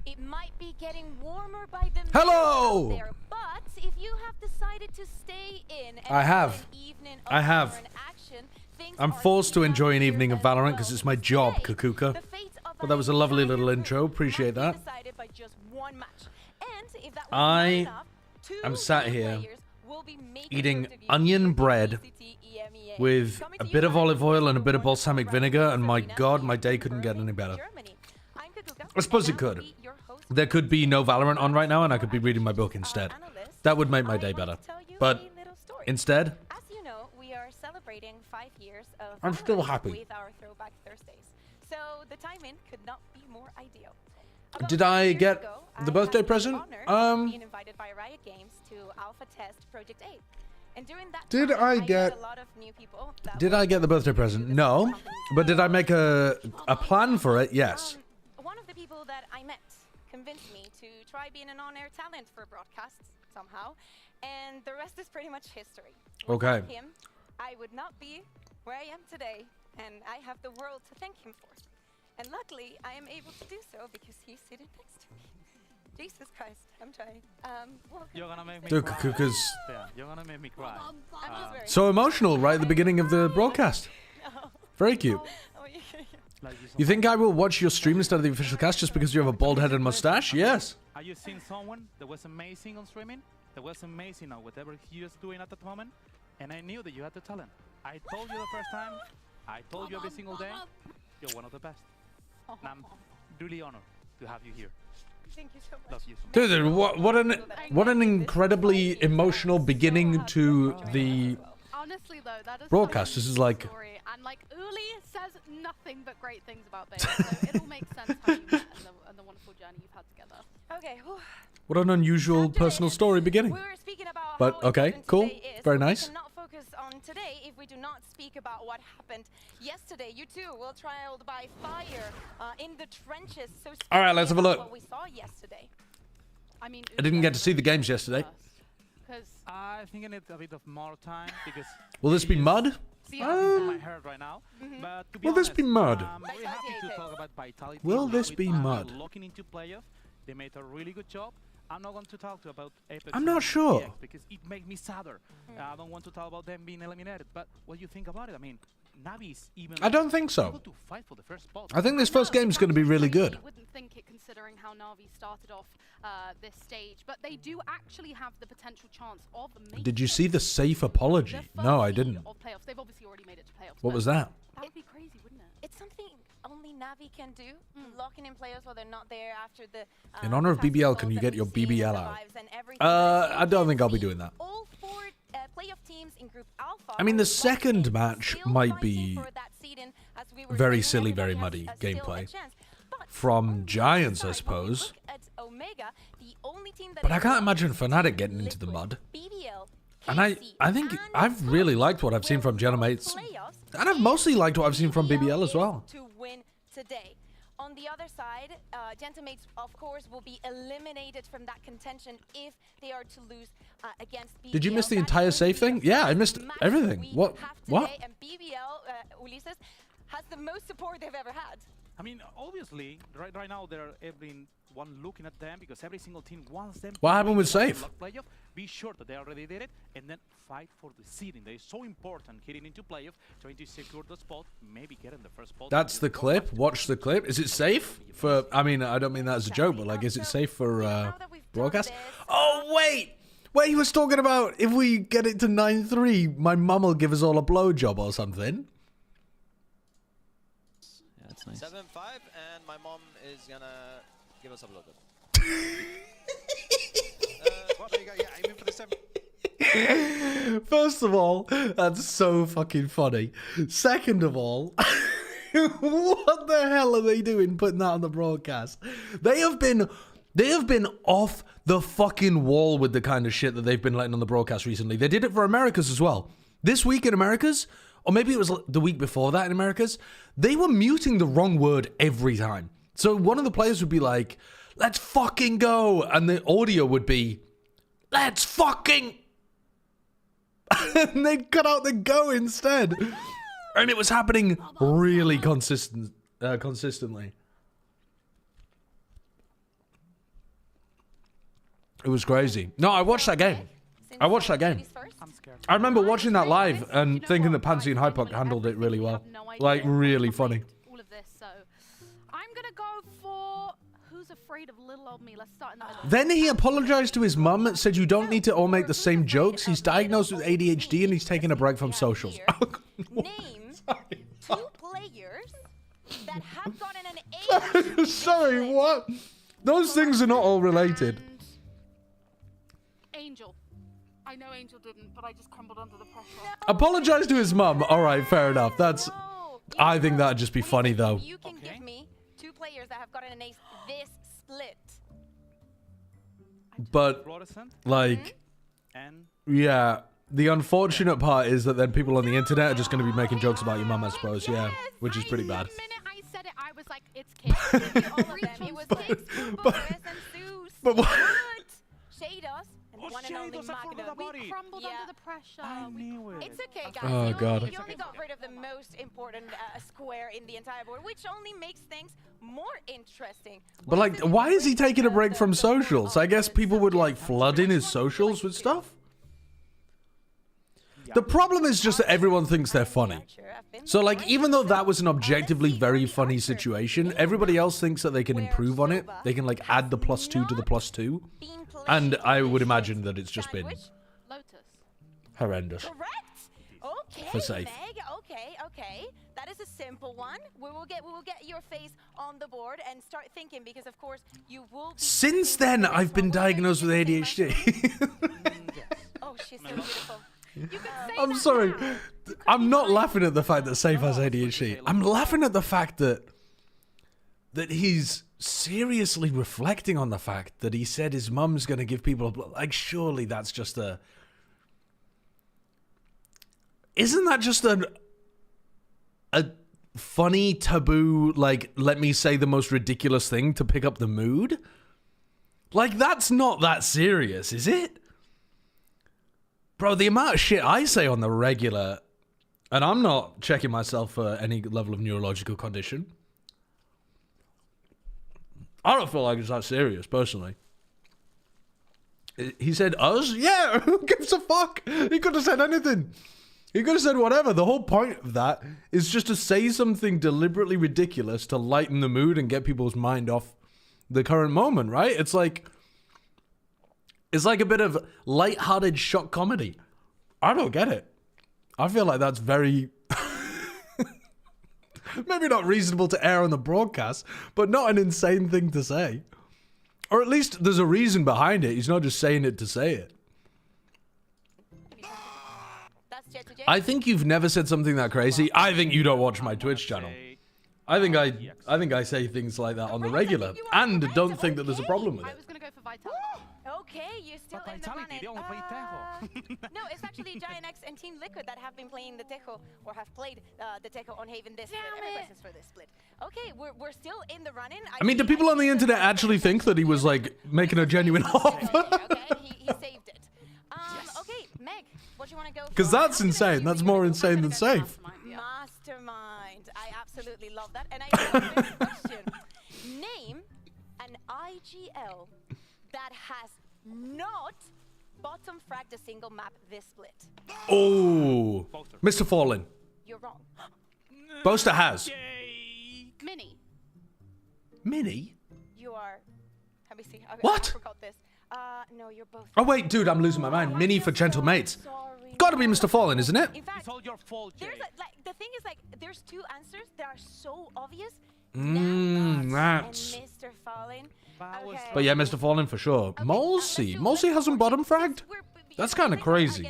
It might be getting warmer by the minute Hello! out there, but if you have decided to stay in and I have. an evening of I have. Valorant action, things I'm are forced to heating enjoy up an here evening of as Valorant well, because it's my job, today, Kakuka. the fate of But that was a lovely entire little intro. group Appreciate might that. be decided by just one match. And if that was I not enough, am two sat new here players will be making eating their debut onion in the bread VCT EMEA. with Coming a to you bit of live olive oil and a from bit of the wonderful balsamic Brand vinegar, and my Arena god, here my in day couldn't get any Berlin, better. Germany. I'm Kakuka, I suppose and it could. will be your host There for could be no today. Valorant on right now, and I could be Before reading my book introduce our instead. analysts, That would make my I day want better. to tell you But a little story. instead, As you know, we are celebrating 5 years of I'm still Valorant happy. with our Throwback Thursdays. So the timing could not be more ideal. About Did 5 I years get ago, the I birthday had the present? honor of being invited by Riot Games to alpha test Project A. And during that Did time, I met get- a lot of new people that did were I get the birthday present? No. But did I make a plan for it? Yes. One of the people that I met convinced me to try being an on-air talent for broadcasts somehow, and the rest is pretty much history. Okay. Without him, I would not be where I am today, and I have the world to thank him for. And luckily, I am able to do so because he's sitting next to me. Jesus Christ, I'm trying. Welcome. You're gonna make me Dude, cry. Kakuka's Yeah, you're gonna make me cry. I'm just very so emotional right at the beginning of the broadcast. Very cute. Oh, yeah. Like you You think I will watch your stream instead of the official cast just because you have a bald head and mustache? Yes. Are you seeing someone that was amazing on streaming? That was amazing on whatever he was doing at that moment? And I knew that you had the talent. I told you the first time. I told you every single day. You're one of the best. And I'm really honored to have you here. Thank you so much. Love you so much. Dude, what an incredibly emotional beginning to the Honestly, though, that is broadcast. such This a is good like story. And like Uli says nothing but great things about Babe, so it all makes sense how you met and the wonderful journey you've had together. Okay. whew. what an unusual personal story beginning. We were speaking about But, how okay, important cool. today is, Very but nice. We cannot focus on today if we do not speak about what happened yesterday. You too were trialed by fire in the trenches. So All right, let's have a look. What we saw yesterday. I mean, I didn't get to see the games yesterday. Because I think I need a bit of more time because. Will this be mud? In my heart right now. But to be Will this honest, be mud? I'm very happy to talk about Vitality. Will now this with be mud? Looking into playoff, they made a really good job. I'm not going to talk about Apex. I'm not and sure. GX because it makes me sadder. I don't want to talk about them being eliminated. But what do you think about it? I mean, Navi's even. I don't think so. able to fight for the first spot. I think this first game is going to be really good. You wouldn't think it considering how Na'Vi started off this stage, but they do actually have the potential chance of making Did you see the safe the apology? first No, I seed didn't. Of playoffs. They've obviously already made it to playoffs. What but was that? That would be crazy, wouldn't it? It's something only Navi can do, locking in players while they're not there after the. In honor of past BBL, results can you that get we've your seen, BBL the out? vibes and everything. I don't think I'll be See doing that. All four playoff teams in Group Alpha. I mean, the are locked second in, match still might fighting be for that seed-in, as we were very saying, silly, very everybody muddy has still a gameplay. chance. But From on the Giants, I other side, when we suppose. look at Omega, the only team that But I is can't locked imagine is Fnatic getting into the Liquid, mud. BBL, And I KC, think and I've really Smoke liked what I've seen will from reach Genemates. playoffs And I've if mostly liked what I've seen from BBL BBL as is well. to win today. On the other side, Gentamates, of course, will be eliminated from that contention if they are to lose against BBL. Did you miss the That entire is save going thing? to be the Yeah, I first missed match everything. we What? have What? today, and BBL, Ulises, has the most support they've ever had. I mean, obviously, right now they're everyone looking at them because every single team wants them. What to happened win with the Safe? lock playoff. Be sure that they already did it, and then fight for the seeding. That is so important. Getting into playoff, trying to secure the spot, maybe getting the first spot. That's the clip. Watch the clip. Is it safe for? I mean, I don't mean that as a joke, but like, is it safe for broadcast? Oh wait, he was talking about if we get it to 9-3, my mum will give us all a blowjob or something. Yeah, that's nice. 7-5, and my mom is gonna give us a blowjob. Well, there you go. Yeah, aiming for the 7. First of all, that's so fucking funny. Second of all, what the hell are they doing putting that on the broadcast? They have been off the fucking wall with the kind of shit that they've been letting on the broadcast recently. They did it for Americas as well. This week in Americas, or maybe it was the week before that in Americas, they were muting the wrong word every time. So one of the players would be like, "Let's fucking go," and the audio would be, "Let's fucking," and they'd cut out the "go" instead. And it was happening really consistently. It was crazy. No, I watched that game. Since I watched that game. ladies first. I'm scared. I remember watching that live You and know thinking what, that Pansy and guys, Hypuck genuinely handled it really everything, you well. have no Like, idea really behind funny. all of this, so I'm gonna go for who's afraid of little old me. Let's start in the middle. Then he apologized to his mum, said you don't need to all make the same jokes. He's diagnosed with ADHD and he's taking a break from socials. Name 2 players that have gotten an A. Sorry, what? Those things are not all related. And Angel. I know Angel didn't, but I just crumbled under the pressure. Apologize to his mum. All right, fair enough. That's. No, I think no. that'd just be funny, though. You can give me 2 players that have gotten an ace this split. But, Protestant like, and yeah. The unfortunate part is that then people on the internet are just going to be making jokes about your mum, I suppose. Yeah, which is pretty bad. The minute I said it, I was like, it's kids. All of them. It was Kicks, but- Boris, and Zeus. but what- Shade us and Oh, one and shade only us, I forgot Magnum. about it. We crumbled Yeah. under the pressure. I knew it. It's okay, guys. Oh, you God. Only, you only got rid of the most important square in the entire board, which only makes things more interesting. But, like, why is he taking a break from socials? I guess people would, like, flood in his socials with stuff. The problem is just that everyone thinks they're funny. So, like, even though that was an objectively very funny situation, everybody else thinks that they can improve on it. They can, like, add the +2 to the +2. And I would imagine that it's just been Lotus. horrendous. Correct. Okay, For safe. Meg. Okay. That is a simple one. We will get your face on the board and start thinking because of course you will. Be Since thinking then, the next I've been one. We're gonna diagnosed with give the same ADHD. Oh, she's so beautiful. You could say I'm that sorry. now. I'm not laughing at the fact that Safe has ADHD. I'm laughing at the fact that he's seriously reflecting on the fact that he said his mum's going to give people like, surely that's just a... Isn't that just a funny taboo, like, let me say the most ridiculous thing to pick up the mood? Like, that's not that serious, is it? Bro, the amount of shit I say on the regular, and I'm not checking myself for any level of neurological condition. I don't feel like it's that serious, personally. He said us? Yeah, who gives a fuck? He could have said anything. He could have said whatever. The whole point of that is just to say something deliberately ridiculous to lighten the mood and get people's mind off the current moment, right? It's like a bit of light-hearted shock comedy. I don't get it. I feel like that's very... maybe not reasonable to air on the broadcast, but not an insane thing to say. Or at least there's a reason behind it. He's not just saying it to say it. That's Jet to Jet. I think you've never said something that crazy. I think you don't watch my Twitch channel. I think I say things like that on the regular and don't think that there's a problem with I it. was gonna go for Vitality. Okay, you're still But in the Vitality, running. they only play Tejo. No, it's actually GiantX and Team Liquid that have been playing the Tejo or have played the Tejo on Haven this split. Damn Ever it. since for this split. Okay, we're still in the running. I mean, do people on the internet actually think that he was, like, making a genuine offer? Okay, he saved it. Okay, Meg, what do you want to go for? Because that's insane. That's more insane than safe. Mastermind. I absolutely love that. And I love this question. Name an IGL that has not bottom fragged a single map this split. Oh, Mr. Fallen. You're wrong. Boaster has. Mini. Mini? You are. Let me see. Okay, What? I forgot this. No, you're both. Oh, wait, dude, I'm losing my mind. Mini for gentle mates. Sorry. Gotta be Mr. Fallen, isn't it? In fact, It's all your fault, Jay. there's the thing is like there's 2 answers that are so obvious. That's... And Mr. Fallen. That was Okay. But yeah, Mr. Fallen for sure. Molsey. Molsey hasn't bottom fragged? That's kind of crazy.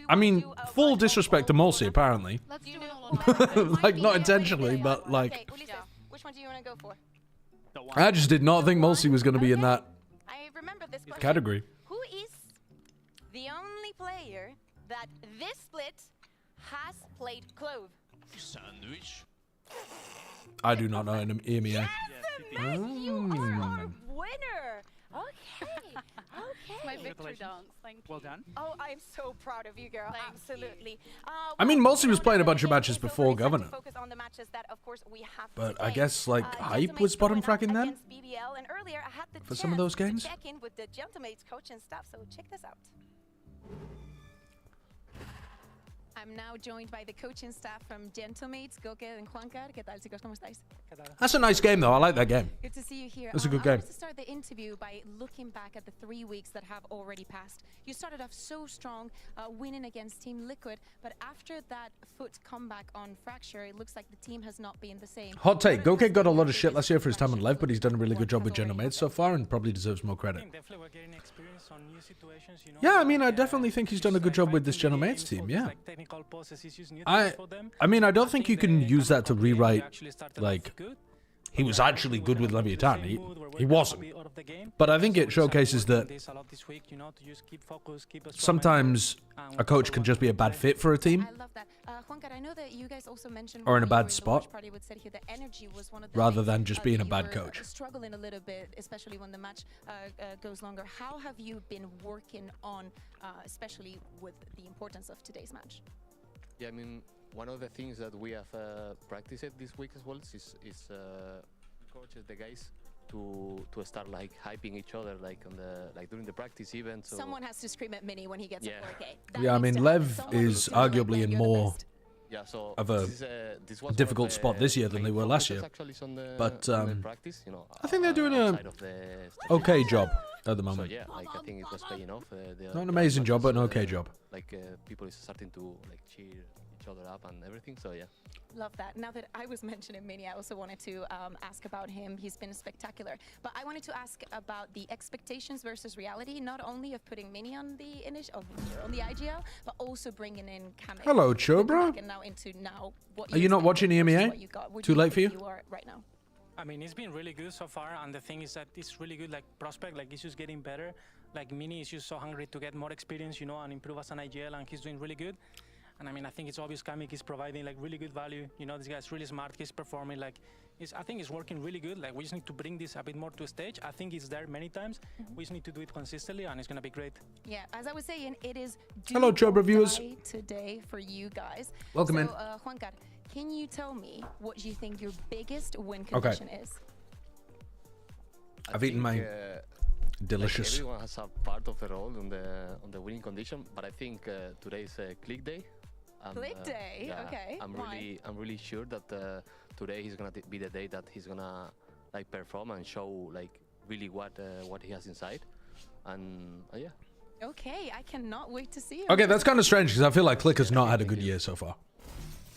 I mean, full disrespect to Molsey, apparently. Let's do You it know- all on Like, not intentionally, but, Okay, like... Ulises, Yeah. which one do you want to go for? the one. I just did not think Molsey was going to be in that I remember this question. category. Who is the only player that this split has played Clove? Sandwich. I do not know an EMEA. Yes, Meg, you are our winner. Okay, okay. My my victory Congratulations. dance. Thank you. Well done. Oh, I'm so proud of you, girl. Thank Absolutely. I mean, well, mostly was now playing a that bunch of the game matches is over, before it's time to Governor. focus on the matches that, of course, we have But I today. guess, like, Hype Gentlemates was bottom going up fracking then? against BBL, and earlier I had the For some of those chance games? to check in with the Gentlemates coach and staff, so check this out. I'm now joined by the coaching staff from Gentlemates, Goke and Juancar. ¿Qué tal, chicos? ¿Cómo estáis? That's a nice game, though. I like that game. Good to see you here. That's a good I game. wanted to start the interview by looking back at the 3 weeks that have already passed. You started off so strong, winning against Team Liquid, but after that foot comeback on Fracture, it looks like the team has not been the same. Hot take. What Goke has got a been lot your of shit last year for his time on biggest Live, but he's done a really good job with what has already Gentlemates so far and probably deserves more I credit. think definitely we're getting experience on new situations, you know. Yeah, I mean, I like, definitely think he's done a good job with this fighting Gentlemates games, team, all yeah. these, like, technical poses, issues, new things for them. I mean, I don't I think you can the use that to campaign, we rewrite, actually started off like, good. he was Yeah, actually we're good with gonna go to the Leviathan. same He mood, we're he working wasn't. to be out of the game. But I think So it we started showcases working that this a lot this week, you know, to just keep focus, keep a strong sometimes mental, a coach also can just be a want bad to fit for a team. I love that. Juancar, I know that you guys also mentioned Or in a when bad you were in the watch spot. Party with Sergio, that energy was one of the Rather things, than just being a that bad you were, coach. Struggling a little bit, especially when the match goes longer. How have you been working on, especially with the importance of today's match? Yeah, I mean, one of the things that we have practiced this week as well is coaches the guys to start like hyping each other like on the during the practice event. So Someone has to scream at Mini when he gets Yeah. a 4K. That Yeah, I needs mean, to happen. Lev Someone needs is to be like, arguably "Man, in you're the more best." yeah, so of a this was one of difficult the spot this year than they main were last focuses year. actually on the, But, on the um, practice, you know, I think they're doing a outside of the okay strategy. job at the So moment. yeah, like I think it was paying off. Not an amazing job, but an okay job. Like people is starting to like cheer each other up and everything. So yeah. Love that. Now that I was mentioning Mini, I also wanted to ask about him. He's been spectacular. But I wanted to ask about the expectations versus reality, not only of putting Mini on the on the IGL, but also bringing in Kamek. Hello, Chobra. Looking back and now into now what Are you not expect watching versus EMEA? what you got. Where do Too late for think you? You are right now. I mean, it's been really good so far, and the thing is that it's really good. Like prospect, like he's just getting better. Like Mini is just so hungry to get more experience, you know, and improve as an IGL, and he's doing really good. And I mean, I think it's obvious Kamik is providing like really good value. You know, this guy's really smart. He's performing like, I think it's working really good. Like we just need to bring this a bit more to a stage. I think it's there many times. We just need to do it consistently, and it's gonna be great. Yeah, as I was saying, it is Hello, do Chobra or viewers. die today for you guys. Welcome so, in. Juancar, can you tell me what you think your biggest win Okay. condition is? I've eaten my delicious. Like everyone has a part of the role on the winning condition, but I think today is click day. And, Click day, yeah, okay, I'm why? really sure that today is gonna be the day that he's gonna like perform and show like really what he has inside, and yeah. Okay, I cannot wait to see him. Okay, that's kind of strange because I feel like Click has not had a good year so far.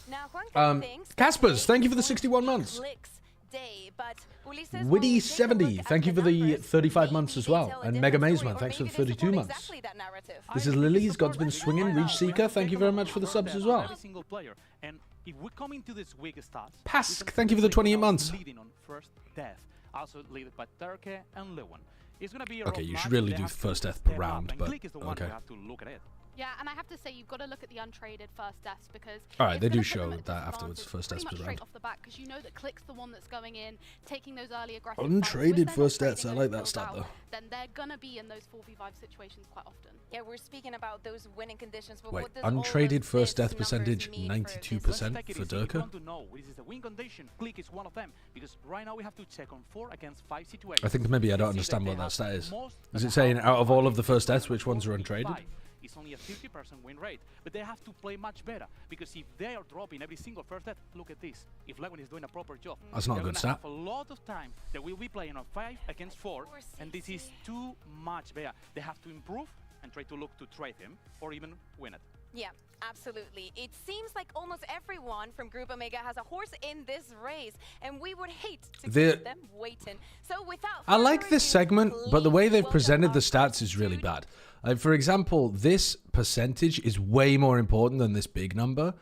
Now, Juancar thinks that Caspers, today thank you for the won't 61 be months. Clicks day, but Ulises Witty will take a 70, look at thank you for the numbers. 35 months Maybe as they well. tell a And different Mega story, Mazeman, or thanks for the maybe they 32 support months. exactly that narrative. This is Lily's, God's been swinging, Reach Seeker, thank you very much for the subs as well. Every single player. And if we come into this week stats, Pask, we can thank you for the see 28 us months. Leading on first death, also led by Turkey and Lewin. It's gonna be a Okay, rough you should match. really They do have to first death step per up, round, and but Click is the one okay. who have to look at it. Yeah, and I have to say you've got to look at the untraded first deaths because All right, it's they gonna do put them show at a that afterwards, disadvantage first pretty deaths much per straight round. off the bat because you know that Click's the one that's going in, taking those early aggressive fights. Untraded If they're not first deaths, trading I like those that kills stat out, though. Then they're gonna be in those 4v5 situations quite often. Yeah, we're speaking about those winning conditions, but Wait, what does all of untraded first this death percentage, numbers mean for this 92% Take it for easy. If you Durka. want to know this is the win condition, Click is one of them because right now we have to check on 4 against 5 situations. I think maybe I don't You see understand they what that have stat is. most Is that it saying have out of all of the advantage first deaths, on which ones are 4 and untraded? 5. It's only a 50% win rate, but they have to play much better because if they are dropping every single first death, look at this. If Lewin is doing a proper job, That's not a they're good gonna stat. have a lot of time. They will be playing on 5 against 4, and this is too much better. They have to improve and try to look to trade him or even win it. Yeah, absolutely. It seems like almost everyone from Group Omega has a horse in this race, and we would hate to keep them waiting. So without I like further this ado, segment, but the way please they've welcome presented the our stats is really two bad. Like, for example, this percentage is way more important than this big number.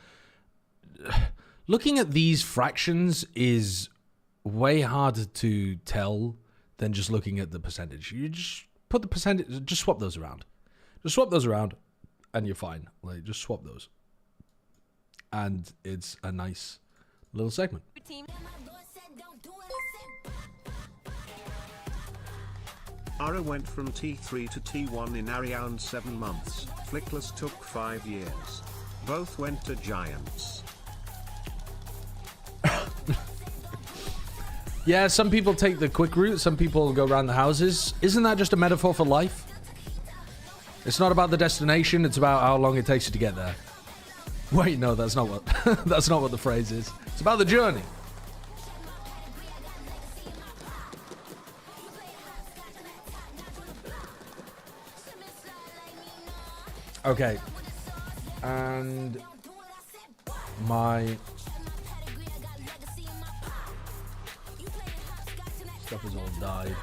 Looking at these fractions is way harder to tell than just looking at the percentage. You just put the percentage, just swap those around. Just swap those around and you're fine. Like, just swap those. And it's a nice little segment. team. Ara went from T3 to T1 in around 7 months. Flickless took 5 years. Both went to Giants. Yeah, some people take the quick route, some people go around the houses. Isn't that just a metaphor for life? It's not about the destination, it's about how long it takes you to get there. Wait, no, that's not what that's not what the phrase is. It's about the journey. Okay. And my stuff has all died.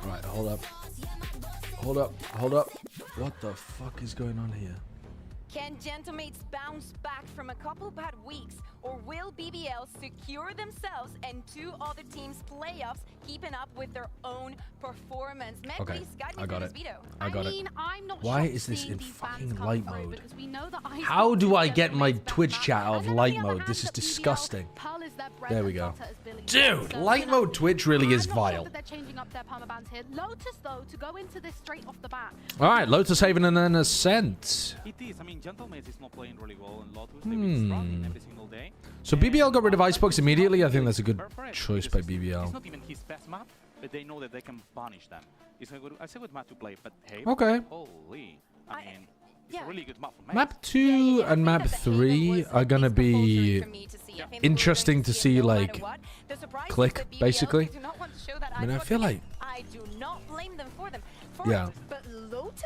Alright, hold up. Hold up, hold up. What the fuck is going on here? Can Gentlemates bounce back from a couple bad weeks, or will BBL secure themselves and 2 other teams' playoffs, keeping up with their own performance? Meg, Okay, please guide me I got through it. this veto. I got it. I'm not Why shocked is this seeing in these fucking bans come light through mode? because we know that How do I get my Gentlemates Twitch bounce chat back. out of And on light the other mode? hand, This is that BBL, disgusting. Pearl is their bread There and we go. butter, as Billy Dude, says. So, light you know, mode Twitch really is I'm not vile. shocked that they're changing up their permabans here. Lotus, though, to go into this straight off the bat. Alright, Lotus Haven and then Ascent. It is. I mean, Gentlemates is not playing really well, and Lotus they've been struggling every single day. So BBL got rid of Icebox immediately. I think that's a good For it, choice because by It's BBL. not even his best map, but they know that they can punish them. It's a good map to play, but hey, Okay. holy, I mean, it's yeah. a really good map for Map 2 and map 3 are gonna be interesting to see, like, click, basically. I mean, I feel like... I do not blame them for them. Yeah. But Lotus?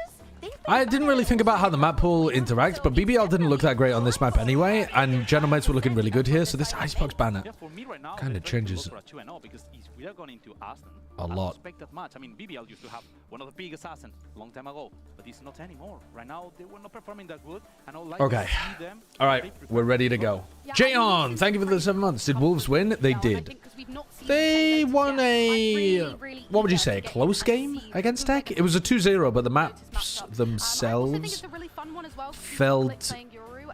I didn't really think about how the map pool interacts, but BBL didn't look that great on this map anyway, and Gentlemates were looking really good here, so this Icebox banner Yeah, for me right now, kind of changes because we are going into Aston. a I don't lot. expect that much. I mean, BBL used to have one of the biggest Ascent a long time ago, but it's not anymore. Right now, they were not performing that good, and I would like Okay. to see them. Alright, we're ready to go. Jayon, thank you for the 7 months. Did Wolves win? They did. They won a... What would you say? A close game against Tech? It was a 2-0, but the maps themselves felt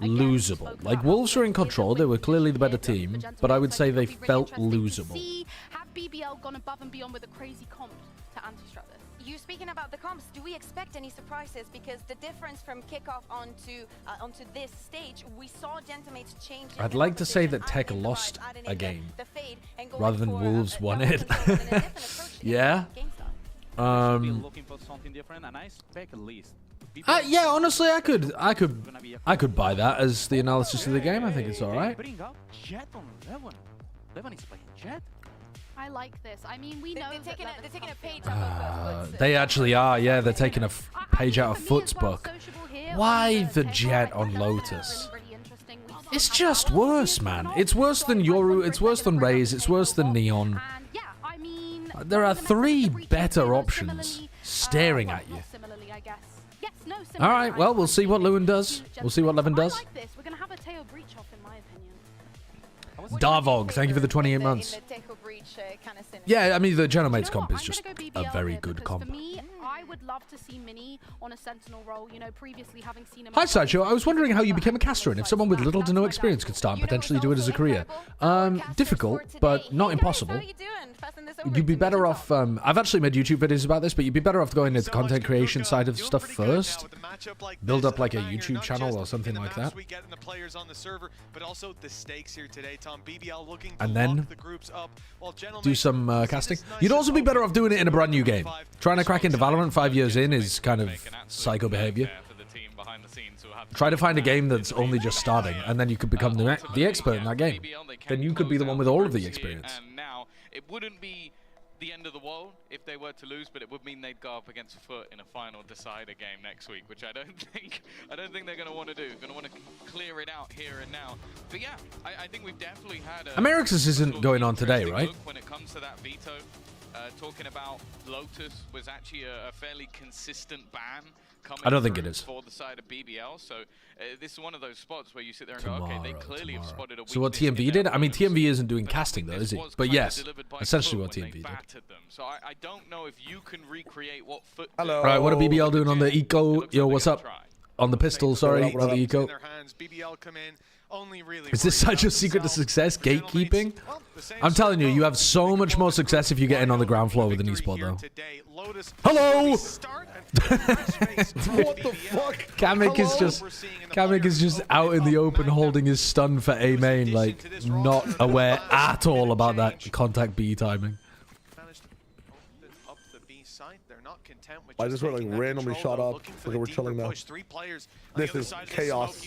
losable. Like, Wolves were in control. They were clearly the better team, but I would say they felt losable. Have BBL gone above and beyond with a crazy comp to anti-strut this? You speaking about the comps, do we expect any surprises? Because the difference from kickoff onto this stage, we saw Gentlemates change. I'd like to say that Tech lost a game rather than Wolves won it. Yeah. Looking for something different, and I expect at least. Yeah, honestly, I could buy that as the analysis of the game. I think it's all right. Bring up Jet on Levin. Levin is playing Jet. I like this. I mean, we know they're taking a page They actually are. Yeah, they're taking a page out of Foot's book. Why the Jet on Lotus? It's just worse, man. It's worse than Yoru. It's worse than Raze. It's worse than Neon. There are 3 better options staring at you. All right, well, we'll see what Lewin does. We'll see what Levin does. We're going to have a tail breach off, in my opinion. Darvog, thank you for the 28 months. Yeah, I mean, the Gentlemates comp is just a very good comp. For me, I would love to see Mini on a Sentinel role, you know, previously having seen him... Hi, Sideshow. I was wondering how you became a caster and if someone with little to no experience could start and potentially do it as a career. Difficult, but not impossible. You'd be better off... I've actually made YouTube videos about this, but you'd be better off going into the content creation side of stuff first. Build up like a YouTube channel or something like that. And then do some casting. You'd also be better off doing it in a brand new game. Trying to crack into Valorant 5 years in is kind of psycho behavior. Try to find a game that's only just starting, and then you could become the expert in that game. Then you could be the one with all of the experience. And now, it wouldn't be the end of the world if they were to lose, but it would mean they'd go up against Foot in a final decider game next week, which I don't think they're going to want to do. Going to want to clear it out here and now. But yeah, I think we've definitely had a... Americas isn't going on today, right? When it comes to that veto, talking about Lotus was actually a fairly consistent ban coming I don't think it is. for the side of BBL. So this is one of those spots where you sit there and go, okay, they clearly have spotted a weakness. So what TMV did? I mean, TMV isn't doing casting though, is he? But yes, essentially what TMV did. So I don't know if you can recreate what Foot. All right, what are BBL doing on the eco? Yo, what's up? On the pistol, sorry, on the eco. BBL come in. only really Is this such a secret to success? Gatekeeping? I'm telling you, you have so much more success if you get in on the ground floor with an esport, though. Hello! What the fuck? Kamek is just out in the open holding his stun for A main, like not aware at all about that contact B timing. I just went like randomly shot up because we're chilling now. This is chaos.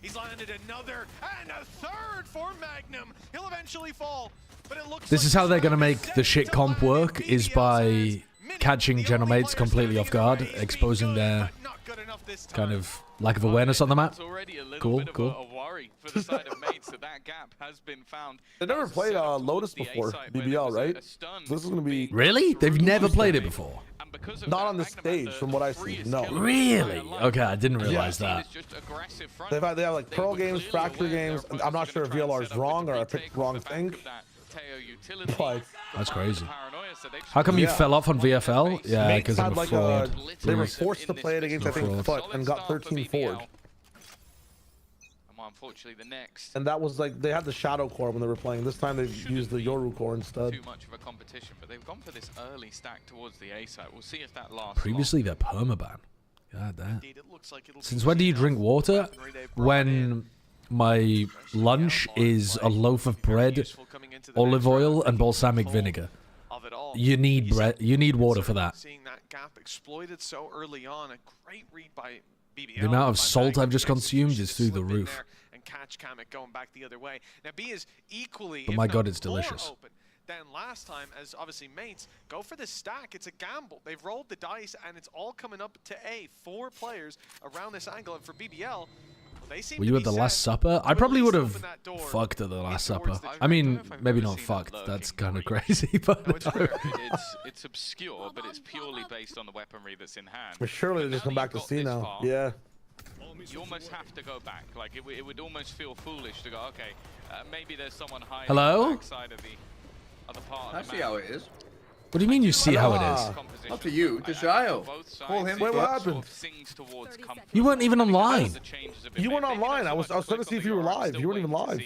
He's landed another and a third for Magnum. He'll eventually fall, but it looks This is how they're gonna make the shit comp work, is by catching General Mates completely off guard, exposing their kind of lack of awareness on the map. Cool. They never played Lotus before, BBL, right? This is gonna be... Really? They've never played it before? Not on the stage, from what I see, no. Really? Okay, I didn't realize that. They have like Pearl games, Fracture games. I'm not sure if VLR is wrong or I picked the wrong thing. But that's crazy. How come you fell off on VFL? Yeah, because I'm a fraud. They were forced to play it against, I think, Foot and got 13 forward. Unfortunately, the next. And that was like, they had the Shadow Core when they were playing. This time they've used the Yoru Core instead. Too much of a competition, but they've gone for this early stack towards the A site. We'll see if that lasts. Previously, they're permaban. God damn. Since when do you drink water? When my lunch is a loaf of bread, olive oil, and balsamic vinegar. You need bread. You need water for that. Seeing that gap exploited so early on, a great read by BBL. The amount of salt I've just consumed is through the roof. And catch Kamek going back the other way. Now B is equally, but my God, it's delicious. Open than last time, as obviously Mates go for the stack. It's a gamble. They've rolled the dice, and it's all coming up to A. 4 players around this angle, and for BBL. Were you at the Last Supper? I probably would have fucked at the Last Supper. I mean, maybe not fucked. That's kind of crazy, but it's obscure, but it's purely based on the weaponry that's in hand. But surely they just come back to C now. Yeah. You almost have to go back. Like it would almost feel foolish to go. Okay, maybe there's someone hiding on the backside of the other part. I see how it is. What do you mean you see how it is? Up to you, Deshayo. Call him. Wait, what happened? You weren't even online. You weren't online. I was trying to see if you were live. You weren't even live.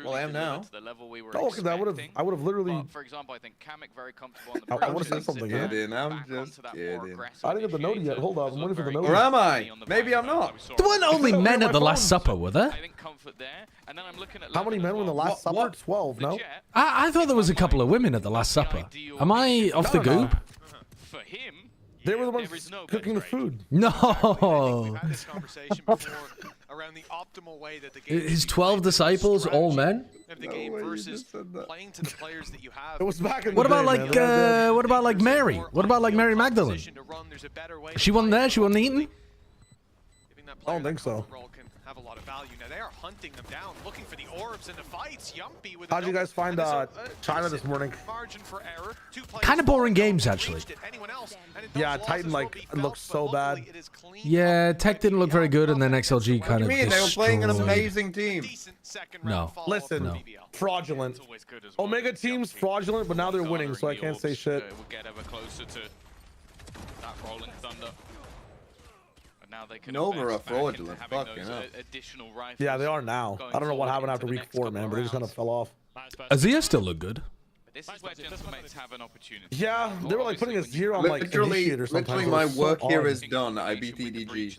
Well, I am now. Oh, okay. I would have literally. For example, I think Kamek very comfortable on the I want to say something. Yeah. I'm just kidding. I didn't get the note yet. Hold on. I'm waiting for the note. Or am I? Maybe I'm not. There weren't only men at the Last Supper, were there? How many men were in the Last Supper? 12, no? I thought there was a couple of women at the Last Supper. Am I off the goop? For him, they were the ones cooking the food. No. Around the optimal way that the game his 12 disciples, all men? The game versus playing to the players that you have. It was back in what the about day, like what about like Mary? What about like Mary Magdalene? She wasn't there? She wasn't eating? I don't think so. Have a lot of value. Now they are hunting them down, looking for the orbs and the fights. Yumpy with how'd you guys find China this morning? Margin for error. Kind of boring games, actually. Yeah, Titan looks so bad. Yeah, Tech didn't look very good, and then XLG kind of destroyed. They were playing an amazing team. No. Listen, fraudulent. Omega team's fraudulent, but now they're winning, so I can't say shit. We'll get ever closer to that rolling thunder. Now they can Nova are fraudulent. Fucking hell. Yeah, they are now. I don't know what happened after week 4, man, but they just kind of fell off. Azia still look good. This is where Gentleman's have an opportunity. Yeah, they were like putting a 0 on like initiator sometimes. Literally, my work here is done. I beat EDG.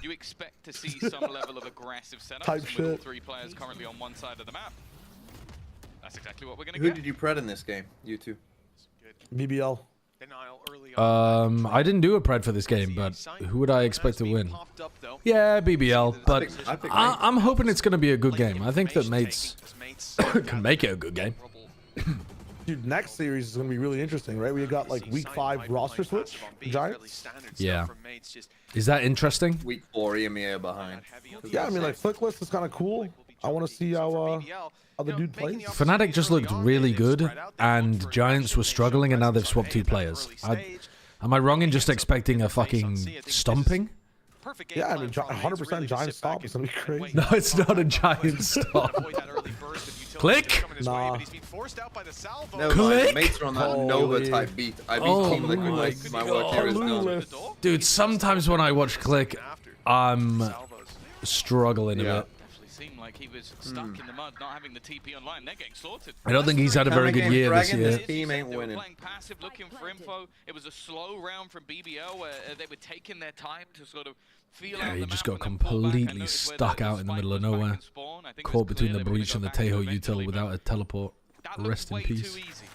You expect to see some level of aggressive setups type with shit. all 3 players currently on one side of the map. That's exactly what we're going to Who get. did you pred in this game? You two. BBL. I didn't do a pred for this game, but who would I expect to win? Yeah, BBL, but I'm hoping it's going to be a good game. I think that Mates can make it a good game. Dude, next series is going to be really interesting, right? We got like week 5 roster switch, Giants. Yeah. Is that interesting? Week 4 EMEA behind. Yeah, I mean like Flicklist is kind of cool. I want to see how the dude plays. Fnatic just looked really good, and Giants were struggling, and now they've swapped 2 players. Am I wrong in just expecting a fucking stomping? Yeah, I mean 100% Giant stop is gonna be crazy. No, it's not a Giant stop. Click. Nah. No, Click. my mates are on that Nova type beat. I beat Team Liquid. My work here is done. Dude, sometimes when I watch Click, I'm struggling a bit. Seemed like he was stuck in the mud, not having the TP online. They're getting slaughtered. I don't think he's had a very good year this year. This team ain't winning. They were playing passive, looking for info. It was a slow round from BBL where they were taking their time to sort of feel out He the just map got and then pull back. I completely noticed where stuck the out in the spike middle of was back nowhere. in spawn. I think it was Caught between clear the they were breach gonna and the go back Tejo eventually, util but without a teleport. that looked Rest in way peace. too easy.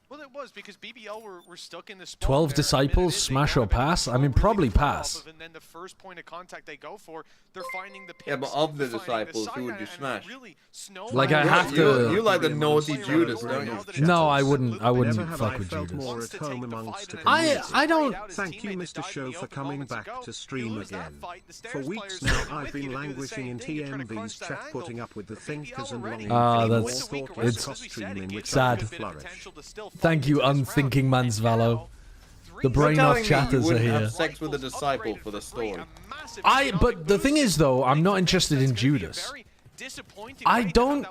Well, it was because BBL were stuck in the spawn 12 there. disciples, smash or pass? I mean, probably pass. And then the first point of contact they go for, they're finding the picks. Yeah, but of the they're finding disciples, who would you and smash? really Like, I have to. You like the naughty Judas, don't you? No, I wouldn't fuck with felt Judas. more at home amongst the I community. don't. Thank you, Mr. Show, for coming back to stream again. For weeks now, I've been languishing in TMB's chat, putting up with the thinkers and longing Ah, for more that's thoughtless it's cross-stream in which sad. I could flourish. Thank you, unthinking man's Valor. The brain You're off telling me chatters you are wouldn't here. have sex with a disciple for the story. But the thing is, though, I'm not interested in Judas. I don't.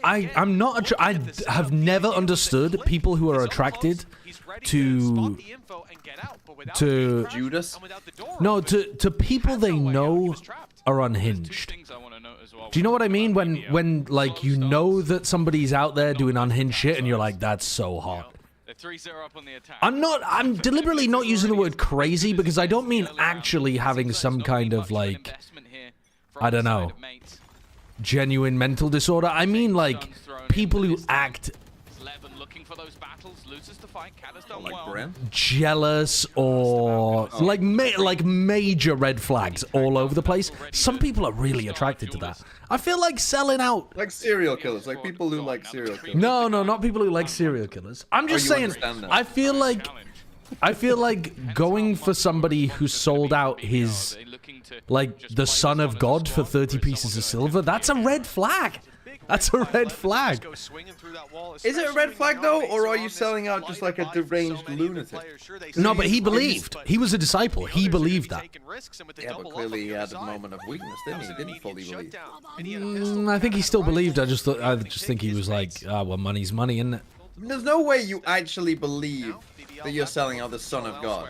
I'm not. I have never understood people who are attracted to Judas. No, to people they know are unhinged. Do you know what I mean? When like you know that somebody's out there doing unhinged shit, and you're like, that's so hot. I'm deliberately not using the word crazy because I don't mean actually having some kind of like, I don't know, genuine mental disorder. I mean like people who act jealous or like major red flags all over the place. Some people are really attracted to that. I feel like selling out. Like serial killers, like people who like serial killers. No, not people who like serial killers. I'm just saying, I feel like going for somebody who sold out his, like, the son of God for 30 pieces of silver, that's a red flag. That's a red flag. Is it a red flag though, or are you selling out just like a deranged lunatic? No, but he believed. He was a disciple. He believed that. Yeah, but clearly he had a moment of weakness, didn't he? He didn't fully believe. I think he still believed. I just think he was like, well, money's money, isn't it? There's no way you actually believe that you're selling out the Son of God.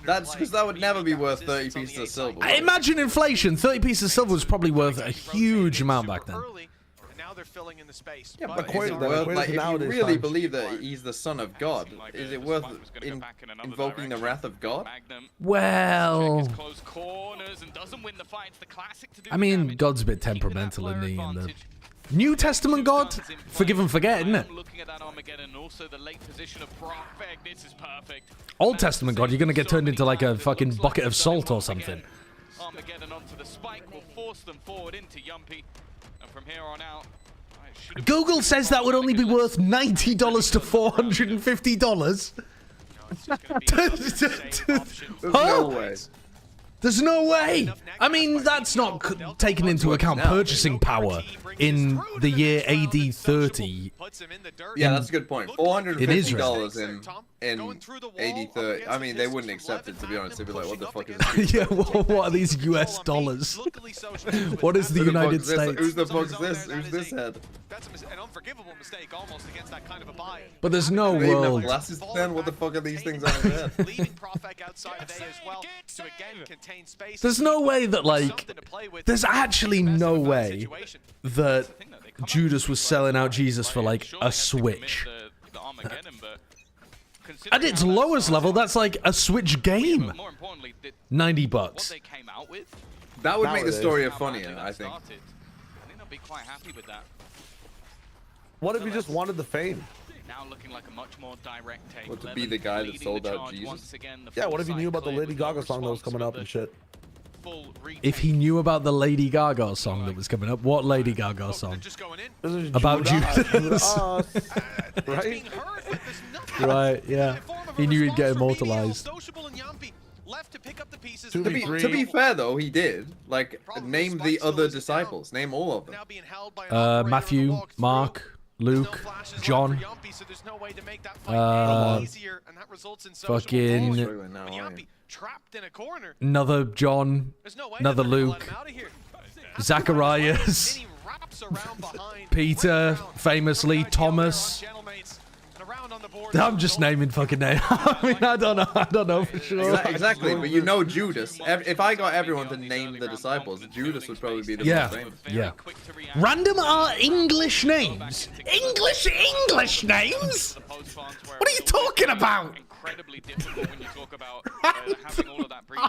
That's because that would never be worth 30 pieces of silver. Imagine inflation. 30 pieces of silver was probably worth a huge amount back then. They're filling in the space. Yeah, but is it worth, like, if you really believe that he's the Son of God, is it worth invoking the wrath of God? Well, I mean, God's a bit temperamental, isn't he? In the New Testament God, forgive and forget, isn't it? Old Testament God, you're gonna get turned into like a fucking bucket of salt or something. Armageddon onto the spike will force them forward into Yumpy, and from here on out. Google says that would only be worth $90 to $450. There's no way. There's no way. I mean, that's not taken into account purchasing power in the year AD 30. Yeah, that's a good point. $450 in AD 30. I mean, they wouldn't accept it, to be honest. They'd be like, what the fuck is this? Yeah, what are these US dollars? What is the United States? Who's the fuck's this? Who's this head? That's an unforgivable mistake almost against that kind of a buy. But there's no They even have world. glasses then? What the fuck are these things on his head? Leaving Profek outside of A as well to again contain space. There's no way that, like, there's actually no way that Judas was selling out Jesus for, like, a Switch. At its lowest level, that's like a Switch game. $90. That would make the story funnier, I think. What if you just wanted the fame? Now looking like a much more direct take. What, to be the guy that sold out Jesus? Yeah, what if you knew about the Lady Gaga song that was coming up and shit? If he knew about the Lady Gaga song that was coming up, what Lady Gaga song? About Judas. Right? Right, yeah. He knew he'd get immortalized. To be fair though, he did. Like, name the other disciples. Name all of them. Matthew, Mark, Luke, John. Fucking another John, another Luke, Zacharias, Peter, famously, Thomas, I'm just naming fucking names. I mean, I don't know for sure. Exactly, but you know Judas. If I got everyone to name the disciples, Judas would probably be the most famous. Yeah. Random are English names. English names? What are you talking about? Incredibly difficult when you talk about having all of that breach.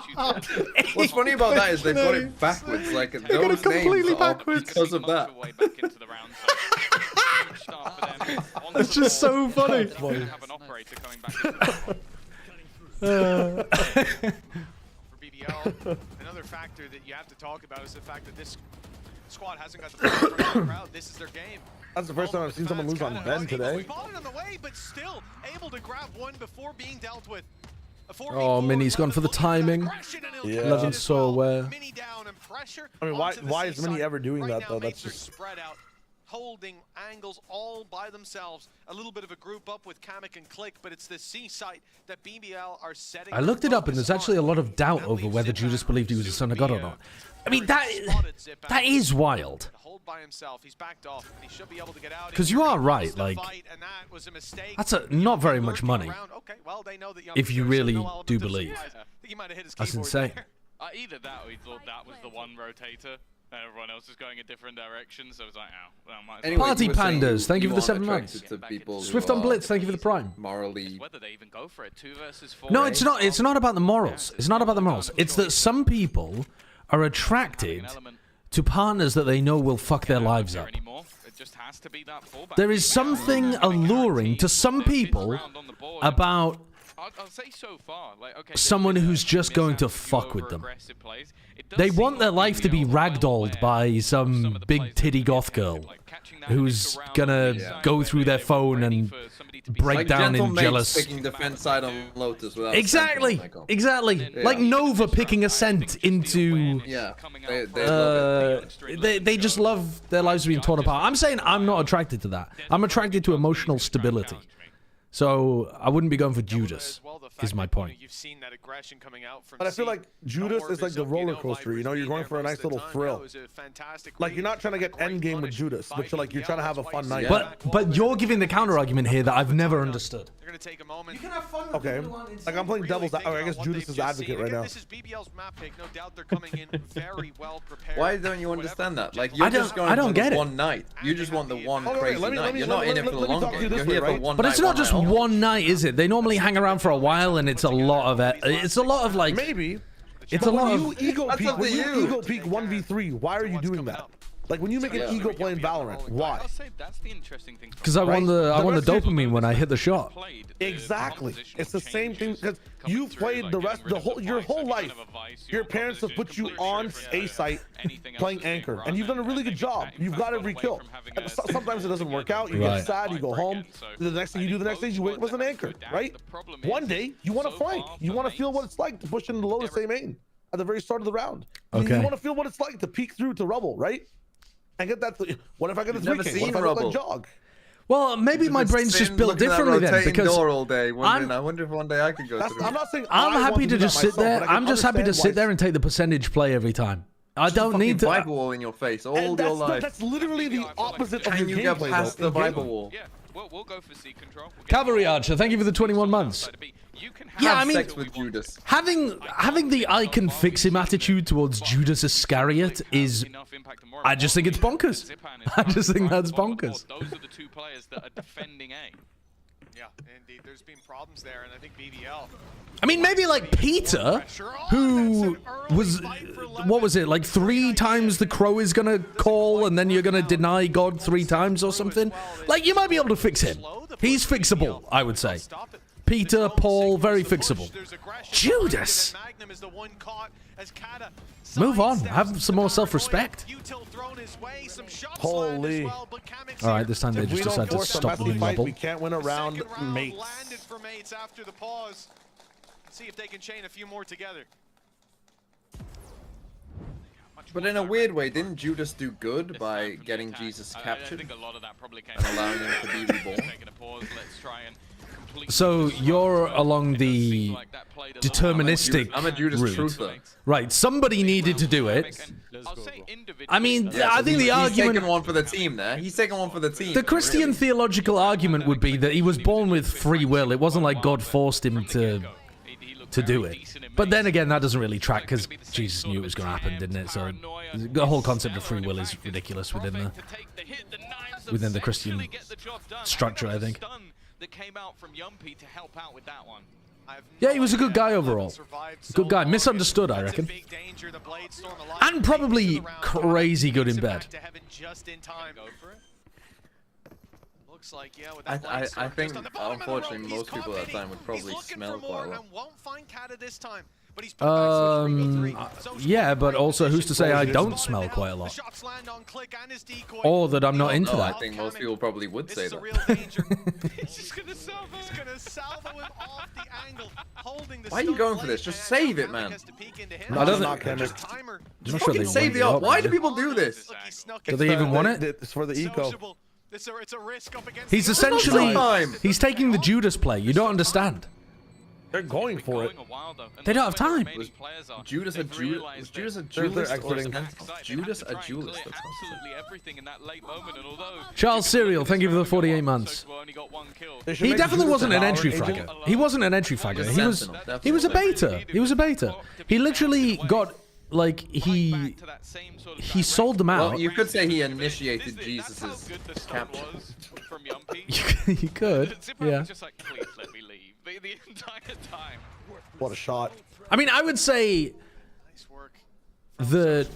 What's funny about that is they've got it backwards. Like those names are because of that. It's just so funny. Have an operator coming back. For BBL, another factor that you have to talk about is the fact that this squad hasn't got the crowd. This is their game. That's the first time I've seen someone lose on Ben today. Spotted on the way, but still able to grab one before being dealt with. Oh, Mini's gone for the timing. Yeah. 11 so aware. I mean, why is Mini ever doing that though? That's just spread out, holding angles all by themselves. A little bit of a group up with Kamek and Click, but it's the C site that BBL are setting. I looked it up, and there's actually a lot of doubt over whether Judas believed he was the son of God or not. I mean, that is wild. By himself. He's backed off, and he should be able to get out. Because you are right, like, that's not very much money. If you really do believe. That's insane. Either that or he thought that was the one rotator, and everyone else is going a different direction, so it's like, Anyway, Party Pandas, thank you for the 7 months. Swift on Blitz, thank you for the Prime. Morally. Whether they even go for it, 2 versus 4. No, it's not. It's not about the morals. It's not about the morals. It's that some people are attracted to partners that they know will fuck their lives up. There is something alluring to some people about someone who's just going to fuck with them. They want their life to be ragdolled by some big titty goth girl who's gonna go through their phone and break down in jealous. Picking defense side on Lotus without Exactly. Like Nova picking Ascent into. Yeah. They just love their lives being torn apart. I'm saying I'm not attracted to that. I'm attracted to emotional stability. So I wouldn't be going for Judas, is my point. But I feel like Judas is like the roller coaster, you know, you're going for a nice little thrill. Like you're not trying to get end game with Judas, but you're trying to have a fun night. But you're giving the counter argument here that I've never understood. Okay, like I'm playing devil's I guess Judas is advocate right now. This is BBL's map pick. No doubt they're coming in very well prepared. Why don't you understand that? Like you're just going for the one night. You just want the one crazy night. You're not in it for the long game. You're here for one night. But it's not just one night, is it? They normally hang around for a while, and it's a lot of it. It's a lot of like. Maybe. It's a lot of. When you ego peak 1v3, why are you doing that? Like when you make an ego play in Valorant, why? Because I want the dopamine when I hit the shot. Exactly. It's the same thing because you've played your whole life. Your parents have put you on a site playing Anchor, and you've done a really good job. You've got every kill. Sometimes it doesn't work out. You get sad. You go home. The next thing you do the next day, you wake up as an Anchor, right? One day you want to flank. You want to feel what it's like to push into low the same aim at the very start of the round. Okay. You want to feel what it's like to peek through to rubble, right? I get that. What if I get a 3K? What if I look like Jog? Well, maybe my brain's just built differently then, because all day, I wonder if one day I could go through. I'm not saying I'm happy to just sit there. I'm just happy to sit there and take the percentage play every time. I don't need to. Viper wall in your face all your life. That's literally the opposite of your gameplay. Can you get past the Viper wall? Yeah, we'll go for C control. Cavalry Archer, thank you for the 21 months. Yeah, I mean, sex with Judas. Having the I can fix him attitude towards Judas Iscariot is, I just think it's bonkers. I just think that's bonkers. Those are the 2 players that are defending A. Yeah, indeed. There's been problems there, and I think BBL. I mean, maybe like Peter, who was, what was it, like 3 times the crow is gonna call, and then you're gonna deny God 3 times or something. Like, you might be able to fix him. He's fixable, I would say. Peter, Paul, very fixable. Judas! Move on. Have some more self-respect. Holy. Alright, this time they just decided to stop the level. We can't win a round, mates. Landed for mates after the pause. Let's see if they can chain a few more together. But in a weird way, didn't Judas do good by getting Jesus captured I think a lot of that probably came and allowing him to be reborn? Taking a pause. Let's try and So you're along the deterministic I'm a Judas route. truther. Right, somebody needed to do it. I mean, I think the argument... He's taking one for the team there. He's taking one for the team. The Christian theological argument would be that he was born with free will. It wasn't like God forced him to do it. But then again, that doesn't really track because Jesus knew it was going to happen, didn't it? So the whole concept of free will is ridiculous within the Christian structure, I think. Yeah, he was a good guy overall. Good guy. Misunderstood, I reckon. And probably crazy good in bed. I think, unfortunately, most people at that time would probably smell quite a lot. Yeah, but also who's to say I don't smell quite a lot? Or that I'm not into that. I think most people probably would say that. Why are you going for this? Just save it, man. I don't think. Just fucking save the ult. Why do people do this? Do they even want it? It's for the eco. He's essentially... He's taking the Judas play. You don't understand. They're going for it. They don't have time. Was Judas a duelist? Was Judas a duelist? Judas a duelist? Charles Serial, thank you for the 48 months. He definitely wasn't an entry fragger. He wasn't an entry fragger. He was a beta. He was a beta. He literally got... Like, he sold them out. Well, you could say he initiated Jesus's capture. You could, yeah. What a shot. I mean, I would say that...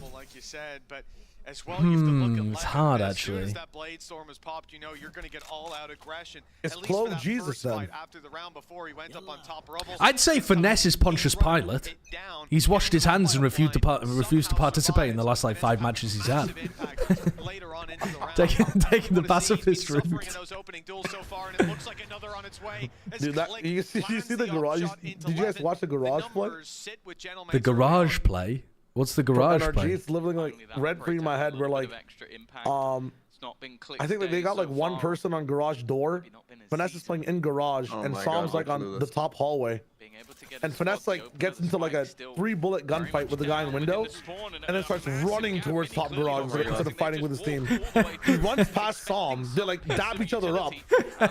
it's hard, actually. It's clone Jesus, then. I'd say Finesse is Pontius Pilate. He's washed his hands and refused to participate in the last, like, 5 matches he's had. taking the pacifist route. Dude, you see the garage? Did you guys watch the garage play? The garage play? What's the garage play? It's living like rent-free in my head. Where like, I think that they got like one person on garage door. Finesse is playing in garage, and Psalm's like on the top hallway. And Finesse like gets into like a 3-bullet gunfight with the guy in window, and then starts running towards top garage instead of fighting with his team. He runs past Psalm. They like dab each other up.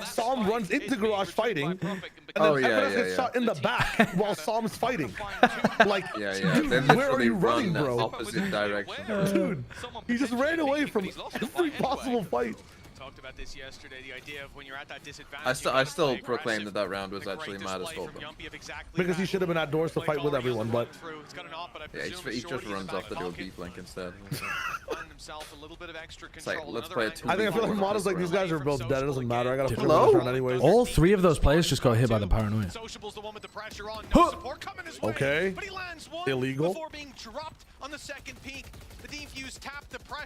Psalm runs into garage fighting, and then Finesse gets shot in the back while Psalm's fighting. Like, dude, where are you running, bro? Opposite direction. Dude, he just ran away from every possible fight. Talked about this yesterday, the idea of when you're at that disadvantage. I still proclaim that round was actually mad as fuck. Because he should have been outdoors to fight with everyone, but yeah, he just runs off to do a B flank instead. It's like, let's play a 2v4. I feel like models like these guys are both dead. It doesn't matter. I gotta flip this round anyways. All 3 of those players just got hit by the paranoia. Huh. Okay. Illegal.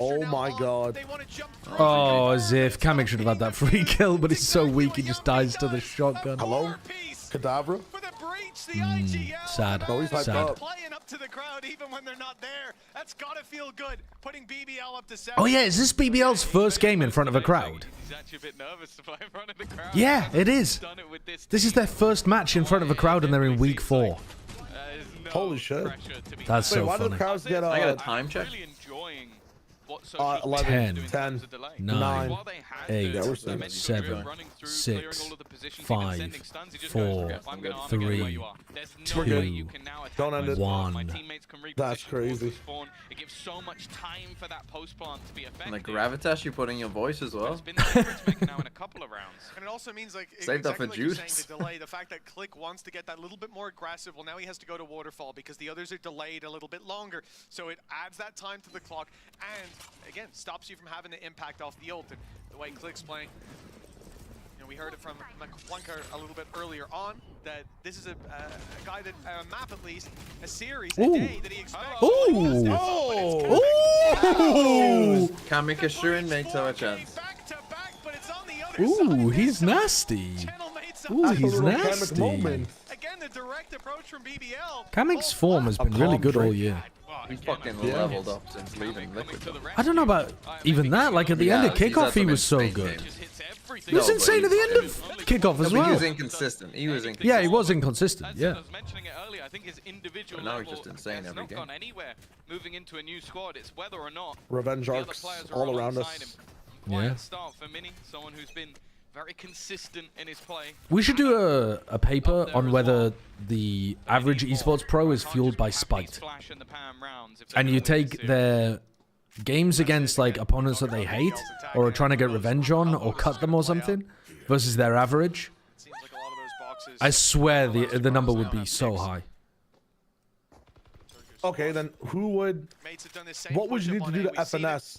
Oh my god. Oh, as if Kamek should have had that free kill, but he's so weak he just dies to the shotgun. Hello? Cadabra? Sad. Oh, he's hyped sad. up. Oh yeah, is this BBL's first game in front of a crowd? Yeah, it is. This is their first match in front of a crowd and they're in week 4. Holy shit. That's so why funny. do the crowds get I got a time check. 11, 10, 9, 8, 7, 6, 5, 4, 3, 2, Don't end it. 1. That's crazy. It gives so much time for that post plant to be effective. And the gravitas you put in your voice as well. Now in a couple of rounds. And it also means like save that for Juice. The delay, the fact that Click wants to get that little bit more aggressive. Well, now he has to go to waterfall because the others are delayed a little bit longer. So it adds that time to the clock and again stops you from having the impact off the ult. And the way Click's playing, you know, we heard it from McWunker a little bit earlier on that this is a guy that map at least a series a day that he expects. Kamek Assurin makes our chance. Ooh, he's nasty. Ooh, he's nasty. Again, the direct approach from BBL. Kamek's form has been really good all year. He's fucking leveled up since leaving Liquid. I don't know about even that. Like at the end of kickoff, he was so good. He was insane at the end of kickoff as well. He was inconsistent. He was inconsistent. Yeah, he was inconsistent. Yeah. I was mentioning it earlier. I think his individual But now he's level just insane has every not game. gone anywhere. Moving into a new squad, it's whether or not Revenge the other arcs players are all around alongside us. him. Quiet Yeah. start for Mini, someone who's been very consistent in his play. We should do a paper on whether the average esports pro is fueled by spite. And you take their games against like opponents that they hate or are trying to get revenge on or cut them or something versus their average. I swear the number would be so high. Okay, then what would you need to do to FNS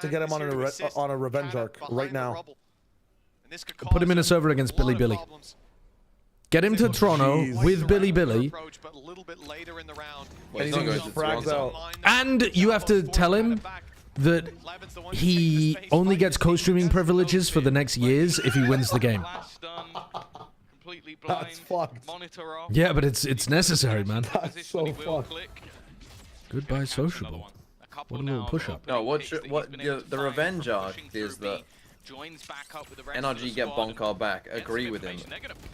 to get him on a revenge arc right now? Put him in a server against Billy Billy. Get him to Toronto with Billy Billy. And you have to tell him that he only gets co-streaming privileges for the next years if he wins the game. That's fucked. Yeah, but it's necessary, man. That's so fucked. Goodbye, sociable. What a little push-up. No, the revenge arc is that NRG get Bonkar back, agree with him,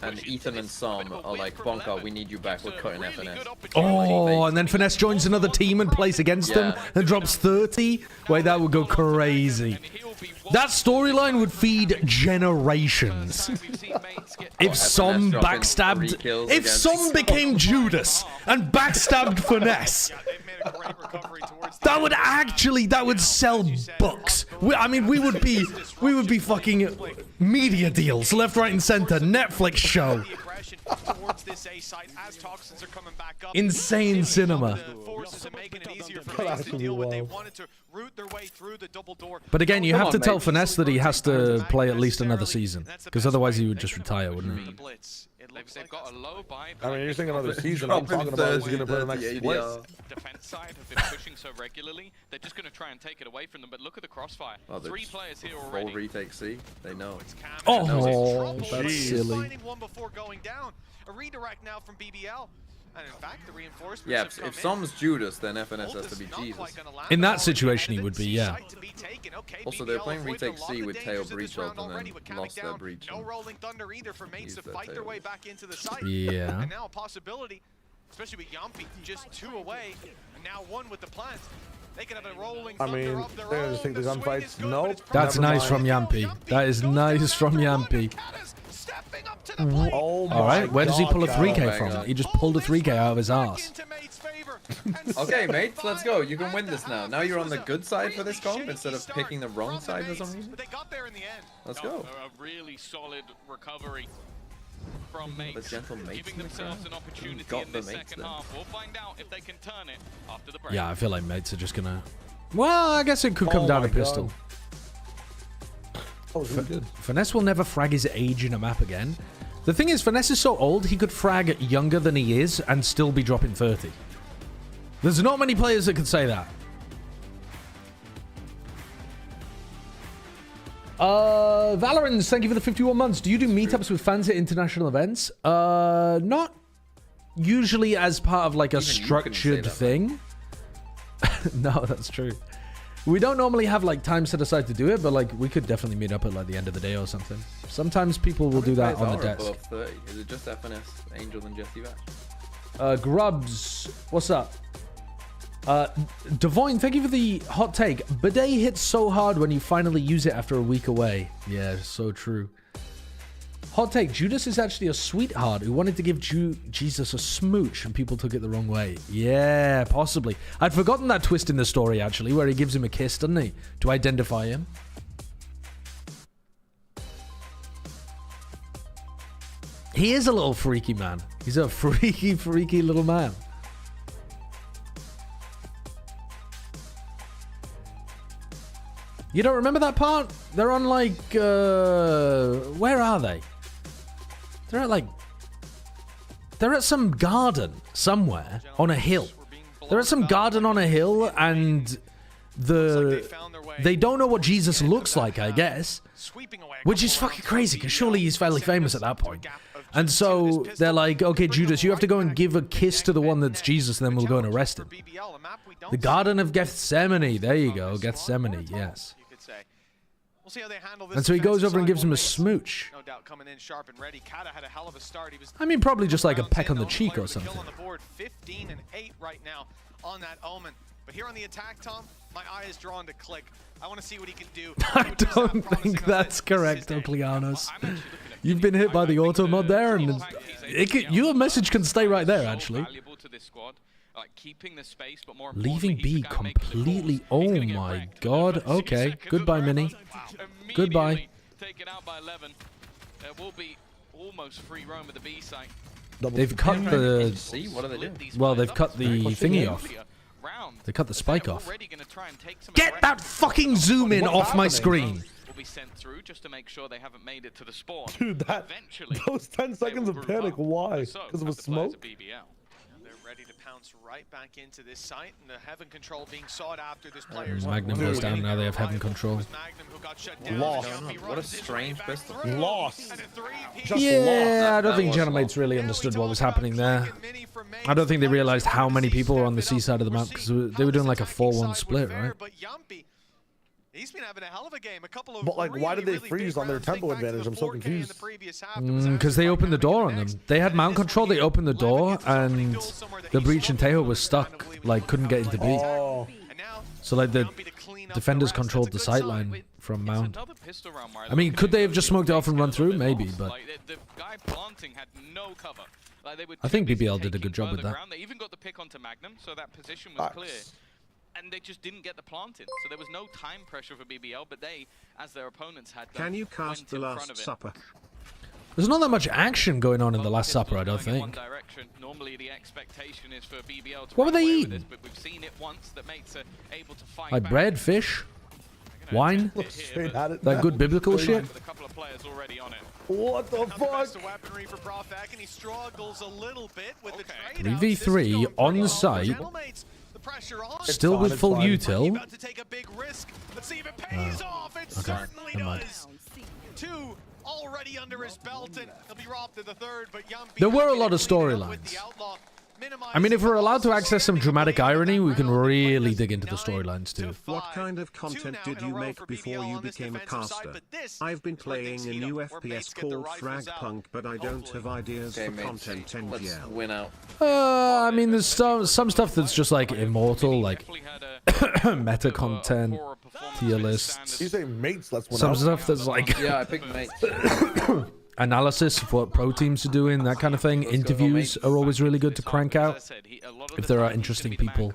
and Ethan and Sam are like, Bonkar, we need you back, we're cutting FNS. Oh, and then Finesse joins another team and plays against them and drops 30? Wait, that would go crazy. That storyline would feed generations. If Som backstabbed... If Som became Judas and backstabbed Finesse... That would sell books. I mean, we would be fucking media deals left, right, and center. Netflix show. Insane cinema. But again, you have to tell Finesse that he has to play at least another season, because otherwise he would just retire, wouldn't he? They've got a low buy. I mean, you're thinking another season. I'm talking about is he going to play the next split. Defense side have been pushing so regularly, they're just going to try and take it away from them. But look at the crossfire. Oh, 3 players here already. Full retake C. They know. Oh, that's silly. A redirect now from BBL. And in fact, the reinforcements yeah, if Som's Judas, then FNS has to be Jesus. In that situation, he would be, yeah. Also, they're playing retake C with tail breach ult and then lost their breach. No rolling thunder either for mates to fight their way back into the site. Yeah. And now a possibility, especially with Yampi just 2 away, and now 1 with the plant. They can have a rolling thunder of their own. They're gonna just take the gunfights. Nope. That's nice from Yampi. That is nice from Yampi. Oh all right, where does he pull a 3K from? He just pulled a 3K out of his ass. Okay, mates, let's go. You can win this now. Now you're on the good side for this comp instead of picking the wrong side for some reason. Let's go. A really solid recovery from mates. The gentle mates giving themselves an opportunity in the second half. We'll find out if they can turn it after the break. Yeah, I feel like mates are just gonna... Well, I guess it could come down to pistol. Oh, really good. Finesse will never frag his age in a map again. The thing is, Finesse is so old, he could frag younger than he is and still be dropping 30. There's not many players that could say that. Valorant, thank you for the 51 months. Do you do meetups with fans at international events? Not usually as part of like a structured thing. No, that's true. We don't normally have like time set aside to do it, but like we could definitely meet up at like the end of the day or something. Sometimes people will do that on the desk. Is it just FNS, Angel, and Jesse Batch? Grubs, what's up? Devoyne, thank you for the hot take. Bidet hits so hard when you finally use it after a week away. Yeah, so true. Hot take, Judas is actually a sweetheart who wanted to give Jesus a smooch and people took it the wrong way. Yeah, possibly. I'd forgotten that twist in the story, actually, where he gives him a kiss, doesn't he? To identify him. He is a little freaky man. He's a freaky, freaky little man. You don't remember that part? They're on like, where are they? They're at some garden somewhere on a hill. They're at some garden on a hill and they don't know what Jesus looks like, I guess. Which is fucking crazy, because surely he's fairly famous at that point. And so they're like, okay, Judas, you have to go and give a kiss to the one that's Jesus, and then we'll go and arrest him. The Garden of Gethsemane. There you go, Gethsemane, yes. We'll see how they handle this. And so he goes over and gives him a smooch. No doubt coming in sharp and ready. Kata had a hell of a start. He was I mean, probably just like a peck on the cheek or something. on the board, 15 and 8 right now on that Omen. But here on the attack, Tom, my eye is drawn to Click. I want to see what he can do. I don't think that's correct, Ocleanos. You've been hit by the auto mod there, and your message can stay right there, actually. Leaving B completely. Oh my god. Okay. Goodbye, Mini. Goodbye. Taken out by 11. There will be almost free roam at the B site. They've cut the. What do they do? Well, they've cut the thingy off. They cut the spike off. Get that fucking zoom in off my screen. Will be sent through just to make sure they haven't made it to the spawn. Dude, those 10 seconds of panic. Why? Because of a smoke. They're ready to pounce right back into this site, and the Heaven control being sought after. This player's Magnum goes down. Now they have Heaven control. Lost. What a strange pistol. Lost. Yeah, I don't think Gentlemates really understood what was happening there. I don't think they realized how many people were on the C side of the map, because they were doing like a 4-1 split, right? He's been having a hell of a game. But like, why did they freeze on their tempo advantage? I'm so confused. Because they opened the door on them. They had mount control, they opened the door, and the Breach and Tejo was stuck, like couldn't get into B. So like the defenders controlled the sightline from mount. I mean, could they have just smoked it off and run through? Maybe, but I think BBL did a good job with that. They even got the pick onto Magnum, so that position was clear. And they just didn't get the plant in, so there was no time pressure for BBL, but they, as their opponents had done, Can you cast the Last Supper? There's not that much action going on in the Last Supper, I don't think. Normally the expectation is for BBL to what were they eating? this, but we've seen it once that mates are able to fight like bread, fish, wine, that good biblical shit. What the fuck? 3v3 on site. Still with full util. Okay, never mind. There were a lot of storylines. I mean, if we're allowed to access some dramatic irony, we can really dig into the storylines too. What kind of content did you make before you became a caster? I've been playing a new FPS called Throwback, but I don't have ideas for content NGL. Win out. I mean, there's some stuff that's just like immortal, like meta content, tier lists. You say mates, let's win some out. stuff that's like yeah, I picked mates. analysis of what pro teams are doing, that kind of thing. Interviews are always really good to crank out if there are interesting people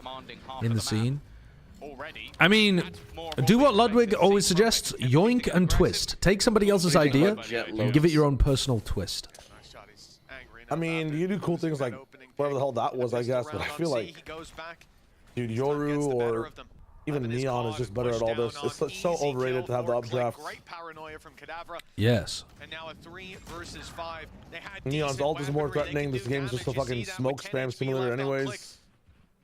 in the scene. I mean, do what Ludwig always suggests, yoink and twist. Take somebody else's idea and give it your own personal twist. I mean, you do cool things like whatever the hell that was, I guess, but I feel like, dude, Yoru or even Neon is just better at all this. It's so overrated to have the updraft. Yes. Neon's ult is more threatening. This game's just a fucking smoke spam simulator anyways.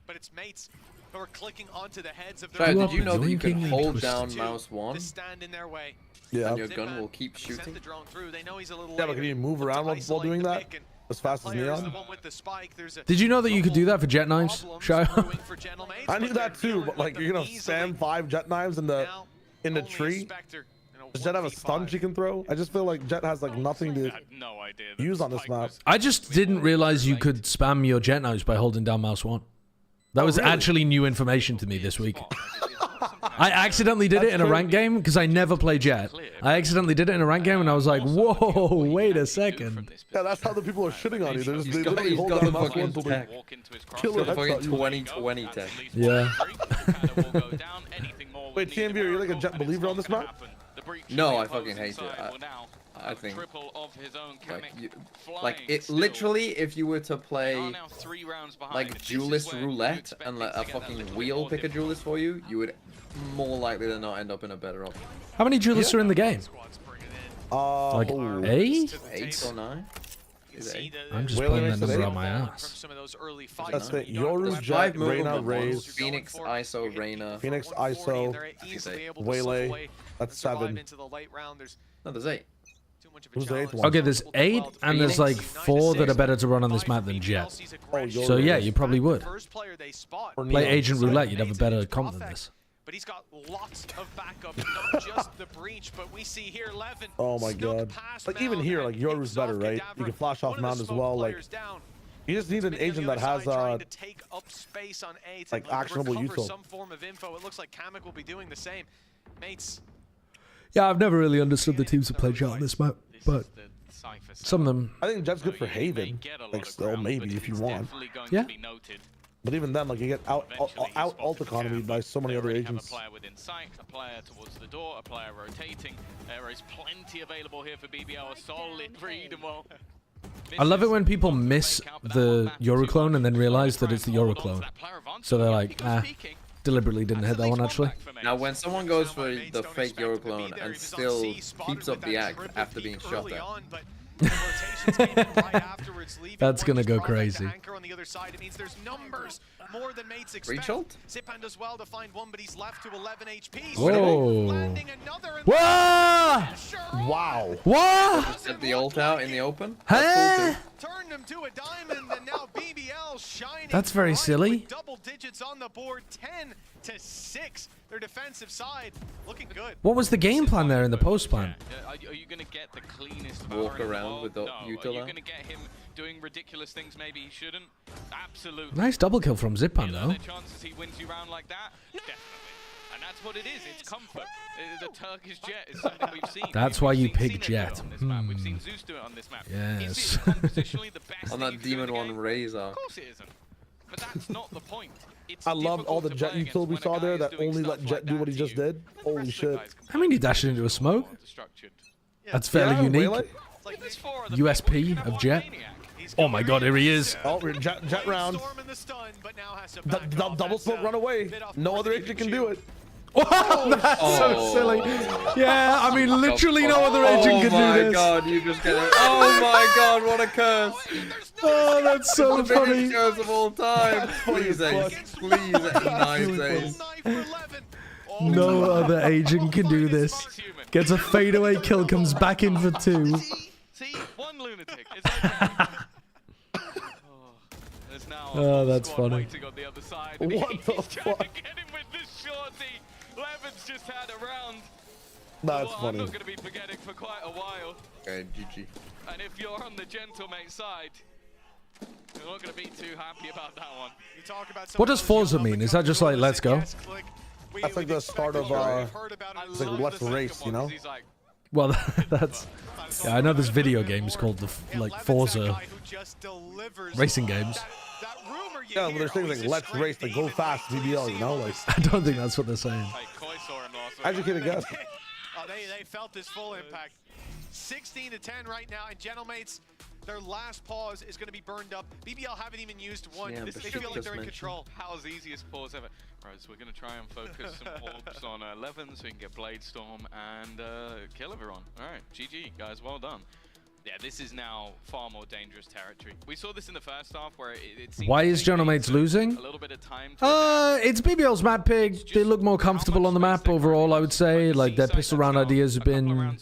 But it's mates who are clicking onto the heads of their did you know that you can hold down mouse 1? Yeah. And your gun will keep shooting? Yeah, but can you move around while doing that? As fast as Neon? Did you know that you could do that for jet knives, Shio? I knew that too, but like you're gonna spam 5 jet knives in the tree? Does Jet have a stun she can throw? I just feel like Jet has like nothing to use on this map. I just didn't realize you could spam your jet knives by holding down mouse 1. That was actually new information to me this week. I accidentally did it in a ranked game because I never play Jet. I accidentally did it in a ranked game and I was like, whoa, wait a second. Yeah, that's how the people are shitting on you. They literally hold down mouse 1 till they kill a headshot. 2020 tech. Yeah. Wait, TMV, are you like a Jet believer on this map? No, I fucking hate it. I think like it literally, if you were to play like duelist roulette and let a fucking wheel pick a duelist for you, you would more likely than not end up in a better option. How many duelists are in the game? Like 8? 8 or 9? I'm just putting that number on my ass. That's it. Yoru, Jet, Reyna, Raze, Phoenix, ISO, Reyna. Phoenix, ISO, Waylay. That's 7. No, there's 8. Who's the 8th one? Okay, there's 8 and there's like 4 that are better to run on this map than Jet. So yeah, you probably would. Play Agent Roulette, you'd have a better comp than this. but he's got lots of backup, not just the breach, but we see here Levin. Oh my god. Like even here, like Yoru's better, right? You can flash off Mount as well. Like you just need an agent that has like actionable util. Some form of info. It looks like Kamek will be doing the same. Mates. Yeah, I've never really understood the teams that play Jet on this map, but some of them. I think Jet's good for Haven. Like still maybe if you want. Yeah. But even then, like you get out ult economy by so many other agents. A player within sight, a player towards the door, a player rotating. There is plenty available here for BBL. A solid read and well. I love it when people miss the Euroclone and then realize that it's the Euroclone. So they're like, deliberately didn't hit that one actually. Now, when someone goes for the fake Euroclone and still keeps up the act after being shot at, that's gonna go crazy. Breach ult? Zipan does well to find one, but he's left to 11 HP. Whoa! Whoa! Wow! What? Set the ult out in the open? Hey! Turned him to a diamond, and now BBL shining. That's very silly. Double digits on the board, 10-6. Their defensive side looking good. What was the game plan there in the post plan? Are you going to get the cleanest walk around with the util? util? Are you going to get him doing ridiculous things maybe he shouldn't? Absolutely. Nice double kill from Zipan though. The chances he wins you round like that? Definitely. And that's what it is. It's comfort. The Turkish Jet is something we've seen. That's why you pick Jet. We've seen Zeus do it on this map. Yes. Is it compositionally the best on that Demon 1 Razor. Of course it isn't. But that's not the point. I love all the Jet util we saw there that only let Jet do what he just did. Holy shit. I mean, he dashed into a smoke. That's fairly unique. USP of Jet. Oh my god, here he is. Oh, Jet round. Double smoke, run away. No other agent can do it. Oh, that's so silly. Yeah, I mean, literally no other agent can do this. Oh my god, you just get it. Oh my god, what a curse. Oh, that's so the funny. biggest curse of all time. Please, Ace. Please, nice, Ace. No other agent can do this. Gets a fadeaway kill, comes back in for 2. See, one lunatic. Oh, that's funny. What the fuck? Levin's just had a round. That's funny. I'm not going to be forgetting for quite a while. Okay, GG. And if you're on the gentlemate side, you're not going to be too happy about that one. What does Forza mean? Is that just like, let's go? That's like the start of, it's like let's race, you know? Well, that's... Yeah, I know there's video games called like Forza racing games. Yeah, well, there's things like let's race, like go fast, BBL, you know? Like I don't think that's what they're saying. Educated guess. They felt his full impact. 16-10 right now, and Gentlemates, their last pause is going to be burned up. BBL haven't even used one. Yeah, They feel like they're in control. How's easiest pause ever? Right, so we're going to try and focus some orbs on 11 so we can get Blade Storm and kill everyone. Alright, GG, guys, well done. Yeah, this is now far more dangerous territory. We saw this in the first half where it seemed Why is Gentlemates losing? a little bit of time to it's BBL's map pick. They look more comfortable on the map overall, I would say. Like, their pistol round ideas have been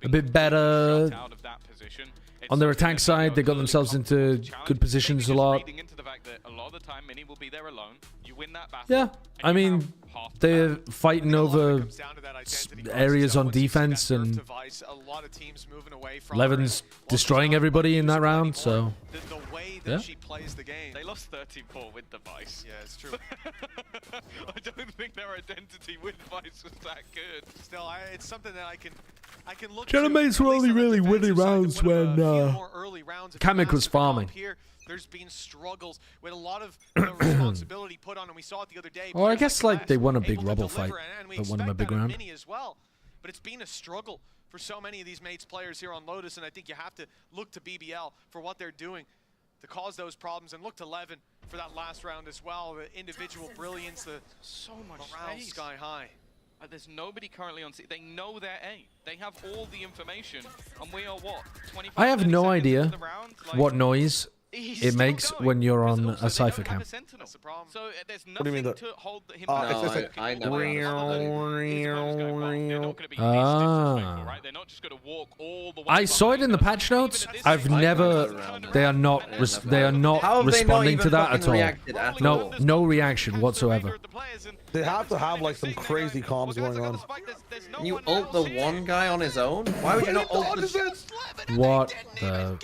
a bit better. On their attack side, they got themselves into good positions a lot. Yeah, I mean, they're fighting over areas on defense, and Levin's destroying everybody in that round, so yeah. They lost 13-4 with the Vice. Yeah, it's true. I don't think their identity with Vice was that good. Still, it's something that I can look Gentlemates were only really winning rounds when Kamek was farming. There's been struggles with a lot of responsibility put on, and we saw it the other day. Well, I guess like they won a big rubble fight. They won them a big round. As well, but it's been a struggle for so many of these mates players here on Lotus, and I think you have to look to BBL for what they're doing to cause those problems, and look to Levin for that last round as well. The individual brilliance, the so much morale sky high. There's nobody currently on C. They know their A. They have all the information, and we are what? 25 I have no seconds idea into the round? Like, what noise it makes when you're on a Cypher cam. So there's What do you mean nothing to hold him No, back. I never I saw it in the patch notes. I've never. They are not. They are not responding to that at all. No reaction whatsoever. They have to have like some crazy comms going on. You ult the one guy on his own? Why would you not ult the... What the?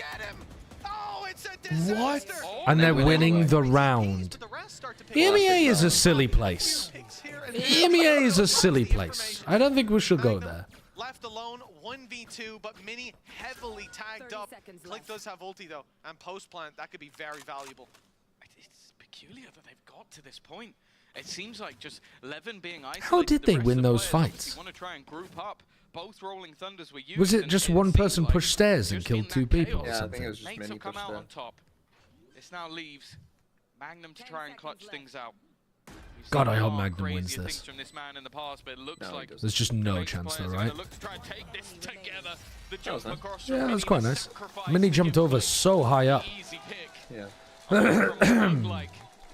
What? And they're winning the round. EMEA is a silly place. EMEA is a silly place. I don't think we should go there. Left alone, 1v2, but Mini heavily tagged up. Click does have ulti though, and post plant, that could be very valuable. It's peculiar that they've got to this point. It seems like just Levin being isolated. How did they win those fights? Want to try and group up. Both rolling thunders were used. Was it just one person pushed stairs and killed 2 people or Yeah, I think something? it was just Mates many have come pushed out there. on top. This now leaves Magnum to try and clutch things out. We've God, seen I hope far Magnum wins crazier this. things from this man in the past, but it looks No, like There's just no Malaysian chance though, players are right? gonna look to try and take this together. The That was jump nice. across Yeah, from that was Mini quite was nice. sacrificed Mini to jumped give over Click so high up. easy pick. Yeah. From like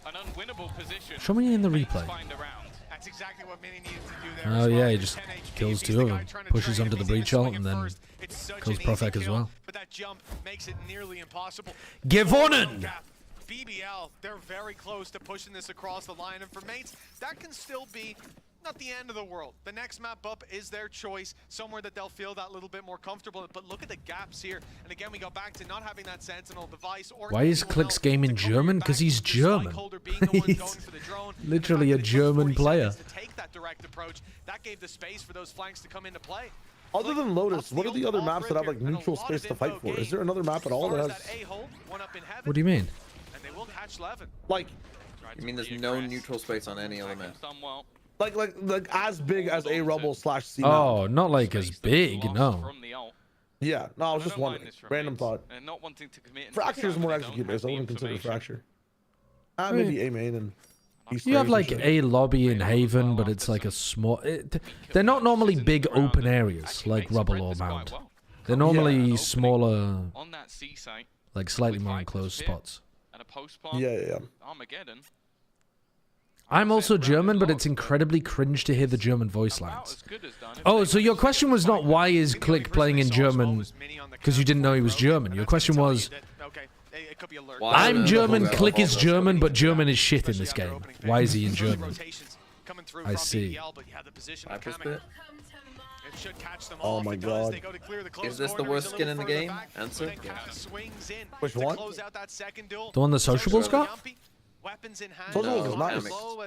an unwinnable position. Show me in the Mates replay. find a round. That's exactly what Mini needed to do there. Oh as well. yeah, he He's just 10 HP. kills He's 2 the of guy them, trying to pushes trade onto him. the He's gonna breach ult, swing and it then first. It's such kills an Profek easy as kill, well. but that jump makes it nearly impossible. Givonen! BBL, they're very close to pushing this across the line, and for Mates, that can still be not the end of the world. The next map up is their choice, somewhere that they'll feel that little bit more comfortable. But look at the gaps here, and again we go back to not having that sentinel device. Or Why is Click's game in German? Because he's German. He's literally a German player. To take that direct approach, that gave the space for those flanks to come into play. Other than Lotus, what are the other maps that have like neutral space to fight for? Is there another map at all that has? What do you mean? And they will catch Levin. Like, You mean there's no neutral space on any other map? like as big as a Rubble / C map? Oh, not like as big, no. Yeah, no, I was just wondering. Random thought. Not wanting to commit. Fracture is more execute based. I wouldn't consider Fracture. Maybe A main and. You have like a lobby in Haven, but it's like a small. They're not normally big open areas like Rubble or Mount. They're normally smaller, On that C site, like slightly more enclosed spots. and a post plant. Yeah. Armageddon. I'm also German, but it's incredibly cringe to hear the German voice lines. Oh, so your question was not why is Click playing in German because you didn't know he was German. Your question was, I'm German, Click is German, but German is shit in this game. Why is he in German? I see. Oh my god. Is this the worst skin in the game? Answer. Which one? The one the Sociables got? Weapons in hand. Sociables is nice. Oh,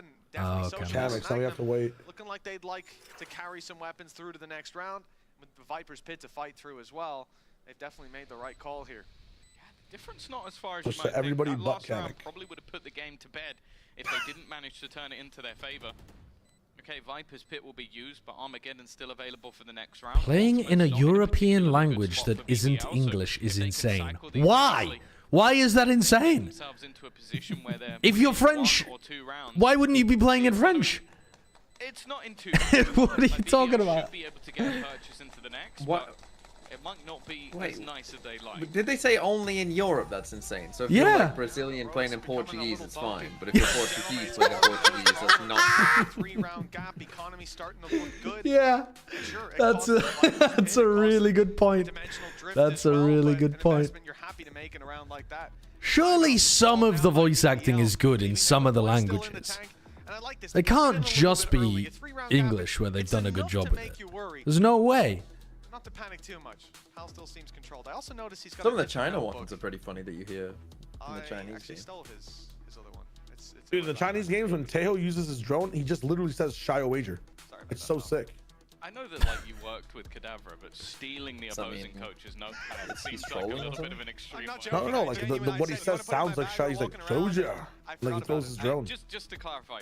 okay. GiantX, now we have to wait. Looking like they'd like to carry some weapons through to the next round. With the Viper's Pit to fight through as well. They've definitely made the right call here. Difference not as far as Push you to might everybody think. That but last round GiantX. probably would have put the game to bed if they didn't manage to turn it into their favor. Okay, Viper's Pit will be used, but Armageddon's still available for the next round. Playing in a Ultimate's not in European particularly good language spot that for isn't BBL, so English if is they can insane. cycle these Why? quickly, Why is that insane? themselves into a position where they're If you're within French, 1 or 2 rounds. why wouldn't you be playing in French? It's not in 2 What are you Like, talking BBL about? should be able to get a purchase into the next, What? but it might not be Wait. as nice as they like. Did they say only in Europe? That's insane. So if Yeah. you're like Brazilian playing in Portuguese, it's fine. But if you're Portuguese playing in Portuguese, that's not. 3-round gap, economy starting to look good. Yeah, Sure, it that's costs a the Vikings that's bid, a it costs really good point. dimensional drift That's as a well, really but good an point. investment you're happy to make in a round like that. Surely some of the voice acting is good in some of the languages. They can't just be English where they've done a good job with it. There's no way. Not to panic too much. Hal still seems controlled. I also noticed he's got Some of a the China notebook. ones are pretty funny that you hear in the I Chinese actually game. stole his other one. It's Dude, the Chinese games, when Tejo uses his drone, he just literally says Shio Wager. Sorry about It's that, so Hal. sick. I know that like you worked with Cadavra, but stealing the Does that opposing mean coach's notepad he's seems like a trolling or little bit something? of an extreme. I'm not one. joking. No, like Genuinely, what he I say, says if you sounds wanna like put my Shio. He's bag, like I'm walking Joja. around. I've Like he thought throws about his it. drone. Just to clarify,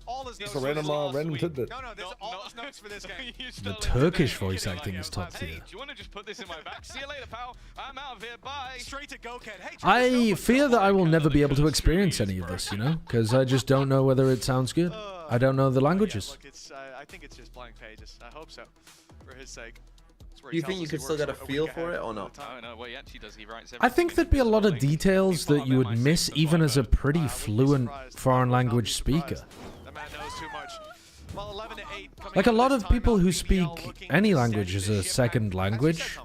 All his It's notes a for random, this last random week. tidbit. No, this is all his notes for this game. You The stole it Turkish today. voice You're like, acting is top Hey, tier. do you want to just put this in my bag? See you later, pal. I'm out of here. Bye. Straight to go, kid. Hey, I fear that I will never be able to experience any of this, you know, because I just don't know whether it sounds good. I don't know the languages. Look, it's I think it's just blank pages. I hope so, for his sake. Do you think you could still get a feel for it or not? Oh, no, well, he actually does. He writes I think there'd be a lot of details that you would miss even as a pretty fluent foreign language speaker. Like a lot of people who speak any language as a second language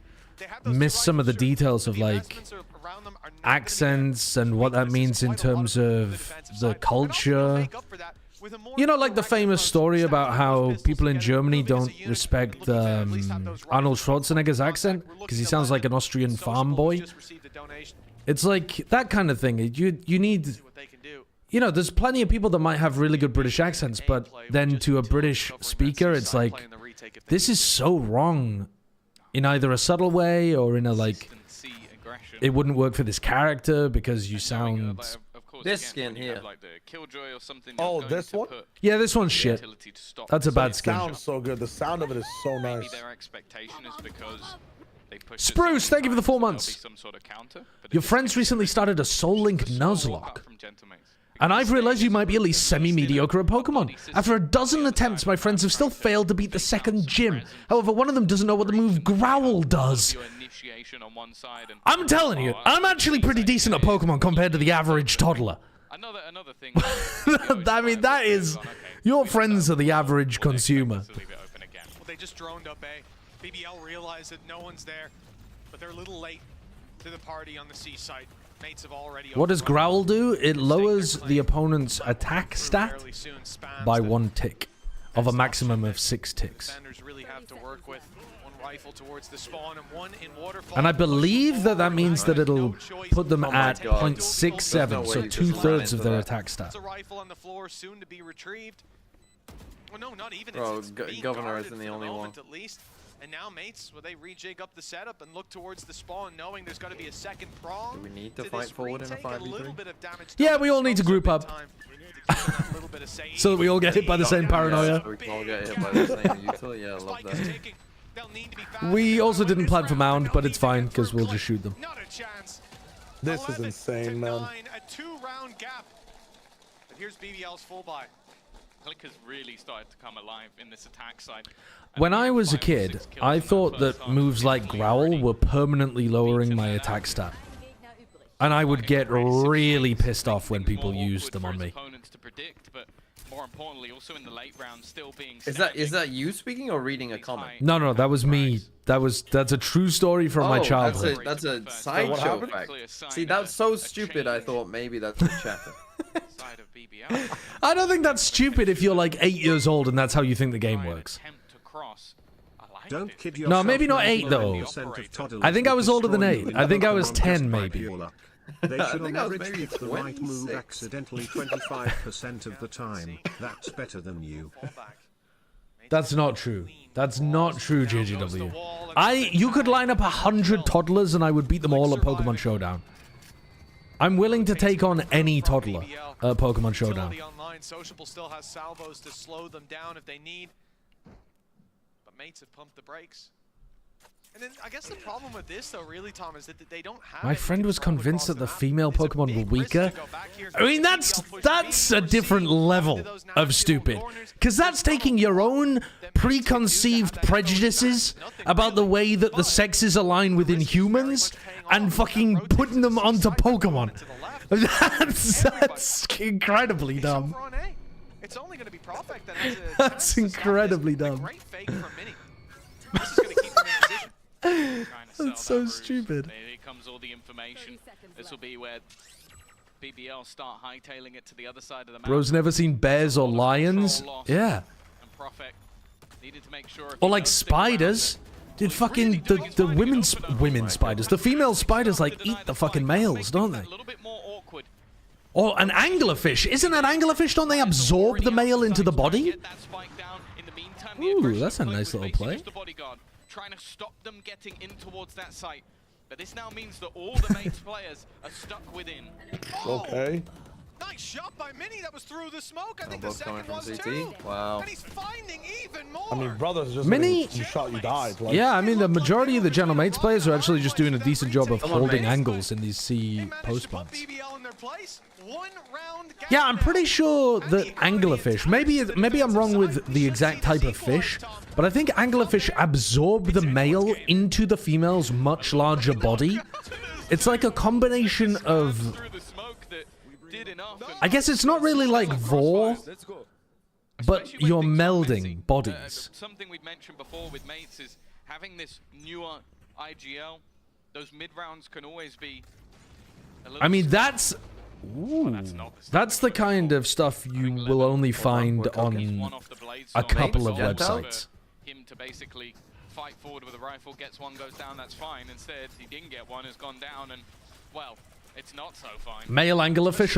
miss some of the details of like accents and what that means in terms of the culture. You know, like the famous story about how people in Germany don't respect Arnold Schwarzenegger's accent because he sounds like an Austrian farm boy. It's like that kind of thing. You need... You know, there's plenty of people that might have really good British accents, but then to a British speaker, it's like, this is so wrong in either a subtle way or in a, like, it wouldn't work for this character because you sound... This skin here. Oh, this one? Yeah, this one's shit. That's a bad skin. It sounds so good. The sound of it is so nice. Spruce, thank you for the 4 months. Your friends recently started a Soul Link Nuzlocke. And I've realized you might be at least semi-mediocre at Pokemon. After a dozen attempts, my friends have still failed to beat the second gym. However, one of them doesn't know what the move Growl does. I'm telling you, I'm actually pretty decent at Pokemon compared to the average toddler. Another thing. I mean, that is... Your friends are the average consumer. Well, they just droned up A. BBL realized that no one's there, but they're a little late to the party on the C site. Mates have already What does Growl do? It lowers the opponent's attack stat by 1 tick, of a maximum of 6 ticks. Really have to work with. One rifle towards the spawn and one in waterfall. And I believe that that means that it'll put them at 0.67, so 2/3 of their attack stat. A rifle on the floor soon to be retrieved. Well, no, not even. Bro, Governor isn't the only one. At least. And now, mates, will they rejig up the setup and look towards the spawn, knowing there's got to be a second prong? Do we need to fight forward in a 5v3? Yeah, we all need to group up. So that we all get hit by the same paranoia. We can all get hit by the same util. Yeah, I love that. We also didn't plan for Mound, but it's fine, because we'll just shoot them. This is insane, man. A 2-round gap. But here's BBL's full buy. Click has really started to come alive in this attack side. When I was a kid, I thought that moves like Growl were permanently lowering my attack stat. And I would get really pissed off when people used them on me. Is that you speaking or reading a comment? No, that was me. That's a true story from my childhood. That's a sideshow fact. See, that's so stupid. I thought maybe that's a chatter. I don't think that's stupid if you're like 8 years old and that's how you think the game works. Don't kid yourself. No, maybe not 8 though. I think I was older than 8. I think I was 10 maybe. They should on average pick the right move accidentally 25% of the time. That's better than you. That's not true. That's not true, JGW. You could line up 100 toddlers and I would beat them all at Pokemon Showdown. I'm willing to take on any toddler at Pokemon Showdown. Sociable still has salvos to slow them down if they need. But mates have pumped the brakes. And then I guess the problem with this though, really, Tom, is that they don't have... My friend was convinced that the female Pokemon were weaker. I mean, that's a different level of stupid. Because that's taking your own preconceived prejudices about the way that the sexes align within humans and fucking putting them onto Pokemon. That's incredibly dumb. It's only going to be Prophet that has a That's incredibly dumb. great fake from Mini. This is going to keep them in position. That's so stupid. Here comes all the information. This will be where BBL start hightailing it to the other side of the map. Bro's never seen bears or lions? Yeah. And Prophet needed to make sure Or like spiders. Dude, fucking the women spiders. The female spiders like eat the fucking males, don't they? Or an anglerfish. Isn't that anglerfish? Don't they absorb the male into the body? Ooh, that's a nice little play. Trying to stop them getting in towards that site. But this now means that all the mates players are stuck within. Okay. Nice shot by Mini. That was through the smoke. I think the Both coming second from was CT. too. Wow. And he's finding even more. I mean, brothers just Mini, you shot, you died. Like, yeah, I mean the majority of the General Mates players are actually just doing a decent job of holding angles in these C post bombs. BBL in their place. 1 round gap Yeah, I'm pretty now. sure that anglerfish, maybe I'm wrong with the exact type of fish, but I think anglerfish absorb the male into the female's much larger body. It's like a combination of... I guess it's not really like vor, but you're melding bodies. Something we've mentioned before with mates is having this newer IGL. Those mid rounds can always be a little... I mean, that's... Ooh, that's the kind of stuff you will only find on a couple of websites. Him to basically fight forward with a rifle, gets one, goes down, that's fine. Instead, he didn't get one, has gone down, and, well, it's not so fine. Male anglerfish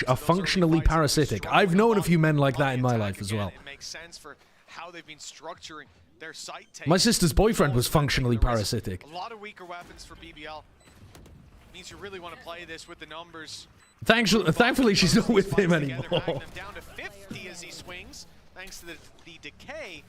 are functionally parasitic. I've known a few men like that in my life as well. It makes sense for how they've been structuring their site takes. My sister's boyfriend was functionally parasitic. A lot of weaker weapons for BBL. Means you really want to play this with the numbers. Thankfully, she's not with him anymore. Down to 50 as he swings, thanks to the decay.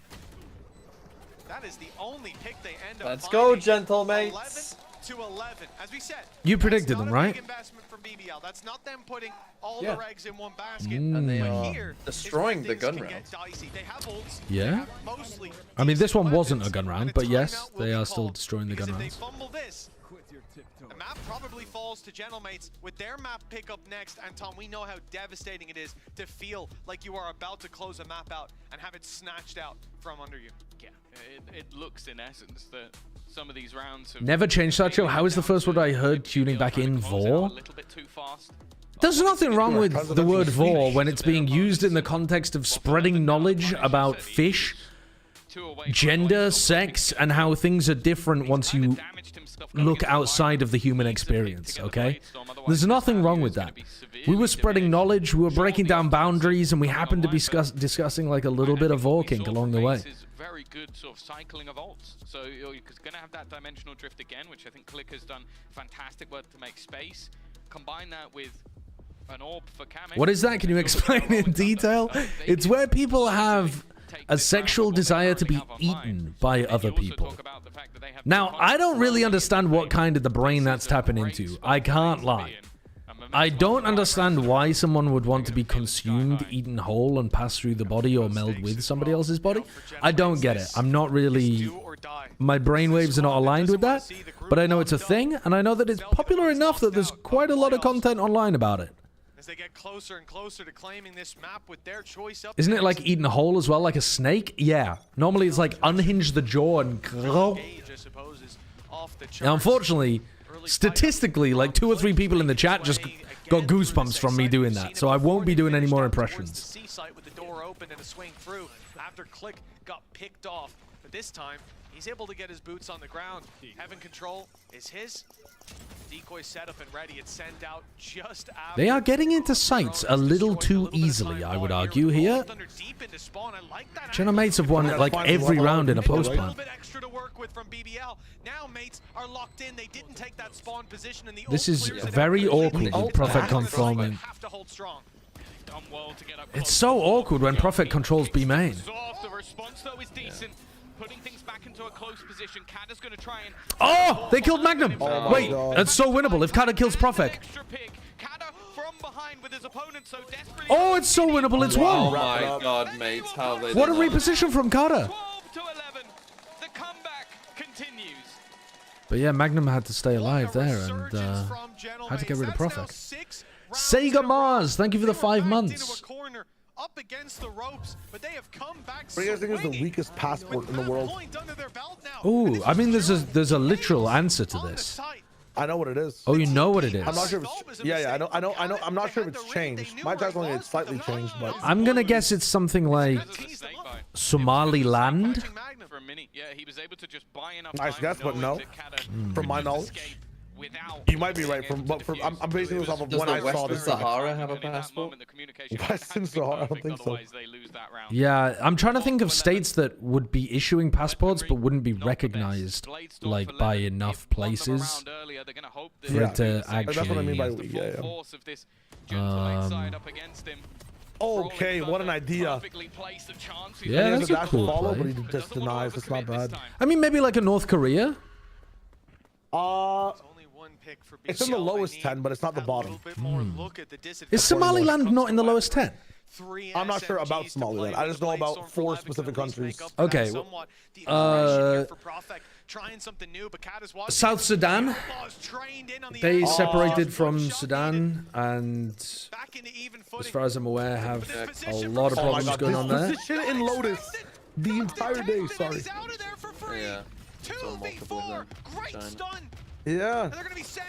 That is the only pick they end up. Let's go, gentle mates. 11 to 11, as we said. You predicted them, right? Investment from BBL. That's not them putting all their eggs in one basket. And they But are here destroying the gun can round. get dicey. They have ults. Yeah? Mostly I mean, this one wasn't a gun and round, a but yes, timeout will they be are still called, destroying the gun because rounds. if they fumble this, the map probably falls to Gentlemates with their map pickup next. And Tom, we know how devastating it is to feel like you are about to close a map out and have it snatched out from under you. Yeah, it looks in essence that some of these rounds have... Never changed that show. How is the first word I heard tuning back in vor? There's nothing wrong with the word vor when it's being used in the context of spreading knowledge about fish, gender, sex, and how things are different once you look outside of the human experience, okay? There's nothing wrong with that. We were spreading knowledge, we were breaking down boundaries, and we happened to be discussing like a little bit of vorking along the way. Very good sort of cycling of ults. So you're going to have that dimensional drift again, which I think Click has done fantastic work to make space. Combine that with an orb for Kame. What is that? Can you explain in detail? It's where people have a sexual desire to be eaten by other people. Now, I don't really understand what kind of the brain that's tapping into. I can't lie. I don't understand why someone would want to be consumed, eaten whole, and pass through the body or meld with somebody else's body. I don't get it. I'm not really... My brainwaves are not aligned with that, but I know it's a thing, and I know that it's popular enough that there's quite a lot of content online about it. As they get closer and closer to claiming this map with their choice up. Isn't it like eating whole as well, like a snake? Yeah. Normally it's like unhinge the jaw and... Now, unfortunately, statistically, like 2 or 3 people in the chat just got goosebumps from me doing that, so I won't be doing any more impressions. With the door open and a swing through after Click got picked off, but this time he's able to get his boots on the ground. Heaven control is his. Decoy set up and ready. It's sent out just after. They are getting into sights a little too easily, I would argue here. Gentlemates have won like every round in a post plan. This is very awkward with Prophet controlling. It's so awkward when Prophet controls B main. Putting things back into a close position. Kada's going to try and... Oh! They killed Magnum! Wait, that's so winnable if Kada kills Prophet. Oh, it's so winnable, it's won! Oh my god, mates, how they What a reposition from Kada! 12 to 11. The comeback continues. But yeah, Magnum had to stay alive there and had to get rid of Prophet. Sega Mars, thank you for the 5 months. Up against the ropes, but they have come back. What do you guys think is the weakest passport in the world? Ooh, I mean, there's a literal answer to this. I know what it is. Oh, you know what it is. I'm not sure if it's, yeah, I know. I'm not sure if it's changed. My judgment is it's slightly changed, but I'm gonna guess it's something like Somaliland. Yeah, he was able to just buy enough nice guess, but no. From my knowledge. You might be right, I'm basing this off of when I saw this. Does Western Sahara have a passport? Western Sahara, I don't think so. Yeah, I'm trying to think of states that would be issuing passports but wouldn't be recognized like by enough places for it to actually... That's what I mean by Okay, what an idea. Yeah, that's a cool follow, play. but he just denies. It's not bad. I mean, maybe like a North Korea? It's in the lowest 10, but it's not the bottom. Is Somaliland not in the lowest 10? I'm not sure about Somaliland. I just know about 4 specific countries. Okay. South Sudan. They separated from Sudan, and as far as I'm aware, have a lot of problems going on there. This shit in Lotus the entire day. Sorry. Yeah. So multiple of them. Yeah. And they're gonna be sent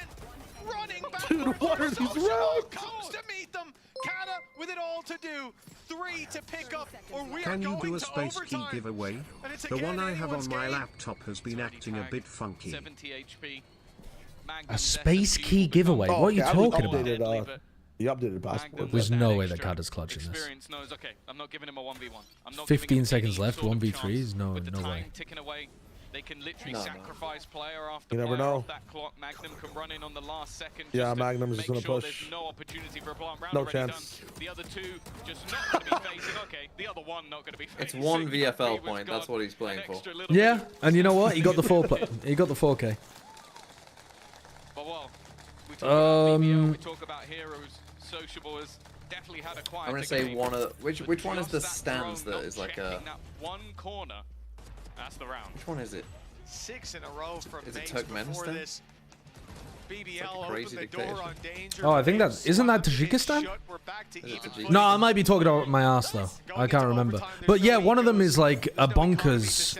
running back. Dude, what are these rounds? Comes to meet them. Kata with it all to do. 3 to pick up, or we Can are you going do a to space key overtime. giveaway? The one I have on my laptop has been acting a bit funky. 70 HP. A space key giveaway? What are you talking about? The updated passport. There's no way that Kata's clutching this. Knows, okay, I'm not giving him a 1v1. I'm not 15 seconds left, 1v3s? No way. Ticking away, they can literally sacrifice player after You never player know. off that clock. Magnum can run in on the last second. Yeah, Magnum is just gonna push. There's no opportunity for a round no chance. Done. The other 2 just not going to be facing. Okay, the other one not going to be facing. It's 1 VFL point. That's what he's playing for. Yeah, and you know what? He got the 4K. But well, we talk about BBL, we talk about heroes. Sociable has definitely had a quiet. I'm gonna say one of the, which one is the stands that is like a one corner. That's the round. Which one is it? 6 in a row from Is it Mates before Turkmenistan? this. BBL like opened the door on danger. Oh, I think isn't that Tajikistan? No, I might be talking about my ass though. I can't remember. But yeah, one of them is like a bonkers.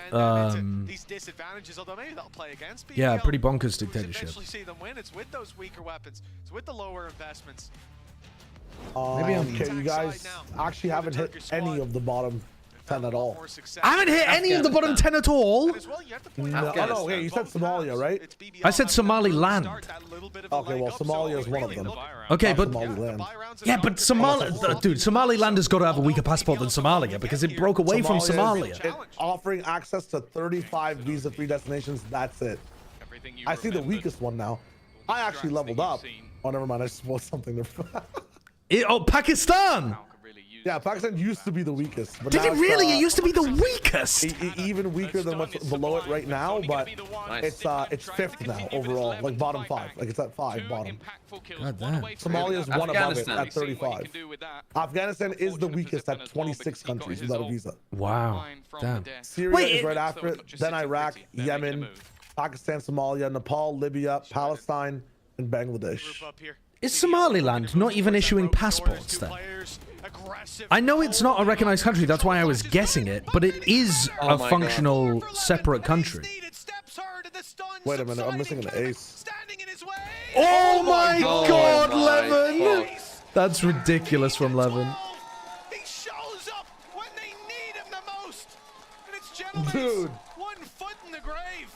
These disadvantages, although maybe they'll play against BBL. Yeah, pretty bonkers dictatorship. Eventually see them win. It's with those weaker weapons. It's with the lower investments. Maybe I'm okay, you guys actually haven't hit any of the bottom 10 at all. I haven't hit any of the bottom 10 at all. No, hey, you said Somalia, right? I said Somaliland. Okay, well, Somalia is one of them. Okay, but Somaliland. yeah, but dude, Somaliland has got to have a weaker passport than Somalia because it broke away from Somalia. It's offering access to 35 visa-free destinations. That's it. I see the weakest one now. I actually leveled up. Oh, never mind. I suppose something different. Pakistan. Yeah, Pakistan used to be the weakest. But Did it really? It used to be the weakest. Even weaker than what's below it right now, but it's 5th now overall, like bottom 5. Like it's at 5 bottom. God damn. Somalia is one above it at 35. Afghanistan is the weakest at 26 countries without a visa. Wow. Damn. Syria is right after it. Then Iraq, Yemen, Pakistan, Somalia, Nepal, Libya, Palestine, and Bangladesh. Is Somaliland not even issuing passports then? I know it's not a recognized country, that's why I was guessing it, but it is a functional separate country. Wait a minute, I'm missing an ace. Oh my god, Levin! That's ridiculous from Levin. He shows up when they need him the most. And it's gentlemen, dude, 1 foot in the grave.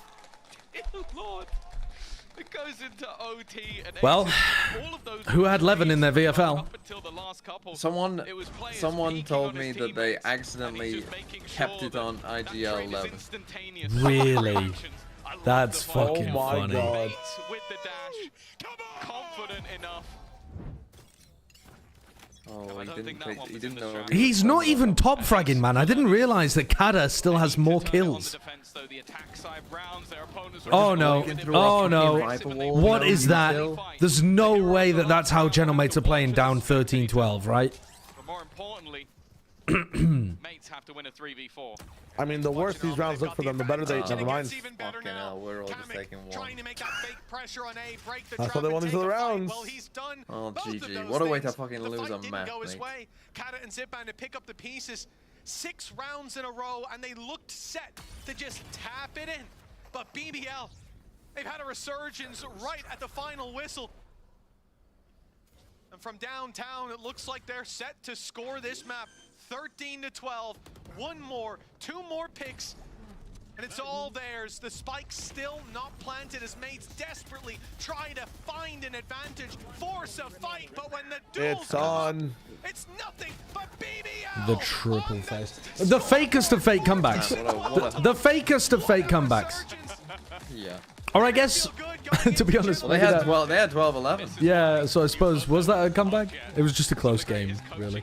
Lord. It goes into OT and well, who had Levin in their VFL? Someone told me that they accidentally kept it on IGL 11. Really? That's fucking funny. God. With the dash, confident enough. Oh, he didn't know. He's not even top fragging, man. I didn't realize that Kada still has more kills. Oh no. Oh no. What is that? There's no way that that's how Gentlemates are playing down 13-12, right? But more importantly, mates have to win a 3v4. I mean, the worse these rounds look for them, the better they. Never mind. Fucking hell, we're all just taking one. That's why they won these other rounds. Oh, GG. What a way to fucking lose a map, mate. Kata and Zipman to pick up the pieces. 6 rounds in a row, and they looked set to just tap it in. But BBL, they've had a resurgence right at the final whistle. And from downtown, it looks like they're set to score this map. 13-12, 1 more, 2 more picks, and it's all theirs. The spike's still not planted as mates desperately try to find an advantage, force a fight, but when the duel's on, it's nothing but BBL. The triple face. The fakest of fake comebacks. The fakest of fake comebacks. Yeah. Or I guess, to be honest, well, they had 12-11. Yeah, so I suppose, was that a comeback? It was just a close game, really.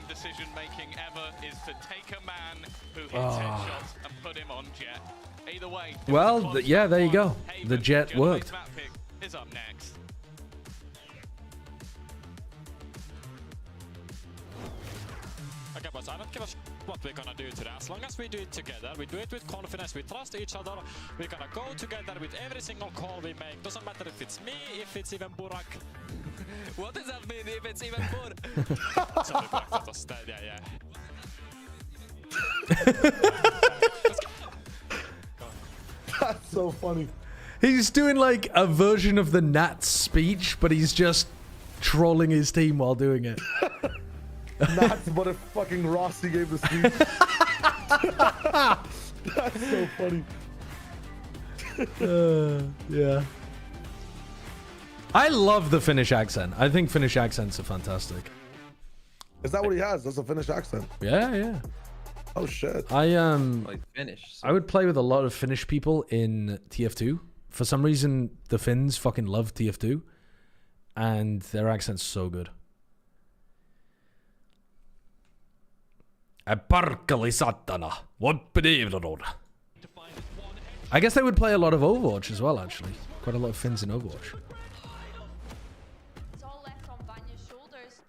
Well, yeah, there you go. The Jet worked. Is up next. us. I don't give a what we're gonna do today. As long as we do it together, we do it with confidence, we trust each other, we're gonna go together with every single call we make. Doesn't matter if it's me, if it's even Burak. What does that mean, if it's even Burak? Sorry, Burak, that was dead, yeah. That's so funny. He's doing like a version of the Nats speech, but he's just trolling his team while doing it. Nats, but if fucking Rossi gave the speech. That's so funny. Yeah. I love the Finnish accent. I think Finnish accents are fantastic. Is that what he has? That's a Finnish accent. Yeah. Oh shit. Like Finnish. I would play with a lot of Finnish people in TF2. For some reason, the Finns fucking love TF2, and their accent's so good. Parkali satana. What I guess they would play a lot of Overwatch as well, actually. Quite a lot of Finns in Overwatch. It's all left on Vanya's shoulders.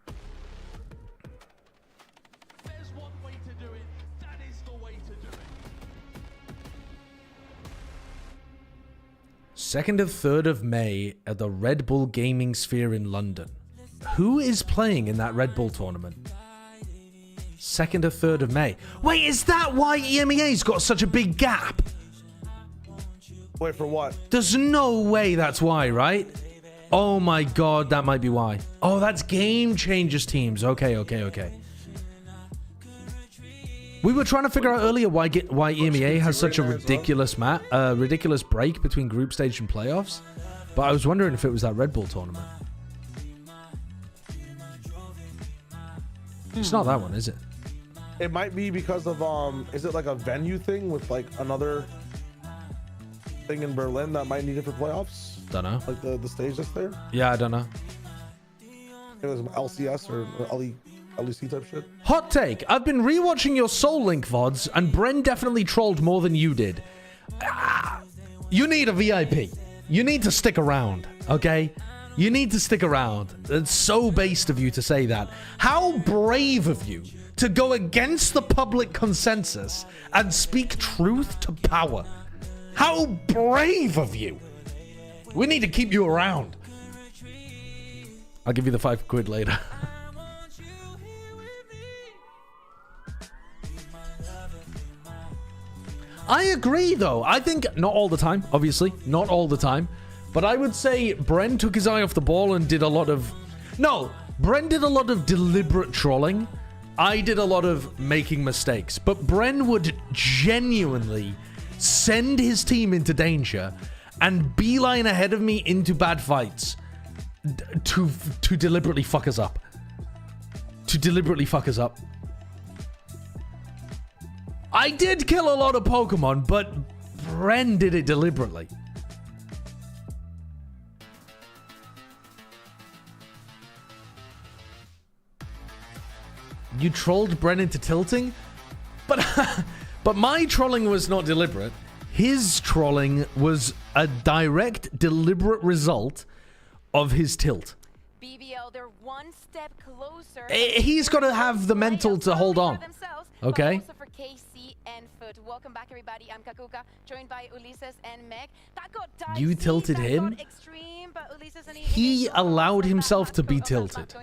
There's one way to do it. That is the way to do it. 2nd and 3rd of May at the Red Bull Gaming Sphere in London. Who is playing in that Red Bull tournament? 2nd or 3rd of May. Wait, is that why EMEA's got such a big gap? Wait, for what? There's no way that's why, right? Oh my god, that might be why. Oh, that's Game Changers teams. Okay. We were trying to figure out earlier why EMEA has such a ridiculous ridiculous break between group stage and playoffs, but I was wondering if it was that Red Bull tournament. It's not that one, is it? It might be because of is it like a venue thing with like another thing in Berlin that might need it for playoffs? Don't know. Like the stage that's there? Yeah, I don't know. It was LCS or LEC type shit. Hot take. I've been rewatching your Soul Link VODs, and Bren definitely trolled more than you did. You need a VIP. You need to stick around, okay? You need to stick around. It's so based of you to say that. How brave of you to go against the public consensus and speak truth to power. How brave of you. We need to keep you around. I'll give you the £5 later. I agree, though. I think not all the time, obviously. Not all the time. But I would say Bren took his eye off the ball and did a lot of... No, Bren did a lot of deliberate trolling. I did a lot of making mistakes. But Bren would genuinely send his team into danger and beeline ahead of me into bad fights to deliberately fuck us up. To deliberately fuck us up. I did kill a lot of Pokemon, but Bren did it deliberately. You trolled Bren into tilting? But my trolling was not deliberate. His trolling was a direct, deliberate result of his tilt. BBL, they're one step closer. He's got to have the mental to hold on. Okay? Also for KC and Foot. Welcome back, everybody. I'm Kakuka, joined by Ulises and Meg. That got dicey. You tilted him? Extreme, but Ulises and He allowed himself to be tilted.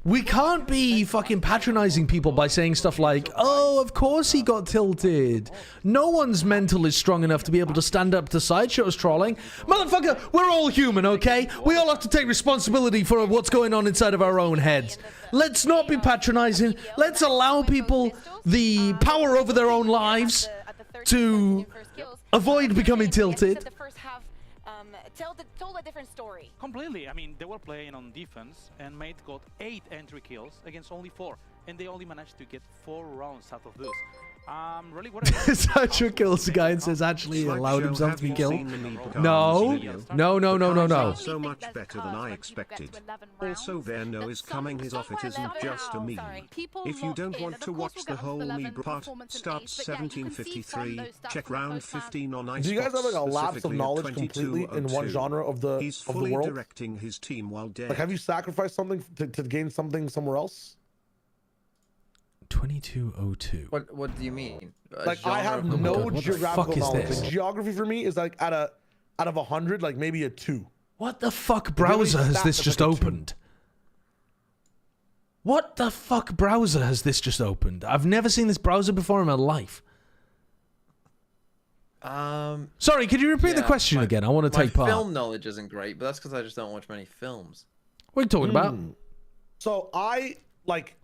We can't be fucking patronizing people by saying stuff like, oh, of course he got tilted. No one's mental is strong enough to be able to stand up to Sideshow's trolling. Motherfucker, we're all human, okay? We all have to take responsibility for what's going on inside of our own heads. Let's not be patronizing. Let's allow people the power over their own lives to avoid becoming tilted. Told a different story. Completely. I mean, they were playing on defense, and Mate got 8 entry kills against only 4, and they only managed to get 4 rounds out of this. Really, what Sideshow kills the guy and says actually allowed himself to be killed. No. So much better than I expected. Also, Verno is coming. His off. It isn't just a meme. If you don't want to watch the whole meme part, starts 1753. Check round 15 on Ice. Do you guys have like a lapse of knowledge completely in one genre of the He's of the world? directing his team while dead. Like, have you sacrificed something to gain something somewhere else? 2202. What do you mean? Like I have my no God, what the geographical fuck is knowledge. this? Like, geography for me is like out of 100, like maybe a 2. What the fuck only browser has stat this that's just like a 2. opened? What the fuck browser has this just opened? I've never seen this browser before in my life. Sorry, could you repeat the question again? I want to take part. My film knowledge isn't great, but that's because I just don't watch many films. What are you talking about? So I like,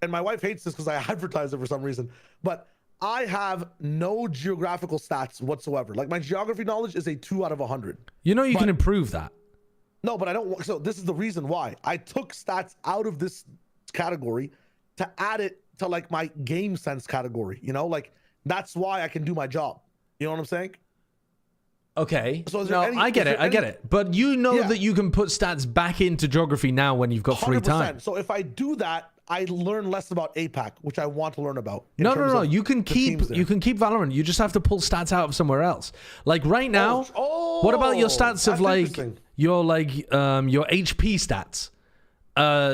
and my wife hates this because I advertise it for some reason, but I have no geographical stats whatsoever. Like my geography knowledge is a 2 out of 100. You know you can improve that. No, but I don't. So this is the reason why I took stats out of this category to add it to like my game sense category. You know, like that's why I can do my job. You know what I'm saying? Okay. So no, I get it. But you know that you can put stats back into geography now when you've got free time. So if I do that, I learn less about APAC, which I want to learn about. No. You can keep Valorant. You just have to pull stats out of somewhere else. Like right now, what about your stats of like your HP stats?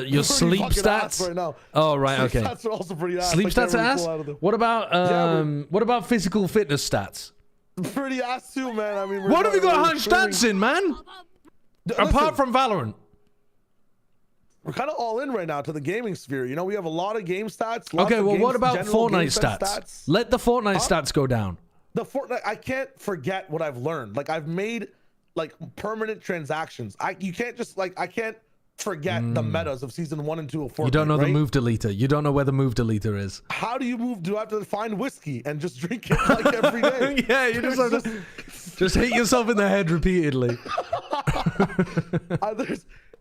Your sleep stats? Right now. Oh right, Sleep okay. Stats are also pretty ass. Sleep I stats can't are really ass? pull out of What about physical fitness stats? Pretty ass too, man. I mean, What have you got high stats in, man? Apart from Valorant. We're kind of all in right now to the gaming sphere. You know, we have a lot of game stats. Okay, well, what about Fortnite stats? Let the Fortnite stats go down. The Fortnite, I can't forget what I've learned. Like I've made like permanent transactions. You can't just like I can't forget the metas of season 1 and 2 of Fortnite. You don't know right? the move deleter. You don't know where the move deleter is. How do you move? Do I have to find whiskey and just drink it like every day? Yeah, you just have to just hit yourself in the head repeatedly.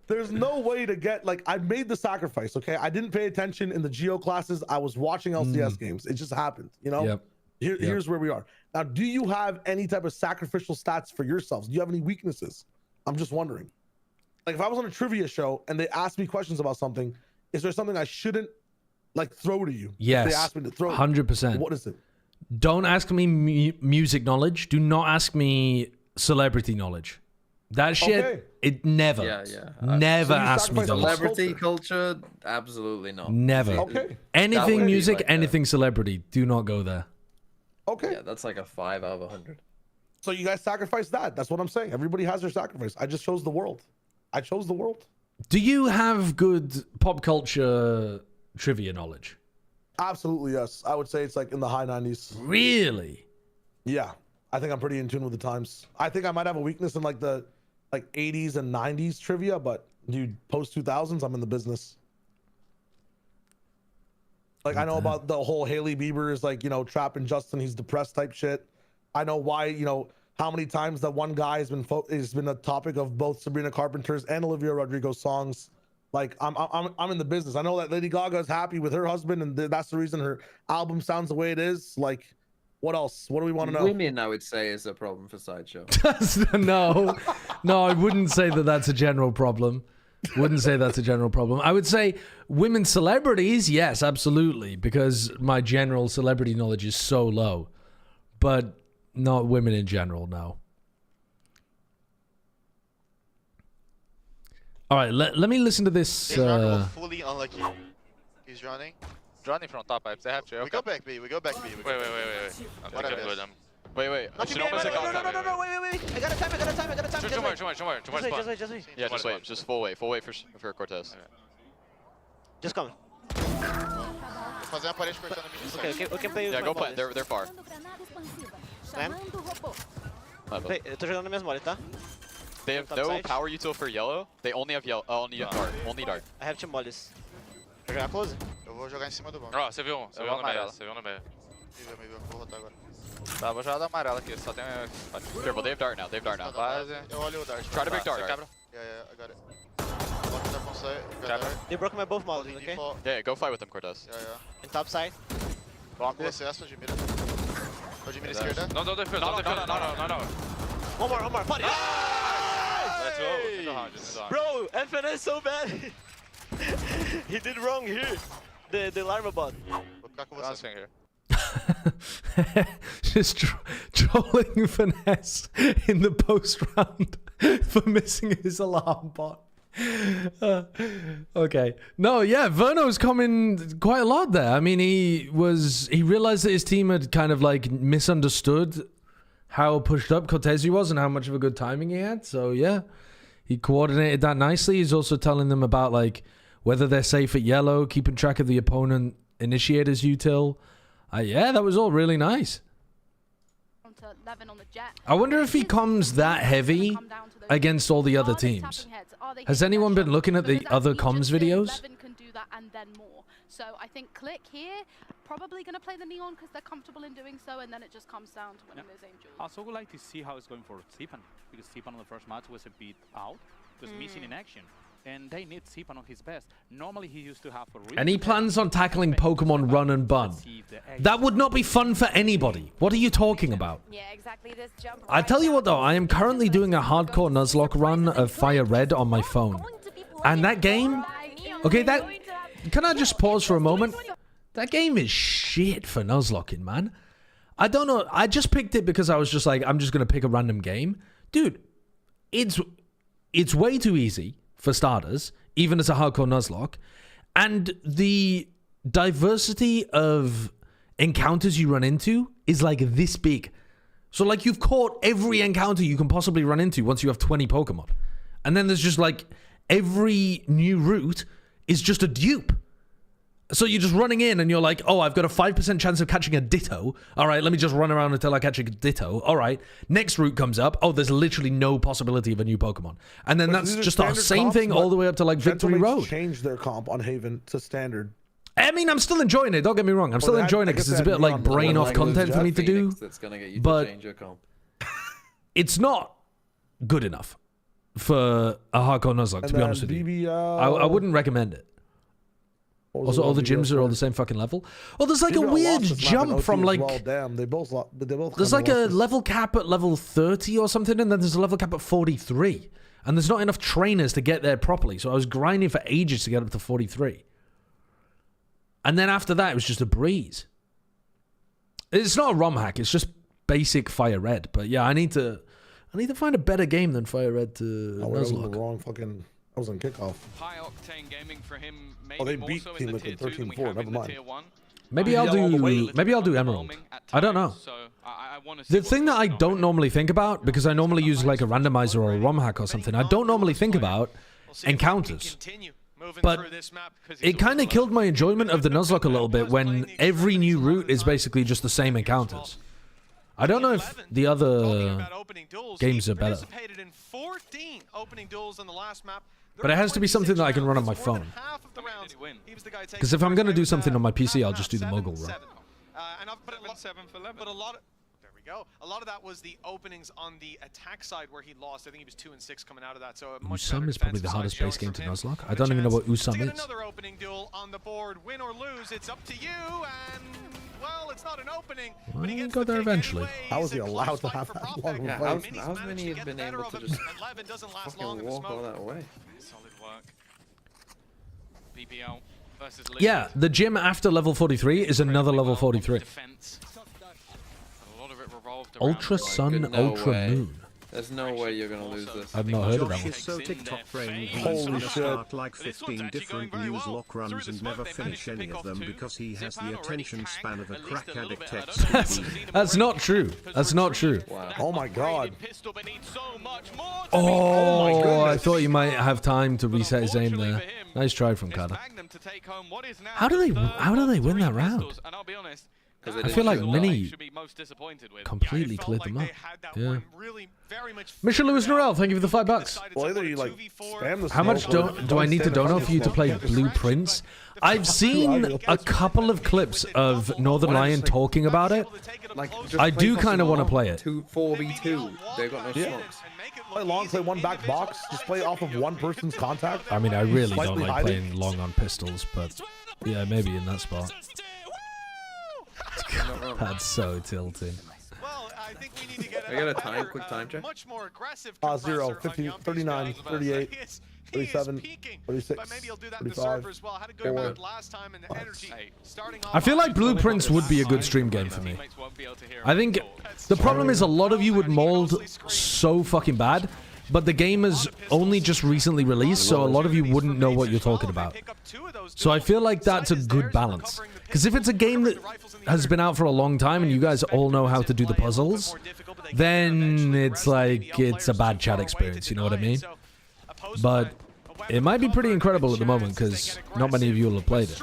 There's no way to get like I made the sacrifice. Okay, I didn't pay attention in the geo classes. I was watching LCS games. It just happened. You know. Yep. Here's where we are now. Do you have any type of sacrificial stats for yourselves? Do you have any weaknesses? I'm just wondering. Like if I was on a trivia show and they asked me questions about something, is there something I shouldn't like throw to you? Yes. If they asked me to throw 100%. What is it? Don't ask me music knowledge. Do not ask me celebrity knowledge. That shit, it never. Never ask me those. Celebrity culture, absolutely not. Never. Okay. Anything music, anything celebrity, do not go there. Okay. Yeah, that's like a 5 out of 100. So you guys sacrifice that. That's what I'm saying. Everybody has their sacrifice. I just chose the world. I chose the world. Do you have good pop culture trivia knowledge? Absolutely, yes. I would say it's like in the high 90s. Really? Yeah. I think I'm pretty in tune with the times. I think I might have a weakness in like the 80s and 90s trivia, but dude, post 2000s, I'm in the business. Like I know about the whole Hailey Bieber is like, you know, trapping Justin, he's depressed type shit. I know why, you know, how many times that one guy has been a topic of both Sabrina Carpenter's and Olivia Rodrigo's songs. Like I'm in the business. I know that Lady Gaga is happy with her husband, and that's the reason her album sounds the way it is. Like, what else? What do we want to know? Women, I would say, is a problem for Sideshow. No, I wouldn't say that that's a general problem. Wouldn't say that's a general problem. I would say women celebrities, yes, absolutely, because my general celebrity knowledge is so low. But not women in general, no. All right, let me listen to this. Fully unlucky. He's running. Running from top pipes. They have to. We go back B. We go back B. Wait. I'm thinking good. Wait. No, wait. I got a time. Too much. Just wait. Yeah, just wait. Just full wait for Cortez. Just come. Fazer uma parede cortando a mid. Okay, play. Yeah, go plant. They're far. Play, eu tô jogando minhas mollies, tá? They have no power util for yellow. They only have yellow. Only dart. Only dart. I have 2 mollies. Quer jogar close? Eu vou jogar em cima do banco. Ó, você viu no meio. Você viu no meio. Me viu. Vou rotar agora. Tá, vou jogar da amarela aqui. Só tem... Careful, they have dart now. Quase. Eu olho o dart. Try to break dart. Yeah, I got it. They broke my both mollies, okay? Yeah, go fight with them, Cortez. Yeah. In top side. Vamos acesso de mira. Tô de mira esquerda. Não defesa. Não. One more. Put it! Let's go. Bro, FNC so bad. He did wrong here. The Larva bot. Vou ficar com você. Just trolling Finesse in the post round for missing his alarm bot. Okay. No, yeah, Verno's coming quite a lot there. I mean, he realized that his team had kind of like misunderstood how pushed up Cortese was and how much of a good timing he had. So yeah, he coordinated that nicely. He's also telling them about like whether they're safe at yellow, keeping track of the opponent initiators util. Yeah, that was all really nice. I wonder if he comes that heavy against all the other teams. Has anyone been looking at the other comms videos? Can do that and then more. So I think Click here probably going to play the Neon because they're comfortable in doing so, and then it just comes down to winning those Angels. I also would like to see how it's going for Zipan, because Zipan on the first match was a bit out, was missing in action. And they need Zipan on his best. Normally he used to have a really Any plans on tackling Pokemon Run and Bun? That would not be fun for anybody. What are you talking about? Yeah, exactly. This jump I tell you what though, I am currently doing a hardcore Nuzlocke run of Fire Red on my phone. And that game... Okay, can I just pause for a moment? That game is shit for Nuzlocking, man. I don't know. I just picked it because I was just like, I'm just going to pick a random game. Dude, it's way too easy. For starters, even as a hardcore Nuzlocke, and the diversity of encounters you run into is like this big. So like you've caught every encounter you can possibly run into once you have 20 Pokemon. And then there's just like every new route is just a dupe. So you're just running in and you're like, oh, I've got a 5% chance of catching a Ditto. All right, let me just run around until I catch a Ditto. All right, next route comes up. Oh, there's literally no possibility of a new Pokemon. And then that's just the same thing all the way up to like Victory Road. Changed their comp on Haven to standard. I mean, I'm still enjoying it. Don't get me wrong. I'm still enjoying it because it's a bit like brain off content for me to do. But it's not good enough for a hardcore Nuzlocke, to be honest with you. I wouldn't recommend it. Also, all the gyms are all the same fucking level. Oh, there's like a weird jump from like... There's like a level cap at level 30 or something, and then there's a level cap at 43. And there's not enough trainers to get there properly, so I was grinding for ages to get up to 43. And then after that, it was just a breeze. It's not a ROM hack, it's just basic Fire Red. But yeah, I need to find a better game than Fire Red to Nuzlocke. The wrong fucking... I was on kickoff. High octane gaming for him. Oh, they beat Team Liquid 13-4. Never mind. Maybe I'll do Emerald. I don't know. The thing that I don't normally think about, because I normally use like a randomizer or a ROM hack or something, I don't normally think about encounters. But it kind of killed my enjoyment of the Nuzlocke a little bit when every new route is basically just the same encounters. I don't know if the other games are better. But it has to be something that I can run on my phone. Because if I'm going to do something on my PC, I'll just do the Mogul run. A lot of that was the openings on the attack side where he lost. I think he was 2-6 coming out of that. So Usam is probably the hardest base game to Nuzlocke. I don't even know what Usam is. Another opening duel on the board. Win or lose, it's up to you. And well, it's not an opening. Well, but he gets go there eventually. How was he allowed to have that long of a fight? How's many have been able to just fucking walk all that way? Solid work. BBL versus Liquid. Yeah, the gym after level 43 is another level 43. Ultra Sun, Ultra Moon. There's no way you're gonna lose this. I've not heard of that one. Is so TikTok brain he needs to start like 15 different news lock runs and never finish any of them because he has the attention span of a crack addict text. That's not true. That's not true. Wow. Oh my god. Oh, I thought you might have time to reset his aim there. Nice try from Kada. How do they win that round? I feel like Mini completely cleared them up. Yeah. Mission Lewis Norell, thank you for the $5. Well, either you like spam the How much do I need to dono for you to play Blueprints? I've seen a couple of clips of Northern Lion talking about it. I do kind of want to play it. 4v2. They've got no smokes. Play long, play one back box. Just play off of one person's contact. I mean, I really don't like playing long on pistols, but yeah, maybe in that spot. That's so tilting. Well, I think we need to get I got a quick time check. Much more aggressive 0, 50, 39, 38, 37, 36, 35, 4. I feel like Blueprints would be a good stream game for me. I think the problem is a lot of you would mold so fucking bad but the game has only just recently released, so a lot of you wouldn't know what you're talking about. So I feel like that's a good balance. Because if it's a game that has been out for a long time and you guys all know how to do the puzzles, then it's like it's a bad chat experience, you know what I mean? But it might be pretty incredible at the moment because not many of you will have played it.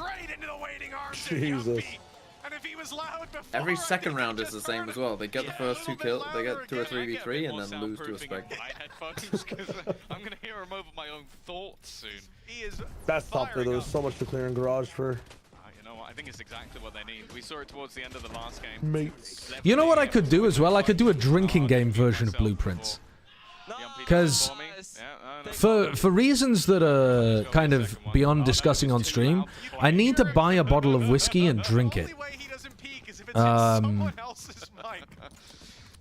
Jesus. Every second round is the same as well. They get the first 2 kills, they get 2 or 3v3 and then lose to a Spectre. I'm gonna hear him over my own thoughts soon. That's tough though. There was so much to clear in Garage for. You know what? I think it's exactly what they need. We saw it towards the end of the last game. Mates. You know what I could do as well? I could do a drinking game version of Blueprints. Because for reasons that are kind of beyond discussing on stream, I need to buy a bottle of whiskey and drink it.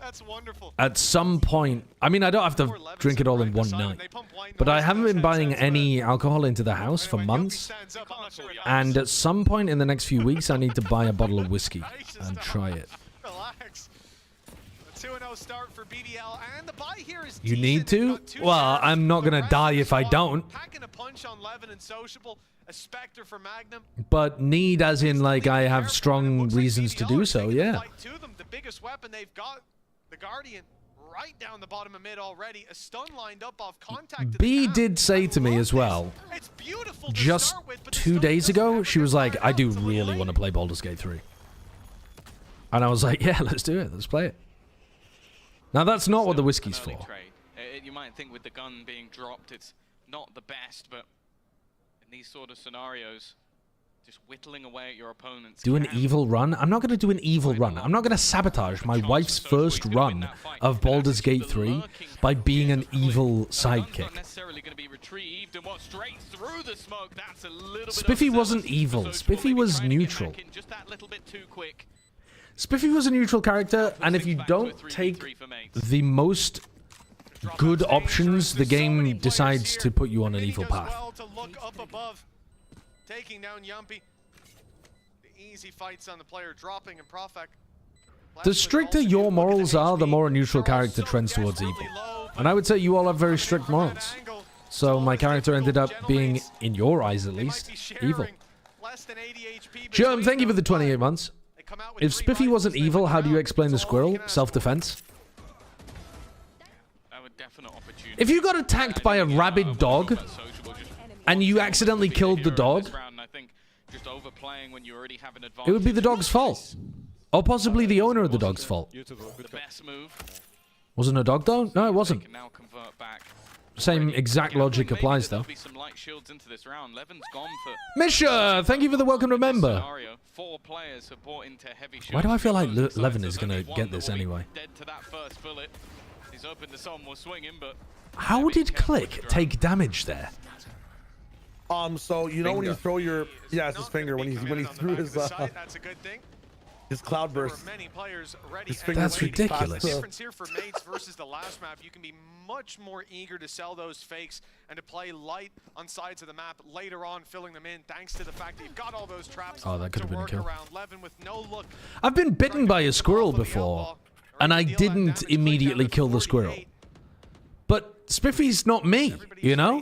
That's wonderful. At some point, I mean, I don't have to drink it all in one night, but I haven't been buying any alcohol into the house for months, and at some point in the next few weeks, I need to buy a bottle of whiskey and try it. Relax. A 2-0 start for BBL, and the buy here is You need to? Well, I'm not gonna die if I don't. Packing a punch on Levin and Sociable, a Spectre for Magnum. But need as in, like, I have strong reasons to do so, yeah. The biggest weapon they've got, the Guardian, right down the bottom of mid already. A stun lined up off contact. B did say to me as well, just 2 days ago, she was like, I do really want to play Baldur's Gate 3. And I was like, yeah, let's do it. Let's play it. Now, that's not what the whiskey's for. You might think with the gun being dropped, it's not the best, but in these sort of scenarios, just whittling away at your opponents. Do an evil run? I'm not going to do an evil run. I'm not going to sabotage my wife's first run of Baldur's Gate 3 by being an evil sidekick. Spiffy wasn't evil. Spiffy was neutral. Spiffy was a neutral character, and if you don't take the most good options, the game decides to put you on an evil path. Taking down Yumpy. The easy fights on the player dropping and Profek. The stricter your morals are, the more a neutral character trends towards evil. And I would say you all have very strict morals. So my character ended up being, in your eyes at least, evil. Germ, thank you for the 28 months. If Spiffy wasn't evil, how do you explain the squirrel? Self-defense? If you got attacked by a rabid dog, and you accidentally killed the dog, it would be the dog's fault. Or possibly the owner of the dog's fault. Wasn't a dog though? No, it wasn't. Same exact logic applies though. Misha, thank you for the welcome to member. Why do I feel like Levin is going to get this anyway? How did Click take damage there? So you know when you throw your it's his finger when he threw his cloudburst. That's ridiculous. The difference here for Mates versus the last map, you can be much more eager to sell those fakes and to play light on sides of the map later on, filling them in thanks to the fact that you've got all those traps. Oh, that could have been a kill. Levin with no look. I've been bitten by a squirrel before, and I didn't immediately kill the squirrel. But Spiffy's not me, you know?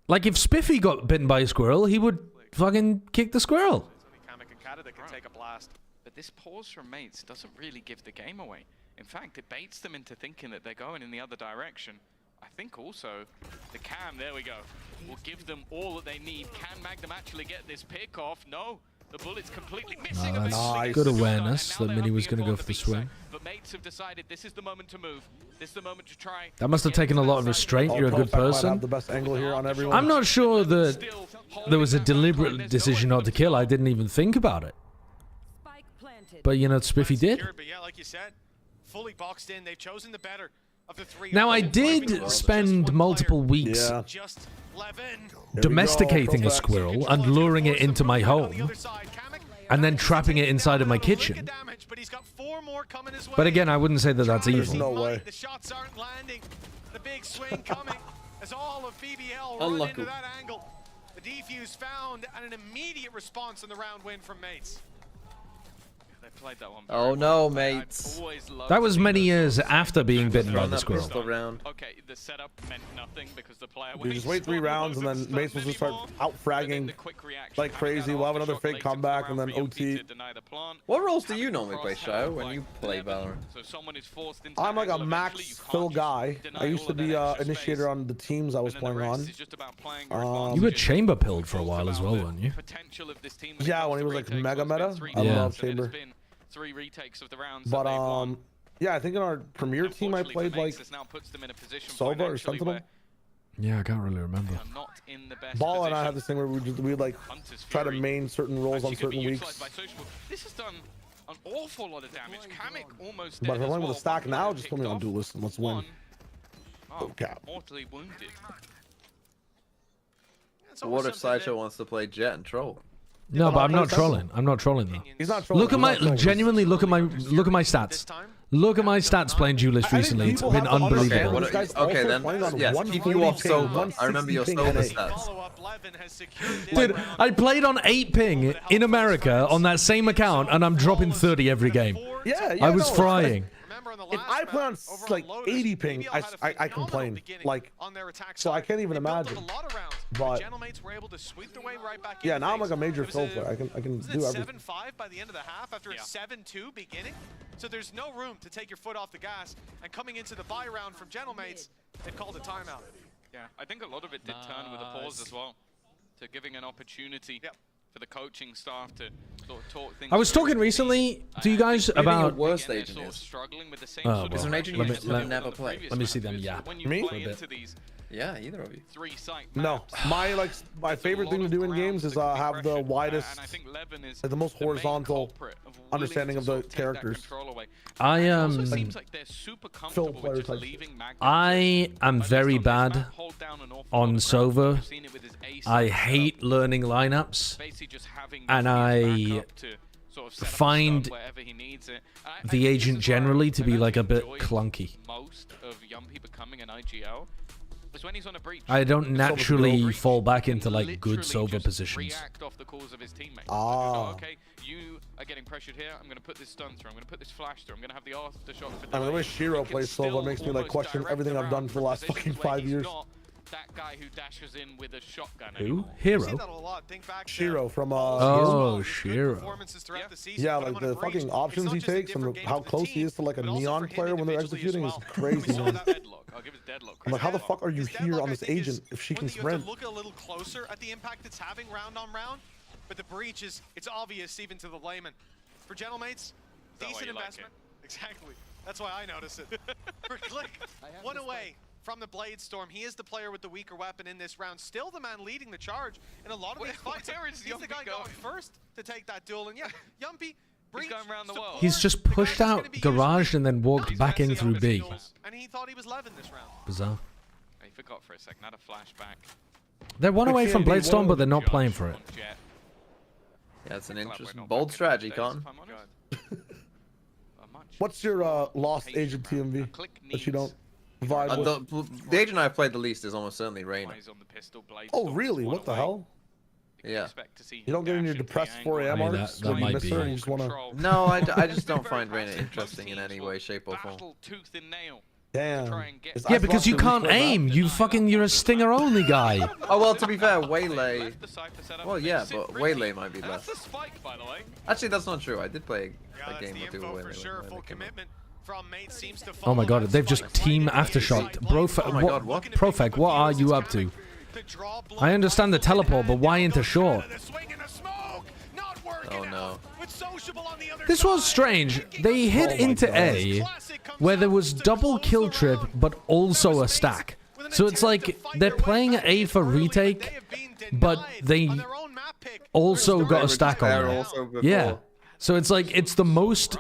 Like, if Spiffy got bitten by a squirrel, he would fucking kick the squirrel. But this pause from Mates doesn't really give the game away. In fact, it baits them into thinking that they're going in the other direction. I think also the cam, there we go, will give them all that they need. Can Magnum actually get this pick off? No. The bullet's completely missing. Oh, that's good awareness that Mini was going to go for the swing. But Mates have decided this is the moment to move. This is the moment to try. That must have taken a lot of restraint. You're a good person. The best angle here on everyone. I'm not sure that there was a deliberate decision not to kill. I didn't even think about it. But, you know, Spiffy did. Yeah, like you said, fully boxed in. They've chosen the better of the three. Now, I did spend multiple weeks domesticating a squirrel and luring it into my home, and then trapping it inside of my kitchen. But again, I wouldn't say that that's evil. No way. The shots aren't landing. The big swing coming as all of BBL run into that angle. The defuse found and an immediate response in the round win from Mates. They've played that one. Oh no, mates. That was many years after being bitten by the squirrel. Okay, the setup meant nothing because the player You just wait 3 rounds and then Mace will just start out-fragging like crazy. We'll have another fake comeback and then OT. What roles do you normally play, Shayo, when you play Valorant? I'm like a max fill guy. I used to be initiator on the teams I was playing on. You were chamber pilled for a while as well, weren't you? Yeah, when he was like mega meta. I love chamber. But yeah, I think in our premier team I played like Sova or Sentinel. Yeah, I can't really remember. Ball and I had this thing where we'd like try to main certain roles on certain weeks. This has done an awful lot of damage. Kamek almost But if I'm playing with a stack now, just put me on duelist and let's win. Oh, cap. Mortally wounded. What if Sideshow wants to play Jet and troll? No, but I'm not trolling. I'm not trolling though. He's not trolling. Look at my genuinely look at my stats. Look at my stats playing duelist recently. It's been unbelievable. Okay, then yes, keep you off Sova. I remember your Sova stats. Dude, I played on 8 ping in America on that same account, and I'm dropping 30 every game. Yeah, I was frying. If I play on like 80 ping, I complain. Like, so I can't even imagine. But yeah, now I'm like a major fill player. I can do everything. 7-5 by the end of the half after a 7-2 beginning. So there's no room to take your foot off the gas. And coming into the buy round from Gentlemates, they called a timeout. Yeah, I think a lot of it did turn with a pause as well, to giving an opportunity for the coaching staff to sort of talk things. I was talking recently to you guys about worst agent is. Oh, Is there an agent you never play? Let me see them. Yeah, me? Yeah, either of you. No, my favorite thing to do in games is have the widest, the most horizontal understanding of the characters. I am very bad on Sova. I hate learning lineups, and I find the agent generally to be like a bit clunky. I don't naturally fall back into like good Sova positions. Okay, you are getting pressured here. I'm going to put this stun through. I'm going to put this flash through. I'm going to have the aftershock. I mean, the way Shiro plays Sova makes me like question everything I've done for the last fucking 5 years. That guy who dashes in with a shotgun. Who? Hero? Shiro from Oh, Shiro. Yeah, like the fucking options he takes and how close he is to like a neon player when they're executing is crazy, man. I'm like, how the fuck are you here on this agent if she can sprint? Look a little closer at the impact it's having round on round, but the breach is obvious even to the layman. For Gentlemates, decent investment. Exactly. That's why I notice it. For Click, one away from the Blade Storm. He is the player with the weaker weapon in this round. Still the man leading the charge in a lot of these fights. He's the guy going first to take that duel. And yeah, Yumpy, breach, going around the world. He's just pushed out garage and then walked back in through B. And he thought he was Levin this round. Bizarre. I forgot for a second. Had a flashback. They're one away from Bladestorm, but they're not playing for it. Yeah, it's an interesting, bold strategy, Con. What's your lost agent TMV that you don't vibe with? The agent I've played the least is almost certainly Reyna. Oh, really? What the hell? Yeah. You don't get in your depressed 4 AM arcs when you miss her and you just want to... No, I just don't find Reyna interesting in any way, shape, or form. Damn. Yeah, because you can't aim. You're a stinger only guy. Oh, well, to be fair, Waylay... Well, yeah, but Waylay might be less. Actually, that's not true. I did play a game or two with Waylay. Oh my god, they've just team aftershocked. Profec, what are you up to? I understand the teleport, but why into short? Oh no. This was strange. They hit into A, where there was double kill trip, but also a stack. So it's like they're playing A for retake, but they also got a stack on it. Yeah. So it's like it's the most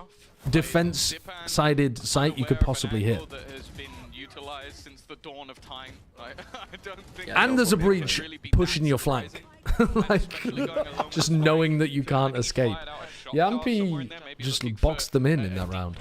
defense-sided site you could possibly hit. And there's a breach pushing your flank. Like, just knowing that you can't escape. Yampi just boxed them in that round.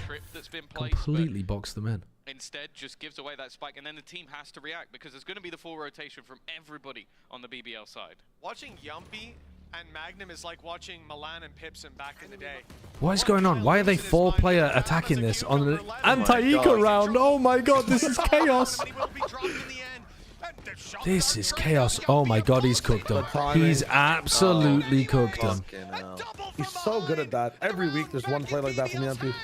Completely boxed them in. Instead, just gives away that spike, and then the team has to react because there's going to be the full rotation from everybody on the BBL side. Watching Yumpy And Magnum is like watching Milan and Pipson back in the day. What is going on? Why are they 4-player attacking this on an anti-eco round? Oh my god, this is chaos. This is chaos. Oh my god, he's cooked him. He's absolutely cooked him. He's so good at that. Every week there's one play like that from the MP.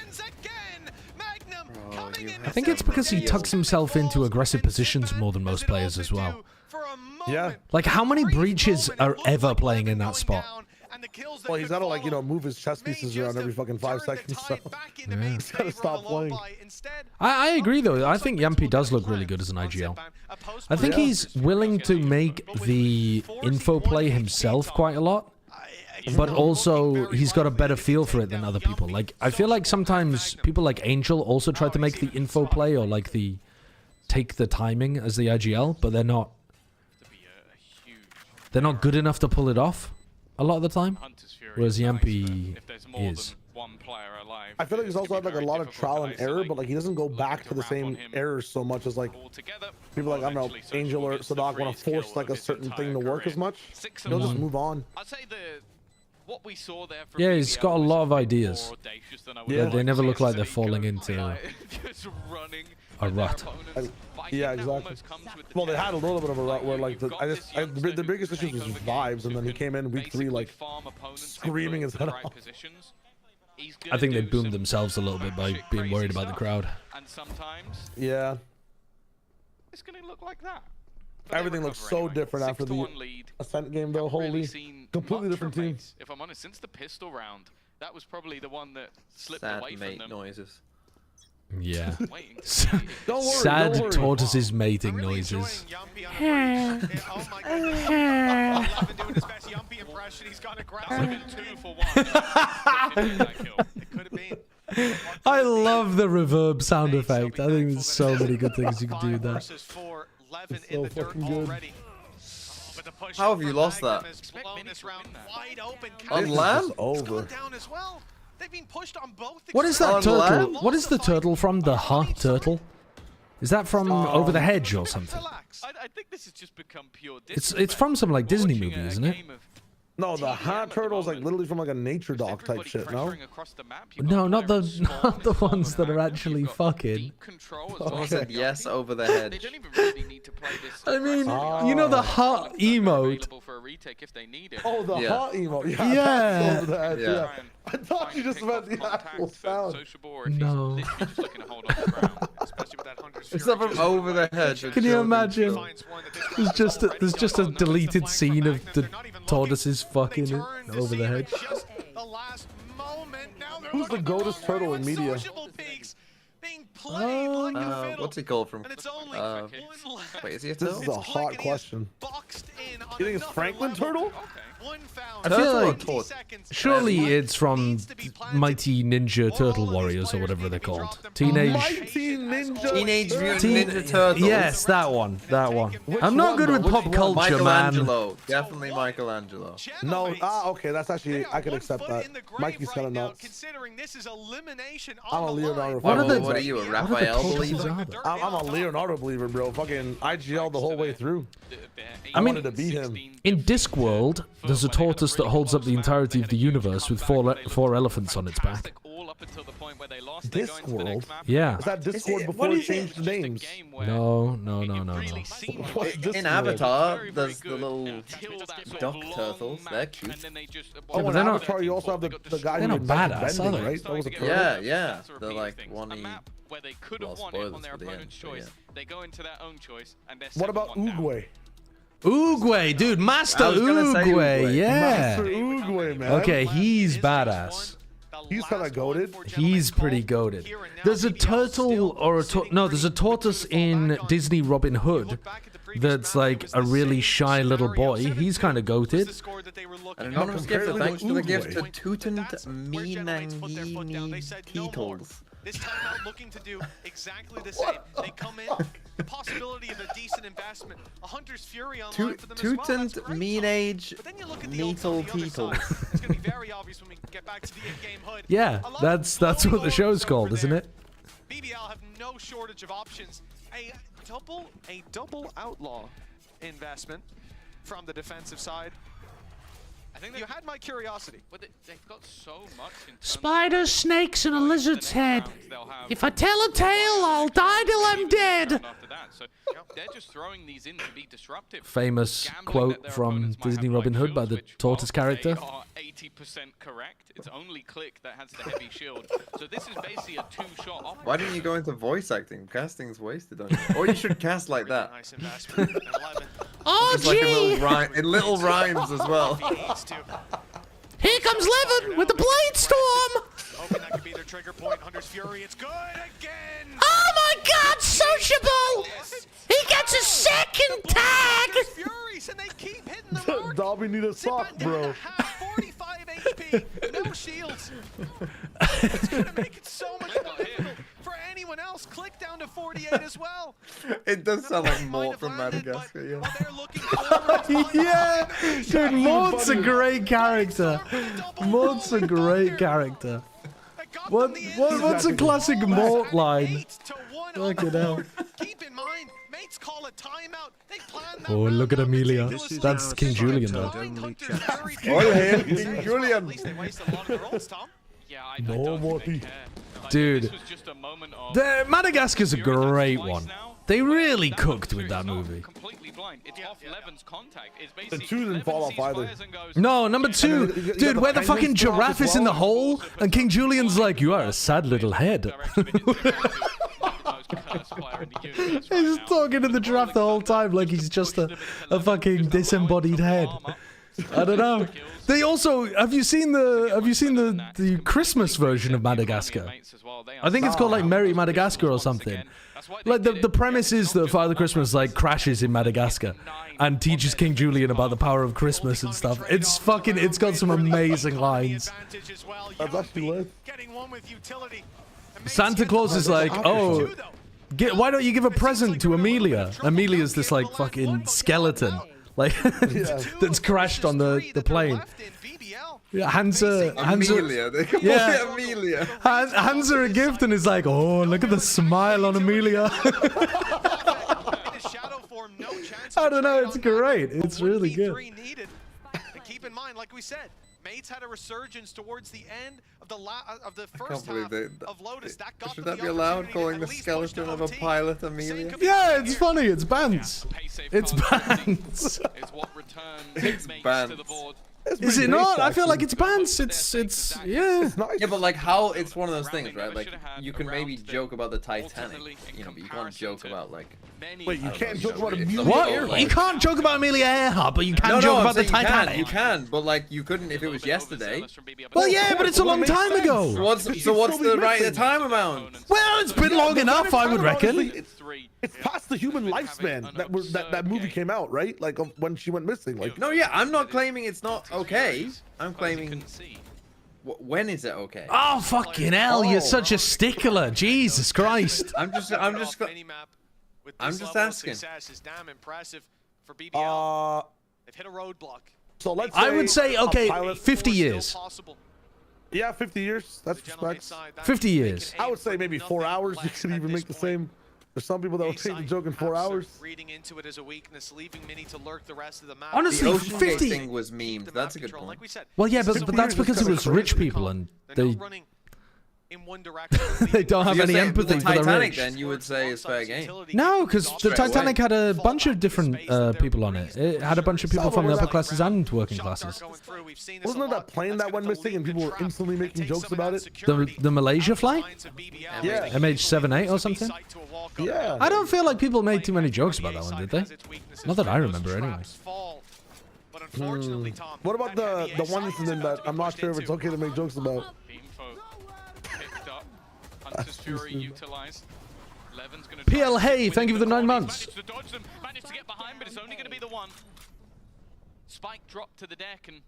I think it's because he tucks himself into aggressive positions more than most players as well. Yeah. Like, how many breaches are ever playing in that spot? Well, he's gotta, like, you know, move his chess pieces around every fucking 5 seconds, so he's gotta stop playing. I agree, though. I think Yampy does look really good as an IGL. I think he's willing to make the info play himself quite a lot, but also he's got a better feel for it than other people. Like, I feel like sometimes people like Angel also try to make the info play or like the take the timing as the IGL, but they're not good enough to pull it off a lot of the time, whereas Yampy is. I feel like he's also had like a lot of trial and error, but like he doesn't go back to the same errors so much as like people like, I don't know, Angel or Sadak want to force like a certain thing to work as much. He'll just move on. What we saw there from Yeah, he's got a lot of ideas. Yeah, they never look like they're falling into a rut. Yeah, exactly. Well, they had a little bit of a rut where like the biggest issue was vibes, and then he came in week 3 like screaming his head off. I think they boomed themselves a little bit by being worried about the crowd. And sometimes it's gonna look like that. Everything looks so different after the Ascent game, though. Holy, completely different team. If I'm honest, since the pistol round, that was probably the one that slipped away mate from them. noises. Yeah. Don't worry, Sad don't worry. tortoises mating noises. I love the reverb sound effect. I think there's so many good things you can do with that. It's so fucking good. How have you lost that? On land? Over. What is that turtle? What is the turtle from? The turtle? Is that from Over the Hedge or something? I think this has just become pure It's from some like Disney movie, isn't it? No, the hot turtle is like literally from like a nature doc type shit. No. No, not the ones that are actually fucking. Someone said yes over the head. I mean, you know the hot emote. Oh, the hot emote. Yeah. Yeah. Over the head. Yeah. I thought you just meant the actual sound. No. It's not from over the head. Can you imagine? There's just a deleted scene of the tortoises fucking it over the hedge. Who's the goatest turtle in media? What's he called from? Wait, is he a turtle? This is a hot question. You think it's Franklin Turtle? I feel like surely it's from Mighty Ninja Turtle Warriors or whatever they're called. Teenage Mutant Ninja Turtles. Yes, that one. That one. I'm not good with pop culture, man. Michelangelo. Definitely Michelangelo. No, okay, that's actually, I can accept that. Mikey's kind of nuts. I'm a Leonardo. What are you, a Raphael believer? I'm a Leonardo believer, bro. Fucking IGL the whole way through. I mean, wanted to beat him. In Discworld, there's a tortoise that holds up the entirety of the universe with four elephants on its back. Discworld? Yeah. Is that Discord before it changed the names? No. In Avatar, there's the little duck turtles. They're cute. Oh, in Avatar, you also have the guy who not badass, are they? right? That was a turtle. Yeah. They're like one where they could have won it on their opponent's choice. They go into their own choice and they're What about Uguay? Uguay, dude, Master Uguay, yeah. Master Uguay, man. Okay, he's badass. He's kind of goated. He's pretty goated. There's a turtle or there's a tortoise in Disney Robin Hood that's like a really shy little boy. He's kind of goated. An anonymous gift, thanks for the gift to Tutanminanginititles. This time out looking to do exactly the same. They come in, the possibility of a decent investment. A Hunter's Fury online for them as well. Tutanminage Neatle Teetles. It's going to be very obvious when we get back to the in-game HUD. Yeah, that's what the show's called, isn't it? BBL have no shortage of options. A double outlaw investment from the defensive side. I think you had my curiosity. But they've got so much in terms Spiders, snakes, and a lizard's head. If I tell a tale, I'll die till I'm dead. after that. So they're just throwing these in to be disruptive. Famous quote from Disney Robin Hood by the tortoise character. They are 80% correct. It's only Click that has the heavy shield. So this is basically a two-shot operation. Why didn't you go into voice acting? Casting's wasted on you. Or you should cast like that. Nice investment. 11. Oh, Just like in little rhymes as well. Here comes Levin with the blade storm. Hoping that could be their trigger point. Hunter's Fury. It's good again. Oh my God, sociable! He gets a second tag. Furies and they keep hitting the mark. Dobby need a sock, bro. 45 HP. No shields. It's gonna make it so much more difficult for anyone else. Click down to 48 as well. It does sound like Mort from Madagascar, yeah. Yeah, dude, Mort's a great character. Mort's a great character. What's a classic Mort line? Fucking hell. Keep in mind, mates call a timeout. They plan that. Oh, look at Amelia. That's King Julian, though. Oh, hey, King Julian. At least they wasted a lot of their ults, Tom. Yeah, I No, don't Morty. think they care. Dude, This was just a moment of Madagascar's a great one. They really cooked with that movie. completely blind. It's off Levin's contact. It's The basically 2 didn't fall off either. No, number 2, dude, where the fucking giraffe is in the hole, and King Julian's like, "You are a sad little head." He's talking to the giraffe the whole time like he's just a fucking disembodied head. I don't know. They also have you seen the Christmas version of Madagascar? I think it's called like Merry Madagascar or something. Like the premise is that Father Christmas like crashes in Madagascar and teaches King Julian about the power of Christmas and stuff. It's got some amazing lines. That's actually lit. Santa Claus is like, "Oh, why don't you give a present to Amelia?" Amelia's this like fucking skeleton, like that's crashed on the plane. Yeah, hands her, Amelia. They call it Amelia. Hands her a gift and is like, "Oh, look at the smile on Amelia." I don't know. It's great. It's really good. And keep in mind, like we said, Mates had a resurgence towards the end of the first half of Lotus. That got Should that be allowed, calling the skeleton of a pilot Amelia? Yeah, it's funny. It's Bans. It's Bans. It's Bans. Is it not? I feel like it's Bans. It's yeah. Yeah, but like how it's one of those things, right? Like you can maybe joke about the Titanic, you know, but you can't joke about like. Wait, you can't joke about Amelia What? You can't joke about Amelia Earhart, but you can joke about the Titanic. You can, but like you couldn't if it was yesterday. Well, yeah, but it's a long time ago. What's the time amount? Well, it's been long enough, I would reckon. It's past the human lifespan that movie came out, right? Like when she went missing. Like no, yeah, I'm not claiming it's not okay. I'm claiming. When is it okay? Oh fucking hell! You're such a stickler. Jesus Christ. I'm just asking. Is damn impressive for BBL. They've hit a roadblock. So let's. I would say okay, 50 years. Yeah, 50 years. That's respect. 50 years. I would say maybe 4 hours. You could even make the same. There's some people that will take the joke in 4 hours. Reading into it as a weakness, leaving Mini to lurk the rest of the map. Honestly, the 50 thing was memed. That's a good point. Well, yeah, but that's because it was rich people and they in one direction. they don't have any empathy for the Titanic, rich. then you would say is fair game. No, because the Titanic had a bunch of different people on it. It had a bunch of people from the upper classes and working classes. Wasn't it that plane that went missing and people were instantly making jokes about it? The Malaysia flight? Yeah. MH78 or something? Yeah. I don't feel like people made too many jokes about that one, did they? Not that I remember, anyway. What about the one incident that I'm not sure if it's okay to make jokes about? Hunter's Fury utilized. Levin's gonna PL Hey, thank you for the 9 months. Managed to dodge them, managed to get behind, but it's only going to be the one. Spike dropped to the deck, and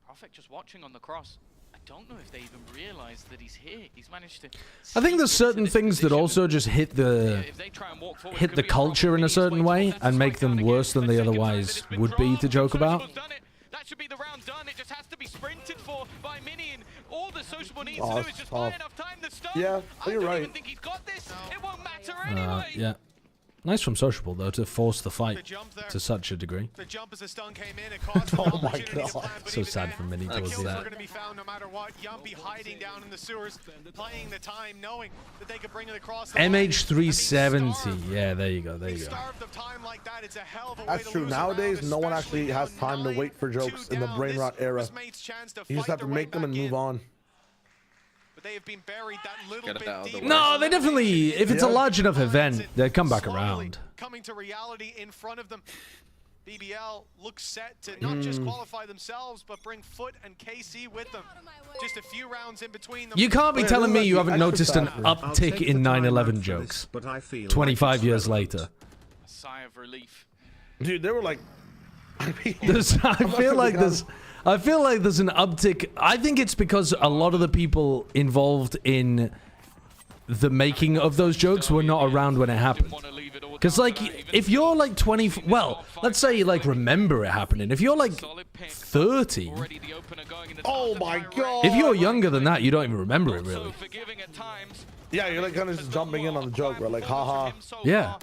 Prophet just watching on the cross. I don't know if they even realize that he's here. He's managed to. I think there's certain things that also just hit the culture in a certain way and make them worse than they otherwise would be to joke about. That should be the round done. It just has to be sprinted for by Mini, and all the Sociable needs Oh, to do is just buy enough time. The stun. Yeah, I you're don't right. even think he's got this. It won't matter anyway. Yeah. Nice from Sociable, though, to force the fight to such a degree. The jump as the stun came in, it caused Oh my god. So sad for Mini towards kills the were end. going to be found no matter what. Yumpy hiding down in the sewers, playing the time, knowing that they could bring it across the MH370. Yeah, there you go. There you go. starved of time like that. It's a hell of a way That's to true. lose a Nowadays, round, no one actually has time to wait for jokes in the brain rot era. You just have to make them and move on. But they have been buried that little Get it out of bit the deep. way. No, they definitely, if it's a large enough event, they'd come back around. Coming to reality in front of them. BBL looks set to not just qualify themselves, but bring Foot and KC with them. Just a few rounds in between them. You can't be telling me you haven't noticed an uptick in 9/11 jokes 25 years later. A sigh of relief. Dude, they were like... I feel like there's an uptick. I think it's because a lot of the people involved in the making of those jokes were not around when it happened. Because, like, if you're like 20, well, let's say you like remember it happening. If you're like 30, Oh my god. if you're younger than that, you don't even remember it really. Yeah, you're like kind of just jumping in on the joke, bro. Like, haha. Yeah.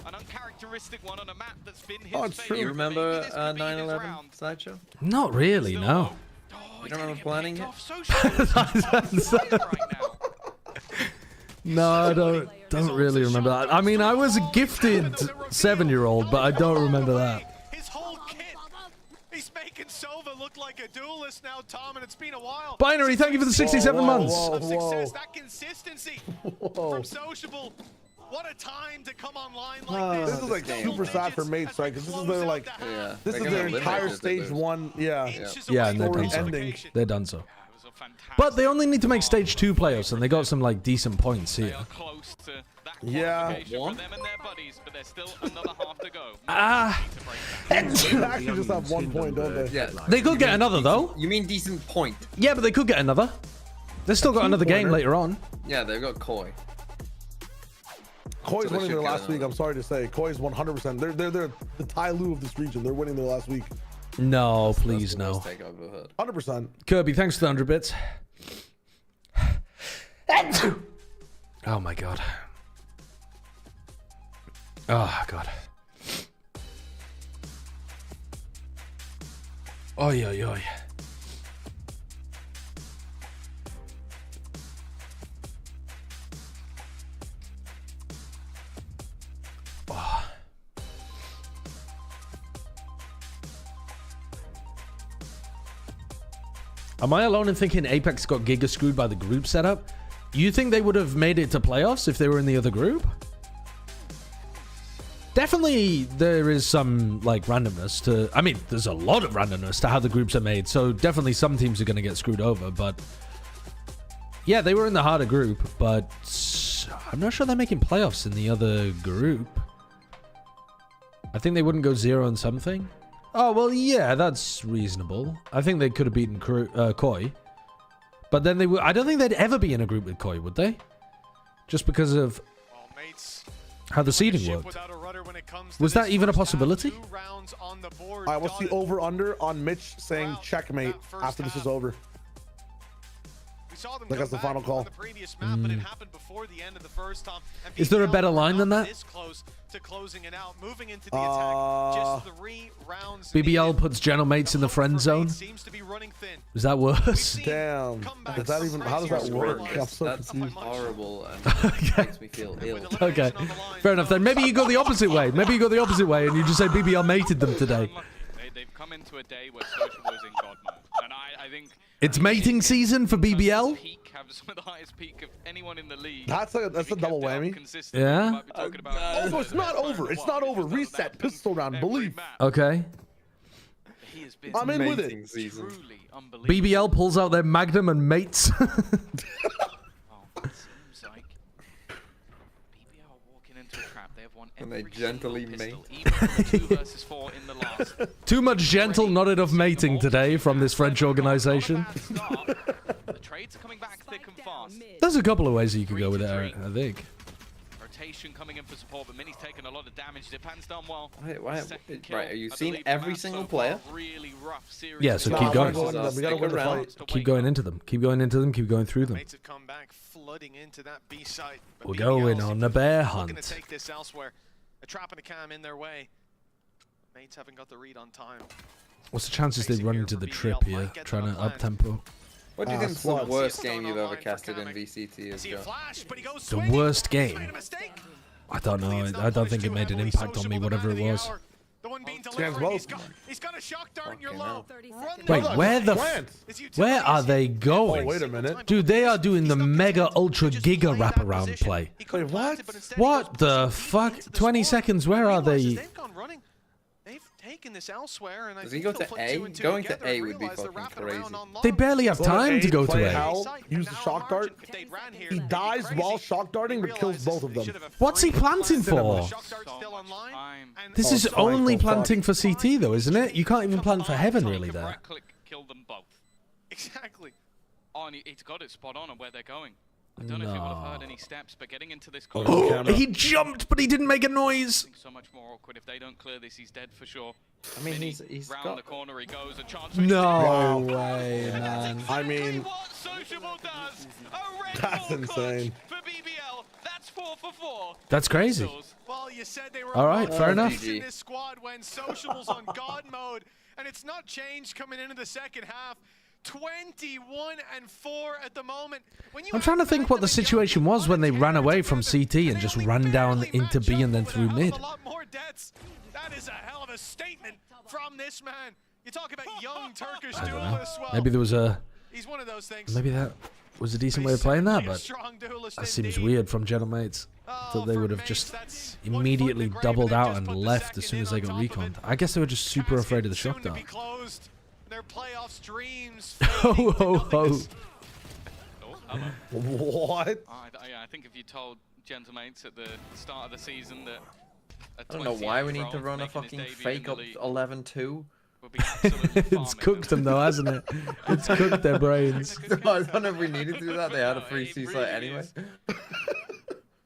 Oh, it's true. You remember 9/11 slideshow? Not really, no. You don't remember planning it? No, I don't really remember that. I mean, I was a gifted 7-year-old, but I don't remember that. His whole kit. He's making Sova look like a duelist now, Tom, and it's been a while. Binary, thank you for the 67 months. Success, that consistency from Sociable. What a time to come online like this. This is like super sad for mates, right? Because this is their like, this is their entire stage one, yeah. Yeah, and they're done so. Ending. They're done so. But they only need to make stage 2 playoffs, and they got some like decent points here. Yeah. One? They actually just have 1 point, don't they? Yeah. They could get another though. You mean decent point? Yeah, but they could get another. They've still got another game later on. Yeah, they've got Koi. Koi's So they winning their should get last week. another. I'm sorry to say, Koi's 100%. They're the Tai Lu of this region. They're winning their last week. No, please no. 100%. Kirby, thanks for the 100 bits. Oh my god. Oh god. Oi, oi, oi. Oh. Am I alone in thinking Apex got giga screwed by the group setup? You think they would have made it to playoffs if they were in the other group? Definitely there is some like randomness to, I mean, there's a lot of randomness to how the groups are made, so definitely some teams are going to get screwed over, but yeah, they were in the harder group, but I'm not sure they're making playoffs in the other group. I think they wouldn't go 0 and something. Oh, well, yeah, that's reasonable. I think they could have beaten Koi. But then I don't think they'd ever be in a group with Koi, would they? Just because of how the seeding worked. Was that even a possibility? All right, what's the over-under on Mitch saying checkmate after this is over? Like that's the final call. Is there a better line than that? BBL puts General Mates in the friend zone. Is that worse? Damn. Is that even? How does that work? I'm so That's confused. horrible and makes me feel ill. Okay, fair enough then. Maybe you go the opposite way. Maybe you go the opposite way and you just say BBL mated them today. They've come into a day where Social was in God mode, and I think It's mating season for BBL. have some of the highest peak of anyone in the league. That's a double whammy. Yeah. Also, it's not over. It's not over. Reset. Pistol round. Believe. Okay. I'm in with it. BBL pulls out their Magnum and mates. And they gently mate. 2 versus 4 in the last. Too much gentle, not enough mating today from this French organization. The trades are coming back thick and fast. There's a couple of ways you could go with it, I think. Rotation coming in for support, but Mini's taken a lot of damage. Japan's done well. Wait, right, are you seeing every single player? Really rough series. Yeah, so keep going. We gotta win the fight. Keep going into them. Keep going into them. Keep going through them. Mates have come back flooding into that B site. But We're BBL going on a bear looking to hunt. take this elsewhere. a trap and a cam in their way. Mates haven't got the read on time. What's the chances they run into the trip here, trying to up tempo? What do you think the worst game you've ever casted in VCT is, Joe? The worst game? I don't know. I don't think it made an impact on me, whatever it was. He's got a shock dart in your low. Wait, where are they going? Oh, wait a minute. Dude, they are doing the mega ultra giga wraparound play. Wait, what? What the fuck? 20 seconds, where are they? Taking this elsewhere, and Does he go to A? Going to A would be fucking crazy. They barely have time to go to A. Use the shock dart. He dies while shock darting, but kills both of them. What's he planting for? This is only planting for CT though, isn't it? You can't even plant for heaven really there. Kill them both. Exactly. Oh, and he's got it spot on where they're going. I don't know if you would have heard any steps, but getting into this Oh, he jumped, but he didn't make a noise. So much more awkward. If they don't clear this, he's dead for sure. I mean, he's round got... the corner he goes. A chance. No way, man. I mean, Sociable does. That's insane. For BBL, that's 4 for 4. That's crazy. Well, you said they were all right, fair enough. in this squad when Sociable's on God mode, and it's not changed coming into the second half. 21-4 at the moment. I'm trying to think what the situation was when they ran away from CT and just ran down into B and then through mid. A lot more deaths. That is a hell of a statement from this man. You talk about young Turkish duelists. Well, Maybe there was a. He's one of those things. Maybe that was a decent way of playing that, but that seems weird from Gentlemates. Thought they would have just immediately doubled out and left as soon as they got reconned. I guess they were just super afraid of the shock dart. Their playoffs dreams. Ho ho ho. What? I think if you told Gentlemates at the start of the season that I don't know why we need to run a fucking fake up 11-2. It's cooked them though, hasn't it? It's cooked their brains. I don't know if we needed to do that. They had a free C site anyway.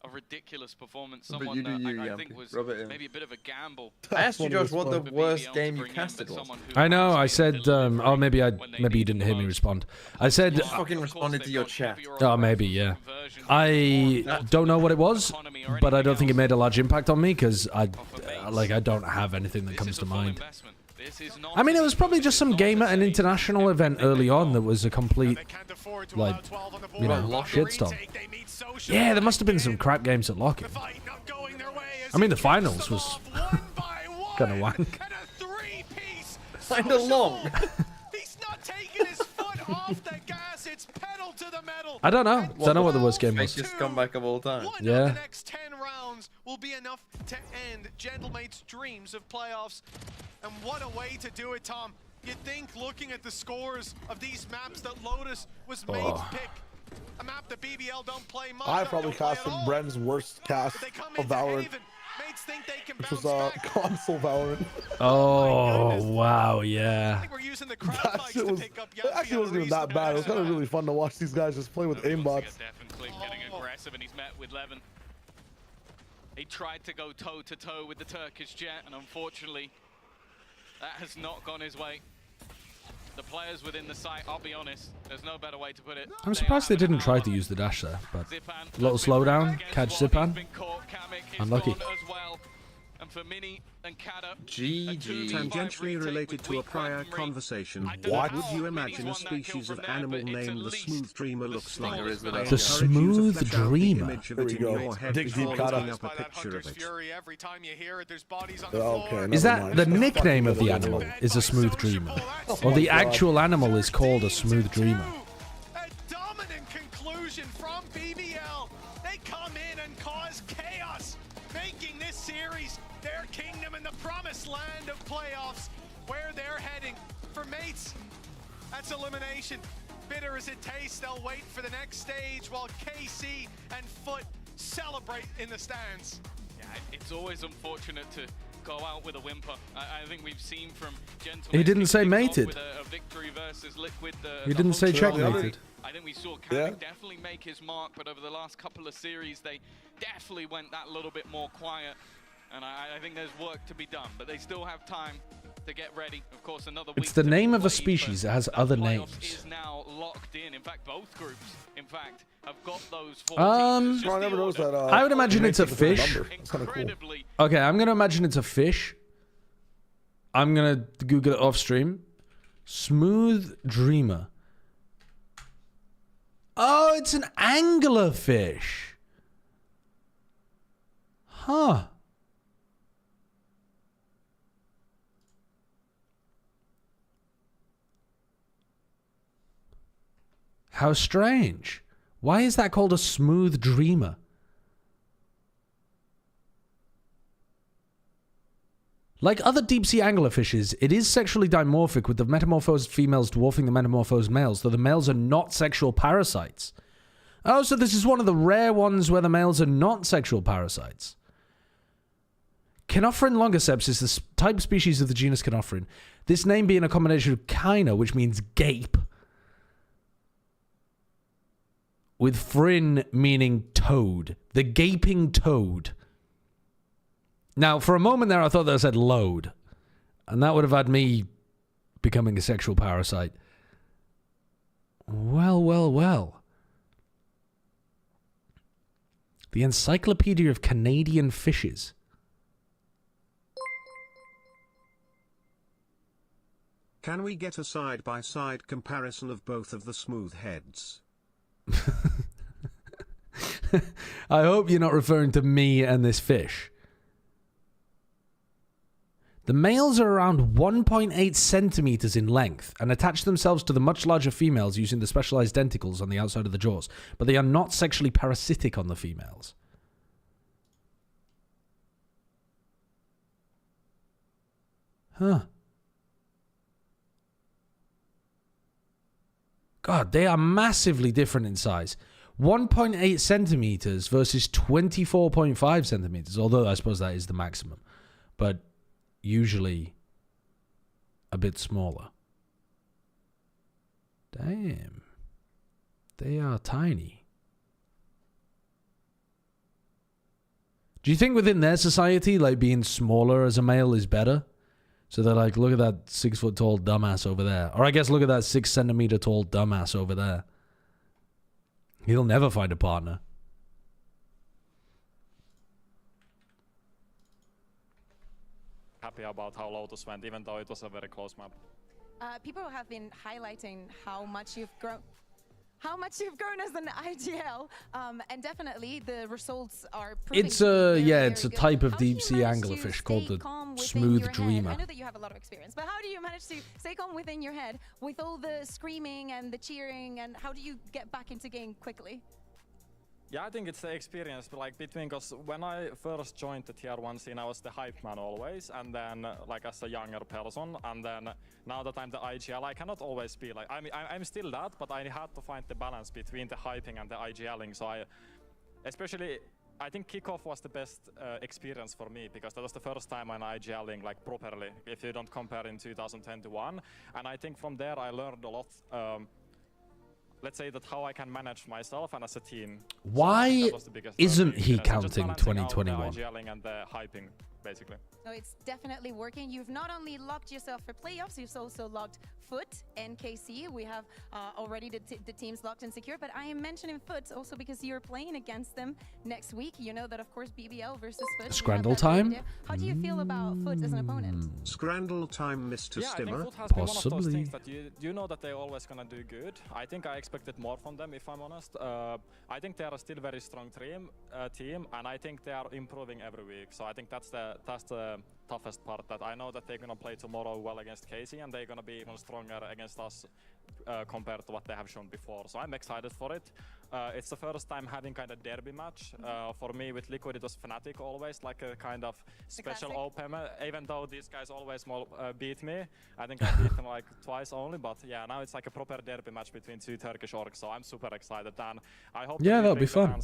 A ridiculous performance. Someone that I think was maybe a bit of a gamble. I asked you, Josh, what the worst game you casted was. I know. I said, oh, maybe you didn't hear me respond. I said. You fucking responded to your chat. Oh, maybe, yeah. I don't know what it was, but I don't think it made a large impact on me because I don't have anything that comes to mind. I mean, it was probably just some game at an international event early on that was a complete, like, you know, shitstorm. Yeah, there must have been some crap games at Lock-In. I mean, the finals was kind of wank. Kind of long. He's not taking his foot off the gas. It's pedal to the metal. I don't know. Don't know what the worst game was. Biggest comeback of all time. Yeah. The next 10 rounds will be enough to end Gentlemate's dreams of playoffs. And what a way to do it, Tom. You'd think, looking at the scores of these maps, that Lotus was Mate's pick. A map that BBL don't play much. I probably casted Bren's worst cast of Valorant, which was console Valorant. Oh, wow, yeah. That shit was, it actually wasn't even that bad. It was kind of really fun to watch these guys just play with aimbots. Definitely getting aggressive, and he's met with Levin. He tried to go toe-to-toe with the Turkish Jet, and unfortunately, that has not gone his way. The players within the site, I'll be honest, there's no better way to put it. I'm surprised they didn't try to use the dash there, but a little slowdown, catch Zipan. Unlucky. And for Mini and Kada, GG. Tangentially related to a prior conversation, what would you imagine a species of animal named the Smooth Dreamer looks like? The Smooth Dreamer. There we go. Dig deep, Kada. Up a picture of it. Okay, is that the nickname of the animal? Is a Smooth Dreamer, or the actual animal is called a Smooth Dreamer? A dominant conclusion from BBL. They come in and cause chaos, making this series their kingdom in the promised land of playoffs, where they're heading. For Mates, that's elimination. Bitter as it tastes, they'll wait for the next stage while KC and Foot celebrate in the stands. Yeah, it's always unfortunate to go out with a whimper. I think we've seen from Gentleman. He didn't say mated. A victory versus Liquid. He didn't say checkmated. I think we saw Kamek definitely make his mark, but over the last couple of series, they definitely went that little bit more quiet. And I think there's work to be done, but they still have time to get ready. Of course, another It's the name of a species that has other names. Is now locked in. In fact, both groups, have got those 4 teams. I never noticed that. I would imagine it's a fish. It's kind of cool. Okay, I'm gonna imagine it's a fish. I'm gonna Google it off stream. Smooth dreamer. Oh, it's an anglerfish. Huh. How strange. Why is that called a smooth dreamer? Like other deep-sea anglerfishes, it is sexually dimorphic, with the metamorphosed females dwarfing the metamorphosed males, though the males are not sexual parasites. Oh, so this is one of the rare ones where the males are not sexual parasites. Cynophryn longiceps is the type species of the genus Cynophryn. This name being a combination of kyna, which means gape, with phryn meaning toad. The gaping toad. Now, for a moment there, I thought that said load. And that would have had me becoming a sexual parasite. Well, well, well. The Encyclopedia of Canadian Fishes. Can we get a side-by-side comparison of both of the smooth heads? I hope you're not referring to me and this fish. The males are around 1.8 centimeters in length and attach themselves to the much larger females using the specialized denticles on the outside of the jaws, but they are not sexually parasitic on the females. Huh. God, they are massively different in size. 1.8 centimeters versus 24.5 centimeters, although I suppose that is the maximum. But usually a bit smaller. Damn. They are tiny. Do you think within their society, like, being smaller as a male is better? So they're like, look at that 6 foot tall dumbass over there. Or I guess look at that 6 centimeter tall dumbass over there. He'll never find a partner. Happy about how Lotus went, even though it was a very close map. People have been highlighting how much you've grown. How much you've grown as an IGL, and definitely the results are proving It's very a type of deep sea anglerfish called the smooth dreamer. I know that you have a lot of experience, but how do you manage to stay calm within your head with all the screaming and the cheering, and how do you get back into game quickly? Yeah, I think it's the experience, like, between, because when I first joined the tier 1 scene, I was the hype man always, and then, like, as a younger person, and then now that I'm the IGL, I cannot always be like, I'm still that, but I had to find the balance between the hyping and the IGLing, so I think kickoff was the best experience for me, because that was the first time I'm IGLing, like, properly, if you don't compare in 2010 to 1, and I think from there I learned a lot. Let's say that how I can manage myself and as a team. Why isn't he counting 2021? The IGLing and the hyping, basically. So it's definitely working. You've not only locked yourself for playoffs, you've also locked Foot and KC. We have already the teams locked and secure, but I am mentioning Foot also because you're playing against them next week. You know that, of course, BBL versus Foot. Scrandle time? How do you feel about Foot as an opponent? Scrandle time, Mr. Yeah, Stimmer? I think Foot has been one of those things that you know that they're always going to do good. I think I expected more from them, if I'm honest. I think they are still very strong team, and I think they are improving every week. So I think that's the toughest part, that I know that they're going to play tomorrow well against Casey, and they're going to be even stronger against us compared to what they have shown before. So I'm excited for it. It's the first time having kind of derby match. For me with Liquid it was Fnatic always, like a kind of special open, even though these guys always beat me. I think I beat them like twice only, but yeah, now it's like a proper derby match between two Turkish orgs, so I'm super excited, and I hope that'll be fun.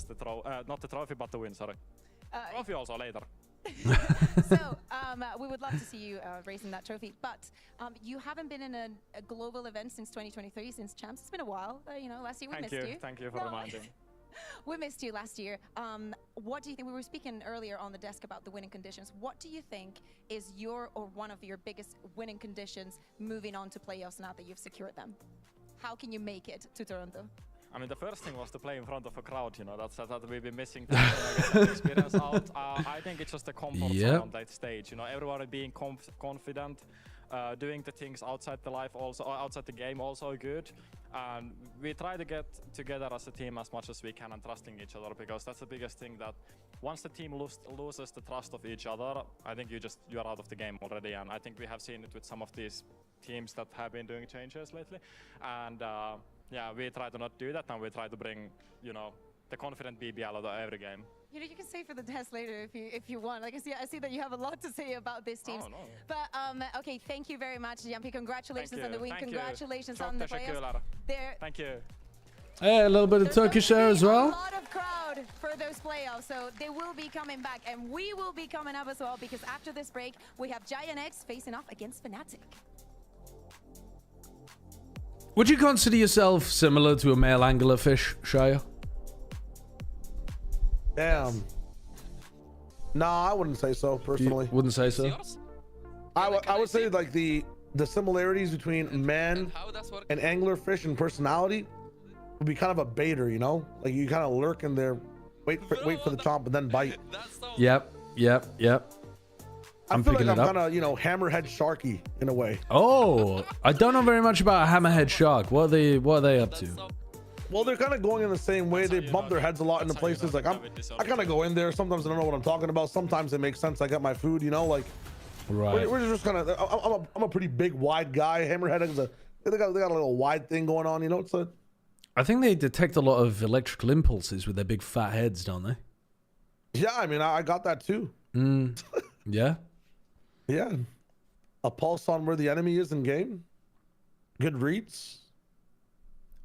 Not the trophy, but the win, sorry. Trophy also later. So we would love to see you raising that trophy, but you haven't been in a global event since 2023, since Champs. It's been a while. You know, last year we missed you. Thank you for reminding. We missed you last year. What do you think? We were speaking earlier on the desk about the winning conditions. What do you think is your or one of your biggest winning conditions moving on to playoffs now that you've secured them? How can you make it to Toronto? I mean, the first thing was to play in front of a crowd, you know, that's that we've been missing that experience out. I think it's just the comfort zone on that stage, you know, everybody being confident, doing the things outside the life also, outside the game also good. And we try to get together as a team as much as we can and trusting each other, because that's the biggest thing, that once the team loses the trust of each other, I think you're out of the game already. And I think we have seen it with some of these teams that have been doing changes lately. And yeah, we try to not do that, and we try to bring, you know, the confident BBL out of every game. You know, you can say for the test later if you want. Like I see that you have a lot to say about this team. Oh, no. But okay, thank you very much, Jumpy. Congratulations on the win. Congratulations you. on the playoffs. Thank you. Hey, a little bit of Turkish there as well. A lot of crowd for those playoffs, so they will be coming back, and we will be coming up as well, because after this break, we have GiantX facing off against Fnatic. Would you consider yourself similar to a male anglerfish, Shia? Damn. No, I wouldn't say so, personally. You wouldn't say so? I would say like the similarities between man and anglerfish in personality would be kind of a baiter, you know? Like you kind of lurk in there, wait for the chomp and then bite. Yep. I feel like I'm kind of, you know, hammerhead sharky in a way. Oh, I don't know very much about a hammerhead shark. What are they up to? Well, they're kind of going in the same way. They bump their heads a lot into places. Like I kind of go in there. Sometimes I don't know what I'm talking about. Sometimes it makes sense. I got my food, you know, like right. We're just kind of. I'm a pretty big, wide guy. Hammerhead is they got a little wide thing going on, you know. It's I think they detect a lot of electrical impulses with their big fat heads, don't they? Yeah, I mean, I got that too. Yeah. Yeah, a pulse on where the enemy is in game. Good reads.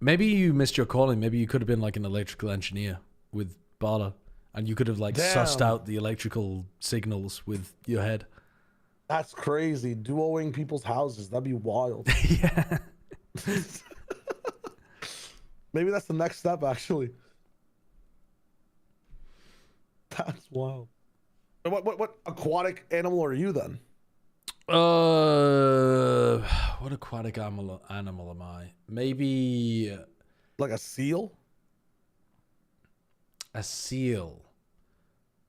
Maybe you missed your calling. Maybe you could have been like an electrical engineer with Bala, and you could have like sussed out the electrical signals with your head. That's crazy. Duoing people's houses. That'd be wild. Yeah. Maybe that's the next step, actually. That's wild. What aquatic animal are you then? What aquatic animal am I? Maybe like a seal. A seal.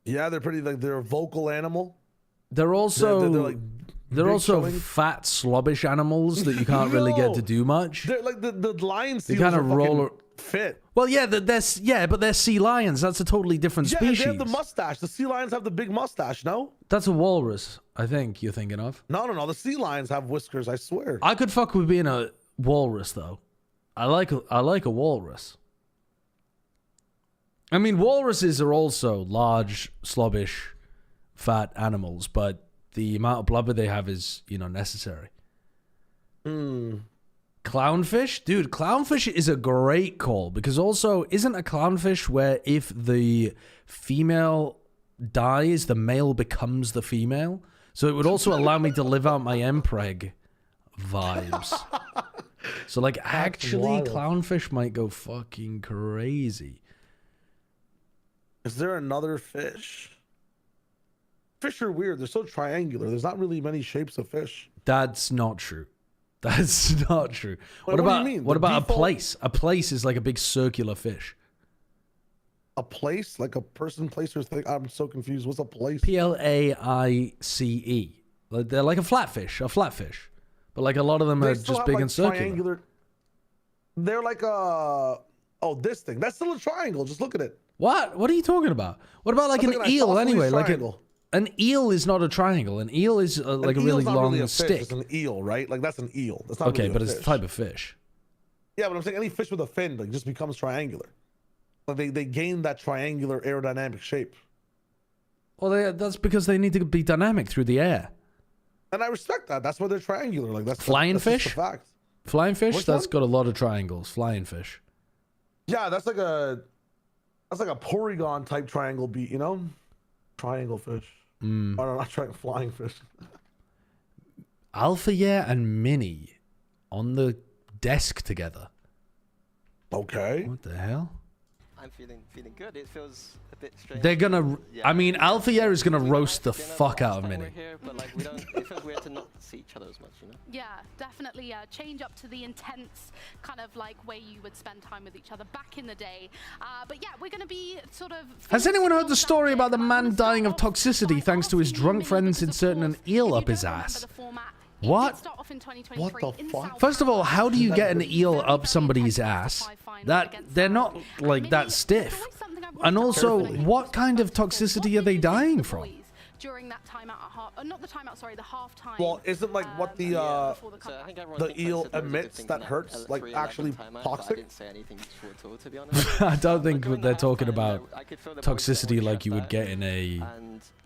Yeah, they're pretty like they're a vocal animal. They're also they're also showing. fat, slobbish animals that you can't really get to do much. They're like the lion seals. They kind of roll fit. Well, yeah, but they're sea lions. That's a totally different species. They have the mustache. The sea lions have the big mustache. No, that's a walrus. I think you're thinking of. No. The sea lions have whiskers. I swear. I could fuck with being a walrus though. I like a walrus. I mean, walruses are also large, slobbish, fat animals, but the amount of blubber they have is, you know, necessary. Clownfish? Dude, clownfish is a great call, because also, isn't a clownfish where if the female dies, the male becomes the female? So it would also allow me to live out my Mpreg vibes. So like, actually, clownfish might go fucking crazy. Is there another fish? Fish are weird. They're so triangular. There's not really many shapes of fish. That's not true. That's not true. Wait, what do you mean? What about default... a place? A place is like a big circular fish. A place? Like a person, place, or thing? I'm so confused. What's a place? Plaice. They're like a flatfish. But like a lot of them are just big and circular. Triangular... They're like a... Oh, this thing. That's still a triangle. Just look at it. What? What are you talking about? What about like an eel anyway? Like an eel is not a triangle. An eel is like a really long stick. It's an eel, right? Like that's an eel. That's not really but it's a type of fish. Yeah, but I'm saying any fish with a fin like just becomes triangular. Like they gain that triangular aerodynamic shape. Well, that's because they need to be dynamic through the air. And I respect that. That's why they're triangular. Like that's flying fish. Just a fact. Flying fish. Which that's one? got a lot of triangles. Flying fish. Yeah, that's like a Porygon type triangle beat, you know? Triangle fish. Oh, no, not trying flying fish. Alpha and Mini on the desk together. Okay. What the hell? I'm feeling good. It feels a bit strange. They're gonna. I mean, Althea is gonna roast the fuck out of Mini. Here, but like we don't. It feels weird to not see each other as much, you know. Yeah, definitely change up to the intense kind of like way you would spend time with each other back in the day. But yeah, we're gonna be sort of. Has anyone heard the story about the man dying of toxicity thanks to his drunk friends inserting an eel up his ass? What? What the fuck? First of all, how do you get an eel up somebody's ass? They're not like that stiff. And also, what kind of toxicity are they dying from? During that timeout at half, not the timeout, sorry, the half time. Well, isn't like what the eel emits that hurts like actually toxic? I don't think they're talking about toxicity like you would get in a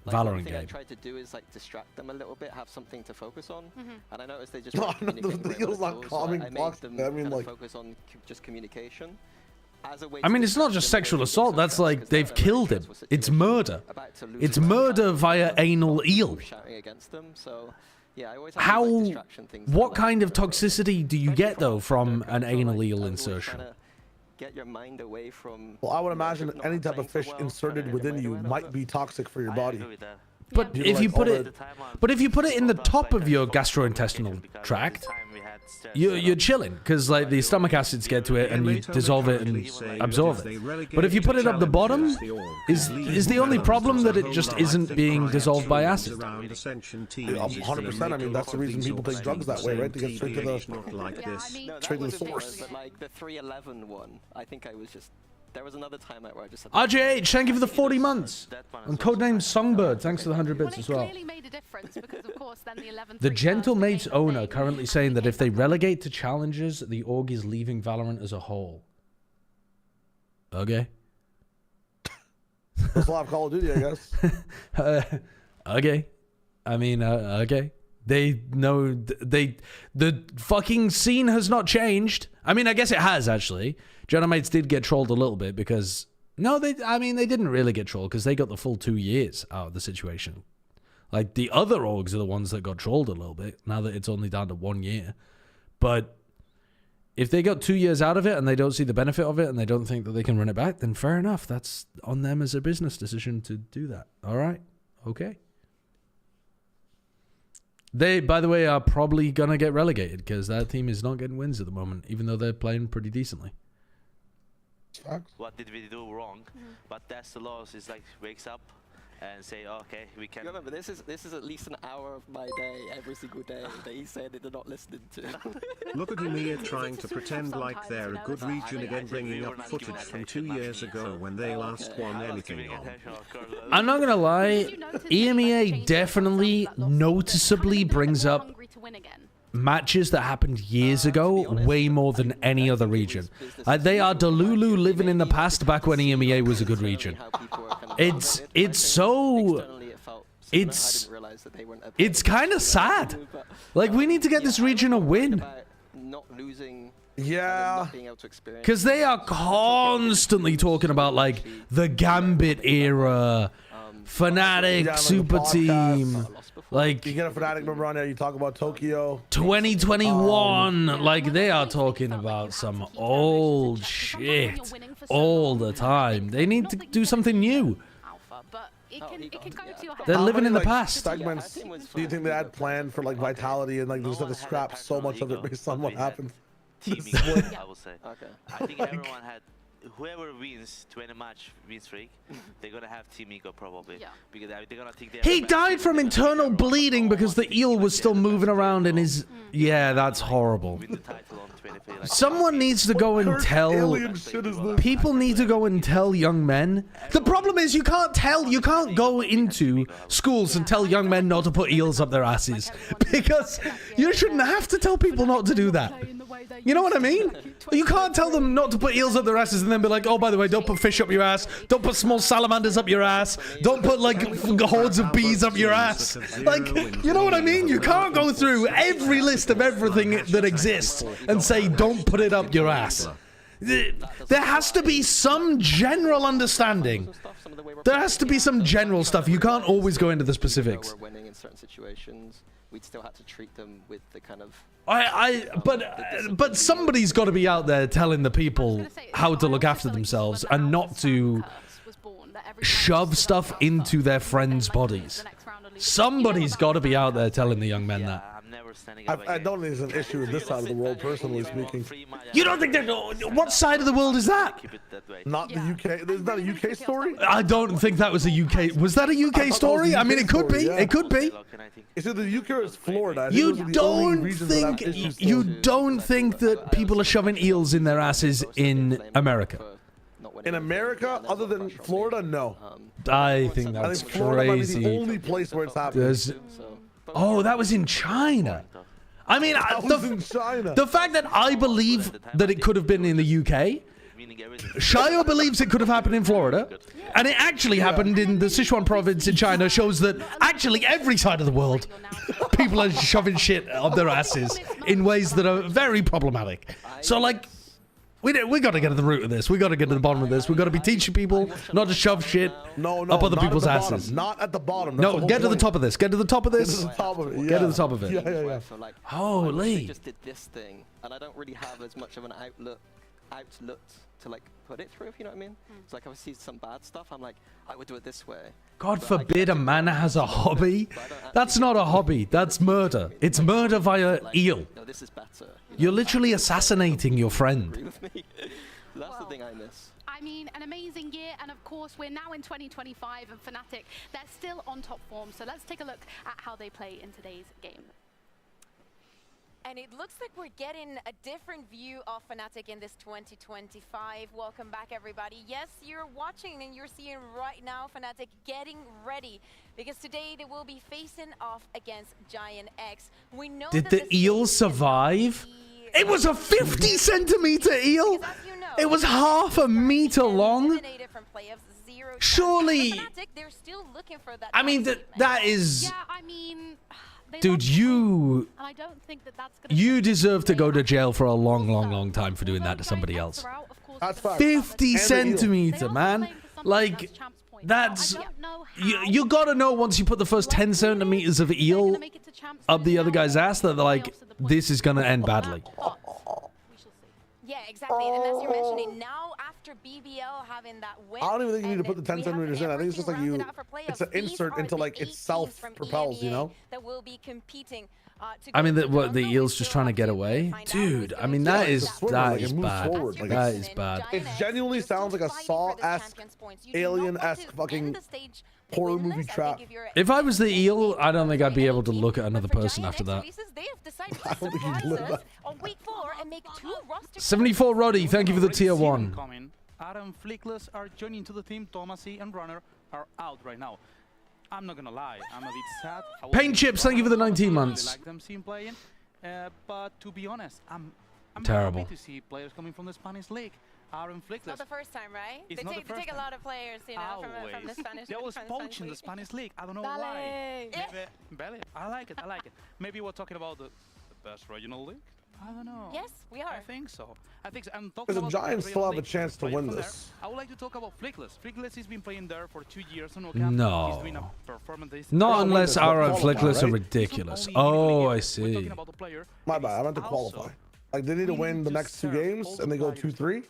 Valorant game. I tried to do is like distract them a little bit, have something to focus on, and I noticed they just. No, the eel's not calming. I made them kind of focus on just communication. I mean, it's not just sexual assault. That's like they've killed him. It's murder. It's murder via anal eel. How? What kind of toxicity do you get though from an anal eel insertion? Get your mind away from. Well, I would imagine any type of fish inserted within you might be toxic for your body. But if you put it, in the top of your gastrointestinal tract, you're chilling because like the stomach acids get to it and you dissolve it and absorb it. But if you put it up the bottom, is the only problem that it just isn't being dissolved by acid? 100%. I mean, that's the reason people take drugs that way, right? To get straight to the source. But like the 311 one, I think I was just. There was another time where I just. RJH, thank you for the 40 months. And codename Songbird, thanks for the 100 bits as well. The Gentle Mates owner currently saying that if they relegate to challenges, the org is leaving Valorant as a whole. Okay. That's a lot of Call of Duty, I guess. Okay. I mean, okay. They know the fucking scene has not changed. I mean, I guess it has actually. Gentlemates did get trolled a little bit because they didn't really get trolled because they got the full 2 years out of the situation. Like the other orgs are the ones that got trolled a little bit now that it's only down to 1 year. But if they got 2 years out of it and they don't see the benefit of it and they don't think that they can run it back, then fair enough. That's on them as a business decision to do that. All right. Okay. They, by the way, are probably going to get relegated because that team is not getting wins at the moment, even though they're playing pretty decently. What did we do wrong? But that's the loss. Is like wakes up and say, okay, we can. Remember, this is at least an hour of my day every single day that he said that they're not listening to. Look at EMEA trying to pretend like they're a good region again, bringing up footage from 2 years ago when they last won anything on. I'm not gonna lie, EMEA definitely noticeably brings up matches that happened years ago way more than any other region. They are Delulu living in the past back when EMEA was a good region. It's kind of sad. Like, we need to get this region a win. Yeah. Because they are constantly talking about, like, the Gambit era, Fnatic, Super Team. Like, you get a Fnatic member on there, you talk about Tokyo 2021. Like, they are talking about some old shit all the time. They need to do something new. They're living in the past. Segments do you think they had planned for like Vitality and like there's gonna scrap so much of it based on what happened? I will say. Okay. I think everyone had. Whoever wins 20 match win streak, they're gonna have Team Ego probably. Yeah. Because they're gonna think he died from internal bleeding because the eel was still moving around in his. Yeah, that's horrible. Someone needs to go and tell. People need to go and tell young men. The problem is you can't go into schools and tell young men not to put eels up their asses because you shouldn't have to tell people not to do that. You know what I mean? You can't tell them not to put eels up their asses and then be like, oh, by the way, don't put fish up your ass. Don't put small salamanders up your ass. Don't put, like, hordes of bees up your ass. Like, you know what I mean? You can't go through every list of everything that exists and say, don't put it up your ass. There has to be some general understanding. There has to be some general stuff. You can't always go into the specifics. we'd still have to treat them with the kind of. But somebody's got to be out there telling the people how to look after themselves and not to shove stuff into their friends' bodies. Somebody's got to be out there telling the young men that. I don't think there's an issue with this side of the world, personally speaking. You don't think that? What side of the world is that? Not the UK. There's not a UK story. I don't think that was a UK. Was that a UK story? I mean, it could be. It could be. It's either the UK or it's Florida. You don't think that people are shoving eels in their asses in America? In America, other than Florida, no. I think that's Florida might be the crazy. only place where it's happening. Oh, that was in China. I mean, the fact that I believe that it could have been in the UK, Shio believes it could have happened in Florida, and it actually happened in the Sichuan province in China, shows that actually every side of the world, people are shoving shit up their asses in ways that are very problematic. So, like, we got to get to the root of this. We got to get to the bottom of this. We got to be teaching people not to shove shit up other people's asses. Not at the bottom. No, get to the top of this. Get to the top of this. Get to the top of it. Get to the top of it. Yeah. Holy. I just did this thing, and I don't really have as much of an outlet to like put it through, if you know what I mean. So like if I see some bad stuff, I'm like, I would do it this way. God forbid a man has a hobby. That's not a hobby. That's murder. It's murder via eel. No, this is better. You're literally assassinating your friend. That's the thing I miss. I mean, an amazing year, and of course, we're now in 2025, and Fnatic, they're still on top form. So let's take a look at how they play in today's game. And it looks like we're getting a different view of Fnatic in this 2025. Welcome back, everybody. Yes, you're watching and you're seeing right now Fnatic getting ready, because today they will be facing off against GiantX. We know Did the eel survive? It was a 50-centimeter eel. It was half a meter long. Surely. I mean, that is. Yeah, I mean. Dude, you deserve to go to jail for a long time for doing that to somebody else. 50 centimeter, man. Like, that's... You gotta know once you put the first 10 centimeters of eel up the other guy's ass that they're like, this is gonna end badly. Yeah, exactly. And as you're mentioning, now after BBL having that win, I don't even think you need to put the 10 centimeters in. I think it's just like it's an insert into like it self-propels, you know? That will be competing. I mean, the eel's just trying to get away, dude. I mean, that is bad. That is bad. It genuinely sounds like a Saw-esque, Alien-esque fucking horror movie trap. If I was the eel, I don't think I'd be able to look at another person after that. I don't think you'd live that. 74 Roddy, thank you for the tier 1. Adam Flickless are joining to the team. Thomasy and Runner are out right now. I'm not gonna lie, I'm a bit sad. Paint Chips, thank you for the 19 months. I like them seeing playing, but to be honest, I'm terrible. happy to see players coming from the Spanish league. Aaron Flickless. Not the first time, right? It's they take a lot of players, you know, from the Spanish. They always poach in the Spanish league. I don't know why. Maybe, I like it. Maybe we're talking about the best regional league. I don't know. Yes, we are. I think so. Because the Giants still have a chance to win this. I would like to talk about Flickless. Flickless has been playing there for 2 years. No. He's doing a performance. Not unless Aaron Flickless are ridiculous. Oh, I see. My bad, I meant to qualify. Like, they need to win the next 2 games, and they go 2-3?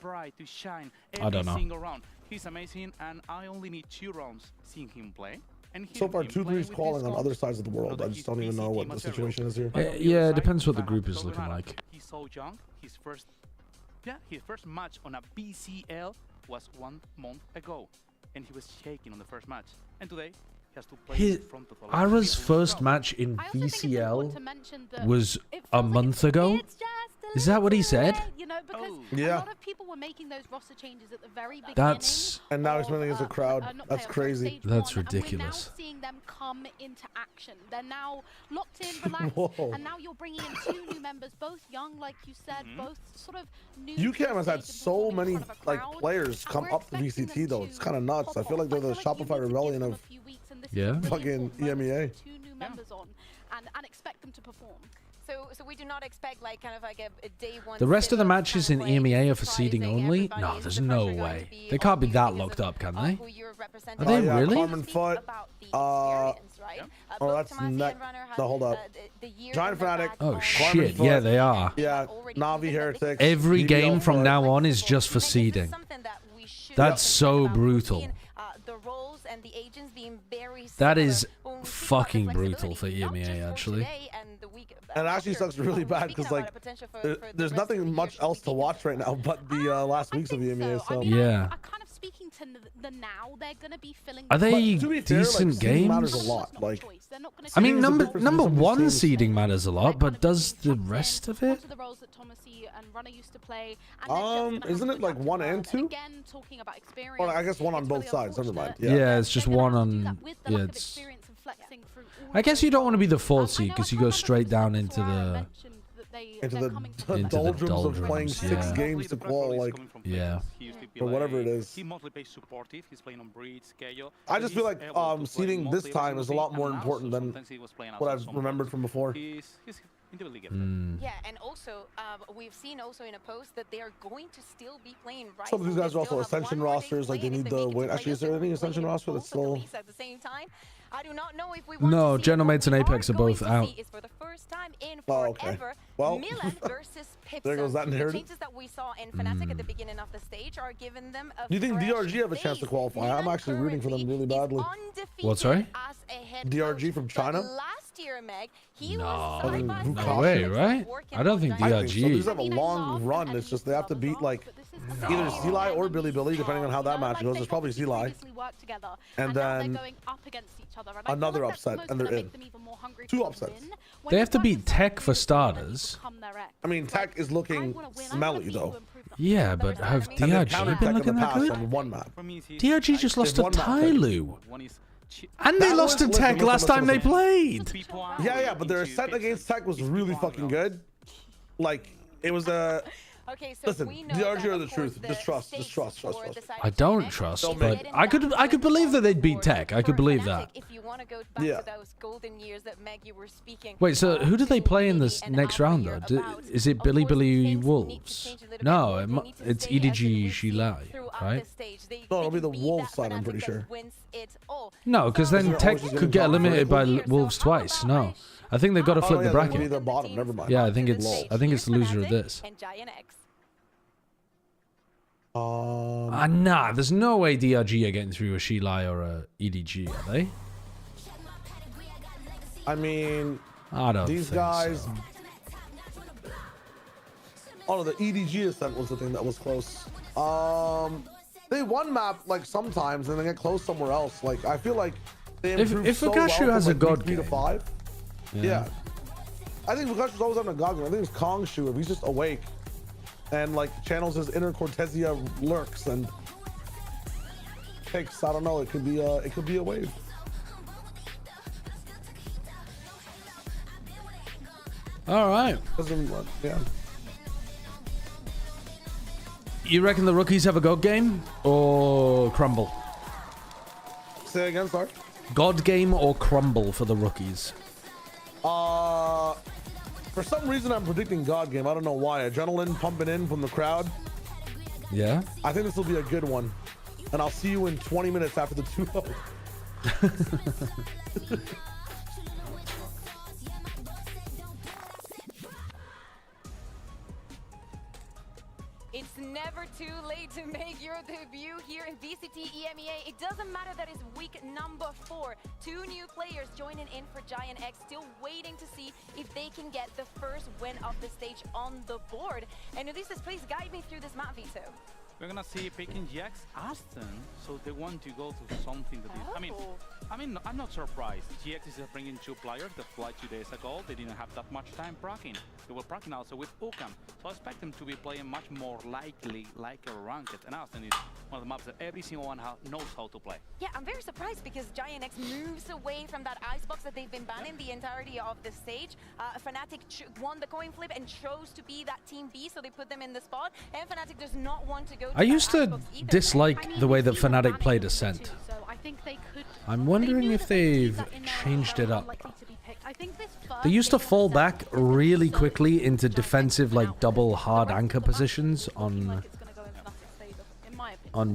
I don't know. He's amazing, and I only need 2 rounds seeing him play. So far, 2-3 is calling on other sides of the world. I just don't even know what the situation is here. Yeah, it depends what the group is looking like. He's so young. His first match on a BCL was 1 month ago, and he was shaking on the first match. And today, he has to play in front of the Ara's first match in VCL was a month ago. Is that what he said? You know, because yeah. a lot of people were making those roster changes at the very beginning. And now he's winning against a crowd. That's crazy. That's ridiculous. And we're now seeing them come into action. They're now locked in, relaxed, and now you're bringing in 2 new members, both young, like you said, both sort of new. UCAM has had so many like players come up to VCT though. It's kind of nuts. I feel like they're the Shopify Rebellion of fucking EMEA. 2 new members on, and expect them to perform. So we do not expect like kind of like a day one. The rest of the sit-ups matches in kind of EMEA way, are for seeding surprising only? everybody. No, Is there's the no pressure going way. to be They can't be on that you locked because up, can of they? who you're representing? Are they yeah, really? Carmen Foot. Oh, that's neck. No, hold up. Giant Fnatic. Oh shit, yeah, they are. Yeah, Navi Heretics. Every BBL game from Foot. now on is just for seeding. That's so brutal. The roles and the agents being very That similar. is When we speak about the fucking brutal flexibility, for not EMEA, just for actually. today and the week And it actually sucks really bad because like there's nothing much else to watch right now but the last weeks of the EMEA. So Yeah. Kind of speaking to the now, they're going to be filling. Are they to be fair, like, decent seeding matters games? a lot. Like, I mean, seeding is the number difference between one teams. seeding matters a lot, but does the rest of it? The roles that Thomasy and Runner used to play. Isn't it like 1 and 2? Again, talking about experience. Or I guess one on both sides. Never mind. Yeah, it's just one on. Yeah, it's. I guess you don't want to be the fourth seed because you go straight down into the doldrums of playing 6 games to qual, like, yeah, or whatever it is. He mostly plays supportive. He's playing on Breeds, Kayo. I just feel like seeding this time is a lot more important than what I've remembered from before. Yeah, and also we've seen also in a post that they are going to still be playing right. Some of these guys are also Ascension rosters, like they need the win. Actually, is there any Ascension roster that's still? At the same time, I do not know if we No, Genomates and Apex are both out. is for the first time in Oh, okay. forever. Well, Milan versus Pipson. there goes that The narrative. changes that we saw in Fnatic at the beginning of the stage are giving them a Do you think fresh DRG have a chance to base. qualify? I'm actually rooting for them really badly. What, sorry? As a head DRG from China? last year, Meg, he No, was side by no side way, with right? working I don't on think I think so. They DRG. just have a long run. It's just they have to beat like either Zeli or Billy, depending on how that match goes. There's probably Zeli, and then another upset, and they're in. 2 upsets. They have to beat Tech for starters. I mean, Tech is looking smelly though. Yeah, but have And they've DRG countered been Tech in looking the that past good? on 1 map. DRG just lost to They've won that Tech. Tyloo. And they lost to Tech last time they played. Yeah, but their ascent against Tech was really fucking good. Like, it was a... Okay, so Listen, we know DRG that, are the of truth. course, Just trust. I don't trust, but I could believe that they'd beat Tech. I could believe that. If you want to go back Yeah. to those golden years that Meg you were speaking. Wait, so who do they play in this next round though? Is it Billy Wolves? No, it's EDG Shilai, right? No, it'll be the Wolves side, I'm pretty sure. No, because then Tech could get eliminated by Wolves twice. No, I think they've got to flip the They'll be bracket. the bottom. Never mind. Yeah, I think it's the loser of this. And GiantX. Nah, there's no way DRG are getting through a Shilai or a EDG, are they? I mean, I don't these think guys. so. Oh no, the EDG ascent was the thing that was close. They won map like sometimes and then get close somewhere else. Like I feel like they improved If so Fugashu well has from, a like, god week 3 to game. 5. Yeah. Yeah. I think Fugashu's always having a god game. I think it's Kongshu if he's just awake and like channels his inner Cortesia lurks and takes. I don't know. It could be a wave. All right. Yeah. You reckon the rookies have a god game or crumble? Say again, sorry. God game or crumble for the rookies? For some reason I'm predicting God game. I don't know why. Adrenaline pumping in from the crowd. Yeah. I think this will be a good one. And I'll see you in 20 minutes after the 2-0. It's never too late to make your debut here in VCT EMEA. It doesn't matter that it's week number 4. 2 new players joining in for GiantX, still waiting to see if they can get the first win of the stage on the board. And Ulysses, please guide me through this map, Vito. We're gonna see picking GX Aston, so they want to go to something that is. I mean, I'm not surprised. GX is bringing 2 players that flight 2 days ago. They didn't have that much time procking. They were procking also with Ukam, so I expect them to be playing much more likely like a ranked. And Aston is one of the maps that every single one knows how to play. Yeah, I'm very surprised because GiantX moves away from that icebox that they've been banning the entirety of the stage. Fnatic won the coin flip and chose to be that team B, so they put them in the spot. And Fnatic does not want to go to I used to dislike the way that Fnatic played Ascent. I'm wondering if they've changed it up. I think this They used to fall back really quickly into defensive, like double hard anchor positions on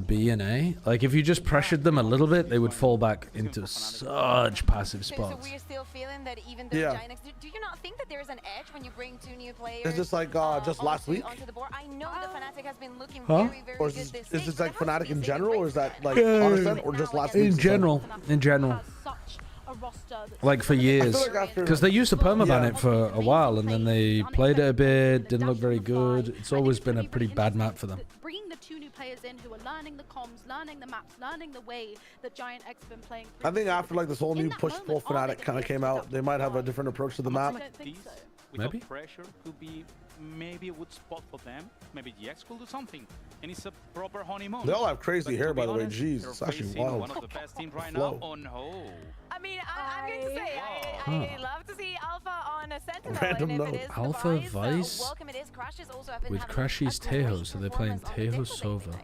B and A. Like if you just pressured them a little bit, they would fall back into such passive spots. So we're still feeling that even though GiantX, do you not think that there's an edge when you bring 2 new players? It's just like just last week. Onto the board? I know the Fnatic has been looking Huh? very, very Or good is this this like Fnatic in general, or is that like Artisan, or just last week? In general. Like for years, because they used to permaban it for a while, and then they played it a bit, didn't look very good. It's always been a pretty bad map for them. Bringing the 2 new players in who are learning the comms, learning the maps, learning the way that GiantX have been playing. I think after like this whole new push-pull Fnatic kind of came out, they might have a different approach to the map. Maybe pressure could be maybe a good spot for them. Maybe GX could do something, and it's a proper honeymoon. They all have crazy hair, by the way. Jeez, it's actually wild. One of the best teams right now on hold. I mean, I'm going to say, I love to see Alpha on a Sentinel. Random and if note. it is Alpha the Vice welcome it is. Crashes also have been with having Crashy's Tejo, so they're playing Tejo Sova.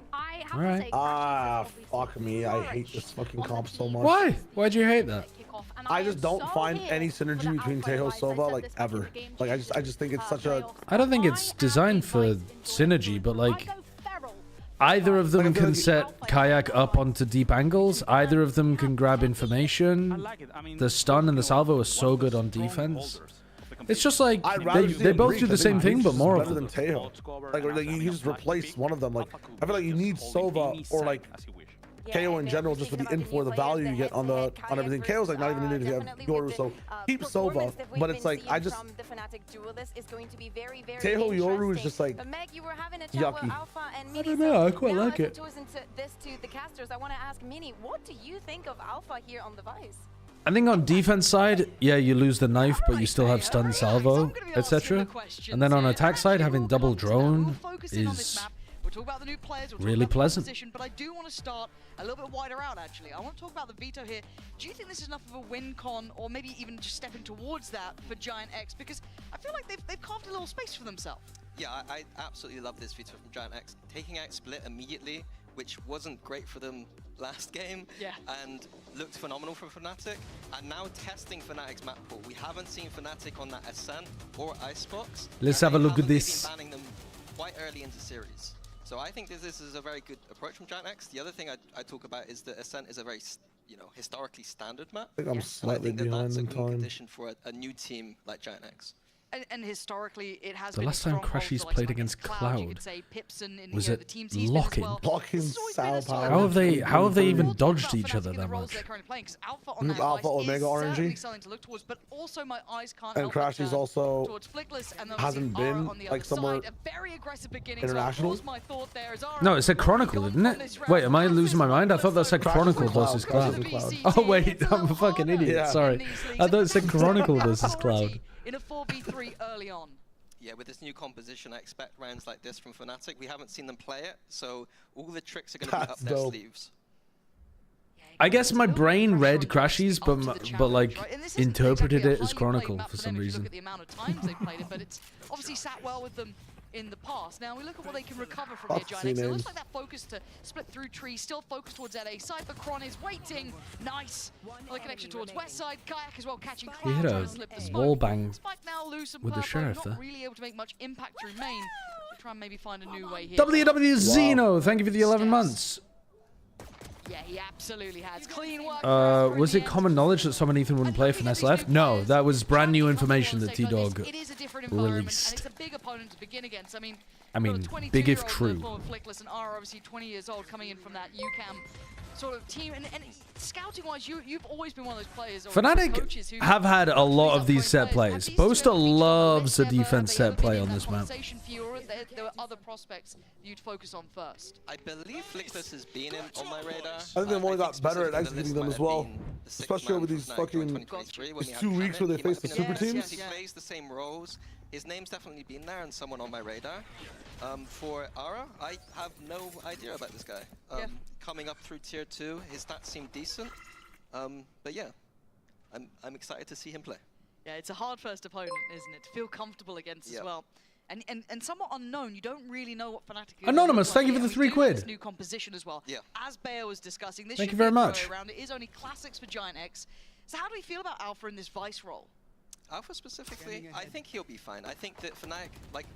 Alright. Ah, fuck me. I hate this fucking comp so much. Why? Why'd you hate that? I just don't find any synergy between Tejo Sova, like, ever. Like, I just think it's such a... I don't think it's designed for synergy, but like... Either of them can set Kayak up onto deep angles. Either of them can grab information. The stun and the salvo are so good on defense. It's just like they both do the same thing, but more of them. Better than Tejo. Like you just replace one of them. Like I feel like you need Sova or like KO in general, just for the info, the value you get on everything. KO's like not even needed to have Yoru, so keep Sova. But it's like I just Tejo Yoru is just like yucky. I don't know. I quite like it. I want to ask Mini, what do you think of Alpha here on the Vice? I think on defense side, yeah, you lose the knife, but you still have stun salvo, etc. And then on attack side, having double drone is about the new players, really pleasant. But I do want to start a little bit wider out, actually. I want to talk about the veto here. Do you think this is enough of a win con, or maybe even just stepping towards that for GiantX? Because I feel like they've carved a little space for themselves. Yeah, I absolutely love this veto from GiantX. Taking out Split immediately, which wasn't great for them last game, and looked phenomenal for Fnatic. And now testing Fnatic's map pool. We haven't seen Fnatic on that Ascent or Icebox. Let's have a look at this. Banning them quite early into series. So I think this is a very good approach from GiantX. The other thing I talk about is that Ascent is a very, historically standard map. I think I'm slightly behind in time. Condition for a new team like GiantX. And historically, it has the been last time Crashy's played against Cloud was it locking? Blocking Sao Power. How have they even dodged each other that much? Alpha Omega RNG. And Crashy's also hasn't been like somewhere international. No, it said Chronicle, didn't it? Wait, am I losing my mind? I thought that said Chronicle versus Cloud. Oh wait, I'm a fucking idiot. Sorry, I thought it said Chronicle versus Cloud. In a 4v3 early on. Yeah, with this new composition, I expect rounds like this from Fnatic. We haven't seen them play it, so all the tricks are going to be up their sleeves. I guess my brain read Crashies, but like interpreted it as Chronicle for some reason. Look at the amount of times they've played it, but it's obviously sat well with them in the past. Now we look at what they can recover from here, GiantX. It looks like that focus to split through trees, still focused towards LA. Cypher Kron is waiting. Nice. The connection towards west side. Kayak as well catching He hit a wall bang with the sheriff not there. really able to make much impact through main. We'll try and maybe find a new way here. WW Zeno, thank you for the 11 months. Yeah, he absolutely has. Clean work. Was it common knowledge that someone Ethan wouldn't play Finesse left? No, that was brand new information that T-Dog released. And it's a big opponent to begin against. I mean, big if true. Flickless and are obviously 20 years old, coming in from that UCAM sort of team. And scouting-wise, you've always been one of those players. Fnatic have had a lot of these set plays. Boaster loves a defense set play on this map. There were other prospects you'd focus on first. I believe Flickless has been on my radar. I think they've only got better at executing them as well. Especially over these fucking 2 weeks where they face the super teams. He plays the same roles. His name's definitely been there and someone on my radar. For Ara, I have no idea about this guy. Coming up through tier 2, his stats seem decent. But yeah, I'm excited to see him play. Yeah, it's a hard first opponent, isn't it? To feel comfortable against as well. And somewhat unknown. You don't really know what Fnatic is. Anonymous, thank you for the 3 quid. This new composition as well. Yeah. As Bayer was discussing, this thank should you very be a much. around. It is only classics for GiantX. So how do we feel about Alpha in this Vice role? Alpha specifically, I think he'll be fine. I think that Fnatic, like,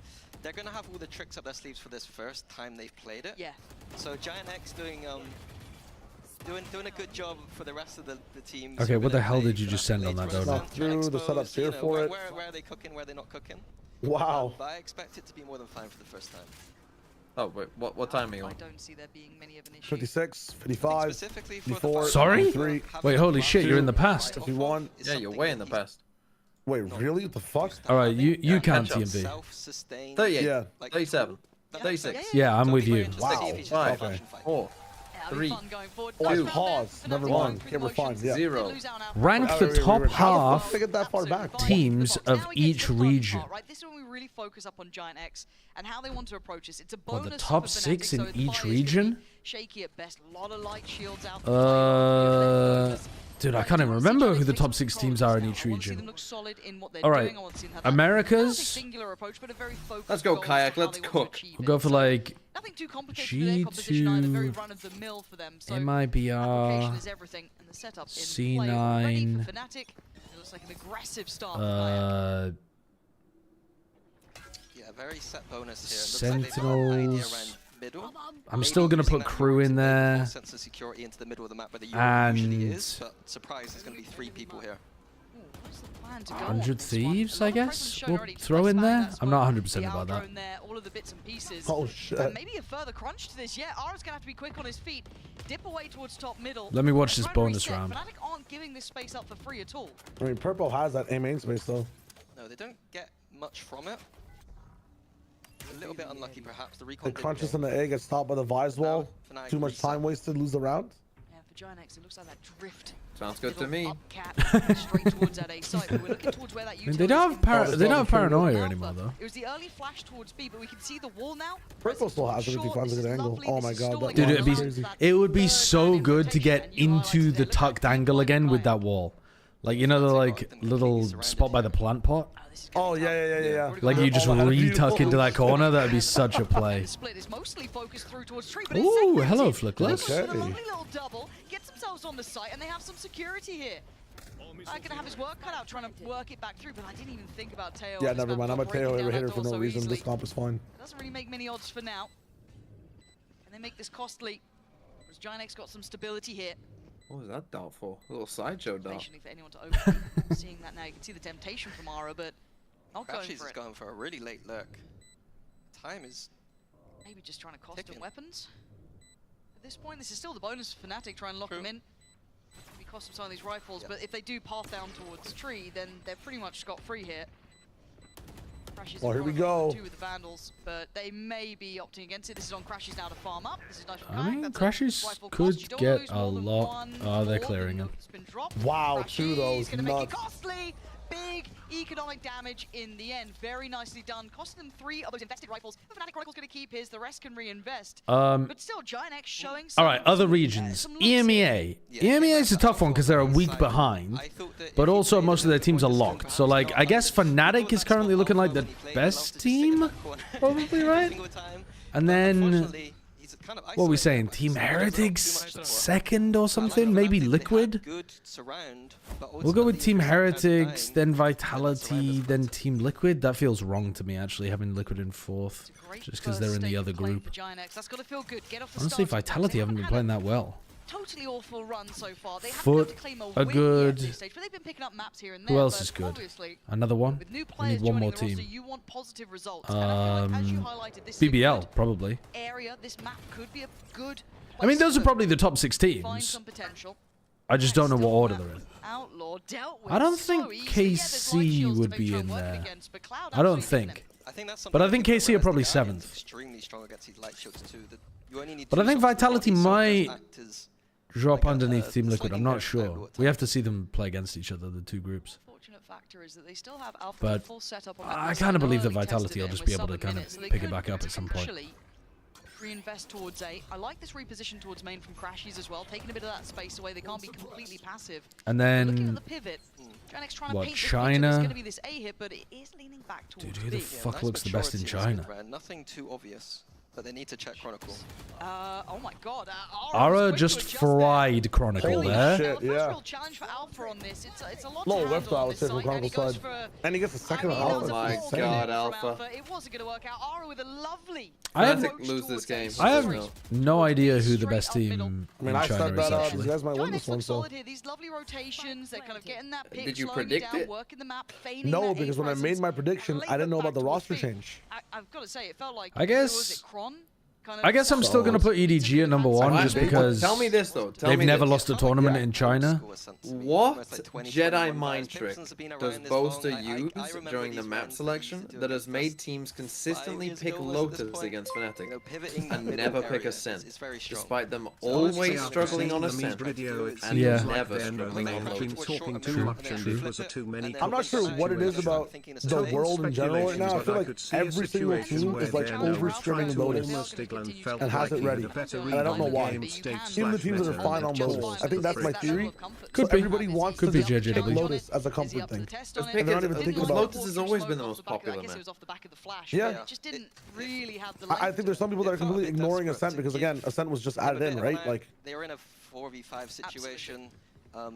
they're gonna have all the tricks up their sleeves for this first time they've played it. Yeah. So GiantX doing a good job for the rest of the team. Okay, what the hell did you just send on that donut? Through the setup here for it. Where are they cooking? Where are they not cooking? Wow. But I expect it to be more than fine for the first time. Oh wait, what time are you on? I don't see there being many of an issue. 56, 55, 54. Sorry? 53. Wait, holy shit, you're in the past. 51. Yeah, you're way in the past. Wait, really? What the fuck? All right, you count catch up. TMV. 38, Yeah. 37, 36. Yeah, I'm with you. Wow. 5, Okay. 4, 3, Oh, pause. Never mind. Okay, we're fine. Yeah. 0. Rank the top How the fuck half they get that far back? teams of each region. Right, this is when we really focus up on GiantX and how they want to approach this. It's a Well, bonus the top for 6 Fnatic, in so the each fire is gonna be region? shaky at best. A lot of light shields out there. Dude, I can't even remember who the top 6 teams are in each region. All right, Americas. Let's go, Kayak. Let's cook. We'll go for like Nothing too complicated for their composition either, very G2, run of the mill for them. So MIBR, application is everything, and the setup in play already C9, for Fnatic. It looks like an aggressive start for Kayak. Yeah, very set bonus here. Looks like they've got an idea around middle. I'm still going to put crew in there. Sense of security into the middle of the map where the Euro usually And is, but surprise, there's going to be 3 people here. 100 Thieves, I guess, we'll throw in there. I'm not 100% about that. All of the bits and pieces. Oh, shit. And maybe a further crunch to this. Yeah, Ara's going to have to be quick on his feet. Dip away towards top middle. Let me watch this Try and bonus reset. round. Fnatic aren't giving this space up for free at all. I mean, Purple has that A main space, though. No, they don't get much from it. A little bit unlucky, perhaps. The The recon crunches in the A gets stopped by the Vise wall. Fnatic Too much reset. time wasted, lose the round. Yeah, for GiantX, it looks like that drift. Sounds good to me. Straight towards that A site, but we're looking towards where that I mean, they don't have paranoia anymore, though. It was the early flash towards B, but we can see the wall now. Purple still has it if he finds a good angle. Oh my god, that Dude, line is crazy. it would be so good to get into the tucked angle again with that wall. Like, you know, the like little spot by the plant pot? Oh, yeah. Like you just re-tuck into that corner, that would be such a play. Split is mostly focused through towards tree, but Ooh, hello, Flickless. a lovely little double, gets themselves on the site, and they have some security here. I'm gonna have his work cut out trying to work it back through, but I didn't even think about Teo. Yeah, never mind. I'm a Teo hitter for no reason. This comp is fine. Doesn't really make many odds for now. And they make this costly. Whereas GiantX got some stability here. What was that dart for? A little sideshow dart. Patiently for anyone to open. Seeing that now, you can see the temptation from Ara, but not going Crashes for is it. going for a really late lurk. Time is Maybe just trying to cost him weapons. At this point, this is still the bonus for Fnatic, try and lock him in. Maybe cost him some of these rifles, but if they do path down towards tree, then they're pretty much scot-free here. Crashes Oh, here we go. Two with the Vandals, but they may be opting against it. This is on Crashes now to farm up. This is nice from I Kayak. mean, That's a Crashes rifle could cost. You don't get lose a more than lot. one Oh, they're more clearing than him. that's been dropped. Wow, Crashes 2 those, gonna make it nuts. costly. Big economic damage in the end. Very nicely done. Costing them 3 of those invested rifles. The Fnatic Chronicle's going to keep his. The rest can reinvest. But still, GiantX showing All right, other regions. EMEA. EMEA is a tough one because they're a week behind, but also most of their teams are locked. So, like, I guess Fnatic is currently looking like the best team, probably, right? And then, what are we saying? Team Heretics second or something? Maybe Liquid? We'll go with Team Heretics, then Vitality, then Team Liquid. That feels wrong to me, actually, having Liquid in 4th, just because they're in the other group. Honestly, Vitality haven't been playing that well. Totally awful run so far. They Foot are good. Stage, but they've been picking up maps here and there. Who else is good? Another one? We need one more team. You want positive results. As you highlighted, this BBL, probably. Area, this map could be a good. I mean, those are probably the top 6 Find teams. some potential. I just don't know what order they're in. Outlaw dealt with I don't so think easily. KC would be in there. I don't think. But I think KC are probably 7th. extremely strong against these light shields too. You only need But I 2 think shots to Vitality body, so it might does act as drop like underneath Team a Liquid. I'm slinging not there sure. We have to see them play against each other, the 2 groups. Fortunate factor is that they still have Alpha But full setup on I kind of believe that Vitality will just be able to kind of pick it back up at some point. Reinvest towards A. I like this reposition towards main from Crashies as well, taking a bit of that space away. They can't be completely passive. And Looking at then, the pivot, GiantX trying to what, paint this picture that's going China? to be this A hit, but it is leaning back towards Dude, who B. the fuck looks the best in China? Nothing too obvious. but they need to check Chronicle. Oh my god. Ara just fried Chronicle there. Shit, yeah. Real challenge for Alpha on this. It's a lot Low to whiff handle I on would this say from side, and he Chronicle goes side. for And he gets a second that Alpha. was a my full God, from Alpha. It wasn't going to work out. Ara with a lovely I have Fnatic lose this game. I have no idea who the best team I mean, in I China said is that actually. you guys might win GiantX this one, look so. solid here. These lovely rotations, they're kind of getting that pick, Did you slowing predict down, it? working the map, feigning No, that because A when I made presence. my prediction, I didn't know about the roster Back to B. change. I've got to say, it felt like I guess I guess I'm still gonna put EDG at number one just because Tell me this though. Tell they've me never this. lost a tournament in China. What Jedi mind trick does Boaster use during the map selection that has made teams consistently pick Lotus against Fnatic and never pick Ascent, despite them always struggling on Ascent and never struggling on Lotus? I'm not sure what it is about the world in general right now. I feel like every single team is like over-strimming Lotus and has it ready, and I don't know why. Even the teams that are fine on Lotus, I think that's my theory. Could be. Everybody wants Could to be take JJW. Lotus as a comfort thing. And they're not even thinking about. Lotus has always been the most popular map. Yeah. It just didn't really have the I think there's some people that are completely ignoring Ascent because again, Ascent was just added in, right? Like they were in a 4v5 situation.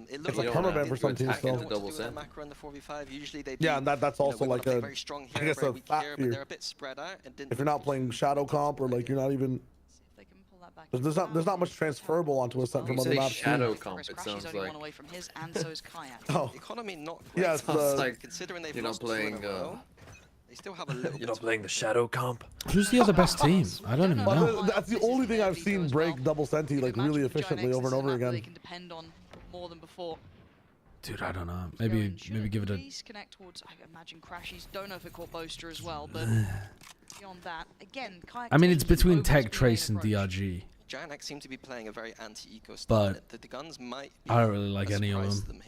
It it's a permaban for some teams still. Yeah, and that's also like a, I guess a fat fear. If you're not playing Shadow Comp or like you're not even. There's not much transferable onto Ascent from other maps. Shadow Comp, it sounds like. Oh. Economy not yeah, it's like considering they've you're not playing. They still have a little. You're not playing the Shadow Comp. Who's the other best team? I don't even know. That's the only thing I've seen break double Senti like really efficiently over and over again. They can depend on more than before. Dude, I don't know. Maybe give it a. Please connect towards. I imagine Crashies. Don't know if it caught Boaster as well, but beyond that, again. I mean, it's between Tech Trace and DRG. GiantX seem to be playing a very anti-eco style. But the guns might. I don't really like any of them.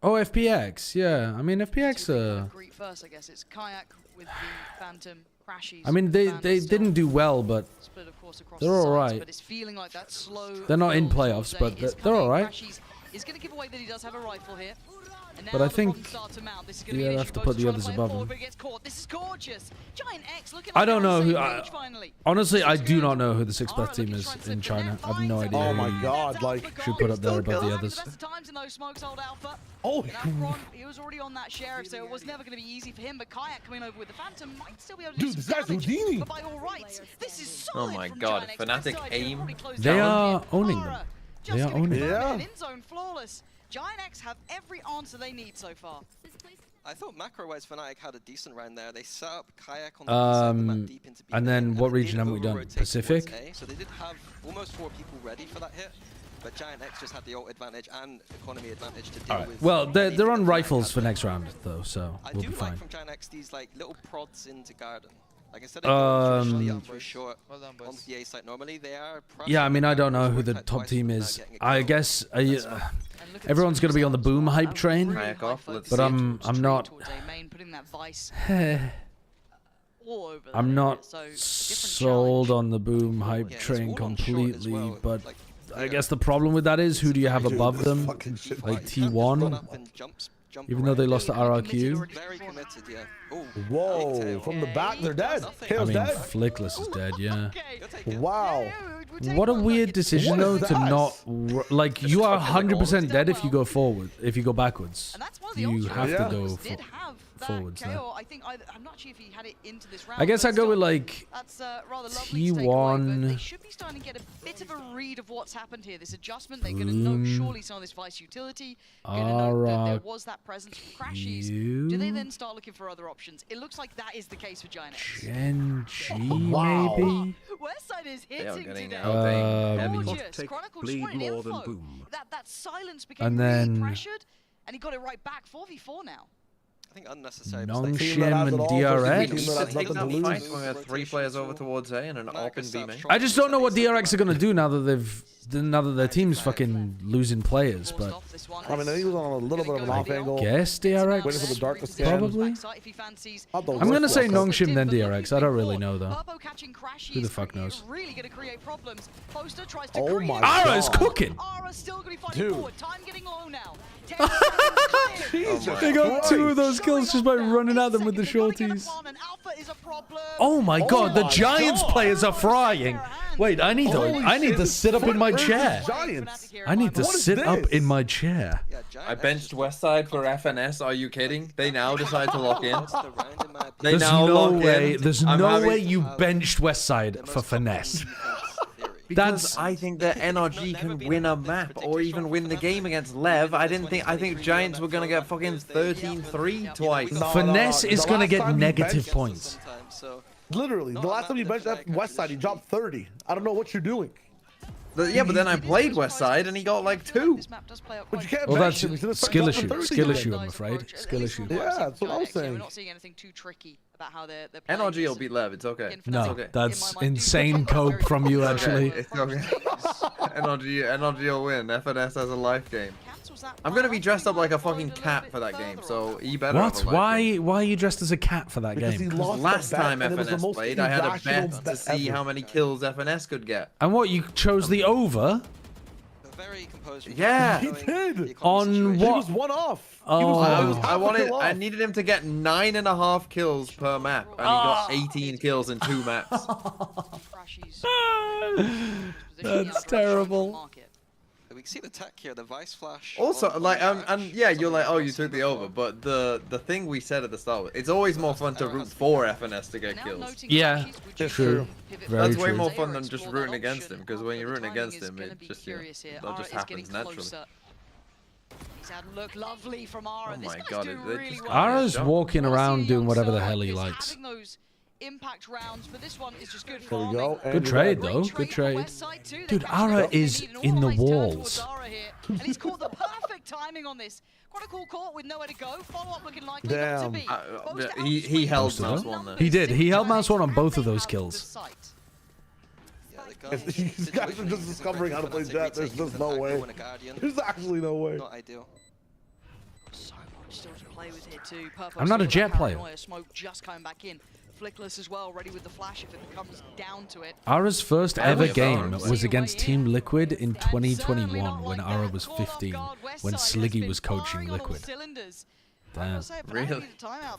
Oh, FPX. Yeah, I mean FPX. Greek first, I guess it's Kayak with the Phantom. Crashies. I mean they didn't do well, but split, of course, across they're the sides, all right. But it's feeling like that slow. They're not in playoffs, but they're all right. He's going to give away that he does have a rifle here. And But I think you have to put the others above him. This is gorgeous. GiantX looking I don't know who. Honestly, I do not know who the sixth best team is in China. I have no idea. Oh my god! Like should put up there above the others. Oh, he was already on that sheriff, so it was never going to be easy for him. But Kayak coming over with the Phantom might still be able to do this some guy's damage. Houdini. But by all rights, this is Oh solid my from god! GiantX. Fnatic aim. They are owning them. They are owning them. Yeah. In zone flawless. GiantX have every answer they need so far. I thought macro-wise Fnatic had a decent round there. They set up Kayak on the side of the map deep into B. And then what region have we done? overrotate Pacific? towards A, so they did have almost 4 people ready for that hit. But GiantX just had the ult advantage and economy advantage to deal with. Well, they're on rifles for next round though, so we'll be I do fine. like from GiantX these like little prods into Garden. Like instead of going traditionally up through short onto the A site normally, they are. Yeah, I mean, I don't know who the top team is. I guess everyone's gonna be on the boom hype train, but I'm not. I'm not sold on the boom hype train completely, but I guess the problem with that is who do you have above them? Like T1, even though they lost to RRQ. Very committed, yeah. Whoa! From the back, they're dead. I mean, dead. Flickless is dead, yeah. Wow. What a weird decision though to not like you are 100% dead if you go forward. If you go backwards, you have to go forwards there. I'm not sure if he had it into this round. I guess I go with like T1. They should be starting to get a bit of a read of what's happened here. This adjustment, they're going to know surely some of this Vice utility. Going to know that there was that presence from Crashies. Do they then start looking for other options? It looks like that is the case for GiantX. Genji, Wow. maybe? Westside is hitting today. Gorgeous. Chronicle just wanted info. That silence became And really then pressured, and he got it right back. 4v4 now. I think unnecessary. Nongshim and DRX. Take that fight when we had 3 players over towards A and an AWP in B main. I just don't know what DRX are gonna do now that they've now that their team's fucking losing players, but I mean, he was on a little bit of an off angle. Guess DRX? Waiting for the dart to scan. Probably. I'm gonna say Nongshim then DRX. I don't really know though. Who the fuck knows? Oh my Ara is cooking. Dude. They got 2 of those kills just by running at them with the shorties. Oh my god, the Giants players are frying. Wait, I need to sit up in my chair. I need to sit up in my chair. I benched Westside for FNS. Are you kidding? They now decide to lock in. There's no way. There's no way you benched Westside for finesse. Because I think that NRG can win a map or even win the game against Lev. I think Giants were gonna get fucking 13-3 twice. Finesse is gonna get negative points. Literally, the last time you benched that Westside, he dropped 30. I don't know what you're doing. Yeah, but then I played Westside and he got like 2. But you can't Well, that's bench him. skill issue. Skill issue, I'm afraid. Skill issue. Yeah, that's what I was saying. We're not seeing anything too tricky about how they're NRG will beat Lev. It's okay. No, okay. that's insane cope from you, actually. It's okay. NRG will win. FNS has a life game. I'm gonna be dressed up like a fucking cat for that game, so you better. What? Why are you dressed as a cat for that game? Last time FNS played, I had a bet to see how many kills FNS could get. And what, you chose the over? Yeah. He did. On what? He was one off. Oh. I needed him to get 9.5 kills per map, and he got 18 kills in 2 maps. That's terrible. We can see the tech here, the Vice Flash. Also, like, and yeah, you're like, oh, you took the over, but the thing we said at the start, it's always more fun to root for FNS to get kills. Yeah, true. That's way more fun than just rooting against him, because when you're rooting against him, it just, that just happens naturally. He's had a look lovely from Ara. Oh my god, really well. Ara's walking around doing whatever the hell he likes. Impact rounds, but this one is just good There we go. Good trade though. Good trade. Dude, Ara is in the walls. And he's caught the perfect timing on this. Quite a cool court with nowhere to go. Follow up looking likely Damn. not to be. He held mouse one there. He did. He held mouse one on both of those kills. These guys are just discovering how to play Jet. There's just no way. There's actually no way. Not ideal. So much still to play with here too. I'm not a Jet player. Smoke just coming back in. Flickless as well, ready with the flash if it comes down to it. Ara's first ever game was against Team Liquid in 2021 when Ara was 15, when Sliggy was coaching Liquid. Damn. Really?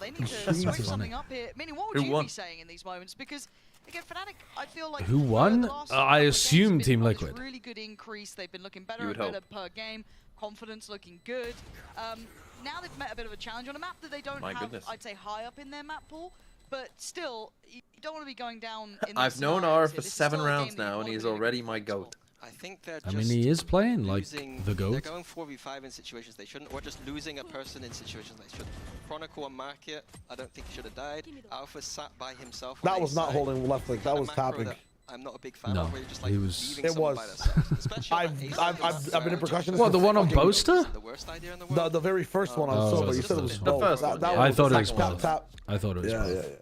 They need to switch something up here. Minnie, what would you be saying in these moments? Because again, Fnatic, I feel like Who won? I assume Team Liquid. Really good increase. They've been looking better and better per game. Confidence looking good. Now they've met a bit of a challenge on a map that they don't have, I'd say, high up in their map pool. But still, you don't want to be going down in I've known Ara for 7 rounds now, and he's already my GOAT. I think they're I mean, he is playing like the GOAT. They're going 4v5 in situations they shouldn't, or just losing a person in situations they shouldn't. Chronicle and Market, I don't think he should have died. Alpha sat by himself. That was not holding left click. That was tapping. I'm not a big fan No, of where you're just like he was. leaving someone by themselves. I've been in percussion. What, the one on Boaster? The worst idea in the world. The very first one on Silver. You said it was the first one. I thought it was both. I thought it was both. Yeah.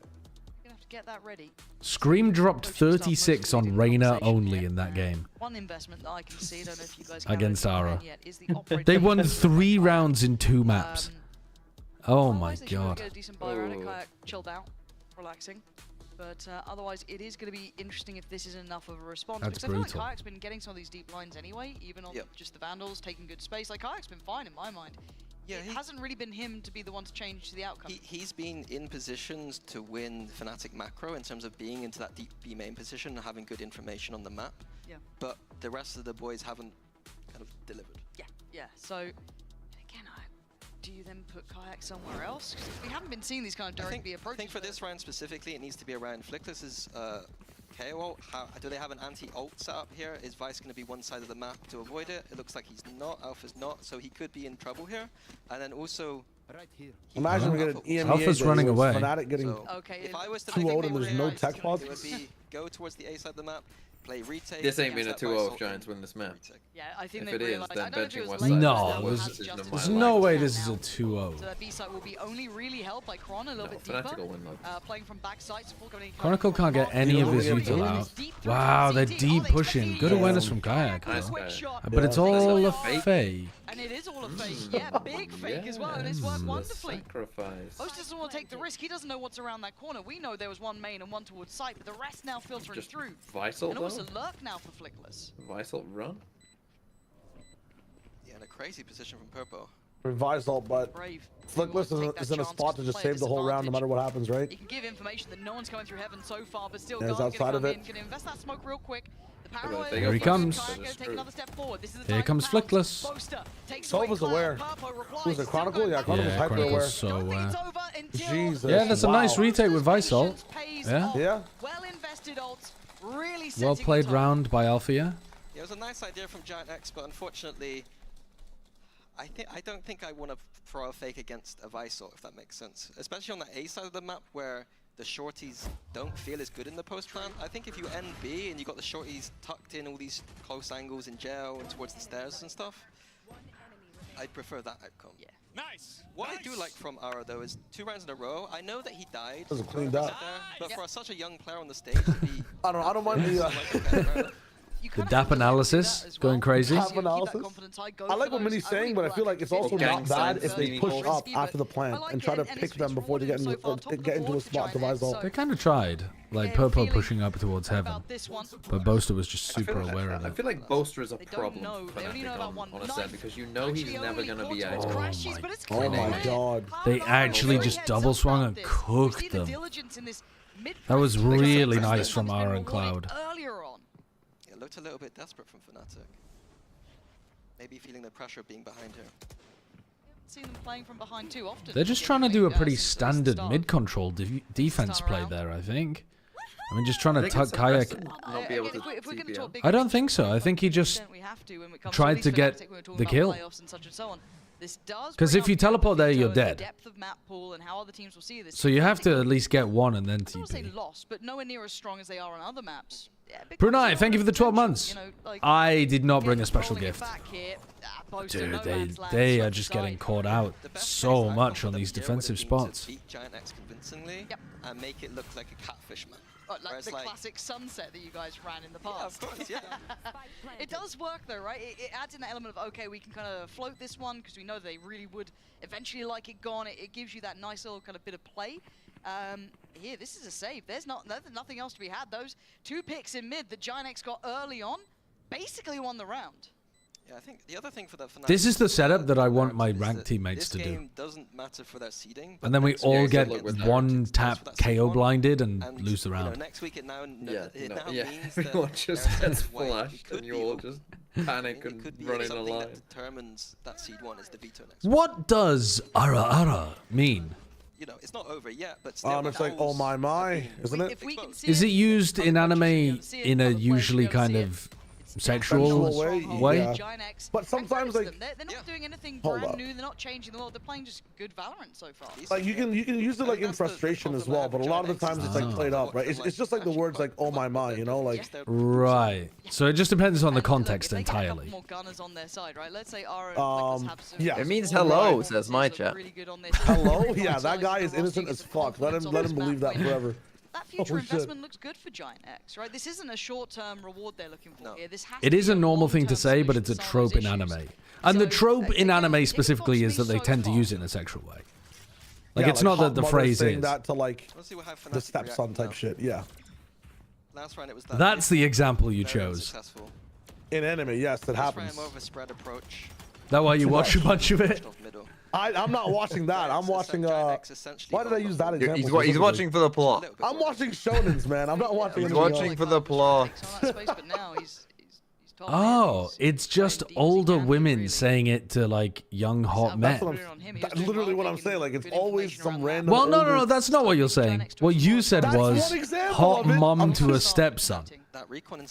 Get that ready. Scream dropped 36 on Reyna only in that game. One investment that I can see, I don't know if you guys against Ara. They won 3 rounds in 2 maps. Oh my god. Get a decent buy around it, Kayak chilled out, relaxing. But otherwise, it is going to be interesting if this is enough of a response. That's because I feel like brutal. Kayak's been getting some of these deep lines anyway, even on just the Vandals, taking good space. Like, Kayak's been fine in my mind. Yeah, it hasn't really been him to be the one to change the outcome. He's been in positions to win Fnatic macro in terms of being into that deep B main position and having good information on the map. Yeah. But the rest of the boys haven't kind of delivered. Yeah. So, again, do you then put Kayak somewhere else? Because we haven't been seeing these kind of direct B approaches. I think for this round specifically, it needs to be around Flickless's KO ult. Do they have an anti-ult set up here? Is Vice going to be one side of the map to avoid it? It looks like he's not. Alpha's not, so he could be in trouble here. And then also, right here. Imagine we get an EMEA. Alpha's running away. Fnatic getting if I was to 2-0 and there's no tech pods. It would be go towards the A side of the map, play retake. This ain't been a 2-0 if Giants win this map. Yeah, I think if they it is, realized. then I don't know if it benching was Westside late, No, but there's, still has there's justice no way now. this is a 2-0. So that B side will be only really helped by Chron a little bit Fnatic deeper. will win though. Playing from backside, support coming in. Chronicle can't get any of his util out. Wow, they're deep pushing. Good awareness from Kayak, though. But it's all a fake. And it is all a fake. Yeah, big fake as well, and it's worked wonderfully. Sacrifice. Most doesn't want to take the risk. He doesn't know what's around that corner. We know there was one main and one towards site, but the rest now filtering through. Vital and almost though? a lurk now for Flickless. Vital run? Yeah, in a crazy position from Purple. Vital, but Flickless is in a spot to just save the whole round no matter what happens, right? He can give information that no one's coming through heaven so far, but still Yeah, he's Gar's outside of gonna it. come in, gonna invest that smoke real quick. Here he comes. Here comes Flickless. Solva's aware. Was it Chronicle? Yeah, Chronicle's hyper aware. Chronicle's so aware. Jesus. Yeah, that's a nice retake with Visol. Yeah. Yeah. Well invested ult. Really Well played round by Althea. Yeah, it was a nice idea from GiantX, but unfortunately, I don't think I want to throw a fake against a Visol, if that makes sense. Especially on the A side of the map where the shorties don't feel as good in the post plan. I think if you end B and you got the shorties tucked in all these close angles in jail and towards the stairs and stuff, I'd prefer that outcome. Yeah. Nice. What I do like from Ara though is 2 rounds in a row. I know that he died. Doesn't cleaned up. But for such a young player on the stage, to be I don't mind the. The DAP analysis going crazy. DAP analysis. I like what Mini's saying, but I feel like it's also not bad if they push up after the plant and try to pick them before they get into a spot to Visol. They kind of tried, like Purple pushing up towards Heaven, but Boaster was just super aware of I it. feel like Boaster is a problem for Fnatic on a set because you know he's never gonna be out. Oh my god. They actually just double swung and cooked them. That was really nice from Ara and Cloud. It looked a little bit desperate from Fnatic. Maybe feeling the pressure of being behind here. Seen them playing from behind too often. They're just trying to do a pretty standard mid-control defense play there, I think. I mean, just trying to tuck Kayak. I don't think so. I think he just tried to get the kill. Because if you teleport there, you're dead. So you have to at least get one and then TP. Lost, but nowhere near as strong as they are on other maps. Brunei, thank you for the 12 months. I did not bring a special gift. Dude, they are just getting caught out so much on these defensive spots. Beat GiantX convincingly and make it look like a catfish map. Like the classic sunset that you guys ran in the past. Yeah, of course, yeah. It does work though, right? It adds in that element of, okay, we can kind of float this one because we know they really would eventually like it gone. It gives you that nice little kind of bit of play. Here, this is a save. There's nothing else to be had. Those 2 picks in mid that GiantX got early on basically won the round. Yeah, I think the other thing for the Fnatic This is the setup that I want my ranked teammates to do. This game doesn't matter for their seeding. And then we all get one tap KO blinded and lose the round. Next week it now means everyone just gets flashed and you all just panic and run in a line. That determines that seed 1 is the veto next What does Ara Ara mean? You know, it's not over yet, but still. It's like, oh my, isn't it? Is it used in anime in a usually kind of sexual way? Yeah. But sometimes like they're not doing anything brand new. They're not changing the world. They're playing just good Valorant so far. Like you can use it like in frustration as well, but a lot of the times it's like played up, right? It's just like the words like oh my, you know, like right. So it just depends on the context entirely. More gunners on their side, right? Let's say Ara yeah. It means hello, says my chat. Hello? Yeah, that guy is innocent as fuck. Let him believe that forever. That future investment looks good for GiantX, right? This isn't a short-term reward they're looking for here. This has it is a normal thing to say, but it's a trope in anime. And the trope in anime specifically is that they tend to use it in a sexual way. Like, it's not that the phrase is. That to like the stepson type shit, yeah. Last round it was That's the example you chose. In anime, yes, that happens. More of a spread approach. That why you watch a bunch of it? I'm not watching that. I'm watching. Why did I use that example? He's watching for the plot. I'm watching shonens, man. I'm not watching. He's watching for the plot. Oh, it's just older women saying it to like young hot men. That's literally what I'm saying. Like it's always some random. Well, no, that's not what you're saying. What you said was hot mom to a stepson.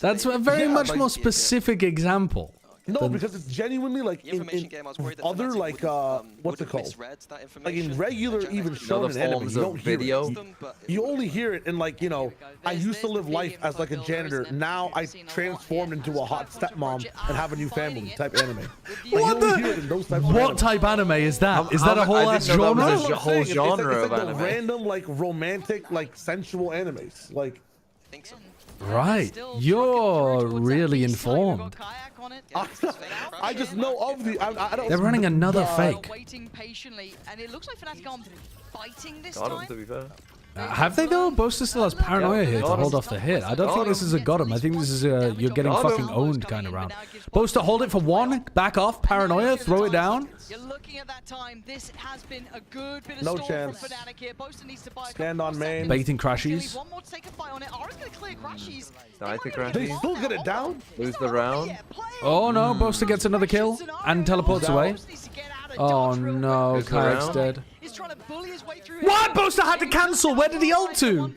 That's a very much more specific example. No, because it's genuinely like in other like what's it called? Like in regular even shonen anime, you don't hear it. You only hear it in like, you know, I used to live life as like a janitor. Now I transformed into a hot stepmom and have a new family type anime. Like, what type anime is that? Is that a whole ass genre? There's a whole genre it's like of anime. Random like romantic like sensual animes. Like. Right, you're really informed. I just know of the. I don't. They're running another fake. Waiting patiently, and it looks like Fnatic are biting this Got time. him, to be fair. Have they though? Boaster still has Paranoia here to hold off the hit. I don't think this is a got him. I think this is a you're getting fucking owned kind of round. Boaster, hold it for one. Back off. Paranoia. Throw it down. You're looking at that time. This has been a good bit of No storm chance. from Fnatic here. Boaster needs to buy Stand on main. Baiting crashies. One more to take a fight on it. Ara's going to clear crashies. They still get it down. Lose the round. Oh no, Boaster gets another kill and teleports away. Oh no, Kayak's dead. What? Boaster had to cancel. Where did he ult to?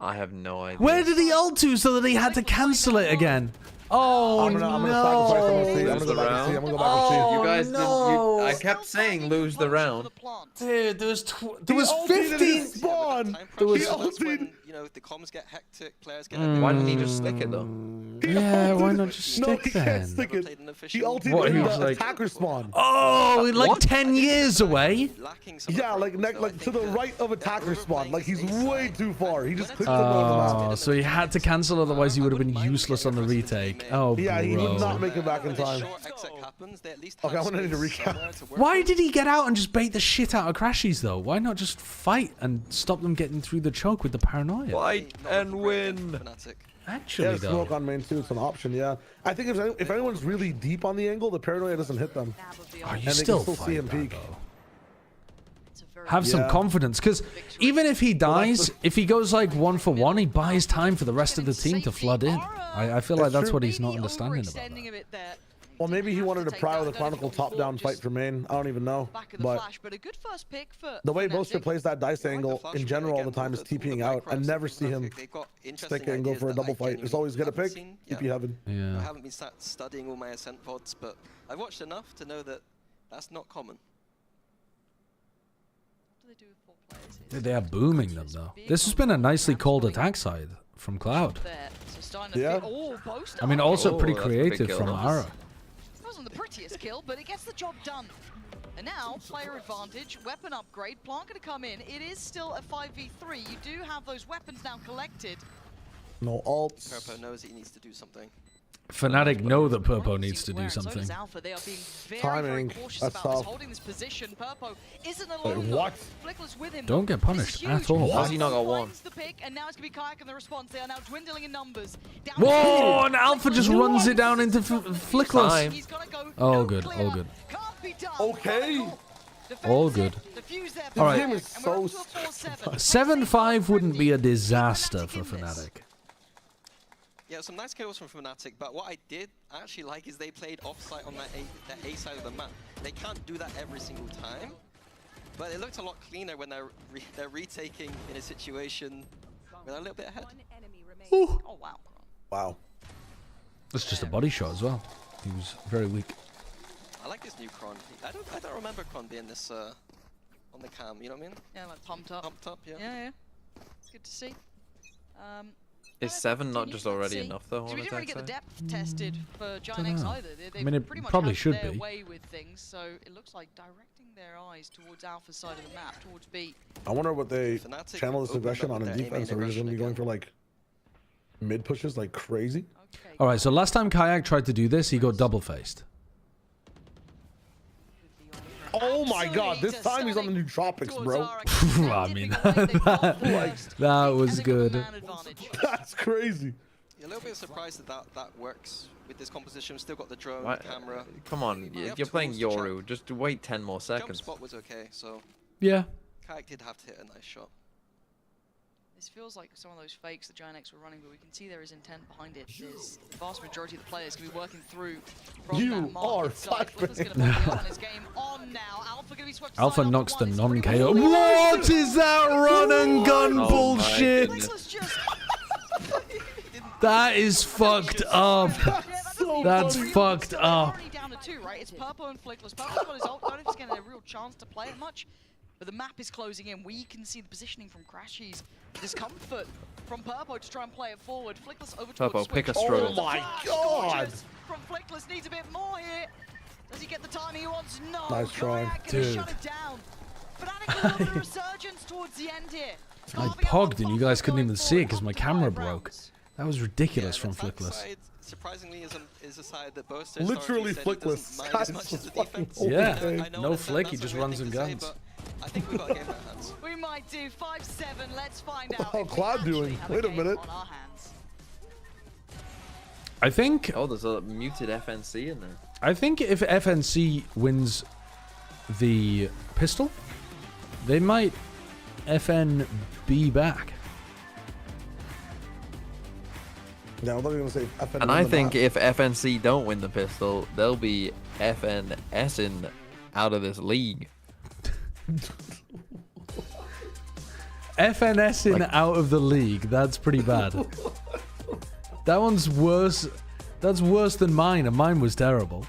I have no idea. Where did he ult to so that he had to cancel it again? Oh no! I'm gonna go back and see. You guys didn't. I kept saying lose the round. Dude, there was 15 spawn. There was. When, you know, the comms get hectic, players get. Why didn't he just stick it though? Yeah, why not just stick No, he then? can't stick it. He ulted What, in he the was like- attacker spawn. Oh, like 10 years away. Yeah, like to the right of attacker spawn. Like he's way too far. He just clicked the ball. Oh, so he had to cancel, otherwise he would have been useless on the retake. Oh, Yeah, he would not bro. make it back in time. Okay, I want to need a recap. Why did he get out and just bait the shit out of Crashies though? Why not just fight and stop them getting through the choke with the paranoia? Fight and win. Actually, Yeah, though. smoke on main too. It's an option. Yeah, I think if anyone's really deep on the angle, the paranoia doesn't hit them. Are you and still they can still see him fighting peek. Have some confidence, because even if he dies, if he goes like 1 for 1, he buys time for the rest of the team to flood in. I feel like that's what he's not understanding about that. Well, maybe he wanted to pry with a Chronicle top-down fight for main. I don't even know. But the way Boaster plays that dice angle in general all the time is TPing out. I never see him stick it and go for a double fight. It's always get a pick, TP heaven. I haven't been studying all my Ascent VODs, but I've watched enough to know that that's not common. They are booming them though. This has been a nicely called attack side from Cloud. Yeah. I mean, also pretty that's a big creative kill. from Ara. Wasn't the prettiest kill, but it gets the job done. And now, player advantage, weapon upgrade, Plant gonna come in. It is still a 5v3. You do have those weapons now collected. No ults. Purpo knows he needs to do something. Fnatic know that Purpo needs to do something. Alpha, they are being very, Timing. very cautious That's about this, tough. holding this position. Purpo isn't Wait, alone. what? Flickless with him. Don't get punished at all. How's he not got one? The pick, and now it's gonna be Kayak and the response. They are now dwindling in numbers. Down Whoa! And Alpha just runs it down into Flickless. Time. He's gonna go Oh, good. All good. Can't be done. Okay. All good. Defuse their All right. Game is so 7-5 wouldn't be a disaster for Fnatic. Yeah, some nice kills from Fnatic, but what I did actually like is they played offsite on that A side of the map. They can't do that every single time, but it looked a lot cleaner when they're retaking in a situation when they're a little bit ahead. Ooh. Oh wow. Wow. That's just a body shot as well. He was very weak. I like this new Kron. I don't remember Kron being this on the cam. You know what I mean? Yeah, like pumped up. Pumped up, yeah. Yeah. It's good to see. Is 7 not just already enough though So on we didn't really attack get the side? depth tested for GiantX know. either. They I mean, it pretty much probably have should their be. way with things, so it looks like directing their eyes towards Alpha's side of the map, towards B. I wonder what they Fnatic channel this opened aggression up on in their defense. A-main Or are they going to be aggression going for like mid pushes like crazy? Okay. All right, so last time Kayak tried to do this, he got double-faced. Oh my god, this time he's on the nootropics, bro. I mean, that was good. That's crazy. Yeah, a little bit surprised that works with this composition. Still got the drone, What? the camera. Come on, You have you're playing tools to Yoru. Just wait 10 more Jump seconds. spot was okay, so Yeah. Kayak did have to hit a nice shot. This feels like some of those fakes that GiantX were running, but we can see there is intent behind it. There's the vast majority of the players going to be working through from You that market are side. Flippers fucking- gonna put the on his game on now. Alpha going to be swept aside Alpha after knocks the one. It's non-KO. pretty What is that run and gun Oh my bullshit? goodness. That is fucked up. So so That's funny. fucked up. Already down to 2, right? It's Purple and Flickless. Purple's got his ult. Don't know if he's getting a real chance to play it much. But the map is closing in. We can see the positioning from Crashies. Discomfort from Purple to try and play it forward. Flickless over towards Purple, Switch. pick a stroke. Oh my god! From Flickless, needs a bit more here. Does he get the time he wants? No. Nice try. GiantX Dude. shut it down. Fnatic a little bit of resurgence towards the end here. I pogged and you guys couldn't even see it because my camera broke. That was ridiculous from Flickless. Surprisingly, is a side that boasts Literally Flickless. As much as the defense. Yeah, no flick, he just runs and guns. I think we've got a game in our hands. We might do 5-7. Let's find out. Oh, Cloud doing? Wait a minute. I think. Oh, there's a muted FNC in there. I think if FNC wins the pistol, they might FNB back. Yeah, I thought you were going to say FN. And I think if FNC don't win the pistol, they'll be FNSing out of this league. FNSing out of the league. That's pretty bad. That one's worse. That's worse than mine, and mine was terrible.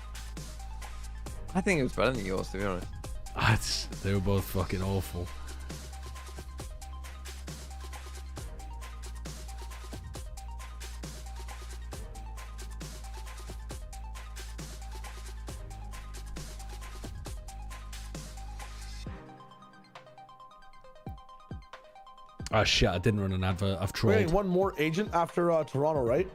I think it was better than yours, to be honest. They were both fucking awful. Oh shit, I didn't run an advert. I've We're getting trolled. one more agent after Toronto, right?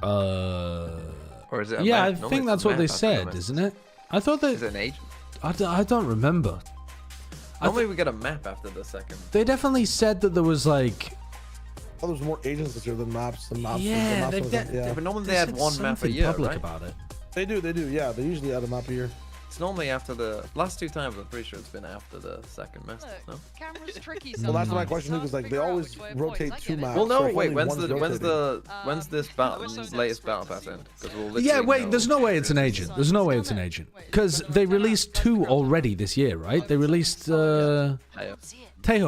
Or is it? Yeah, I think that's what they said, isn't it? I thought that. Is it an agent? I don't remember. Normally we get a map after the second. They definitely said that there was like. Oh, there's more agents this year than maps. Yeah, but normally they had one map a year, public right? about it. They do. Yeah, they usually add a map a year. It's normally after the last 2 times. I'm pretty sure it's been after the second Masters. No. Camera's tricky. Well, that's my question because like they always rotate 2 maps. Well, no, so if wait. only When's one's when's this latest battle pass end? We'll Yeah, wait. There's no way it's an agent. There's no way it's an agent because they released 2 already this year, right? They released Tejo,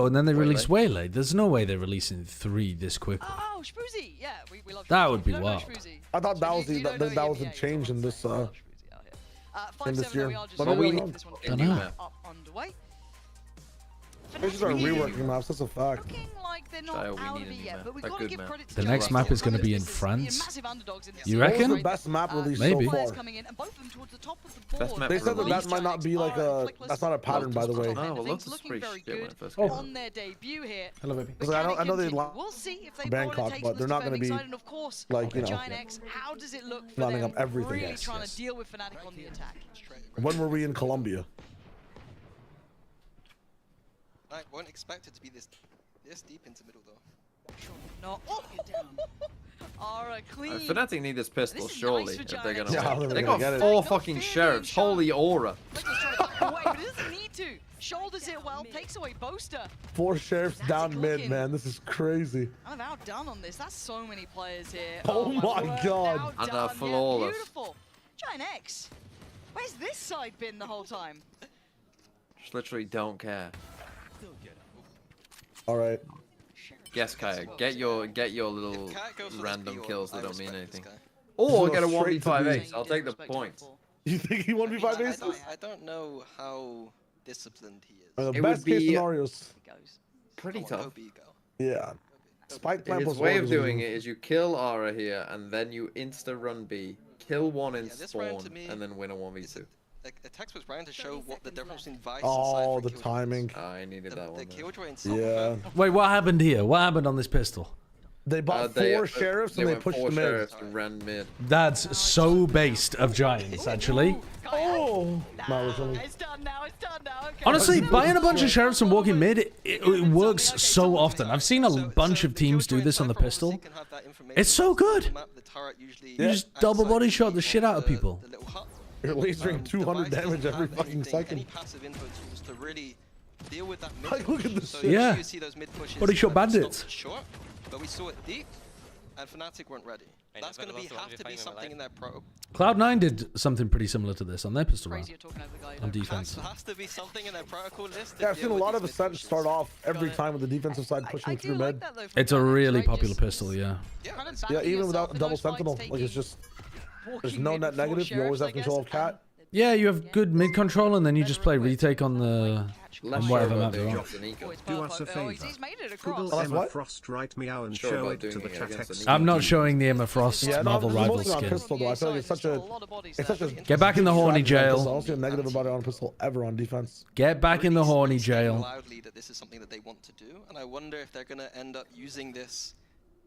and then they released Waylay. There's no way they're releasing 3 this quickly. Oh, Spoozy. Yeah, we love That would be wild. I thought that was that was a change in this in this year. But we this one don't know. up underway. They just are reworking maps. That's a fact. Looking like they're not out of it yet, but we've got to give credit to The next map is going to be in France. You What was reckon? the best map release Maybe. so far? coming in, and both of them towards the top of the board. map They said that released. might not be like a. That's not a pattern, by the way. Oh, well, Things Lotus is looking pretty very shit when good it first Oh. came out. on their debut here. Hello, baby. Because I know they We'll see if they Bangkok, but they're not going to be and of course, like, you know, GiantX, how does it look for lining them up everything. really Yes, trying yes. to deal with Fnatic on the attack? When were we in Colombia? I won't expect it to be this deep into middle though. No. Oh, Alright, clean. Fnatic need this pistol, This is surely, nice for if they're Giants. gonna Yeah, win. they're They gonna got get it. 4 fucking sheriffs. Holy aura. Flickless trying to back away, but he doesn't need to. Shoulders it well, takes away Boaster. 4 sheriffs down mid, looking. man. This is crazy. I'm outdone on this. That's so many players here. Oh my word, God. And outdone. flawless. Beautiful. GiantX. Where's this side been the whole time? Just literally don't care. All right. Guess Kaya, get your little Cat goes for this random B1, kills that I don't mean respect this anything. guy. Or Just get a go straight to 1v5 B. ace. I'll take the points. You think he 1v5 aces? I don't know how disciplined he is. The It best would case be scenarios. pretty Come on, tough. go B, go. Yeah. Spike plan His plus way 1 of is doing easy. it is you kill Aura here, and then you insta-run B, kill 1 in this round spawn, to me and then win a 1v2. A text was trying to show what the difference between Vice Oh, and the Cypher timing. I needed that The one. Killjoy and Yeah. Wait, what happened here? What happened on this pistol? They bought 4 sheriffs and they went pushed 4 them in. sheriffs and ran mid. That's so based of Giants, actually. Oh! No, it's only... It's done now, it's done now. Okay. Honestly, buying a bunch of sheriffs and walking mid, it works so often. I've seen a bunch of teams do this on the pistol. It's so good. You just double body shot the shit out of people. You're lasering 200 damage every fucking second. to really deal with that mid Like, look at this so shit. Yeah. you see those mid pushes Body shot stop bandits. short, but we saw it deep. and Fnatic weren't ready. That's going to have to be something in their pro. Cloud9 did something pretty similar to this on their pistol round. On defense. Has to be something in their protocol list. Yeah, I've seen a lot of Ascent start off every time with the defensive side pushing through mid. It's a really popular pistol, yeah. Yeah, even without double sentinel, like it's just there's no net negative. You always have control of cat. Yeah, you have good mid control, and then you just play retake on the whatever map they're on. Do us a favor. Google Emma Frost right meow and show it to the chat. I'm not showing the Emma Frost Marvel Rivals skin. Pistol, though. I feel like it's such a Get back in the horny jail. I don't see a negative about it on pistol ever on defense. Get back in the horny jail. Loudly that this is something that they want to do, and I wonder if they're going to end up using this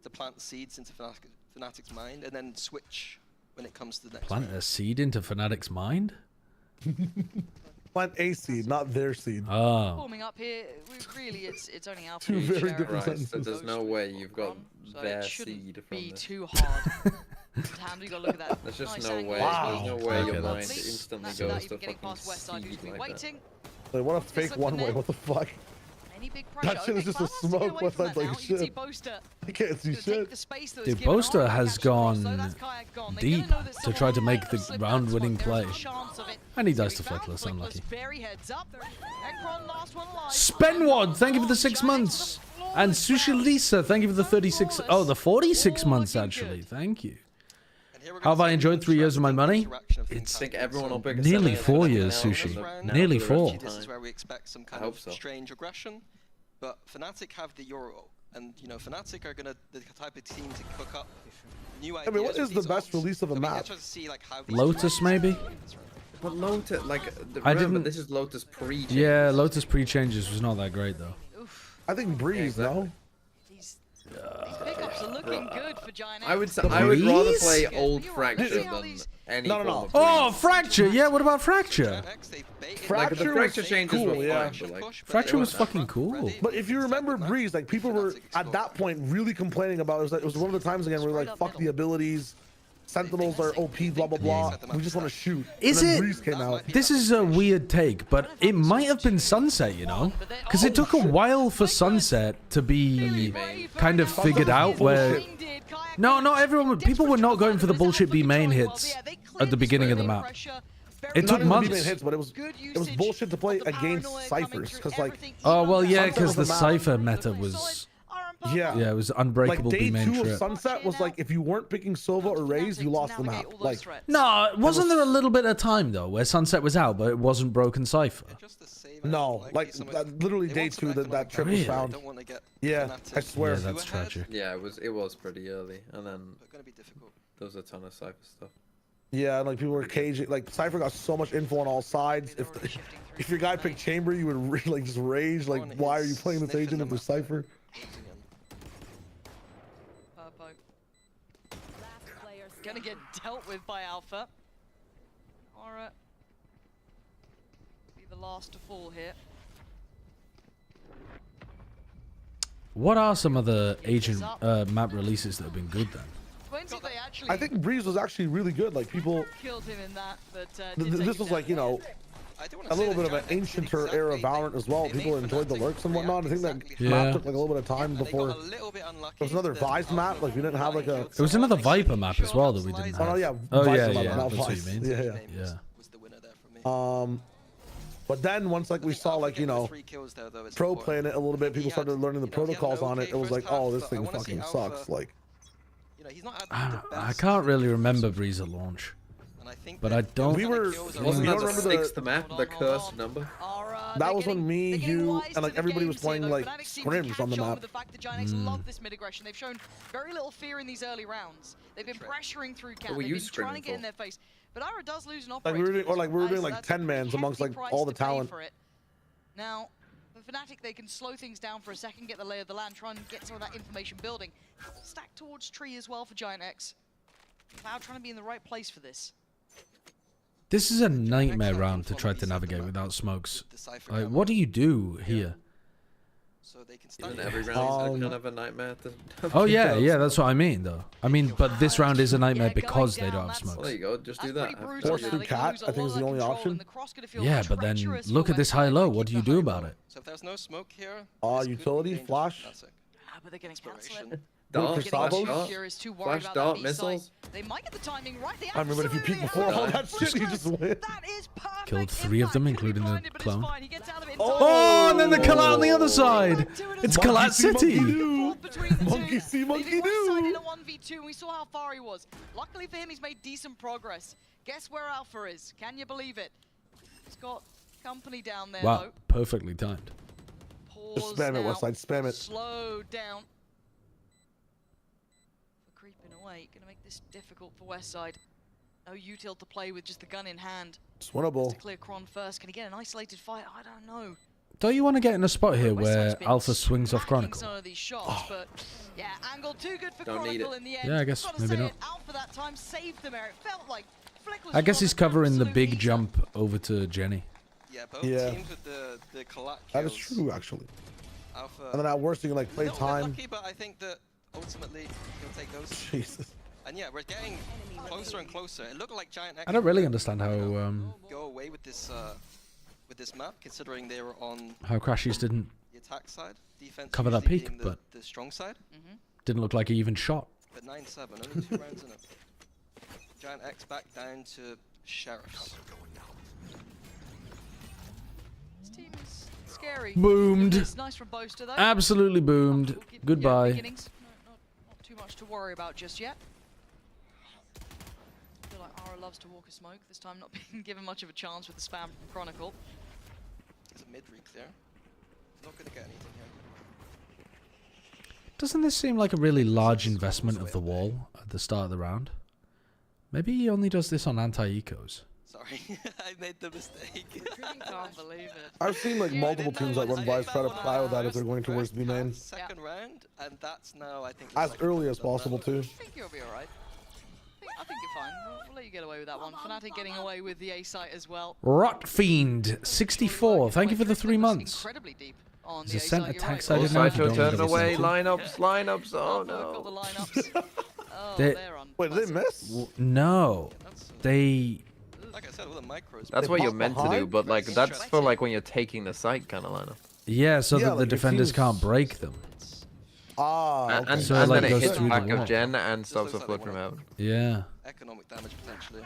to plant seeds into Fnatic's mind, and then switch when it comes to the next Plant a seed into Fnatic's mind? Plant a seed, not their seed. Oh. Forming up here, really, it's only alpha. Two very different sentences. So there's no way you've got their seed from be this. too hard. Damn, you got to look at that. There's just nice no angle. way. Wow. There's no way your Okay, mind that's- instantly After that, goes you've to been getting fucking past West Side, who's seed been like that. waiting. Like, what a fake one way? What the fuck? Any big pressure. That shit is just a smoke. West Side's like shit. I can't see shit. Dude, Boaster has gone deep to try to make the round-winning play. And he dies to Fleckless, unlucky. Spenwad, thank you for the 6 months. And Sushi Lisa, thank you for the 36... Oh, the 46 months, actually. Thank you. How have I enjoyed 3 years of my money? It's think everyone will pick a nearly 7 4 and years, now Sushi. for the- Nearly now for the 4. rest This is where we expect some kind of strange aggression, but Fnatic have the Euro, and you know Fnatic are gonna the type of team to cook up new ideas. I mean, what is the best release of a map? Lotus, maybe? But Lotus, like, I remember, didn't- this is Lotus pre. Yeah, Lotus pre-changes was not that great, though. I think Breeze, no? Pickups are looking good for GiantX. I would rather play old Fracture than any No. form of Oh, Fracture! Yeah, what about Fracture? Like, the Fracture was changes cool, were yeah. fine, but like... Fracture was fucking cool. But if you remember Breeze, like people were at that point really complaining about it. It was one of the times again where like, fuck the abilities, Sentinels are OP, blah blah blah. We just want to shoot. Is and then it? Breeze came out. This is a weird take, but it might have been Sunset, you know? Because it took a while for Sunset to be kind of figured out where... No, not everyone... People were not going for the bullshit B main hits at the beginning of the map. It took Not even months. hits, but it was bullshit to play against ciphers because like. Oh, well, yeah, Sunset because was the a map- Cypher meta was... Yeah. Yeah, it was unbreakable Like day B main 2 of trip. Sunset was like if you weren't picking Sova or Raze, you lost the map. Like No, wasn't there a little bit of time, though, where Sunset was out, but it wasn't broken Cypher? no, like literally day 2 that trip was found. Yeah, I swear. Yeah, that's tragic. Yeah, it was pretty early, and then there was a ton of Cypher stuff. Yeah, and like people were caging. Like Cypher got so much info on all sides. If your guy picked Chamber, you would like just rage. Like, why are you playing this agent if there's Cypher? Gonna get dealt with by Alpha. Alright. Be the last to fall here. What are some of the agent map releases that have been good, then? I think Breeze was actually really good. Like people, Killed him in that, but this was like, you know, a little bit of an ancienter era Valorant as well. People enjoyed the lurks and whatnot. I think that map took like a little bit of time before. There was another Vise map. Like we didn't have like a. There was another Viper map as well that we didn't have. Oh yeah. Oh Vice yeah, map, yeah. not That's what you Vice. mean. Yeah. But then once like we saw like, you know, pro playing it a little bit, people started learning the protocols on it. It was like, oh, this thing fucking sucks. Like. I can't really remember Breeze at launch. But I don't... Wasn't that the sixth map, the cursed number? That was when me, you, and like everybody was playing like scrims on the map. The fact that GiantX love this mid aggression. They've shown very little fear in these early rounds. They've been pressuring through camp. They've been trying to get in their face. But Ira does lose an operator. Like we were doing like 10-mans amongst like all the talent. Now, for Fnatic, they can slow things down for a second, get the lay of the land, try and get some of that information building. Stack towards tree as well for GiantX. Cloud trying to be in the right place for this. This is a nightmare round to try to navigate without smokes. Like, what do you do here? Isn't every round kind of a nightmare? Oh yeah, yeah, that's what I mean though. I mean, but this round is a nightmare because they don't have smokes. Well, there you go, just do that. Force through cat, I think is the only option. Yeah, but then look at this high-low. What do you do about it? So if there's no smoke here, Utility, flash. But they're getting cancelled. Dart, Curious, too worried flash about dart, that missiles. They might get the timing right. I remember if you peek before all that shit, you just win. Killed 3 of them, including the clone. Oh, and then they come out on the other side. It's Collat City. Monkey see, monkey do. In a 1v2, we saw how far he was. Luckily for him, he's made decent progress. Guess where Alpha is? Can you believe it? He's got company down there, Wow, though. perfectly timed. Pause Spam it, now. Westside, spam it. Slow down. For creeping away, gonna make this difficult for Westside. No util to play with, just the gun in hand. It's winnable. To clear Kron first. Can he get an isolated fight? I don't know. Don't you want to get in a spot here where Alpha swings off Chronicle? Some of these shots, but yeah, angle too good for Chronicle in the end. Yeah, I guess maybe not. Alpha that time saved them. It felt like I guess he's covering the big jump over to Jenny. Yeah, both teams with the Collat kills. That is true, actually. Alpha. And then at worst, you can like play time. Lucky, but I think that ultimately he'll take those. Jesus. And yeah, we're getting closer and closer. It looked like GiantX. I don't really understand how go away with this map, considering they were on how Crashies didn't the attack side, defense cover that peak, but the strong side. didn't look like he even shot. But 9-7, only 2 rounds in it. GiantX back down to Sheriffs. This team is scary. Boomed. It's nice from Boaster, though. Absolutely boomed. Goodbye. Yeah, not too much to worry about just yet. I feel like Ara loves to walk a smoke. This time not being given much of a chance with the spam from Chronicle. There's a mid-reek there. Not going to get anything here. Doesn't this seem like a really large investment of the wall at the start of the round? Maybe he only does this on anti-ecos. Sorry, I made the mistake. Can't believe it. I've seen like multiple teams that run Vice try to plow that if they're going towards B main. Second round, and that's now I think As early as possible too. I think you'll be alright. I think you're fine. We'll let you get away with that one. Fnatic getting away with the A site as well. Rot Fiend 64. Thank you for the 3 months. Incredibly deep on Is the a cent A site. attack side in there? Turn away, lineups. Oh no. Wait, did they miss? No. They. Like I said, all the micros. That's what you're meant to do, but like that's for like when you're taking the site kind of lineup. Yeah, so that the like defenders can't break them. Ah, and So, then like, it goes hits through the back wall. of Gen and stops the flood from happening. Yeah. Economic damage potentially.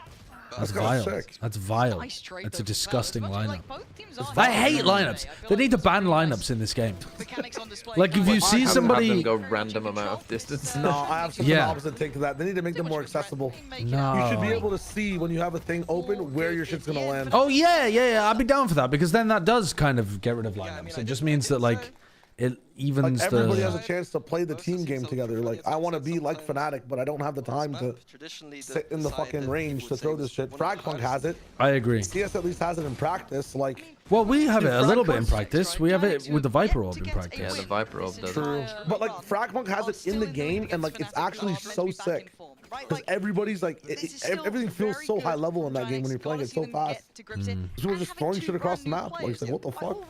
That's vile. That's vile. That's a disgusting lineup. I hate lineups. They need to ban lineups in this game. Like if you see somebody have them go random amount of distance. No, I have something opposite take to that. They need to make them more accessible. No. You should be able to see when you have a thing open where your shit's gonna land. Oh yeah. I'd be down for that because then that does kind of get rid of lineups. It just means that like it evens like everybody the. has a chance to play the team game together. Like I want to be like Fnatic, but I don't have the time to sit in the fucking range to throw this shit. Fragpunk has it. I agree. CS at least has it in practice. Like. Well, we have it a little bit in practice. We have it with the Viper Orb in practice. Yeah, the Viper Orb does. True. But like Fragpunk has it in the game, and like it's actually so sick. Because everybody's like, everything feels so high level in that game when you're playing it so fast. People just throwing shit across the map. Like, it's like what the fuck?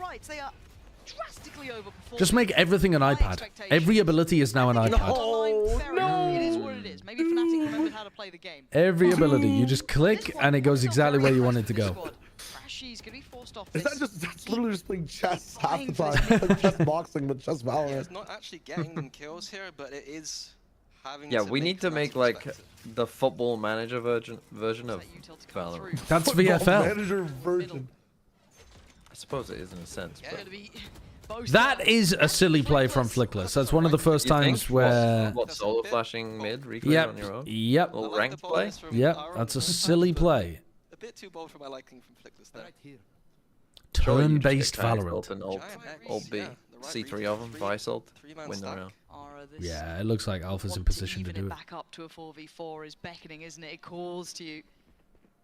Just make everything an iPad. Every ability is now an iPad. No. It is what it is. Maybe Fnatic remembered how to play the game. Every ability, you just click and it goes exactly where you want it to go. Crashies gonna be forced off Is this. that just that's literally just playing chess half the time? Like chess boxing, but chess Valorant. It's not actually getting them kills here, but it is having. Yeah, to we make need to make like the Football Manager version of Valorant. That's Football VFL. Manager version. I suppose it is in a sense. But... That is a silly play from Flickless. That's one of the first times where. What solo flashing mid reclaim Yep. on your own? Yep. Little ranked play? Yep. That's a silly play. A bit too bold for my liking from Flickless there. Turn-based Ult Valorant. and Alt B. C3 of them, Vice ult, win the round. Yeah, it looks like Alpha's in position to do it. Back up to a 4v4 is beckoning, isn't it? It calls to you.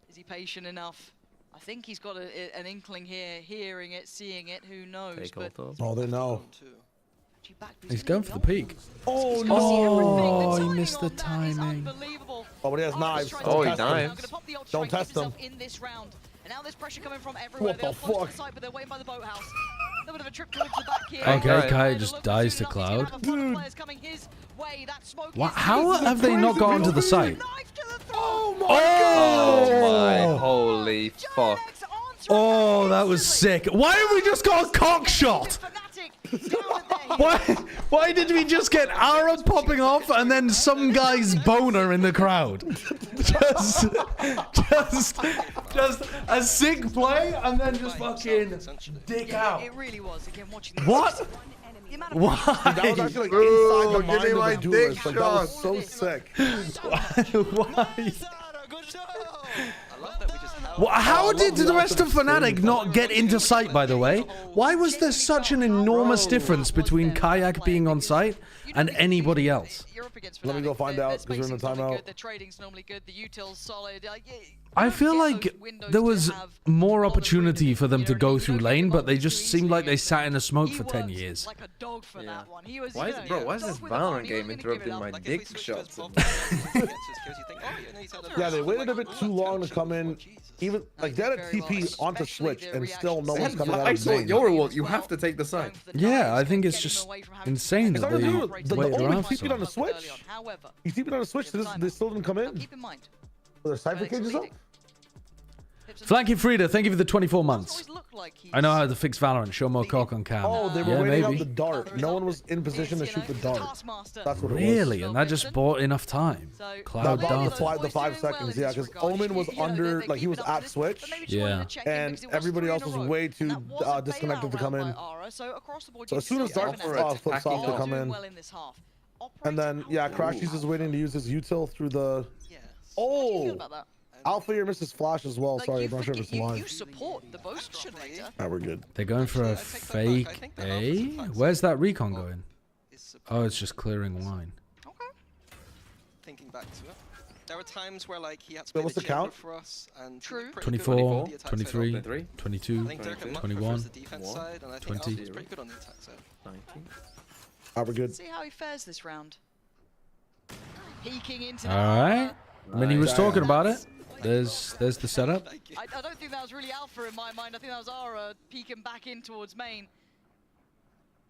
Is he patient enough? I think he's got an inkling here, hearing it, seeing it. Who knows? But Oh, they know. He's going for the peak. Oh no! Oh, he missed the timing. Oh, but he has knives. Oh, he Don't test dives. them. Don't test them. In this round. And now there's pressure coming from everywhere. What the fuck? Side, but they're waiting by the boathouse. A little bit of a trip towards the back here. Okay, Kai just dies to Cloud. Dude. What? How have they not gone to the site? Oh my Oh my holy fuck. Oh, that was sick. Why have we just got a cock shot? Why did we just get Ara popping off and then some guy's boner in the crowd? Just a sick play and then just fucking dick out. It really was. Again, watching What? Why? That was actually like inside the mind of the duelist. Like, that was so sick. Why? Well, how did the rest of Fnatic not get into sight, by the way? Why was there such an enormous difference between Kayak being on site and anybody else? Let me go find out because we're in the timeout. The trading's normally good. The util's solid. I feel like there was more opportunity for them to go through lane, but they just seemed like they sat in the smoke for 10 years. Yeah. Why is this Valorant game interrupting my dick shots? Yeah, they waited a bit too long to come in. Even like they had a TP onto Switch and still no one's coming out I of saw lane. your wall. You have to take the side. Yeah, I think it's just insane that they waited around for so TP'd on long. the Switch. You TP'd on the Switch. They still didn't come in. Were there Cypher cages up? Flanky Frida, thank you for the 24 months. I know how to fix Valorant. Show more cock on cam. Oh, they were waiting on the dart. No one was in position to shoot the dart. That's what it was. Really? And that just bought enough time. Cloud dart. The 5 seconds, yeah, because Omen was under, like he was at Switch. Yeah. And everybody else was way too disconnected to come in. So as soon as dart flips off to come in. And then, yeah, Crashies is waiting to use his util through the... Oh! Alpha here misses flash as well. Sorry, I'm not sure if it's live. You support the boast generator. Alright, we're good. They're going for a fake A? Where's that recon going? Oh, it's just clearing line. Thinking back to it. There were times where like he had to So what's the count? for us and 24, 23, 22, 21, 20. 20. Alright, we're good. See how he fares this round. Peeking into Alright. I mean, he was talking about it. There's the setup. I don't think that was really alpha in my mind. I think that was Ara peeking back in towards main.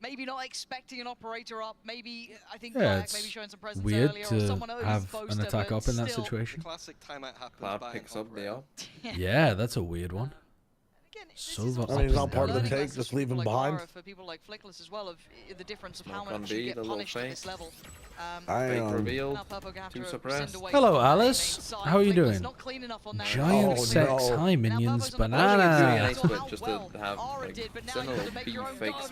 Maybe not expecting an operator up. Maybe I think Kayak maybe showing some presence weird earlier, to or someone have an attack up in that situation. Cloud picks up the up. Yeah, that's a weird one. So I mean, he's not part of the take, just leave him behind. For people like Flickless as well, of the difference of how much you get punished at this level. Fake reveal, 2 suppressed. Hello, Alice. How are you doing? GiantX, hi minions, banana. Just to have like similar B fakes.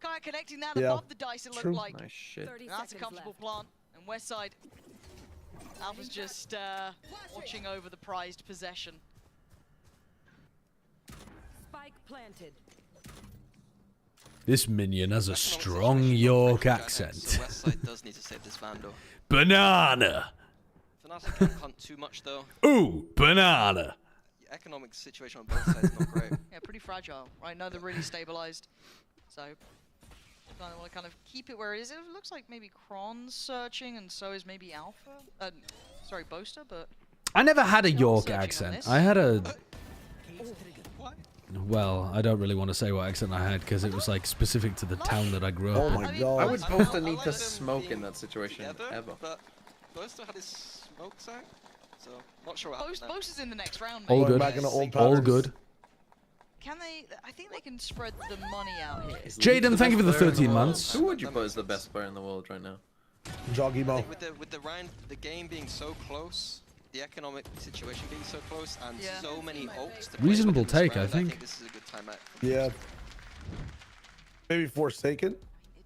Kayak connecting that above the dice, it looked like. Nice shit. That's a comfortable plant. And Westside, Alpha's just watching over the prized possession. Spike planted. This minion has a strong York accent. Westside does need to save this Vandal. Banana. Fnatic can't hunt too much though. Ooh, banana. The economic situation on both sides is not great. Yeah, pretty fragile. Right now they're really stabilized. So I want to kind of keep it where it is. It looks like maybe Kron's searching, and so is maybe Alpha. Sorry, Boaster, but I never had a York accent. I had a... Well, I don't really want to say what accent I had because it was like specific to the town that I grew up in. Oh my god. I would Boaster need to smoke in that situation ever. But Boaster had his smoke sack, so not sure what happened. Boaster's in the next round. All good. Back into old All patterns. good. Can they? I think they can spread the money out here. Jaden, thank you for the 13 months. Who would you put as the best player in the world right now? Joggimo. With the round, the game being so close, the economic situation being so close, and so many ults to play Reasonable with in this take, round, I think. This is a good time out. Yeah. Maybe Forsaken.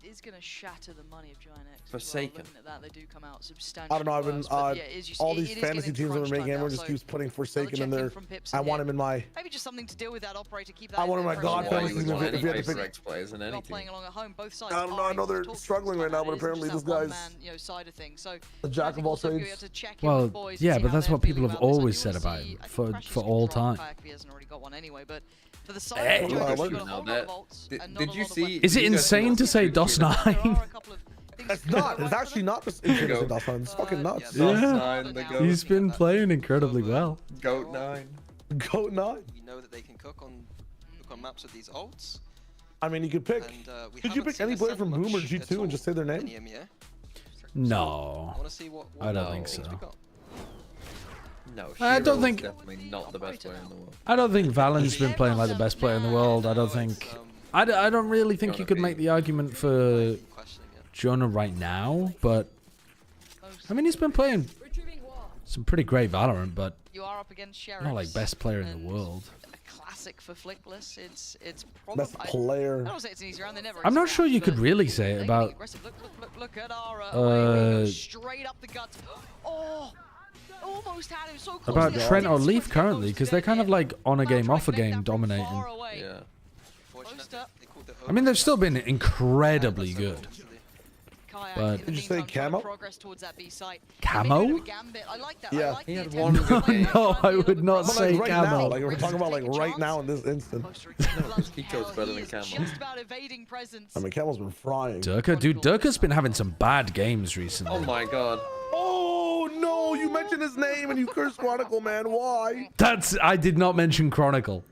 It is going to shatter the money of GiantX. Forsaken. Looking at that, they do come out substantially. I don't know. I've been worse, all these fantasy teams that are making, everyone just keeps putting Forsaken in there. I want him in my. Maybe just something to deal with that operator. Keep that. I want him in my god fantasy team if you had to pick. Players in any Playing along at home, both sides. I don't know. I know they're struggling right now, but apparently this guy's side of things. So the jack of all trades. Well, yeah, but that's what people have always said about him for all time. He hasn't already got one anyway, but for the side, did you see? Is it insane to say DOS9? It's not. It's actually not just insane to say DOS9. It's fucking nuts. Yeah. He's been playing incredibly well. Goat 9. Goat 9. We know that they can cook on maps with these ults. I mean, you could pick. Could you pick any player from Boom or G2 and just say their name? No. I don't think so. No, I don't think. Definitely not the best player in the world. I don't think Valen's been playing like the best player in the world. I don't think I don't really think you could make the argument for Jonah right now, but I mean, he's been playing some pretty great Valorant, but You are up against Sheriff. not like best player in the world. A classic for Flickless. It's probably Best player. I don't say it's an easy round. They never. I'm not sure you could really say it about Look at Ara. Straight up the guts. Oh, almost had him so close. about Trent or Leaf currently, because they're kind of like on a game, off a game, dominating. Yeah. I mean, they've still been incredibly good. But did you say camo? Camo? Yeah. He had one good game. No, I would not But say like right camo. now, like we're talking about like right now in this instant. Kiko's better than Camo. I mean, Camo's been frying. Durka, dude, Durka's been having some bad games recently. Oh my god. Oh no! You mentioned his name and you cursed Chronicle, man. Why? I did not mention Chronicle.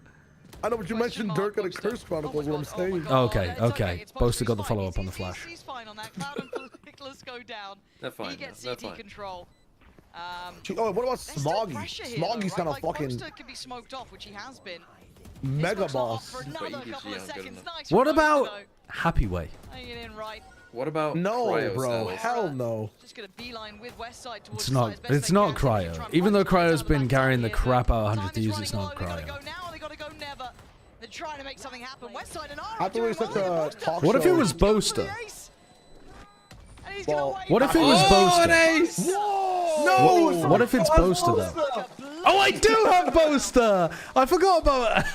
I know, but you mentioned Dirk and a curse Chronicle is what I'm saying. Okay. Boaster got the follow up on the flash. He's fine on that. Cloud and Flickless go down. They're fine. He gets They're CT fine. control. Oh, what about Smoggy? Smoggy's kind of fucking Boaster can be smoked off, which he has been. mega boss. What about Happy Way? Hanging in right. What about No, Cryo bro. cells? Hell no. Just gonna beeline with Westside towards It's not. It's not Cryo. Even though Cryo's been carrying the crap out of 100 Thieves, it's not Cryo. They gotta go never. They're trying to make something happen. Westside and I thought it was such a talk What if show. it was Boaster? Well, What if it was Boaster? No! What if it's Boaster though? Oh, I do have Boaster! I forgot about.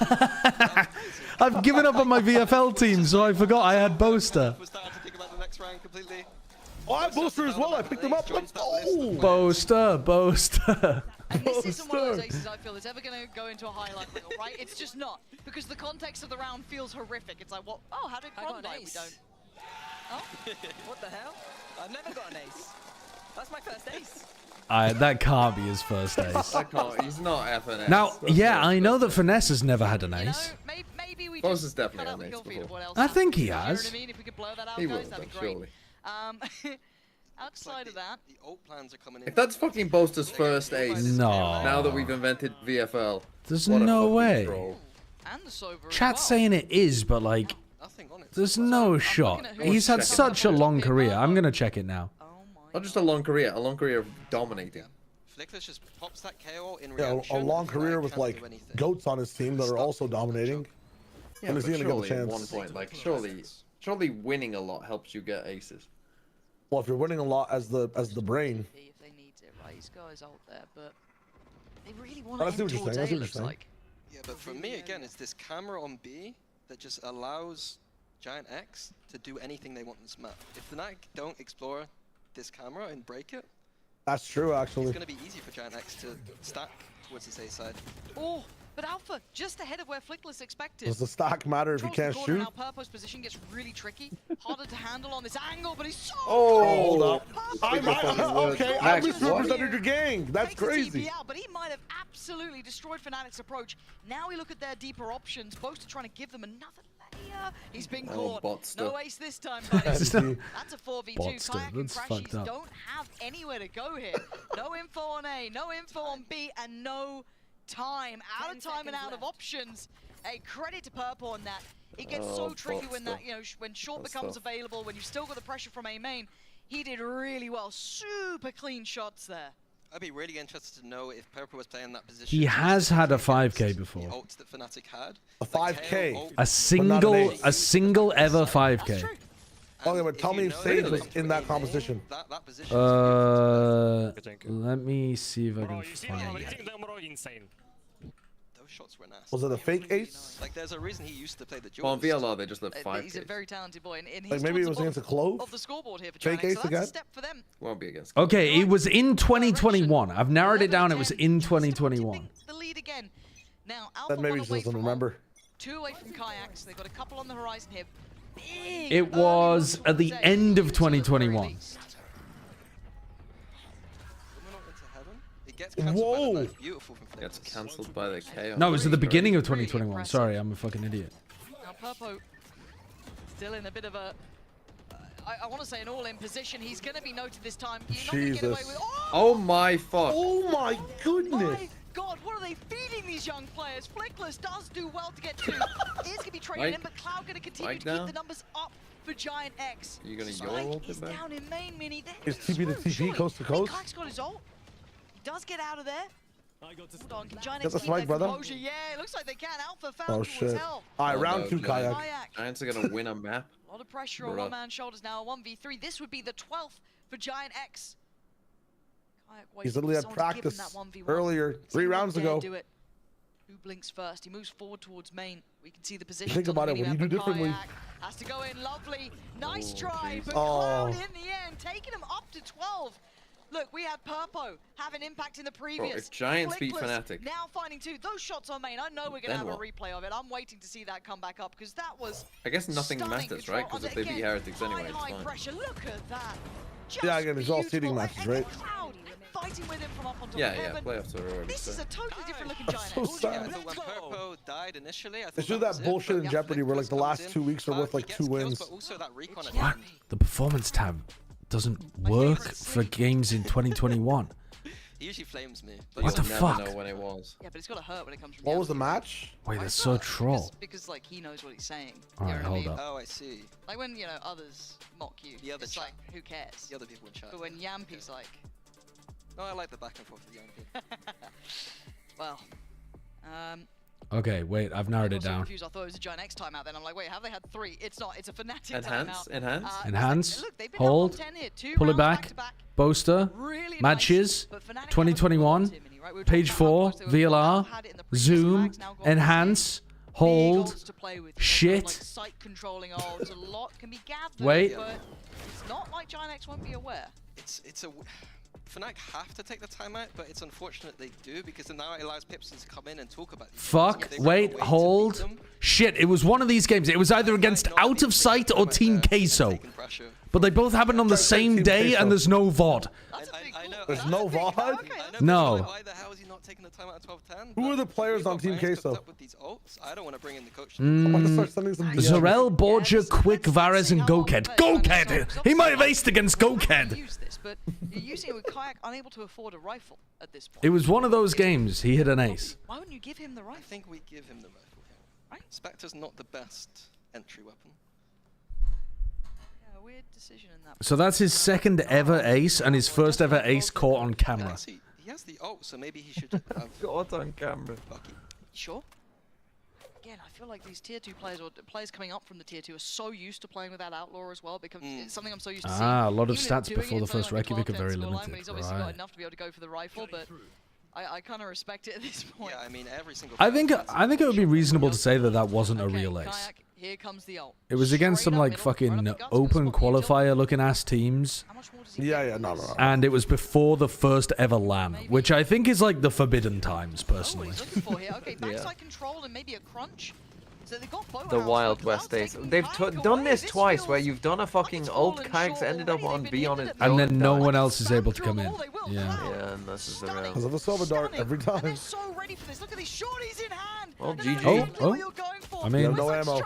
I've given up on my VFL team, so I forgot I had Boaster. Oh, I have Booster as well. I picked him up. Let's go. Boaster. And this isn't one of those aces I feel that's ever going to go into a highlight reel, right? It's just not. Because the context of the round feels horrific. It's like, what? Oh, how did Cron die? We don't. Oh? What the hell? I've never got an ace. That's my first ace. That can't be his first ace. He's not FNC. Now, yeah, I know that Finesse has never had an ace. Maybe we Boss just has definitely had an ace before. I think he has. You know what I mean? If we could blow that out, He guys, will, that'd be surely. great. Outside of that, the ult plans are coming in. If that's fucking Boaster's first ace, No. now that we've invented VFL, There's what a no fucking way. troll. and the Sober as Chat's well. saying it is, but like, there's no shot. He's had such a long career. I'm gonna check it now. Not just a long career of dominating. Flickless just pops that KO in Yeah, reaction. a long career with Can't like do anything. goats on his team that are also dominating. Yeah, And is but he gonna get a surely at chance? one point, like surely winning a lot helps you get aces. Well, if you're winning a lot as the brain. If they need it, right? He's got his ult there, but they really want I to see what end you're towards saying, I A, see what you're looks saying. like. Yeah, but for me again, it's this camera on B that just allows GiantX to do anything they want in this map. If Fnatic don't explore this camera and break it, That's true, it's actually. going to be easy for GiantX to stack towards this A side. Oh, but Alpha just ahead of where Flickless expected. Does the stock matter if you Controls can't the corner, shoot? Now Purpo's position gets really tricky, harder to handle on this angle, but he's so Hold up. Purpo Okay, I misrepresented your gang. That's takes a crazy. TP out, but he might have absolutely destroyed Fnatic's approach. Now we look at their deeper options. Boaster trying to give them another layer. He's been caught. Botster. No ace this time, buddy. That's That's a 4v2. Botster, Kayak and that's Crashies fucked up. don't have anywhere to go here. No info on A, no info on B, and no time. Out of time and out of options. A credit to Purple on that. It gets so tricky when that, you know, when short becomes available, when you've still got the pressure from A main. He did really well. Super clean shots there. I'd be really interested to know if Purple was playing that position. He has had a 5K the before. ults that Fnatic had. A 5K. A single ever 5K. Okay, but tell me if Sage was in that composition. That position. Let me see if I can find it. Those shots were nasty. Was it a fake ace? Like, there's a reason he used to play the Well, on duels. VLR, they just let 5K. He's a very talented boy, and he's Like maybe it towards was the against a bottom Clove? of the scoreboard here for Fake GiantX, ace so that's again? a step for them. Won't be against. Okay, it was in 2021. I've narrowed it down. It was in 2021. The lead again. Now, That Alpha maybe one he away doesn't from remember. 2 away from Kayaks. They've got a couple on the horizon here. Big It was at the end of 2021. Whoa! Gets cancelled by the chaos. No, it was at the beginning of 2021. Sorry, I'm a fucking idiot. Now, Purpo still in a bit of a... I want to say an all-in position. He's going to be noted this time. You're not going to get away with... Oh my fuck. Oh my goodness. God, what are they feeding these young players? Flickless does do well to get 2. Is going to be traded in, but Cloud going to continue to keep the numbers up for GiantX. You're going to Spike YOLO is down in main, Mini. Is TP to TP, coast to coast? Kike's got his ult. He does get out of there. Hold on, can Get GiantX the keep spike, their brother. composure? Yeah, it looks like they can. Alpha found Oh, towards shit. hell. All right, round 2, Kayak. Giants are going to win a map. A lot of pressure on one man's shoulders now. 1v3. This would be the 12th for GiantX. He's literally at practice earlier, 3 rounds ago. Do it. Who blinks first? He moves forward towards main. We can see the position. Think about it. What do you do differently? Has to go in. Lovely. Nice try. But Cloud in the end, taking him up to 12. Look, we had Purpo have an impact in the previous. Bro, if Giants beat Flickless Fnatic. Now finding 2. Those shots on main, I know we're going to have a replay of it. I'm waiting to see that come back up because that was I guess nothing matters, right? Because if they beat Heretics anyway, it's fine. Pressure. Look at that. Yeah, again, it's all seeding matches, right? Cloud fighting with him from up on top Yeah, of heaven. playoffs are already This is a totally different looking That's Giant. so sad. When Purpo died initially, I thought They should do that bullshit in Jeopardy where like the last 2 weeks are worth like 2 wins. What? The performance tab doesn't work for games in 2021. He usually flames me. What the fuck? Know when it was. Yeah, but it's got to hurt when it comes from What was the match? Wait, that's so troll. Because like he knows what he's saying. Alright, hold up. Oh, I see. Like when, you know, others mock you, it's like, who cares? The other people in chat. But when Yampi's like... No, I like the back and forth with Yampi. Well, Okay, wait, I've narrowed it down. I thought it was a GiantX timeout then. I'm like, wait, have they had 3? It's not, it's a Fnatic Enhance, timeout. enhance. Look, they've been hold, up on 10 here, 2 pull it rounds back, back-to-back. Boaster, Really matches, nice, but Fnatic 2021, haven't got Timmy, right? We were page talking about 4, how close they were. VLR, Had it in the previous zoom, packs, now got enhance, hold, to play with, like shit. sight controlling ults, a lot can be gathered, Wait. but it's not like GiantX won't be aware. It's a Fnatic have to take the timeout, but it's unfortunate they do because now it allows Pipson to come in and talk about these Fuck, games. wait, hold. Shit, it was one of these games. It was either against Out of Sight or Team Queso. But they both happened on the same day and there's no VOD. There's no VOD? No. Why the hell is he not taking the timeout at 12:10? Who are the players on Team Queso? With these ults, I don't want to bring in the coach. Zarel, Borgia, Quick, Vares, and Goked. Goked! He might have aced against Goked. But you're using it with Kayak unable to afford a rifle at this point. It was one of those games. He hit an ace. Why wouldn't you give him the rifle? I think we give him the rifle here. Right? Spectre's not the best entry weapon. Yeah, weird decision in that. So that's his second ever ace and his first ever ace caught on camera. He has the ult, so maybe he should have caught on camera. Sure. Again, I feel like these tier 2 players or players coming up from the tier 2 are so used to playing with that outlaw as well. Because it's something I'm so used to seeing. A lot of Even stats doing before it the in first something like Reykjavik are very scoreline, limited. when he's obviously got Right. enough to be able to go for the rifle, but I kind of respect it at this point. Yeah, I mean every single. I think it would be reasonable to say that that wasn't a real ace. Kayak, here comes the ult. It was against some like fucking open qualifier looking ass teams. Yeah, no. And it was before the first ever LAN, which I think is like the forbidden times personally. For here. Okay, backside control and maybe a crunch. So they got both The Wild West days. They've done this twice where you've done a fucking ult, Kayak's ended up on B on it. And then no one else is able to come in. Yeah. Yeah, and this is the round. Because of the silver dart every time. So ready for this. Look at these shorties in hand. Well, GG. I mean, no ammo.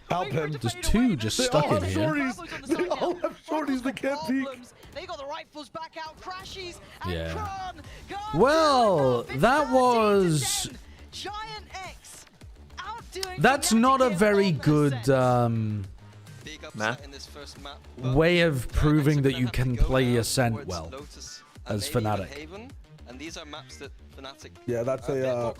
Help him. There's 2 just stuck in here. They all have shorties that can't peek. They got the rifles back out, crashes, Yeah. Well, that was... That's not a very good map. way of proving that you can play Ascent well as Fnatic. And these are maps that Fnatic Yeah, that's a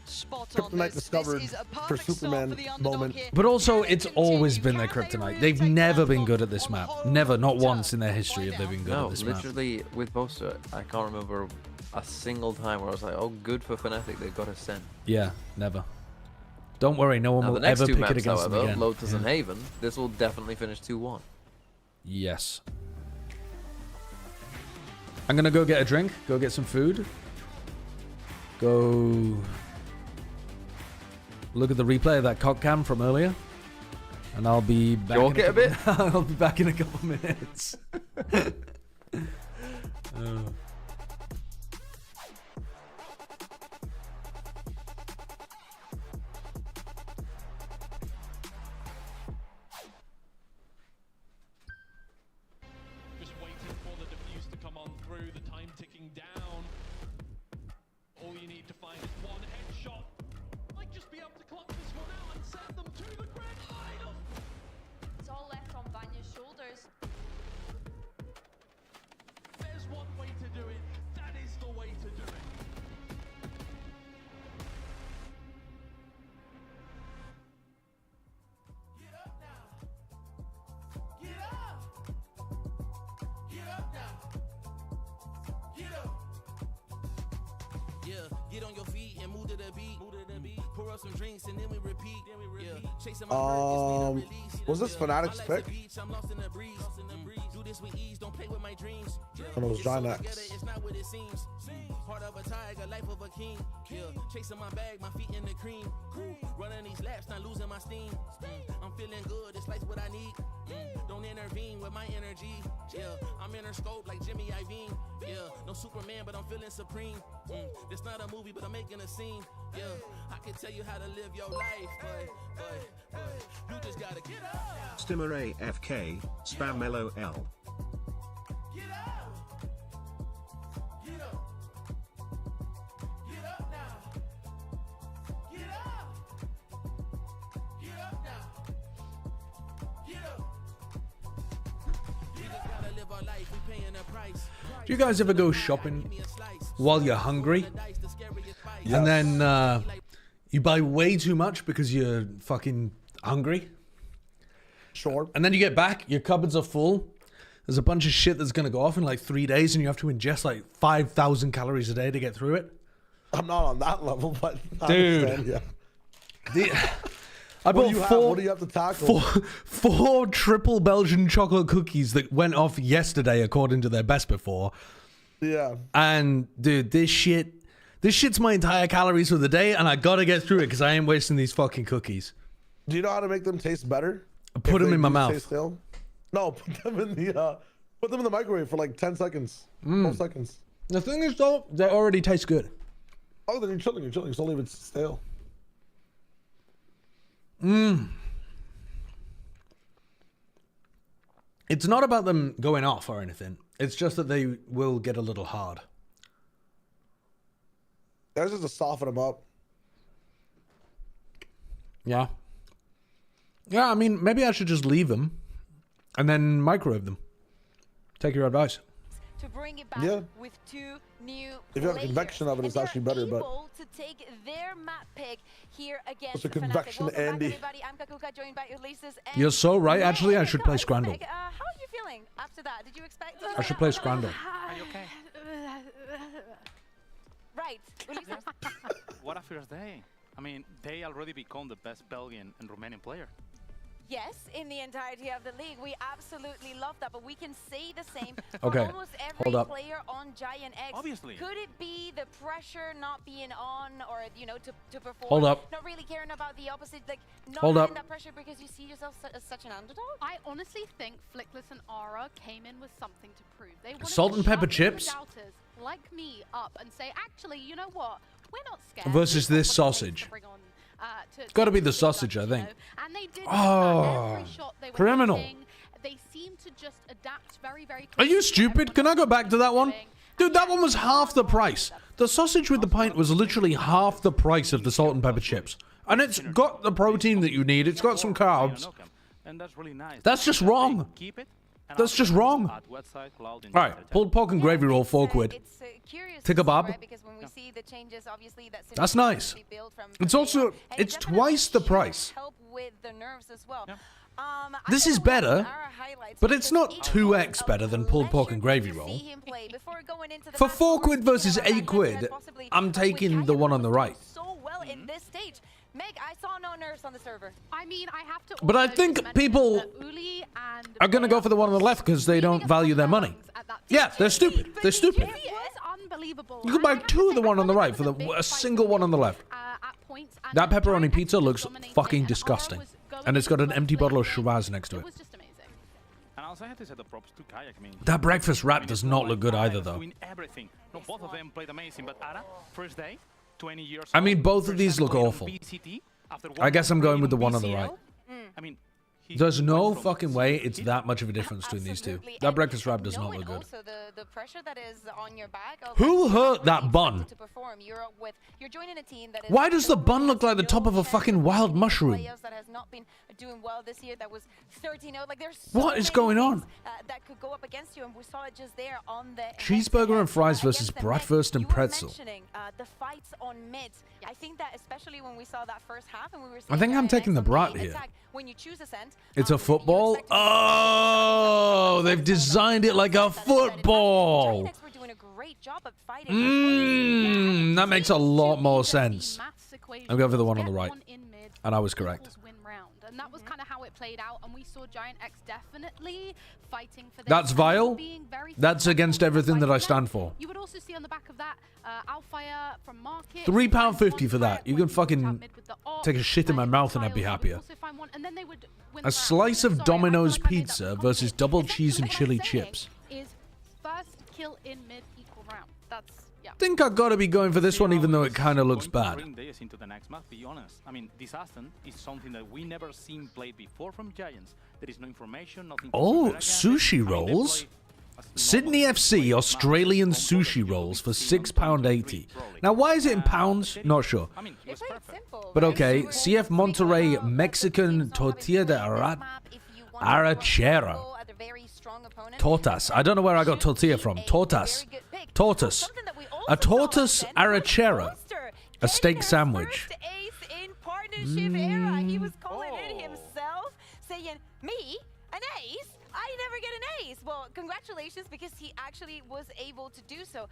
kryptonite discovered for Superman moment. But also, it's always been their kryptonite. They've never been good at this map. Never, not once in their history have they been good at this map. Literally with Boaster, I can't remember a single time where I was like, oh, good for Fnatic, they've got Ascent. Yeah, never. Don't worry, no one will ever pick it against them again. Lotus and Haven, this will definitely finish 2-1. Yes. I'm gonna go get a drink, go get some food. Go look at the replay of that cock cam from earlier. And I'll be back. You'll get a bit? I'll be back in a couple minutes. do it. That is the way to do it. Get up now. Get up. Get up now. Get up. Yeah, get on your feet and move to the beat. Pour up some drinks and then we repeat. Yeah, chasing my was this Fnatic's pick? I'm lost in the breeze. Do this with ease, don't play with my dreams. And it was GiantX. It's not what it seems. Heart of a tiger, life of a king. Yeah, chasing my bag, my feet in the cream. Running these laps, not losing my steam. I'm feeling good, this life's what I need. Don't intervene with my energy. Yeah, I'm in her scope like Jimmy Iovine. Yeah, no Superman, but I'm feeling supreme. This not a movie, but I'm making a scene. Yeah, I can tell you how to live your life, but you just gotta get up. Stimmer AFK, spam LOL. Get up. Get up. Get up now. Get up. Get up now. Get up. We just gotta live our life, we paying a price. Do you guys ever go shopping while you're hungry? And then you buy way too much because you're fucking hungry? Sure. And then you get back, your cupboards are full. There's a bunch of shit that's going to go off in like 3 days and you have to ingest like 5,000 calories a day to get through it. I'm not on that level, but I dude, understand, yeah. I bought what do you have to tackle? four triple Belgian chocolate cookies that went off yesterday according to their best before. Yeah. And dude, this shit's my entire calories for the day and I gotta get through it because I ain't wasting these fucking cookies. Do you know how to make them taste better? Put them in my mouth. No, put them in the microwave for like 10 seconds. 12 seconds. The thing is though, they already taste good. Oh, then you're chilling, so leave it stale. It's not about them going off or anything. It's just that they will get a little hard. That's just to soften them up. Yeah. Yeah, I mean, maybe I should just leave them and then microwave them. Take your advice. To bring it back with two new if you have a convection oven, it's actually better, but to take their map pick here against it's a convection, Andy. You're so right. Actually, I should play Scrandle. How are you feeling after that? Did you expect? I should play Scrandle. Are you okay? Right. What a first day. I mean, they already become the best Belgian and Romanian player. Yes, in the entirety of the league. We absolutely love that, but we can say the same for almost every player on GiantX. Obviously. Could it be the pressure not being on or, you know, to perform? Hold up. Not really caring about the opposite, like, not Hold having up. that pressure because you see yourself as such an underdog? I honestly think Flickless and Aura came in with something to prove. They wanted Salt to and pepper shut chips? doubters like me up and say, actually, you know what? We're not scared. Versus this sausage. It's got to be the sausage, I think. And they did oh, every shot they were criminal. hitting. They seem to just adapt very, very quickly. Are you stupid? Can I go back to that one? Dude, that one was half the price. The sausage with the pint was literally half the price of the salt and pepper chips. And it's got the protein that you need. It's got some carbs. And that's really nice. That's just wrong. That's just wrong. Alright, pulled pork and gravy roll, £4. Take a bob. That's nice. It's also, it's twice the price. This is better, but it's not 2x better than pulled pork and gravy roll. For £4 versus £8, I'm taking the one on the right. In this stage, Meg, I saw no nerfs on the server. I mean, I have to. But I think people are going to go for the one on the left because they don't value their money. Yeah, they're stupid. They're stupid. Unbelievable. You could buy 2 of the one on the right for a single one on the left. That pepperoni pizza looks fucking disgusting. And it's got an empty bottle of Shiraz next to it. And also I had to set the props to Kayak. I mean, that breakfast wrap does not look good either, though. Everything. No, both of them played amazing, but Ara, first day, 20 years I mean, both of these look awful. I guess I'm going with the one on the right. I mean, There's no fucking way it's that much of a difference between these two. That breakfast wrap does not look good. Also, the pressure that is on your back. Who hurt that bun? You're joining a team that is Why does the bun look like the top of a fucking wild mushroom? that has not been doing well this year. That was 13-0. Like there's What is going on? That could go up against you, and we saw it just there on the Cheeseburger and fries versus bratwurst and pretzel. The fights on mid. I think that especially when we saw that first half, and we were. I think I'm taking the brat here. When you choose a scent, It's a football? Oh, they've designed it like a football. That makes a lot more sense. I'm going for the one on the right. And I was correct. And that was kind of how it played out, and we saw GiantX definitely fighting for this. That's vile. That's against everything that I stand for. You would also see on the back of that, Alfire from Market. £3.50 for that. You can fucking take a shit in my mouth and I'd be happier. A slice of Domino's pizza versus double cheese and chili chips. Is first kill in mid equal round. That's I think I've got to be going for this one, even though it kind of looks bad. Into the next map, be honest. I mean, this Aston is something that we never seen played before from Giants. There is no information, nothing. Oh, sushi rolls. Sydney FC Australian sushi rolls for £6.80. Now, why is it in pounds? Not sure. But okay, CF Monterrey Mexican tortilla de arrachera. Tortas. I don't know where I got tortilla from. Tortas. Tortoise. A tortoise arrachera. A steak sandwich. He was calling it himself, saying, me, an ace? I never get an ace. Well, congratulations, because he actually was able to do so.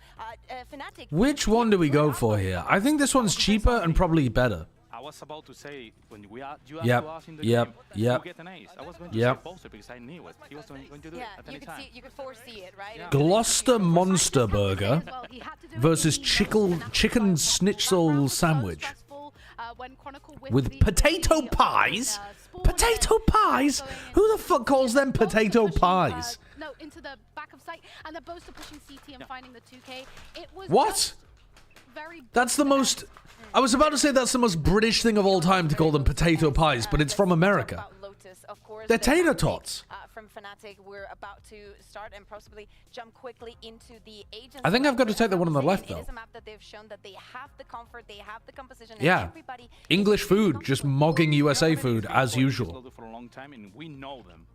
Fnatic. Which one do we go for here? I think this one's cheaper and probably better. I was about to say, when you asked us in the game, you get an ace. I was going to say Bolster because I knew it. He was going to do it at any time. You could foresee it, right? Yeah. Gloucester Monster Burger versus chicken schnitzel sandwich. With potato pies? Potato pies? Who the fuck calls them potato pies? No, into the back of sight, and they're both pushing CT and finding the 2K. It was what? That's the most... I was about to say that's the most British thing of all time to call them potato pies, but it's from America. They're tater tots. From Fnatic, we're about to start and possibly jump quickly into the agents. I think I've got to take the one on the left, though. It is a map that they've shown that they have the comfort, they have the composition. Yeah. English food, just mogging USA food as usual.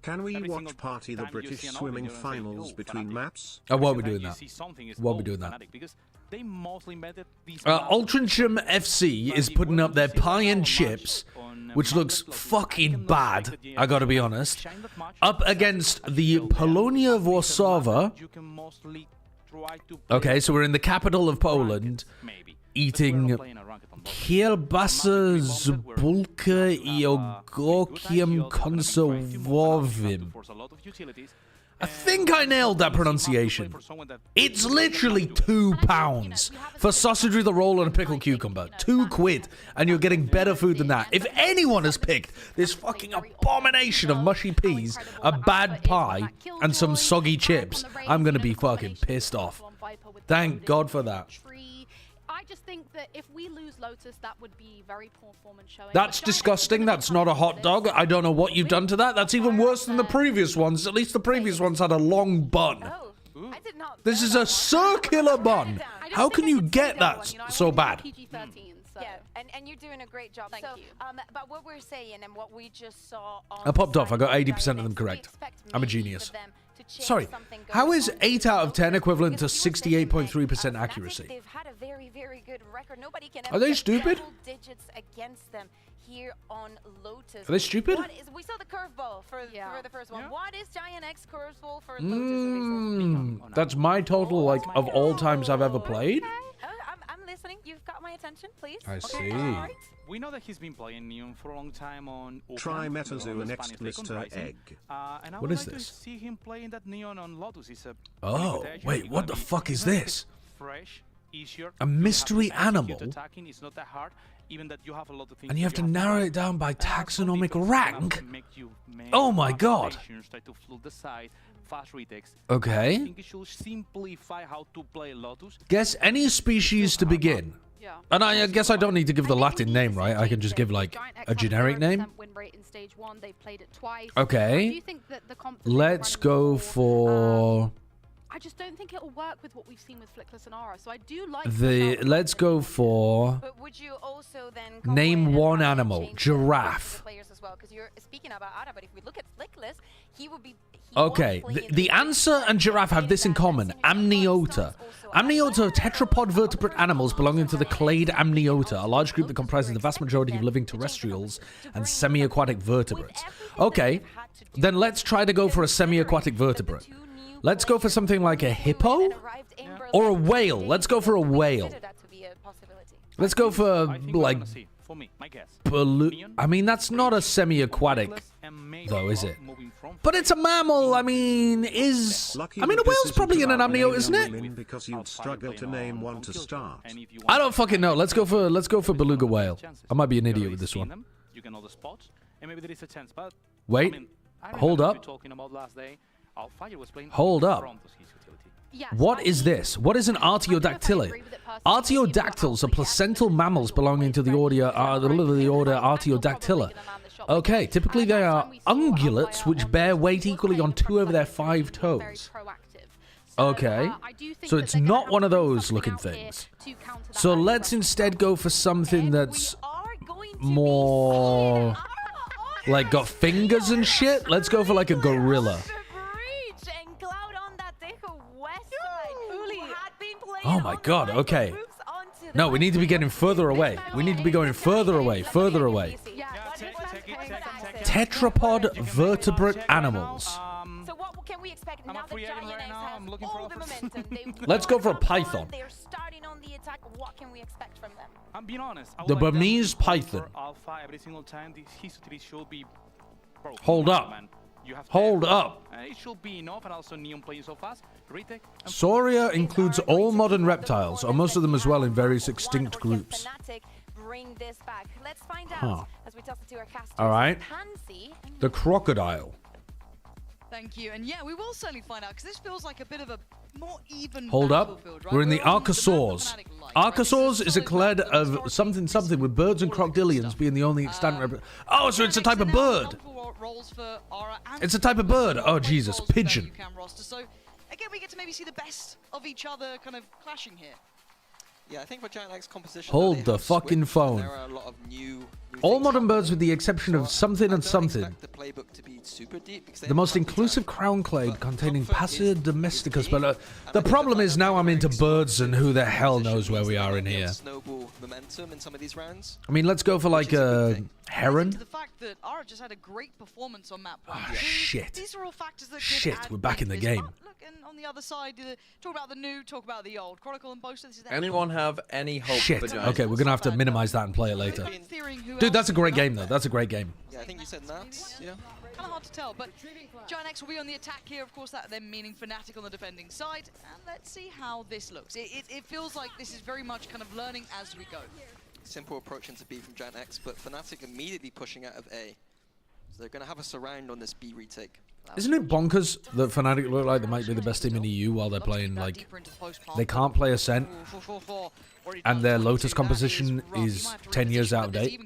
Can we watch Party the British Swimming Finals between maps? I won't be doing that. Won't be doing that. Altrincham FC is putting up their pie and chips, which looks fucking bad, I gotta be honest, up against the Polonia Warsaw. Okay, so we're in the capital of Poland, eating kielbasa z bułkę I ogórkiem konserwowym. I think I nailed that pronunciation. It's literally £2 for sausage with a roll and a pickled cucumber. £2, and you're getting better food than that. If anyone has picked this fucking abomination of mushy peas, a bad pie, and some soggy chips, I'm gonna be fucking pissed off. Thank God for that. I just think that if we lose Lotus, that would be very poor form and showing. That's disgusting. That's not a hot dog. I don't know what you've done to that. That's even worse than the previous ones. At least the previous ones had a long bun. This is a circular bun. How can you get that so bad? Yeah, and you're doing a great job. Thank you. But what we're saying and what we just saw on I popped off. I got 80% of them correct. I'm a genius. Sorry, how is 8 out of 10 equivalent to 68.3% accuracy? They've had a very, very good record. Nobody can Are they stupid? double digits against them here on Lotus. Are they stupid? We saw the curveball for the first one. What is GiantX curveball for Lotus? That's my total, like, of all times I've ever played. I'm listening. You've got my attention, please. I see. We know that he's been playing Neon for a long time on. Try Metazoo next Mr. Egg. And I what would is like this? To see him playing that Neon on Lotus. It's a wait, what the fuck is this? Fresh, easier. A mystery animal? Attacking is not that hard, even that you have a lot of things And you have to narrow it down by taxonomic rank? Oh my god. Okay. I think it should simplify how to play Lotus. Guess any species to begin. And I guess I don't need to give the Latin name, right? I can just give like a generic name. Okay. Let's go for. I just don't think it'll work with what we've seen with Flickless and Aura. So I do like Let's go for. But would you also then Name one animal. Giraffe. Because you're speaking about Aura, but if we look at Flickless, he would be. Okay, the answer and giraffe have this in common. Amniota. Amniota are tetrapod vertebrate animals belonging to the clade Amniota, a large group that comprises the vast majority of living terrestrials and semi-aquatic vertebrates. Okay, then let's try to go for a semi-aquatic vertebrate. Let's go for something like a hippo or a whale. Let's go for a whale. Let's go for like I mean, that's not a semi-aquatic though, is it? But it's a mammal. I mean, a whale's probably in an amnio, isn't it? Because you'd struggle to name one to start. I don't fucking know. Let's go for beluga whale. I might be an idiot with this one. Wait, hold up. Hold up. What is this? What is an artiodactyly? Artiodactyls are placental mammals belonging to the order Artiodactyla. Okay, typically they are ungulates which bear weight equally on 2 of their 5 toes. Okay, so it's not one of those looking things. So let's instead go for something that's more like got fingers and shit. Let's go for like a gorilla. Oh my god, okay. No, we need to be getting further away. We need to be going further away, further away. Tetrapod vertebrate animals. So what can we expect now that GiantX has all the momentum? Let's go for a python. They're starting on the attack. What can we expect from them? I'm being honest. The Burmese python. Alpha every single time. His utility should be. Hold up. Hold up. It should be enough, and also Neon playing so fast. Retake. Sauria includes all modern reptiles, or most of them as well, in various extinct groups. Bring this back. Let's find out as we toss it to our casters. All right. The crocodile. Thank you. And yeah, we will certainly find out, because this feels like a bit of a more even Hold up. Right? We're in the Archosaurs. Archosaurs is a clade of something with birds and crocodilians being the only extant Oh, so it's a type of bird. It's a type of bird. Oh, Jesus. Pigeon. So, again, we get to maybe see the best of each other kind of clashing here. Yeah, I think for GiantX composition, hold the fucking phone. There are a lot of new all modern birds with the exception of something and something. The playbook to be super deep the most inclusive crown clade containing Passer domesticus. But the problem is now I'm into birds and who the hell knows where we are in here. Snowball momentum in some of these rounds. I mean, let's go for like a heron. The fact that Ara just had a great performance on map 1. Oh, shit. These are all factors that we're back in the game. Look, and on the other side, talk about the new, talk about the old. Chronicle and Boaster. Anyone have any hope for Giants? Okay, we're gonna have to minimize that and play it later. Dude, that's a great game though. That's a great game. Yeah, I think you said Nats. Yeah. Kind of hard to tell, but GiantX will be on the attack here. Of course, that then meaning Fnatic on the defending side. And let's see how this looks. It feels like this is very much kind of learning as we go. Simple approach into B from GiantX, but Fnatic immediately pushing out of A. So they're going to have a surround on this B retake. Isn't it bonkers that Fnatic look like they might be the best team in EU while they're playing like they can't play Ascent and their Lotus composition is 10 years out of date?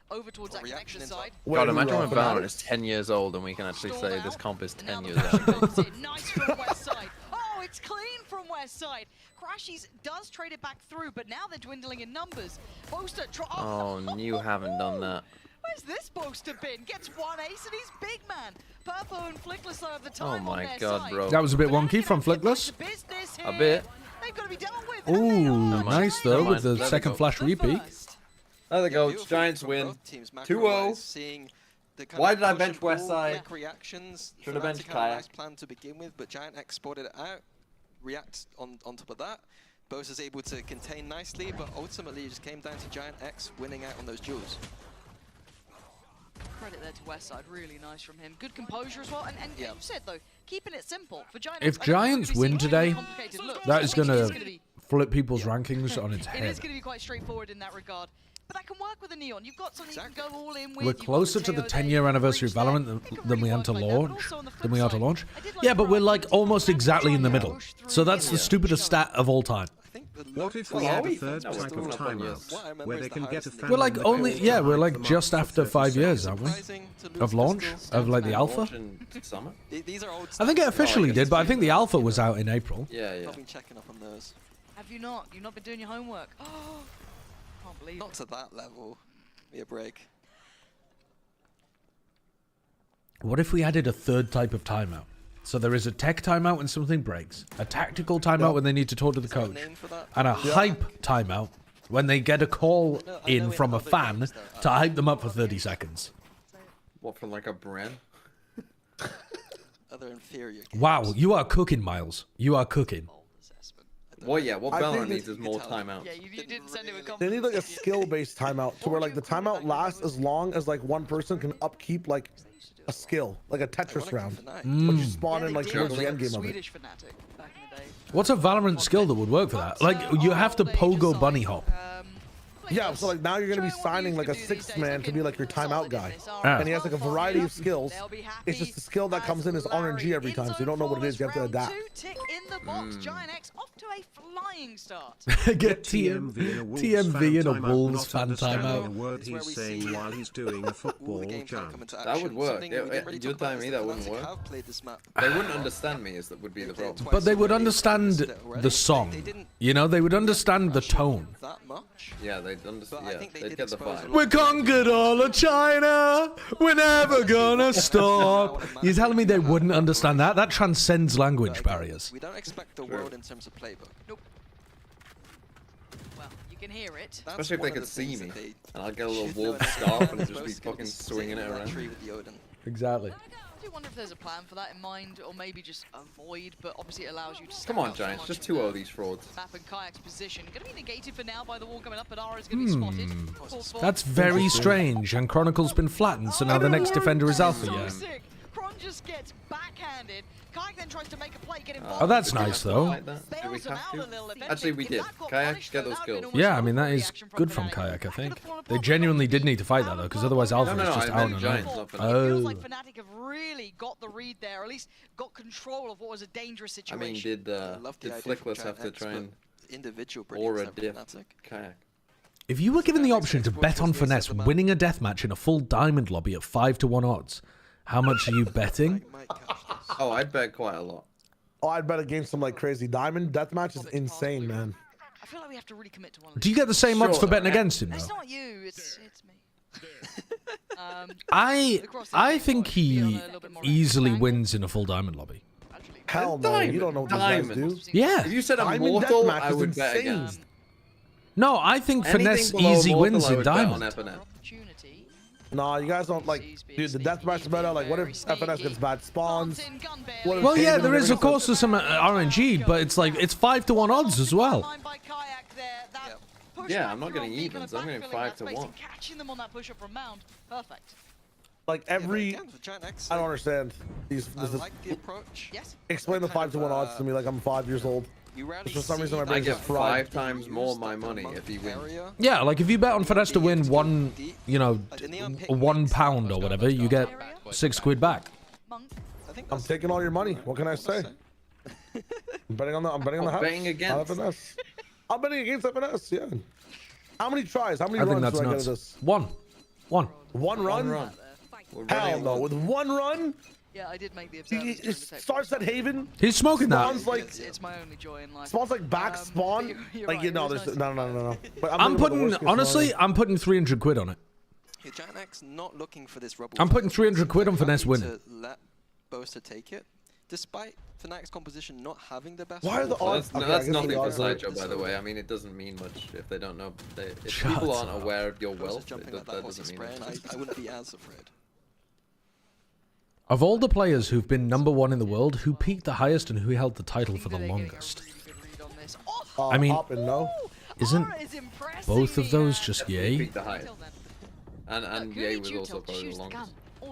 God, imagine when Valorant is 10 years old and we can actually say this comp is 10 years out of date. Nice from west side. Oh, it's clean from west side. Crashies does trade it back through, but now they're dwindling in numbers. Boaster, oh, you haven't done that. Where's this Boaster been? Gets 1 ace and he's big man. Purpo and Flickless have the time on their side. Bro. That was a bit wonky from Flickless. A bit. Ooh, nice though with the second flash repeat. There they go. Giants win. 2-0. Why did I bench west side? Should have benched Kaya. Nice plan to begin with, but GiantX spotted it out. React on top of that. Bose is able to contain nicely, but ultimately it just came down to GiantX winning out on those duels. Credit there to Westside, really nice from him. Good composure as well, and you said though, keeping it simple for GiantX. If Giants win today, that is going to flip people's rankings on its head. It is going to be quite straightforward in that regard. But that can work with a Neon. You've got something you can go all in with. We're closer to the 10-year anniversary of Valorant than we are to launch. Yeah, but we're like almost exactly in the middle. So that's the stupidest stat of all time. I think What if we add a third type of timeout where they can get a fan? We're like only, yeah, we're like just after 5 years, aren't we? Of launch? Of like the alpha? I think it officially did, but I think the alpha was out in April. Yeah, yeah. I've been checking up on those. Have you not? You've not been doing your homework? Oh, can't believe Not to that level. Be a break. What if we added a third type of timeout? So there is a tech timeout when something breaks, a tactical timeout when they need to talk to the coach, and a hype timeout when they get a call in from a fan to hype them up for 30 seconds. What, from like a brand? Other inferior games. Wow, you are cooking, Miles. You are cooking. Well, yeah, what Valorant needs is more timeouts. Yeah, you didn't send him a They need like a skill-based timeout to where like the timeout lasts as long as like one person can upkeep like a skill, like a Tetris round. But you spawn in like towards the end game of it. What's a Valorant skill that would work for that? Like, you have to pogo bunny hop. Yeah, so like now you're gonna be signing like a sixth man to be like your timeout guy, and he has like a variety of skills. It's just the skill that comes in as RNG every time, so you don't know what it is. You have to adapt. Tick in the box. GiantX off to a flying start. Get TMV in a Wolves fan timeout. Word he's saying while he's doing a football jump. That would work. You're telling me that wouldn't work? They wouldn't understand me, is that would be the problem. But they would understand the song. You know, they would understand the tone. Yeah, they'd understand. Yeah, they'd get the vibe. We conquered all of China. We're never gonna stop. You're telling me they wouldn't understand that? That transcends language barriers. We don't expect the world in terms of playbook. Nope. Well, you can hear it. Especially if they could see me, and I'd get a little wolf scarf and just be fucking swinging it around. Exactly. I do wonder if there's a plan for that in mind, or maybe just avoid, but obviously it allows you to Come on, Giants, just 2-0 these frauds. Map and Kayak's position. Going to be negated for now by the wall coming up, but Ara is going to be spotted. That's very strange, and Chronicle's been flattened, so now the next defender is Alpha, yeah. Kron just gets backhanded. Kayak then tries to make a play, get Oh, that's nice, though. Actually, we did. Kayak, get those kills. Yeah, I mean, that is good from Kayak, I think. They genuinely did need to fight that, though, because otherwise Alpha is just out and out. It feels like Fnatic have really got the read there, or at least got control of what was a dangerous situation. I mean, did Flickless have to try and aura diff Kayak? If you were given the option to bet on Finesse winning a deathmatch in a full diamond lobby at 5-1 odds, how much are you betting? Oh, I'd bet quite a lot. Oh, I'd bet against some like crazy diamond deathmatch is insane, man. I feel like we have to really commit to one. Do you get the same odds for betting against him, though? It's not you, it's me. I think he easily wins in a full diamond lobby. Hell no, you don't know what these guys do. Yeah. If you said I'm mortal, I would bet against. No, I think Finesse easy wins in diamond. Nah, you guys don't like, dude, the deathmatch meta, like, what if FNS gets bad spawns? Well, yeah, there is, of course, some RNG, but it's like, it's 5-1 odds as well. Yeah, I'm not getting evens, I'm getting 5-1. Catching them on that push-up from Mound. Perfect. Like, every, I don't understand. This is, the approach. Yes. Explain the 5-1 odds to me like I'm 5 years old. For some reason, my I brain's get just fried. 5 times more my money if he wins. Yeah, like if you bet on Finesse to win one, you know, £1 or whatever, you get £6 back. I'm taking all your money. What can I say? I'm betting on the house. Betting against. FNS. I'm betting against FNS. Yeah. How many tries? How many I think runs that's do I get nuts. of this? One run. Hell no! With one run. Yeah, I did make the observation. It starts at Haven. He's smoking that. Like, it's my only joy in life. Spawns like back spawn. Like, you know, there's no. But I'm putting, honestly, I'm putting £300 on it. GiantX not looking for this rubble. I'm putting £300 on Finesse winning. Let Boaster take it, despite Fnatic's composition not having the best. Why are the odds? That's nothing for Sideshow, by the way. I mean, it doesn't mean much if they don't know. If people aren't aware of your wealth, that doesn't mean much. I wouldn't be as afraid. Of all the players who've been #1 in the world, who peaked the highest and who held the title for the longest? I mean, isn't both of those just Ye? Peaked the highest. And Ye was also probably the longest.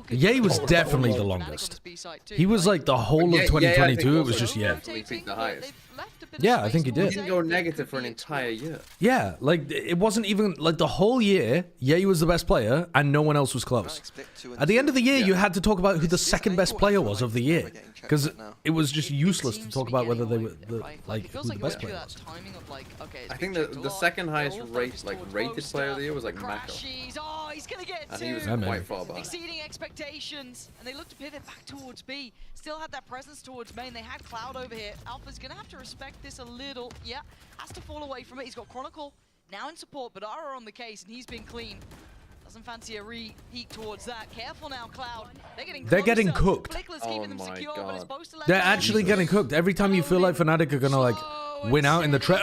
Ye was definitely the longest. He was like the whole of 2022, it was just Ye. He peaked the highest. Yeah, I think he He did. didn't go negative for an entire year. Yeah, like it wasn't even like the whole year. Ye was the best player, and no one else was close. At the end of the year, you had to talk about who the second best player was of the year, because it was just useless to talk about whether they were like who the best player was. I think the second highest rated player of the year was like Mako. Oh, he's gonna get And he was Yeah, man. quite far behind. exceeding expectations, and they look to pivot back towards B. Still had that presence towards main. They had Cloud over here. Alpha's gonna have to respect this a little. Yeah, has to fall away from it. He's got Chronicle now in support, but Ara on the case, and he's been clean. Doesn't fancy a re-peek towards that. Careful now, Cloud. They're getting cooked. Oh my god. They're actually getting cooked. Every time you feel like Fnatic are gonna like win out in the trade.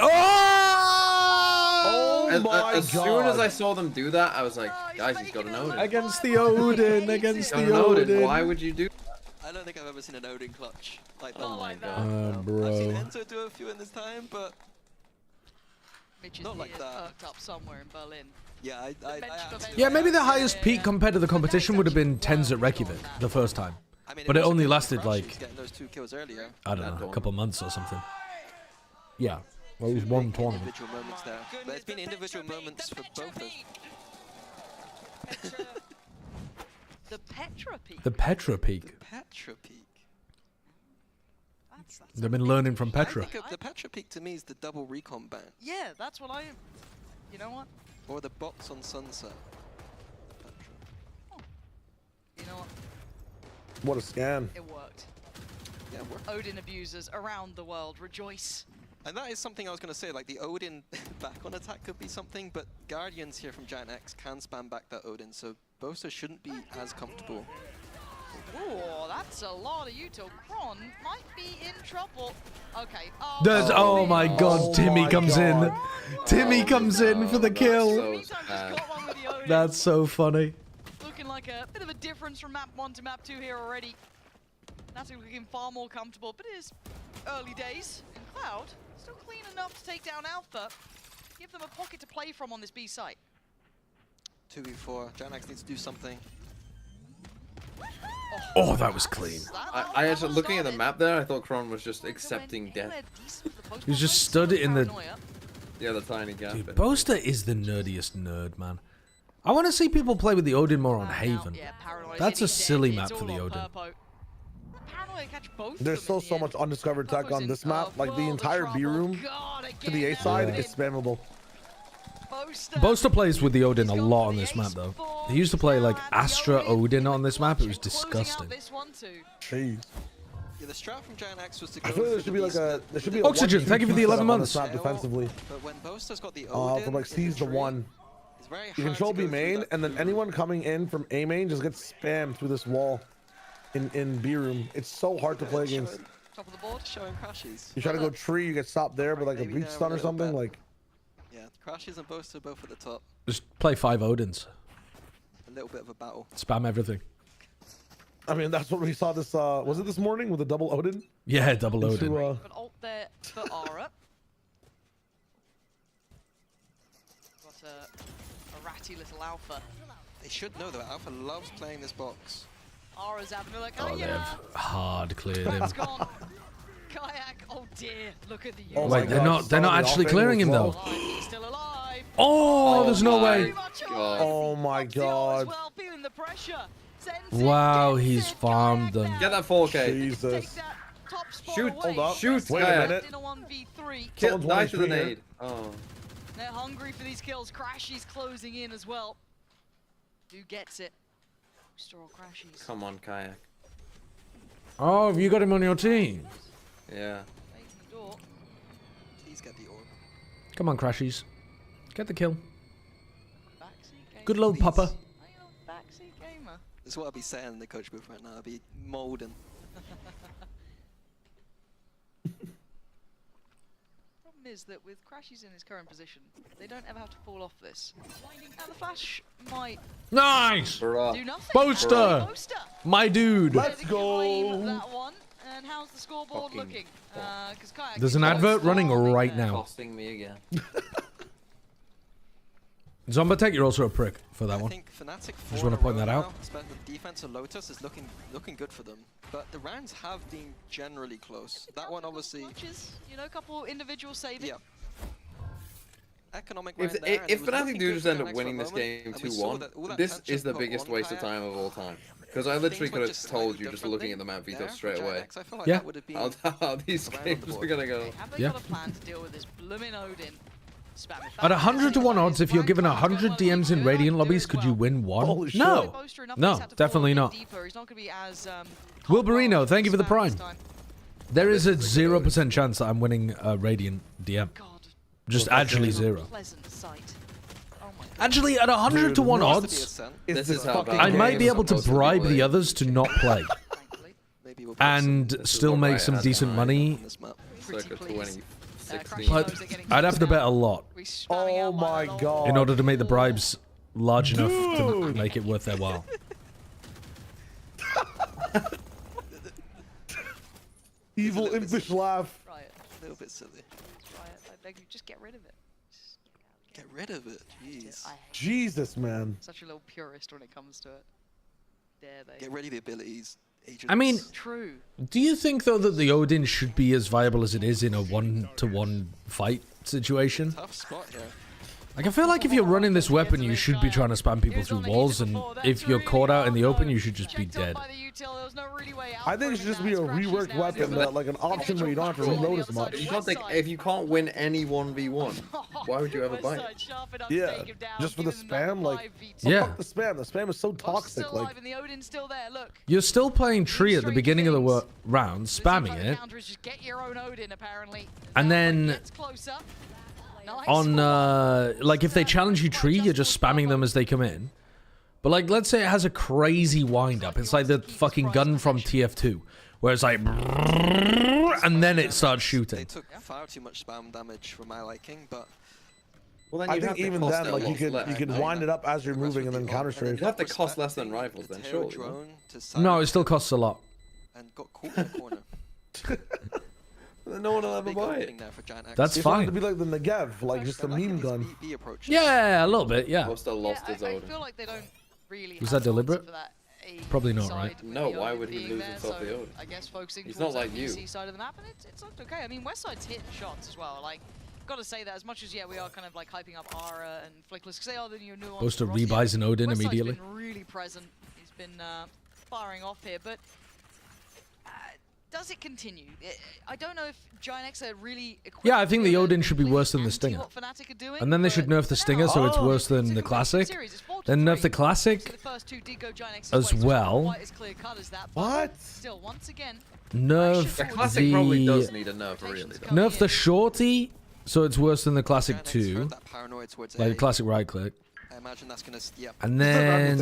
As soon as I saw them do that, I was like, guys, he's got an Odin. Against the Odin, against the Odin. Why would you do? I don't think I've ever seen an Odin clutch like that. Oh my god. Bro. I've seen Enzo do a few in this time, but Mitch not like that. Perked up somewhere in Berlin. Yeah, Yeah, maybe the highest peak compared to the competition would have been 10s at Reykjavik the first time. But it only lasted like, getting those 2 kills earlier. I don't know, a couple months or something. Yeah, well, it was one tournament. Individual moments there. But it's been individual moments for both of them. The Petra peak. The Petra peak. Petra peak. They've been learning from Petra. I think of the Petra peak to me is the double recon ban. Yeah, that's what I. You know what? Or the box on Sunset. You know what? What a scam. It worked. Yeah, it worked. Odin abusers around the world rejoice. And that is something I was going to say, like the Odin back on attack could be something, but Guardians here from GiantX can spam back that Odin, so Bosa shouldn't be as comfortable. Oh, that's a lot of you till Kron might be in trouble. Okay. Oh my god, Timmy comes in. Timmy comes in for the kill. That's so funny. Looking like a bit of a difference from map 1 to map 2 here already. That's looking far more comfortable, but it is early days. And Cloud, still clean enough to take down Alpha. Give them a pocket to play from on this B site. 2v4, GiantX needs to do something. Oh, that was clean. I actually, looking at the map there, I thought Kron was just accepting death. He was just stood in the... Yeah, the tiny gap. Dude, Boaster is the nerdiest nerd, man. I want to see people play with the Odin more on Haven. That's a silly map for the Odin. There's still so much undiscovered tech on this map. Like the entire B room to the A side is spammable. Boaster plays with the Odin a lot on this map, though. He used to play like Astra Odin on this map. It was disgusting. Jeez. Yeah, the strat from GiantX was to go. I feel like there should be like a Oxygen. Thank you for the 11 months. Defensively. But when Boaster's got the Odin, from like C's the one. You control B main, and then anyone coming in from A main just gets spammed through this wall in B room. It's so hard to play against. Top of the board, showing crashes. You try to go tree, you get stopped there, but like a breach stun or something, like. Yeah, crashes and Boaster both at the top. Just play 5 Odins. A little bit of a battle. Spam everything. I mean, that's what we saw this, was it this morning with the double Odin? Yeah, double Odin. An ult there for Aura. Got a ratty little Alpha. They should know that Alpha loves playing this box. Aura's having a look. Oh, they've hard cleared him. It's gone. Kayak, oh dear, look at the Oh, wait, they're not actually clearing him though. He's still alive. Oh, there's no way. Oh my god. Wow, he's farmed them. Get that 4K. Jesus. Shoot, hold up. Shoot, wait a minute. Kill, die to the nade. Oh. They're hungry for these kills. Crashy's closing in as well. Who gets it? Store Crashies. Come on, Kayak. Oh, have you got him on your team? Yeah. Please get the orb. Come on, Crashies. Get the kill. Good load, Papa. Backseat gamer. This is what I'll be saying in the coach booth right now. I'll be molding. Problem is that with Crashies in his current position, they don't ever have to fall off this. Now the Flash might Nice! do nothing. Boaster! My dude! Let's go! That one. And how's the scoreboard looking? There's an advert running right now. Costing me again. Zombatech, you're also a prick for that one. I think Fnatic Just want to point that out. The defense of Lotus is looking good for them, but the rounds have been generally close. That one obviously. Matches, you know, a couple individual saving. Yeah. Economic If Fnatic do just end up winning this game 2-1, this is the biggest waste of time of all time. Because I literally could have told you just looking at the map Vito straight away. Yeah. How these games are gonna go. Yeah. Got a plan to deal with this blooming Odin. At 100 to 1 odds, if you're given 100 DMs in Radiant lobbies, could you win one? No. No, definitely not. Wilburino, thank you for the Prime. There is a 0% chance that I'm winning a Radiant DM. Just actually 0. Actually, at 100 to 1 odds, I might be able to bribe the others to not play. And still make some decent money. But I'd have to bet a lot. Oh my god. In order to make the bribes large enough to make it worth their while. Evil impish laugh. Riot, a little bit silly. Riot, I beg you, just get rid of it. Get rid of it, jeez. Jesus, man. Such a little purist when it comes to it. Dare they? Get rid of the abilities. Agents. I mean, true. Do you think though that the Odin should be as viable as it is in a 1-to-1 fight situation? Tough spot here. Like, I feel like if you're running this weapon, you should be trying to spam people through walls, and if you're caught out in the open, you should just be dead. I think it should just be a reworked weapon, like an option where you don't have to reload as much. You can't think, if you can't win any 1v1, why would you ever buy it? Yeah, just for the spam, like, yeah. Fuck the spam. The spam is so toxic. Like, You're still playing Tree at the beginning of the round, spamming it, and then on like if they challenge you Tree, you're just spamming them as they come in. But like, let's say it has a crazy wind up. It's like the fucking gun from TF2, where it's like, and then it starts shooting. They took far too much spam damage for my liking, but. Well, then I think even then, like, you could wind it up as you're moving and then counter strafe. You have to cost less than rifles, then surely. No, it still costs a lot. And got caught in the corner. No one will ever buy it. That's it's fine. To be like the Negev, like just a meme gun. Yeah, a little bit. Yeah. Most are lost his Odin. I feel like they don't really. Was that deliberate? Probably not, right? No. Why would he lose himself the Odin? I guess focusing He's not like you. Side of the map, and it's looked okay. I mean, Westside's hitting shots as well. Like, gotta say that as much as we are kind of like hyping up Aura and Flickless because they are the new nuance. Supposed to rebuys an Odin immediately. Westside's been really present. He's been firing off here, but. Does it continue? I don't know if GiantX are really equipped. Yeah, I think the Odin should be worse than the Stinger. And then they should nerf the Stinger so it's worse than the Classic. Then nerf the Classic as well. What? Nerf the Classic probably does need a nerf, really. Nerf the Shorty so it's worse than the Classic 2. Like the Classic right click. I imagine that's gonna, and then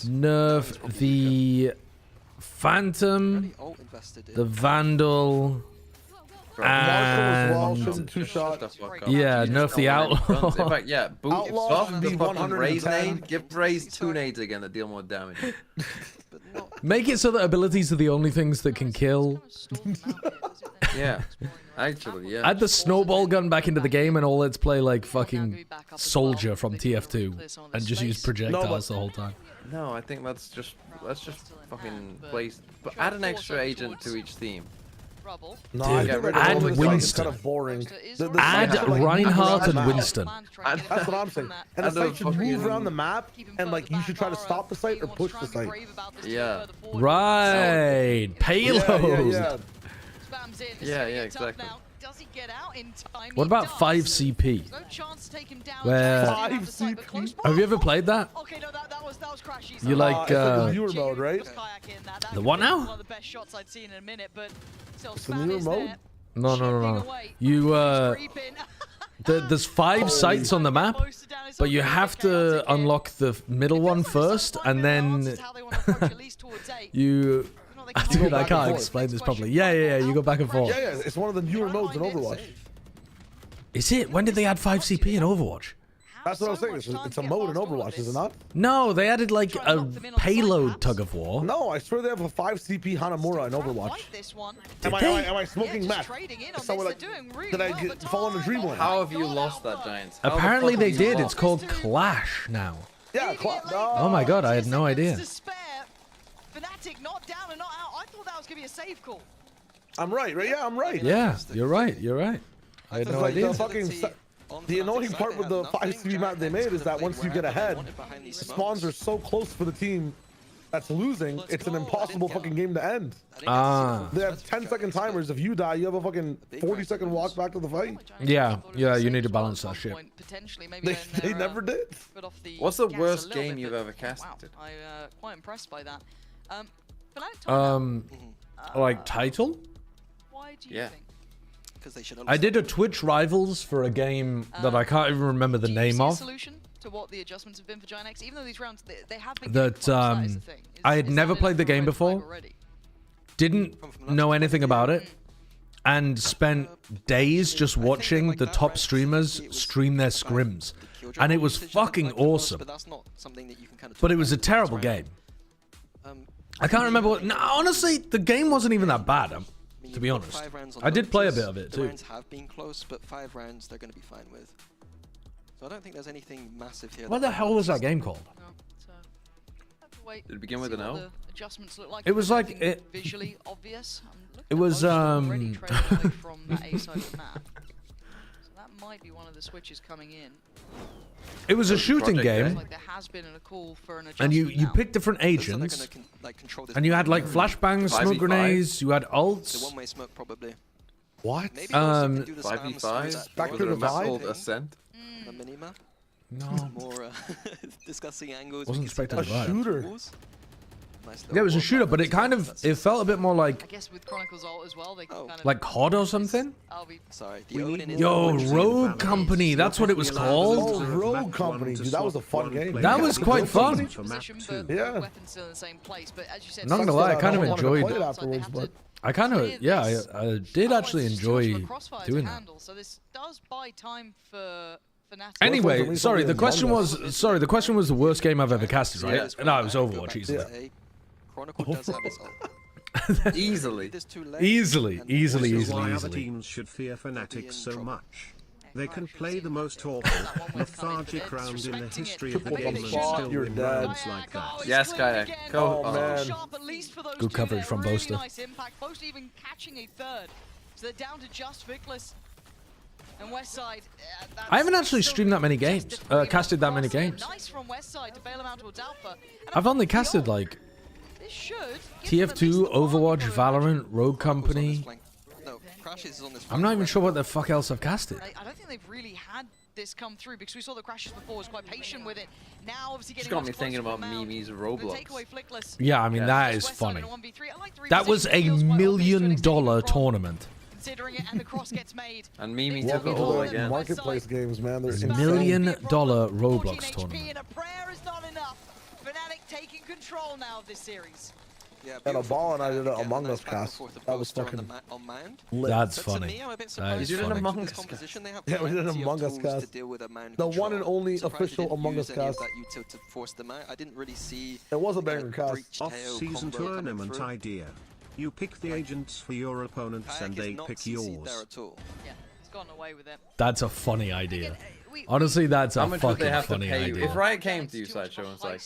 nerf the Phantom, the Vandal, and yeah, nerf the Outlaw. In fact, yeah, buff the fucking Raze nade, give Raze 2 nades again that deal more damage. Make it so that abilities are the only things that can kill. Yeah, actually, yeah. Add the snowball gun back into the game and all let's play like fucking Soldier from TF2 and just use projectiles the whole time. No, I think let's just fucking place. But add an extra agent to each team. No, add Winston. Kind of boring. Add Reinhardt and Winston. That's what I'm saying. And the site should move around the map, and like you should try to stop the site or push the site. Yeah. Right. Payload. Yeah, exactly. What about 5 CP? Where 5 CP? Have you ever played that? You like the viewer mode, right? The what now? One of the best shots I'd seen in a minute, but still the viewer mode? No. You there's 5 sites on the map, but you have to unlock the middle one first, and then you. Dude, I can't explain this properly. Yeah. You go back and forth. Yeah. It's one of the newer modes in Overwatch. Is it? When did they add 5 CP in Overwatch? That's what I was saying. It's a mode in Overwatch, is it not? No, they added like a payload tug of war. No, I swear they have a 5 CP Hanamura in Overwatch. Am I smoking meth? Someone like, did I fall in a dreamland? How have you lost that, Giants? Apparently they did. It's called Clash now. Yeah, Oh my god, I had no idea. Fnatic not down and not out. I thought that was gonna be a save call. I'm right? Yeah, I'm right. Yeah, you're right. You're right. I had no idea. The annoying part with the 5 CP map they made is that once you get ahead, spawns are so close for the team that's losing, it's an impossible fucking game to end. Ah. They have 10-second timers. If you die, you have a fucking 40-second walk back to the fight. Yeah, you need to balance that shit. They never did. What's the worst game you've ever casted? I'm quite impressed by that. Like title? Why do you think? I did a Twitch Rivals for a game that I can't even remember the name of. Solution to what the adjustments have been for GiantX, even though these rounds they have been That I had never played the game before, didn't know anything about it, and spent days just watching the top streamers stream their scrims, and it was fucking awesome. But it was a terrible game. I can't remember what. No, honestly, the game wasn't even that bad. To be honest, I did play a bit of it too. The rounds have been close, but 5 rounds they're going to be fine with. So I don't think there's anything massive here. What the hell was that game called? Did it begin with an L? It was like it. Visually obvious. It was from that A side of the map. So that might be one of the switches coming in. It was a shooting game, Like there has been a call for an and you picked different agents, and you had like flashbangs, smoke grenades, you had ults. The one-way smoke probably. What? 5v5? Back to the called Ascent? A minima? No. More discussing angles. Wasn't expecting a shooter. Yeah, it was a shooter, but it felt a bit more like. I guess with Chronicles ult as well, they can kind of Like COD or something? Sorry. Yo, Rogue Company, that's what it was called? Oh, Rogue Company, dude, that was a fun game. That was quite fun. Yeah. I'm not gonna lie, I kind of enjoyed it. I kind of, yeah, I did actually enjoy doing that. So this does buy time for Fnatic. Anyway, sorry, the question was the worst game I've ever casted, right? No, it was Overwatch, easily. Chronicle does have its ult. Easily. Why other teams should fear Fnatic so much. They can play the most awful, lethargic round in the history of the game and still win rounds like that. Yes, Kayak. Go. Oh, man. Good coverage from Boaster. Nice impact. Boaster even catching a third. So they're down to just Vickless. And Westside. I haven't actually streamed that many games, casted that many games. Nice from Westside to bail him out towards Alpha. I've only casted like This should TF2, Overwatch, Valorant, Rogue Company. No, Crashes is on this. I'm not even sure what the fuck else I've casted. I don't think they've really had this come through because we saw the Crashes before, was quite patient with it. Now obviously getting Just got me thinking about Mimi's Roblox. Yeah, I mean that is funny. That was $1 million tournament. Considering it, and the cross gets made. And Mimi took it all again. Marketplace games, man. They're $1 million Roblox tournament. And a prayer is not enough. Fnatic taking control now of this series. Yeah, and a ball and I did an Among Us cast. That was fucking lit. That's funny. That is funny. Yeah, we did an Among Us cast. The one and only official Among Us cast. To force them out. I didn't really see. It was a banger cast. Off-season tournament idea. You pick the agents for your opponents and they pick yours. Yeah, it's gone away with it. That's a funny idea. Honestly, that's a fucking funny idea. If Riot came to you, Sideshow, and was like,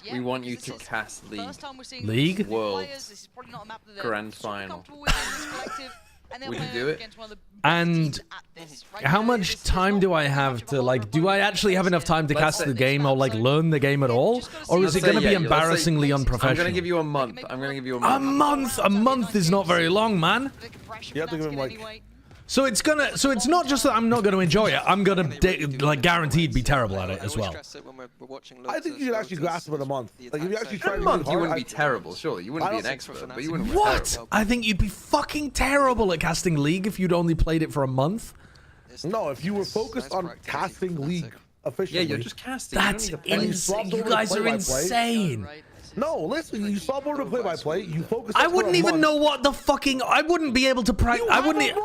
we want you to cast League? World Grand Final. Would you do it? And how much time do I have to, like, do I actually have enough time to cast the game or, like, learn the game at all? Or is it going to be embarrassingly unprofessional? I'm going to give you a month. A month? A month is not very long, man. You have to give him, like... So it's not just that I'm not going to enjoy it. I'm going to, like, guaranteed be terrible at it as well. I think you could actually grasp it in a month. Like, if you actually try a month, you wouldn't be terrible, surely. You wouldn't be an expert, but you wouldn't be terrible. I think you'd be fucking terrible at casting League if you'd only played it for a month. No, if you were focused on casting League officially. Yeah, you're just casting. That's insane. You guys are insane. No, listen, you saw more to play-by-play. You focus. I wouldn't even know what the fucking. I wouldn't be able to practice. I wouldn't.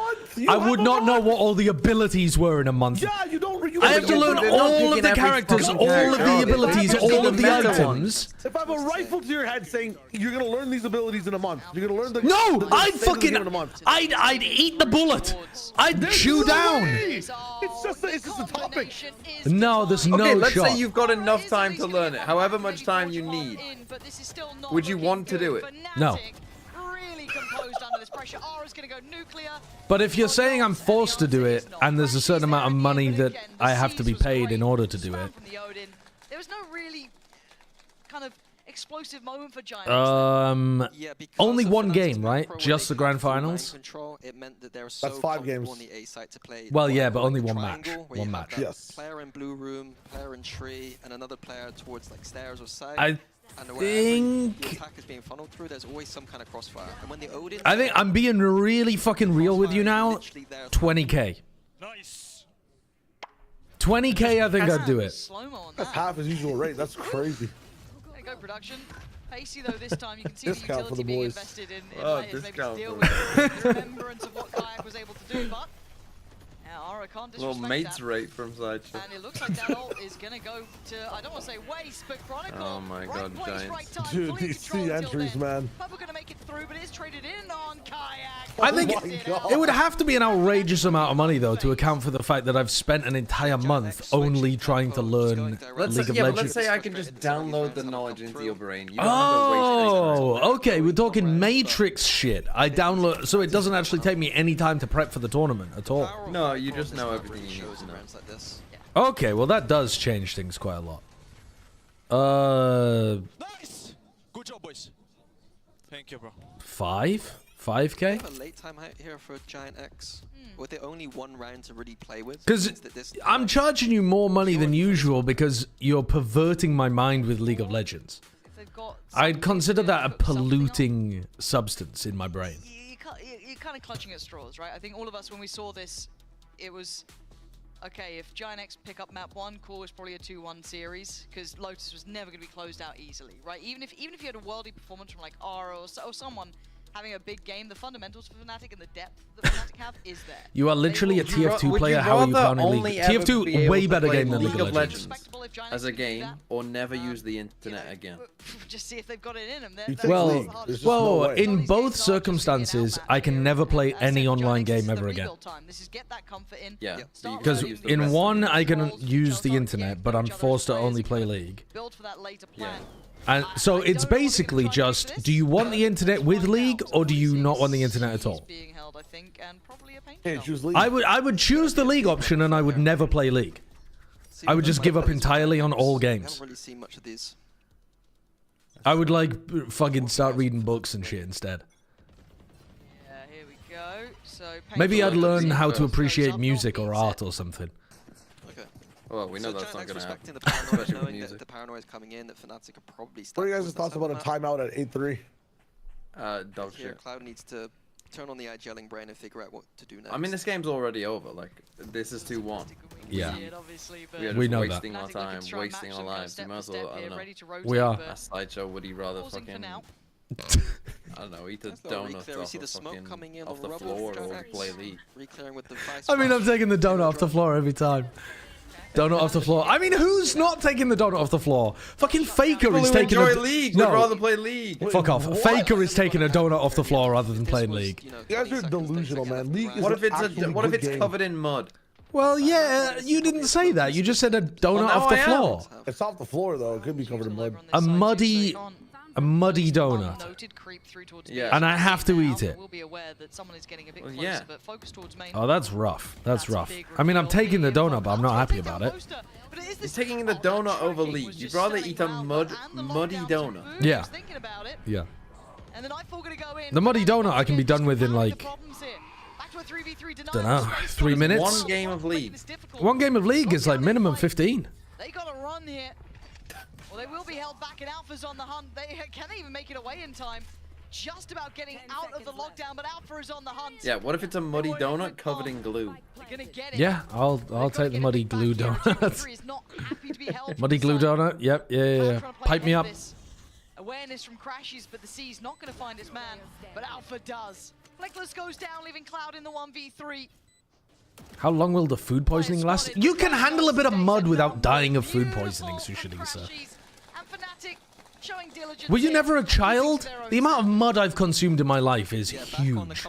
I would not know what all the abilities were in a month. Yeah, you don't. I have to learn all of the characters, all of the abilities, all of the items. If I have a rifle to your head saying you're gonna learn these abilities in a month, you're gonna learn the. No, I'd fucking. I'd eat the bullet. I'd chew down. It's just a topic. No, there's no Okay, let's shot. say you've got enough time to learn it, however much time you need. Would you want to do it? No. But if you're saying I'm forced to do it, and there's a certain amount of money that I have to be paid in order to do it. There was no really kind of explosive moment for GiantX. Only one game, right? Just the grand finals? That's 5 games. Well, yeah, but only one match. One match. Yes. Player in blue room, player in tree, and another player towards like stairs or side. I think the attack is being funneled through, there's always some kind of crossfire. And when the Odin, I think I'm being really fucking real with you now. 20k. Nice. 20k, I think I'd do it. That's half his usual rate. That's crazy. There you go, production. Pacey though this time, you can see Discount the for the utility being boys. invested in Oh, maybe to discount deal for with the remembrance of what Kayak was able to do, but Ara can't disrespect Little mates that. rate from Sideshow. And it looks like that ult is gonna go to, I don't want to say waste, but Chronicle. Oh my god, Giants. Dude, these C entries, man. Purple gonna make it through, but it is traded in on Kayak. I think it would have to be an outrageous amount of money, though, to account for the fact that I've spent an entire month only trying to learn League of Legends. Let's say I can just download the knowledge into your brain. You don't have to waste Oh, okay, we're talking Matrix shit. I download, so it doesn't actually take me any time to prep for the tournament at all. No, you just know everything you need to know. Okay, well that does change things quite a lot. Nice. Good job, boys. Thank you, bro. 5K? a late time out here for GiantX. With it only one round to really play with. Because I'm charging you more money than usual because you're perverting my mind with League of Legends. I'd consider that a polluting substance in my brain. You're kind of clutching at straws, right? I think all of us, when we saw this, it was, okay, if GiantX pick up map 1, cool, it's probably a 2-1 series, because Lotus was never going to be closed out easily, right? Even if you had a worldy performance from like Ara or someone having a big game, the fundamentals for Fnatic and the depth that Fnatic have is there. You are literally a TF2 player. How are you counting League? TF2, way better game than League of Legends. As a game, or never use the internet again. Just see if they've got it in them. Well, in both circumstances, I can never play any online game ever again. Yeah, because in one, I can use the internet, but I'm forced to only play League. Yeah. And so it's basically just, do you want the internet with League, or do you not want the internet at all? I would choose the League option, and I would never play League. I would just give up entirely on all games. I would like fucking start reading books and shit instead. Yeah, here we go. So maybe I'd learn how to appreciate music or art or something. Well, we know that's not going to happen. The paranoia, knowing that the paranoia is coming in, that Fnatic are probably. What are you guys' thoughts about a timeout at 8-3? Dog Here, shit. Cloud needs to turn on the IGLing brain and figure out what to do next. I mean, this game's already over. Like, this is 2-1. Yeah. We know wasting that. our time, wasting our lives. You might as well, I don't know. We are. A Sideshow, would he rather fucking, I don't know, eat a donut off the floor or play League? I mean, I'm taking the donut off the floor every time. Donut off the floor. I mean, who's not taking the donut off the floor? Fucking Faker is taking a League. No. Would rather play League. Fuck off. What? Faker is taking a donut off the floor rather than playing League. You guys are delusional, man. League is what if it's game. covered in mud? Well, yeah, you didn't say that. You just said a donut off the floor. It's off the floor though. It could be covered in mud. A muddy donut. Yeah. And I have to eat it. Well, yeah. Oh, that's rough. That's rough. I mean, I'm taking the donut, but I'm not happy about it. You're taking the donut over League. You'd rather eat a muddy donut. Yeah. Yeah. The muddy donut I can be done with in like, don't know, 3 minutes. One game of League. One game of League is like minimum 15. They got to run here. Well, they will be held back, and Alpha's on the hunt. They can't even make it away in time. Just about getting out of the lockdown, but Alpha is on the hunt. Yeah, what if it's a muddy donut covered in glue? Yeah, I'll take the muddy glue donut. Muddy glue donut. Yep, yeah. Pipe me up. Awareness from Crashes, but the C's not going to find its man, but Alpha does. Fleckless goes down, leaving Cloud in the 1v3. How long will the food poisoning last? You can handle a bit of mud without dying of food poisoning, Sushalisa. Were you never a child? The amount of mud I've consumed in my life is huge.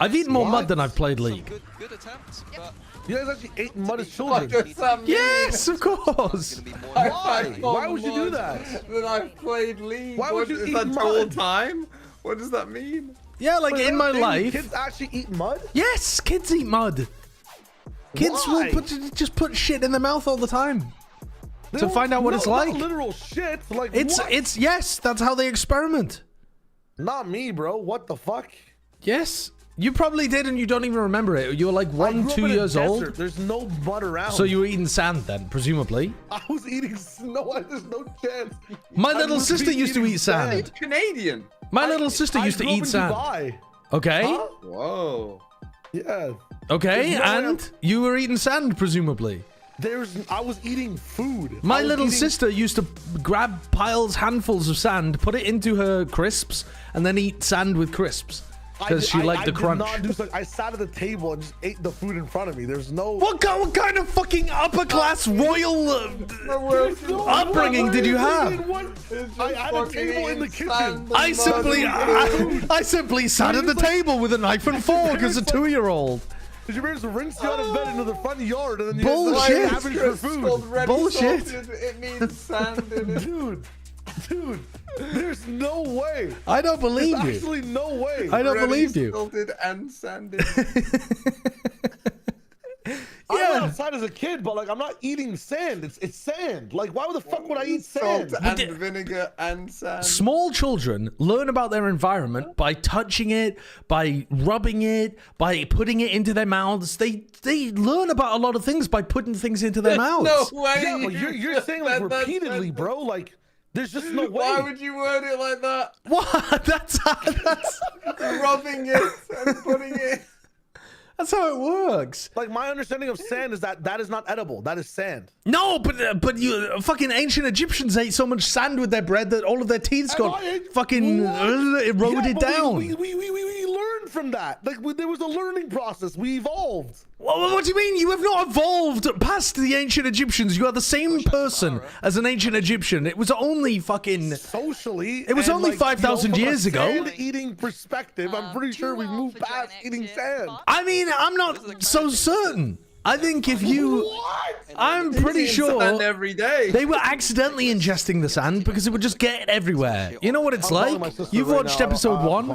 I've eaten more mud than I've played League. Good attempt, but... You guys actually ate mud as children? Yes, of course. Why? Why would you do that? That I've played League. Why would you eat that mud? whole time? What does that mean? Yeah, like in my life. Kids actually eat mud? Yes, kids eat mud. Kids will just put shit in their mouth all the time to find out what it's like. Not literal shit. Like it's yes, that's how they experiment. Not me, bro. What the fuck? Yes. You probably did and you don't even remember it. You were like 1, 2 years old. There's no mud around. So you were eating sand then, presumably? I was eating snow. There's no chance. My little sister used to eat sand. Canadian. My little sister used to eat sand. Okay. Huh? Whoa. Yeah. Okay, and you were eating sand, presumably. I was eating food. My little sister used to grab handfuls of sand, put it into her crisps, and then eat sand with crisps. Because she liked the crunch. I sat at the table and just ate the food in front of me. There's no... What kind of fucking upper class royal upbringing did you have? I had a table in the kitchen. I simply sat at the table with a knife and fork as a 2-year-old. Did your parents rinse you out of bed into the front yard and then you Bullshit. for food? Bullshit. It means sand in it. Dude, there's no way. I don't believe you. Actually, no way. I don't believe you. Salted and sanded. I went outside as a kid, but like I'm not eating sand. It's sand. Like why the fuck would I eat sand? Salt and vinegar and sand. Small children learn about their environment by touching it, by rubbing it, by putting it into their mouths. They learn about a lot of things by putting things into their mouths. No way. Yeah, but you're saying like repeatedly, bro. Like there's just no way. Why would you word it like that? What? That's rubbing it and putting it. That's how it works. Like my understanding of sand is that is not edible. That is sand. No, but you fucking ancient Egyptians ate so much sand with their bread that all of their teeth got fucking eroded down. We learned from that. Like there was a learning process. We evolved. What do you mean? You have not evolved past the ancient Egyptians. You are the same person as an ancient Egyptian. It was only fucking socially. It was only 5,000 years ago. From a sand-eating perspective, I'm pretty sure we moved past eating sand. I mean, I'm not so certain. I think if you, I'm pretty sure sand every day. They were accidentally ingesting the sand because it would just get everywhere. You know what it's like? You've watched episode 1.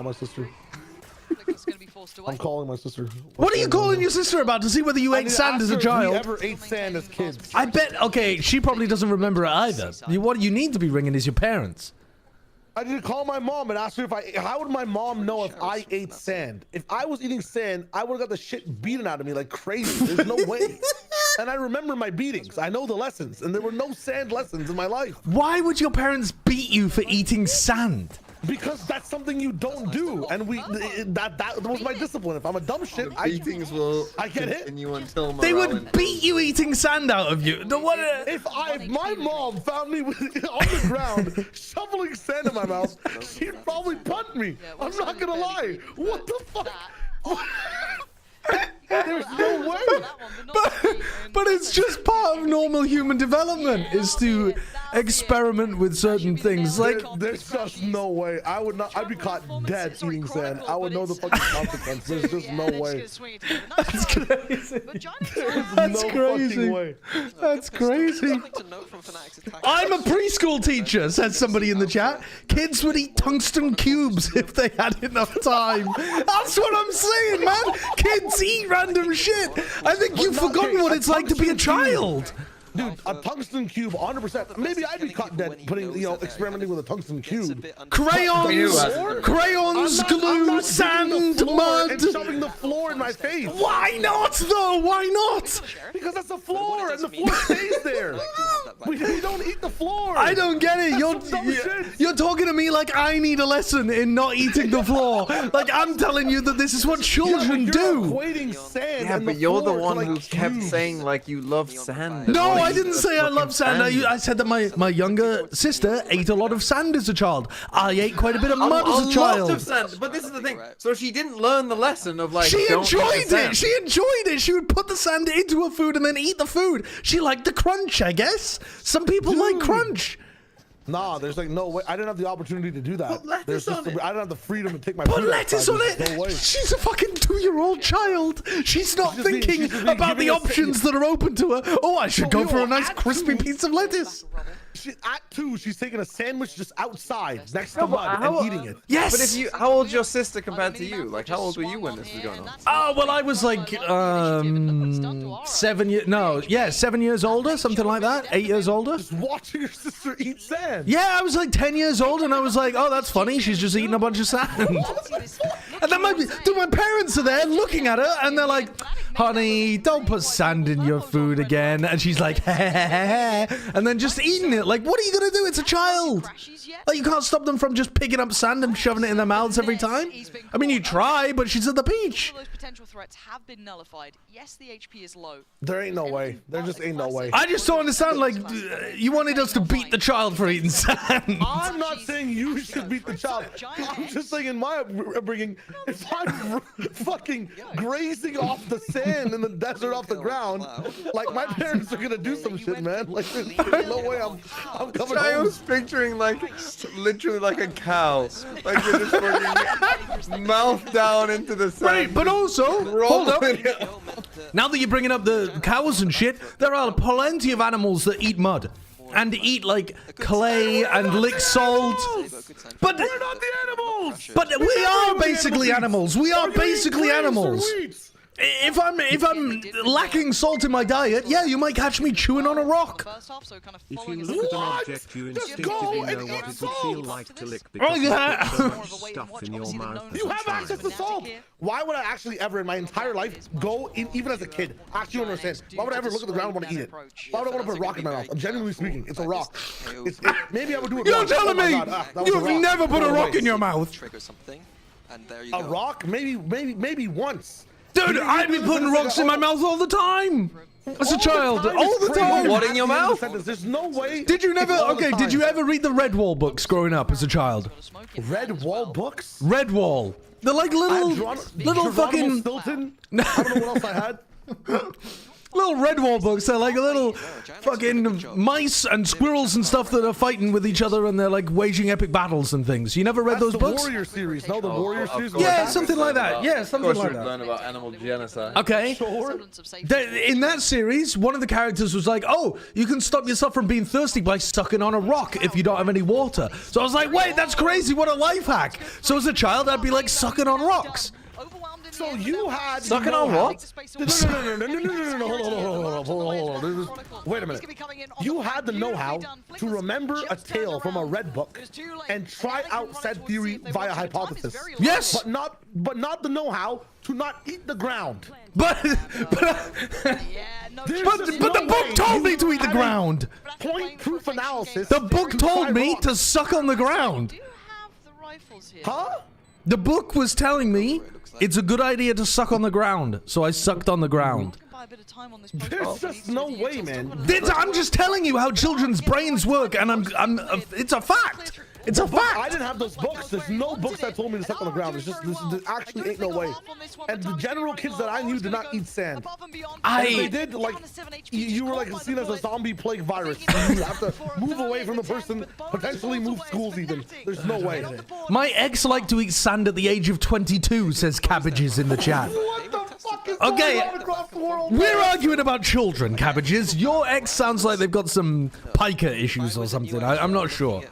I'm calling my sister. What are you calling your sister about to see whether you ate sand as a child? We ever ate sand as kids? I bet. Okay, she probably doesn't remember it either. What you need to be ringing is your parents. I need to call my mom and ask her how would my mom know if I ate sand? If I was eating sand, I would have got the shit beaten out of me like crazy. There's no way. And I remember my beatings. I know the lessons, and there were no sand lessons in my life. Why would your parents beat you for eating sand? Because that's something you don't do, and that was my discipline. If I'm a dumb shit, I get hit. They would beat you eating sand out of you. If my mom found me on the ground shoveling sand in my mouth, she'd probably punt me. I'm not gonna lie. What the fuck? There's no way. But it's just part of normal human development is to experiment with certain things. Like there's just no way. I would not. I'd be caught dead eating sand. I would know the fucking consequence. There's just no way. That's crazy. That's crazy. That's crazy. I'm a preschool teacher, says somebody in the chat. Kids would eat tungsten cubes if they had enough time. That's what I'm saying, man. Kids eat random shit. I think you've forgotten what it's like to be a child. Dude, a tungsten cube, 100%. Maybe I'd be caught dead putting, experimenting with a tungsten cube. Crayons, glue, sand, mud. And shoving the floor in my face. Why not, though? Why not? Because that's the floor, and the floor stays there. We don't eat the floor. I don't get it. You're talking to me like I need a lesson in not eating the floor. Like I'm telling you that this is what children do. Equating sand. Yeah, but you're the one who kept saying like you love sand. No, I didn't say I love sand. I said that my younger sister ate a lot of sand as a child. I ate quite a bit of mud as a child. Lot of sand. But this is the thing. So she didn't learn the lesson of like. She enjoyed it. She enjoyed it. She would put the sand into her food and then eat the food. She liked the crunch, I guess. Some people like crunch. Nah, there's like no way. I didn't have the opportunity to do that. Put lettuce on it. I didn't have the freedom to take my. Put lettuce on it. No way. She's a fucking 2-year-old child. She's not thinking about the options that are open to her. Oh, I should go for a nice crispy piece of lettuce. At 2, she's taking a sandwich just outside next to mud and eating it. Yes. But how old's your sister compared to you? Like, how old were you when this was going on? Oh, well, I was like 7 years. No, yeah, 7 years older, something like that. 8 years older. Just watching your sister eat sand. Yeah, I was like 10 years old, and I was like, oh, that's funny. She's just eating a bunch of sand. And then my parents are there looking at her, and they're like, honey, don't put sand in your food again. And she's like, and then just eating it. Like, what are you going to do? It's a child. Like, you can't stop them from just picking up sand and shoving it in their mouths every time. I mean, you try, but she's at the beach. Those potential threats have been nullified. Yes, the HP is low. There ain't no way. There just ain't no way. I just don't understand. Like, you wanted us to beat the child for eating sand. I'm not saying you should beat the child. I'm just saying in my upbringing, if I'm fucking grazing off the sand in the desert off the ground, like my parents are gonna do some shit, man. Like there's no way I'm coming home. I was picturing like literally like a cow, like you're just fucking mouth down into the sand. Right, but also, hold up. Now that you're bringing up the cows and shit, there are plenty of animals that eat mud. And eat like clay and lick salt. But we're not the animals. But we are basically animals. We are basically animals. If I'm lacking salt in my diet, yeah, you might catch me chewing on a rock. If you look at an object, you instinctively know what it would feel like to lick because oh, yeah. so much stuff in your mouth. You have access to salt. Why would I actually ever in my entire life go in, even as a kid? I actually don't understand. Why would I ever look at the ground and want to eat it? Why would I want to put a rock in my mouth? I'm genuinely speaking, it's a rock. Maybe I would do it. You're telling me you've never put a rock in your mouth? A rock? Maybe once. Dude, I've been putting rocks in my mouth all the time. As a child, all the time. What in your mouth? There's no way. Did you never? Okay, did you ever read the Redwall books growing up as a child? Redwall books? Redwall. They're like little fucking. Stilton? I don't know what else I had. Little Redwall books. They're like little fucking mice and squirrels and stuff that are fighting with each other and they're like waging epic battles and things. You never read those books? The Warrior series. No, the Warrior series. Yeah, something like that. Yeah, something like that. Learn about animal genocide. Okay. In that series, one of the characters was like, "Oh, you can stop yourself from being thirsty by sucking on a rock if you don't have any water." So I was like, "Wait, that's crazy! What a life hack!" So as a child, I'd be like sucking on rocks. So you had sucking on what? No, hold on. Wait a minute. You had the know-how to remember a tale from a red book and try out said theory via hypothesis. Yes, but not the know-how to not eat the ground. But the book told me to eat the ground. Point proof analysis. The book told me to suck on the ground. Huh? The book was telling me it's a good idea to suck on the ground, so I sucked on the ground. There's just no way, man. I'm just telling you how children's brains work, and it's a fact. It's a fact. I didn't have those books. There's no books that told me to suck on the ground. There actually ain't no way. And the general kids that I knew did not eat sand. If they did, like, you were like seen as a zombie plague virus. You have to move away from the person, potentially move schools even. There's no way. My ex liked to eat sand at the age of 22, says Cabbages in the chat. What the fuck is going on across the world? We're arguing about children, Cabbages. Your ex sounds like they've got some pica issues or something. I'm not sure.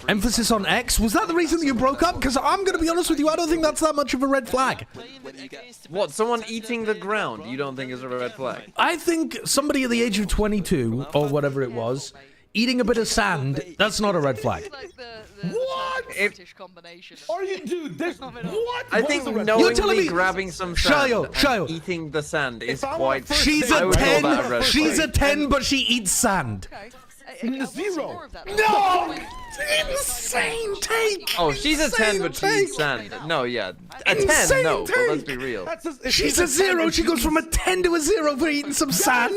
Emphasis on X? Was that the reason that you broke up? Because I'm going to be honest with you, I don't think that's that much of a red flag. What, someone eating the ground you don't think is a red flag? I think somebody at the age of 22, or whatever it was, eating a bit of sand, that's not a red flag. What? What? British combination. Are you, dude? There's what? I think knowingly grabbing some sand and eating the sand is quite. She's a 10. She's a 10, but she eats sand. Zero. No! Insane take! Oh, she's a 10, but she eats sand. No, yeah. A 10, no, but let's be real. She's a 0. She goes from a 10 to a 0 for eating some sand.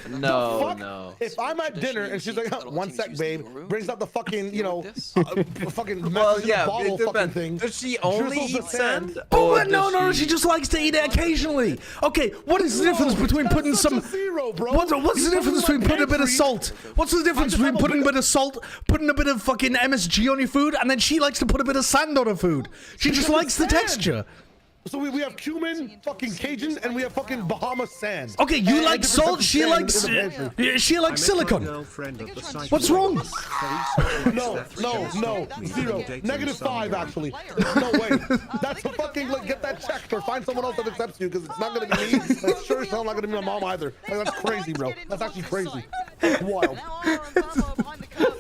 No, no. If I'm at dinner and she's like, 1 sec, babe, brings out the fucking, you know, fucking bottle fucking thing. Does she only eat sand? Oh, no, she just likes to eat it occasionally. Okay, what is the difference between putting some... What's the difference between putting a bit of salt? What's the difference between putting a bit of salt, putting a bit of fucking MSG on your food, and then she likes to put a bit of sand on her food? She just likes the texture. So we have cumin, fucking Cajun, and we have fucking Bahama sand. Okay, you like salt, she likes silicone. What's wrong? No, 0. -5 actually. No way. That's a fucking, like, get that checked or find someone else that accepts you, because it's not gonna be me. It's sure as hell not gonna be my mom either. Like, that's crazy, bro. That's actually crazy. That's wild.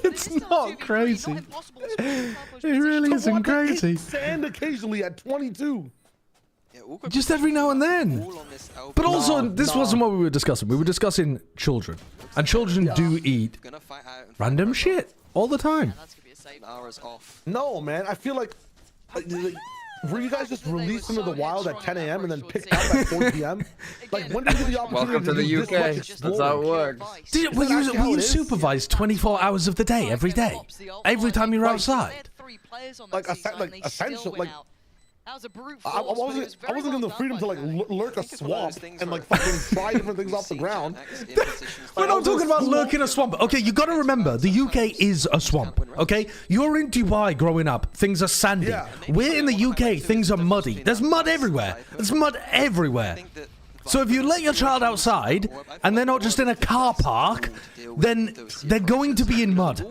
It's not crazy. It really isn't crazy. Sand occasionally at 22. Just every now and then. But also, this wasn't what we were discussing. We were discussing children. And children do eat random shit all the time. No, man. I feel like were you guys just released into the wild at 10 a.m. and then picked up at 4 p.m? Like, when did you get the opportunity Welcome to the UK. That's how it works. Were you supervised 24 hours of the day, every day? Every time you're outside? Like, essential, like... I wasn't given the freedom to, like, lurk a swamp and, like, fucking try different things off the ground. We're not talking about lurking a swamp. Okay, you gotta remember, the UK is a swamp, okay? You're in Dubai growing up, things are sandy. Yeah. We're in the UK, things are muddy. There's mud everywhere. There's mud everywhere. So if you let your child outside, and they're not just in a car park, then they're going to be in mud.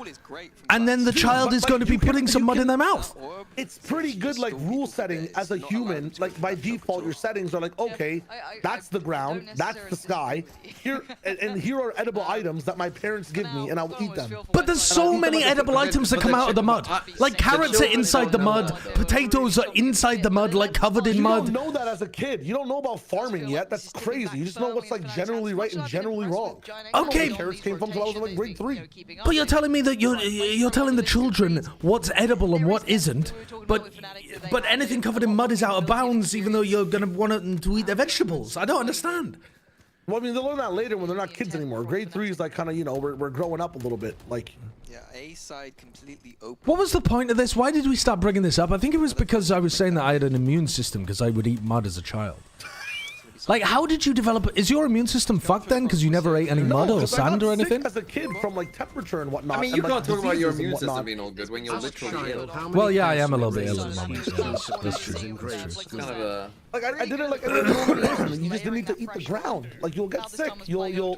And then the child is going to be putting some mud in their mouth. It's pretty good, like, rule setting as a human. Like, by default, your settings are like, okay, that's the ground, that's the sky. Here and here are edible items that my parents give me, and I'll eat them. But there's so many edible items that come out of the mud. Like, carrots are inside the mud, potatoes are inside the mud, like, covered in mud. You don't know that as a kid. You don't know about farming yet. That's crazy. You just know what's, like, generally right and generally wrong. Okay. Carrots came from until I was in, like, grade 3. But you're telling me that you're telling the children what's edible and what isn't, but anything covered in mud is out of bounds, even though you're gonna want them to eat their vegetables. I don't understand. Well, I mean, they'll learn that later when they're not kids anymore. Grade 3 is like kind of, you know, we're growing up a little bit. Like, yeah, A side completely open. What was the point of this? Why did we start bringing this up? I think it was because I was saying that I had an immune system because I would eat mud as a child. Like, how did you develop? Is your immune system fucked then? Because you never ate any mud or sand or anything? As a kid, from like temperature and whatnot. I mean, you can't talk about your immune system being all good when you're literally ill. Well, yeah, I am a little bit ill at the moment. That's true. It's kind of a. Like, I did it like you just didn't need to eat the ground. Like, you'll get sick. You'll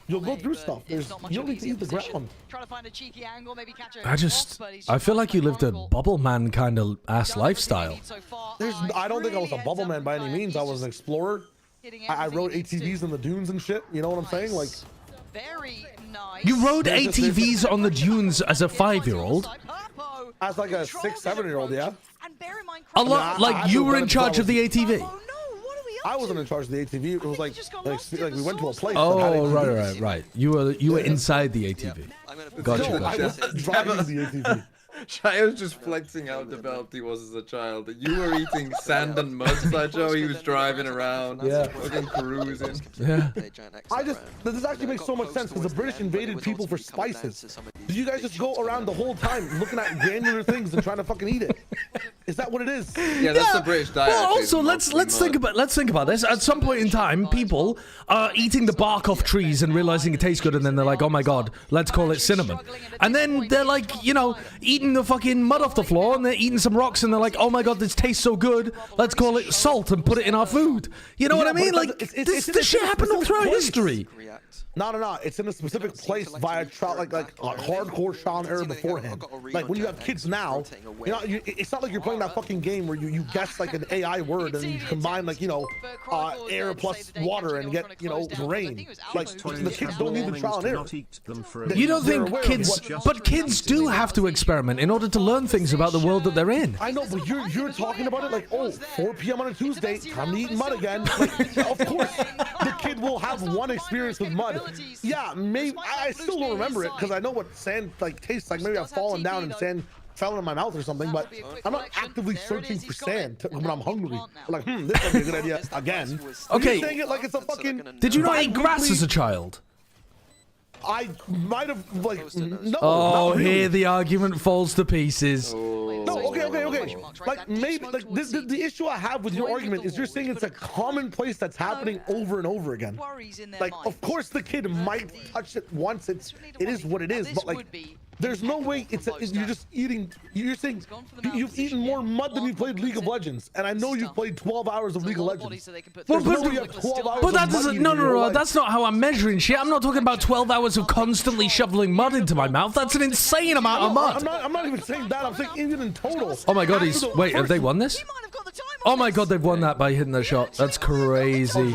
go through stuff. You don't need to eat the ground. I feel like you lived a bubble man kind of ass lifestyle. I don't think I was a bubble man by any means. I was an explorer. I rode ATVs in the dunes and shit. You know what I'm saying? Like, you rode ATVs on the dunes as a 5-year-old? As like a 6, 7-year-old, yeah. A lot, like you were in charge of the ATV. I wasn't in charge of the ATV. It was like we went to a place. Oh, right. You were inside the ATV. Gotcha. I was driving the ATV. Shai was just flexing how developed he was as a child. You were eating sand and mud, Sideshow. He was driving around, fucking cruising. Yeah. This actually makes so much sense because the British invaded people for spices. Did you guys just go around the whole time looking at granular things and trying to fucking eat it? Is that what it is? Yeah, that's the British diet. Well, also let's think about this. At some point in time, people are eating the bark off trees and realizing it tastes good, and then they're like, "Oh my god, let's call it cinnamon." And then they're like, you know, eating the fucking mud off the floor, and they're eating some rocks, and they're like, "Oh my god, this tastes so good. Let's call it salt and put it in our food." You know what I mean? Like, this shit happened all throughout history. No. It's in a specific place via trial, like hardcore trial and error beforehand. Like when you have kids now, you know, it's not like you're playing that fucking game where you guess like an AI word and you combine like, you know, air plus water and get, you know, rain. Like the kids don't need the trial and error. You don't think kids, but kids do have to experiment. environment in order to learn things about the world that they're in. I know, but you're talking about it like, oh, 4 p.m. on a Tuesday, time to eat mud again. Like, of course, the kid will have one experience with mud. Yeah, maybe I still don't remember it because I know what sand like tastes like. Maybe I've fallen down and sand fell in my mouth or something, but I'm not actively searching for sand when I'm hungry. Like, this would be a good idea again. Okay. You're saying it like it's a fucking. Did you not eat grass as a child? I might have, like, no. Oh, not really. here the argument falls to pieces. No, okay. Like, maybe, like, the issue I have with your argument is you're saying it's a commonplace that's happening over and over again. Like, of course the kid might touch it once. It is what it is, but like, there's no way you're just eating. You're saying you've eaten more mud than you played League of Legends, and I know you've played 12 hours of League of Legends. But that doesn't. No. That's not how I'm measuring shit. I'm not talking about 12 hours of constantly shoveling mud into my mouth. That's an insane amount of mud. I'm not even saying that. I'm saying even in total. Oh my god, wait, have they won this? Oh my god, they've won that by hitting their shot. That's crazy.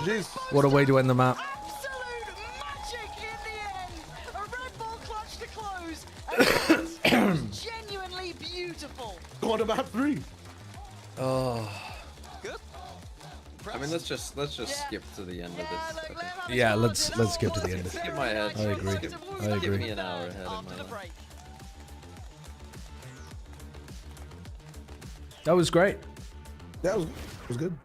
What a way to end the map. Genuinely beautiful. Go on to map 3. Oh. I mean, let's just skip to the end of this. Yeah, let's skip to the end. Skip my head. I agree. Give me an hour ahead in my life. That was great. That was good.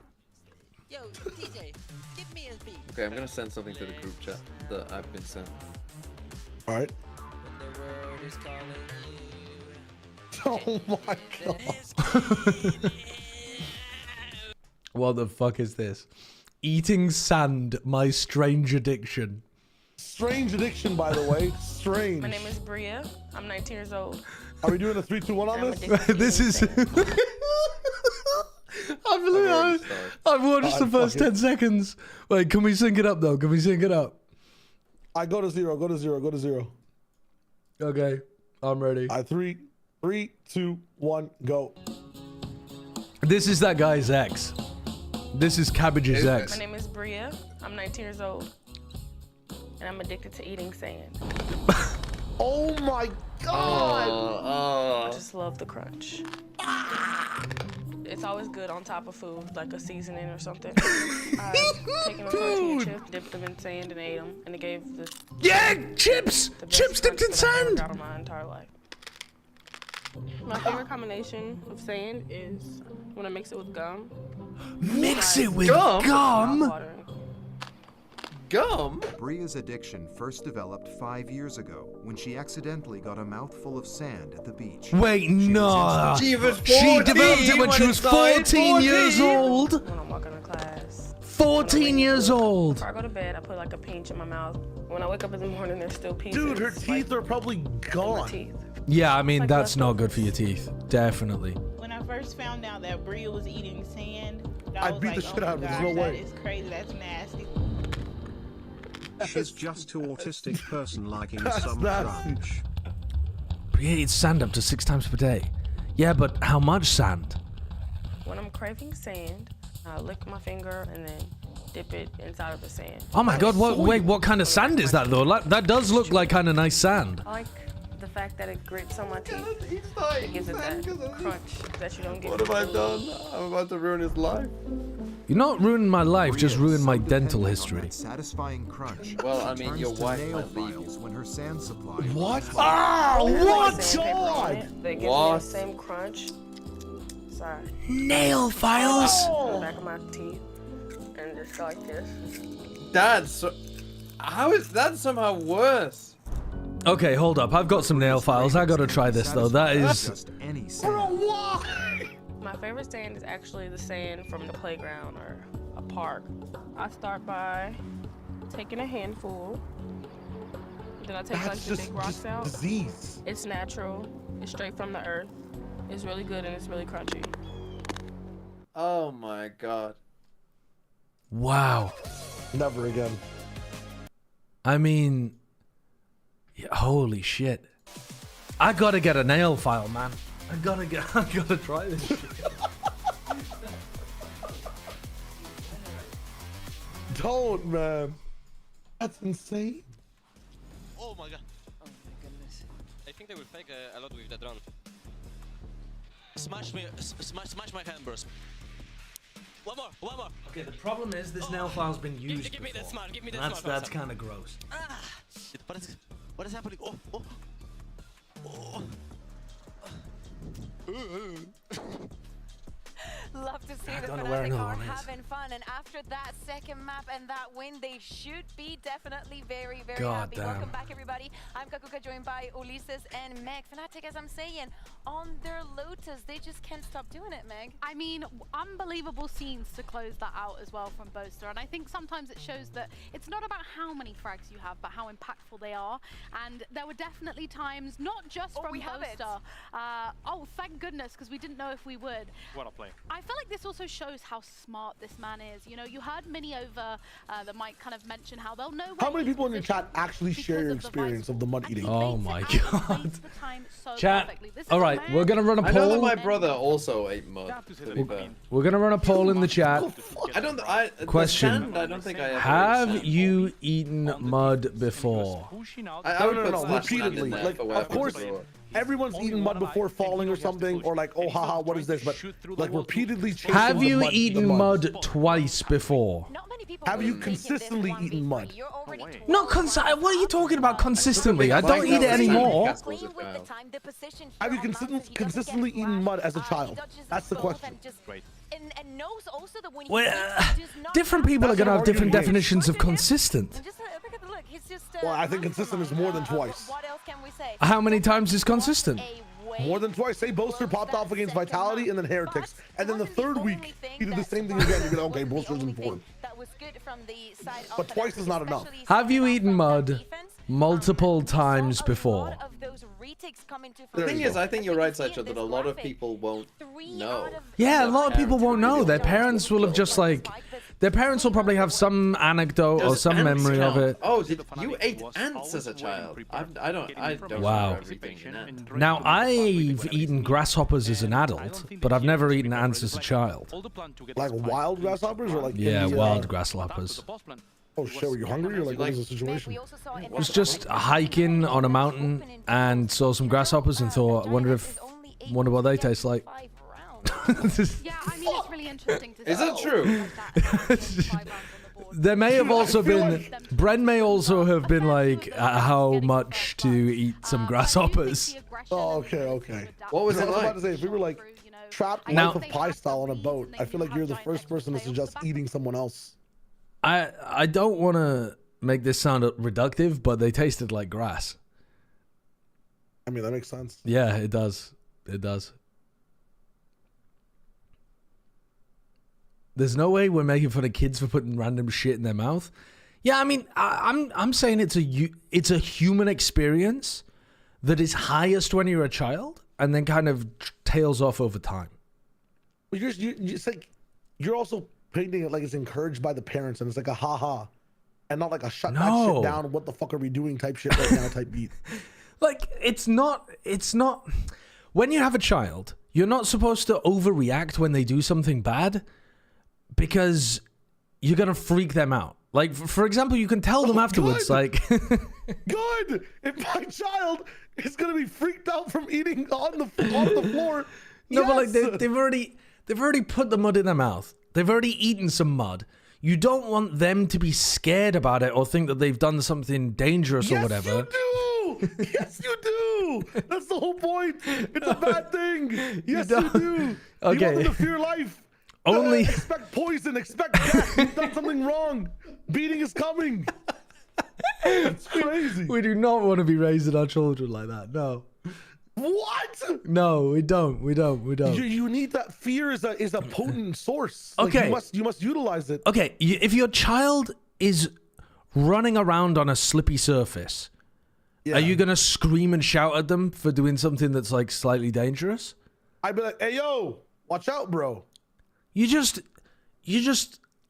Yo, TJ, give me a beat. Okay, I'm gonna send something to the group chat that I've been sent. All right. Oh my god. What the fuck is this? Eating sand, my strange addiction. Strange addiction, by the way. Strange. My name is Bria. I'm 19 years old. Are we doing a 3, 2, 1 on this? This is. I've watched the first 10 seconds. Wait, can we sync it up though? Can we sync it up? I go to 0. Go to 0. Okay, I'm ready. 3, 2, 1, go. This is that guy's ex. This is Cabbage's ex. My name is Bria. I'm 19 years old. And I'm addicted to eating sand. Oh my god! I just love the crunch. It's always good on top of food, like a seasoning or something. I've taken a tortilla chip, dipped them in sand, and ate them, and it gave the chips dipped in sand. Out of my entire life. My favorite combination of sand is when I mix it with gum. Mix it with gum? Gum? Bria's addiction first developed 5 years ago when she accidentally got a mouthful of sand at the beach. Wait, no. She was 14 She developed it when she was 14 years old. When I'm walking to class. 14 years old. Before I go to bed, I put like a pinch in my mouth. When I wake up in the morning, there's still pieces. Dude, her teeth are probably gone. Yeah, I mean, that's not good for your teeth. Definitely. When I first found out that Bria was eating sand, I was beat like, the shit oh out of her. my There's no gosh, way. That is crazy. That's nasty. She's just too autistic person liking That's some nasty. crunch. Bria eats sand up to 6 times per day. Yeah, but how much sand? When I'm craving sand, I lick my finger and then dip it inside of the sand. Oh my god, what kind of sand is that though? That does look like kind of nice sand. I like the fact that it grits on my teeth. It gives it that crunch that you don't get. What have I done? I'm about to ruin his life. You're not ruining my life, just ruin my dental history. Satisfying crunch. Well, I mean, your wife might leave you. When her sand supply. What? Ah, what? God! They give me What? the same crunch. Sorry. Nail files? On the back of my teeth. And just go like this. How is that somehow worse? Okay, hold up. I've got some nail files. I gotta try this though. That is. Just any sand. My favorite sand is actually the sand from the playground or a park. I start by taking a handful. Then I take like the big rocks out. Disease. It's natural. It's straight from the earth. It's really good and it's really crunchy. Oh my god. Wow. Never again. I mean, yeah, holy shit. I gotta get a nail file, man. I gotta try this shit. Don't, man. That's insane. Oh my god. Oh my goodness. I think they will fake a lot with the drone. Smash my hand, bros. One more. Okay, the problem is this nail file's been used Give me that smart, give me that before. smart. That's kind of gross. Shit, what is happening? Love to see I the don't know where Fnatic another are one is. having fun, and after that second map and that win, they should be definitely very, very God happy. damn. Welcome back, everybody. I'm Kakuka, joined by Ulises and Meg. Fnatic, as I'm saying, on their Lotus, they just can't stop doing it, Meg. I mean, unbelievable scenes to close that out as well from Boaster, and I think sometimes it shows that it's not about how many frags you have, but how impactful they are. And there were definitely times, not just from Boaster. Oh, thank goodness, because we didn't know if we would. What a play. I feel like this also shows how smart this man is. You know, you heard Mini over the mic kind of mention how they'll know. How many people in your chat actually share your experience of the mud eating? Oh my god. Chat. All right, we're gonna run a I know that poll. my brother also ate mud. We're gonna run a poll in the chat. Question: I don't think I ever have you eaten mud before? No, repeatedly. Like, of course, everyone's eaten mud before falling or something, or like, oh, haha, what is this? But like repeatedly chasing Have the you mud, eaten mud twice before? Have you consistently eaten mud? Not what are you talking about consistently? I don't eat it anymore. Have you consistently eaten mud as a child? That's the question. And knows also that when Different people are going to have different definitions of consistent. Well, I think consistent is more than twice. What else can we say? How many times is consistent? More than twice. Say Boaster popped off against Vitality and then Heretics. And then the third week, he did the same thing again. You're going, okay, Boaster's informed. But twice is not enough. Have you eaten mud multiple times before? The thing is, I think you're right, Sideshow, that a lot of people won't know. Yeah, a lot of people won't know. Their parents will have just like... Their parents will probably have some anecdote or some memory of it. Oh, you ate ants as a child? I don't Wow. remember eating an ant. Now, I've eaten grasshoppers as an adult, but I've never eaten ants as a child. Like wild grasshoppers or like... Yeah, wild grasshoppers. Oh shit, were you hungry or like what was the situation? Was just hiking on a mountain and saw some grasshoppers and thought, wonder what they taste like. Yeah, I mean, it's really interesting to see. Is it true? There may have also been... Bren may also have been like, how much to eat some grasshoppers. Oh, okay. What was it I was like? about to say, if we were like trapped life of pie style on a boat, I feel like you're the first person to suggest eating someone else. I don't want to make this sound reductive, but they tasted like grass. I mean, that makes sense. Yeah, it does. It does. There's no way we're making fun of kids for putting random shit in their mouth. Yeah, I mean, I'm saying it's a human experience that is highest when you're a child and then kind of tails off over time. But it's like you're also painting it like it's encouraged by the parents and it's like a haha, and not like a shut that shit down. What the fuck are we doing? Type shit right now. Type beat. Like it's not. When you have a child, you're not supposed to overreact when they do something bad, because you're gonna freak them out. Like, for example, you can tell them afterwards, like... Good! If my child is gonna be freaked out from eating on the floor, No, yes! but like, they've already put the mud in their mouth. They've already eaten some mud. You don't want them to be scared about it or think that they've done something dangerous or whatever. Yes, you do! Yes, you do! That's the whole point! It's a bad thing! Yes, you do! Okay. You want them to fear life! Only... expect poison, expect death! You've done something wrong! Beating is coming! It's crazy! We do not want to be raising our children like that, no. What? No, we don't. You need that. Fear is a potent source. Like, Okay. you must utilize it. Okay, if your child is running around on a slippy surface, are you going to scream and shout at them for doing something that's like slightly dangerous? I'd be like, hey, yo, watch out, bro. You just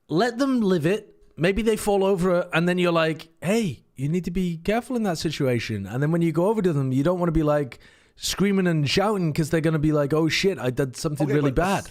let them live it. Maybe they fall over it, and then you're like, hey, you need to be careful in that situation. And then when you go over to them, you don't want to be like screaming and shouting because they're going to be like, oh shit, I did something really bad.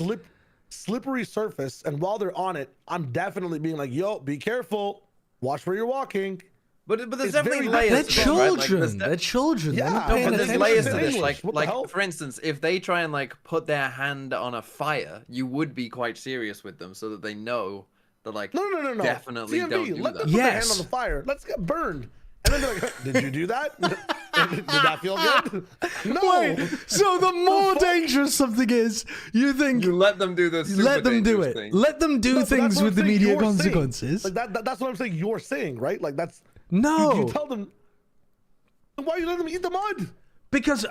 Slippery surface, and while they're on it, I'm definitely being like, yo, be careful. Watch where you're walking. But there's definitely layers. They're to this, right? children. They're children. Yeah, but there's layers to this. Like hell? for instance, if they try and like put their hand on a fire, you would be quite serious with them so that they know that like no. definitely TMD, don't do let that. them put their hand on the fire. Let's get burned. And then they're like, did you do that? Did that feel good? No. Wait, so the more dangerous something is, you think you let them do this. Let them do it. Thing. Let them do things with the media consequences. Like that's what I'm saying. You're saying, right? Like that's no. You tell them. Why you let them eat the mud? Because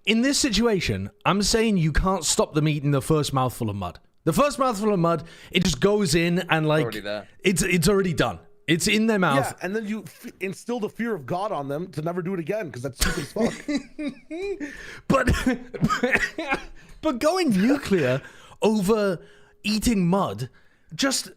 in this situation, I'm saying you can't stop them eating the first mouthful of mud. The first mouthful of mud, it just goes in and like it's already done. It's in their mouth. Yeah, and then you instill the fear of God on them to never do it again because that's stupid as fuck. but going nuclear over eating mud, just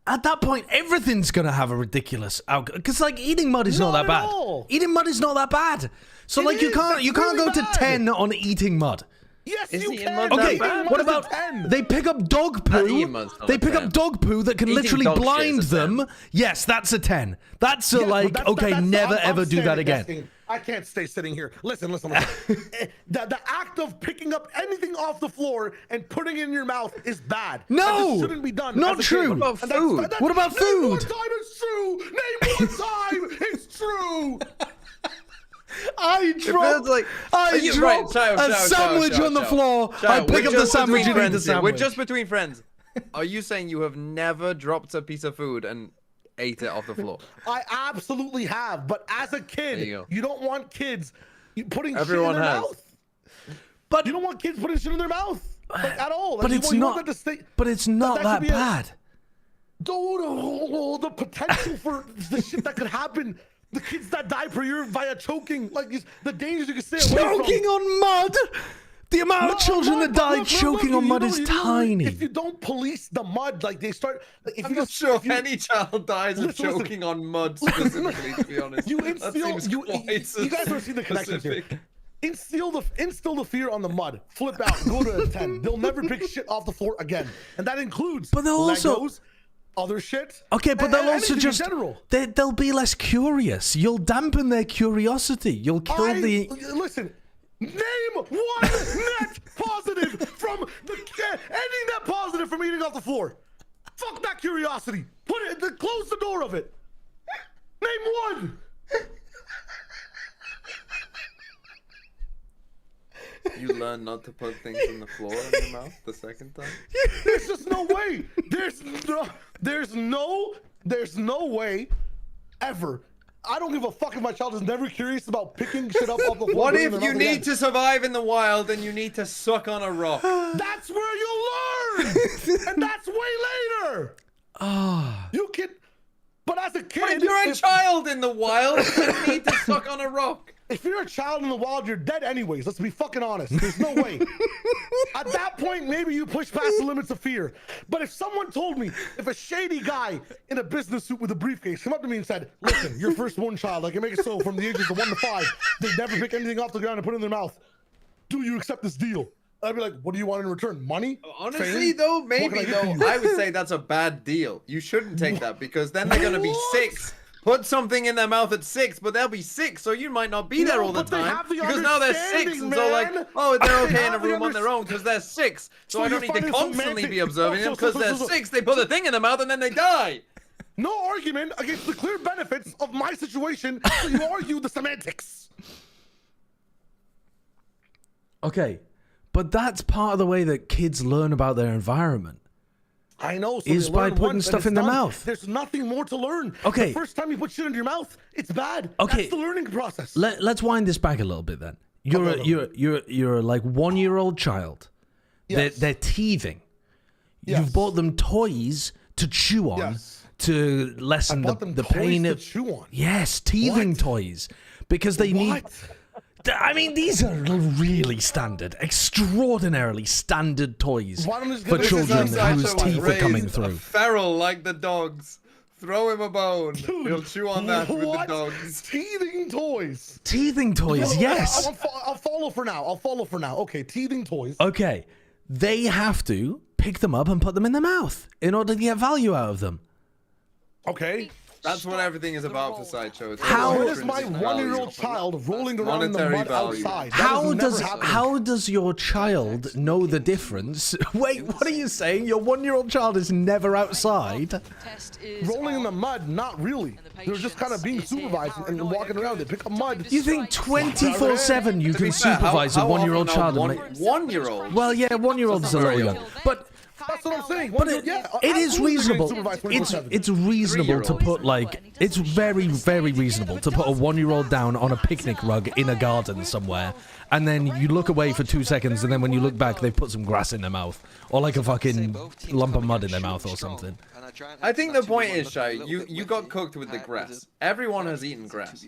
at that point, everything's gonna have a ridiculous outcome. Because like eating mud is not that bad. Eating mud is not that bad. So like you can't go to 10 on eating mud. Yes, you can. Okay, what about they pick up dog poo? They pick up dog poo that can literally blind them. Yes, that's a 10. That's a never ever do that again. I can't stay sitting here. Listen. The act of picking up anything off the floor and putting it in your mouth is bad. No, it shouldn't be done. Not true. What about food? What about food? Name one time it's true. Name one time it's true. I dropped a sandwich on the floor. I pick up the sandwich and eat the sandwich. We're just between friends. Are you saying you have never dropped a piece of food and ate it off the floor? I absolutely have, but as a kid, you don't want kids putting shit in their mouth. But you don't want kids putting shit in their mouth like, at all. But it's not. But it's not that bad. The potential for the shit that could happen. The kids that die per year via choking, like the dangers you can stay away from. Choking on mud? The amount of children that die choking on mud is tiny. If you don't police the mud, like they start. Like, I'm not sure if any child dies of choking on mud specifically, to be honest. You guys don't see the connection here. Instill the fear on the mud. Flip out. Go to a 10. They'll never pick shit off the floor again, and that includes. But they'll also. Other shit. Okay, but they'll also just they'll be less curious. You'll dampen their curiosity. You'll kill the. Listen, name one net positive from any net positive from eating off the floor. Fuck that curiosity. Close the door of it. Name one. You learn not to put things in the floor in your mouth the second time? There's just no way. There's no way ever. I don't give a fuck if my child is never curious about picking shit up off the floor. What if you need to survive in the wild and you need to suck on a rock? That's where you learn, and that's way later. You can, but as a kid, but if you're a child in the wild, you need to suck on a rock. If you're a child in the wild, you're dead anyways. Let's be fucking honest. There's no way. At that point, maybe you push past the limits of fear. But if someone told me, if a shady guy in a business suit with a briefcase came up to me and said, listen, your firstborn child, I can make it so from the ages of 1 to 5, they never pick anything off the ground and put it in their mouth. Do you accept this deal? I'd be like, what do you want in return? Money? Honestly, Fame? though, maybe though, I would say that's a bad deal. You shouldn't take that because then they're going to be 6. Put something in their mouth at 6, but they'll be 6, so you might not be there all the time because now they're 6, and so like, oh, they're okay in a room on their own because they're 6. So I don't need to constantly be observing them because they're 6. They put the thing in their mouth and then they die. No argument against the clear benefits of my situation. So you argue the semantics. Okay, but that's part of the way that kids learn about their environment. I know. So is by putting stuff in their mouth. There's nothing more to learn. Okay. The first time you put shit in your mouth, it's bad. Okay. That's the learning process. Let's wind this back a little bit then. You're like 1-year-old child. Yes. They're teething. Yes. You've bought them toys to chew on to lessen the pain of chew on. Yes, teething toys because they need. I mean, these are really standard, extraordinarily standard toys for children whose teeth are coming through. Feral like the dogs. Throw him a bone. He'll chew on that with the dogs. Teething toys. Teething toys, yes. I'll follow for now. Okay, teething toys. Okay, they have to pick them up and put them in their mouth in order to get value out of them. Okay. That's what everything is about for Sideshow. How is my 1-year-old child rolling around in the mud outside? How does your child know the difference? Wait, what are you saying? Your 1-year-old child is never outside? Rolling in the mud? Not really. They're just kind of being supervised and walking around. They pick up mud. You think 24/7 you can supervise a 1-year-old child? 1-year-old? Well, yeah, 1-year-old is a little young, but. That's what I'm saying. But it is reasonable. It's reasonable to put it's very, very reasonable to put a 1-year-old down on a picnic rug in a garden somewhere, and then you look away for 2 seconds, and then when you look back, they've put some grass in their mouth or like a fucking lump of mud in their mouth or something. I think the point is, Shai, you got cooked with the grass. Everyone has eaten grass.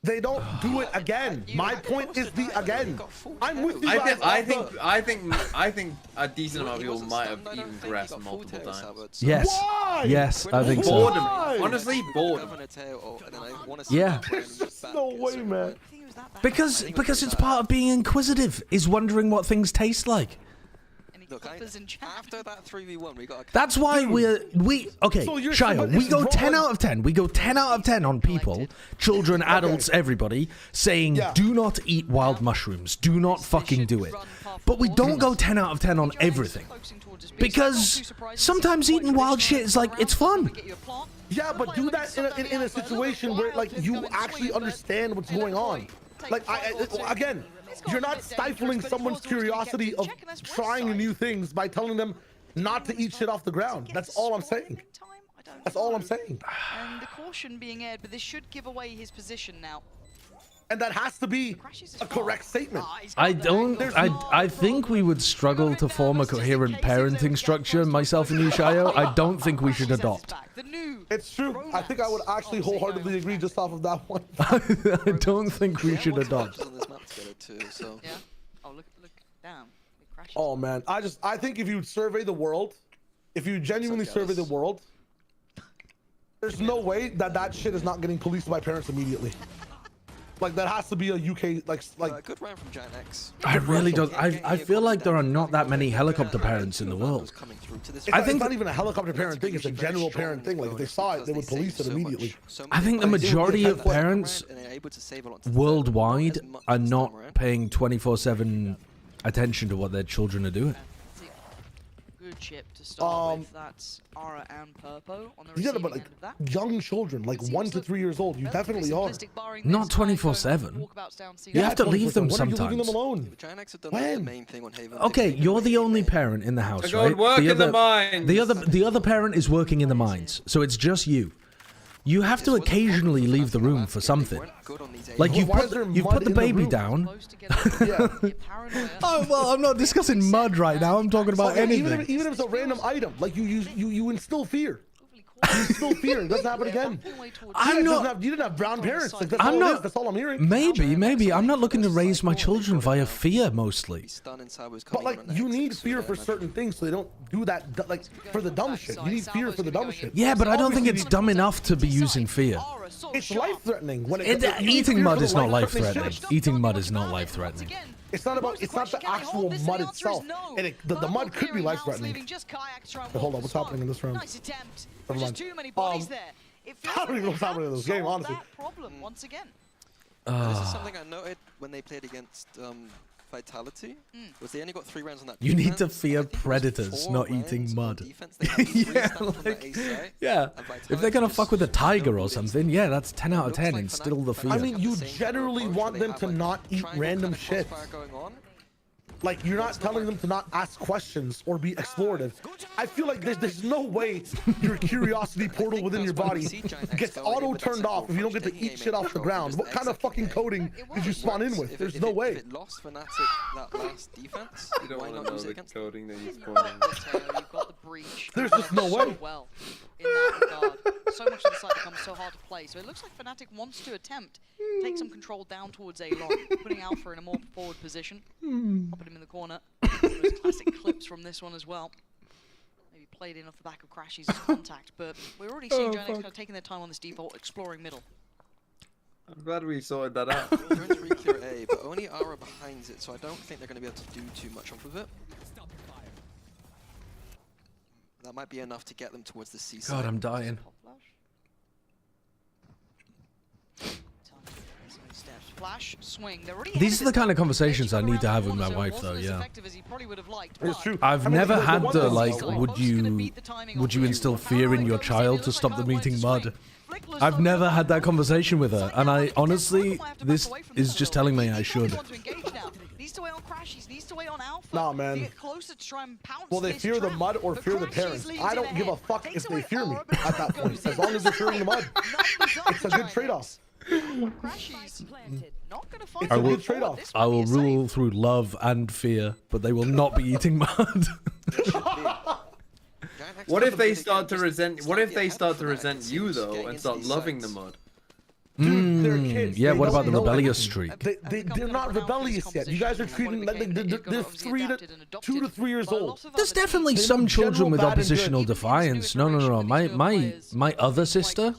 They don't do it again. My point is the again. I'm with you guys. I think a decent amount of people might have eaten grass multiple times. Yes. Why? Yes, I think so. Boredom. Honestly, boredom. Yeah. No way, man. Because it's part of being inquisitive, is wondering what things taste like. Look, after that 3v1, we got. That's why okay, Shia, we go 10 out of 10. We go 10 out of 10 on people, children, adults, everybody, saying do not eat wild mushrooms. Do not fucking do it. But we don't go 10 out of 10 on everything. Because sometimes eating wild shit is like, it's fun. Yeah, but do that in a situation where you actually understand what's going on. Again, you're not stifling someone's curiosity of trying new things by telling them not to eat shit off the ground. That's all I'm saying. That's all I'm saying. And the caution being aired, but this should give away his position now. And that has to be a correct statement. I think we would struggle to form a coherent parenting structure, myself and you, Shayo. I don't think we should adopt. It's true. I think I would actually wholeheartedly agree just off of that one. I don't think we should adopt. Oh man, I think if you survey the world, if you genuinely survey the world, there's no way that shit is not getting policed by parents immediately. That has to be a UK good round from GiantX. I really don't. I feel like there are not that many helicopter parents in the world. I think it's not even a helicopter parent thing. It's a general parent thing. If they saw it, they would police it immediately. I think the majority of parents worldwide are not paying 24/7 attention to what their children are doing. Good chip to start with. That's Ara and Purpo on the receiving end of that. Young children, 1 to 3 years old, you definitely are. Not 24/7. You have to leave them sometimes. What are you leaving them alone? When? Okay, you're the only parent in the house, right? Work in the mines. The other parent is working in the mines, so it's just you. You have to occasionally leave the room for something. You put the baby down. Oh well, I'm not discussing mud right now. I'm talking about anything. Even if it's a random item, you instill fear. You instill fear. It doesn't happen again. You didn't have brown parents. That's all I'm hearing. Maybe. I'm not looking to raise my children via fear mostly. But you need fear for certain things, so they don't do that. For the dumb shit, you need fear for the dumb shit. Yeah, but I don't think it's dumb enough to be using fear. It's life-threatening. Eating mud is not life-threatening. Eating mud is not life-threatening. It's not the actual mud itself. The mud could be life-threatening. Hold on, what's happening in this round? Never mind. Too many bodies there. I don't even know what's happening in this game, honestly. Problem once again. This is something I noted when they played against Vitality. Was they only got 3 rounds on that. You need to fear predators, not eating mud. Yeah. If they're gonna fuck with a tiger or something, yeah, that's 10 out of 10. Instill the fear. I mean, you generally want them to not eat random shit. You're not telling them to not ask questions or be explorative. I feel like there's no way your curiosity portal within your body gets auto turned off if you don't get to eat shit off the ground. What kind of fucking coding did you spawn in with? There's no way. If it lost Fnatic that last defense, you don't want to know the coding that you spawned in. You've got the breach. There's just no way. Well, in that regard, so much of the site becomes so hard to play. So it looks like Fnatic wants to attempt take some control down towards A-Long, putting Alpha in a more forward position, popping him in the corner. There's classic clips from this one as well. Maybe played in off the back of Crashy's contact, but we're already seeing GiantX kind of taking their time on this default, exploring middle. I'm glad we sorted that out. They're in 3 clear A, but only Ara behind it, so I don't think they're going to be able to do too much off of it. That might be enough to get them towards the C side. God, I'm dying. flash, swing. These are the kind of conversations I need to have with my wife, though. Yeah. It's true. I've never had the like, would you instill fear in your child to stop them eating mud? I've never had that conversation with her, and I honestly, this is just telling me I should. Nah, man. Well, they fear the mud or fear the parents. I don't give a fuck if they fear me at that point, as long as they're fearing the mud. It's a good trade-off. I will rule through love and fear, but they will not be eating mud. What if they start to resent? What if they start to resent you though and start loving the mud? Dude, they're kids. Yeah, They what don't about the know rebellious anything. streak? They're not rebellious yet. You guys are treating like they're 2 to 3 years old. There's definitely some children with oppositional defiance. No. My other sister,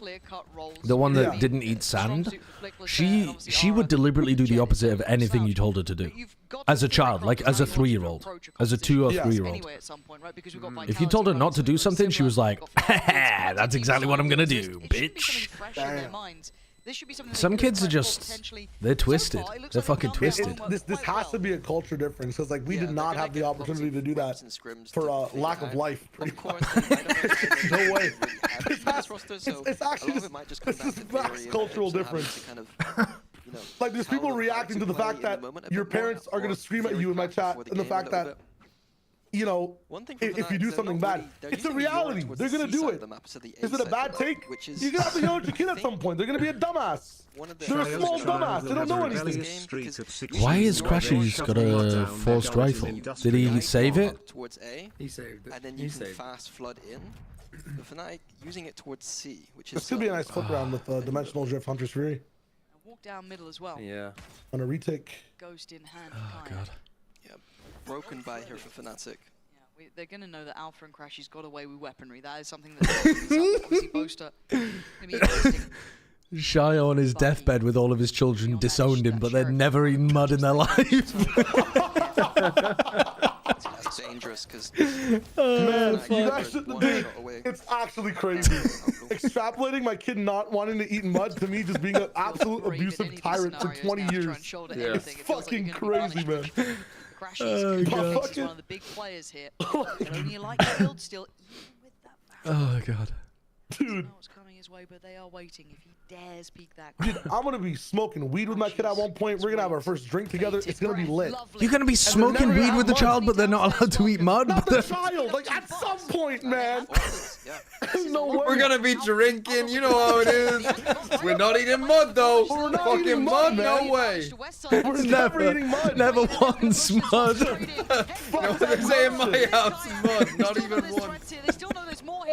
the one that didn't eat sand, she would deliberately do the opposite of anything you told her to do. As a child, like as a 3-year-old, as a 2 or 3-year-old. If you told her not to do something, she was like, that's exactly what I'm gonna do, bitch. Some kids are just, they're twisted. They're fucking twisted. This has to be a culture difference, because like we did not have the opportunity to do that for a lack of life. No way. It's actually just this vast cultural difference. Like there's people reacting to the fact that your parents are gonna scream at you in my chat, and the fact that, you know, if you do something bad, it's a reality. They're gonna do it. Is it a bad take? You're gonna have to yell at your kid at some point. They're gonna be a dumbass. They're a small dumbass. They don't know anything. Why has Crashy's got a forced rifle? Did he save it? He saved it. And then you can fast flood in. But Fnatic using it towards C, which is... This could be a nice flip round with Dimensional Drift Hunter's Fury. Walk down middle as well. Yeah. On a retake. Ghost in hand. Oh, God. Yeah, broken by here for Fnatic. Yeah, they're going to know that Alpha and Crashy's got away with weaponry. That is something that obviously Boaster going to be interesting. Shayo on his deathbed with all of his children disowned him, but they'd never eaten mud in their life. It's dangerous because it's actually crazy. Extrapolating my kid not wanting to eat mud to me just being an absolute abusive tyrant for 20 years. It's fucking crazy, man. Crashy's one of the big players here. And you like the build still, even with that Oh, God. Dude. What's coming his way, but they are waiting. If he dares peek that. Dude, I'm gonna be smoking weed with my kid at one point. We're gonna have our first drink together. It's gonna be lit. You're gonna be smoking weed with the child, but they're not allowed to eat mud? Not the child, like at some point, man. No way. We're gonna be drinking, you know how it is. We're not eating mud though. Fucking mud, no way. We're never eating mud. Never once mud. No one's saying my house mud, not even once.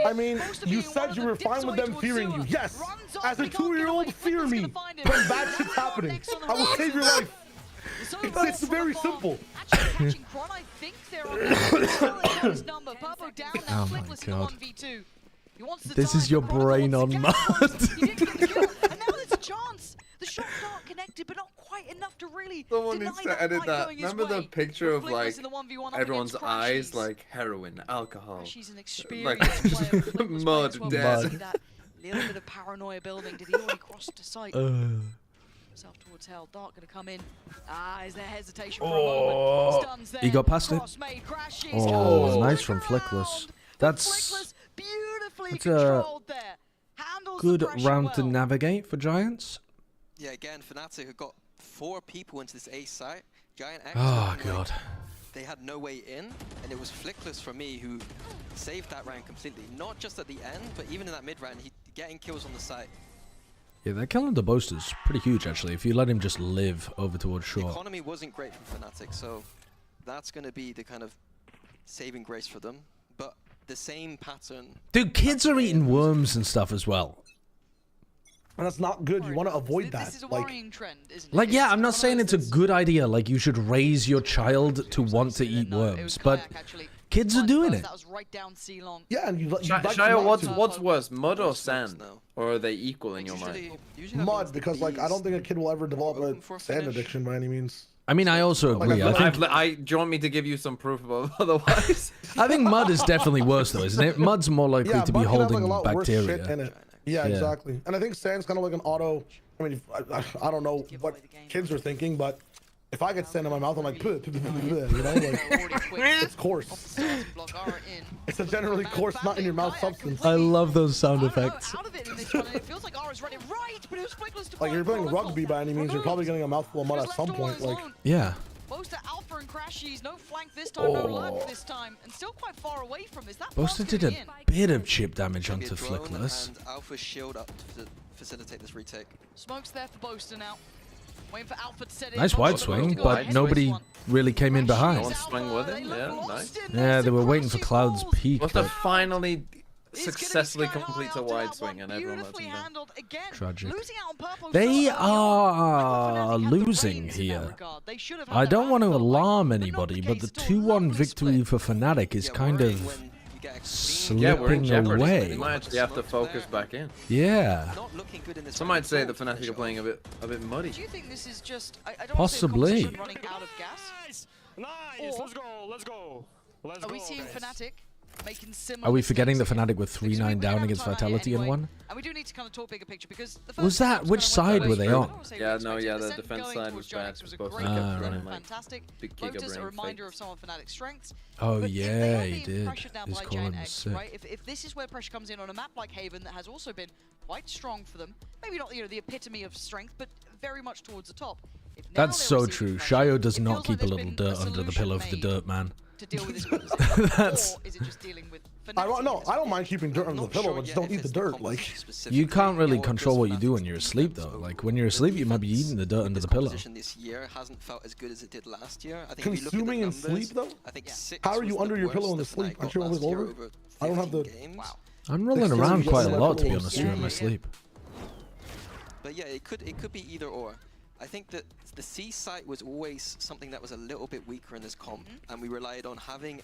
I mean, you said you were fine with them fearing you. Yes, as a 2-year-old, fear me when bad shit's happening. I will save your life. It's very simple. Oh my God. This is your brain on mud. And now there's a chance. The shots aren't connected, but not quite enough to really. Someone needs to edit that. Remember the picture of like everyone's eyes, like heroin, alcohol, She's an like experienced player. mud, dead. That little bit of paranoia building. Did he already cross to sight? Himself towards hell. Dark gonna come in. Is there hesitation for a moment? Stuns there. He got past it. Oh, nice from Flickless. That's a good round to navigate for Giants. Yeah, again, Fnatic have got 4 people into this A site. GiantX. Oh, God. They had no way in, and it was Flickless for me who saved that round completely. Not just at the end, but even in that mid round, he getting kills on the site. Yeah, that kill on the Boast is pretty huge, actually, if you let him just live over towards short. The economy wasn't great from Fnatic, so that's going to be the kind of saving grace for them. But the same pattern... Dude, kids are eating worms and stuff as well. And that's not good. You want to avoid that. This is a worrying trend, isn't it? Like, yeah, I'm not saying it's a good idea. Like, you should raise your child to want to eat worms, but kids are doing it. Yeah, and Shia, what's worse, mud or sand? Or are they equal in your mind? Mud, because like I don't think a kid will ever develop a sand addiction by any means. I mean, I also agree. Do you want me to give you some proof of otherwise? I think mud is definitely worse, though, isn't it? Mud's more likely to be holding bacteria. Yeah, exactly. And I think sand's kind of like an auto I mean, I don't know what kids are thinking, but if I get sand in my mouth, I'm like, puh, puh, puh, puh, puh, you know, like, it's coarse. It's a generally coarse, not in your mouth substance. I love those sound effects. Like, you're playing rugby by any means, you're probably getting a mouthful of mud at some point. Like, yeah. Boaster, Alpha, and Crashies, no flank this time, no lurk this time, and still quite far away from this. That Boaster did a bit of chip damage onto Flickless. And Alpha's shield up to facilitate this retake. Smoke's there for Boaster now. Waiting for Alpha to set in. Nice wide swing, but nobody really came in behind. No one swung with him, yeah, nice. Yeah, they were waiting for Cloud's peak. Boaster finally successfully completes a wide swing and everyone lets him down. Tragic. They are losing here. I don't want to alarm anybody, but the 2-1 victory for Fnatic is kind of slipping away. We might actually have to focus back in. Yeah. Some might say the Fnatic are playing a bit muddy. Do you think this is just possibly running out of gas? Nice. Let's go. Let's go. Are we seeing Fnatic making similar? Are we forgetting that Fnatic were 3-9 down against Vitality in one? And we do need to kind of talk bigger picture because the was that which side were they on? Yeah, no, yeah, the defense side was bad. Fantastic. Big Lotus, a reminder of some of Fnatic's strengths. Oh but yeah, if they are he being did. pressured down His by column was GiantX, sick. right? If this is where pressure comes in on a map like Haven that has also been quite strong for them, maybe not the epitome of strength, but very much towards the top. That's so true. Shayo does not keep a little dirt under the pillow for the dirt man. To deal with this That's. Or is it just dealing with I don't mind keeping dirt under the pillow, but just don't eat the dirt. Like, you can't really control what you do when you're asleep, though. Like when you're asleep, you might be eating the dirt under the pillow. This year hasn't felt as good as it did last year. I think consuming in sleep, though. I think how are you under your pillow in the sleep? Aren't you always over? I don't have the. I'm rolling around quite a lot, to be honest, during my sleep. But yeah, it could be either or. I think that the C site was always something that was a little bit weaker in this comp, and we relied on having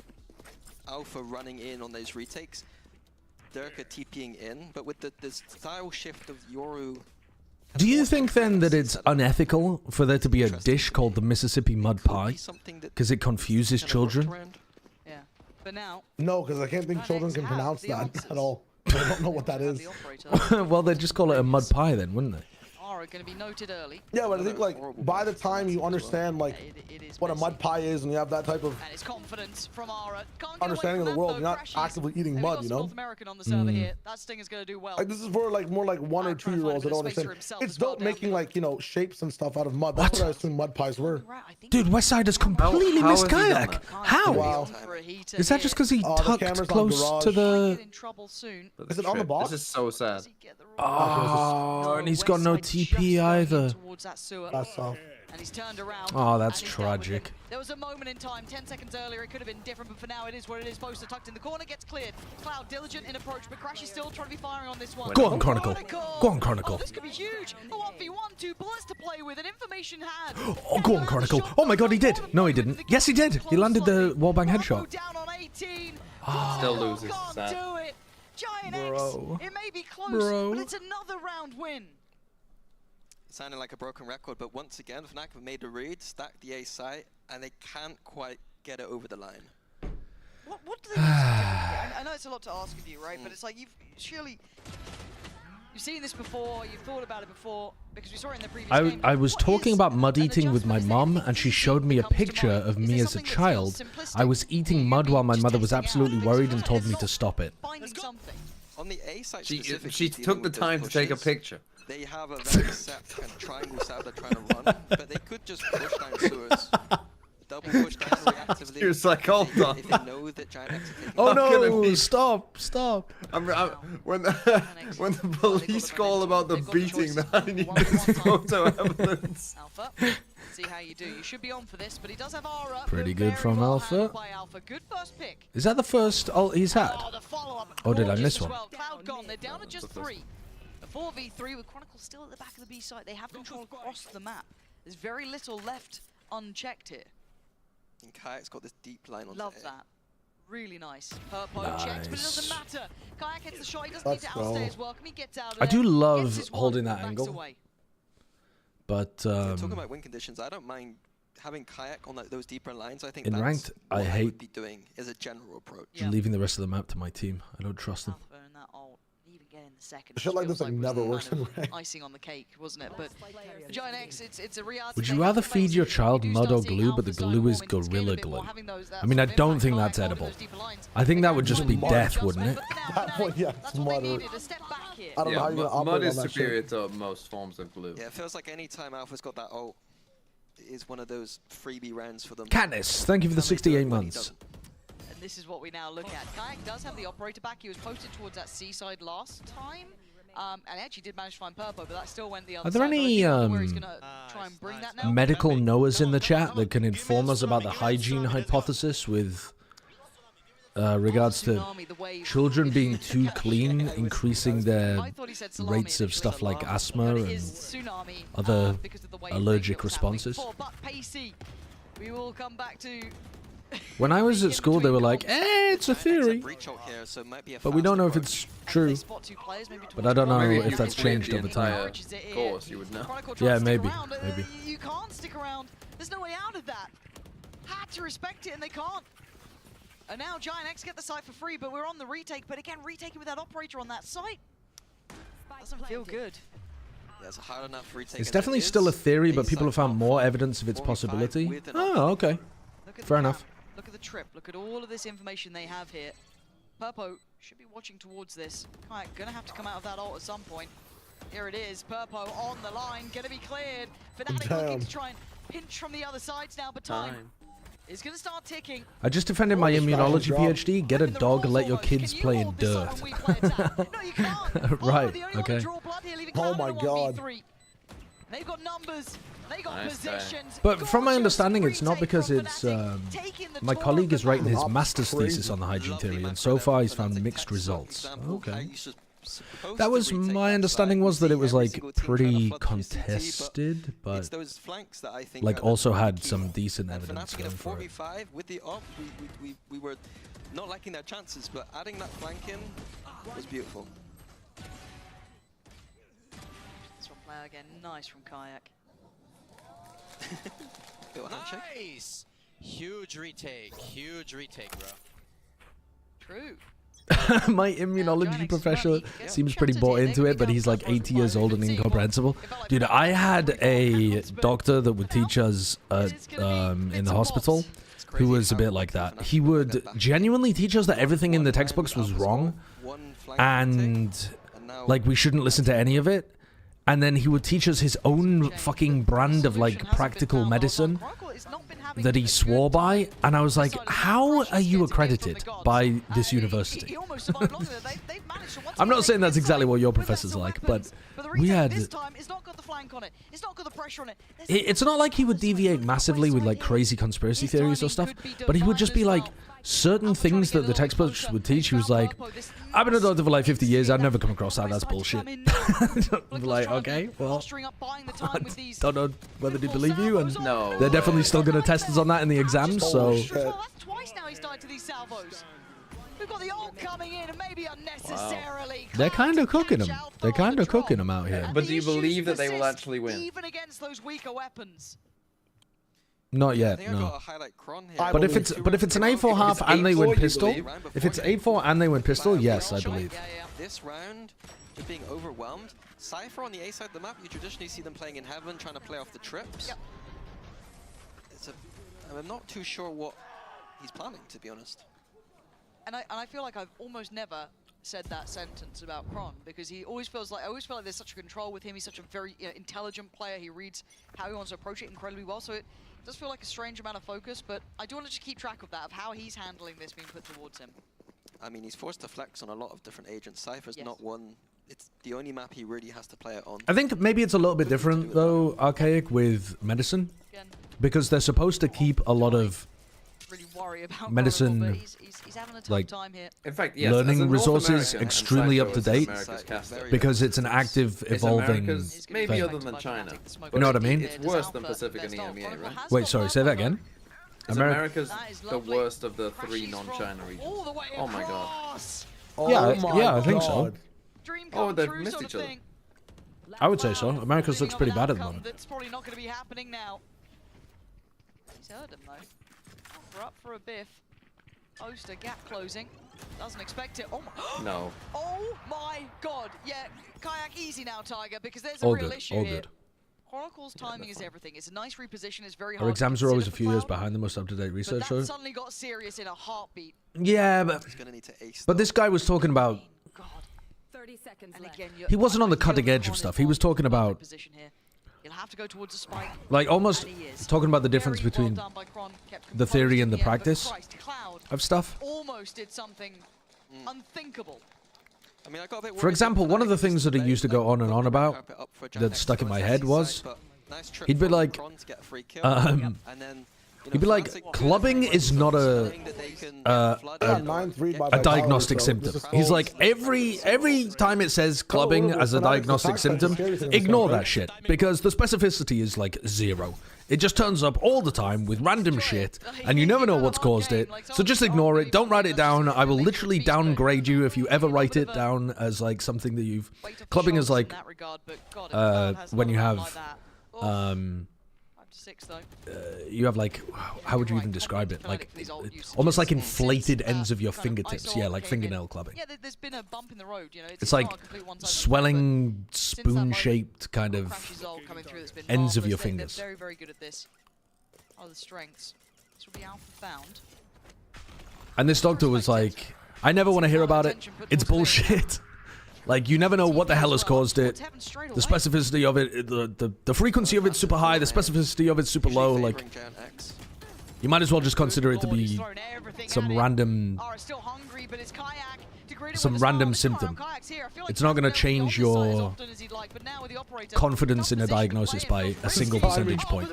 Alpha running in on those retakes, Durka TPing in, but with the style shift of Yoru. Do you think then that it's unethical for there to be a dish called the Mississippi Mud Pie? Because it confuses children? Yeah, but now... No, because I can't think children can pronounce that at all. I don't know what that is. Well, they'd just call it a mud pie then, wouldn't they? Are going to be noted early. Yeah, but I think like by the time you understand like what a mud pie is and you have that type of and it's confidence from Ara. understanding of the world, you're not actively eating mud, you know. North American on the server here. That Sting is going to do well. Like this is for like more like 1 or 2 year olds that don't understand. It's dope making like, you know, shapes and stuff out of mud. That's what I assume mud pies were. Dude, Westside has completely missed Kayak. How? Wow. Is that just because he tucked close to the... Is it on the box? This is so sad. Oh, and he's got no TP either. That's soft. And he's turned around. Oh, that's tragic. There was a moment in time, 10 seconds earlier, it could have been different, but for now it is what it is. Boaster tucked in the corner, gets cleared. Cloud diligent in approach, but Crash is still trying to be firing on this one. Go on, Chronicle. Go on, Chronicle. Oh, this could be huge. A 1v1, 2 bullets to play with, and information had. Oh, go on, Chronicle. Oh my god, he did. No, he didn't. Yes, he did. He landed the wallbang headshot. Down on 18. Still loses. Sad. Do it. GiantX. It may be close, but it's another round win. Sounding like a broken record, but once again, Fnatic have made a read, stacked the A site, and they can't quite get it over the line. What do they do? I know it's a lot to ask of you, right? But it's like you've seen this before, you've thought about it before, because we saw it in the previous game. I was talking about mud eating with my mom, and she showed me a picture of me as a child. I was eating mud while my mother was absolutely worried and told me to stop it. On the A site she took the time to take a picture. They have a very set kind of triangle side they're trying to run, but they could just push down sewers. Double push down reactively. You're like, hold on. If they know that GiantX are taking oh no! Stop! When the police call about the beating, that I need this photo evidence. Alpha, see how you do. You should be on for this, but he does have Aura. Pretty good from Alpha. Good first pick. Is that the first ult he's had? Or did I miss one? Cloud gone. They're down to just 3. 4v3 with Chronicle still at the back of the B site. They have control across the map. There's very little left unchecked here. And Kayak's got this deep line on Love that. Really nice. Purple checked, but it doesn't matter. Kayak hits the shot. He doesn't need to outstay as well. Can he get out of there? I do love holding that angle. But talking about win conditions, I don't mind having Kayak on those deeper lines. I think in that's ranked, what I hate would be doing as a general approach. leaving the rest of the map to my team. I don't trust them. And that ult, even getting the second. Shit like this like never works in ranked. Icing on the cake, wasn't it? But GiantX, it's a reality. Would you rather feed your child mud or glue, but the glue is Gorilla Glue? I mean, I don't think that's edible. I think that would just be death, wouldn't it? Yeah, it's mud. I don't know how you're gonna mud operate is on that superior shit. to most forms of glue. Yeah, it feels like any time Alpha's got that ult, it is one of those freebie rounds for them. Katniss, thank you for the 68 months. And this is what we now look at. GiantX does have the operator back. He was posted towards that seaside last time. And actually did manage to find Purpo, but that still went the other Are there side. any Try and bring that now. medical knowers in the chat that can inform us about the hygiene hypothesis with regards to children being too clean, increasing their rates of stuff like asthma and other allergic responses? We will come back to. When I was at school, they were like, it's a theory. But we don't know if it's true. But I don't know if that's changed over time. Of course, you would know. Yeah, maybe. You can't stick around. There's no way out of that. Had to respect it, and they can't. And now GiantX get the site for free, but we're on the retake. But again, retaking with that operator on that site doesn't feel good. Yeah, it's a hard enough retake. It's definitely still a theory, but people have found more evidence of its possibility. Oh, okay. Fair enough. Look at the trip. Look at all of this information they have here. Purpo should be watching towards this. Gonna have to come out of that ult at some point. Here it is. Purpo on the line. Gonna be cleared. Fnatic looking to try and pinch from the other sides now, but time is gonna start ticking. I just defended my immunology PhD. Get a dog, let your kids play in dirt. Right, okay. Oh my god. They've got numbers. They got positions. But from my understanding, it's not because it's... my colleague is writing his master's thesis on the hygiene theory, and so far he's found mixed results. Okay. That was my understanding, was that it was like pretty contested, but like also had some decent evidence going for it. With the op, we were not liking their chances, but adding that flank in was beautiful. This one player again, nice from Kayak. Nice! Huge retake, bro. True. My immunology professor seems pretty bought into it, but he's like 80 years old and incomprehensible. Dude, I had a doctor that would teach us in the hospital who was a bit like that. He would genuinely teach us that everything in the textbooks was wrong and like we shouldn't listen to any of it. And then he would teach us his own fucking brand of like practical medicine that he swore by, and I was like, how are you accredited by this university? I'm not saying that's exactly what your professor's like, but we had... It's not like he would deviate massively with like crazy conspiracy theories or stuff, but he would just be like, certain things that the textbooks would teach, he was like, I've been a doctor for like 50 years, I've never come across that, that's bullshit. I'm like, okay, well, I don't know whether to believe you, and they're definitely still going to test us on that in the exams, so... Twice now he's died to these salvos. We've got the ult coming in and maybe unnecessarily. They're kind of cooking them. They're kind of cooking them out here. But do you believe that they will actually win? Even against those weaker weapons. Not yet, no. But if it's an A4 half and they win pistol, if it's A4 and they win pistol, yes, I believe. This round, just being overwhelmed. Cypher on the A side of the map, you traditionally see them playing in heaven, trying to play off the trips. I'm not too sure what he's planning, to be honest. And I feel like I've almost never said that sentence about Kron, because he always feels like, I always feel like there's such a control with him. He's such a very intelligent player. He reads how he wants to approach it incredibly well. So it does feel like a strange amount of focus, but I do want to just keep track of that, of how he's handling this being put towards him. I mean, he's forced to flex on a lot of different agents. Cypher's not one. It's the only map he really has to play it on. I think maybe it's a little bit different, though, Archaic, with medicine. Because they're supposed to keep a lot of medicine, like, in fact, yes, learning resources extremely up to date, because it's an active, evolving maybe thing. Other than China. You know what I mean? It's worse than Pacific and EMEA, right? Wait, sorry, say that again? America's the worst of the 3 non-China regions. Oh my god. Yeah, I think so. Oh, they've missed each other. I would say so. America's looks pretty bad at the moment. That's probably not going to be happening now. He's heard him though. We're up for a biff. Oster gap closing. Doesn't expect it. Oh my. No. Oh my God, yeah, Kayak easy now, Tiger, because there's All a real good, issue all here. good. Chronicle's timing is everything. It's a nice reposition. It's very hard. Our exams to are always a consider few for years Cloud, behind the most up-to-date but research, that though. suddenly got serious in a heartbeat. Yeah, but this guy was talking about. 30 seconds and again, He wasn't on the cutting edge of stuff. He was talking about, You'll have to go towards a spike. like, almost And he is. talking about the difference Very well between done by Kron, kept the theory and the composed in end, but practice Christ, Cloud of stuff. almost did something unthinkable. I mean, I got a bit For example, one of the things that he used to go on and on about that stuck in my head was he'd be like, he'd be like, clubbing is not a diagnostic symptom. He's like, every time it says clubbing as a diagnostic symptom, ignore that shit because the specificity is like 0. It just turns up all the time with random shit, and you never know what's caused it. So just ignore it. Don't write it down. I will literally downgrade you if you ever write it down as like something that you've. Clubbing is like when you have you have like, how would you even describe it? Like almost like inflated ends of your fingertips. Yeah, like fingernail clubbing. Yeah, there's been a bump in the road, you know. It's like swelling, spoon-shaped kind of ends of your fingers. They're very, very good at this. Oh, the strengths. This will be alpha found. And this doctor was like, I never want to hear about it. It's bullshit. Like, you never know what the hell has caused it. The specificity of it, the frequency of it's super high, the specificity of it's super low. Like, you might as well just consider it to be some random symptom. It's not going to change your confidence in a diagnosis by a single percentage point.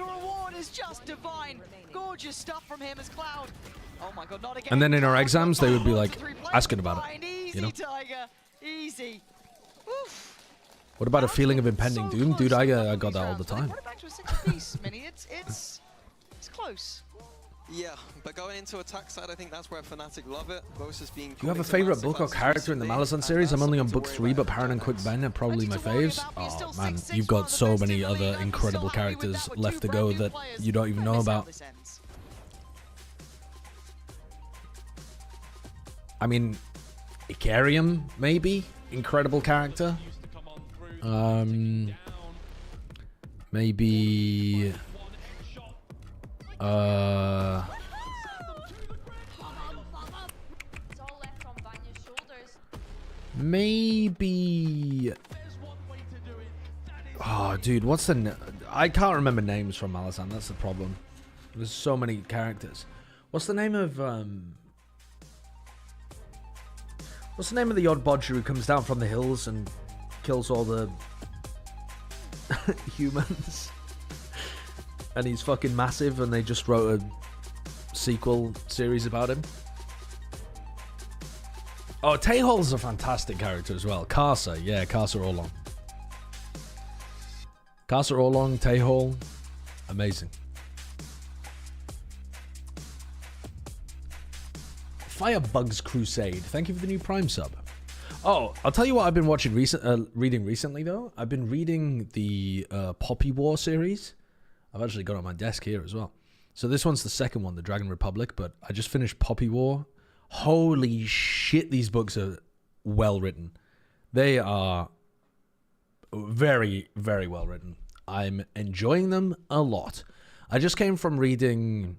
And then in our exams, they would be like asking about it, you know? Easy. What about a feeling of impending doom? Dude, I got that all the time. It's close. Yeah, but going into attack side, I think that's where Fnatic love it. Versus being. Do you have a favorite book or character in the Malazan series? I'm only on book 3, but Paran and Quick Ben are probably my faves. Oh man, you've got so many other incredible characters left to go that you don't even know about. I mean, Icarium, maybe? Incredible character. Maybe... Maybe... Oh, dude, what's the... I can't remember names from Malazan, that's the problem. There's so many characters. What's the name of... What's the name of the odd bodger who comes down from the hills and kills all the humans? And he's fucking massive and they just wrote a sequel series about him. Oh, Taehol's a fantastic character as well. Karsa, yeah, Karsa Orlong. Karsa Orlong, Taehol, amazing. Firebugs Crusade, thank you for the new Prime sub. Oh, I'll tell you what I've been watching reading recently though. I've been reading the Poppy War series. I've actually got it on my desk here as well. So this one's the second one, the Dragon Republic, but I just finished Poppy War. Holy shit, these books are well written. They are very, very well written. I'm enjoying them a lot. I just came from reading...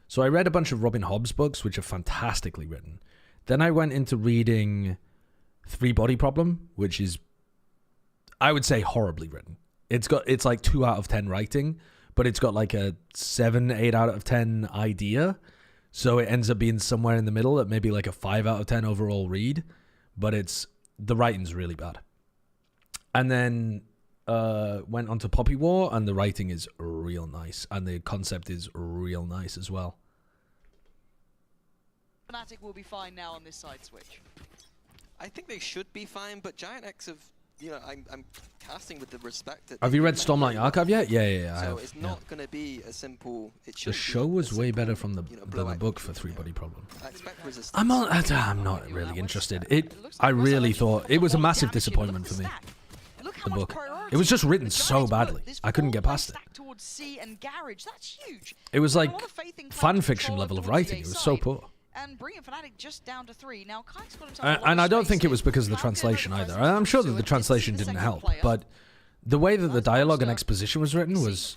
So I read a bunch of Robin Hobb's books, which are fantastically written. Then I went into reading Three Body Problem, which is, I would say, horribly written. It's like 2 out of 10 writing, but it's got like a 7, 8 out of 10 idea. So it ends up being somewhere in the middle at maybe like a 5 out of 10 overall read. But the writing's really bad. And then went on to Poppy War, and the writing is real nice. And the concept is real nice as well. Fnatic will be fine now on this side switch. I think they should be fine, but GiantX have, you know, I'm casting with the respect that. Have you read Stormlight Archive yet? Yeah, I have. So it's not going to be a simple. The show was way better from than the book for Three Body Problem. I expect resistance. I'm not really interested. I really thought it was a massive disappointment for me. The book. It was just written so badly. I couldn't get past it. Towards C and Garage, that's huge. It was like fan fiction level of writing. It was so poor. and bringing Fnatic just down to 3. Now, Kayak's got himself And I don't think it was because of the translation either. I'm sure that the translation didn't help, but the way that the dialogue and exposition was written was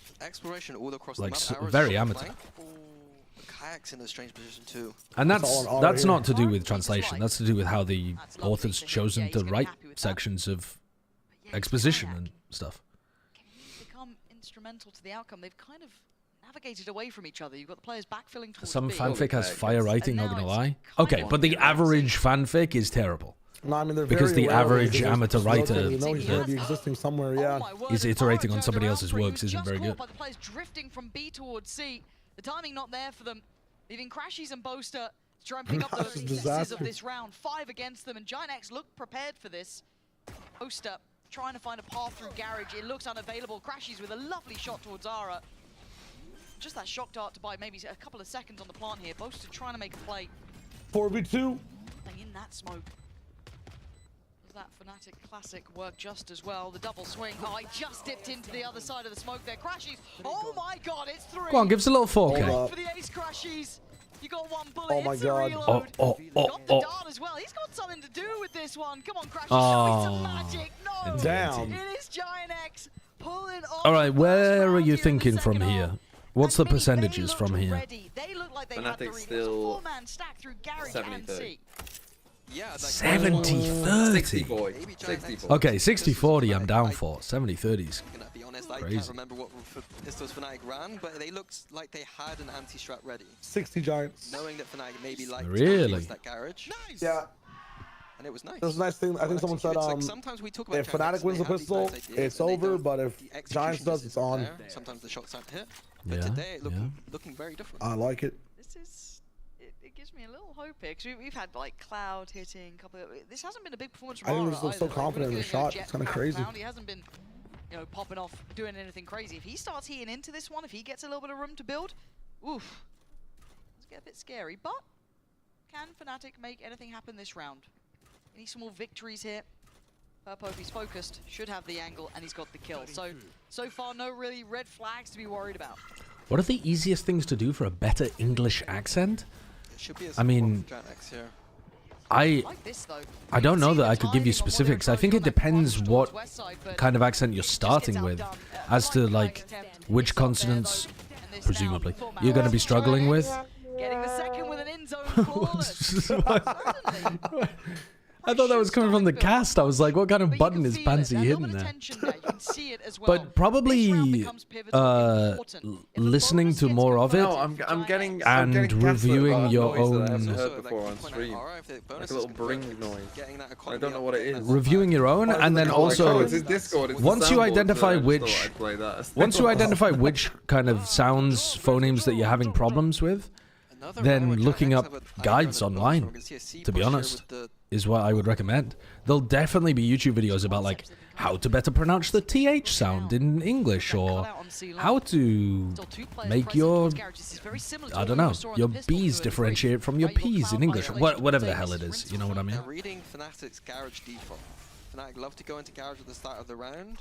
like very amateur. Kayak's in a strange position too. And that's not to do with translation. That's to do with how the author's chosen to write sections of exposition and stuff. Become instrumental to the outcome. They've kind of navigated away from each other. You've got the players backfilling towards Some B. fanfic has fire writing, not gonna lie. Okay, but the average fanfic is terrible. No, I mean, because the average amateur writer you know he's going to be existing somewhere, yeah. is iterating on somebody else's works isn't very good. The players drifting from B towards C. The timing not there for them. Leaving Crashies and Boaster to try and pick up the pieces of this round. 5 against them, and GiantX look prepared for this. Boaster trying to find a path through Garage. It looks unavailable. Crashies with a lovely shot towards Zara. Just that shock dart to buy maybe a couple of seconds on the plant here. Boaster trying to make a play. 4v2. In that smoke. That Fnatic classic worked just as well. The double swing. Oh, he just dipped into the other side of the smoke there. Crashies. Oh my god, it's 3. Go on, give us a little 4K. For the ace, Crashies. You got 1 bullet. Oh my god. Oh. Got the dart as well. He's got something to do with this one. Come on, Crashies. Show me some magic. No. Down. It is GiantX pulling off. All right, where are you thinking from here? What's the percentages from here? They look like they Fnatic's still 70-30. Yeah, 70-30. 60-40. Okay, 60-40 I'm down for. 70-30's Gonna be honest, I crazy. can't remember what Pistos Fnatic ran, but they looked like they had an anti-strat ready. 60 Giants. Knowing that Fnatic maybe liked Really? that Garage. Nice. Yeah. And it was nice. It was a nice thing. I think someone said, like sometimes we talk about if Fnatic wins the pistol, it's over, but if Giants does, it's on. There. Sometimes the shots aren't hit. But today, looking very different. I like it. This is... It gives me a little hope here, because we've had, like, Cloud hitting, this hasn't been a big performance from I Ara think he's still so confident in the shot. It's kind of crazy. He hasn't been, you know, popping off, doing anything crazy. If he starts heating into this one, if he gets a little bit of room to build, oof. Let's get a bit scary, but can Fnatic make anything happen this round? Any small victories here? Purpo, if he's focused, should have the angle, and he's got the kill. So far, no really red flags to be worried about. What are the easiest things to do for a better English accent? I mean, I don't know that I could give you specifics. I think it depends what kind of accent you're starting with, as to like which consonants, presumably, you're going to be struggling with. Getting the second with an in-zone flawless. I thought that was coming from the cast. I was like, what kind of button is Pansy hitting there? But probably listening to more of it and reviewing your own... I heard before on stream. Like a little bring noise. I don't know what it is. Reviewing your own, and then also once you identify which kind of sounds, phonemes that you're having problems with, then looking up guides online, to be honest, is what I would recommend. There'll definitely be YouTube videos about like how to better pronounce the TH sound in English, or how to make your, I don't know, your B's differentiate from your P's in English, whatever the hell it is, you know what I mean? Reading Fnatic's Garage default. Fnatic love to go into Garage at the start of the round,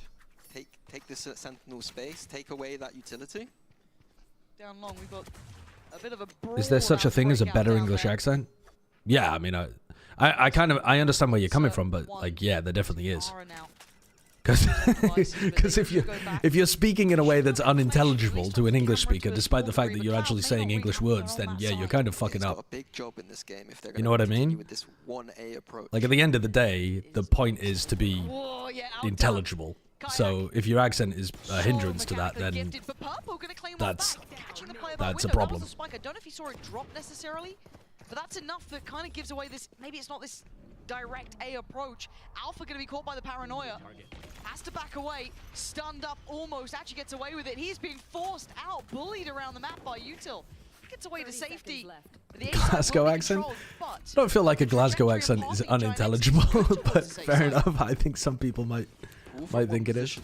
take this Sentinel space, take away that utility. Down long, we've got a bit of a Is there such a thing as a better English accent? Yeah, I mean, I I understand where you're coming from, but like, yeah, there definitely is. Because if you're speaking in a way that's unintelligible to an English speaker, despite the fact that you're actually saying English words, then yeah, you're kind of fucking up. You know what I mean? Like at the end of the day, the point is to be intelligible. So if your accent is a hindrance to that, then that's a problem. I don't know if he saw it drop necessarily, but that's enough that kind of gives away this. Maybe it's not this direct A approach. Alpha going to be caught by the paranoia. Has to back away. Stunned up almost. Actually gets away with it. He's being forced out, bullied around the map by Util. Gets away to safety. Glasgow accent? I don't feel like a Glasgow accent is unintelligible, but fair enough. I think some people might think it is.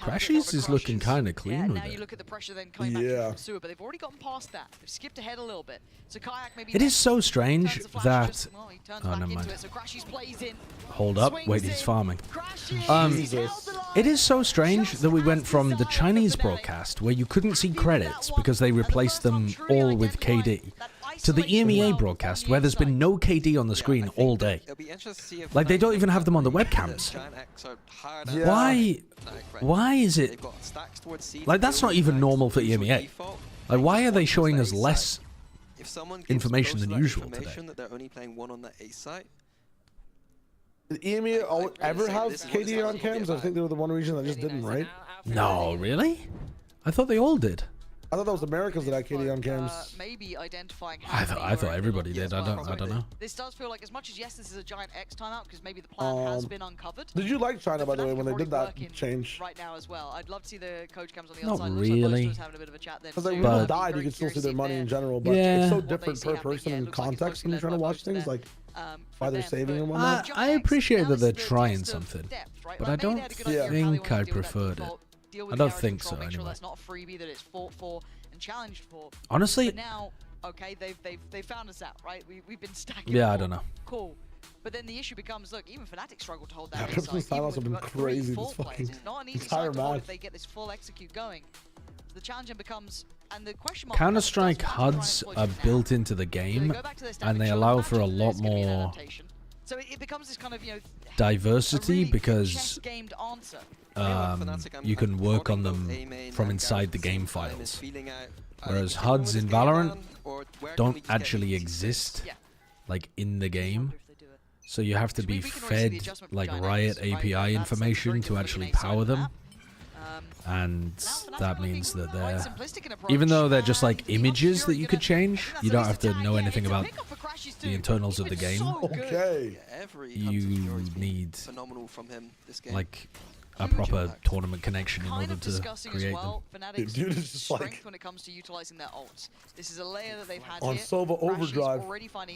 Crashies is looking kind of clean with now it. you look at the pressure then coming back from Sewer, but they've already gotten past that. They've skipped ahead a little bit. So Kayak maybe It is so strange that... Oh, never mind. Hold up. Wait, he's farming. It is so strange that we went from the Chinese broadcast, where you couldn't see credits because they replaced them all with KD, to the EMEA broadcast where there's been no KD on the screen all day. Like, they don't even have them on the webcams. Why is it... Like, that's not even normal for EMEA. Like, why are they showing us less information than usual today? That they're only playing one on the A site. Did EMEA ever have KD on cams? I think they were the one region that just didn't, right? No, really? I thought they all did. I thought that was Americans that had KD on cams. Maybe identifying. I thought everybody did. I don't know. This does feel like, as much as yes, this is a GiantX timeout because maybe the plan has been uncovered. Did you like China, by the way, when they did that change? Right now as well. I'd love to see the coach cams on the Not other side. really. Because like, when people died, you could still see their money in general, but it's so different per person in context when you're trying to watch things, like why they're saving and whatnot. I appreciate that they're trying something, but I don't think I preferred it. I don't think so, anyway. That's not a freebie that it's fought for and challenged for. Honestly, but now, okay, they've found us out, right? We've been stacking. Yeah, I don't know. Cool. But then the issue becomes, look, even Fnatic struggle to hold that. Yeah, Pipson's timeouts have been crazy this fucking entire match. If they get this full execute going. So the challenge then becomes, and the question mark. Counter-Strike HUDs are built into the game, and they allow for a lot more it becomes this kind of, diversity because you can work on them from inside the game files. Whereas HUDs in Valorant don't actually exist like in the game. So you have to be fed like Riot API information to actually power them. And that means that they're, even though they're just like images that you could change, you don't have to know anything about the internals of the game. Okay. You need like a proper tournament connection in order to create them. Dude is just like when it comes to utilizing their ults. This is a layer that they've had on here. Sova Overdrive.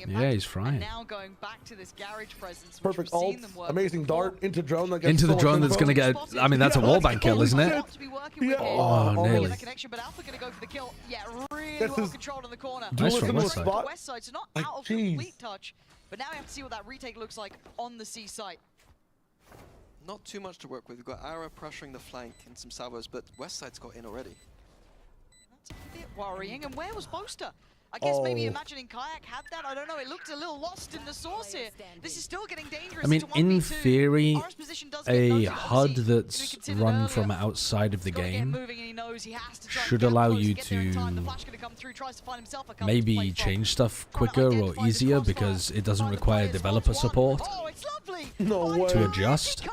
Yeah, he's frying. Now going back to this garage presence. Perfect ult, amazing dart into drone that gets into the drone that's gonna get. I mean, that's a wallbang kill, isn't it? Oh, nearly. But Alpha gonna go for the kill. Yeah, really well controlled in the corner. Nice from West Westside. Westside, so not out of complete touch. But now we have to see what that retake looks like on the C site. Not too much to work with. We've got Ara pressuring the flank and some salvos, but Westside's got in already. That's a bit worrying. And where was Boaster? I guess maybe imagining Kayak had that. I don't know. It looked a little lost in the source here. This is still getting dangerous. I mean, in theory, a HUD that's run from outside of the game should allow you to maybe change stuff quicker or easier because it doesn't require developer support to adjust.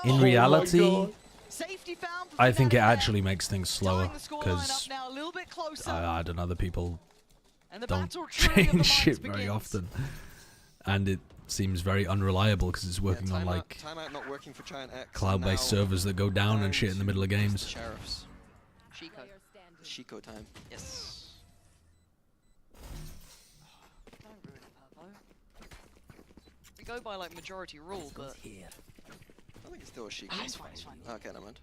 In reality, I think it actually makes things slower because I don't know, other people don't change shit very often, and it seems very unreliable because it's working on like cloud-based servers that go down and shit in the middle of games. Sheriffs. Chico time. Yes. We go by like majority rule, but I think it's still a Chico. It's fine, it's fine. Okay, never mind.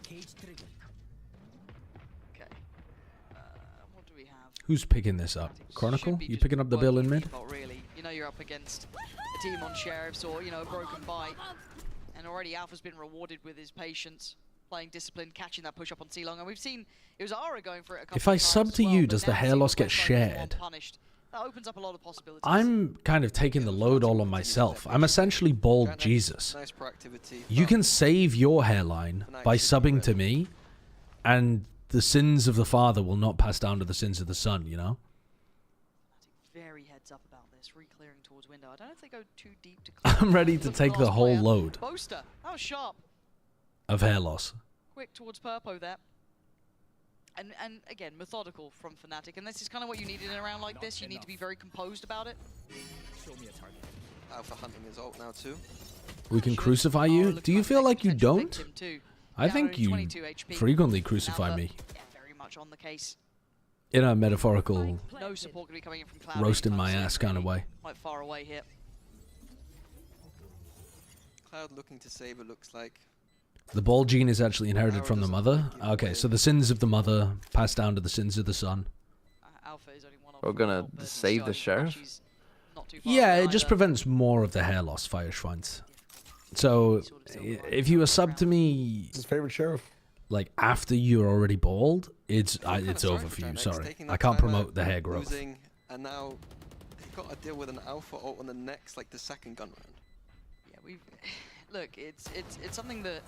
Cage trigger. Okay. What do we have? Who's picking this up? Chronicle? You picking up the bill in mid? Not really. You know you're up against a team on Sheriffs or, you know, a broken bite. And already Alpha's been rewarded with his patience, playing discipline, catching that push up on C-Long. And we've seen it was Ara going for it a couple If I of times sub to as well, you, but does the now hair seeing loss get Westside shared? punished, that opens up a lot of possibilities. I'm kind of taking the load all on myself. I'm essentially bald Jesus. Nice proactivity. You can save your hairline by subbing to me, and the sins of the father will not pass down to the sins of the son, you know? Very heads up about this, re-clearing towards window. I don't know if they go too deep to I'm ready to take the whole load Boaster, that was sharp. of hair loss. Quick towards Purpo there. And again, methodical from Fnatic, and this is kind of what you need in a round like this. You need to be very composed about it. Show me a target. Alpha hunting his ult now too. We can crucify you? Do you feel like you don't? I think you frequently crucify me. Yeah, very much on the case. In a metaphorical, No support going to be coming in from Cloud. roasting my ass kind of way. Quite far away here. Cloud looking to save, it looks like. The ball gene is actually inherited from the mother? Okay, so the sins of the mother pass down to the sins of the son. We're gonna save the sheriff? Yeah, it just prevents more of the hair loss, Fire Schweins. So, if you were sub to me... His favorite sheriff. like after you're already bald, it's over for you. Sorry, I can't promote the hair growth. Losing, and now they've got to deal with an alpha ult on the next, like the second gun round. Yeah, look. It's something that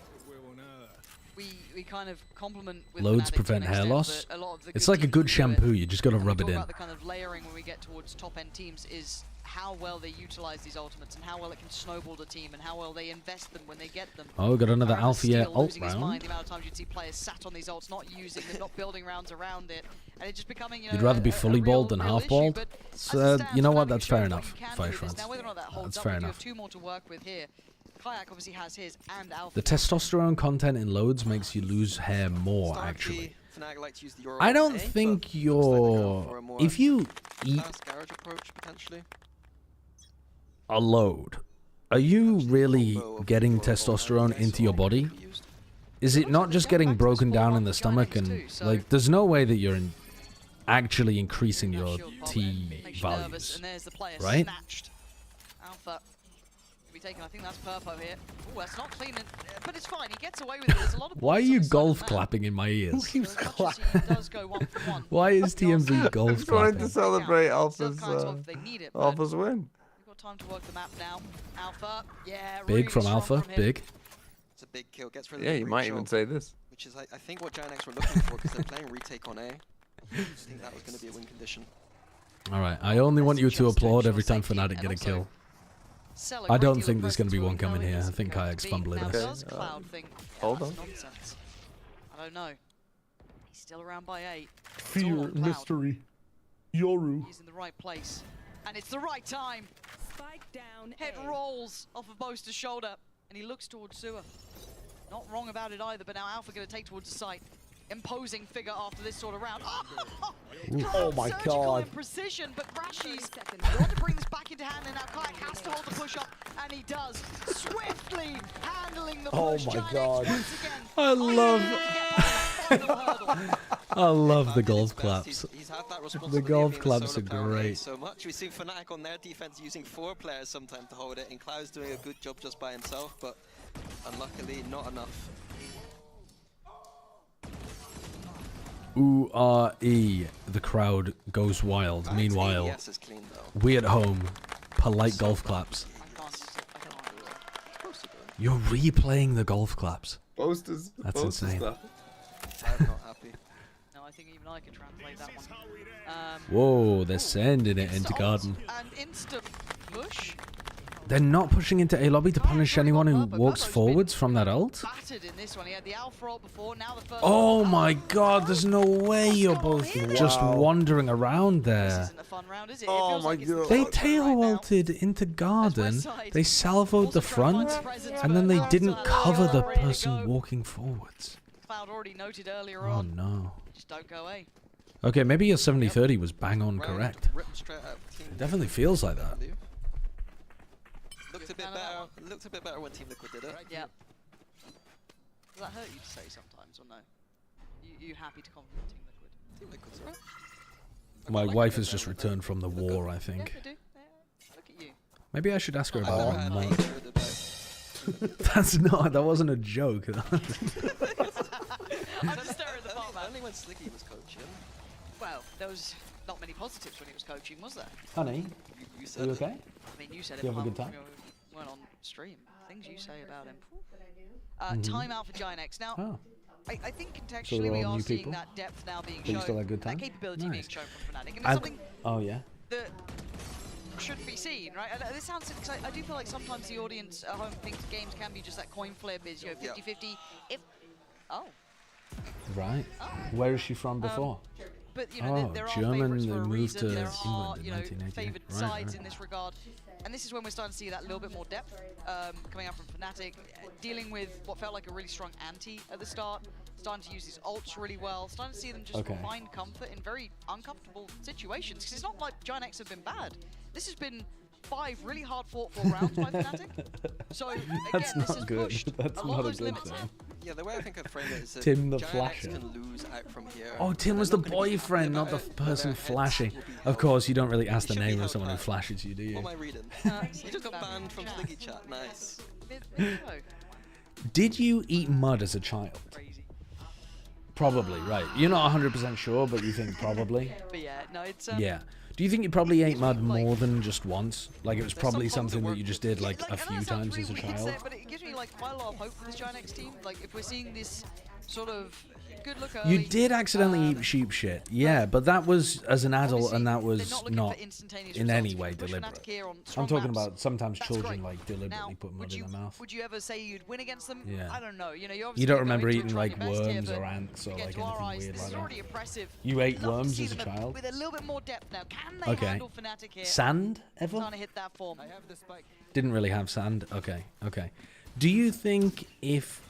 we kind of compliment with Loads Fnatic prevent to an hair extent, loss. but a lot of the It's good like a teams good do it. shampoo. You just got to And we rub it talk in. about the kind of layering when we get towards top-end teams is how well they utilize these ultimates and how well it can snowball the team and how well they invest them when they get them. Oh, got another Alpha ult losing his mind, round. the amount of times you'd see players sat on these ults, not using them, not building rounds around it, and it just becoming, you know, You'd rather be fully bald than half bald. So, you know what? That's fair shows enough. what you can Fire do with this. friends. Now, whether or not that holds That's up, fair we do enough. have 2 more to work with here. Kayak obviously has his and Alpha. The testosterone content in loads makes you lose hair more, actually. Fnatic like to use the Euro I don't A, think but you're... looks like they're going for a more If you eat fast garage approach, potentially. a load, are you really getting testosterone into your body? Is it not just getting broken down in the stomach and, like, there's no way that you're actually increasing your T values, And there's the player right? snatched. Alpha can be taken. I think that's Purpo here. Oh, that's not clean, but it's fine. He gets away with it. There's a lot of Why are bullets you on his side of golf the map. clapping in my ears? Who keeps clapping? Does go 1 for 1. Why is TMV golf I'm trying clapping? to celebrate Alpha's if they need it, but Alpha's win. we've got time to work the map now. Alpha, yeah, Big really from strong Alpha, from him. big. It's a big kill. Gets rid of Yeah, the you might breach even ult, say this. which is, I think, what GiantX were looking for because they're playing retake on A. I think that was going to be a win condition. Alright, I only want you to applaud every time Fnatic get a kill. I don't think there's going to be one coming here. I think Kayak's fumbling Now, this. does Cloud think, hold that's on. nonsense? I don't know. He's still around by 8. It's all Fear, on Cloud. mystery, Yoru. He's in the right place. And it's the right time. Spike down. Head rolls off of Boaster's shoulder. And he looks towards Sewer. Not wrong about it either, but now Alpha going to take towards the site. Imposing figure after this sort of round. Oh my god. In precision, but Rashi's want to bring this back into hand, and now Kayak has to hold the push up, and he does. Swiftly handling the push. Oh my god. I love the golf claps. He's had that The golf claps are great. So much. We've seen Fnatic on their defense using 4 players sometimes to hold it, and Cloud's doing a good job just by himself, but unluckily not enough. Ooh-ah-ee. The crowd goes wild. Meanwhile, AES is clean, though. we at home, polite golf claps. You're replaying the golf claps. Boasters. That's insane. I'm not happy. No, I think even I can translate that one. Whoa, they're sending it into garden. And instant push. They're not pushing into A lobby to punish anyone who walks forwards from that ult? Battered in this one. He had the Alpha ult before, now the first Oh my god, there's no way you're both just wandering around there. Oh my god. They tail ulted into garden, they salvoed the front, and then they didn't cover the person walking forwards. Cloud already noted earlier Oh on. no. Just don't go A. Okay, maybe your 70-30 was bang on correct. It definitely feels like that. Looked a bit better. Looked a bit better when Team Liquid did it. Yeah. Does that hurt you to say sometimes, or no? You happy to compliment Team Liquid? Team Liquid's alright. My wife has just returned from the war, I think. Yeah, they do. Yeah. Look at you. Maybe I should ask her about her mom. That wasn't a joke. I'm just staring at the bar, man. Only when Slicky was coaching. Well, there was not many positives when he was coaching, was there? Honey, you are you okay? I mean, you said Do you it have a good time? when we went on stream. Things you say about him. Timeout for GiantX. Now, I think contextually we are seeing that depth now being shown. You still had a good time? That capability being shown from Fnatic. And it's And, something oh yeah. that should be seen, right? And this sounds, cause I do feel like sometimes the audience at home thinks games can be just that coin flip, is 50-50. If Right. Where is she from before? But you know, there are German. favourites for a Moved reason. to There are, England in you know, 1988. favoured Right, sides right. in this regard. And this is when we're starting to see that little bit more depth coming out from Fnatic, dealing with what felt like a really strong anti at the start, starting to use these ults really well, starting to see them just find comfort in very uncomfortable situations. Because it's not like GiantX have been bad. This has been 5 really hard fought for rounds by Fnatic. So again, That's this not has good. pushed That's a lot not of a those good limits. thing. Yeah, the way I think I'd frame it is that Tim the GiantX Flasher. can lose out from here. Oh, Tim was the boyfriend, not the person flashing. Of course, you don't really ask the name of someone who flashes you, do you? What am I reading? He just got banned from Sliggy chat. Nice. Did you eat mud as a child? Probably, right. You're not 100% sure, but you think probably. But yeah, no, it's yeah. Do you think you probably ate mud more than just once? Like it was probably something that you just did like a few times as a child? But it gives me like quite a lot of hope for this GiantX team. Like if we're seeing this sort of good look early. You did accidentally eat sheep shit. Yeah, but that was as an adult and that was not in any way deliberate. I'm talking about sometimes children like deliberately put mud in their mouth. Would you ever say you'd win against them? Yeah. I don't know. You know, you don't remember eating like worms or ants or like anything weird like that. You ate worms as a child? With a little bit more depth now. Can they handle Fnatic here? Sand ever? Trying to hit that form. Didn't really have sand. Okay, okay. Do you think if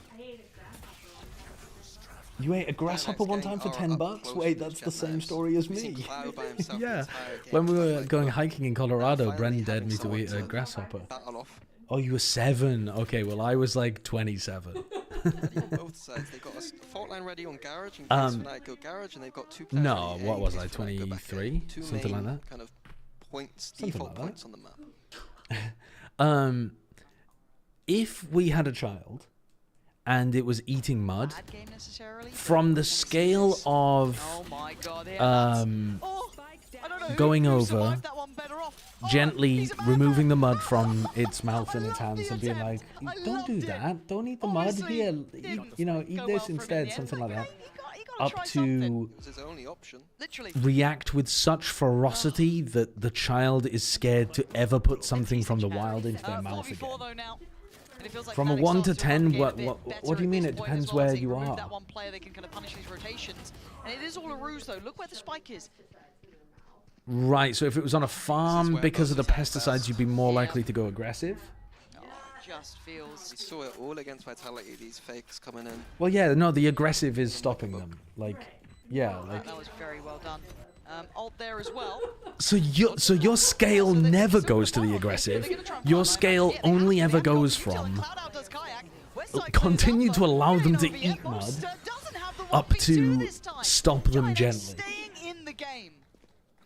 you ate a grasshopper one time for $10? Wait, that's the same story as me. Yeah. When we were going hiking in Colorado, Bren dared me to eat a grasshopper. Oh, you were 7. Okay, well, I was like 27. Both sides. They got a fault line ready on Garage, in case Fnatic go Garage, and they've got 2 players. No, what was I, 23? Something like that? Kind of points, default points on the map. If we had a child and it was eating mud, from the scale of going over, gently removing the mud from its mouth and its hands and being like, don't do that, don't eat the mud here, eat this instead, something like that, up to react with such ferocity that the child is scared to ever put something from the wild into their mouth again. From a 1 to 10, what do you mean? It depends where you are. That one player they can kind of punish these rotations, and it is all a ruse though. Look where the spike is. Right. So if it was on a farm, because of the pesticides, you'd be more likely to go aggressive. Just feels. We saw it all against Vitality. These fakes coming in. Well, yeah. No, the aggressive is stopping them. Like, yeah. Like. That was very well done. Ult there as well. So your scale never goes to the aggressive. Your scale only ever goes from continue to allow them to eat mud up to stop them gently.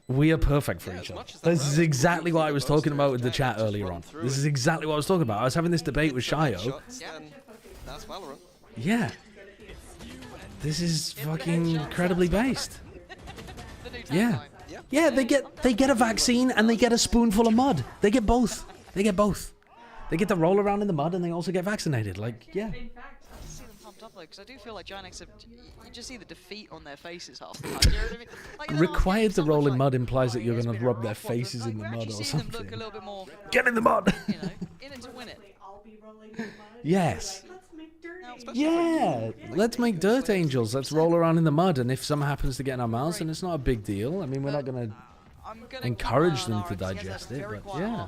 We are perfect for each other. This is exactly what I was talking about with the chat earlier on. This is exactly what I was talking about. I was having this debate with Shayo. Yeah. This is fucking incredibly based. Yeah. Yeah, they get a vaccine and they get a spoonful of mud. They get both. They get both. They get to roll around in the mud and they also get vaccinated. Like, yeah. See them pumped up though, because I do feel like GiantX have, you just see the defeat on their faces half the time. You know what I mean? Like, required to roll in mud implies that you're going to rub their faces in the mud or something. Get in the mud! You know, in it to win it. Yes. Yeah, let's make dirt angels. Let's roll around in the mud, and if something happens to get in our mouths, then it's not a big deal. I mean, we're not going to encourage them to digest it, but yeah.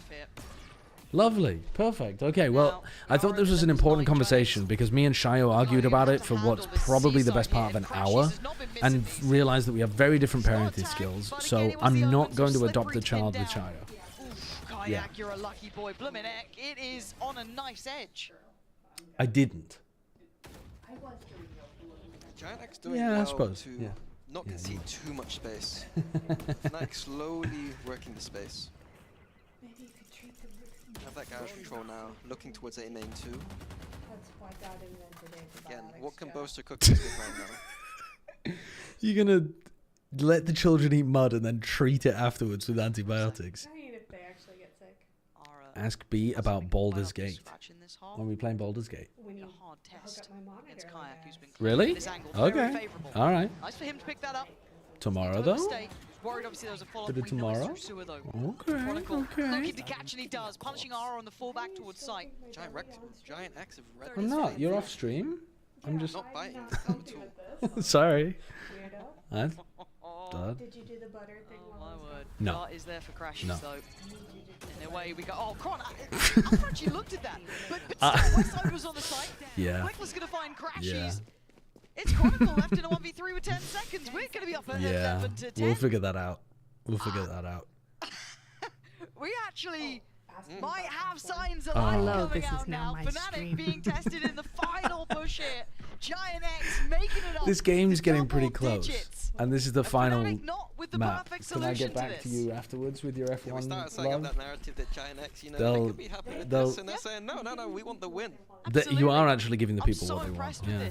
Lovely. Perfect. Okay, well, I thought this was an important conversation because me and Shayo argued about it for what's probably the best part of an hour and realized that we have very different parenting skills, so I'm not going to adopt a child with Shayo. Yeah. You're a lucky boy. Bloomin' heck, it is on a nice edge. I didn't. GiantX doing well to not concede too much space. Fnatic slowly working the space. Have that garage control now, looking towards A main 2. Again, what can Boaster cook this with right now? You're gonna let the children eat mud and then treat it afterwards with antibiotics. Ask B about Baldur's Gate. When we playing Baldur's Gate? Really? Okay. All right. Nice for him to pick that up. Tomorrow though? Worried obviously there was a follow-up. Did it tomorrow? Okay. Okay. Looking to catch and he does, punishing Ara on the fallback towards site. GiantX have read. I'm not. You're off stream. I'm just not biting at all. Sorry. Did you do the butter thing? Oh my word. No. Dart is there for crashes No. though. And away we go. Oh, Kron! I've actually looked at that. But still, Westside was on the site. Yeah. Quick was going to find crashes. Yeah. It's Chronicle left in a 1v3 with 10 seconds. We're going to be up at 11 to 10. We'll figure that out. We'll figure that out. We actually might have signs of life coming out now. Fnatic being tested in the final push here. GiantX making it up. This game's getting pretty close. And this is the final map. Can I get back to you afterwards with your F1 we start setting up that narrative that GiantX, you know, they could be happy with this, and they're saying, no, we want the win. You are actually giving the people what they want. Yeah.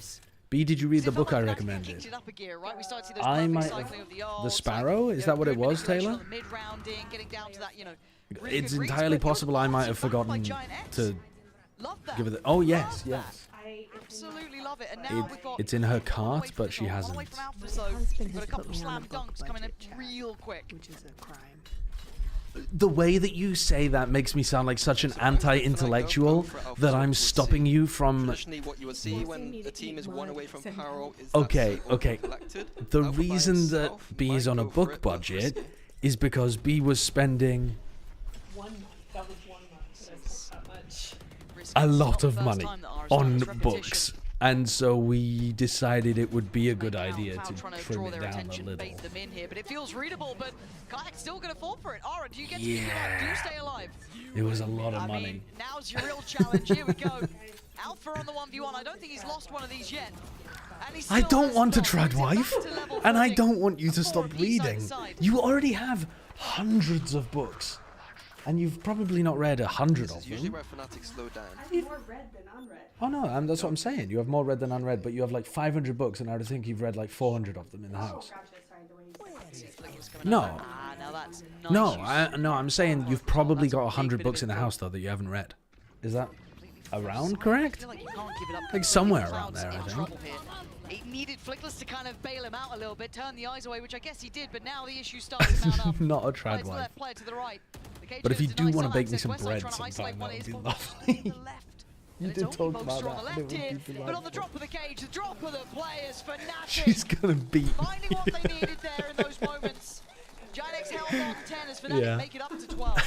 B, did you read the book I recommended? I might have... The Sparrow? Is that what it was, Taylor? It's entirely possible I might have forgotten to give it the... Oh, yes, yes. I absolutely love it. And now we've got... It's in her cart, but she hasn't. We've got a couple of slam dunks coming in real quick. Which is a crime. The way that you say that makes me sound like such an anti-intellectual that I'm stopping you from... What you will see when a team is one away from power is okay. The reason that B is on a book budget is because B was spending a lot of money on books. And so we decided it would be a good idea to trim it down a little. But it feels readable, but GiantX still going to fall for it. Ara, do you get to keep it up? Do you stay alive? It was a lot of money. Mean, now's your real challenge. Here we go. Alpha on the 1v1. I don't think he's lost one of these yet. I don't want to trad wife, and I don't want you to stop reading. You already have hundreds of books. And you've probably not read 100 of them. Usually where Fnatic slow down. I have more read than unread. Oh no, that's what I'm saying. You have more read than unread, but you have like 500 books, and I would think you've read like 400 of them in the house. No. No, I'm saying you've probably got 100 books in the house though that you haven't read. Is that around correct? Like somewhere around there, I think. It needed Flickless to kind of bail him out a little bit, turn the eyes away, which I guess he did, but now the issue starts to mount up. Not a trad wife. But if you do want to bake me some bread sometime, that would be lovely. You did talk about that. But on the drop of the cage, the drop of the players, Fnatic. She's gonna beat finding what they needed there in those moments. GiantX held on 10 as Fnatic make it up to 12.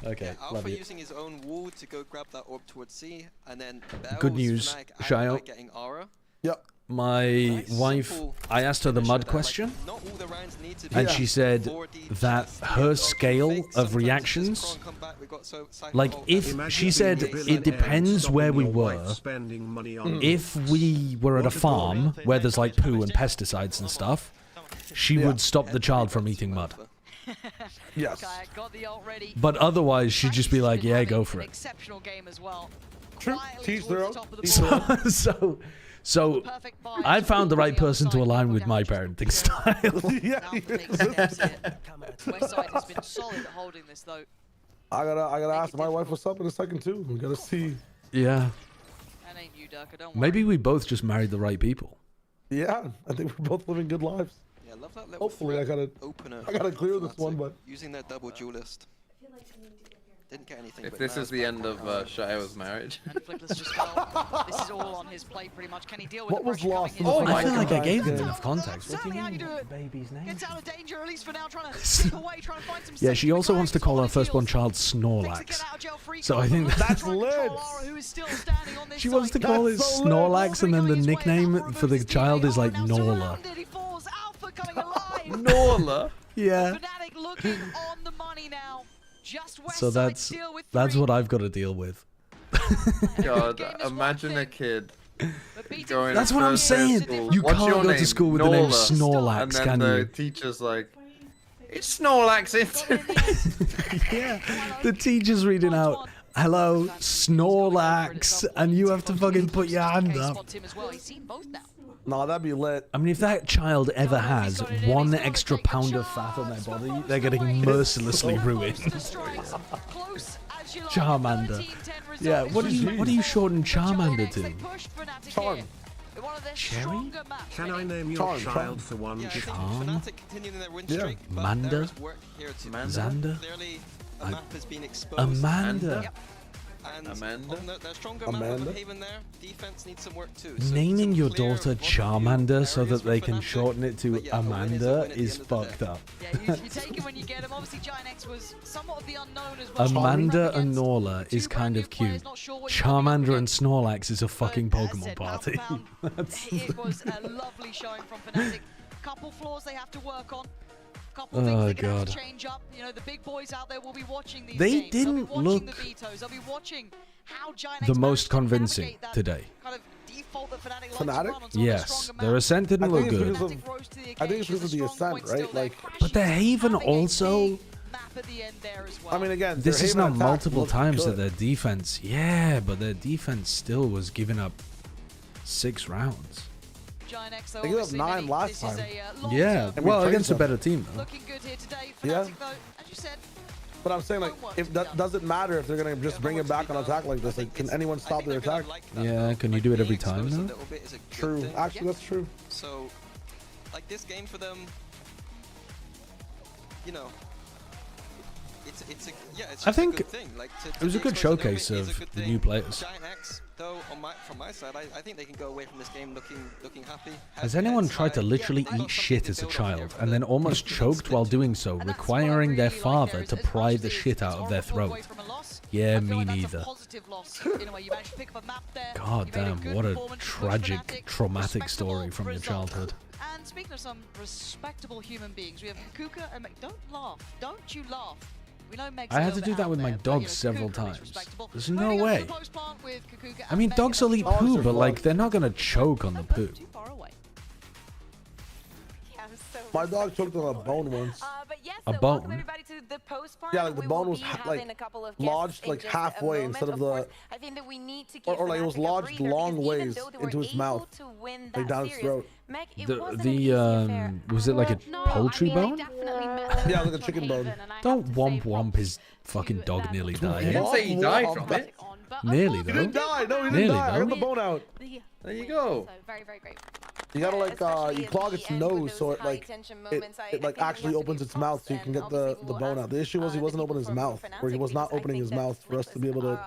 Okay, Alpha using his own wall to go grab that orb towards C, and then good news, Shio. Getting Aura. Yep. My wife, I asked her the mud question, and she said that her scale of reactions, like if she said it depends where we were. If we were at a farm where there's like poo and pesticides and stuff, she would stop the child from eating mud. Yes. But otherwise, she'd just be like, yeah, go for it. Exceptional game as well. True. Teach their own. So I found the right person to align with my parenting style. Westside has been solid at holding this though. I gotta ask my wife what's up in a second too. We gotta see. Yeah. That ain't you, Durka, don't worry. Maybe we both just married the right people. Yeah, I think we're both living good lives. Yeah, love that little hopefully I gotta clear this one, but using their double duelist. Didn't get anything. If this is the end of Shio's marriage. And Flickless just fell. This is all on his plate pretty much. Can he deal with what was lost? I feel like I gave him enough context. What do you mean? Baby's name? Gets out of danger at least for now, trying to slip away, trying to find some. Yeah, she also wants to call her firstborn child Snorlax. So I think that's lit. She wants to call it Snorlax, and then the nickname for the child is like Norla. Norla? Yeah. Fnatic looking on the money now. So that's what I've got to deal with. God, imagine a kid going. That's what I'm saying. You can't go to school with the name Snorlax, can you? And then the teacher's like, "It's Snorlax, isn't it?" Yeah, the teacher's reading out, "Hello, Snorlax," and you have to fucking put your hand up. No, that'd be lit. I mean, if that child ever has 1 extra pound of fat on their body, they're getting mercilessly ruined. Charmander. Yeah, what do you shorten Charmander to? Charm. Cherry? Can I name your child for one? Charm? Yeah. Manda? Xander? Amanda? And Amanda? they're stronger Amanda? Haven there. Defense needs some work too. Naming your daughter Charmander so that they can shorten it to Amanda is fucked up. Yeah, you take it when you get them. Obviously, GiantX was somewhat of the unknown as well. Amanda and Norla is kind of cute. Charmander and Snorlax is a fucking Pokemon party. It was a lovely showing from Fnatic. Couple flaws they have to work on. Couple things they can have to change up. You know, the big boys out there will be watching these they games. didn't look the Vitos. They'll be watching how GiantX the most convincing today. Kind of default that Fnatic? Yes, their Ascent didn't look good. I think it's because of the Ascent, right? Like, but their Haven also. I mean, again, this is not multiple times that their defense. Yeah, but their defense still was giving up 6 rounds. GiantX, They gave up 9 last time. Yeah, well, against a better team, though. Looking good here today. Yeah. Though, as you said, But I'm saying, like, if that doesn't matter if they're gonna just bring it back on attack like this. Like, can anyone stop their attack? Yeah, can you do it every time, though? True. Actually, that's true. So, like, this game for them, you know, it's I think a good thing. Like, it was a good showcase of the new players. GiantX, though, from my side, I think they can go away from this game looking happy. Has anyone tried to literally eat shit as a child and then almost choked while doing so, requiring their father to pry the shit out of their throat? Yeah, me neither. God damn, what a tragic, traumatic story from your childhood. And speaking of some respectable human beings, we have Kuka and Meg. Don't laugh. Don't you laugh. We know Meg's I had to do that with my dogs several times. There's no way. I mean, dogs will eat poo, but like, they're not gonna choke on the poo. My dog choked on a bone once. A bone? Yeah, like the bone was lodged like halfway instead of the, or like it was lodged long ways into his mouth, like down his throat. Was it like a poultry bone? Yeah, like a chicken bone. Don't womp his fucking dog nearly died. He didn't say he died from it. Nearly He though. didn't die. No, he didn't Nearly, die. I got though. the bone out. There you go. Very, very great. You gotta like you clog its nose so it like it actually opens its mouth so you can get the bone out. The issue was he wasn't opening his mouth, or he was not opening his mouth for us to be able to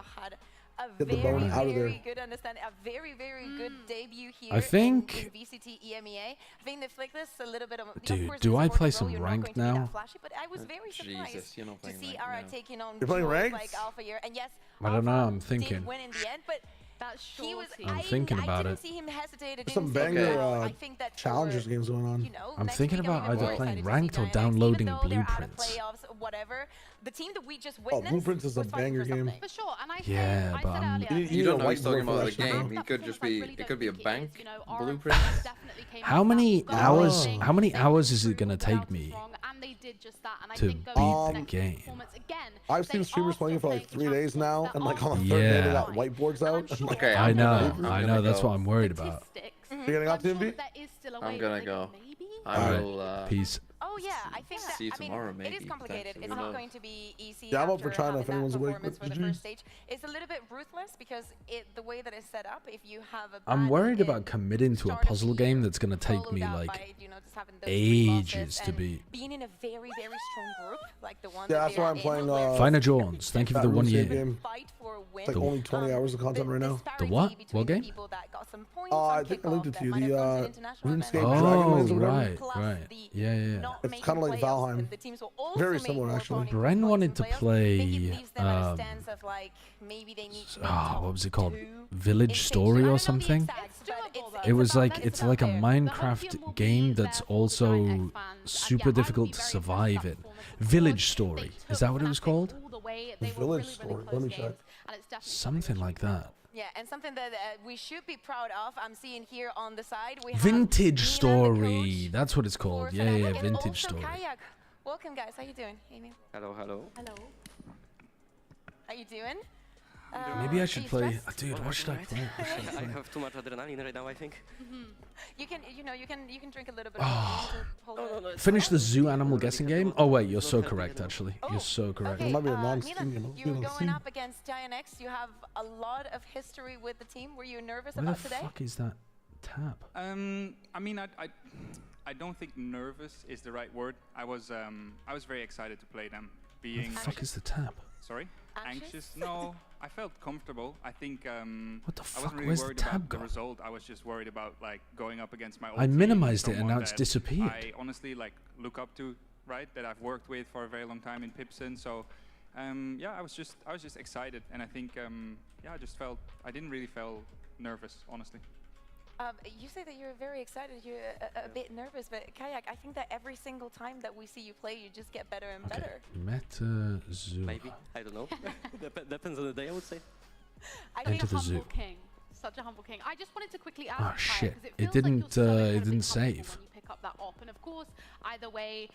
get the bone out of there. A very, very good debut here. I think. In VCT EMEA. I think they flick this a little bit of. Dude, do I play some ranked now? But I was very surprised Jesus, you're not to playing see ranked Ara now. taking on. You're playing ranked? Like Alpha here, and yes, I don't know. I'm did thinking. win in the end, but that's he was. I'm thinking about I it. didn't see him hesitate. There's some banger challengers games going on. I'm thinking about either playing ranked or downloading blueprints. Whatever. The team that we just Oh, witnessed. Blueprints is a banger game. For sure, and I Yeah, said, but I said earlier, You don't know he's whiteboard talking about the for that shit. game. It could just be. It could be a bank you know, our blueprint. definitely came How out many that hours? strong. How many They hours is it proved gonna take themselves me strong, and they did just that, and I to think beat going the into game? performance again, I've seen streamers playing for like 3 days now, and like on the third day they got whiteboards out. I'm like, Okay, I I'm know. gonna I know. That's what I'm worried about. You getting out to MV? I'm gonna go. I Alright, will. peace. Oh yeah, I think that. See you I mean, tomorrow, it maybe. is complicated. Thanks, It's who not knows? going to be easy. Yeah, I'm up for after China if having that anyone's awake. performance for the GG. first stage. It's a little bit ruthless because the way that it's set up. If you have a I'm bad worried hit, about committing to a puzzle game that's gonna take me followed up like by, you know, just having those three bosses ages to and beat. being in a very, very strong group like the one. Yeah, that that's they why are I'm in, playing. where Fina Jones, thank you for the 1 year. Game. fight for a win. It's like only 20 hours of content right now. The what? What game? People that got some points I on think I kickoff linked it that to you. might have The gone to international RuneScape event. Dragon Maze Oh, or whatever. right, Plus right. the Yeah, yeah. not It's making kind of like playoffs, Valheim. the teams will also Very make similar, more actually. Bren wanted to I think it play. leaves them at a stance of like maybe they need to make top What was it called? 2 Village in Story stage. or something? It was like it's like a Minecraft game that's also super difficult to survive in. Village Story. Is that what it was called? Village Story. Let me check. Something like that. Yeah, and something that we should be proud of. I'm seeing here on the side we have Vintage Nina, the Story. coach That's what it's for called. Yeah, Fnatic, yeah, and Vintage also Story. Kayak. Welcome, guys. How you doing, Amy? Hello, hello. Hello. How you doing? Maybe I should are you play. stressed? Dude, what should I play? What should I I play? have too much adrenaline right now, I think. You can, you know, you can drink a little bit. Of Finish the zoo animal guessing game? Oh wait, you're so correct actually. You're so correct. It might be a Milan, non-Steam game. you're going up against GiantX. You have a lot of history with the team. Were you nervous Where the about today? fuck is that tab? I mean, I don't think nervous is the right word. I was very excited to play them. Where Being the fuck is the tab? Sorry? Anxious? No, I felt comfortable. I think What the I fuck? wasn't really Where's the worried tab about the gone? result. I was just worried about like going up against my old I team, minimized it and someone now it's that disappeared. I honestly like look up to, right? That I've worked with for a very long time in Pipson. So yeah, I was just excited, and I think yeah, I didn't really feel nervous, honestly. You say that you're very excited. You're a bit nervous, but Kayak, I think that every single time that we see you play, you just get better and better. Meta zoo. Maybe. I don't know. Depends on the day, I would say. I Enter think a the zoo. humble king. Such a humble king. I just wanted to quickly ask Oh Kayak, shit! 'cause It feels like didn't. you're so It incredibly didn't comfortable save. when you pick up that op, and of course, either way.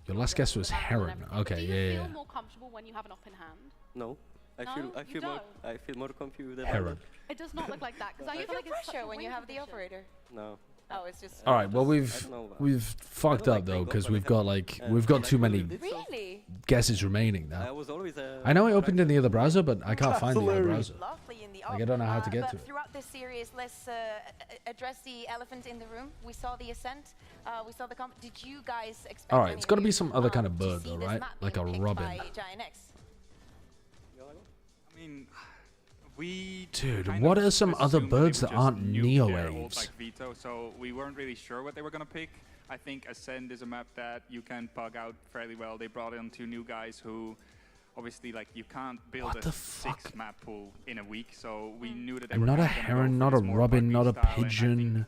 Your last guess was heron. Okay, Do you yeah, feel yeah. more comfortable when you have an op in hand? No. I feel more confused. Heron. It does not look like that because I feel like it's pressure when you have the operator. No. Oh, it's just. All right. Well, we've fucked up though because we've got too many guesses remaining now. I know I opened in the other browser, but I can't find the other browser. Like I don't know how to get to it. Throughout this series, let's address the elephant in the room. We saw the ascent. We saw the Did you guys expect? All right. It's got to be some other kind of bird though, right? Like a robin. GiantX. I mean, Dude, what are some other birds that aren't neo-waves? Like Veto, so we weren't really sure what they were going to pick. I think Ascend is a map that you can pug out fairly well. They brought in 2 new guys who, obviously, like, you can't build a 6 map pool in a week, so we knew that they were not a heron, not a robin, not a pigeon.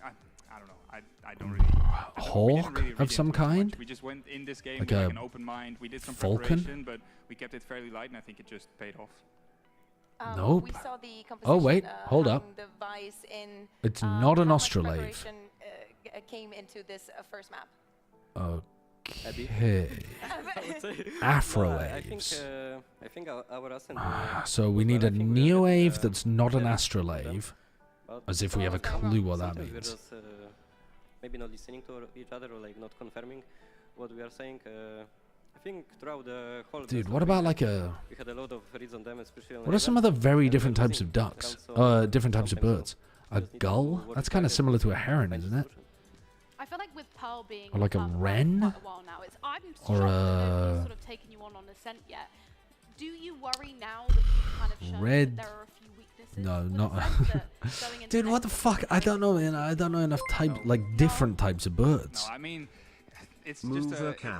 I don't know. I don't really. Hawk of some kind? We just went in this game like with an open mind. We did some preparation, but we kept it fairly light, and I think it just paid off. Nope. We saw the Oh wait, hold up. It's not an Australave. Came into this first map. Okay. Afrolaves. I think our Ascent. So we need a neo-wave that's not an Astrolabe. As if we have a clue what that means. Maybe not listening to each other or like not confirming what we are saying. I think throughout the whole Dude, what about like a... We had a lot of reads on them, especially on what are some other very different types of ducks? Different types of birds? A gull? That's kind of similar to a heron, isn't it? I feel like with Pearl being or like a wren? quite a while now, I'm or a sort of taken you on Ascent yet. Do you worry now that you've kind of shown red? That there are a few weaknesses? No, not. Dude, what the fuck? I don't know. I don't know enough different types of birds. No, I mean, it's just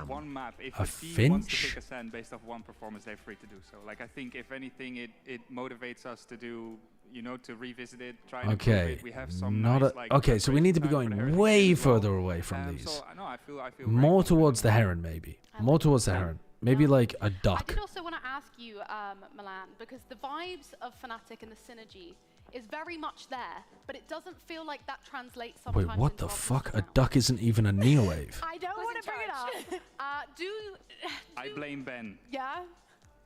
one map. If a team wants to finch? pick Ascend based off one performance, they're free to do so. Like, I think if anything, it motivates us to do, you know, to revisit it, try and improve it. We have some okay, so we need to be going way further away from these. So, no, I feel more towards the heron, maybe. More towards the heron. Maybe like a duck. I did also want to ask you, Milan, because the vibes of Fnatic and the synergy is very much there, but it doesn't feel like that translates sometimes. Wait, what the fuck? A duck isn't even a neo-wave. I don't want to bring it up. I blame Ben. Yeah?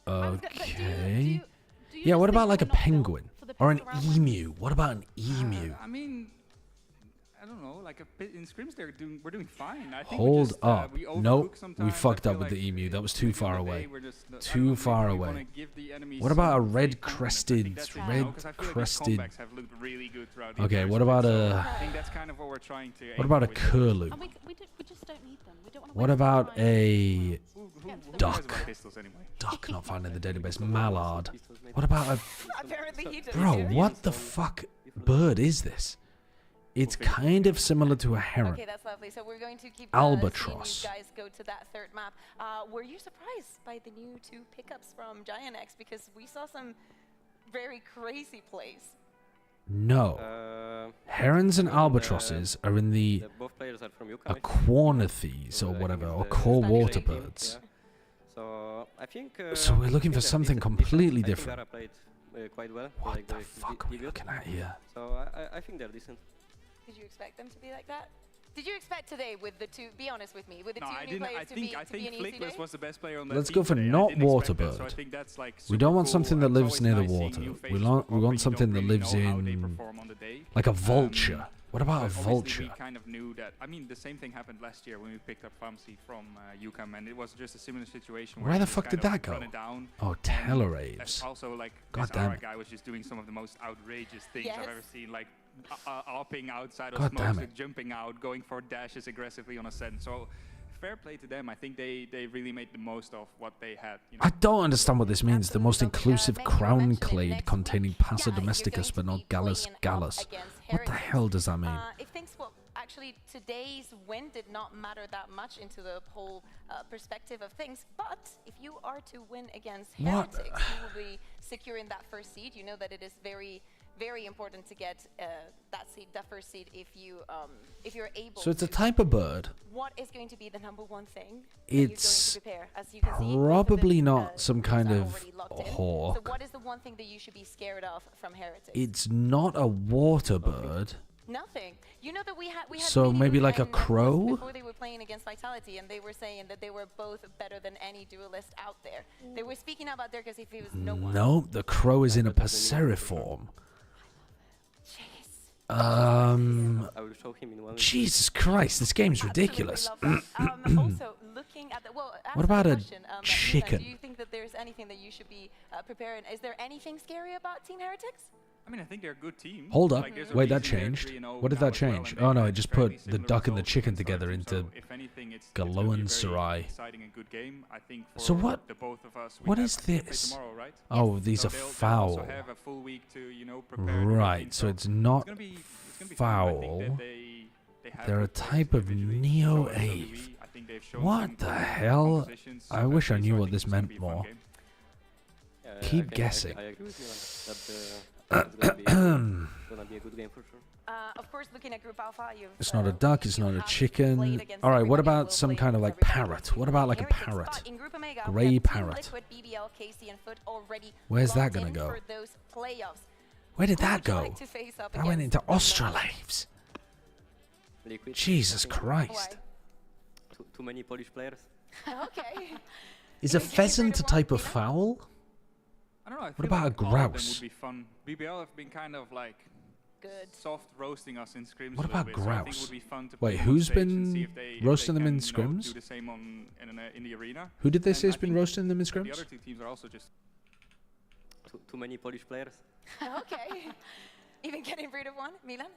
Okay. Yeah, what about like a penguin? Or an emu? What about an emu? I mean, I don't know. Like in scrims, we're doing fine. I think Hold up. Nope, we fucked up with the emu. That was too far away. Too far away. What about a red crested? Okay, what about a? I think that's kind of what we're trying to. Oh, What about a curlew? We just don't need them. We don't want to. What about a duck? Anyway. Duck, not found in the database. Mallard. What about a? Apparently he does. Bro, what the fuck bird is this? It's kind of similar to a heron. Okay, that's lovely. So we're going to keep albatross. seeing you guys go to that third map. Were you surprised by the new 2 pickups from GiantX? Because we saw some very crazy plays. No. Herons and albatrosses are in the aquanathes or whatever, or core water birds. So I think. So we're looking for something completely different. Quite well. What the fuck are we looking at here? So I think they're decent. Did you expect them to be like that? Did you expect today with the 2? Be honest with me. With the 2 I new didn't. players I think an easy day? was the best player on that Let's team go for today. not water That, bird. so I think that's like We don't want cool. something that It's lives near the always nice water. seeing new We faces want something that lives in like a vulture. What about a vulture? We kind of knew that. I mean, the same thing happened last year when we picked up FNC from UCAM, and it was just a similar situation. Where the fuck did that go? Oh, Teleraves. Also, like, God this damn Ara it. guy was just doing some of the most outrageous things I've ever seen, like hopping outside of God damn smokes, it. jumping out, going for dashes aggressively on Ascent. So, fair play to them. I think they really made the most of what they had. You know? I don't understand what this means. The most inclusive crown clade containing Passa domesticus but not Gallus gallus. What the hell does that mean? If things were actually today's win did not matter that much into the whole perspective of things, but if you are to win against What? Heretics, you will be securing that first seed. You know that it is very, very important to get that first seed if you're able. So it's a type of bird. What is going to be the #1 thing It's that you're going to prepare? As you can see, probably not some kind of hawk. So what is the one thing that you should be scared of from Heretics? It's not a water bird. Nothing. You know that we had So maybe like a crow? before they were playing against Vitality, and they were saying that they were both better than any duelist out there. They were speaking about Dirk as if he was no one. No, the crow is in a Passeriform. Jesus Christ, this game's ridiculous. Also, looking at the What about a question, chicken? Do you think that there's anything that you should be preparing? Is there anything scary about Team Heretics? I mean, I think they're a good team. Hold up. Like, there's a Wait, that reason they're changed. 3-0 What did now that as well, change? and Oh they no, had it just fairly put the similar duck and the results chicken against together our team. into So if anything, it's gonna be a very Gallowenserai. exciting and good game. I think for So what? the both of us, What we is have to play this? tomorrow, right? Oh, these So are they'll foul. also have a full week to, you know, prepare Right, so it's not it's gonna be fun. I think foul. that they have They're a good players type of individually. neo-ave. So I think they've shown What some the good hell? compositions I wish I defensively, knew so what think this it's gonna meant be a fun more. game. Keep guessing. I agree with you that it's gonna be a good game for sure. Of course, looking at Group Alpha, you've It's not a duck, it's not a chicken. Alright, what about some kind of like parrot? What about like a parrot? in Group Omega, Grey we have Team parrot. Liquid, BBL, KC, and Foot already Where's that locked gonna in go? for those playoffs. Where did Who that would you go? like to face up That went against? into Australaves. Liquid. Jesus I think. Christ. Too many Polish players. Okay. Is a pheasant a type of fowl? I don't know. I What feel about like a all of them grouse? would be fun. BBL have been kind of like good soft roasting us in scrims. What a little about bit, so I think it grouse? would be fun to Wait, play who's on stage and been see if they roasting them can, in you know, scrims? do the same in the arena. Who did they And say has I been think roasting them in The scrims? other two teams are also just Too many Polish players. Okay. Even getting rid of one, Milan?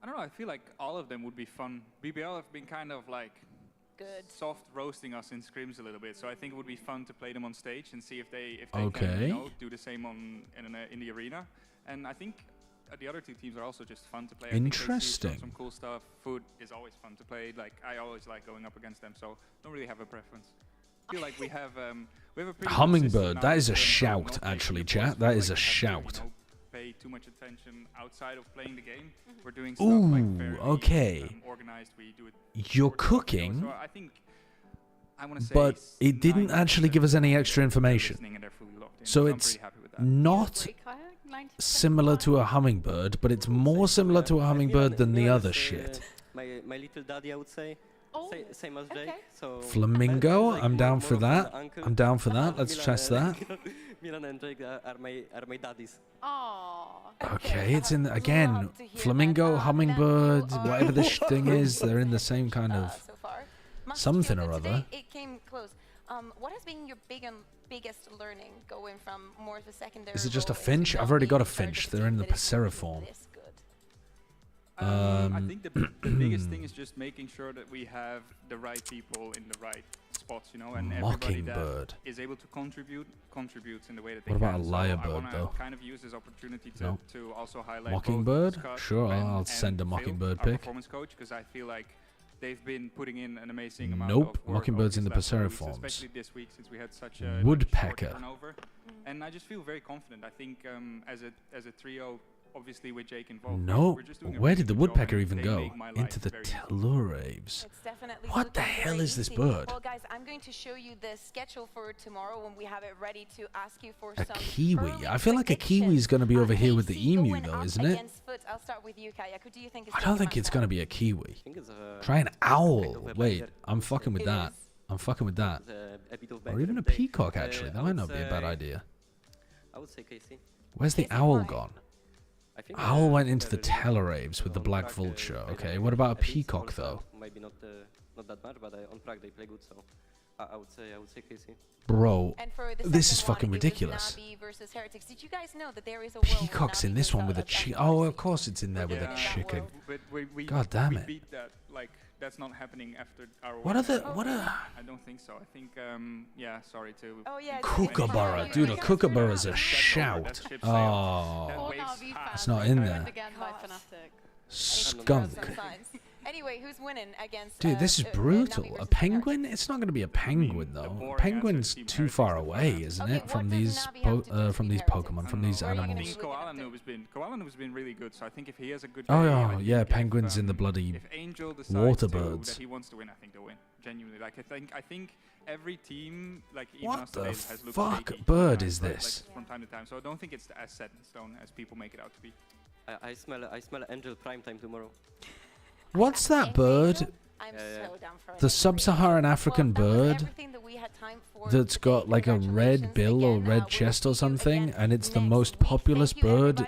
I don't know. I feel like all of them would be fun. BBL have been kind of like good soft roasting us in scrims a little bit, so I think it would be fun to play them on stage and see if they Okay. can, you know, do the same in the arena. And I think the other two teams are also just fun to play. I think they see Interesting. some cool stuff. Food is always fun to play. Like I always like going up against them, so don't really have a preference. I feel like we have a pretty good system Hummingbird, now that in is a terms of shout, not actually, taking the chat. balls. That We is a like have to, shout. you know, pay too much attention outside of playing the game. We're doing stuff like Ooh, very okay. organized. We do it. You're over time, cooking, so I think I want to say but it didn't 90% actually give us any of extra them are information. listening and they're fully locked in, So I'm it's pretty happy with that. not similar to a hummingbird, but it's more similar to a hummingbird than the other shit. My little daddy, I would say. Same as Jake. So Flamingo, like I'm down more for of an that. uncle. I'm down for that. Let's test that. Milan and Jake are my daddies. Okay, it's in again. Flamingo, hummingbird, whatever this thing is, they're in the same kind of so far. something or Today other. it came close. What has been your biggest learning going from more of a secondary? Is it just a role into finch? now I've already being got a part of finch. the They're in team the that is really Passeriform. this good? I think the biggest thing is just making sure that we have the right people in the right spots, you know, and everybody that Mockingbird. is able to contributes in the way that they What about can. a So lyrebird, I wanna though? kind of use this opportunity to, Nope. to also highlight Mockingbird? both Scott, Sure, Ben, I'll and send a Phil, Mockingbird our pick. performance coach, because I feel like they've been putting in an amazing amount Nope, of work Mockingbird's in over the these last few weeks, Passeriforms. especially this week since we had such a like, Woodpecker. short turnover. And I just feel very confident. I think as a trio, obviously with Jake involved, No, we're just doing a where really did the good job, woodpecker and even they go? make my life Into the very easy. Telluraves. Definitely What the looking hell very is this easy. bird? Well, guys, I'm going to show you the schedule for tomorrow when we have it ready to ask you for A some kiwi. early I feel like a kiwi is going to be over here with the KC emu, going though, up isn't it? against Foot. I'll start with you, Kayak. Who do you think is I going don't to think match it's up? going to be a kiwi. think it's Try an owl. kind of a Wait, better- I'm fucking with It that. is. I'm fucking with that. a bit of Or better even a than Jake. peacock, actually. That I might would not be a bad say- idea. I would say KC. Where's the Casey, owl why? gone? I think Owl went into the they're really Telluraves with the on black track, vulture. they Okay, play what about a a bit peacock, also, though? Maybe not that much, but on track they play good. So I would say KC. Bro, And for the this is second one, fucking it was ridiculous. Navi versus Heretics. Did you guys know that there is a world where Peacock's in Navi this goes one with a out as chicken. FNC? Oh, of course it's in there with a Yeah, chicken. But we God damn we it. beat that. Like that's not happening after our. What are the- win. what are- I don't think so. I think yeah. Sorry to. Oh yeah. Kookaburra. Dude, a kookaburra's a shout. Oh, it's not in there. Again by Fnatic. Skunk. Anyway, who's winning against? Dude, this is Navi brutal. versus A penguin? It's not going to be a penguin, though. A penguin's too far away, isn't it? From these Pokemon, from these I animals. think Koala has been really good. So I think if he has a good. Oh, day, yeah, I think yeah, if, penguins in the bloody if Angel decides water to, birds. that he wants to win, I think they'll win. Genuinely, like I think every team, like even What us the today, has looked fuck shaky bird sometimes, is right? this? Like, from time to time. So I don't think it's as set in stone as people make it out to be. I smell Angel prime time tomorrow. What's that bird? I'm so down for The sub-Saharan African bird that's got like a red bill or red chest or something, and it's the most populous bird,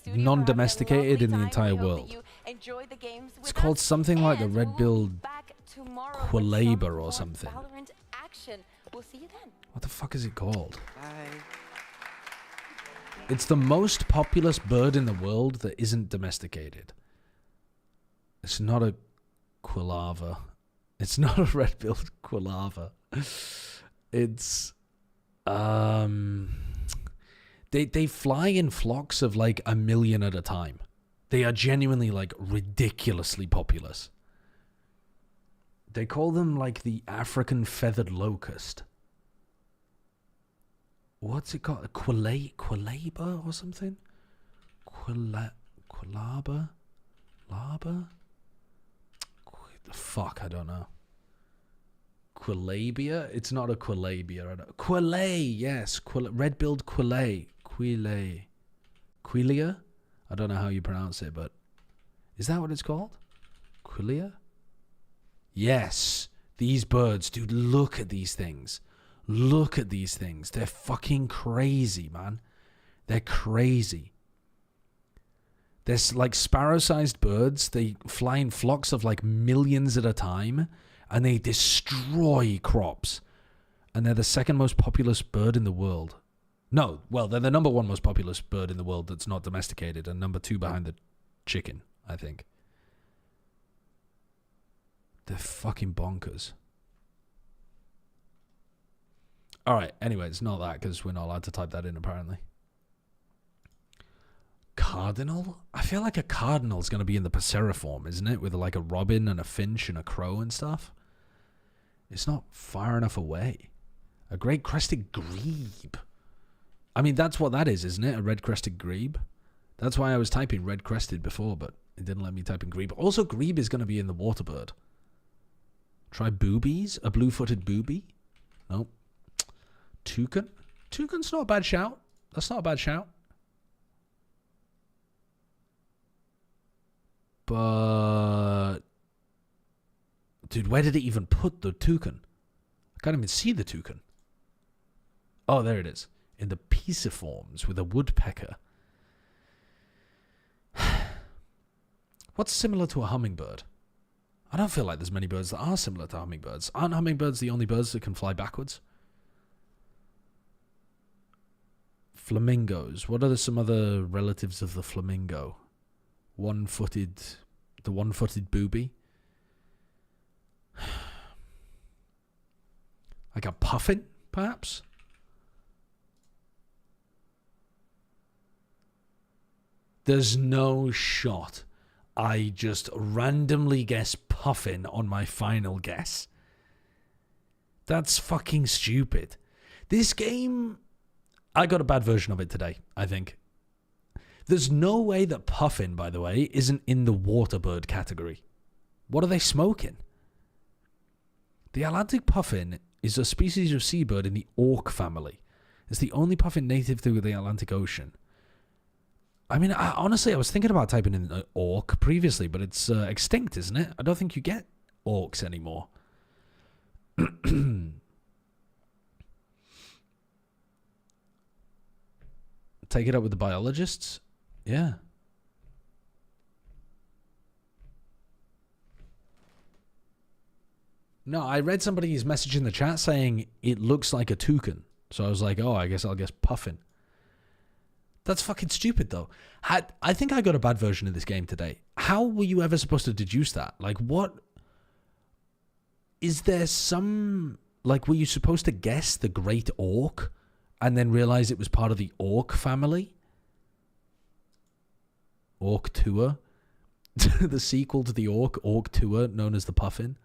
non-domesticated in the entire world. It's called something like the red-billed quilaba or something. What the fuck is it called? It's the most populous bird in the world that isn't domesticated. It's not a quilava. It's not a red-billed quilava. It's they fly in flocks of like 1 million at a time. They are genuinely like ridiculously populous. They call them like the African feathered locust. What's it called? A quilaba or something? Quilaba? Laba? Fuck, I don't know. Quilabia? It's not a quilabia. Quillay, yes. Red-billed quillay. Quillia? I don't know how you pronounce it, but... Is that what it's called? Quillia? Yes. These birds, dude, look at these things. Look at these things. They're fucking crazy, man. They're crazy. They're like sparrow-sized birds. They fly in flocks of like millions at a time, and they destroy crops. And they're the second most populous bird in the world. No, well, they're the number 1 most populous bird in the world that's not domesticated, and number 2 behind the chicken, I think. They're fucking bonkers. Alright, anyway, it's not that, because we're not allowed to type that in, apparently. Cardinal? I feel like a cardinal's going to be in the Passeriform, isn't it? With like a robin and a finch and a crow and stuff. It's not far enough away. A great crested grebe. I mean, that's what that is, isn't it? A red crested grebe. That's why I was typing red crested before, but it didn't let me type in grebe. Also, grebe is going to be in the waterbird. Try boobies? A blue-footed booby? Nope. Toucan? Toucan's not a bad shout. That's not a bad shout. But... Dude, where did it even put the toucan? I can't even see the toucan. Oh, there it is. In the pisiforms with a woodpecker. What's similar to a hummingbird? I don't feel like there's many birds that are similar to hummingbirds. Aren't hummingbirds the only birds that can fly backwards? Flamingos. What are some other relatives of the flamingo? The one-footed booby. Like a puffin, perhaps? There's no shot. I just randomly guess puffin on my final guess. That's fucking stupid. This game... I got a bad version of it today, I think. There's no way that puffin, by the way, isn't in the waterbird category. What are they smoking? The Atlantic puffin is a species of seabird in the auk family. It's the only puffin native to the Atlantic Ocean. I mean, honestly, I was thinking about typing in auk previously, but it's extinct, isn't it? I don't think you get auks anymore. Take it up with the biologists? Yeah. No, I read somebody's message in the chat saying it looks like a toucan. So I was like, oh, I guess I'll guess puffin. That's fucking stupid, though. I think I got a bad version of this game today. How were you ever supposed to deduce that? Like, what? Is there some... Like, were you supposed to guess the Great Auk and then realize it was part of the auk family? Auk Tour? The sequel to the Auk Tour, known as the Puffin.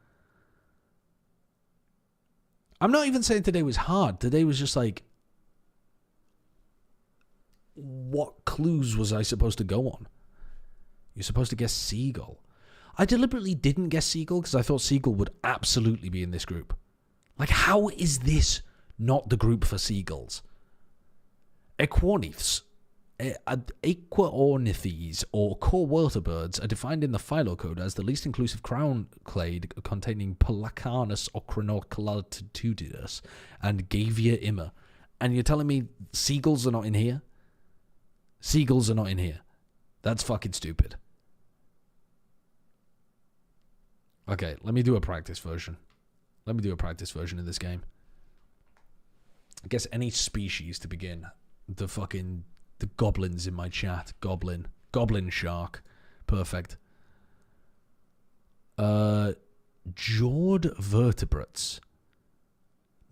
I'm not even saying today was hard. Today was just like... What clues was I supposed to go on? You're supposed to guess seagull. I deliberately didn't guess seagull because I thought seagull would absolutely be in this group. Like, how is this not the group for seagulls? Equorniths. Aquaornithes, or core water birds, are defined in the phylo-code as the least inclusive crown clade containing Pelacanus ochrinocalatitudinus and Gavia imma. And you're telling me seagulls are not in here? Seagulls are not in here. That's fucking stupid. Okay, let me do a practice version. Let me do a practice version of this game. I guess any species to begin. The goblins in my chat. Goblin shark. Perfect. Jawed vertebrates.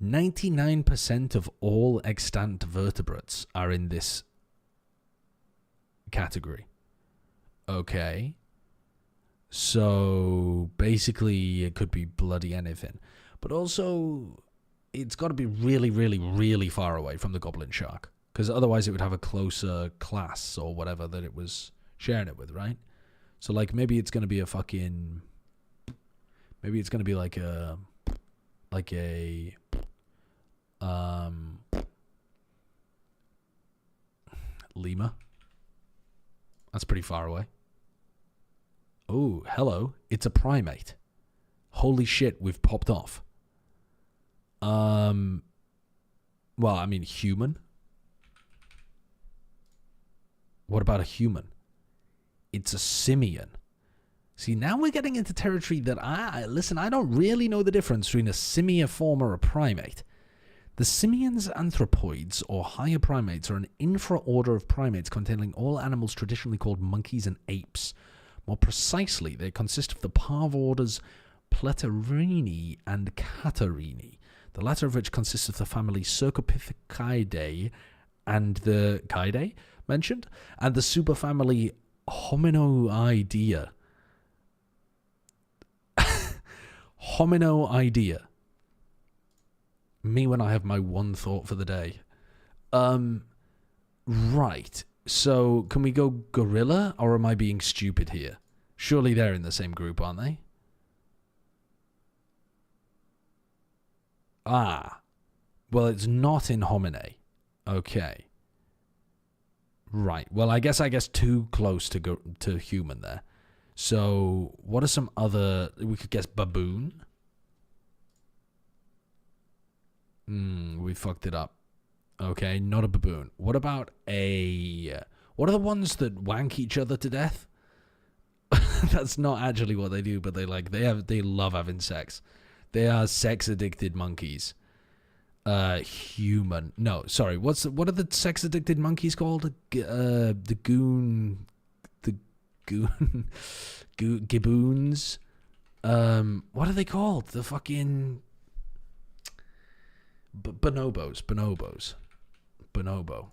99% of all extant vertebrates are in this category. Okay. So basically it could be bloody anything. But also it's got to be really, really, really far away from the goblin shark. Because otherwise it would have a closer class or whatever that it was sharing it with, right? So like maybe it's going to be a fucking... Maybe it's going to be like a... lemur. That's pretty far away. Oh, hello. It's a primate. Holy shit, we've popped off. Well, I mean, human. What about a human? It's a simian. See, now we're getting into territory that I don't really know the difference between a simiiform or a primate. The simians, anthropoids, or higher primates, are an infra-order of primates containing all animals traditionally called monkeys and apes. More precisely, they consist of the parv-orders Pleterini and Catarrhini, the latter of which consists of the family Cercopithecidae and the Caidae mentioned, and the superfamily Hominoidea. Hominoidea. Me when I have my one thought for the day. Right. So, can we go gorilla, or am I being stupid here? Surely they're in the same group, aren't they? Ah. Well, it's not in homine. Okay. Right. Well, I guess too close to human there. So, what are some other... We could guess baboon. We fucked it up. Okay, not a baboon. What about a... What are the ones that wank each other to death? That's not actually what they do, but they love having sex. They are sex-addicted monkeys. Human. No, sorry. What are the sex-addicted monkeys called? Giboons. What are they called? The fucking... Bonobos. Bonobo.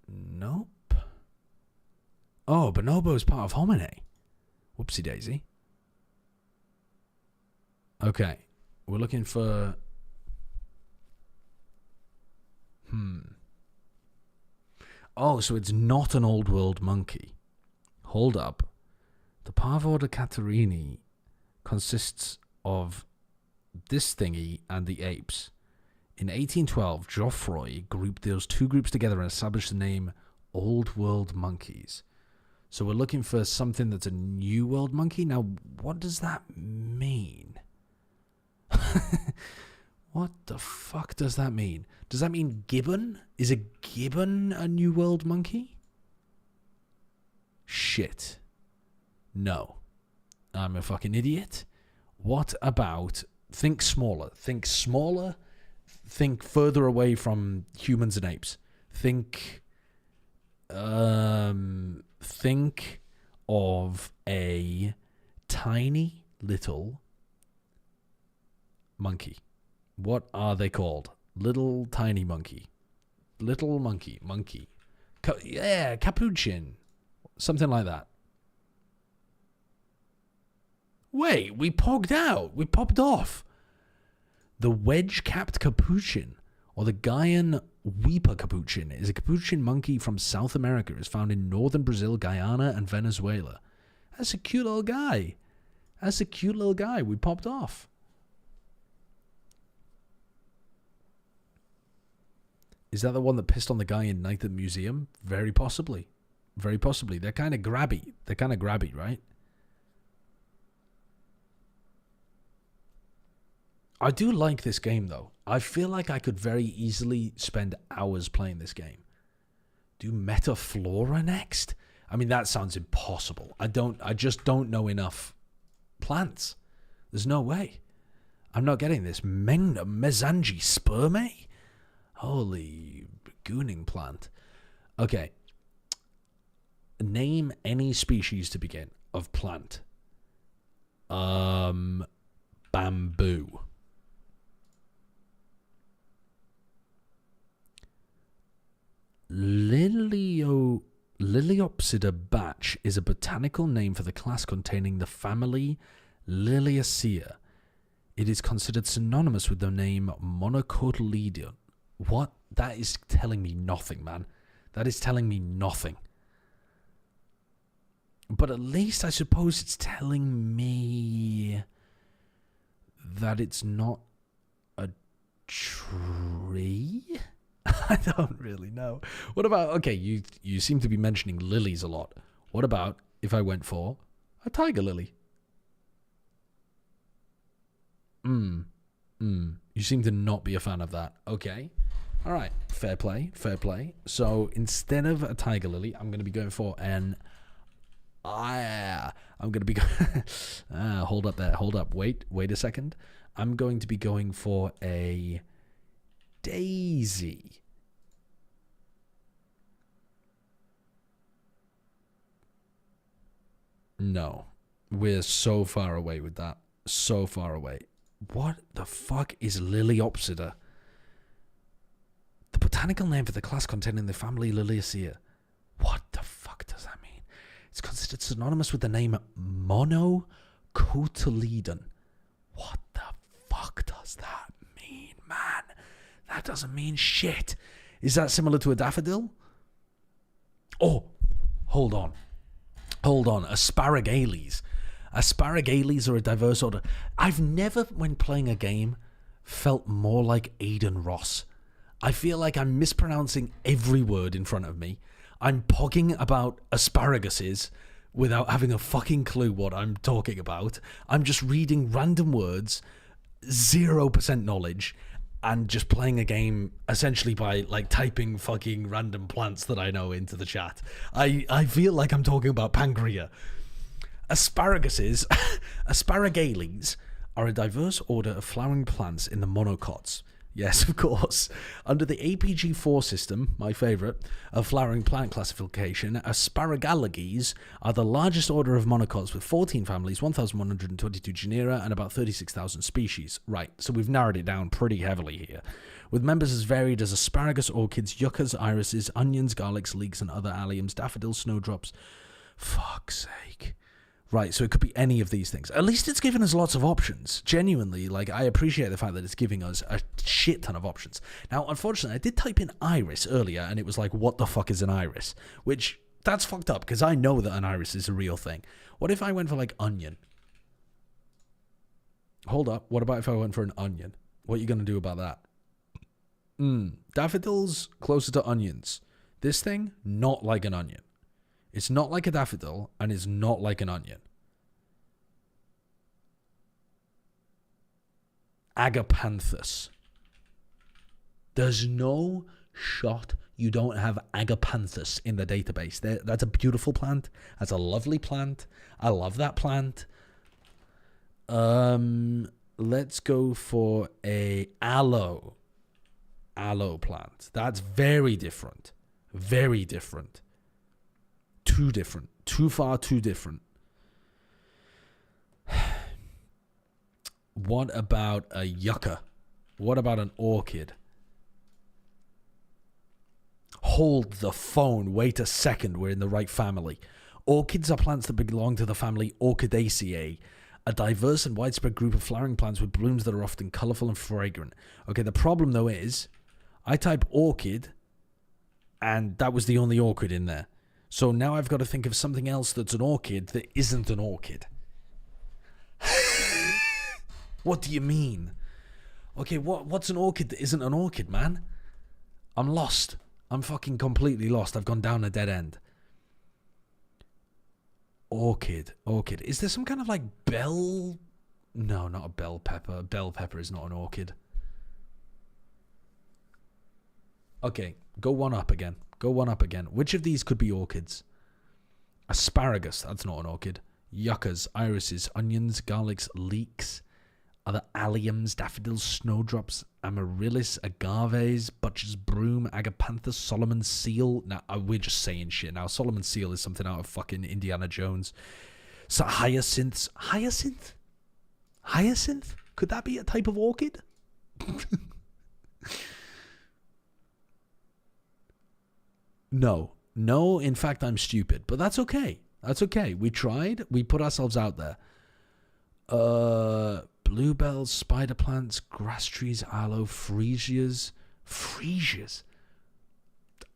Nope. Oh, bonobo is part of homine. Whoopsie daisy. Okay. We're looking for... Oh, so it's not an old world monkey. Hold up. The parvorder Catarrhini consists of this thingy and the apes. In 1812, Geoffroy grouped those two groups together and established the name Old World Monkeys. So we're looking for something that's a New World monkey. Now, what does that mean? What the fuck does that mean? Does that mean gibbon? Is a gibbon a New World monkey? Shit. No. I'm a fucking idiot. What about... Think smaller. Think smaller. Think further away from humans and apes. Think of a tiny little monkey. What are they called? Little tiny monkey. Little monkey. Monkey. Yeah, capuchin. Something like that. Wait, we pogged out. We popped off. The wedge-capped capuchin, or the Guyana weeper capuchin, is a capuchin monkey from South America. It's found in northern Brazil, Guyana, and Venezuela. That's a cute little guy. We popped off. Is that the one that pissed on the guy in Night at the Museum? Very possibly. Very possibly. They're kind of grabby. They're kind of grabby, right? I do like this game, though. I feel like I could very easily spend hours playing this game. Do Metaflora next? I mean, that sounds impossible. I just don't know enough plants. There's no way. I'm not getting this. Mesangi sperme? Holy gooning plant. Okay. Name any species to begin of plant. Bamboo. Liliopsida batch is a botanical name for the class containing the family Liliaceae. It is considered synonymous with the name Monocotyledon. What? That is telling me nothing, man. That is telling me nothing. But at least I suppose it's telling me that it's not a tree? I don't really know. What about, okay, you seem to be mentioning lilies a lot. What about if I went for a tiger lily? You seem to not be a fan of that. Okay. All right. Fair play. Fair play. So instead of a tiger lily, I'm going to be going for an... I'm going to be... hold up there. Hold up. Wait a second. I'm going to be going for a... daisy. No. We're so far away with that. So far away. What the fuck is Liliopsida? The botanical name for the class containing the family Liliaceae. What the fuck does that mean? It's considered synonymous with the name Monocotyledon. What the fuck does that mean, man? That doesn't mean shit. Is that similar to a daffodil? Oh, hold on. Hold on. Asparagales. Asparagales are a diverse order. I've never, when playing a game, felt more like Aiden Ross. I feel like I'm mispronouncing every word in front of me. I'm pogging about asparaguses without having a fucking clue what I'm talking about. I'm just reading random words, 0% knowledge, and just playing a game essentially by like typing fucking random plants that I know into the chat. I feel like I'm talking about Pangria. Asparaguses, Asparagales, are a diverse order of flowering plants in the monocots. Yes, of course. Under the APG4 system, my favourite, of flowering plant classification, Asparagales are the largest order of monocots with 14 families, 1,122 genera, and about 36,000 species. Right, so we've narrowed it down pretty heavily here. With members as varied as asparagus, orchids, yuccas, irises, onions, garlics, leeks, and other alliums, daffodils, snowdrops. Fuck's sake. Right, so it could be any of these things. At least it's given us lots of options. Genuinely, like, I appreciate the fact that it's giving us a shit ton of options. Now, unfortunately, I did type in iris earlier, and it was like, what the fuck is an iris? Which, that's fucked up, because I know that an iris is a real thing. What if I went for, like, onion? Hold up. What about if I went for an onion? What are you going to do about that? Daffodils, closer to onions. This thing, not like an onion. It's not like a daffodil, and it's not like an onion. Agapanthus. There's no shot you don't have Agapanthus in the database. That's a beautiful plant. That's a lovely plant. I love that plant. Let's go for a aloe plant. That's very different. Very different. Too different. Too far too different. What about a yucca? What about an orchid? Hold the phone. Wait a second. We're in the right family. Orchids are plants that belong to the family Orchidaceae, a diverse and widespread group of flowering plants with blooms that are often colourful and fragrant. Okay, the problem though is, I type orchid, and that was the only orchid in there. So now I've got to think of something else that's an orchid that isn't an orchid. What do you mean? Okay, what's an orchid that isn't an orchid, man? I'm lost. I'm fucking completely lost. I've gone down a dead end. Orchid. Is there some kind of like bell? No, not a bell pepper. Bell pepper is not an orchid. Okay, go one up again. Which of these could be orchids? Asparagus, that's not an orchid. Yuccas, irises, onions, garlics, leeks. Other alliums, daffodils, snowdrops, amaryllis, agaves, butcher's broom, agapanthus, Solomon's seal. Now, we're just saying shit now. Solomon's seal is something out of fucking Indiana Jones. So hyacinths. Hyacinth? Could that be a type of orchid? No, in fact, I'm stupid. But that's okay. We tried. We put ourselves out there. Bluebells, spider plants, grass trees, aloe, freesias. Freesias?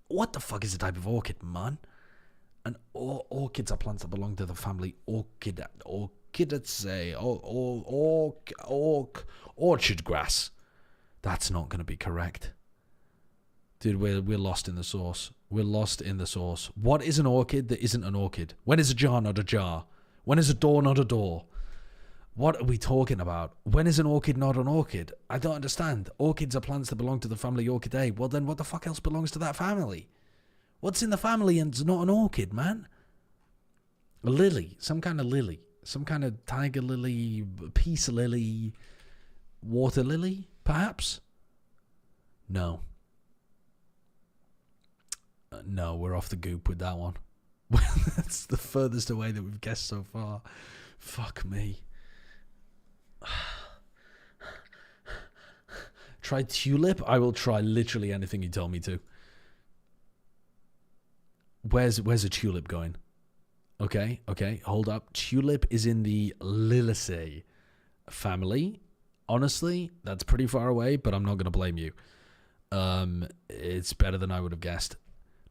What the fuck is a type of orchid, man? And orchids are plants that belong to the family Orchidaceae. Orchard grass. That's not going to be correct. Dude, we're lost in the sauce. What is an orchid that isn't an orchid? When is a jar not a jar? When is a door not a door? What are we talking about? When is an orchid not an orchid? I don't understand. Orchids are plants that belong to the family Orchidae. Well, then what the fuck else belongs to that family? What's in the family and it's not an orchid, man? A lily. Some kind of lily. Some kind of tiger lily, peace lily, water lily, perhaps? No. No, we're off the goop with that one. That's the furthest away that we've guessed so far. Fuck me. Try tulip? I will try literally anything you tell me to. Where's a tulip going? Okay, hold up. Tulip is in the Liliaceae family. Honestly, that's pretty far away, but I'm not going to blame you. It's better than I would have guessed.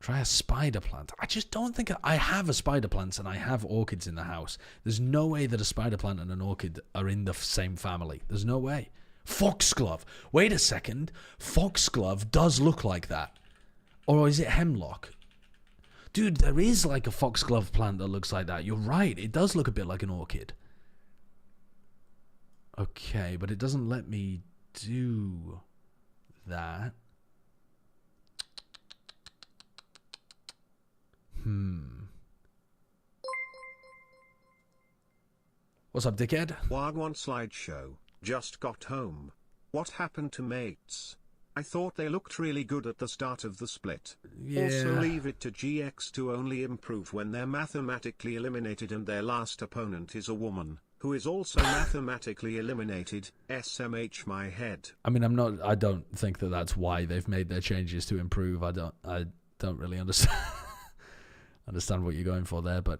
Try a spider plant. I just don't think I have a spider plant and I have orchids in the house. There's no way that a spider plant and an orchid are in the same family. There's no way. Foxglove. Wait a second. Foxglove does look like that. Or is it hemlock? Dude, there is like a foxglove plant that looks like that. You're right. It does look a bit like an orchid. Okay, but it doesn't let me do that. What's up, dickhead? Wagwan slideshow. Just got home. What happened to mates? I thought they looked really good at the start of the split. Yeah. Also leave it to GX to only improve when they're mathematically eliminated and their last opponent is a woman, who is also mathematically eliminated. SMH my head. I mean, I don't think that that's why they've made their changes to improve. I don't really understand what you're going for there, but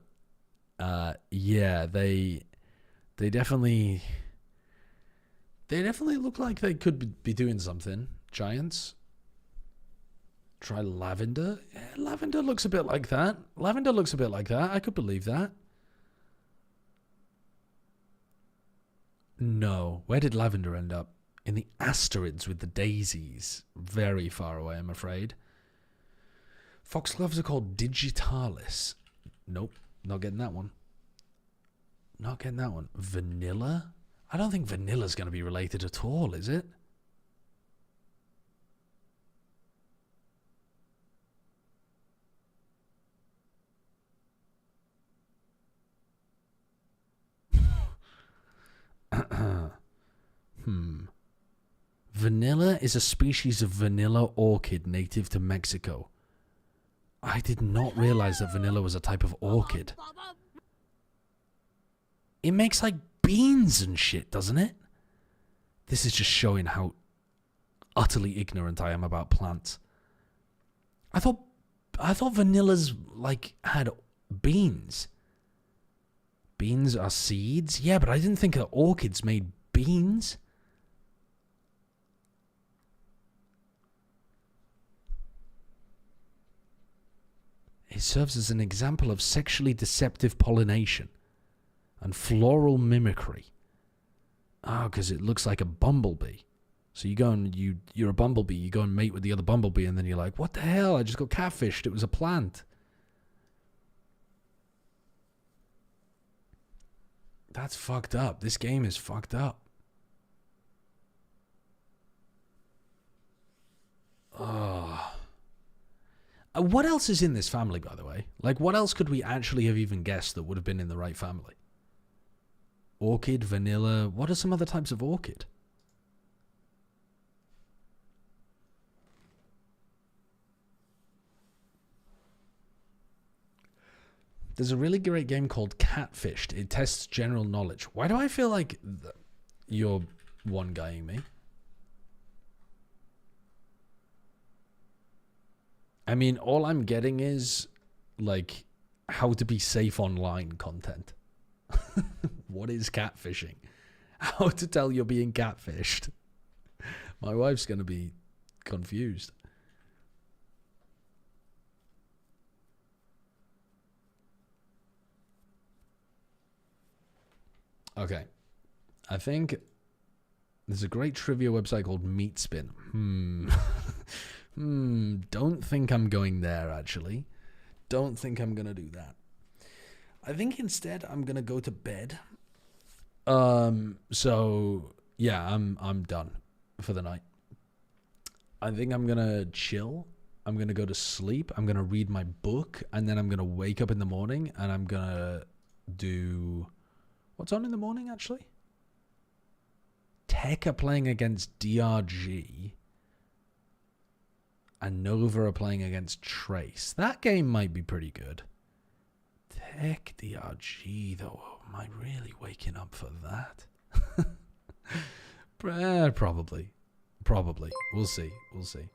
yeah, they definitely look like they could be doing something. Giants. Try lavender. Yeah, lavender looks a bit like that. I could believe that. No. Where did lavender end up? In the asteroids with the daisies. Very far away, I'm afraid. Foxgloves are called digitalis. Nope. Not getting that one. Vanilla? I don't think vanilla's going to be related at all, is it? Vanilla is a species of vanilla orchid native to Mexico. I did not realize that vanilla was a type of orchid. It makes like beans and shit, doesn't it? This is just showing how utterly ignorant I am about plants. I thought vanilla's like had beans. Beans are seeds? Yeah, but I didn't think that orchids made beans. It serves as an example of sexually deceptive pollination and floral mimicry. Oh, because it looks like a bumblebee. So you go and you're a bumblebee, you go and mate with the other bumblebee, and then you're like, what the hell? I just got catfished. It was a plant. That's fucked up. This game is fucked up. Oh. What else is in this family, by the way? Like, what else could we actually have even guessed that would have been in the right family? Orchid, vanilla. What are some other types of orchid? There's a really great game called Catfished. It tests general knowledge. Why do I feel like you're one-guying me? I mean, all I'm getting is, like, how to be safe online content. What is catfishing? How to tell you're being catfished. My wife's going to be confused. Okay. I think there's a great trivia website called Meatspin. Don't think I'm going there, actually. Don't think I'm going to do that. I think instead I'm going to go to bed. So, yeah, I'm done for the night. I think I'm going to chill. I'm going to go to sleep. I'm going to read my book. And then I'm going to wake up in the morning and I'm going to do... What's on in the morning, actually? Tech are playing against DRG. And Nova are playing against Trace. That game might be pretty good. Tech DRG, though. Am I really waking up for that? Probably. Probably. We'll see. We'll see.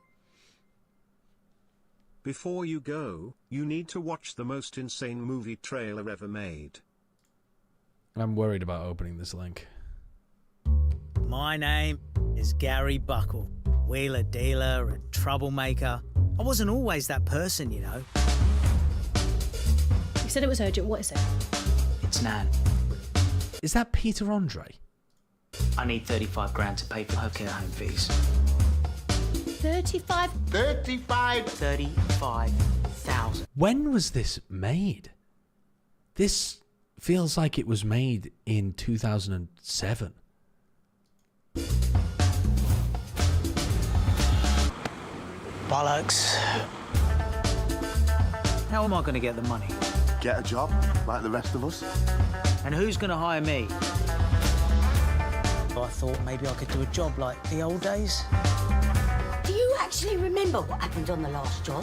Before you go, you need to watch the most insane movie trailer ever made. I'm worried about opening this link. My name is Gary Buckle. Wheeler dealer and troublemaker. I wasn't always that person, you know. You said it was urgent. What is it? It's Nan. Is that Peter Andre? I need 35 grand to pay for her care home fees. 35? 35,000. When was this made? This feels like it was made in 2007. Bollocks. How am I going to get the money? Get a job, like the rest of us. And who's going to hire me? I thought maybe I could do a job like the old days. Do you actually remember what happened on the last job?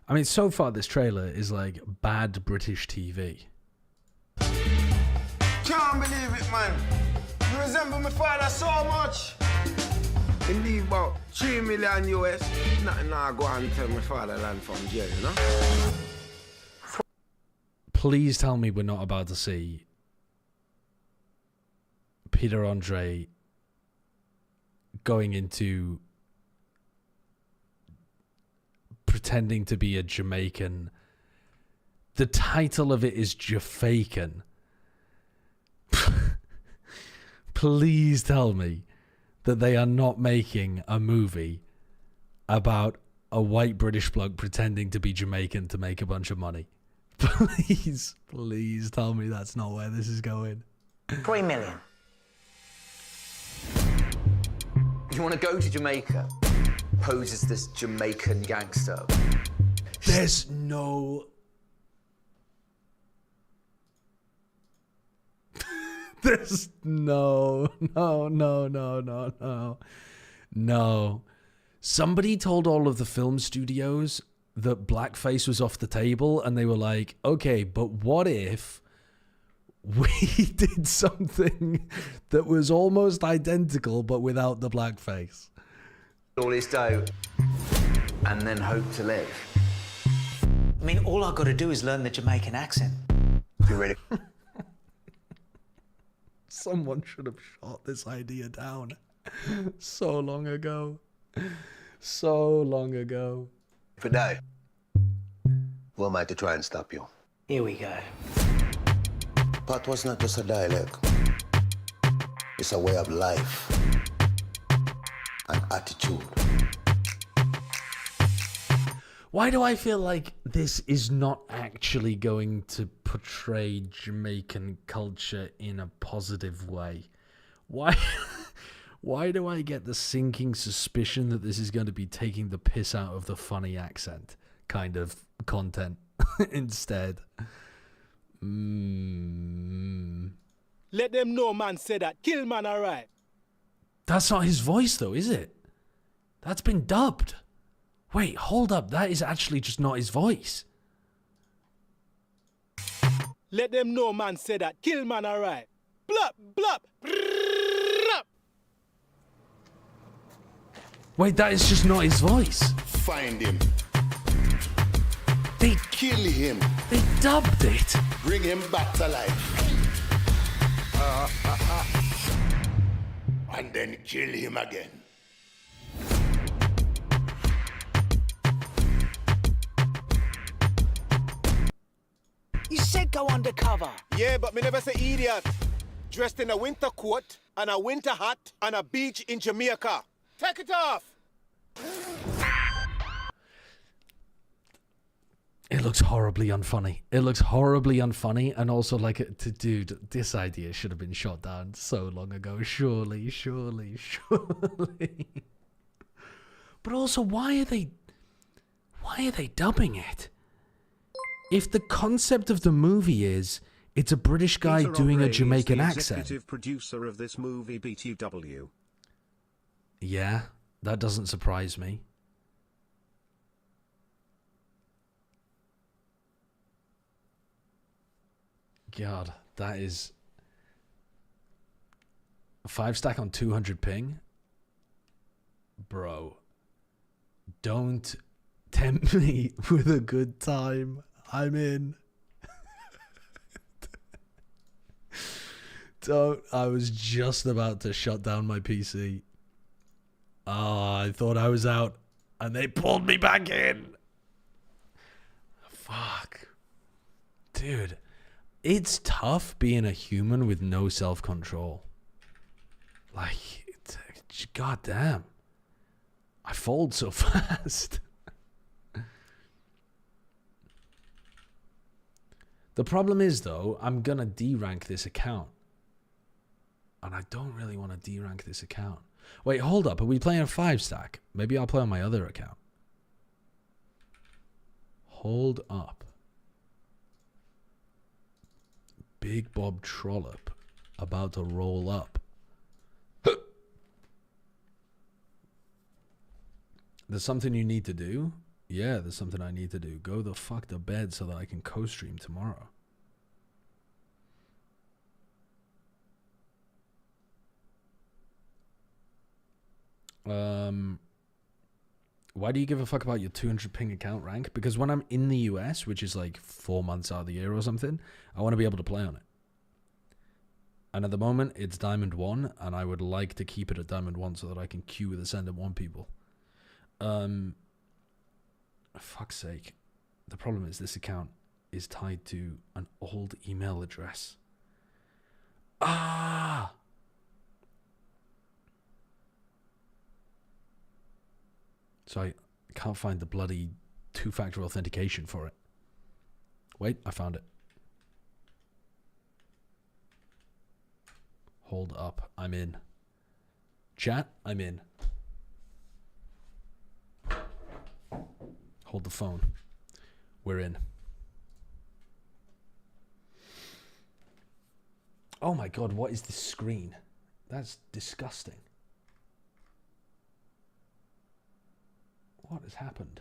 I mean, so far this trailer is like bad British TV. Can't believe it, man. You resemble my father so much. He leave about 3 million US. Nothing I go and tell my fatherland from jail, you know? Please tell me we're not about to see Peter Andre going into pretending to be a Jamaican. The title of it is Jafakan. Please tell me that they are not making a movie about a white British bloke pretending to be Jamaican to make a bunch of money. Please, please tell me that's not where this is going. 3 million. You want to go to Jamaica? Pose as this Jamaican gangster. There's no... There's no. Somebody told all of the film studios that blackface was off the table, and they were like, okay, but what if we did something that was almost identical but without the blackface? All this dough, and then hope to live. I mean, all I've got to do is learn the Jamaican accent. You ready? Someone should have shot this idea down so long ago. So long ago. For now, we'll make to try and stop you. Here we go. But was not just a dialect. It's a way of life, an attitude. Why do I feel like this is not actually going to portray Jamaican culture in a positive way? Why do I get the sinking suspicion that this is going to be taking the piss out of the funny accent kind of content instead? Let them know, man, say that. Kill man, alright. That's not his voice, though, is it? That's been dubbed. Wait, hold up. That is actually just not his voice. Let them know, man, say that. Kill man, alright. Blup, blup. Wait, that is just not his voice. Find him. They kill him. They dubbed it. Bring him back to life. And then kill him again. You said go undercover. Yeah, but me never say idiot. Dressed in a winter coat and a winter hat on a beach in Jamaica. Take it off. It looks horribly unfunny. It looks horribly unfunny, and also like, dude, this idea should have been shot down so long ago. Surely. But also, why are they dubbing it? If the concept of the movie is it's a British guy doing a Jamaican accent. Executive producer of this movie, BTW. Yeah, that doesn't surprise me. God, that is a 5-stack on 200 ping. Bro, don't tempt me with a good time. I'm in. Don't. I was just about to shut down my PC. Oh, I thought I was out and they pulled me back in. Fuck. Dude. It's tough being a human with no self-control. Like, goddamn. I fold so fast. The problem is, though, I'm going to D-rank this account. And I don't really want to D-rank this account. Wait, hold up. Are we playing a 5-stack? Maybe I'll play on my other account. Hold up. Big Bob Trollop about to roll up. There's something you need to do? Yeah, there's something I need to do. Go the fuck to bed so that I can co-stream tomorrow. Why do you give a fuck about your 200 ping account rank? Because when I'm in the US, which is like 4 months out of the year or something, I want to be able to play on it. And at the moment, it's Diamond 1, and I would like to keep it at Diamond 1 so that I can queue with Ascendant 1 people. Fuck's sake. The problem is this account is tied to an old email address. Ah! So I can't find the bloody two-factor authentication for it. Wait, I found it. Hold up, I'm in. Chat, I'm in. Hold the phone. We're in. Oh my god, what is this screen? That's disgusting. What has happened?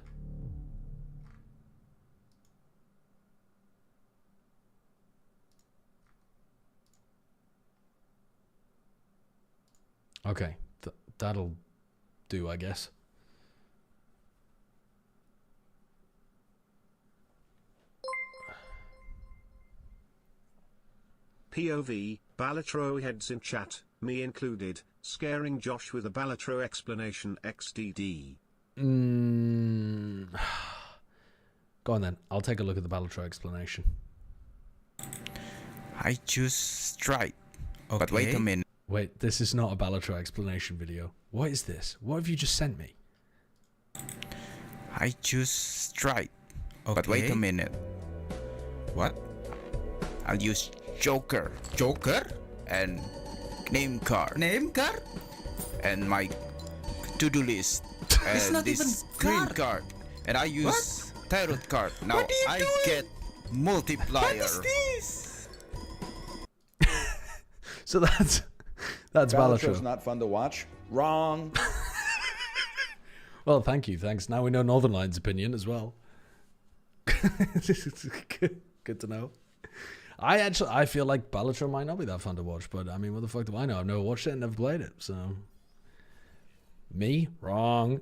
Okay, that'll do, I guess. POV, Balatro heads in chat, me included, scaring Josh with a Balatro explanation XDD. Go on then, I'll take a look at the Balatro explanation. I choose strike. Okay. But wait a minute. Wait, this is not a Balatro explanation video. What is this? What have you just sent me? I choose strike. Okay. But wait a minute. What? I'll use Joker. Joker? And name card. Name card? And my to-do list. And this green card. And I use tarot card. Now I get multiplier. What is this? So that's Balatro. Not fun to watch. Wrong. Well, thank you. Thanks. Now we know Northern Line's opinion as well. Good to know. I feel like Balatro might not be that fun to watch, but I mean, what the fuck do I know? I've never watched it and never played it, so. Me? Wrong.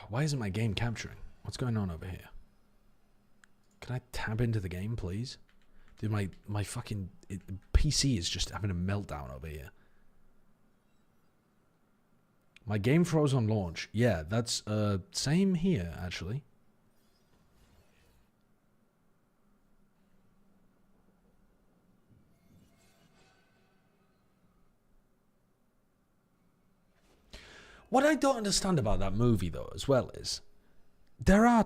Why isn't my game capturing? What's going on over here? Can I tab into the game, please? Dude, my fucking PC is just having a meltdown over here. My game froze on launch. Yeah, that's same here, actually. What I don't understand about that movie, though, as well, is there are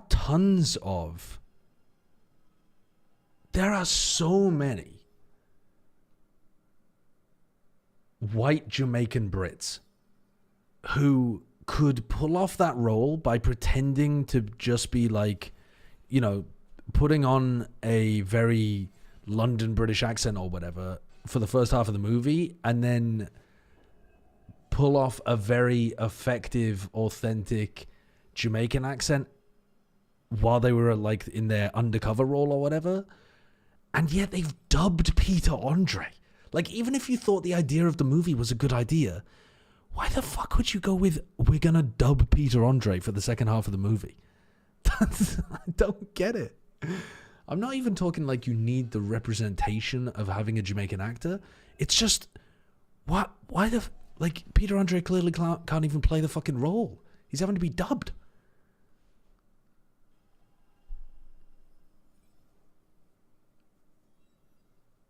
so many white Jamaican Brits who could pull off that role by pretending to just be like, you know, putting on a very London British accent or whatever for the first half of the movie, and then pull off a very effective, authentic Jamaican accent while they were like in their undercover role or whatever. And yet they've dubbed Peter Andre. Like, even if you thought the idea of the movie was a good idea, why the fuck would you go with, we're gonna dub Peter Andre for the second half of the movie? I don't get it. I'm not even talking like you need the representation of having a Jamaican actor. It's just, why the... Like, Peter Andre clearly can't even play the fucking role. He's having to be dubbed.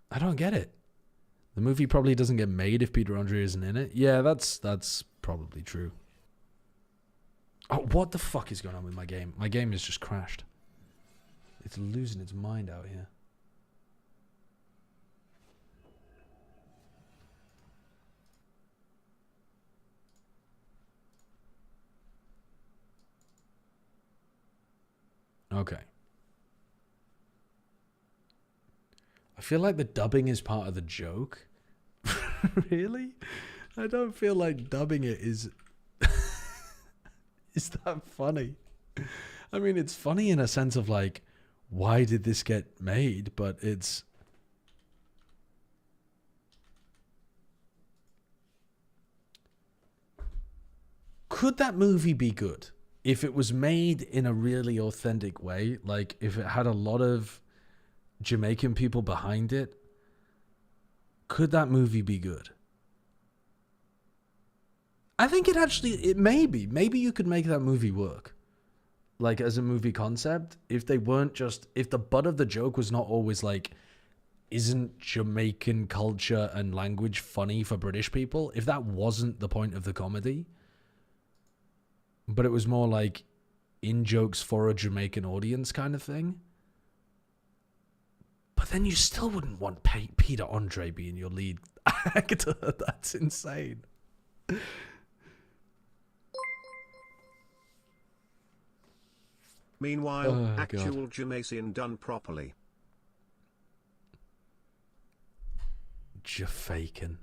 I don't get it. The movie probably doesn't get made if Peter Andre isn't in it. Yeah, that's probably true. Oh, what the fuck is going on with my game? My game has just crashed. It's losing its mind out here. Okay. I feel like the dubbing is part of the joke. Really? I don't feel like dubbing it is that funny. I mean, it's funny in a sense of like, why did this get made? But it's... Could that movie be good if it was made in a really authentic way? Like, if it had a lot of Jamaican people behind it, could that movie be good? I think it may be. Maybe you could make that movie work. Like, as a movie concept, if they weren't just... If the butt of the joke was not always like, isn't Jamaican culture and language funny for British people? If that wasn't the point of the comedy, but it was more like in-jokes for a Jamaican audience kind of thing. But then you still wouldn't want Peter Andre being your lead actor. That's insane. Meanwhile, actual Jamaican done properly. Jafakin.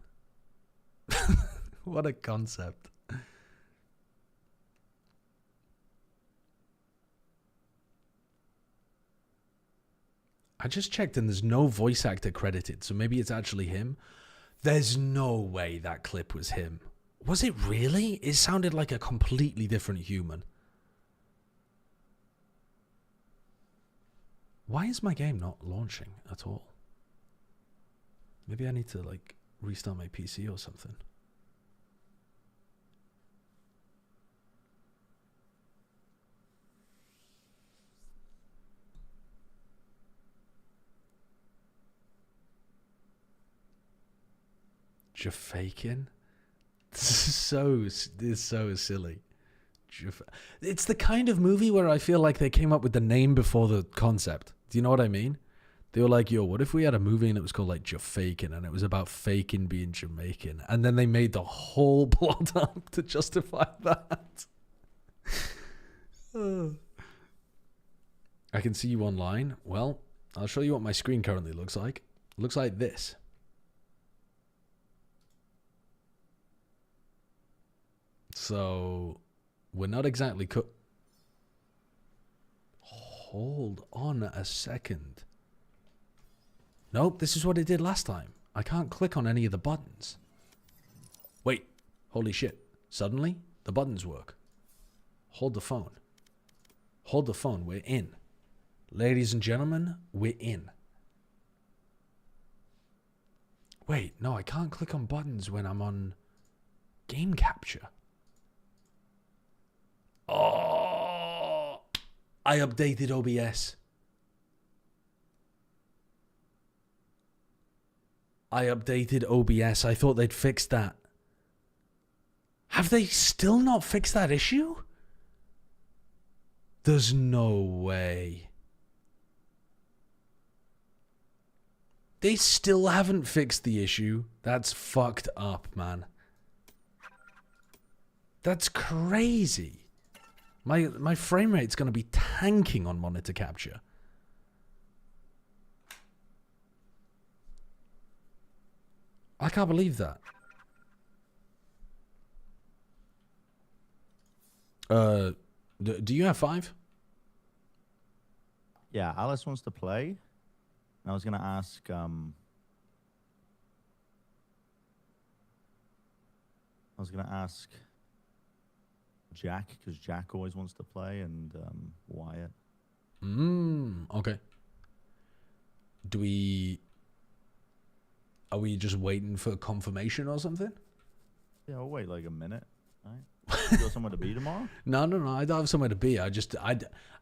What a concept. I just checked and there's no voice actor credited, so maybe it's actually him. There's no way that clip was him. Was it really? It sounded like a completely different human. Why is my game not launching at all? Maybe I need to like restart my PC or something. Jafakin? This is so silly. It's the kind of movie where I feel like they came up with the name before the concept. Do you know what I mean? They were like, yo, what if we had a movie and it was called like Jafakin and it was about faking being Jamaican? And then they made the whole plot up to justify that. I can see you online. Well, I'll show you what my screen currently looks like. It looks like this. So, we're not exactly Hold on a second. Nope, this is what it did last time. I can't click on any of the buttons. Wait, holy shit. Suddenly, the buttons work. Hold the phone. Hold the phone, we're in. Ladies and gentlemen, we're in. Wait, no, I can't click on buttons when I'm on game capture. Oh, I updated OBS. I updated OBS. I thought they'd fixed that. Have they still not fixed that issue? There's no way. They still haven't fixed the issue. That's fucked up, man. That's crazy. My frame rate's going to be tanking on monitor capture. I can't believe that. Do you have 5? Yeah, Alice wants to play. I was gonna ask. Jack, because Jack always wants to play, and Wyatt. Okay. Are we just waiting for confirmation or something? Yeah, I'll wait like a minute. Right? You got somewhere to be tomorrow? No. I don't have somewhere to be.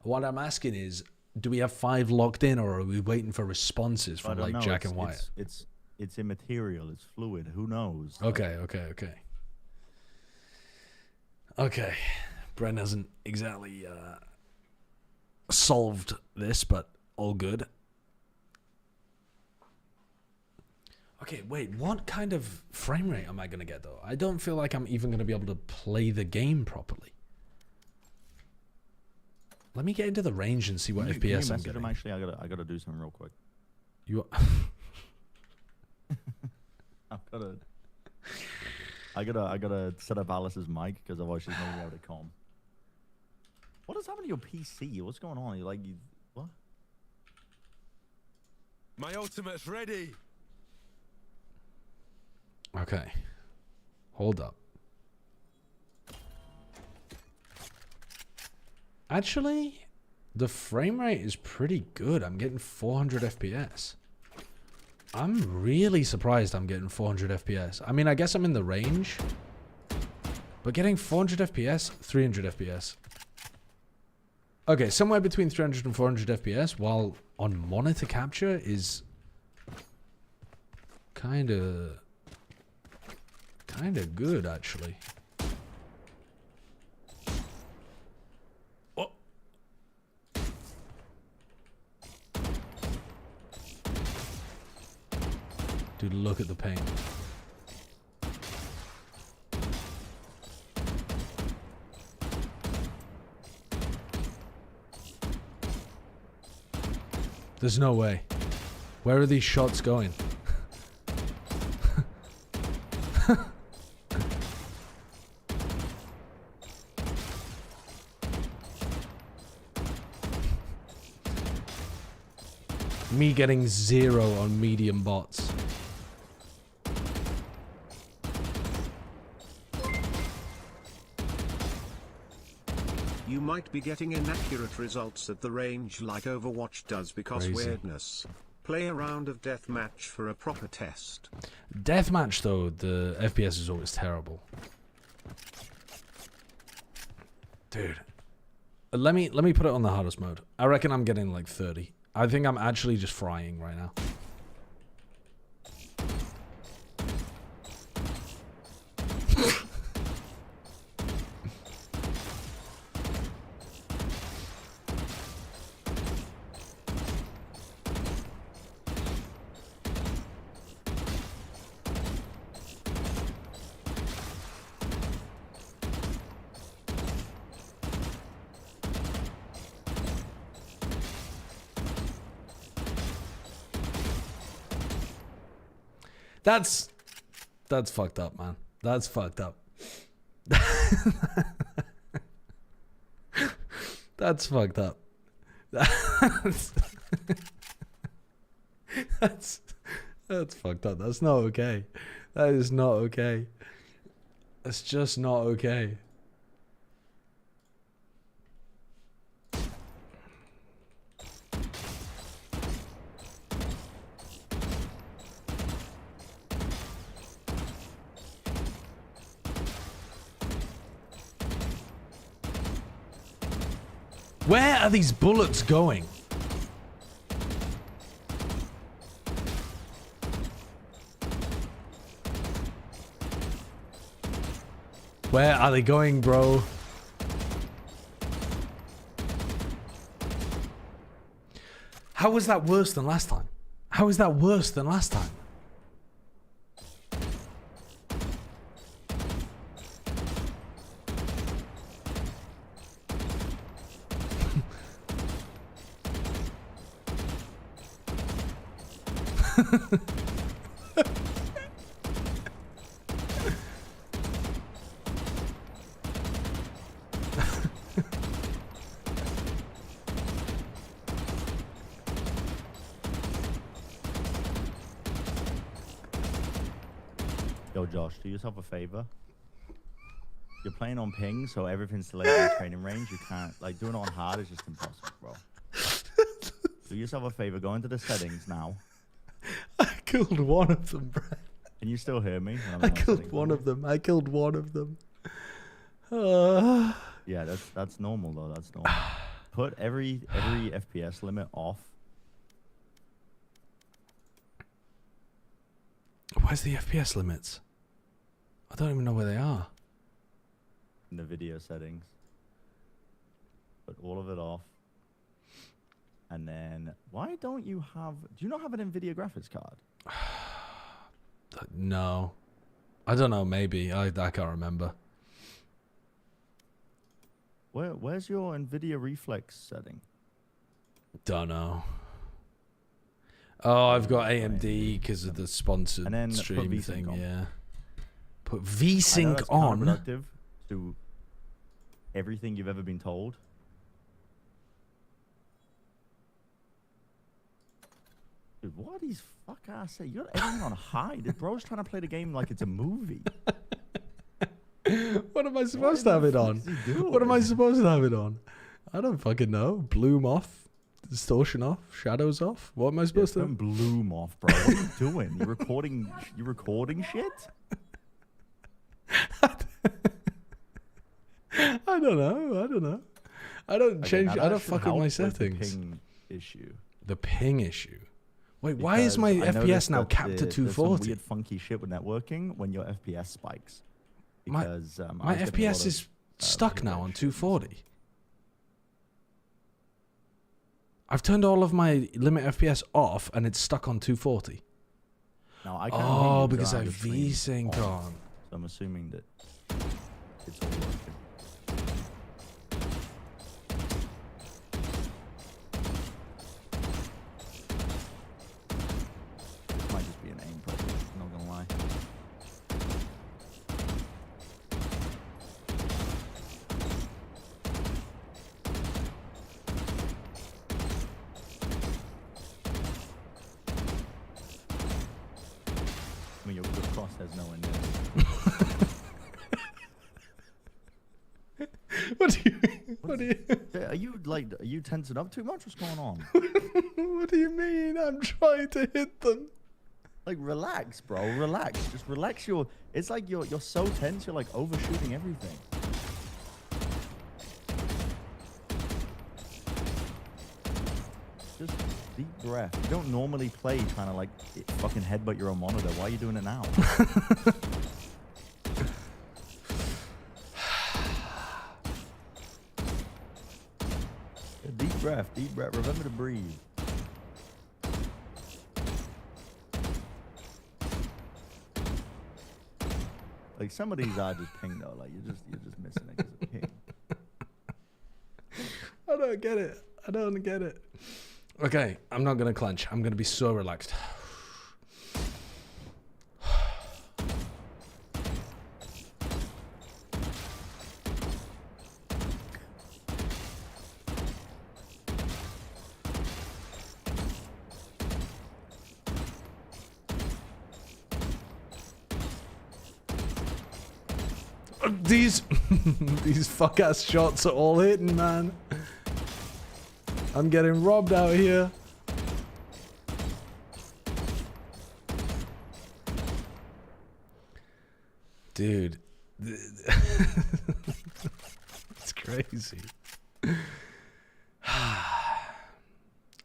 What I'm asking is, do we have 5 locked in, or are we waiting for responses from like Jack and Wyatt? It's immaterial. It's fluid. Who knows? Okay. Brent hasn't exactly solved this, but all good. Okay, wait, what kind of frame rate am I going to get, though? I don't feel like I'm even going to be able to play the game properly. Let me get into the range and see what FPS I'm getting. Actually, I gotta do something real quick. I gotta set up Alice's mic, because otherwise she's not gonna be able to come. What has happened to your PC? What's going on? What? My ultimate's ready. Okay. Hold up. Actually, the frame rate is pretty good. I'm getting 400 FPS. I'm really surprised I'm getting 400 FPS. I mean, I guess I'm in the range. But getting 400 FPS, 300 FPS. Okay, somewhere between 300 and 400 FPS, while on monitor capture is kind of good, actually. Oh. Dude, look at the paint. There's no way. Where are these shots going? Me getting 0 on medium bots. You might be getting inaccurate results at the range like Overwatch does because weirdness. Play a round of deathmatch for a proper test. Deathmatch though, the FPS is always terrible. Dude. Let me put it on the hardest mode. I reckon I'm getting like 30. I think I'm actually just frying right now. That's fucked up, man. That's fucked up. That's fucked up. That's fucked up. That's not okay. That is not okay. That's just not okay. Where are these bullets going? Where are they going, bro? How was that worse than last time? How is that worse than last time? Yo, Josh, do yourself a favor. You're playing on ping, so everything's delayed in the training range. You can't, like, doing it on hard is just impossible, bro. Do yourself a favor, go into the settings now. I killed one of them, bro. Can you still hear me? I killed one of them. I killed one of them. Yeah, that's normal though. That's normal. Put every FPS limit off. Where's the FPS limits? I don't even know where they are. In the video settings. Put all of it off. And then, why don't you have... Do you not have an NVIDIA graphics card? No. I don't know, maybe. I can't remember. Where's your NVIDIA reflex setting? Don't know. Oh, I've got AMD because of the sponsored and then stream thing, yeah. Put VSync on. Counterproductive to everything you've ever been told. Dude, what are these fuck ass say? You got everything on high. The bro's trying to play the game like it's a movie. What am I supposed to have it on? What am I supposed to have it on? I don't fucking know. Bloom off. Distortion off. Shadows off. What am I supposed to? Bloom off, bro. What are you doing? You recording shit? I don't know. I don't change. I don't fuck with my settings. The ping issue. The ping issue. Wait, why is my FPS now capped at 240? There's some weird funky shit with networking when your FPS spikes. Because my FPS is stuck now on 240. I've turned all of my limit FPS off and it's stuck on 240. Now, I can't because I VSync on. So I'm assuming that it's all working. This might just be an aim problem, I'm not gonna lie. I mean, your cross has no end. What do you mean? What do you... Are you tensing up too much? What's going on? What do you mean? I'm trying to hit them. Like, relax, bro. Relax. Just relax your... It's like you're so tense, you're like overshooting everything. Just deep breath. You don't normally play trying to like fucking headbutt your own monitor. Why are you doing it now? Deep breath, deep breath. Remember to breathe. Like some of these are just ping though. Like you're just missing it because of ping. I don't get it. I don't get it. Okay, I'm not gonna clench. I'm gonna be so relaxed. These fuck ass shots are all hitting, man. I'm getting robbed out here. Dude. It's crazy.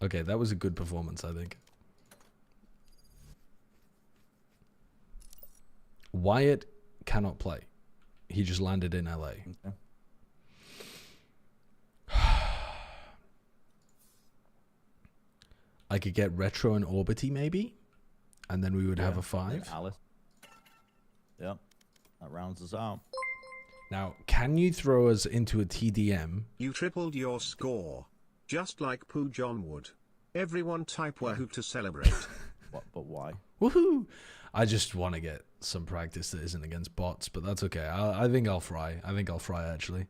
Okay, that was a good performance, I think. Wyatt cannot play. He just landed in LA. Okay. I could get Retro and Orbity maybe, and then we would have a 5. Alice. Yep, that rounds us out. Now, can you throw us into a TDM? You tripled your score, just like Pooh John would. Everyone type wahoo to celebrate. What? But why? Woohoo! I just want to get some practice that isn't against bots, but that's okay. I think I'll fry. I think I'll fry, actually.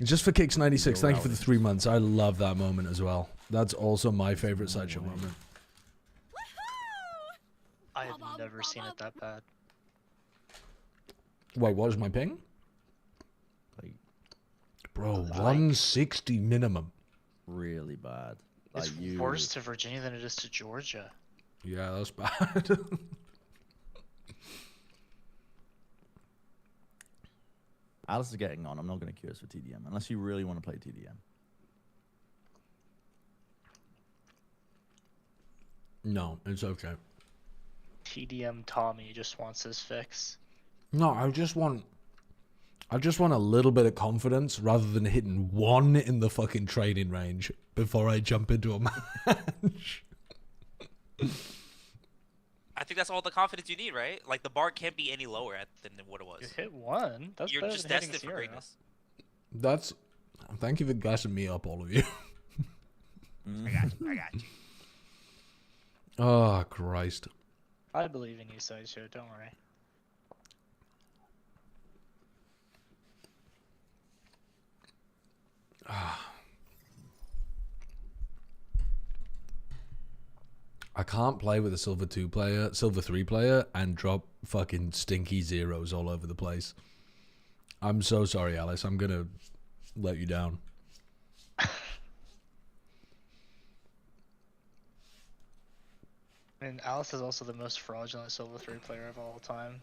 Just for Kicks 96, thank you for the 3 months. I love that moment as well. That's also my favorite sideshow moment. I have never seen it that bad. Wait, what is my ping? Bro, 160 minimum. Really bad. It's worse to Virginia than it is to Georgia. Yeah, that's bad. Alice is getting on. I'm not going to queue us for TDM unless you really want to play TDM. No, it's okay. TDM Tommy just wants his fix. No, I just want a little bit of confidence rather than hitting 1 in the fucking training range before I jump into a match. I think that's all the confidence you need, right? Like, the bar can't be any lower than what it was. You hit 1. That's You're just destined for greatness. That's... Thank you for gassing me up, all of you. I got you. I got you. Oh, Christ. I believe in you, Sideshow. Don't worry. I can't play with a Silver 2 player, Silver 3 player, and drop fucking stinky zeros all over the place. I'm so sorry, Alice. I'm gonna let you down. I mean, Alice is also the most fraudulent Silver 3 player of all time.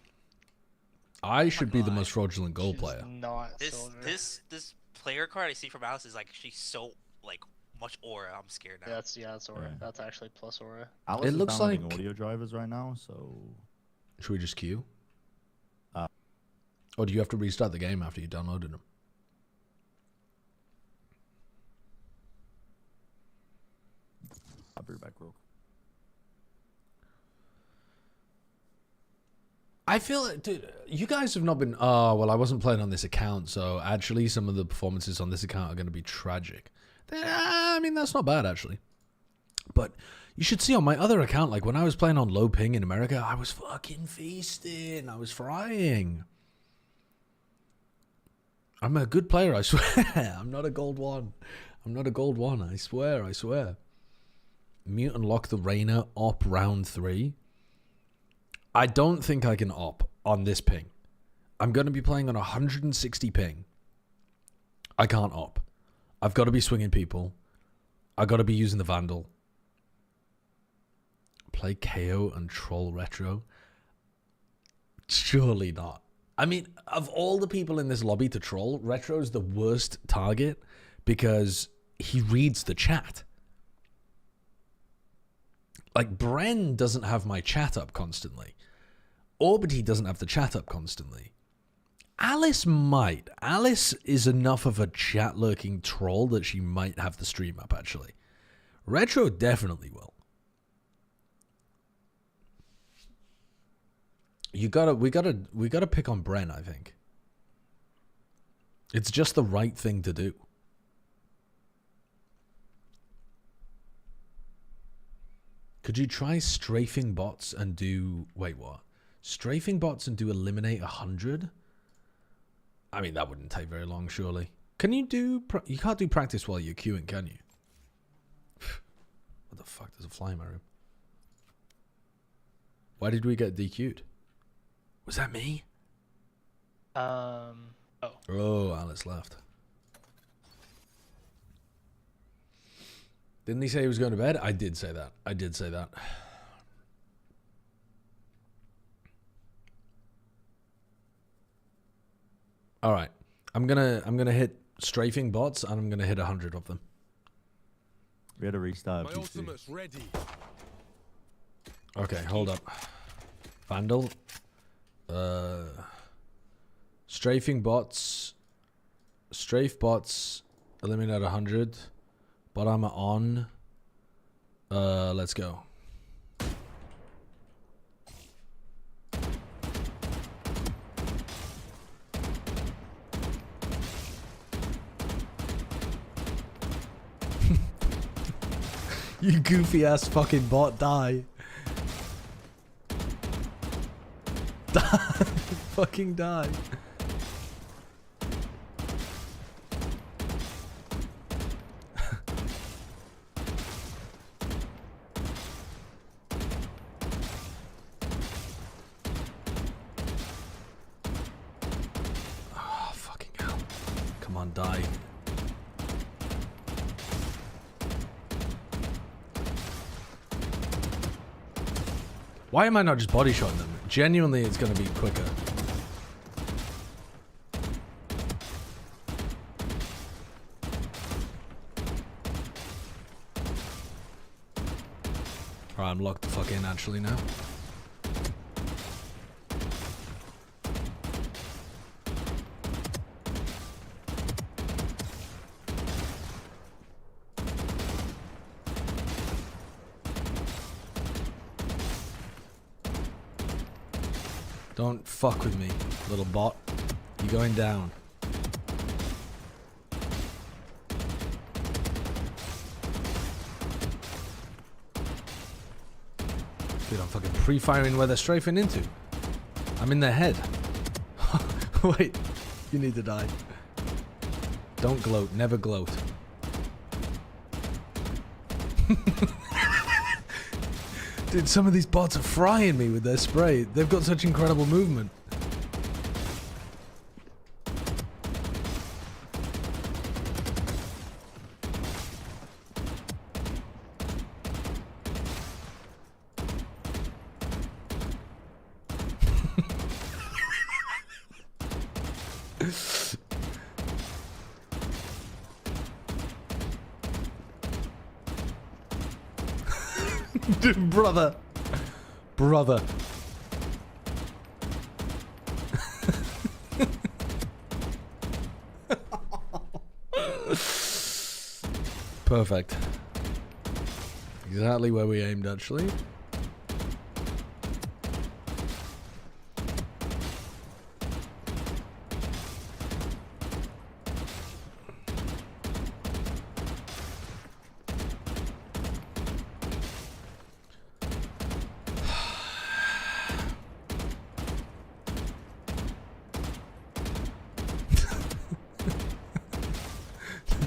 I should be the most fraudulent gold player. Not this player card I see from Alice is like she's so like much aura. I'm scared now. That's aura. Yeah. That's actually plus aura. Alice It is looks downloading like- audio drivers right now, so Should we just queue? Or do you have to restart the game after you downloaded them? I'll be back real. I feel it, dude. You guys have not been. Oh well, I wasn't playing on this account, so actually, some of the performances on this account are going to be tragic. I mean, that's not bad actually. But you should see on my other account, like when I was playing on low ping in America, I was fucking feasting. I was frying. I'm a good player, I swear. I'm not a gold 1. I'm not a gold 1. I swear. I swear. Mute and lock the Reyna op round 3. I don't think I can op on this ping. I'm going to be playing on 160 ping. I can't op. I've got to be swinging people. I've got to be using the Vandal. Play KO and troll Retro? Surely not. I mean, of all the people in this lobby to troll, Retro's the worst target because he reads the chat. Like, Bren doesn't have my chat up constantly. Orbity doesn't have the chat up constantly. Alice might. Alice is enough of a chat-lurking troll that she might have the stream up, actually. Retro definitely will. We gotta pick on Bren, I think. It's just the right thing to do. Could you try strafing bots and do... Wait, what? Strafing bots and do eliminate 100? I mean, that wouldn't take very long, surely. Can you do... You can't do practice while you're queuing, can you? What the fuck? There's a fly in my room. Why did we get DQ'd? Was that me? Oh. Oh, Alice left. Didn't he say he was going to bed? I did say that. I did say that. All right. I'm gonna hit strafing bots and I'm gonna hit 100 of them. We had a restart. My ultimate's ready. Okay, hold up. Vandal. Strafing bots. Strafe bots. Eliminate 100. Bot armor on. Let's go. You goofy ass fucking bot, die. Die. Fucking die. Oh, fucking hell. Come on, die. Why am I not just body shotting them? Genuinely, it's going to be quicker. Alright, I'm locked the fuck in actually now. Don't fuck with me, little bot. You're going down. Dude, I'm fucking pre-firing where they're strafing into. I'm in their head. Wait, you need to die. Don't gloat, never gloat. Dude, some of these bots are frying me with their spray. They've got such incredible movement. Dude, brother. Brother. Perfect. Exactly where we aimed, actually.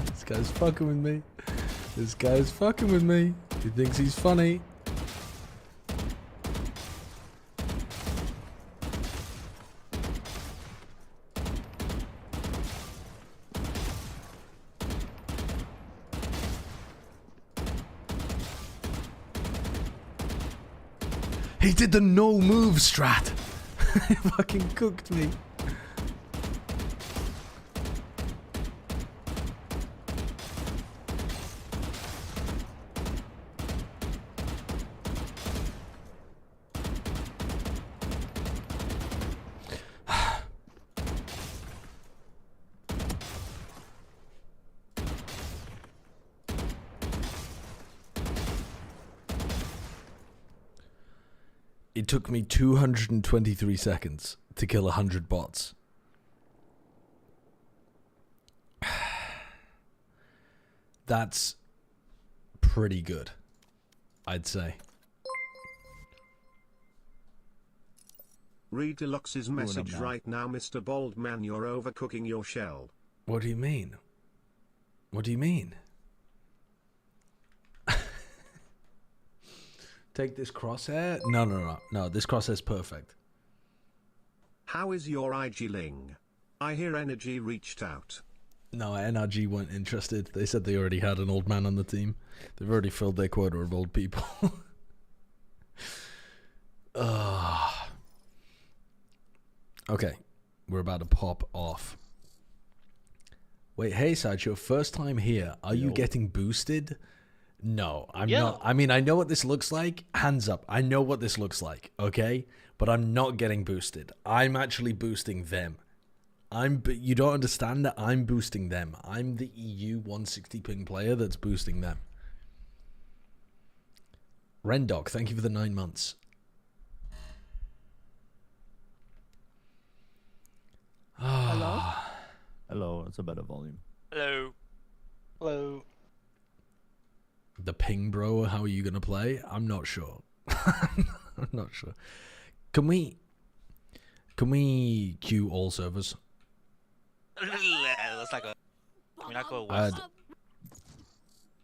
This guy's fucking with me. This guy's fucking with me. He thinks he's funny. He did the no move strat. He fucking cooked me. It took me 223 seconds to kill 100 bots. That's pretty good, I'd say. Read Deluxe's message right now, Mr. Boldman. You're overcooking your shell. What do you mean? What do you mean? Take this crosshair? No, this crosshair's perfect. How is your IG Ling? I hear Energy reached out. No, NRG weren't interested. They said they already had an old man on the team. They've already filled their quota of old people. Okay, we're about to pop off. Wait, hey Sideshow, first time here. Are you getting boosted? No, I'm not. I mean, I know what this looks like. Hands up. I know what this looks like, okay? But I'm not getting boosted. I'm actually boosting them. You don't understand that I'm boosting them. I'm the EU 160 ping player that's boosting them. Rendoc, thank you for the 9 months. Hello? Hello, it's a better volume. Hello. Hello. The ping bro, how are you going to play? I'm not sure. I'm not sure. Can we queue all servers? Let's not go. Can we not go west?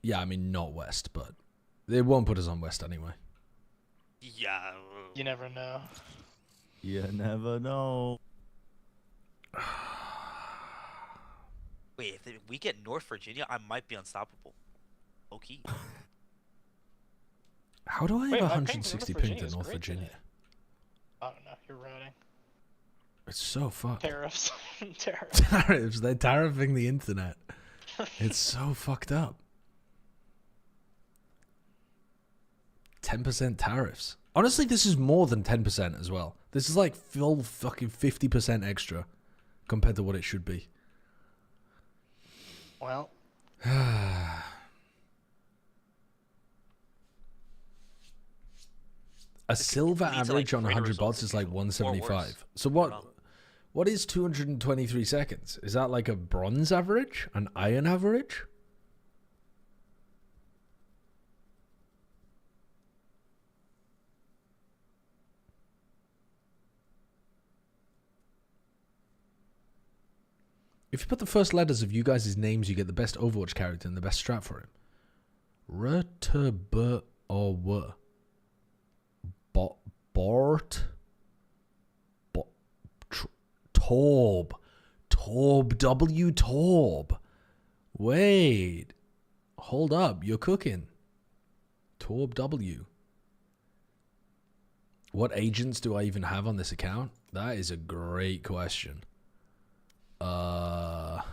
Yeah, I mean, not west, but it won't put us on west anyway. Yeah. You never know. You never know. Wait, if we get North Virginia, I might be unstoppable. Okay. How do I have 160 ping to North Virginia? I don't know. You're routing. It's so fucked. Tariffs. Tariffs. They're tariffing the internet. It's so fucked up. 10% tariffs. Honestly, this is more than 10% as well. This is like full fucking 50% extra compared to what it should be. Well. A silver average on 100 bots is like 175. So what is 223 seconds? Is that like a bronze average? An iron average? If you put the first letters of you guys' names, you get the best Overwatch character and the best strat for him. R-T-B or W? Bort? Torb. Torb. W. Torb. Wait. Hold up. You're cooking. Torb W. What agents do I even have on this account? That is a great question. I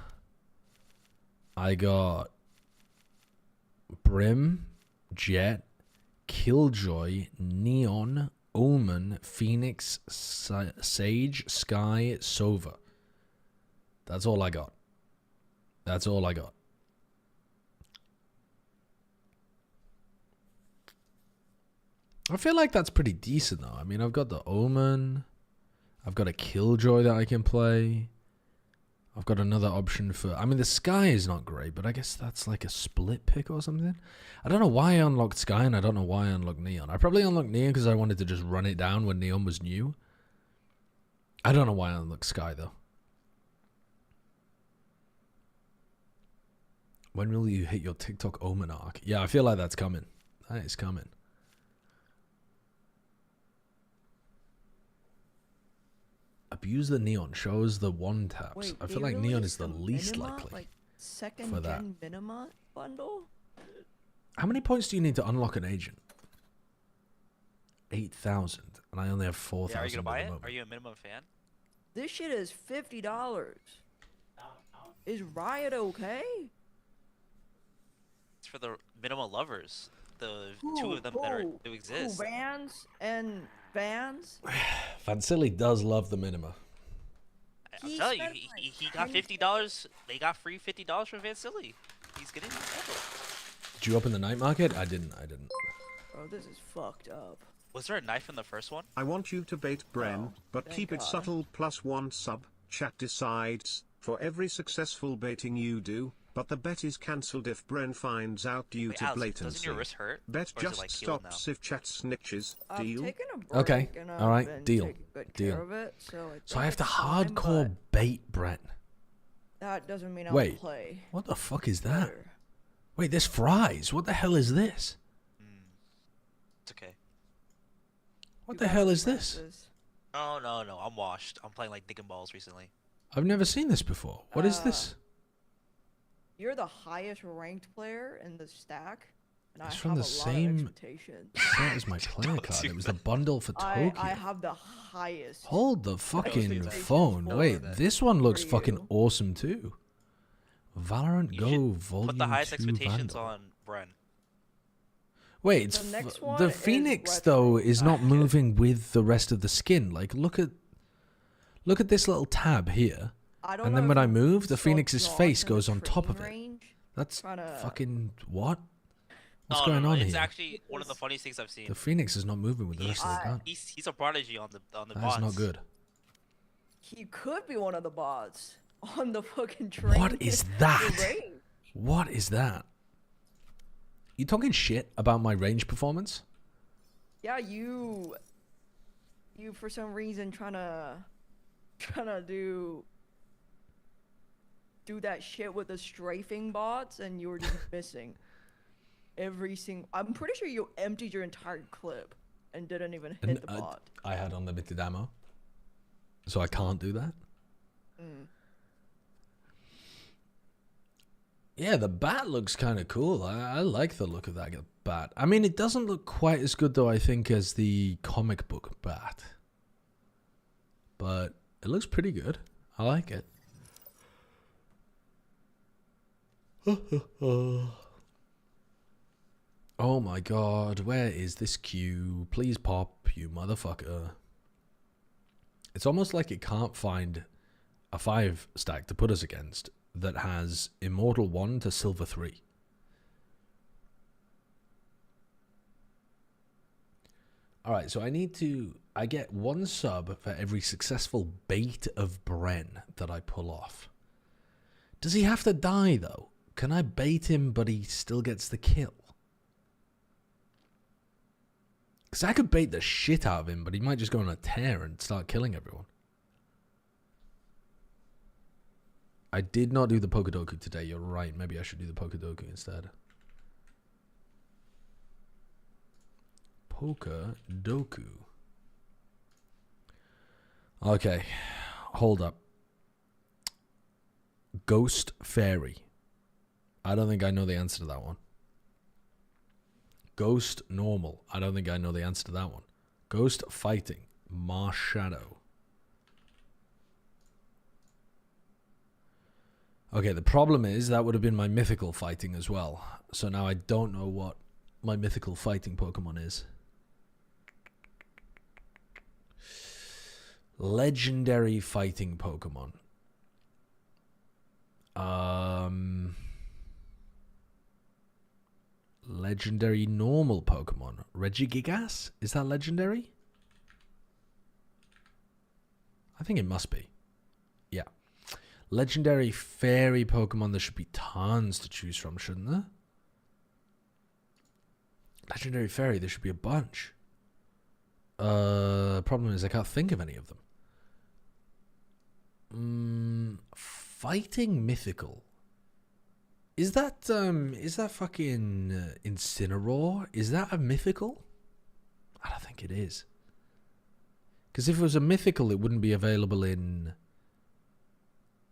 got Brim, Jet, Killjoy, Neon, Omen, Phoenix, Sage, Sky, Sova. That's all I got. That's all I got. I feel like that's pretty decent though. I mean, I've got the Omen. I've got a Killjoy that I can play. I've got another option for... I mean, the Sky is not great, but I guess that's like a split pick or something. I don't know why I unlocked Sky, and I don't know why I unlocked Neon. I probably unlocked Neon because I wanted to just run it down when Neon was new. I don't know why I unlocked Sky, though. When will you hit your TikTok Omen arc? Yeah, I feel like that's coming. That is coming. Abuse the Neon, shows the one taps. Wait, I feel like Neon is the least likely like second for that. gen Minima bundle? How many points do you need to unlock an agent? 8,000, and I only have 4,000. Yeah, are you gonna buy it? Are you a minimum fan? This shit is $50. Is Riot okay? It's for the minimum lovers. The two of them that do exist. Vans and Vans? Vansili does love the Minima. I'm telling you, he got $50. They got free $50 from Vansili. He's getting it. Did you open the night market? I didn't. Bro, this is fucked up. Was there a knife in the first one? I want you to bait Bren, but keep it subtle. +1 sub. Chat decides. For every successful baiting you do, but the bet is cancelled if Bren finds out due to Alex, blatancy. doesn't your wrist hurt? Bet Or is it, just like, healed stops now? if chat snitches. Deal? Okay, And all right, been deal, taking good deal. care of it, So I have to it's fine, hardcore bait Brett. That doesn't mean I'll Wait, play. what the fuck is that? Wait, this fries. What the hell is this? It's okay. What the hell is this? No, no, no. I'm washed. I'm playing like dick and balls recently. I've never seen this before. What is this? You're the highest ranked player in the stack, and It's I from have the a same lot of expectations. set as my player card. It was the bundle for Tokyo. I have the highest. Hold the fucking expectations phone. for Wait, this one looks for fucking you. awesome too. Valorant You Go should Volume put the highest 2 expectations Vandal. on Bren. Wait, it's The next f- one the is Phoenix retro. though is not moving with the rest of the skin. Like look at this little tab here. I don't And know then if when I you move, the saw Phoenix's Josh face in the goes on top training of it. range That's tryna- fucking what? What's No, going no, no. on It's here? actually one of the funniest things I've seen. The Phoenix is not moving with the rest of the gun. He's a prodigy on the That bots. is not good. He could be one of the bots on the fucking train. What is that? range. What is that? You talking shit about my range performance? Yeah, you for some reason trying to do that shit with the strafing bots, and you were just missing every single. I'm pretty sure you emptied your entire clip and didn't even hit And, the bot. I had unlimited ammo, so I can't do that. Yeah, the bat looks kind of cool. I like the look of that bat. I mean, it doesn't look quite as good, though, I think, as the comic book bat. But it looks pretty good. I like it. Oh my god, where is this queue? Please pop, you motherfucker. It's almost like it can't find a 5 stack to put us against that has Immortal 1 to Silver 3. Alright, so I get 1 sub for every successful bait of Bren that I pull off. Does he have to die, though? Can I bait him, but he still gets the kill? Because I could bait the shit out of him, but he might just go on a tear and start killing everyone. I did not do the Pokedoku today. You're right. Maybe I should do the Pokedoku instead. Pokedoku. Okay. Hold up. Ghost Fairy. I don't think I know the answer to that one. Ghost Normal. I don't think I know the answer to that one. Ghost Fighting. Marsh Shadow. Okay, the problem is that would have been my mythical fighting as well. So now I don't know what my mythical fighting Pokemon is. Legendary fighting Pokemon. Legendary normal Pokemon. Regigigas? Is that legendary? I think it must be. Yeah. Legendary fairy Pokemon. There should be tons to choose from, shouldn't there? Legendary fairy. There should be a bunch. Problem is I can't think of any of them. Fighting mythical. Is that fucking Incineroar? Is that a mythical? I don't think it is. Because if it was a mythical, it wouldn't be available in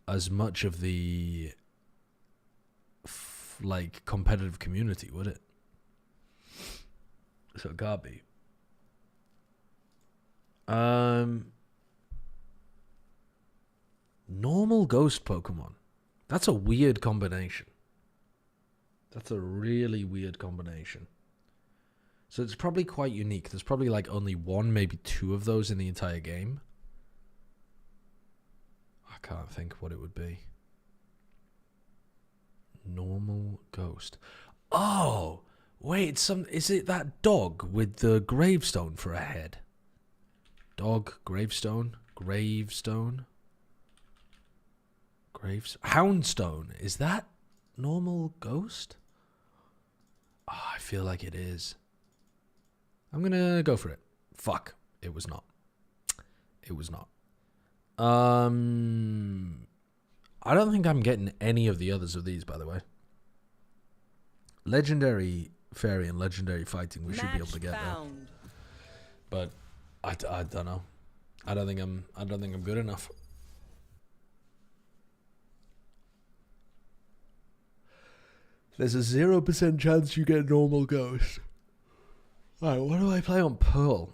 as much of the like competitive community, would it? So it can't be. Normal ghost Pokemon. That's a weird combination. That's a really weird combination. So it's probably quite unique. There's probably like only 1, maybe 2 of those in the entire game. I can't think what it would be. Normal ghost. Oh, wait, is it that dog with the gravestone for a head? Dog, gravestone, Houndstone. Is that normal ghost? Oh, I feel like it is. I'm gonna go for it. Fuck. It was not. It was not. I don't think I'm getting any of the others of these, by the way. Legendary fairy and legendary fighting we should be able to get there. But I don't know. I don't think I'm good enough. There's a 0% chance you get normal ghost. Alright, what do I play on Pearl?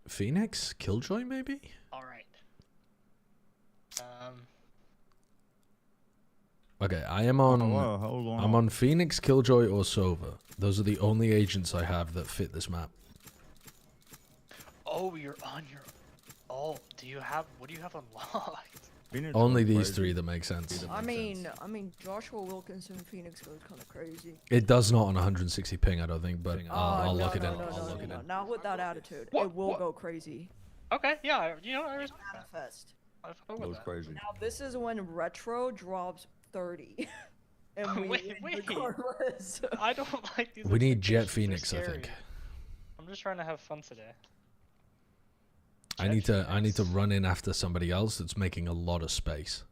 Phoenix? Killjoy, maybe? Alright. Okay, I am on... hold on. I'm on Phoenix, Killjoy, or Sova. Those are the only agents I have that fit this map. Oh, you're on your... Oh, do you have... What do you have unlocked? Only these three that make sense. I mean, Joshua Wilkinson Phoenix goes kind of crazy. It does not on 160 ping, I don't think, but I'll look it in. I'll look it in. Not with that attitude. It will go crazy. Okay, yeah, you know, I respect Manifest. that. Goes crazy. Now this is when retro drops 30. And wait. regardless. I don't like these. We need Jet expectations, Phoenix, they're I scary. think. I'm just trying to have fun today. I need to run in after somebody else that's making a lot of space.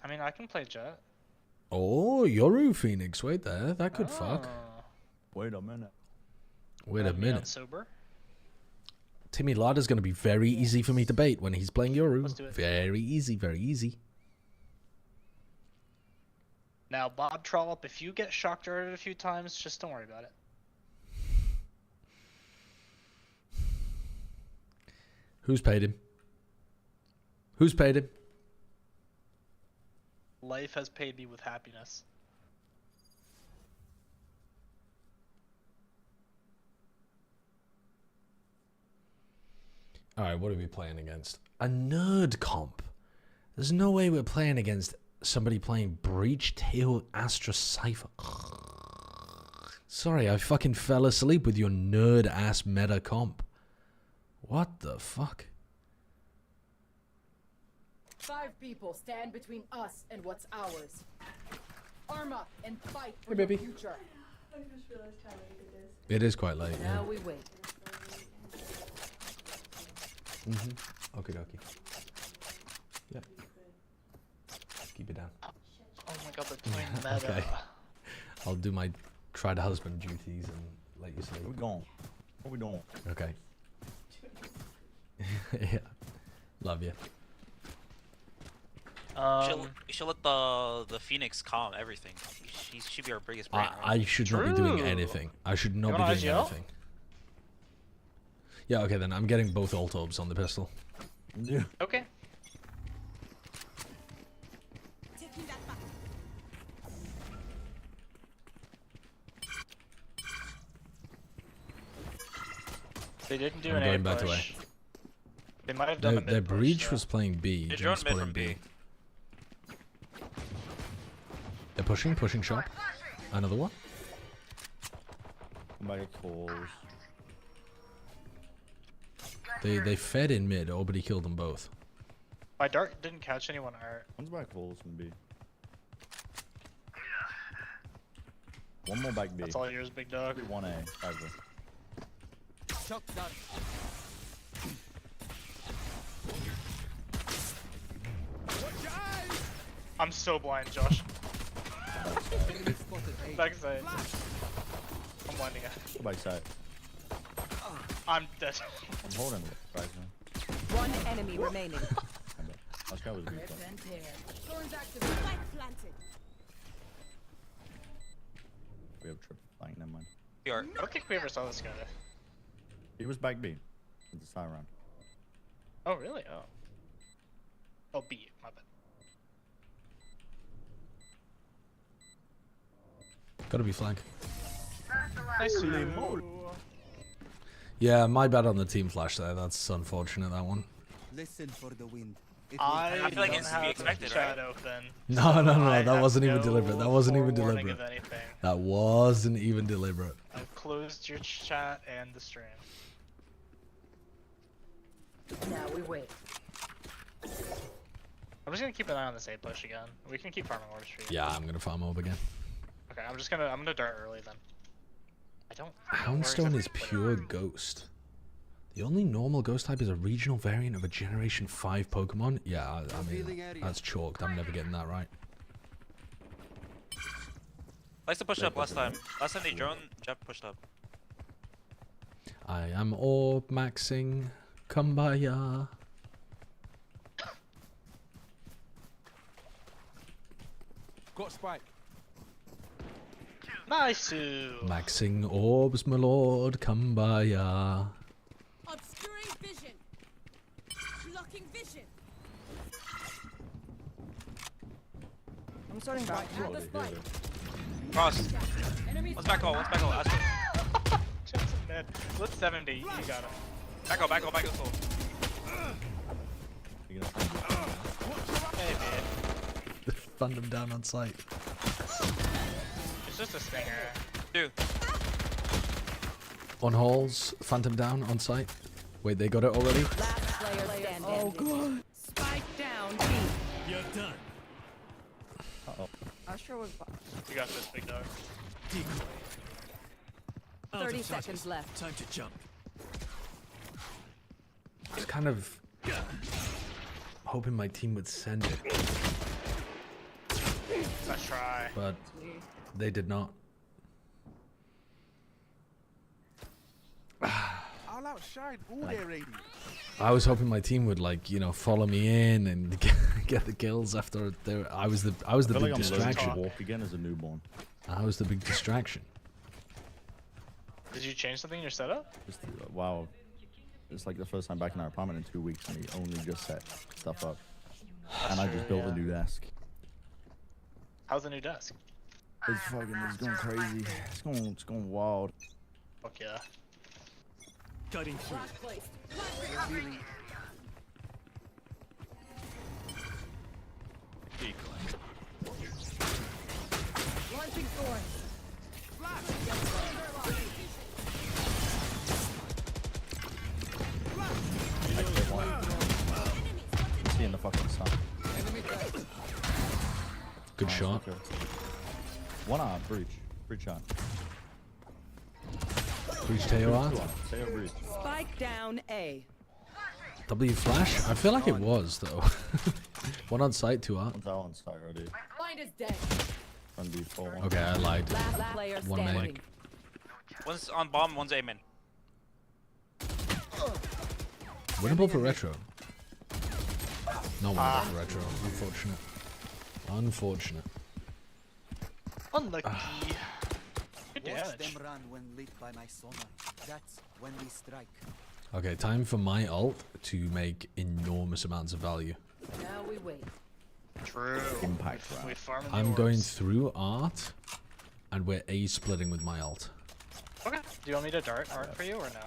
I mean, I can play Jet. Oh, Yoru Phoenix, wait there. That could fuck. Wait a minute. Wait a minute. Sober? Timmy Lada's going to be very easy for me to bait when he's playing Yoru. Let's do it. Very easy, very easy. Now, Bob Trollop, if you get shock darted a few times, just don't worry about it. Who's paid him? Who's paid him? Life has paid me with happiness. Alright, what are we playing against? A nerd comp. There's no way we're playing against somebody playing Breach, Tail, Astra, Cypher. Sorry, I fucking fell asleep with your nerd-ass meta comp. What the fuck? 5 people stand between us and what's ours. Arm up and fight for Hey, your baby. future. I just realized how late it is. It is quite late. Now we wait. Okie dokie. Yep. Keep it down. Oh my god, they're playing meta. Okay. I'll do my tried husband duties and let you sleep. Where we going? What we doing? Okay. Yeah. Love you. You should let the Phoenix calm everything. She should be our biggest brain. I should not be doing anything. I should not be doing anything. Yeah, okay then. I'm getting both alt orbs on the pistol. Yeah. Okay. They didn't do I'm an going A back push. away. They might have done a Their mid push, breach though. was playing B. They Jim's drone mid playing from B. B. They're pushing shop. Another one. Somebody calls. They fed in mid. Nobody killed them both. My dart didn't catch anyone art. One's back calls from B. One more back B. That's all yours, big dog. 1A. Over. I'm so blind, Josh. Backside. I'm blinding it. Go back side. I'm dead. I'm holding it right now. One enemy remaining. Last guy was weak. We have triple flank, never mind. I don't think we ever saw this guy. He was back B. At the side round. Oh, really? Oh. Oh, B. My bad. Gotta be flank. Nice. Yeah, my bad on the team flash there. That's unfortunate, that one. Listen for the wind. I feel like don't it's to be have expected, the right? chat open. No, I that have wasn't even no deliberate. That wasn't even forewarning deliberate. of anything. That wasn't even deliberate. I've closed your chat and the stream. Now we wait. I'm just gonna keep an eye on this A push again. We can keep farming orbs for you. Yeah, I'm gonna farm up again. Okay, I'm gonna dart early then. I don't. Houndstone is pure ghost. The only normal ghost type is a regional variant of a Generation 5 Pokemon. Yeah, I mean, that's chalked. I'm never getting that right. Likes to push up last time. Last time they drone, Jeff pushed up. I am orb maxing. Kumbaya. Got spike. Nice. Maxing orbs, my lord, come by ya. Obscuring vision. Blocking vision. I'm starting back. Cross. One's back hole. One's back hole. Jensen dead. Let's 70. You got him. Back hole. Back hole. Back hole. Hey, man. Fund him down on site. It's just a stinger. Dude. On halls, phantom down on site. Wait, they got it already? Last player standing. Oh god. Spike down B. You're done. Uh-oh. Astra was. You got this, big dog. 30 seconds left. Time to jump. I was kind of hoping my team would send it, Let's try. but they did not. I'll outshine all their AD. I was hoping my team would, like, you know, follow me in and get the kills after their. I was the I feel big like I'm distraction. learning to walk again as a newborn. I was the big distraction. Did you change something in your setup? Just wow. It's like the first time back in our apartment in 2 weeks, and we only just set stuff up. And I just built a new desk. How's the new desk? It's going crazy. It's going wild. Fuck yeah. Cutting through. Revealing. Launching thorns. See in the fucking sun. Good shot. Okay. One arm, breach. Breach shot. Breach Teo art. Teo breach. Spike down A. W flash? I feel like it was though. One on site, two art. One's out on site already. Blind is dead. One B4. Okay, I lied. Last player One standing. make. One's on bomb. One's aiming. Winnable for retro. Not winnable for retro. Unfortunate. Unfortunate. Unlucky. Good Watch damage. them run when lit by my sonar. That's when we strike. Okay, time for my ult to make enormous amounts of value. Now we wait. True. Impact We round. farm in the I'm going orbs. through art, and we're A splitting with my ult. Okay. Do you want me to dart art for you or no?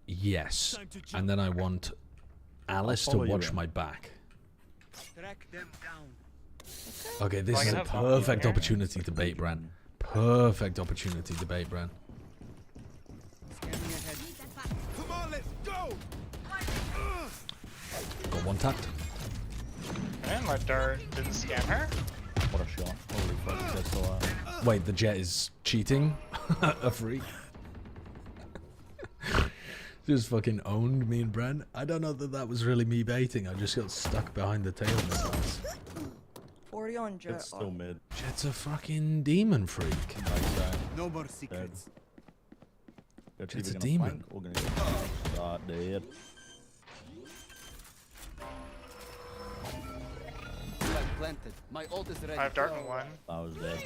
Yes. And then I want Alice to follow you watch in. my back. Track them down. Okay, this I is can a have follow you perfect here. opportunity to bait Bran. Perfect opportunity to bait Bran. Scanning ahead. Come on, let's go. Got one tapped. And my dart didn't scan her. What a shot. Holy fuck, you guys still alive. Wait, the jet is cheating? A freak. Just fucking owned me and Bran. I don't know that that was really me baiting. I just got stuck behind the tail missiles. 40 on Jet. It's still mid. Jet's a fucking demon freak. No more secrets. They're Jet's either a gonna demon. flank or gonna get shot dead. Flag planted. My ult is ready. I have dart in one. I was dead.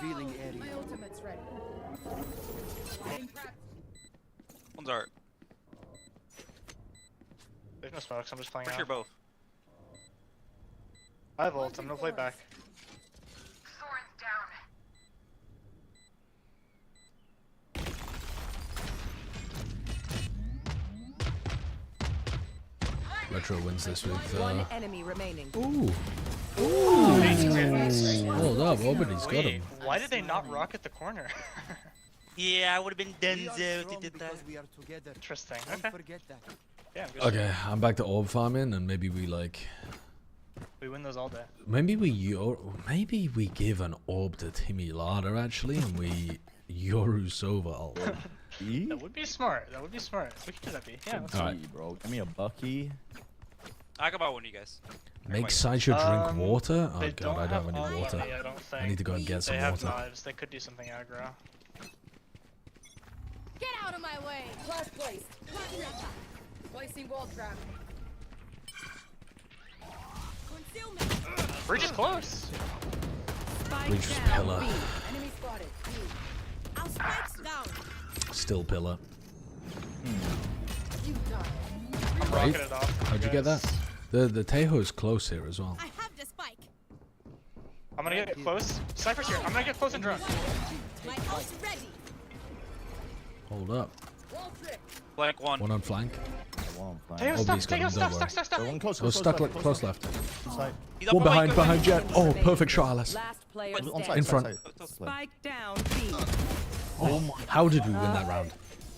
Revealing area. My ultimate's ready. Getting prepped. One's art. There's no smokes. I'm just playing For out. sure both. I have ult. I'm gonna play back. Retro wins this with. One enemy remaining. Ooh. Ooh. Hold up, Obity's got him. Why did they not rocket the corner? Yeah, I would have been We are Denzel if they strong did that. because we are together. Interesting. Don't Okay. forget that. Yeah, I'm good. Okay, I'm back to orb farming, and maybe we like. We win those all day. Maybe we give an orb to Timmy Larder actually, and we Yoru Sova ult. That would be smart. That would be smart. We can do that, B. Yeah. Let's All right. Bro, give me a Bucky. I can buy one of you guys. Make Sideshow drink Um, water. Oh they god, don't I don't have have any all water. money, I don't think. I need to go and get some They have water. knives. They could do something aggro. Get out of my way. Flash placed. Placing wall trap. Concealment. Bridge is close. Breach was pillar. Enemy spotted. Our spike's down. Still pillar. You die. I'm Right? rocking it off. How'd you get that? The Tejo is close here as well. I have the spike. I'm gonna get close. Cypher's here. I'm gonna get close and drone. My ult's ready. Hold up. Flank one. One on flank. Tayo, Oh, stuck, he's got him, Tayo, stuck, don't stuck, stuck, stuck. One close, Oh, stuck close left. He's up One on behind, Michael. Jet. Oh, perfect shot, Alice. Last player On standing. side, In side, front. side. Spike down B. Oh, how did we win that round?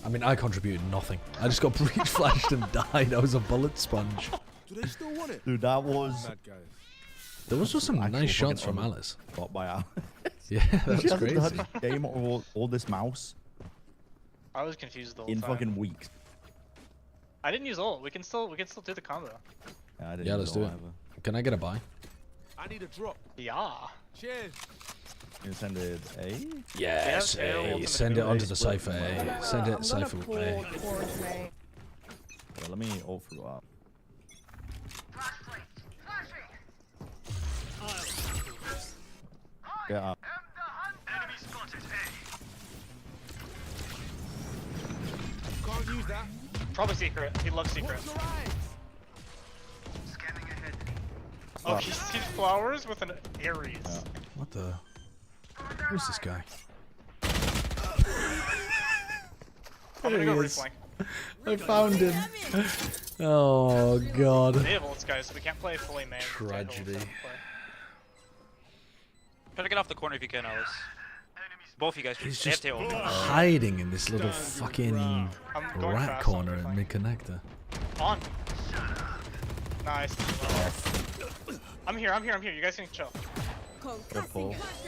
I mean, I contributed nothing. I just got breach flashed and died. I was a bullet sponge. Do they still want it? Dude, that was. Bad guys. There was just some actual nice shots fucking from Alice. Got by Alice. Yeah, that was crazy. Game all this mouse I was confused the whole in time. fucking weeks. I didn't use ult. We can still do the combo. Yeah, I didn't Yeah, let's do know it. either. Can I get a buy? I need a drop. Yeah. Cheers. You send it A? Yes, Yeah, A. ultimate Send it A, onto the split. Cypher A. Send it Cypher A. Yeah, let me ult through up. Get up. Can't use that. Probably secret. He loves secret. Watch your eyes. Oh, he sees flowers with an Aries. Yeah. What the? Where's this guy? I'm gonna There go he is. reflank. I found him. Oh god. They have ults, guys, so we can't play fully man. Tragedy. Try to get off the corner if you can, Alice. Both of you guys. He's They have just tail. hiding in this little fucking I'm going rat fast corner on in reflank. mid-connector. On. Nice. I'm here. You guys can chill.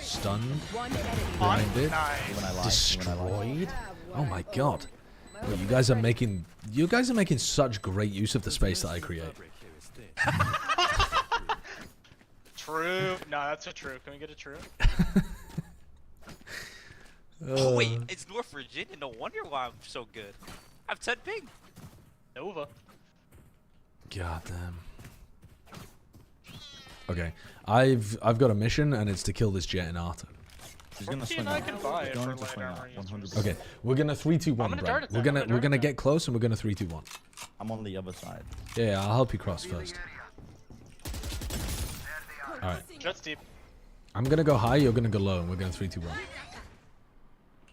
Stunned. On. Blinded. Nice. Destroyed. Oh my god. Well, you guys are making such great use of the space that I create. True. No, that's a true. Can we get a true? Oh wait, it's North Virginia. No wonder why I'm so good. I have 10 ping. Nova. God damn. Okay, I've got a mission and it's to kill this Jet in Arta. He's gonna swing I out. can buy He's it going for to swing light out. armor. 100%. Okay, we're gonna 3-2-1, I'm gonna Brent. dart it We're then, gonna I'm gonna get close and we're gonna 3-2-1. I'm on the other side. Yeah, I'll help you cross first. All right, Jet's deep. I'm gonna go high. You're gonna go low, and we're gonna 3-2-1.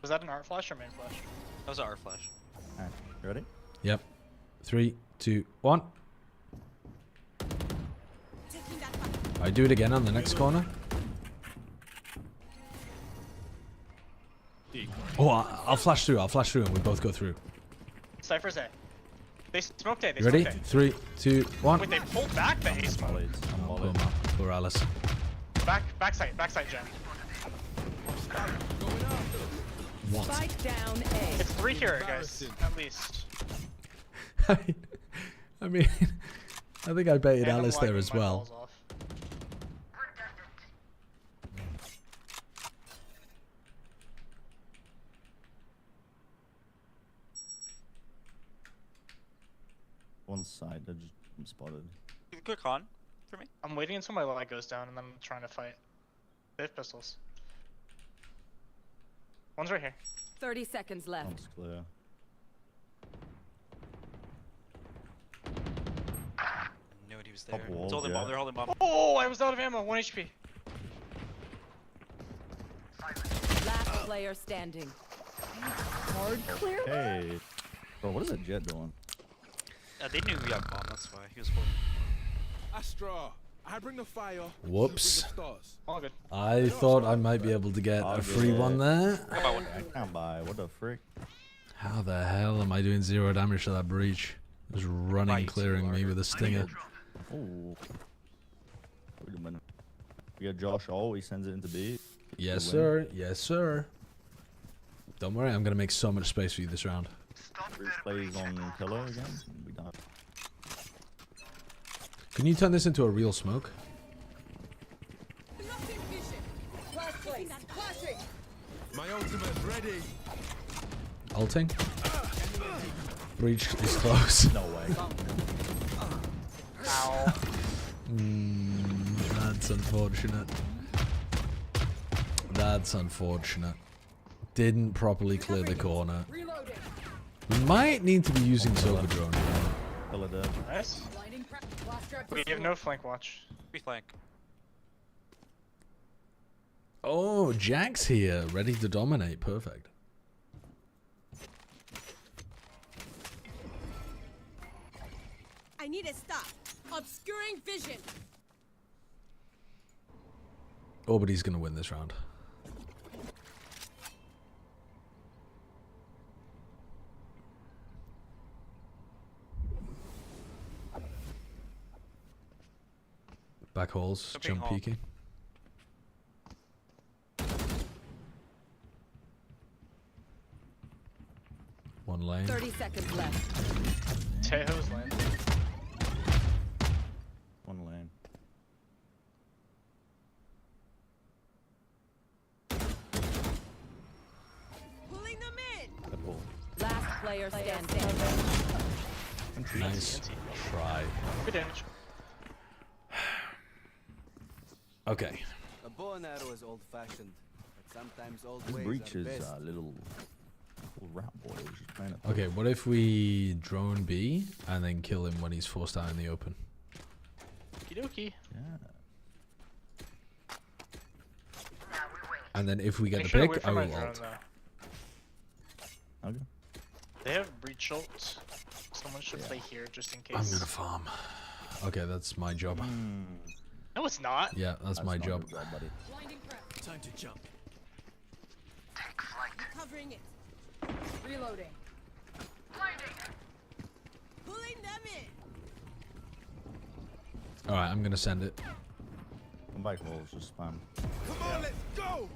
Was that an art flash or main flash? That was our flash. Alright, you ready? Yep. 3, 2, 1. I do it again on the next corner. Oh, I'll flash through. I'll flash through, and we both go through. Cypher's A. They smoked A. They You ready? smoked A. 3, 2, 1. Wait, they pulled back the A smoke. Oh, poor man. Poor Alice. Backside, Jen. What? Spike down A. It's 3 here, guys. At least. I mean, I think I baited And I'm Alice there lagging as my well. balls off. One side, I just spotted. Quick on for me. I'm waiting until my light goes down and then I'm trying to fight. They have pistols. One's right here. 30 seconds left. One's clear. I knew he was there. Top wall, It's holding yeah. bomb. They're holding bomb. Oh, I was out of ammo. 1 HP. Last player standing. Hard clear. Hey. Bro, what is that Jet doing? They knew we had bomb. That's why he was holding. Astra, I bring the fire. Whoops. Bring the stars. All good. I thought I might be able to get a free one there. I can't buy. What the frick? How the hell am I doing 0 damage to that breach? Just running, Right, clearing me with a stinger. Oh. Wait a minute. We got Josh O. He sends it into B. Yes, We win. sir. Yes, sir. Don't worry, I'm gonna make so much space for you this round. Bruce plays on pillar again. We done. Can you turn this into a real smoke? My ultimate's ready. Ulting? Breach is close. No way. Ow. Bad That's unfortunate. That's unfortunate. Didn't properly clear the corner. We might need to be using Silver Drone. Nice. We have no flank watch. We flank. Oh, Jack's here, ready to dominate. Perfect. I need a stop. Obscuring vision. Oh, but he's gonna win this round. Back holes, jump peeking. One lane. 30 seconds left. Tejo's lane. One lane. Pulling them in. Good ball. Last player standing. Nice try. Good damage. Okay. A bow and arrow is old-fashioned, but sometimes old This ways breach are is best. little rat boy. Was just trying to Okay, what if we drone B and then kill him when he's forced out in the open? Okie dokie. Yeah. And then if we get Make the sure to pick, wait I for my will drone, ult. though. Okay. They have breach ult. Someone should play here just in case. I'm gonna farm. Okay, that's my job. No, it's not. Yeah, that's my not job. your job, buddy. Blinding prep. Time to jump. Take flight. Covering it. Reloading. Blinding. Pulling them in. Alright, I'm gonna send it. Come back holes, just spam. Come on, let's go!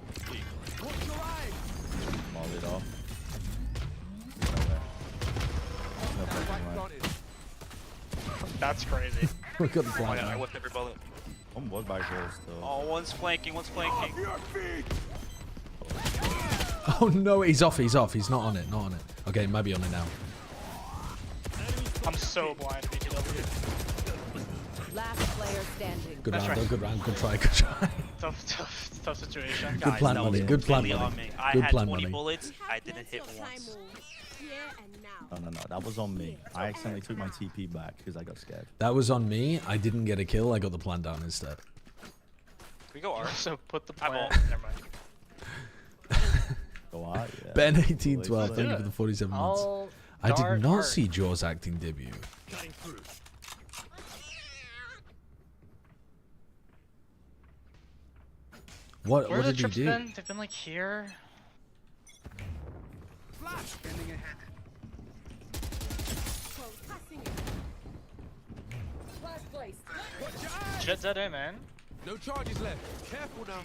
Watch your eyes! Maul it off. No fucking way. That's crazy. We got the Oh plan. yeah, I whipped every bullet. One was back holes still. Oh, one's flanking, one's flanking. Oh no, he's off, he's off. He's not on it, not on it. Okay, might be on it now. I'm so blind to BTW. Last player standing. Good That's round, right. though, good round, good try, good try. Tough situation. Good Guys, plan, that money, was good plan, completely money. on me. I Good had plan, 20 money. bullets, I didn't hit once. No, that was on me. I accidentally took my TP back because I got scared. That was on me. I didn't get a kill. I got the plan down instead. We go R. So put the I plan. won't. Never mind. Go on, yeah. Ben 1812, thank you for the 47 months. I'll I did dart not hard. see Jaws acting debut. Cutting through. What Where did the he trips do? been? They've been like here. Flash! Standing ahead. Flash placed. Watch your eyes! Jed's at A, man. No charges left. Careful now.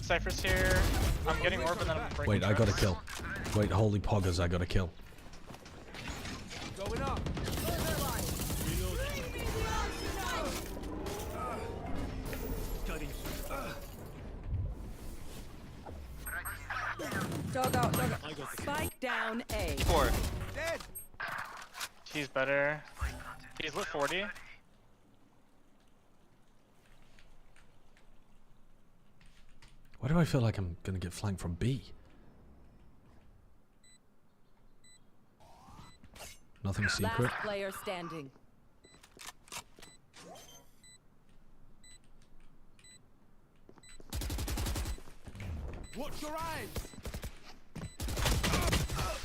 Cypher's here. I'm getting orb and then I'm breaking Wait, I got a traps. kill. Wait, holy poggers, I got a kill. Going up. Dog out, dog out. Spike down A. 4. Dead. He's better. He's lit 40. Why do I feel like I'm gonna get flanked from B? Nothing secret. Last player standing. Watch your eyes.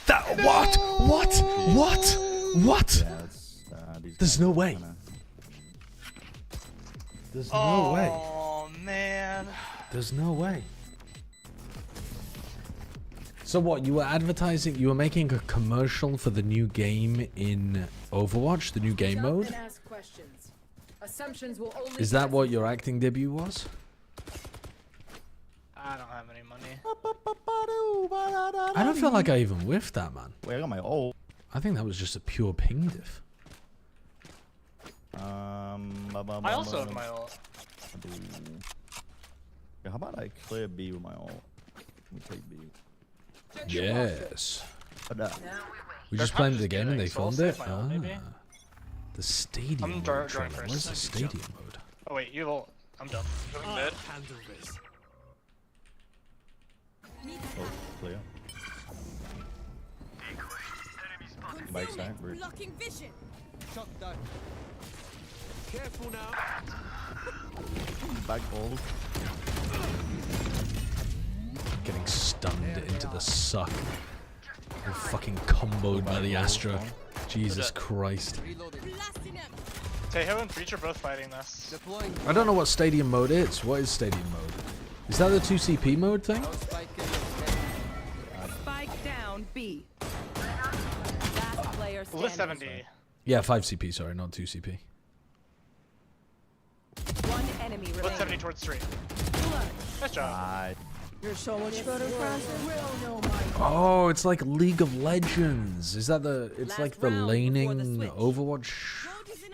That what? What? What? What? Yeah, it's, these There's guys no are way. kinda- There's no way. Oh man. There's no way. So what, you were advertising, you were making a commercial for the new game in Overwatch, the new game mode? And ask questions. Assumptions will only Is that what your acting debut was? I don't have any money. I don't feel like I even whiffed that, man. Wait, I got my ult. I think that was just a pure ping diff. I also have my ult. I do. Yeah, how about I clear B with my ult? Let me take B. Yes. But, We They're just kind played of the just game and giving they soul filmed it? save my ult, maybe? The stadium I'm mode. drawing Trevor. first. Where's the stadium mode? Oh wait, you have ult. I'm done. Going mid. Handle this. Oh, clear. Bike side, bridge. Blocking vision. Shot down. Careful now. Back hold. Getting stunned into the suck. You're fucking comboed by the Astra. Jesus Christ. Teho and Breach are both fighting this. I don't know what stadium mode is. What is stadium mode? Is that the 2CP mode thing? Spike down B. Last player standing. 70. Yeah, 5CP, sorry, not 2CP. One enemy remaining. 70 towards 3. Nice job. You're so much better, Francis. Oh, it's like League of Legends. Is that the... It's like the laning Overwatch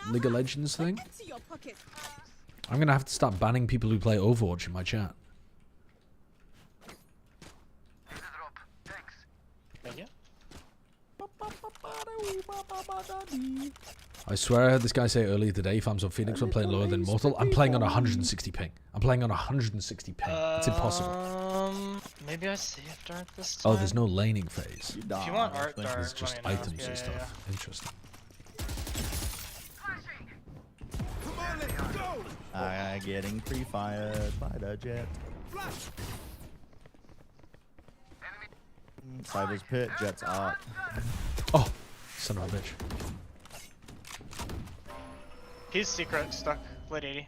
League of Legends thing? I'm gonna have to start banning people who play Overwatch in my chat. Thank you. I swear I heard this guy say earlier today, if I'm on Phoenix when playing lower than Mortal, I'm playing on 160 ping. I'm playing on 160 ping. It's impossible. Maybe I saved Dart this time. Oh, there's no laning phase. If you want art, Dart, There's just let me know. items and stuff. Interesting. Getting pre-fired by the jet. Cyber's pit, jet's art. Oh, son of a bitch. He's secret, stuck, lit 80.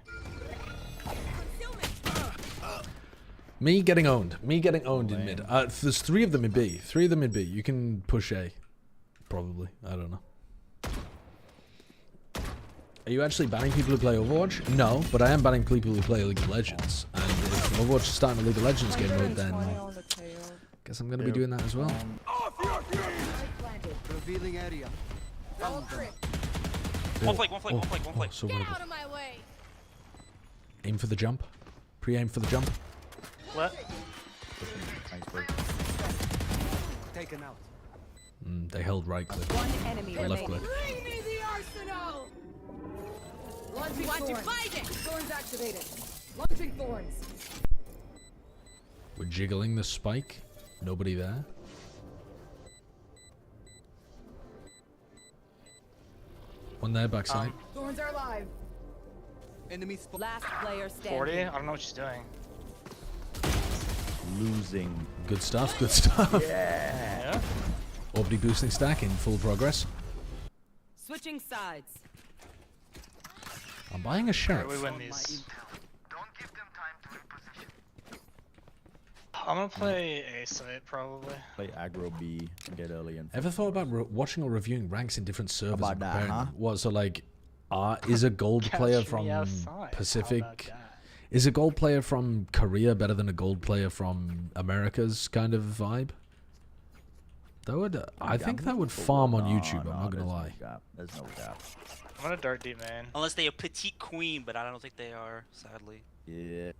Me getting owned. Me getting owned in mid. There's 3 of them in B. 3 of them in B. You can push A. Probably. I don't know. Are you actually banning people who play Overwatch? No, but I am banning people who play League of Legends. And if Overwatch is starting a League of Legends game mode, then guess I'm going to be doing that as well. Revealing area. One flank. So Get winnable. out of my way. Aim for the jump. Pre-aim for the jump. What? Taken out. They held right click. One enemy Or left remaining. click. Bring me the arsenal. Launching thorns activated. Launching thorns. We're jiggling the spike. Nobody there. One there, backside. Thorns are alive. Enemy Last player standing. 40? I don't know what she's doing. Losing. Good stuff, good stuff. Yeah. Orbiting boosting stack in full progress. Switching sides. I'm buying a sheriff. Alright, we win these. I'm gonna play A site probably. Play aggro B and get early in. Ever thought about watching or reviewing ranks in different servers? About and that, comparing huh? them? What, so like, is a gold player Catch from me outside. How about Pacific? that? Is a gold player from Korea better than a gold player from America's kind of vibe? That would, I think that would farm on YouTube. I'm not gonna lie. There's no gap. I'm gonna dart deep main. Unless they are petite queen, but I don't think they are, sadly. Yeah.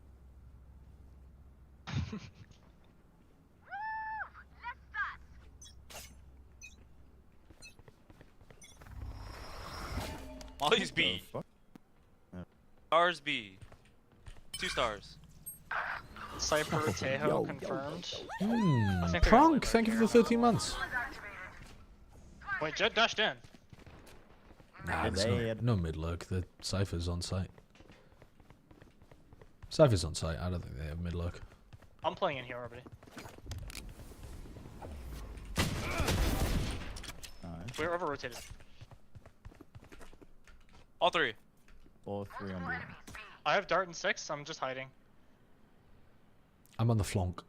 Always B. Stars B. 2 stars. Cypher Teho confirmed. I think they're Pronk, gonna thank you for the 13 months. Wait, Jet dashed in. Nah, there's no mid lurk. The Cypher's on site. Cypher's on site. I don't think they have mid lurk. I'm playing in here already. We're over rotated. All 3. All 3 on B. I have dart and 6. I'm just hiding. I'm on the flank.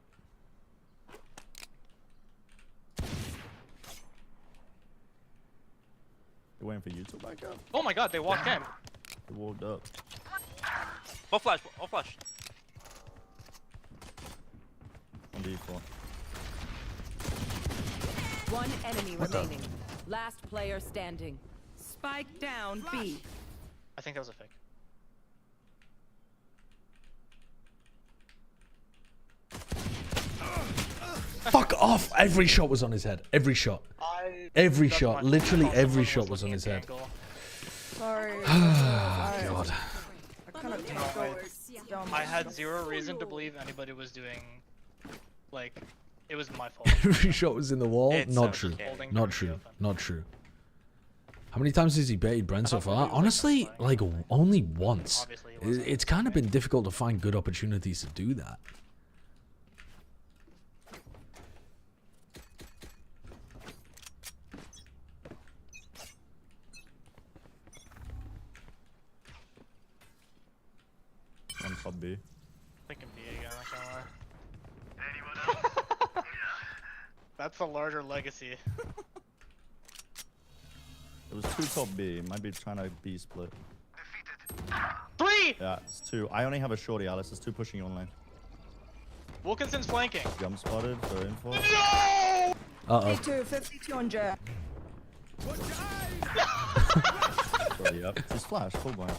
They're waiting for you to back up. Oh my god, they walked in. They walked up. All flash. All flash. On D4. One enemy remaining. Last player standing. Spike down B. I think that was a fake. Fuck off! Every shot was on his head. Every shot. Every shot. Literally every shot was on his head. Sorry. God. I kind of I had zero reason to believe anybody was doing, like, it was my fault. Every shot was in the wall. It's Not okay. true. Not true. Not true. How many times has he baited Brent so far? Honestly, like only once. It's kind of been difficult to find good opportunities to do that. One sub B. Thinking B again, I can't lie. That's a larger legacy. It was 2 top B. Might be trying to B split. 3! Yeah, it's 2. I only have a shorty, Alice. There's 2 pushing you on lane. Wilkinson's flanking. Jump spotted for info. No! Uh-oh. 52 on Jet. Sorry, yep. It's flash, full blind.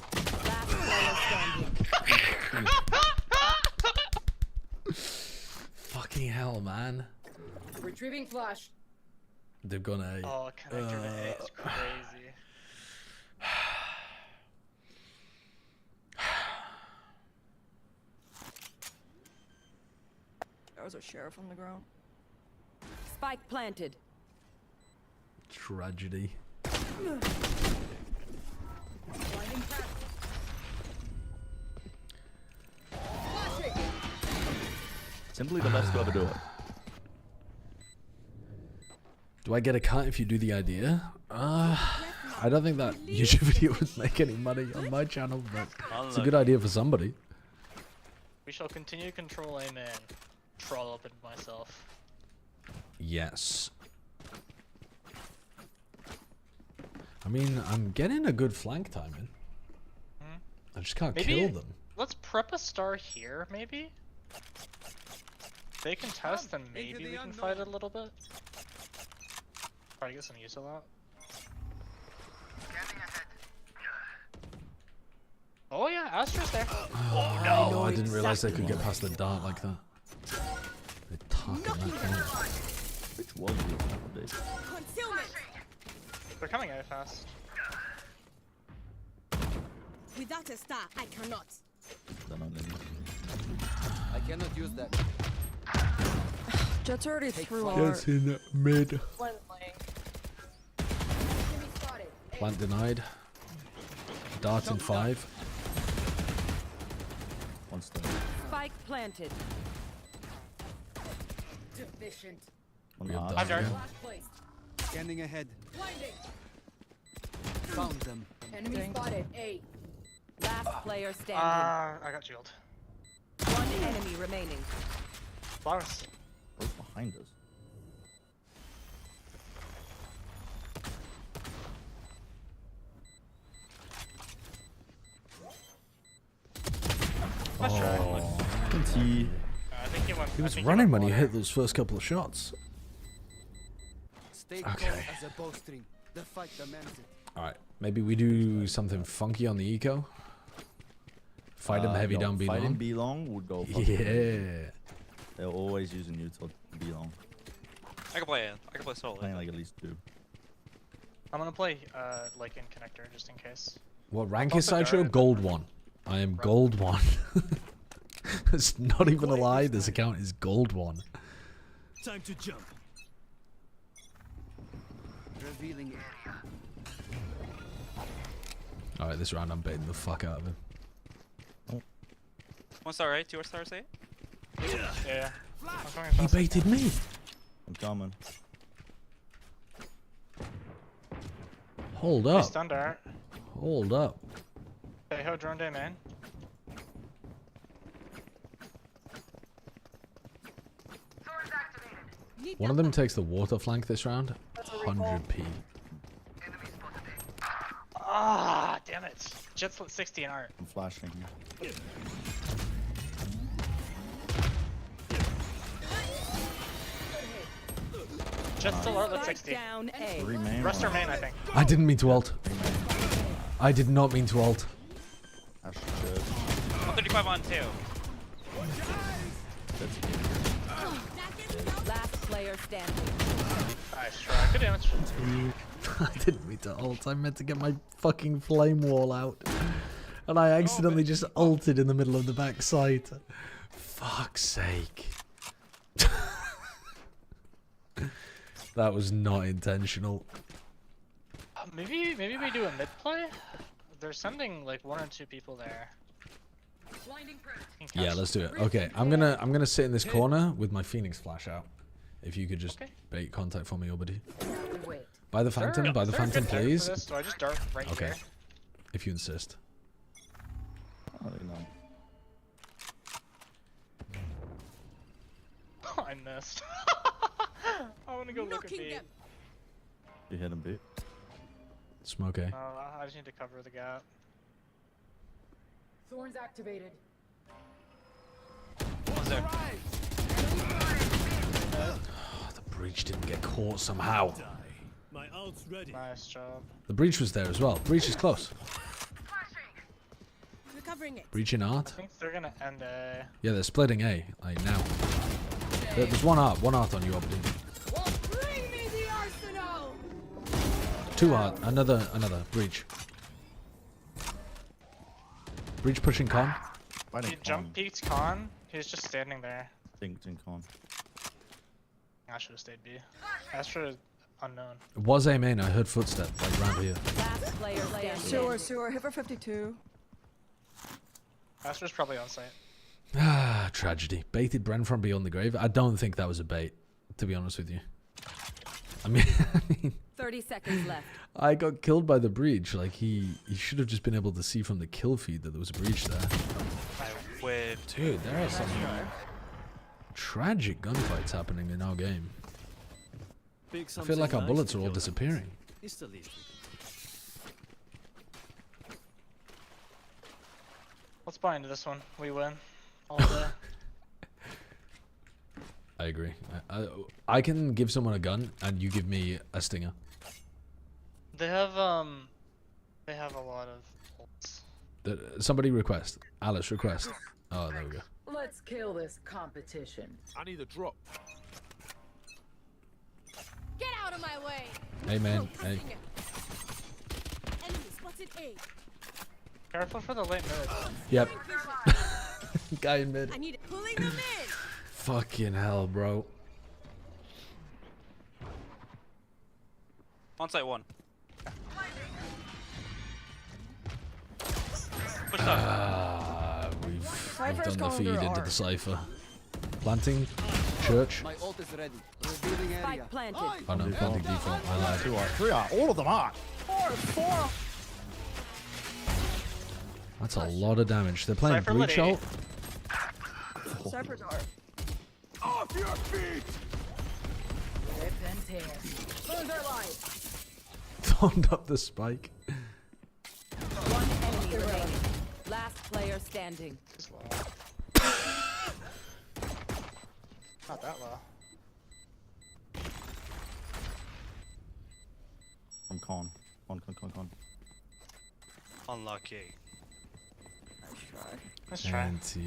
Fucking hell, man. Retrieving flash. They've gone A. Oh, connector to A is crazy. There was a sheriff on the ground. Spike planted. Tragedy. Simply the best to ever do it. Do I get a cut if you do the idea? I don't think that YouTube video would make any money on my channel, but it's a good idea for somebody. We shall continue to control A man. Troll up in myself. Yes. I mean, I'm getting a good flank timing. I just can't kill them. Let's prep a star here, maybe? If they can test, then maybe we can fight it a little bit. Try to get some use of that. Oh yeah, Astra's there. Oh no! I didn't realize they could get past the dart like that. They're talking that down. Which was the update? They're coming out fast. Without a star, I cannot. I cannot use that. Jet's already through our... Jet's in mid. One lane. Plant denied. Dart in 5. One stone. Spike planted. Deficient. One Real hard. dart again. Flash placed. Scanning ahead. Blinding. Found them. Enemy spotted. A. Last player standing. I got shield. One enemy remaining. Flowers. Who's behind us? Oh, He, I think he went. he was running when he hit those first couple of shots. Stay Okay. calm as a bowstring. The fight demands it. Alright, maybe we do something funky on the eco. Fight him heavy down B long. Fighting B long would go. Yeah. They're always using you till B long. I can play it. I can play solo. Playing like at least 2. I'm gonna play like in connector just in case. What rank is Sideshow? Gold 1. I am gold 1. It's not even a lie, this account is gold 1. Time to jump. Revealing area. Alright, this round I'm baiting the fuck out of him. 1 star, right? 2 stars, eh? Yeah. He baited me. I'm coming. Hold He's up. stunned art. Hold up. Hey ho, drone day man. One of them takes the water flank this round. 100p. Ah, damn it. Jet's lit 60 in art. I'm flashing. Jet's still art lit 60. Down A. 3 main. Rest are main, I think. I didn't mean to ult. I did not mean to ult. Ash good. 135 on 2. Last player standing. Nice try. Good damage. I didn't mean to ult. I meant to get my fucking flame wall out. And I accidentally just ulted in the middle of the backside. Fuck's sake. That was not intentional. Maybe we do a mid play? They're sending like 1 or 2 people there. Yeah, let's do it. Okay, I'm gonna sit in this corner with my Phoenix flash out. If you could just bait contact for me, buddy. By the Phantom, by the Phantom, please. Do I just dart right Okay, here? if you insist. I don't know. I missed. I want to go look at B. You hit him, B. Smoke A. I just need to cover the gap. Thorns activated. One's there. The breach didn't get caught somehow. My ult's ready. Nice job. The breach was there as well. Breach is close. Recovering it. Breach in art. I think they're gonna end A. Yeah, they're splitting A. Like now. There's one art on you, Obdi. Bring me the arsenal. 2 art. Another breach. Breach pushing con. He jump peeked con. He's just standing there. Dinked in con. I should have stayed B. Astra is unknown. It was A main. I heard footsteps like round here. Sewer, hit for 52. Astra's probably on site. Ah, tragedy. Baited Bren from beyond the grave. I don't think that was a bait, to be honest with you. I mean, 30 seconds left. I got killed by the breach. Like he should have just been able to see from the kill feed that there was a breach there. I whiffed. Dude, there are some tragic gunfights happening in our game. I feel like our bullets are all disappearing. It's the least. Let's buy into this one. We win. All day. I agree. I can give someone a gun and you give me a stinger. They have a lot of bolts. Somebody request. Alice request. Oh, there we go. Let's kill this competition. I need a drop. Get out of my way. Hey man. Hey. Enemy spotted A. Careful for the late mid. Yep. Guy in mid. I need pulling them in. Fucking hell, bro. On site 1. We've done the feed into the cipher. Planting. Church. My ult is ready. Revealing area. Spike planted. Oh no, planting default. I lied. 2 art. 3 art. All of them are. 4. That's a lot of damage. They're playing breach ult. Cypher dart. Off your feet! Rip and tear. Burn their life. Thorned up the spike. One enemy remaining. Last player standing. Not that low. I'm con. Con. Unlucky. Let's try. NT.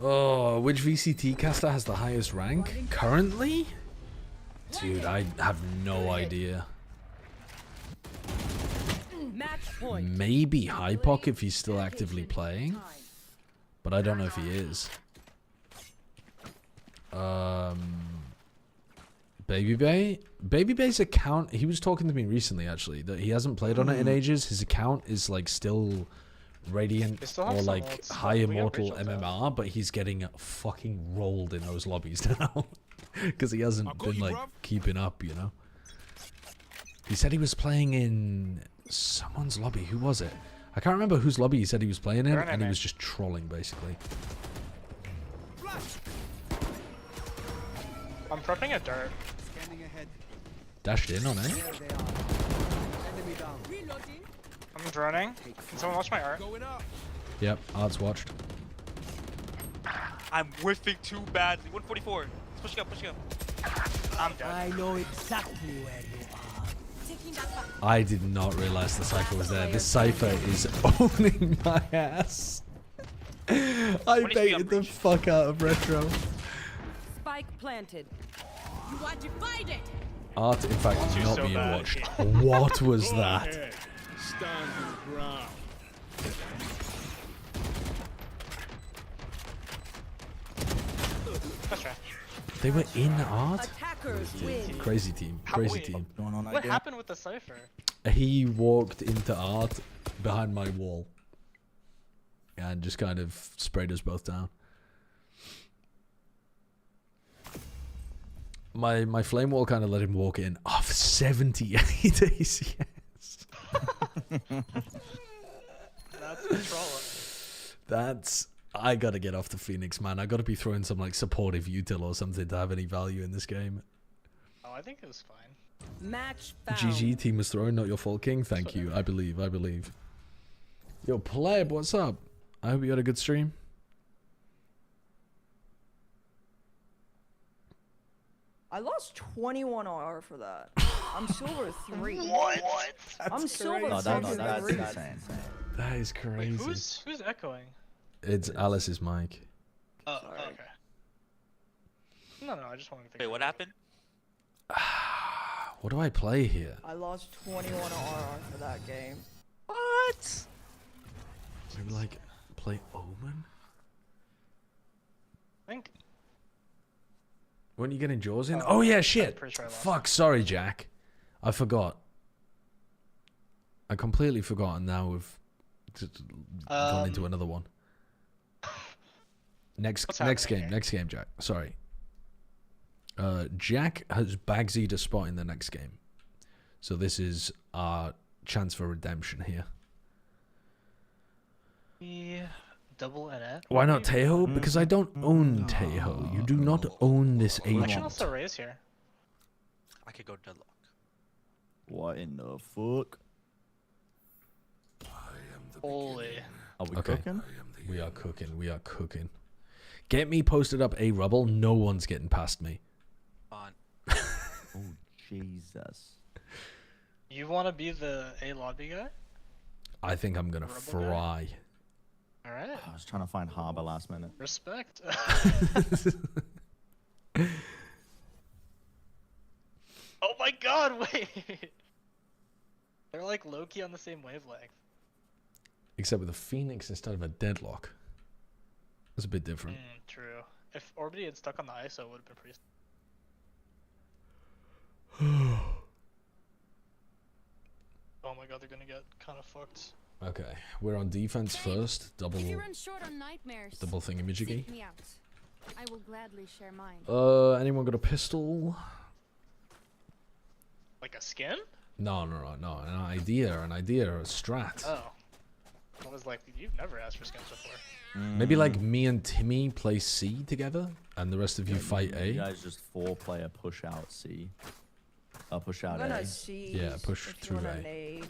Oh, which VCT caster has the highest rank currently? Dude, I have no idea. Match point. Maybe Hypoc if he's still actively playing, but I don't know if he is. Baby Bay's account, he was talking to me recently actually that he hasn't played on it in ages. His account is like still Radiant or like high immortal MMR, but he's getting fucking rolled in those lobbies now because he hasn't been like keeping up, you know. He said he was playing in someone's lobby. Who was it? I can't remember whose lobby he said he was playing in, and he was just trolling basically. I'm prepping a dart. Dashed in on it. I'm droning. Can someone watch my art? Yep, art's watched. I'm whiffing too badly. 144. Let's push it up. I'm dead. I know exactly where you are. I did not realize the cypher was there. This cypher is owning my ass. I baited the fuck out of Retro. Spike planted. You are divided. Art, in fact, is not being watched. What was that? stand your ground. That's right. They were in art? Attackers win. Crazy team. Crazy team. What happened with the cipher? He walked into art behind my wall and just kind of sprayed us both down. My flame wall kind of let him walk in off 78 ACS. That's control. That's... I gotta get off the Phoenix, man. I gotta be throwing some like supportive util or something to have any value in this game. Oh, I think it was fine. Match found. GG, team was throwing, not your fault, King. Thank you. I believe. Yo, pleb, what's up? I hope you had a good stream. I lost 21 R for that. I'm silver 3. What? I'm silver No, that's 3. insane. That is crazy. Wait, who's echoing? It's Alice's mic. Oh, okay. No, I just wanted to think. Wait, what happened? What do I play here? I lost 21 RR for that game. What? Maybe like play Omen? I think. Weren't you getting Jaws in? Oh yeah, shit. Sure Fuck, sorry, Jack. I forgot. I completely forgot, and now we've gone into another one. Next game, Jack. Sorry. Jack has Bagsied a spot in the next game. So this is our chance for redemption here. Yeah, double NF. Why not Tejo? Because I don't own Tejo. You do not own this I can agent. also raise here. I could go deadlock. What in the fuck? Holy. Are we Okay. cooking? We are cooking. We are cooking. Get me posted up a rubble. No one's getting past me. On. Oh, Jesus. You want to be the A lobby guy? I think I'm going to fry. All right. I was trying to find Harbor last minute. Respect. Oh my god, wait! They're like low-key on the same wavelength. Except with a Phoenix instead of a Deadlock. That's a bit different. True. If Orbity had stuck on the ISO, it would have been pretty... Oh my god, they're gonna get kind of fucked. Okay, we're on defense first. Double short on nightmares, thingamajiggy. seek me out. I will gladly share mine. Anyone got a pistol? Like a skin? No. An idea, a strat. Oh. I was like, you've never asked for skins before. Maybe like me and Timmy play C together, and the rest of you fight A. You guys just 4-player push out C. Push out A. Yeah, push through A.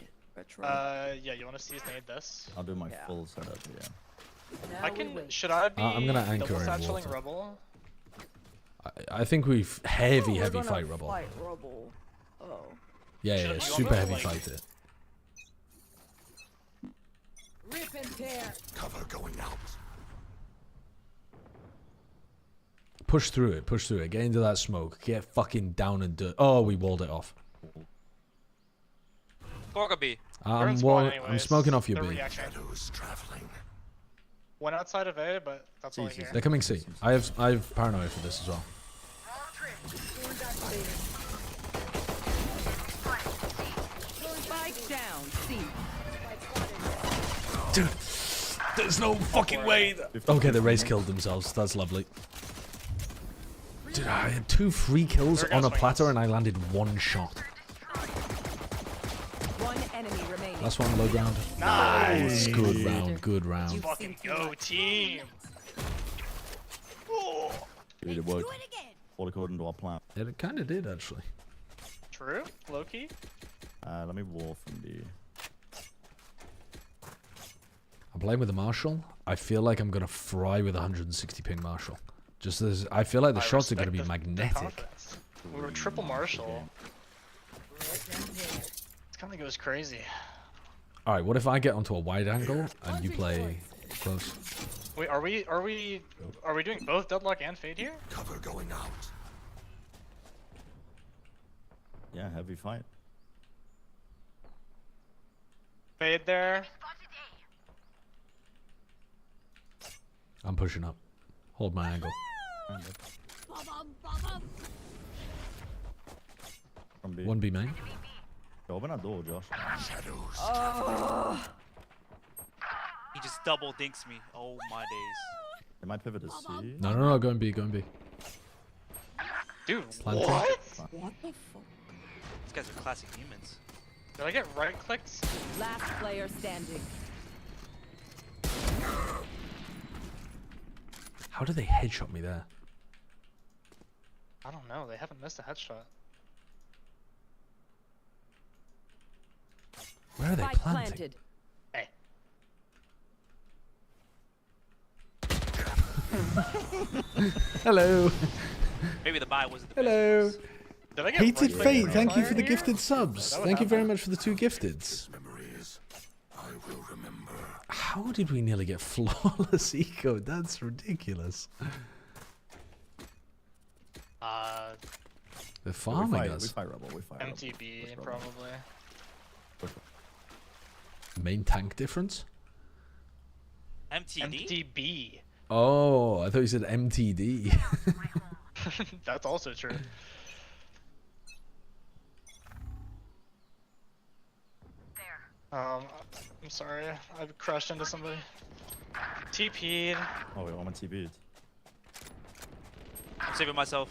Yeah, you want to seize nade this? I'll do my full setup, yeah. I can. Should I be I'm gonna anchor double in satcheling water. Rubble? I think we've heavy gonna fight Rubble. Fight Rubble. Oh. Yeah, super heavy fight it. Rip and tear. Cover going out. Push through it. Get into that smoke. Get fucking down and dirt. Oh, we walled it off. Gorga B. I'm smoking off your B. Traveling. One outside of A, but that's all I hear. They're coming C. I have paranoia for this as well. Spike down. C. Dude, there's no fucking way. Okay, the Rays killed themselves. That's lovely. Dude, I had 2 free kills on a platter and I landed 1 shot. One enemy remaining. Last one, low ground. Nice. Good round. You fucking go, team. Oh. Dude, it worked. All according to our plan. It kind of did, actually. True. Low-key. Let me wall from B. I'm playing with the Marshall. I feel like I'm going to fry with 160 ping Marshall. Just as I feel like the shots are going to be magnetic. We were triple Marshall. This kind of goes crazy. All right, what if I get onto a wide angle and you play close? Wait, are we doing both Deadlock and Fade here? Cover going out. Yeah, heavy fight. Fade there. I'm pushing up. Hold my angle. One B main. Open a door, Josh. Oh. He just double dinks me. Oh my days. They might pivot to C. No, go and B, go and B. Dude, Planting. what? What the fuck? These guys are classic humans. Did I get right clicked? Last player standing. How did they headshot me there? I don't know. They haven't missed a headshot. Where are they planting? Hey. Hello. Maybe the buy wasn't the Hello. best. Did I get Hated right Fate, click thank you for the here? gifted subs. Is that what Thank you very happened? much for the 2 gifteds. How did we nearly get flawless eco? That's ridiculous. They're farming us. We fight Rebel. We fight Rebel. MTB probably. Main tank difference? MTD? MTB. Oh, I thought you said MTD. That's also true. I'm sorry. I crashed into somebody. TP'd. Oh, wait, I'm on TP'd. I'm saving myself.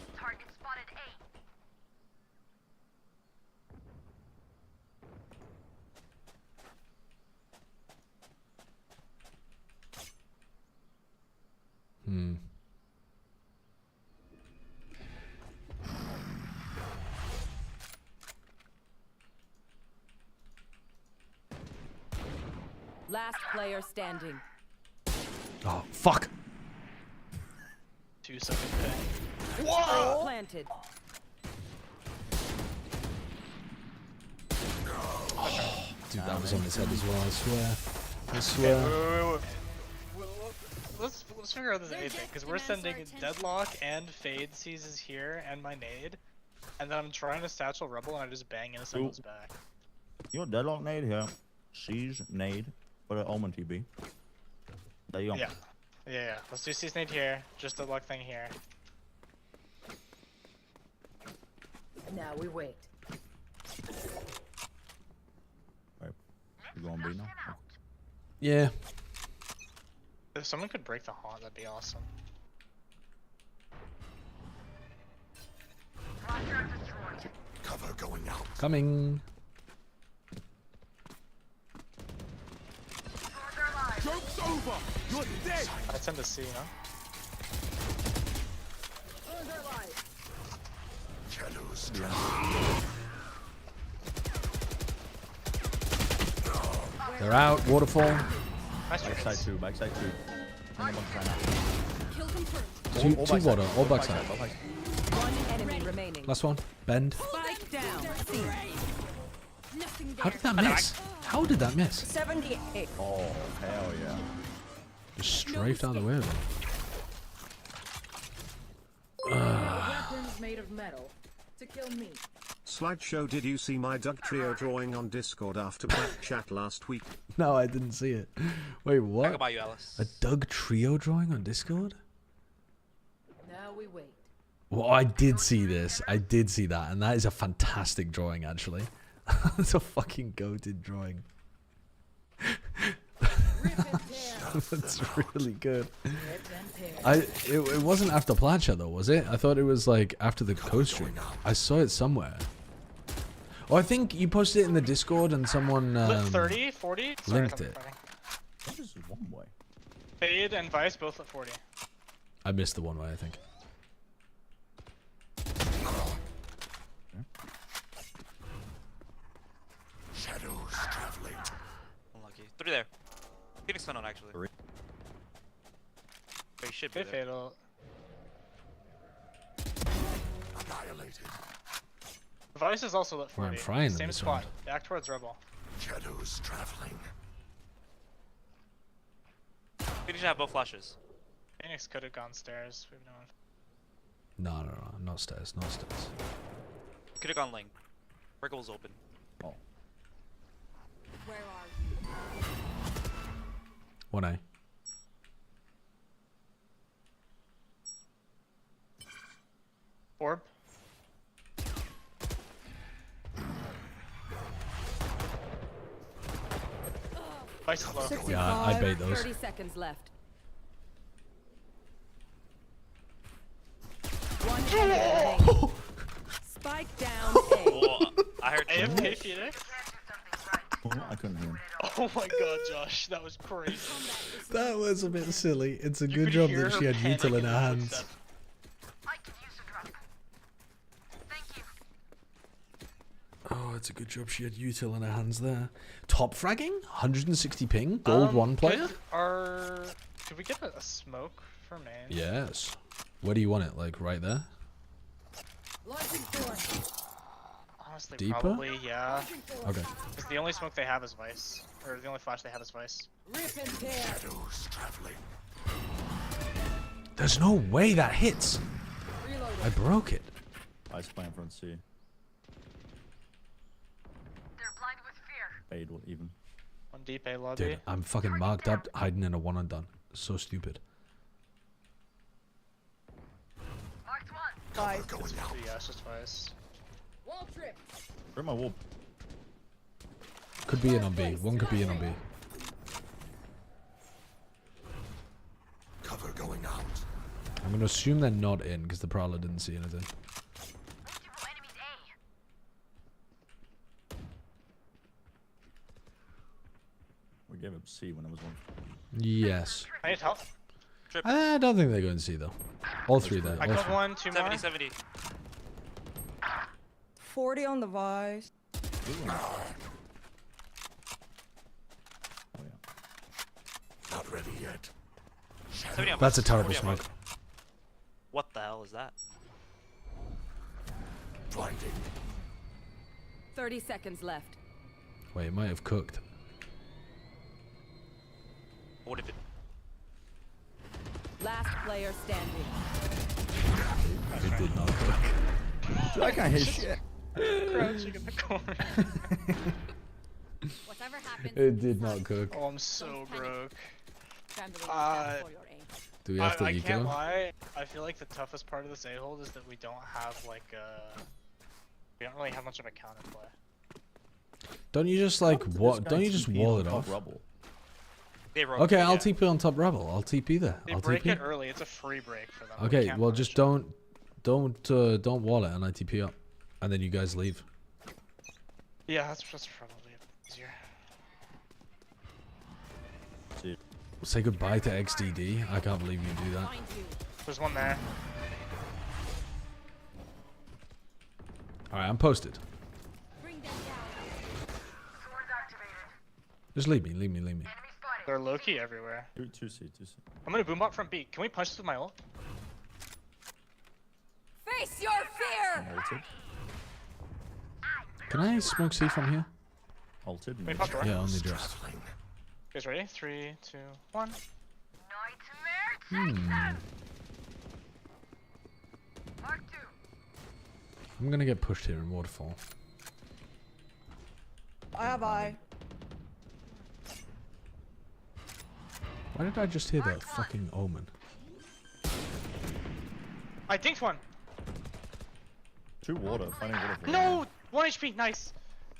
Last player standing. Oh, fuck. 2 second ping. Whoa! Planted. Dude, that was on his head as well, I swear. I swear. Wait. Let's figure out this A thing, because we're sending Deadlock and Fade seizes here and my nade, and then I'm trying to satchel Rebel and I just bang into someone's back. You want Deadlock nade here? Siege nade. Put an Omen TB. There you go. Yeah. Let's do Siege nade here. Just the luck thing here. Now we wait. Right. You going B now? Oh. Yeah. If someone could break the haunt, that'd be awesome. Cover going out. Coming. Joke's over. You're dead. I tend to see, no? Shadows. They're out. Waterfall. Backside 2. Backside 2. Kill confirmed. Two water. All backside. One enemy remaining. Last one. Bend. Spike down. How did that miss? How did that miss? 78. Oh, hell yeah. Just strafed out of the way of it. Weapons made of metal to kill me. Slideshow, did you see my Doug Trio drawing on Discord after Black Chat last week? No, I didn't see it. Wait, I what? can buy you, Alice. A Doug Trio drawing on Discord? Now we wait. Well, I did see this. I did see that, and that is a fantastic drawing, actually. It's a fucking goated drawing. That's really good. It wasn't after Plancha though, was it? I thought it was like after the co-stream. I saw it somewhere. Oh, I think you posted it in the Discord and someone 30, 40? Sorry, linked it. What is this one way? Fade and Vice both at 40. I missed the one way, I think. Shadows traveling. Unlucky. 3 there. Phoenix Tunnel, actually. 3. But he should be Bit there. fatal. Annihilated. Vice is also at 40. I'm frying them Same this spot. round. Back towards Rebel. Shadows traveling. Phoenix should have both flashes. Phoenix could have gone stairs. We've known. No, not stairs, not stairs. Could have gone lane. Brickle's open. Oh. Where are you? 1A. Orb. Vice is low. Yeah, I bait those. 30 seconds left. One enemy remaining. Spike down A. Oh, I heard AFK Phoenix. Oh, I couldn't hear him. Oh my god, Josh, that was crazy. That was a bit silly. It's a You good could job hear that she her had util in panic her in hands. footsteps. Oh, it's a good job she had util in her hands there. Top fragging? 160 ping? Gold 1 player? Could we get a smoke for main? Yes. Where do you want it? Like right there? Honestly, Deeper? probably, yeah. Okay. Because the only smoke they have is Vice. Or the only flash they have is Vice. There's no way that hits. I broke it. Ice plant front C. Fade even. On deep A lobby. Dude, I'm fucking marked up, hiding in a one and done. So stupid. Yeah, it's just Vice. Where's my wall? Could be in on B. One could be in on B. Cover going out. I'm going to assume they're not in because the Prowler didn't see anything. We gave up C when it was 1. Yes. I need help. I don't think they're going to see though. All three there. I all got three. 1, 2 more. 70, 70. 40 on the Vice. Not ready yet. 70 on That's a Vice, terrible 40 on smoke. Vice. What the hell is that? Blinding. 30 seconds left. Wait, it might have cooked. What if it? Last player standing. It did not cook. Dude, I can't hit shit. Crouching in the corner. Whatever happens. It did not cook. Oh, I'm so broke. Do we have to I can't eco? lie. I feel like the toughest part of this A-hold is that we don't have like we don't really have much of a counterplay. Don't you just like what? Don't you just wall it off? Okay, I'll TP on top rebel. I'll TP there. They I'll break TP. it early. It's a free break for them. We Okay, can't well punish just them. don't wall it and I TP up, and then you guys leave. Yeah, that's probably easier. Say goodbye to XDD. I can't believe you do that. There's one there. All right, I'm posted. Just leave me, leave me, leave me. They're low-key everywhere. 2C. I'm gonna boom up from B. Can we punch this with my ult? Face your fear! Ulted. Can I smoke C from here? Ulted. Can we pop door? Yeah, only just. You guys ready? 3, 2, 1. I'm gonna get pushed here in waterfall. I have eye. Why did I just hear that fucking omen? I dinked one. 2 water. Finding water. No! 1 HP. Nice.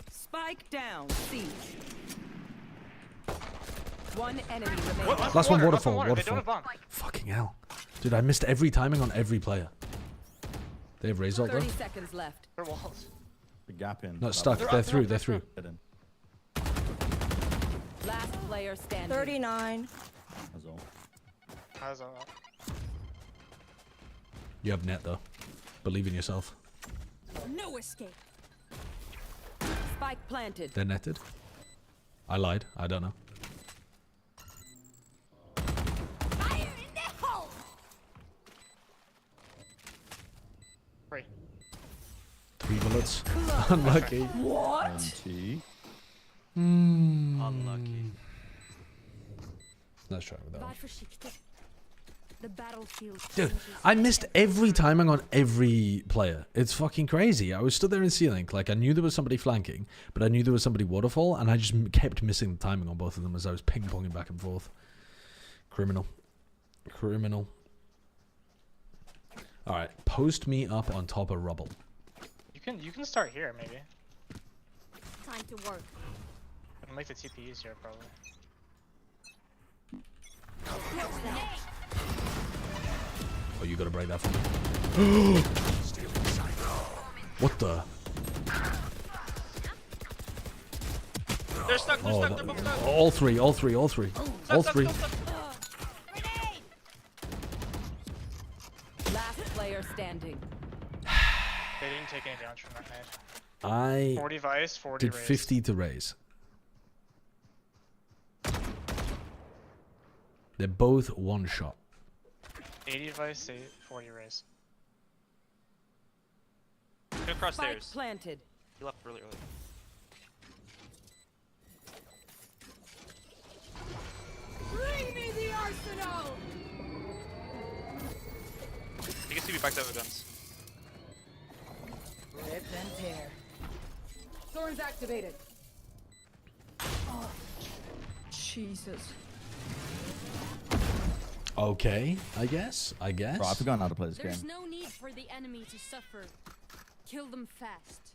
Spike down. C. One enemy remaining. Last one, waterfall. They don't Waterfall. have bomb. Fucking hell. Dude, I missed every timing on every player. They have raise ult though? 30 seconds left. They're walls. The gap in. Not stuck. They're through. They're through. Get in. Last player standing. 39. That's all. How's all? You have net though. Believe in yourself. No escape. Spike planted. They're netted. I lied. I don't know. Fire in the hole! 3. 3 bullets. Unlucky. What? T. Unlucky. Let's try it without. The battlefield. Dude, I missed every timing on every player. It's fucking crazy. I was stood there in C-Link, like I knew there was somebody flanking, but I knew there was somebody waterfall, and I just kept missing the timing on both of them as I was ping-ponging back and forth. Criminal. Criminal. Alright, post me up on top of rubble. You can start here maybe. Time to work. It'll make the TP easier probably. Oh, you gotta break that for me. What the? They're stuck, they're stuck, they're both stuck. All three. All three. Last player standing. They didn't take any damage from that nade. I 40 Vice, 40 did raise. 50 to raise. They're both one shot. 80 Vice, 40 raise. Go across stairs. Planted. He left really early. Bring me the arsenal! You can see me back there with guns. Rip and tear. Thorns activated. Oh, Jesus. Okay, I guess. Bro, I forgot how to play this game. There's no need for the enemy to suffer. Kill them fast.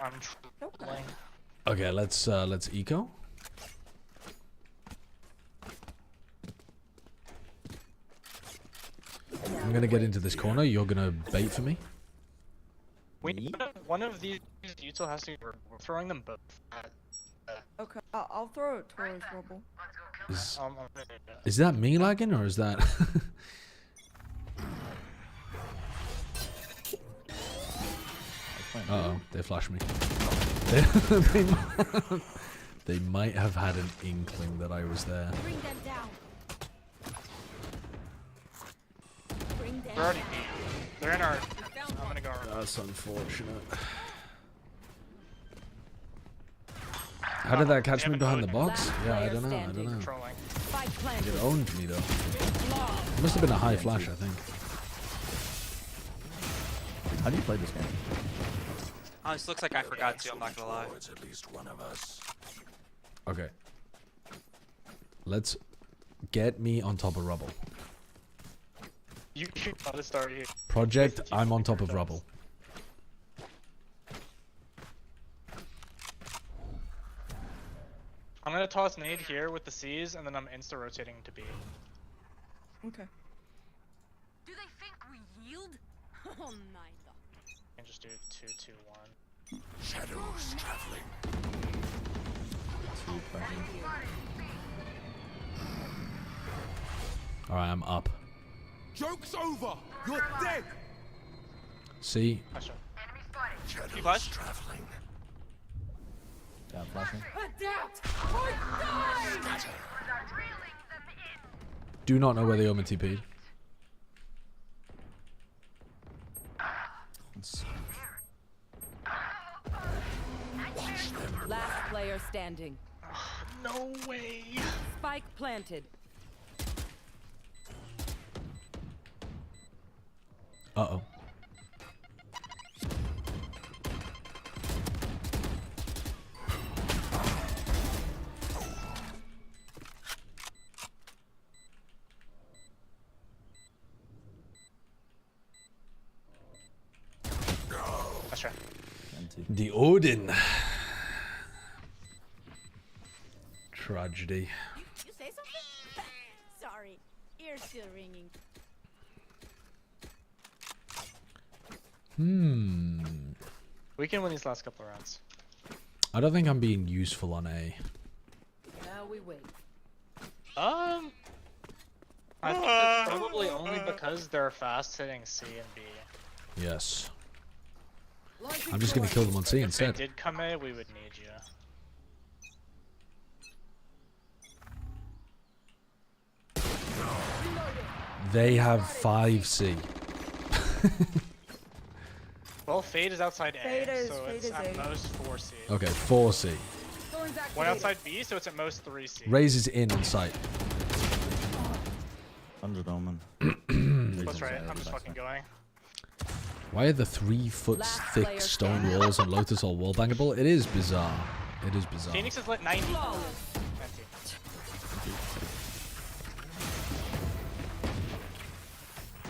I'm trying. Okay, let's eco. I'm gonna get into this corner. You're gonna bait for me. One of these util has to. We're throwing them both. Okay, I'll throw it towards rubble. Is that me lagging or is that? Uh-oh, they flashed me. They might have had an inkling that I was there. Bring them down. Bring them They're already. down. They're in our. I'm gonna go. That's unfortunate. How did that catch me behind the box? Yeah, I don't know. It owned me though. It must have been a high flash, I think. How do you play this game? Oh, this looks like I forgot to, I'm not gonna lie. At least one of us. Okay. Let's get me on top of rubble. You gotta start here. Project, I'm on top of rubble. I'm gonna toss nade here with the C's, and then I'm insta rotating to B. Okay. Do they think we yield? Oh, neither. And just do 2, 2, 1. Shadows traveling. Alright, I'm up. Joke's over. You're dead. See? Shadows traveling. Yeah, flashing. Adapt or die! Do not know where the Omen TP'd. Last player standing. No way. Spike planted. Uh-oh. That's right. The Odin. Tragedy. You say something? Sorry, ears still ringing. We can win these last couple of rounds. I don't think I'm being useful on A. Now we wait. I think that's probably only because they're fast hitting C and B. Yes. I'm just gonna kill them on C instead. If they did come A, we would need you. They have 5C. Well, Fade is outside A, Fade is at A. most 4C. Okay, 4C. One outside B, so it's at most 3C. Raises in on site. 100 Omen. That's right, I'm just fucking going. Why are the 3 foot thick stone walls on Lotus all wall bangable? It is bizarre. It is bizarre. Phoenix is lit 90.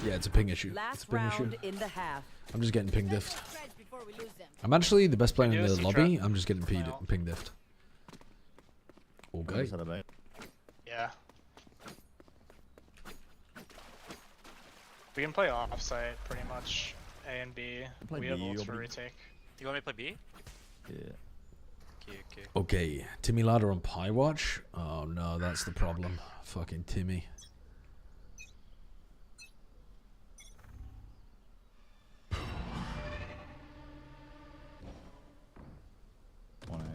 Yeah, it's a ping issue. It's a ping issue. I'm just getting ping diffed. I'm actually the best player in the lobby. I'm just getting ping diffed. Okay. Yeah. We can play offsite pretty much. A and B. We have ults for retake. You want me to play B? Yeah. Okay, Timmy Ladder on Pie Watch. Oh no, that's the problem. Fucking Timmy.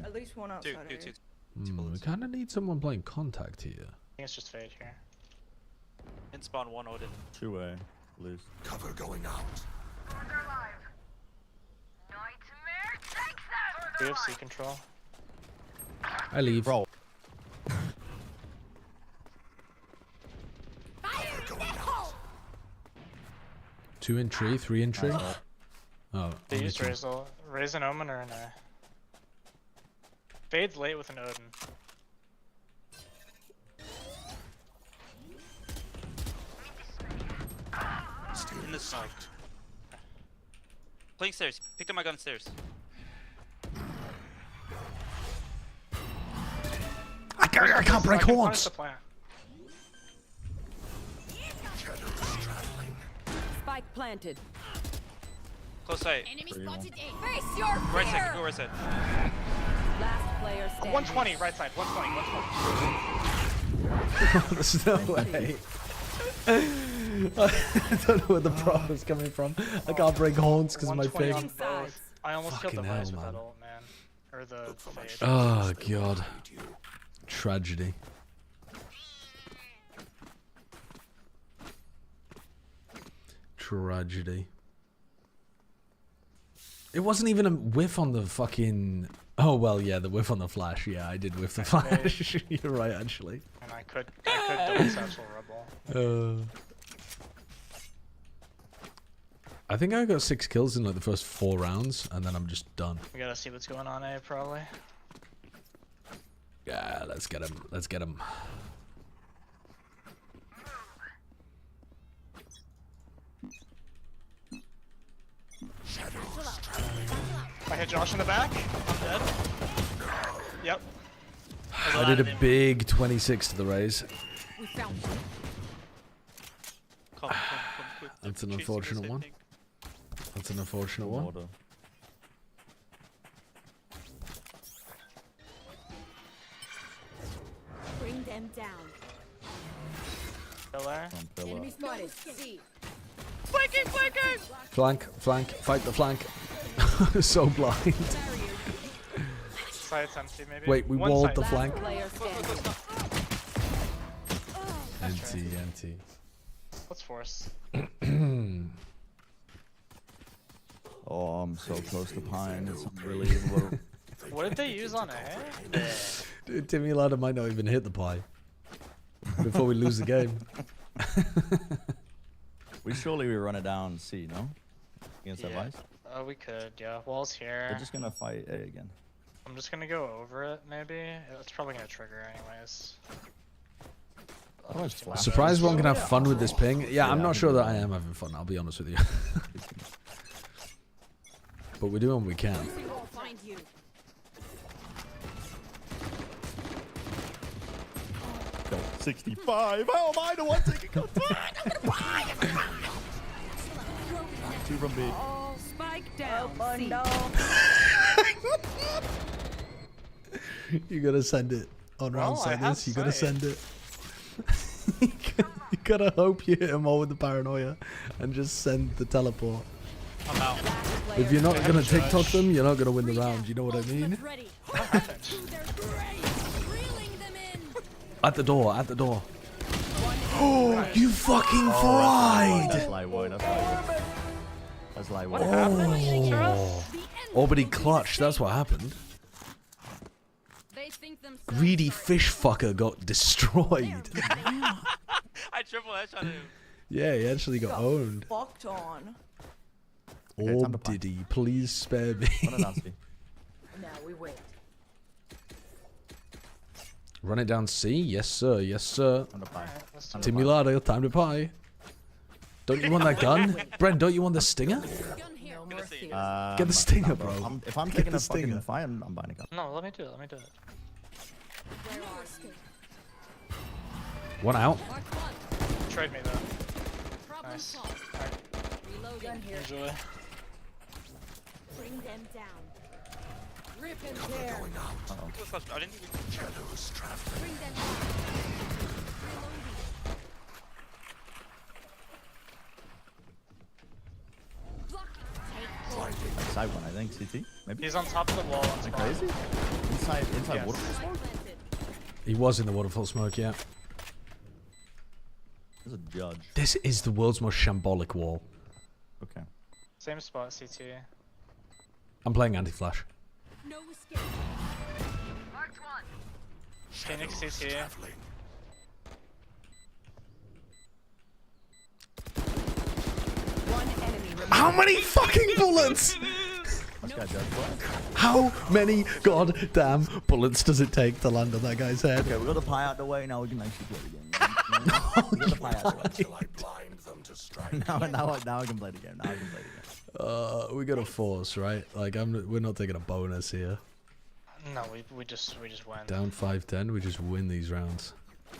At least one outside. We kind of need someone playing contact here. I think it's just Fade here. In spawn 1 Odin. 2A. Lose. Cover going out. We have C control. I leave. Bro. Two in tree, 3 in tree. Oh, They used Razel. Raise an Omen or an A. Fade's late with an Odin. In the side. Playing stairs. Picked up my gun stairs. I can't break horns. Spike planted. Close sight. Enemy spotted A. Face your fear. Right side. Go right side. Last player standing. 120 right side. 120. There's no way. I don't know where the prop is coming from. I can't break horns because of my face. I almost killed the Fucking hell, Vice with man. that ult, man. Or the Fade. Oh god. Tragedy. Tragedy. It wasn't even a whiff on the fucking... Oh well, yeah, the whiff on the flash. Yeah, I did whiff the flash. You're right, actually. And I could double satchel Rebel. I think I got 6 kills in like the first 4 rounds, and then I'm just done. We gotta see what's going on A probably. Yeah, let's get him. Let's get him. I hit Josh in the back. I'm dead. Yep. I did a big 26 to the raise. We found you. Come, quick. That's an unfortunate one. That's an unfortunate one. Bring them down. Pillar. Enemy spotted. C. Flanking. Flank, fight the flank. So blind. Side's empty maybe. Wait, we One walled side. the flank. That's NT. Let's force. Oh, I'm so close to Pine. It's unbelievable. What did they use on A? Dude, Timmy Ladder might not even hit the pie before we lose the game. We run it down C, no? Against that Vice? We could, yeah. Wall's here. They're just gonna fight A again. I'm just gonna go over it, maybe. It's probably gonna trigger anyways. Surprised one can have fun with this ping. Yeah, I'm not sure that I am having fun, I'll be honest with you. But we're doing what we can. We'll find you. Go 65. How am I the one taking control? 2 from B. Oh, spike down. You gotta send it on round I have this. You gotta sight. send it. You gotta hope you hit them all with the paranoia and just send the teleport. I'm out. If you're not gonna TikTok them, you're not gonna win the round. You know what I mean? At the door, at the door. Oh, you fucking fried! That's light wood. That's light wood. Oh, but he clutched. That's what happened. Greedy fish fucker got destroyed. I triple headshot him. Yeah, he actually got owned. Fucked on. Or did he? Please spare me. Now we wait. Run it down C? Yes, sir. Yes, sir. Alright, Timmy Ladder, time to pie. Don't you want that gun? Brent, don't you want the stinger? Get the stinger, bro. If I'm taking a fucking fight, I'm buying a gun. No, let me do it. Let me do it. One out. Trade me though. Nice. Alright. Enjoy. Bring them down. Rip and tear. I didn't even... Bring them down. Side one, I think. CT, maybe. He's on top of the wall. Is it crazy? Inside Yes. waterfall smoke? He was in the waterfall smoke, yeah. There's a judge. This is the world's most shambolic wall. Okay. Same spot, CT. I'm playing anti-flash. No escape. Marked one. Phoenix CT. One enemy remaining. How many fucking bullets? How many goddamn bullets does it take to land on that guy's head? Okay, we got the pie out the way. Now we can actually play the game. We got the pie out the way. Now I can play the game. Now I can play the game. We got a force, right? Like we're not taking a bonus here. No, we just win. Down 5-10, we just win these rounds.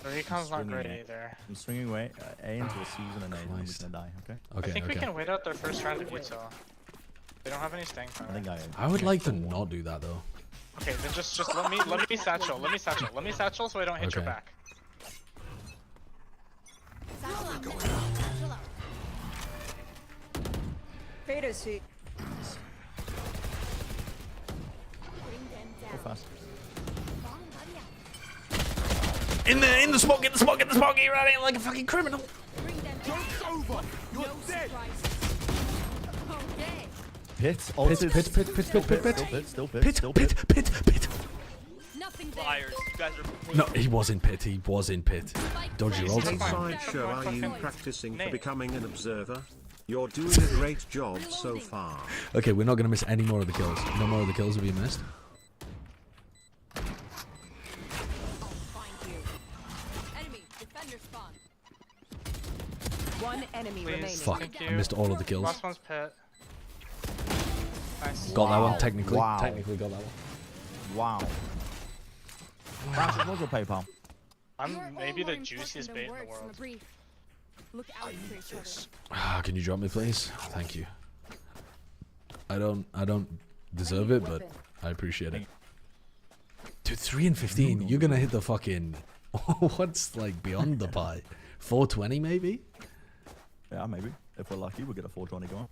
The recon's not great either. I'm swinging away A into a season and A, and we're gonna die. Okay. Okay. I think we can wait out their first round of util. They don't have any staying power. I would like to not do that though. Okay, then just let me satchel. Let me satchel so I don't hit your back. Fade is seat. Go fast. In the smoke, get the smoke, get the smoke, get running like a fucking criminal. Joke's over. You're dead. Pit, still pit. Liars. You guys are... No, he was in pit. He was in pit. Dodge your ultimate. Sideshow, are you practicing for becoming an observer? You're doing a great job so far. Okay, we're not gonna miss any more of the kills. No more of the kills will be missed. One enemy remaining. Fuck, I missed all of the kills. Last one's pit. Nice. Got that one, technically. Wow. Technically got that one. Wow. Francis, what's your PayPal? I'm maybe the juiciest bait in the world. Look out for each other. Ah, can you drop me, please? Thank you. I don't deserve it, but I appreciate it. Dude, 3 and 15. You're gonna hit the fucking. What's like beyond the pie? 420 maybe? Yeah, maybe. If we're lucky, we'll get a 420 going.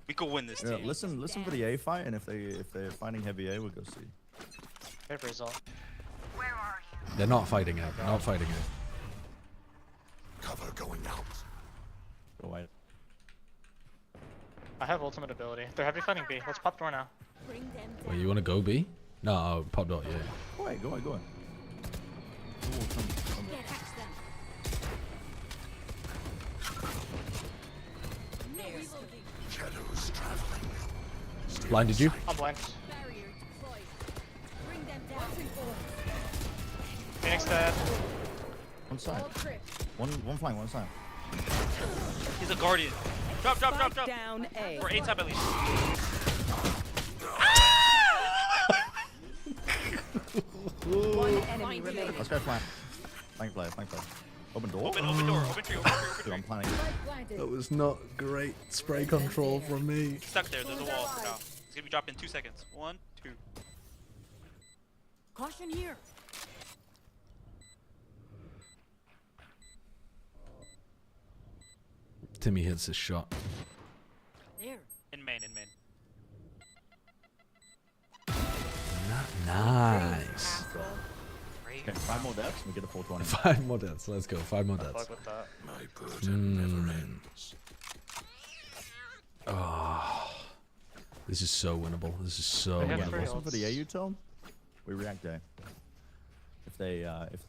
We could win this Yeah, team. listen for the A fight, and if they're fighting heavy A, we'll go C. Favorite result. They're not fighting it. They're not fighting it. Cover going out. Go away. I have ultimate ability. They're heavy fighting B. Let's pop door now. Wait, you wanna go B? No, pop dot, yeah. Go away, go away, go away. Shadows traveling. Blinded you? I'm blind. Phoenix dead. One side. One flying, one side. He's a guardian. Drop. Down A. Or A-type at least. One enemy remaining. Let's go flank. Flank play. Open door. Open door. Open tree. Dude, I'm planning. That was not great spray control from me. Stuck there. There's a wall for now. It's gonna be dropped in 2 seconds. 1, 2. Caution here. Timmy hits his shot. There. In main. Nice. Okay, 5 more deaths, and we get a 420. 5 more deaths. Let's go. 5 more deaths. Fuck with that. My burden never ends. Oh, this is so winnable. This is so They have winnable. free Listen ults. for the A util. We react A. If they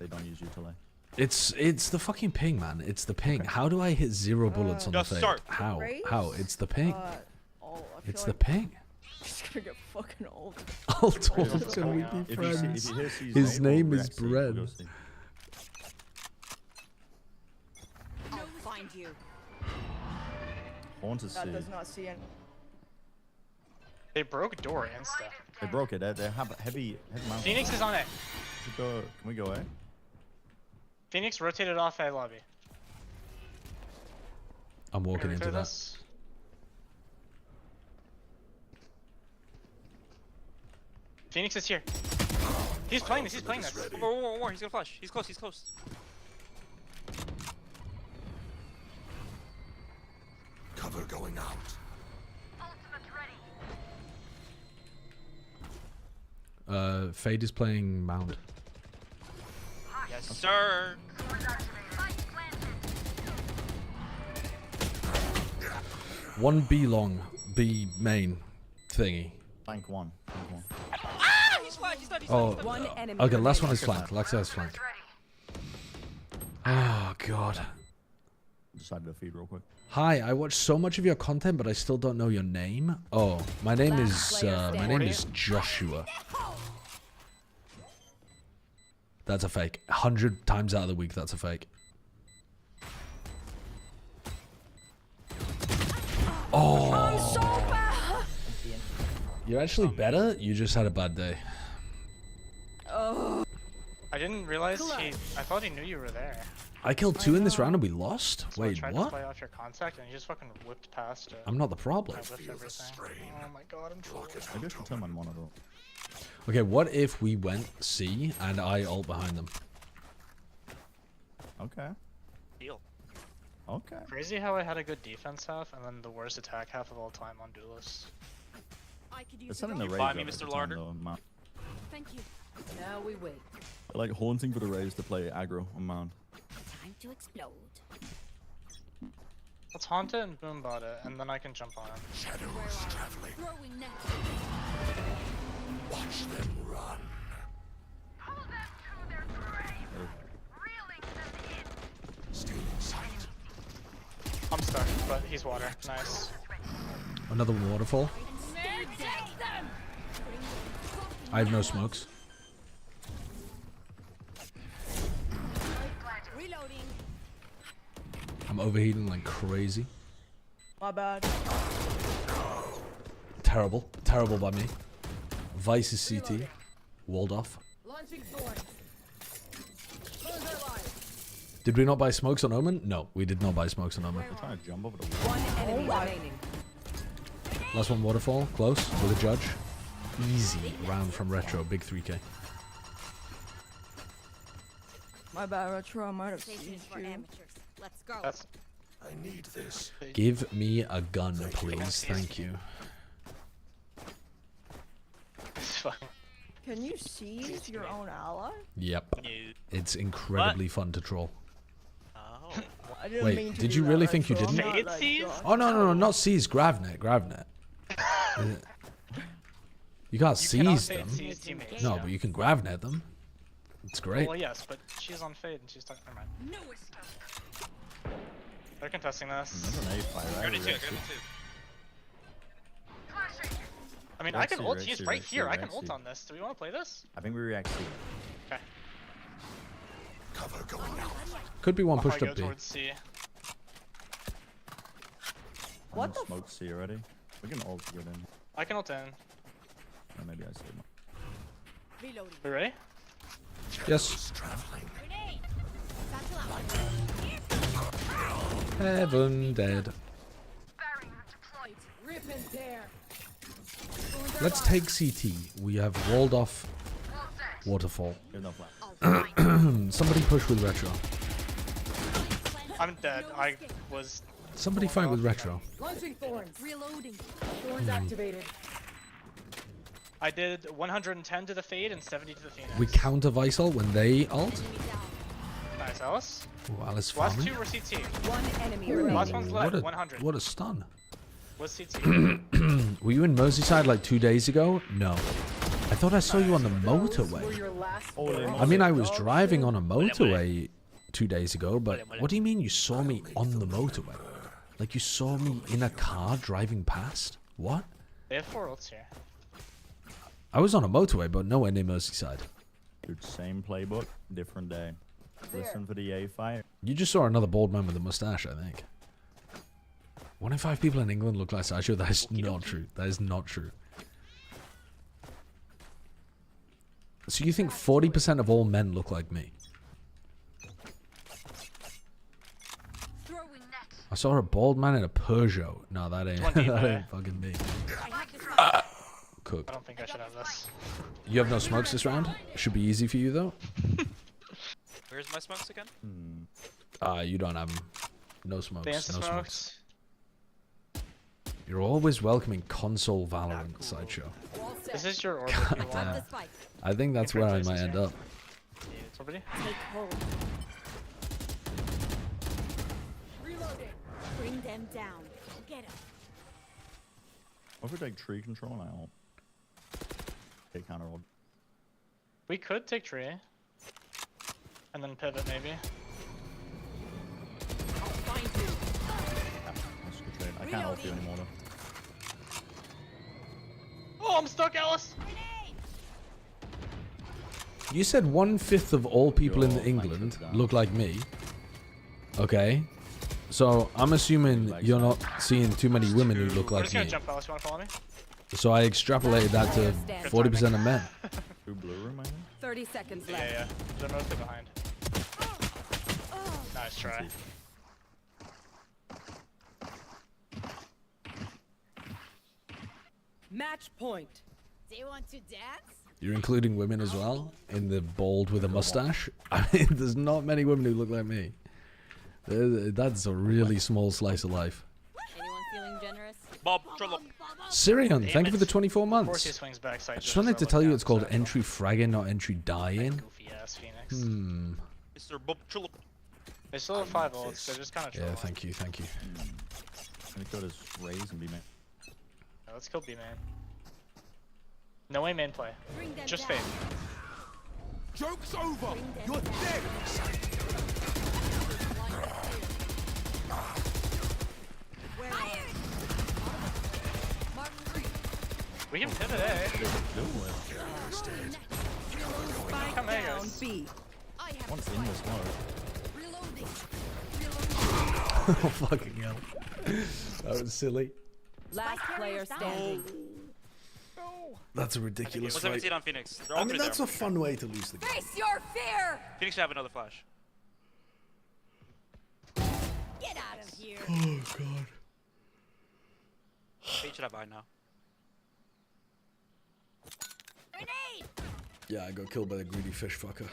don't use util A. It's the fucking ping, man. It's the ping. How do I hit 0 bullets on the Just fade? start. How? Race? How? It's the ping. I feel It's the like ping. He's gonna get fucking old. I'll talk and we be If you friends. hear C's His name we'll is react C, we'll go Bread. C. find you. Haunted That C. does not see any. They broke door insta. They broke it. They have heavy mountain. Phoenix is on it. Can we go A? Phoenix rotated off A lobby. I'm walking into that. This? Phoenix is here. He's playing this. He's playing this. War. He's gonna flash. He's close. He's close. Cover going out. Fade is playing Mound. Yes, sir. One B long, B main thingy. Flank one. Ah! He's flash. He's done. He's Oh, done. One enemy okay. Last one remaining. is flank. Last one is flank. Oh god. Decided to feed real quick. Hi, I watch so much of your content, but I still don't know your name. Oh, my name is Joshua. That's a fake. 100 times out of the week, that's a fake. Oh. You're actually better. You just had a bad day. Oh. I didn't realize I thought he knew you were there. I killed 2 in this round and we lost? So Wait, I tried what? to play off your contact and you just fucking whipped past it. I'm not the problem. I whipped everything. Oh my god, I'm trolling. Maybe I should turn my monitor off. Okay, what if we went C and I ult behind them? Okay. Deal. Okay. Crazy how I had a good defense half and then the worst attack half of all time on Duelist. They're sending the You raise buy me, up at Mr. the time, Larder? though, on Mount. Thank you. Now we wait. I like haunting for the raise to play aggro on Mount. Time to explode. Let's haunt it and boom bot it, and then I can jump on it. Shadows traveling. Throwing net. Watch them run. Still in sight. I'm stuck, but he's water. Nice. Another waterfall. I have no smokes. Reloading. I'm overheating like crazy. My bad. Terrible. Terrible by me. Vice is CT. Walled off. Launching thorns. Thorns are live. Did we not buy smokes on Omen? No, we did not buy smokes on Omen. They're trying to jump over the One enemy remaining. Last one waterfall. Close. With a judge. Easy round from Retro. Big 3K. My bad, Retro. I might have Station seen for you. amateurs. Let's go. I need this. Give me a gun, please. Thank you. Can you seize your own ally? Yep. It's incredibly fun to troll. Oh. I didn't mean Wait, to did do you that, really think you Retro. I'm didn't? not, like, Seize? Oh, no, not seize. Gravnet. Gravnet. You can't seize them. Seize teammates, No, yeah. but you can Gravnet them. It's great. Well, yes, but she's on fade and she's stuck. Never mind. No escape. They're contesting this. That's an A fight, right? Gonna two. I mean, Rex I can two, ult. Rex He's two, right Rex here. two, I can Rex ult two. on this. Do we want to play this? I think we react C. Okay. Cover going out. Could be one I'll pushed probably up go B. towards C. What the Smoke C already. We can ult get in. I can ult in. Or maybe I saved my. Reloading. We ready? Yes. Traveling. Grenade. Satchel out. Heaven dead. Rip and tear. Let's take CT. We have walled off waterfall. Give no flash. Somebody push with Retro. I'm dead. I was. Somebody fight with Retro. Launching thorns. Reloading. Thorns activated. I did 110 to the fade and 70 to the phoenix. We counter Visal when they ult. Nice, Alice. Ooh, Alice Last farming. two were CT. One enemy Ooh, remaining. Last one's left. what a 100. what a stun. Was CT. Were you in Merseyside like 2 days ago? No. I thought I saw you on the motorway. Your last I mean, I was driving on a motorway 2 days ago, but what do you mean you saw me on the motorway? Like you saw me in a car driving past? What? They have 4 ults here. I was on a motorway, but nowhere near Merseyside. Dude, same playbook, different day. Listen for the A fight. You just saw another bald man with a mustache, I think. 1 in 5 people in England look like Sasha. That is not true. That is not true. So you think 40% of all men look like me? I saw a bald man in a Peugeot. No, that ain't, that ain't fucking me. Cooked. I don't think I should have this. You have no smokes this round? Should be easy for you, though. Where's my smokes again? You don't have them. No smokes. Dance No smokes. smokes. You're always welcoming console Valorant, Sideshow. This is your order. God damn. I think that's where I might end up. Somebody? Take hold. Reloading. Bring them down. Get him. What if we take tree control and I'll take counter hold? We could take tree. And then pivot maybe. I'll find you. That's a good trade. I can't help you anymore though. Oh, I'm stuck, Alice! You said 1/5 of all people in England look like me. Okay. So I'm assuming you're not seeing too many women who look I'm like just gonna me. jump, Alice. You wanna follow me? So I extrapolated that to 40% of men. Two blue room, I think. 30 seconds Yeah, left. yeah. They're mostly behind. Nice try. Match point. Do you want to dance? You're including women as well in the bald with a mustache. I mean, there's not many women who look like me. That's a really small slice of life. Anyone feeling generous? Bob, Trollo. Sirion, thank you for the 24 Of course he months. swings backside. I just wanted to tell you it's called entry fragging, not entry dying. Goofy ass Phoenix. Mr. Bob Trollo. They still have 5 ults. They're just kind of trolling. Yeah, thank you, thank you. Gonna kill this raise and be man. Yeah, let's kill B main. No way main play. Just fade. Joke's over! You're dead! We can pivot A. Come A, guys. Once in this mode. Oh, fucking hell. That was silly. Last player standing. That's a ridiculous What's fight. 17 on Phoenix? They're all I mean, three that's there. a fun way to lose the game. Face your fear! Phoenix should have another flash. Get out of here. Oh, God. Fate should have by now. Grenade! Yeah, I got killed by the greedy fish fucker.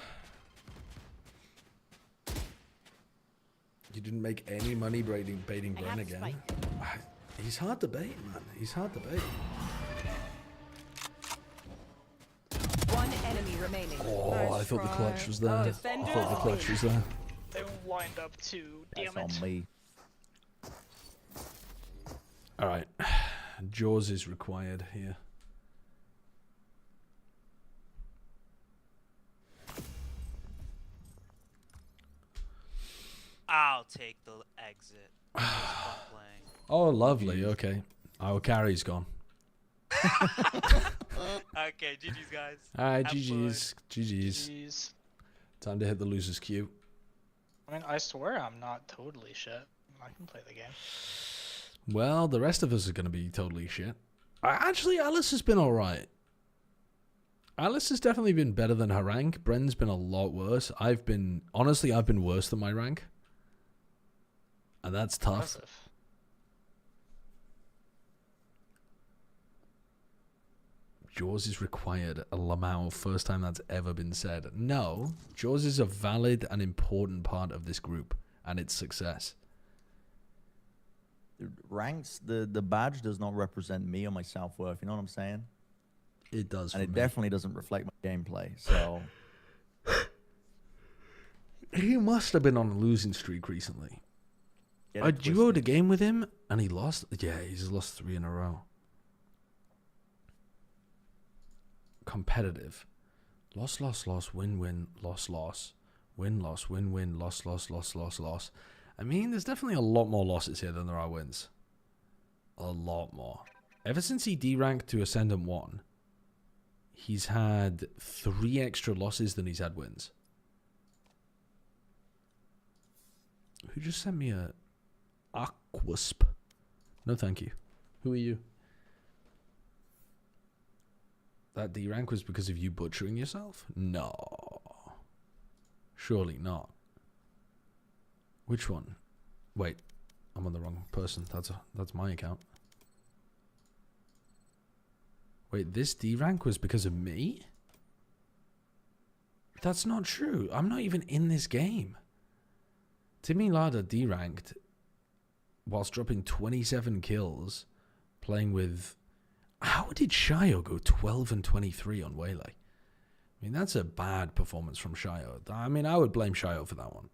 You didn't make any money baiting Bren again. He's hard to bait, man. He's hard to bait. One enemy remaining. Oh, I thought the clutch was there. I thought the clutch was there. They lined up too. Damn That's it. on me. Alright. Jaws is required here. I'll take the exit. It's fun playing. Oh, lovely. Okay. Our carry's gone. Okay, GG's guys. Alright, Have GG's. fun. GG's. Jeez. Time to hit the loser's queue. I mean, I swear I'm not totally shit. I can play the game. Well, the rest of us are going to be totally shit. Actually, Alice has been alright. Alice has definitely been better than her rank. Bren's been a lot worse. Honestly, I've been worse than my rank. And that's tough. Impressive. Jaws is required. A Lamau, first time that's ever been said. No, Jaws is a valid and important part of this group and its success. Ranks, the badge does not represent me or my self-worth. You know what I'm saying? It does. And it me. definitely doesn't reflect my gameplay. So He must have been on a losing streak recently. get I it duoed twisted. a game with him and he lost. Yeah, he's lost 3 in a row. Competitive. Loss, loss, loss, win, win, loss, loss. Win, loss, win, win, loss, loss, loss, loss, loss. I mean, there's definitely a lot more losses here than there are wins. A lot more. Ever since he D-ranked to Ascendant 1, he's had 3 extra losses than he's had wins. Who just sent me a Aquasp? No, thank you. Who are you? That D rank was because of you butchering yourself? No. Surely not. Which one? Wait, I'm on the wrong person. That's my account. Wait, this D rank was because of me? That's not true. I'm not even in this game. Timmy Lada D ranked whilst dropping 27 kills, playing with. How did Shio go 12 and 23 on Waylay? I mean, that's a bad performance from Shio. I mean, I would blame Shio for that one.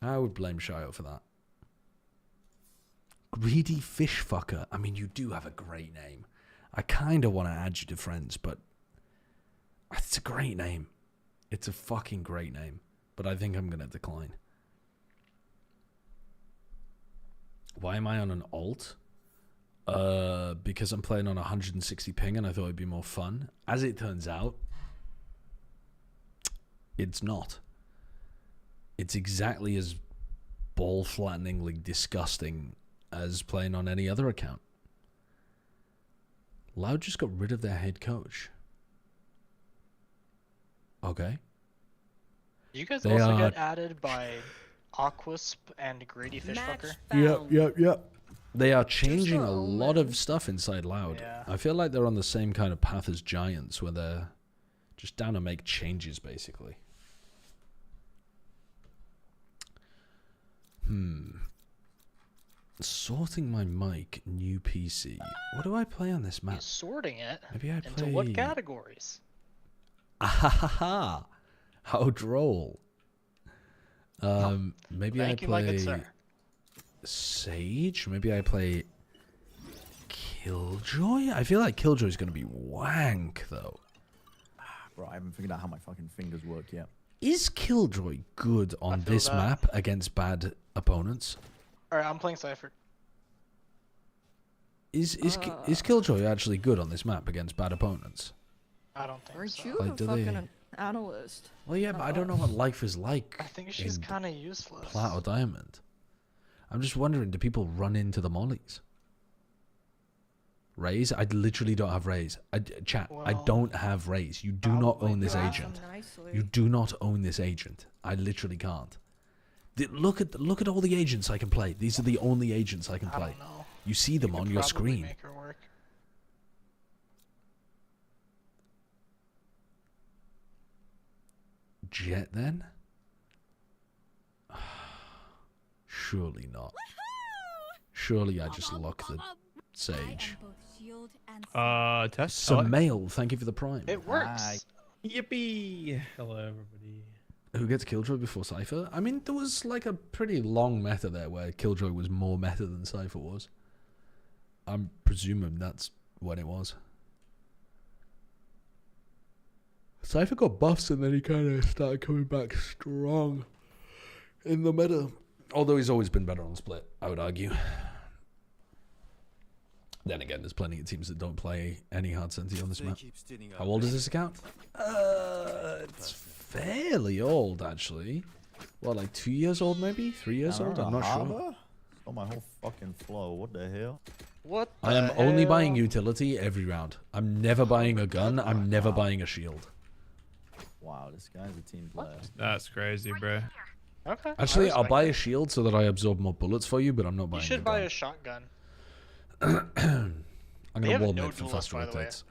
I would blame Shio for that. Greedy fish fucker. I mean, you do have a great name. I kind of want to add you to friends, but it's a great name. It's a fucking great name. But I think I'm going to decline. Why am I on an alt? Because I'm playing on 160 ping and I thought it'd be more fun. As it turns out, it's not. It's exactly as ball-flatteningly disgusting as playing on any other account. Loud just got rid of their head coach. Okay. You guys also get added by Aquasp and Greedy Fish Fucker? Yep. They are changing a lot of stuff inside Loud. Yeah. I feel like they're on the same kind of path as Giants, where they're just down to make changes, basically. Sorting my mic, new PC. What do I play on this map? Sorting it? Maybe I play... Into what categories? Ahaha! How droll. Maybe I play Sage. Maybe I play Killjoy. I feel like Killjoy's gonna be wank though. Bro, I haven't figured out how my fucking fingers work yet. Is Killjoy good on this map against bad opponents? Alright, I'm playing Cypher. Is Killjoy actually good on this map against bad opponents? I don't think so. Aren't you an analyst? Well, yeah, but I don't know what life is like. I think she's kind of useless. Plat or Diamond. I'm just wondering, do people run into the mollies? Raze? I literally don't have Raze. Chat, I don't have Raze. You do not own this agent. You do not own this agent. I literally can't. Look at all the agents I can play. These are the only agents I can play. I don't know. You see them on your screen. Make her work. Jet then? Surely not. Surely I just lock the Sage. Test. Samael, thank you for the prime. It works. Yippee! Hello, everybody. Who gets Killjoy before Cypher? I mean, there was like a pretty long meta there where Killjoy was more meta than Cypher was. I'm presuming that's when it was. Cypher got buffs and then he kind of started coming back strong in the meta. Although he's always been better on Split, I would argue. Then again, there's plenty of teams that don't play any hard senti on this map. How old is this account? It's fairly old, actually. What, like 2 years old, maybe? 3 years old? I'm not sure. Oh, my whole fucking flow. What the hell? What? I am only buying utility every round. I'm never buying a gun. I'm never buying a shield. Wow, this guy's a team player. That's crazy, bro. Okay. Actually, I'll buy a shield so that I absorb more bullets for you, but I'm not buying. You should buy a shotgun. I'm gonna wall mid for duelist, faster by the way. rotates.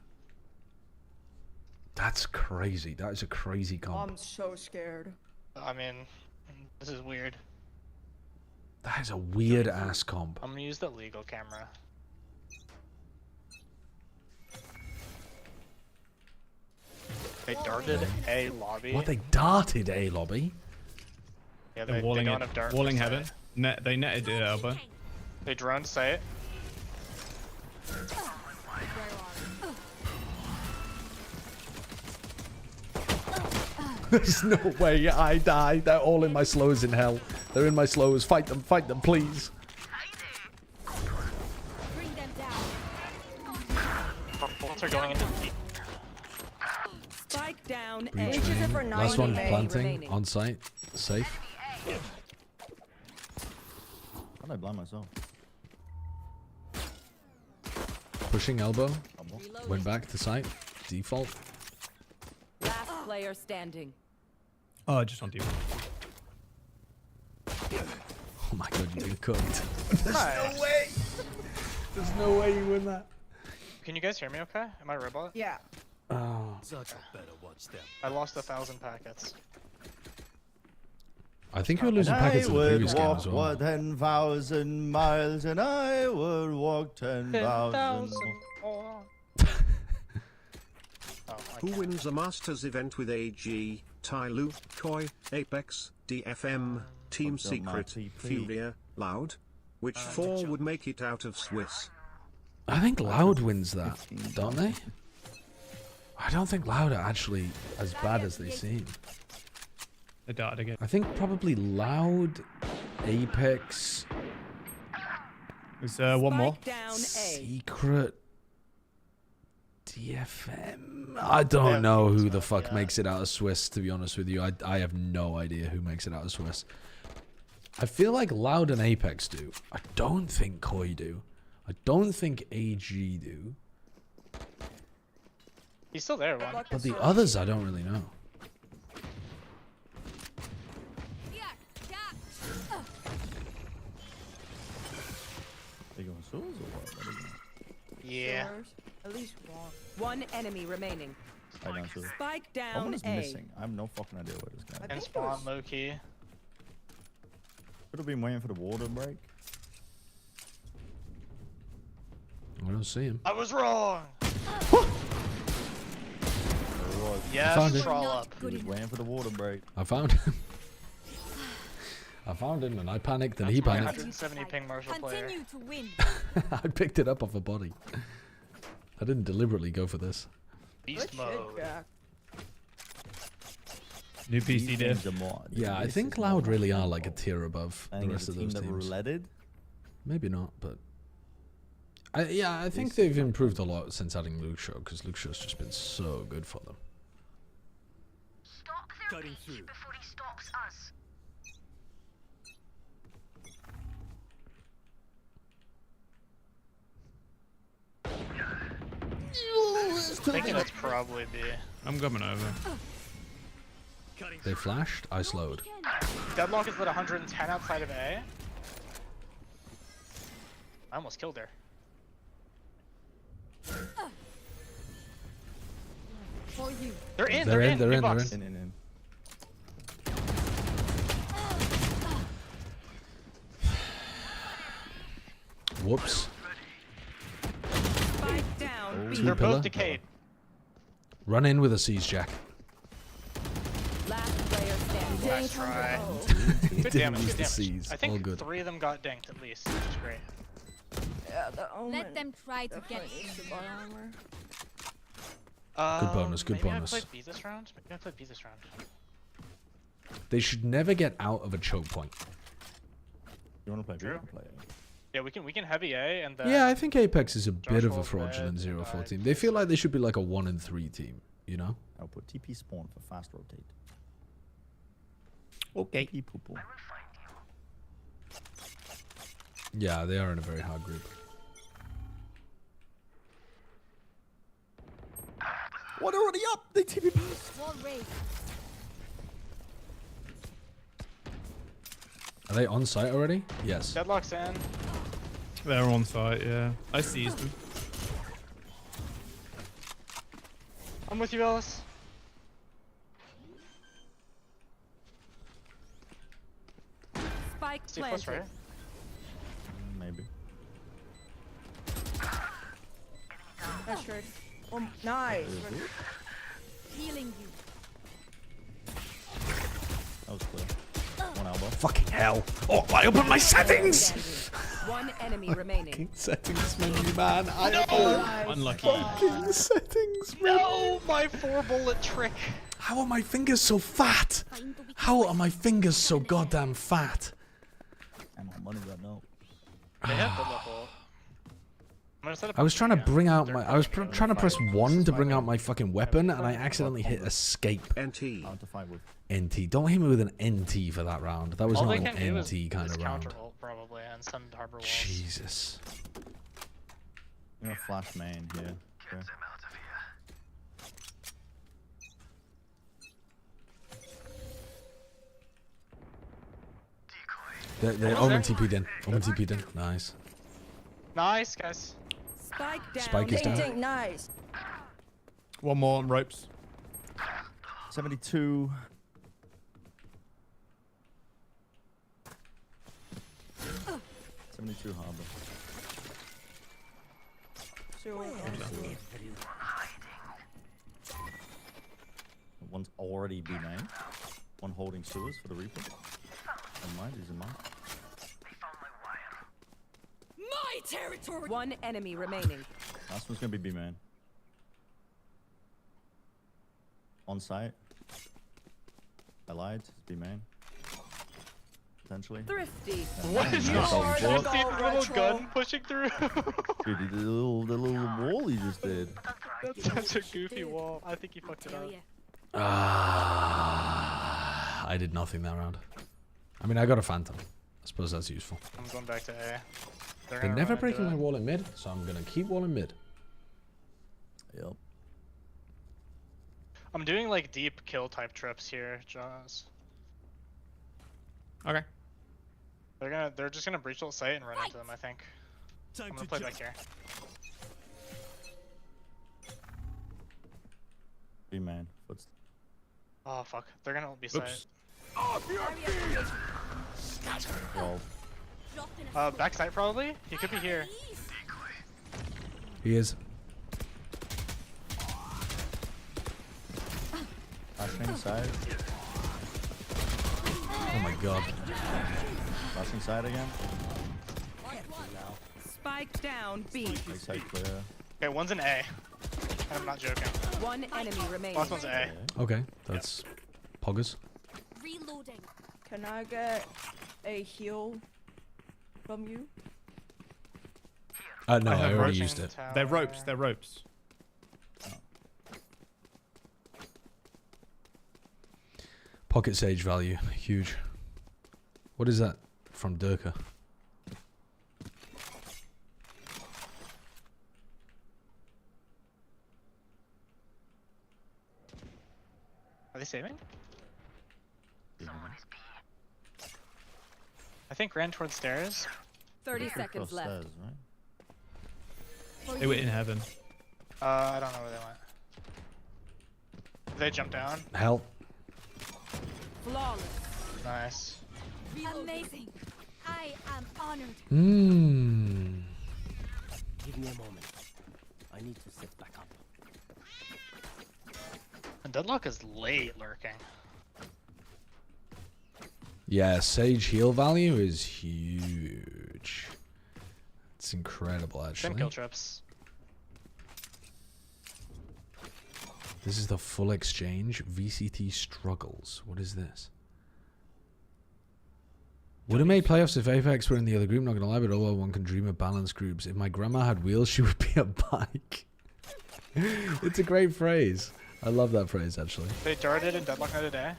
That's crazy. That is a crazy comp. I'm so scared. I mean, this is weird. That is a weird ass comp. I'm gonna use the legal camera. They darted A lobby. What, they darted A lobby? Yeah, They're they walling don't it. have dart Walling for heaven. They netted it, elbow. They droned say it. There's no way I die. They're all in my slows in hell. They're in my slows. Fight them, please. Bring them down. Bolts are going into the Spike down. Breach main. Last one planting on site. Safe. How did I blind myself? Pushing elbow. Went back to site. Default. Last player standing. Oh, just on deep. Oh my god, you're cooked. There's Nice. no way. There's no way you win that. Can you guys hear me okay? Am I robot? Yeah. Oh. I lost 1,000 packets. I think you were losing packets in the previous game as well. 10,000 miles and I would walk 10,000 more. Who wins a Masters event with AG, Tyloo, Koi, Apex, DFM, Team What's up, my Secret, TP? Furia, Loud? Which four would make it out of Swiss? I think Loud wins that, don't they? I don't think Loud are actually as bad as they seem. They darted again. I think probably Loud, Apex, There's one more. Secret, DFM. I don't know who the fuck makes it out of Swiss, to be honest with you. I have no idea who makes it out of Swiss. I feel like Loud and Apex do. I don't think Koi do. I don't think AG do. He's still there, one. But the others, I don't really know. They going souls or what? Yeah. At least one. One enemy remaining. I don't see. Spike down Someone is A. missing. I have no fucking idea where this guy is. And spawn low key. Could have been waiting for the water break. I don't see him. I was wrong. I found Yes, him. troll up. He was waiting for the water break. I found him. I found him and I panicked and he My panicked. 170 ping Marshall player. Continue to win. I picked it up off a body. I didn't deliberately go for this. Beast mode. New PC diff. Yeah, I think Loud really are like a tier above I the think rest it's of a team those that teams. rouletted. Maybe not, but I think they've improved a lot since adding Luxio, because Luxio's just been so good for them. Stop their Cutting reach through. before he stops us. I think that's probably B. I'm coming over. They flashed, I slowed. Deadlock is at 110 outside of A. I almost killed her. For you. They're in. They're They're in, they're Big in, they're box. in. Whoops. Spike down B. They're pillar. both decayed. Run in with a siege jack. Last player standing. Nice try. He Good didn't damage. use Good the damage. C's. I All think good. 3 of them got dinked at least, which is great. Yeah, the Omen. Let them try to get definitely needs the bar armor. Good bonus, good maybe bonus. I played B this round. Maybe I played B this round. They should never get out of a choke point. You want to play True. B? Play A. Yeah, we can heavy A and then. Yeah, I think Apex is a bit of a Joshua fraudulent Red, 0-4 team. They feel like they should be like a 1-3 team, you know? I'll put TP spawn for fast rotate. Okay. TP poo-poo. Yeah, they are in a very hard group. What, already up? They TP pass. Wall raised. Are they on site already? Yes. Deadlock's in. They're on site, yeah. I seized them. I'm with you, Ellis. Spike Stay close, planted. right? Maybe. That's right. Nice. Healing you. That was clear. One elbow. Fucking hell. Oh, I opened my settings! One enemy remaining. Fucking settings menu, man. Unlucky. Fucking settings menu. No, my 4-bullet trick. How are my fingers so fat? How are my fingers so goddamn fat? And my money got no. They have good level. I was trying to bring out my. I was trying to press 1 to bring out my fucking weapon, and I accidentally hit escape. NT. NT. Don't hit me with an NT for that round. That was All not they an can do NT kind of round. counter ult probably and send harbor walls. Jesus. I'm gonna flash main here. Okay. They're Omen TP'd in. Omen TP'd in. Nice. Nice, guys. Spike down. Spike is down. Nice. One more on ropes. 72. Oh. 72 harbor. One's already B main. One holding sewers for the Reaper. And mine, he's in mine. My territory. One enemy remaining. Last one's gonna be B main. On site. I lied. It's B main. Potentially. Thrifty. What is this? Just see the little gun pushing through. Dude, the little wall he just did. That's such a goofy wall. I think he fucked it up. I did nothing that round. I mean, I got a Phantom. I suppose that's useful. I'm going back to A. They're never breaking my wall in mid, so I'm gonna keep wall in mid. Yep. I'm doing like deep kill type trips here, Jaws. Okay. They're just gonna breach the site and run into them, I think. I'm gonna play back here. B main. What's... Oh fuck, they're gonna be site. Well, back site probably? He could be here. He is. Flashing side. Oh my god. Flashing side again. Spike down B. Big side clear. Okay, one's an A. I'm not joking. One enemy remaining. Last one's A. Okay, that's poggers. Reloading. Can I get a heal from you? No, I already used it. They're ropes. They're ropes. Pocket Sage value, huge. What is that from Durka? Are they saving? I think ran towards stairs. 30 seconds left. Stairs, right? They were in heaven. I don't know where they went. Did they jump down? Help. Flawless. Nice. Amazing. I am honored. Give me a moment. I need to sit back up. And Deadlock is late lurking. Yeah, Sage heal value is huge. It's incredible, actually. Same kill trips. This is the full exchange. VCT struggles. What is this? Would have made playoffs if Apex were in the other group, not gonna lie, but although one can dream of balanced groups. If my grandma had wheels, she would be a bike. It's a great phrase. I love that phrase, actually. They darted and Deadlock netted A.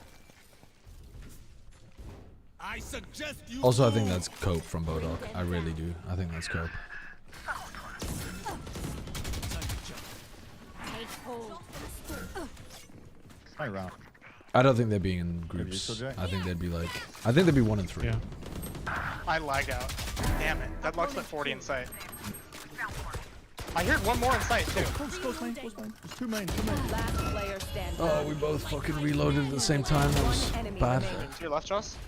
I suggest you Also, I think that's cope from Bodok. I really do. I think that's cope. High round. I don't think they'd be in groups. I think they'd be like... I think they'd be 1 and 3. Yeah. I lagged out. Damn it. Deadlock's at 40 in sight. I heard one more in sight too. Close main. There's two main. Last player standing. Oh, we both fucking reloaded at the same time. That was bad. To your left, Joss.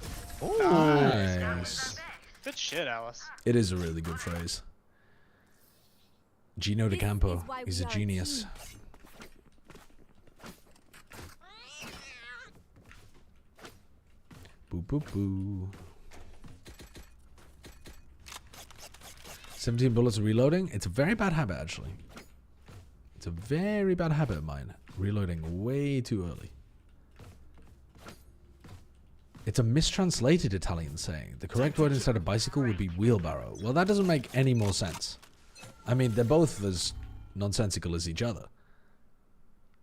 Oh, nice. Good shit, Alice. It is a really good phrase. Gino De Campo. He's a genius. Boo boo boo. 17 bullets of reloading. It's a very bad habit, actually. It's a very bad habit of mine. Reloading way too early. It's a mistranslated Italian saying. The correct word instead of bicycle would be wheelbarrow. Well, that doesn't make any more sense. I mean, they're both as nonsensical as each other.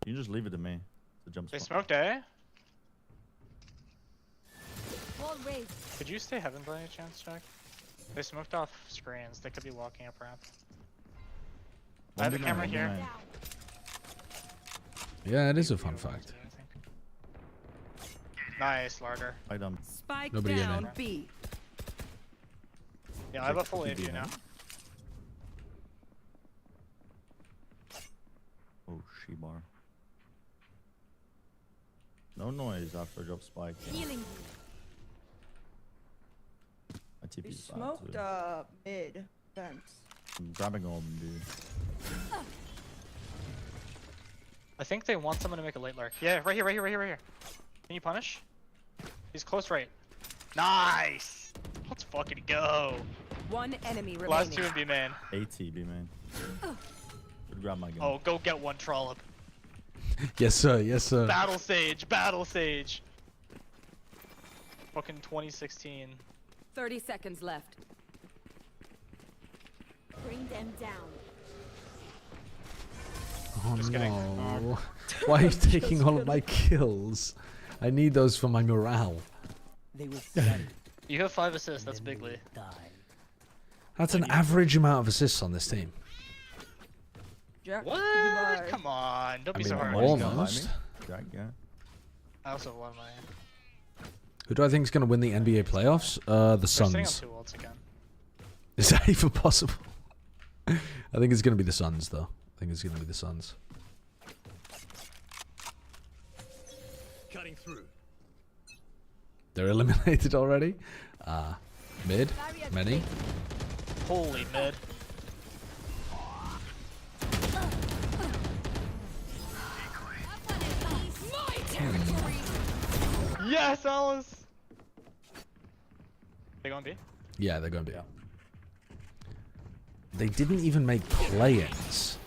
You just leave it to me. The jump They spot. smoked A. Wall raised. Could you stay heaven by any chance, Jack? They smoked off screens. They could be walking up ramp. I have a camera here. Yeah, it is a fun fact. Nice, Larder. I done. Spike Nobody in down it. B. Yeah, I have a full AV now. Oh, she-bar. No noise after I drop spike. Healing. My TP He is bad smoked too. mid fence. I'm grabbing all of them, dude. I think they want someone to make a late lurk. Yeah, right here, right here, right here, right here. Can you punish? He's close right. Nice! Let's fucking go. One enemy remaining. Last two in B main. AT, B man. Good grab my gun. Oh, go get one trollop. Yes, sir. Yes, sir. Battle Sage, Battle Sage. Fucking 2016. 30 seconds left. Bring them down. Oh Just kidding. no. Why are you taking all of my kills? I need those for my morale. They will study. You have 5 assists, that's bigly. That's an average amount of assists on this team. Jack, What? Come on, don't be so hard. Almost. Jack, yeah. I also have a lot of money. Who do I think is going to win the NBA playoffs? The They're sitting on Suns. 2 ults again. Is that even possible? I think it's going to be the Suns, though. I think it's going to be the Suns. Cutting through. They're eliminated already. Mid. Many. Holy mid. Yes, Alice! They going B? Yeah, they're going to be. They didn't even make play-ins.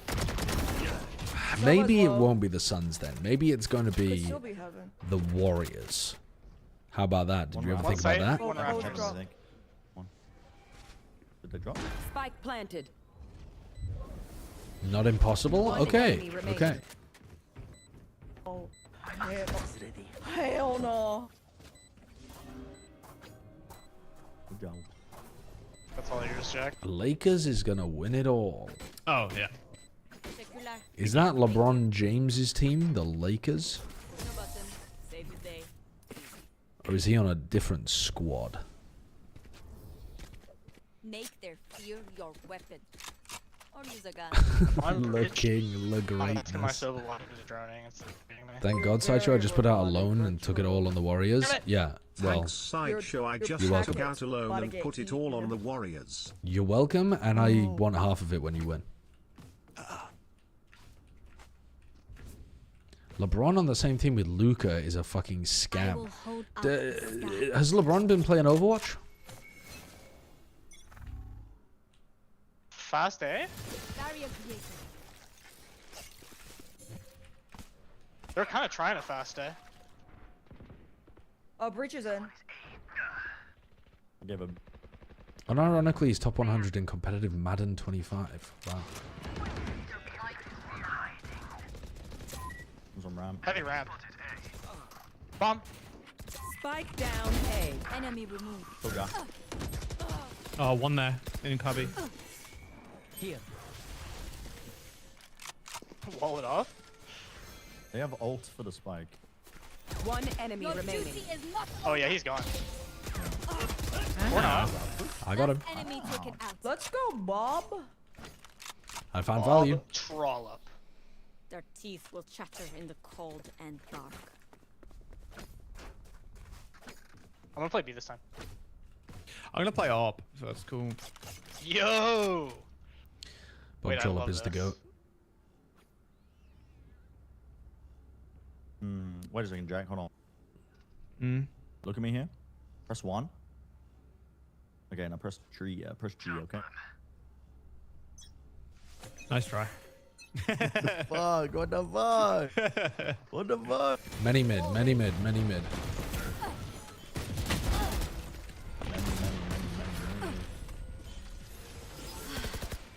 Maybe it won't be the Suns then. Maybe it's going to be still be heaven. the Warriors. How about that? Did you ever think site, about that? one round. I think. One. Did they drop? Spike planted. Not impossible? One Okay. enemy remaining. Okay. Oh, hell no. Good job. That's all yours, Jack. Lakers is going to win it all. Oh, yeah. Is that LeBron James's team, the Lakers? No button. Save the day. Or is he on a different squad? Make their fear your weapon. Or use a gun. I'm Looking, the I'm to greatness. myself a lot of droning. It's kidding me. Thank God, Sideshow, I just put out a loan and took it all on the Warriors. Yeah, well, Thanks, Sideshow. I just You're welcome. took out a loan and put it all on the Warriors. you're welcome, and I want half of it when you win. LeBron on the same team with Luka is a fucking scam. Has LeBron been playing Overwatch? Fast, eh? Barrier created. They're kind of trying to fast, eh? Oh, breach is in. I gave him. Unironically, he's top 100 in competitive Madden 25. Wow. Was on ramp. Heavy ramp. Bomb. Spike down A. Enemy removed. Good guy. Oh, one there in cubby. Here. Wall it off. They have ult for the spike. One enemy Your remaining. duty is not Oh yeah, he's gone. Or not. I got him. enemy taken out. Let's go, Bob. I found value. Trollop. Their teeth will chatter in the cold and dark. I'm gonna play B this time. I'm gonna play ARP, so that's cool. Yo! Bob Wait, I Trollop love is the this. goat. Wait a second, Jack. Hold on. Mm. Look at me here. Press 1. Okay, now press G. Press G, okay? Nice try. Fuck, what the fuck? What the fuck? Many mid, many mid, many mid.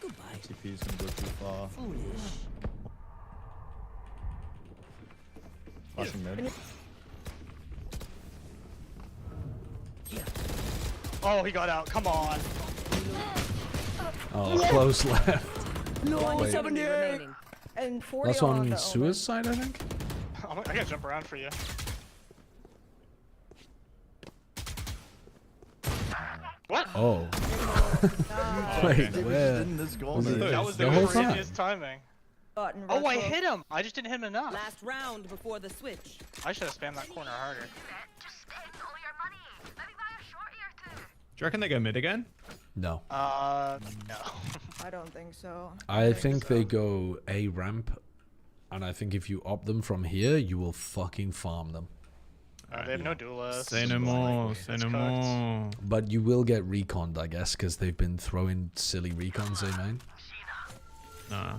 Goodbye. AWP is gonna go too far. Flashing mid. Oh, he got out. Come on. Oh, close left. Wait. 78 and 40 That's on on the suicide, I think. I gotta jump around for you. What? Oh. Wait, where? Was it That was the whole the time? previous timing. Oh, I hit him. I just didn't hit him enough. Last round before the switch. I should have spammed that corner harder. Do you reckon they go mid again? No. No. I don't think so. I think they go A ramp, and I think if you op them from here, you will fucking farm them. They have no duelists. Say no more. Say no more. But you will get reconned, I guess, because they've been throwing silly recons, eh, man? Nah.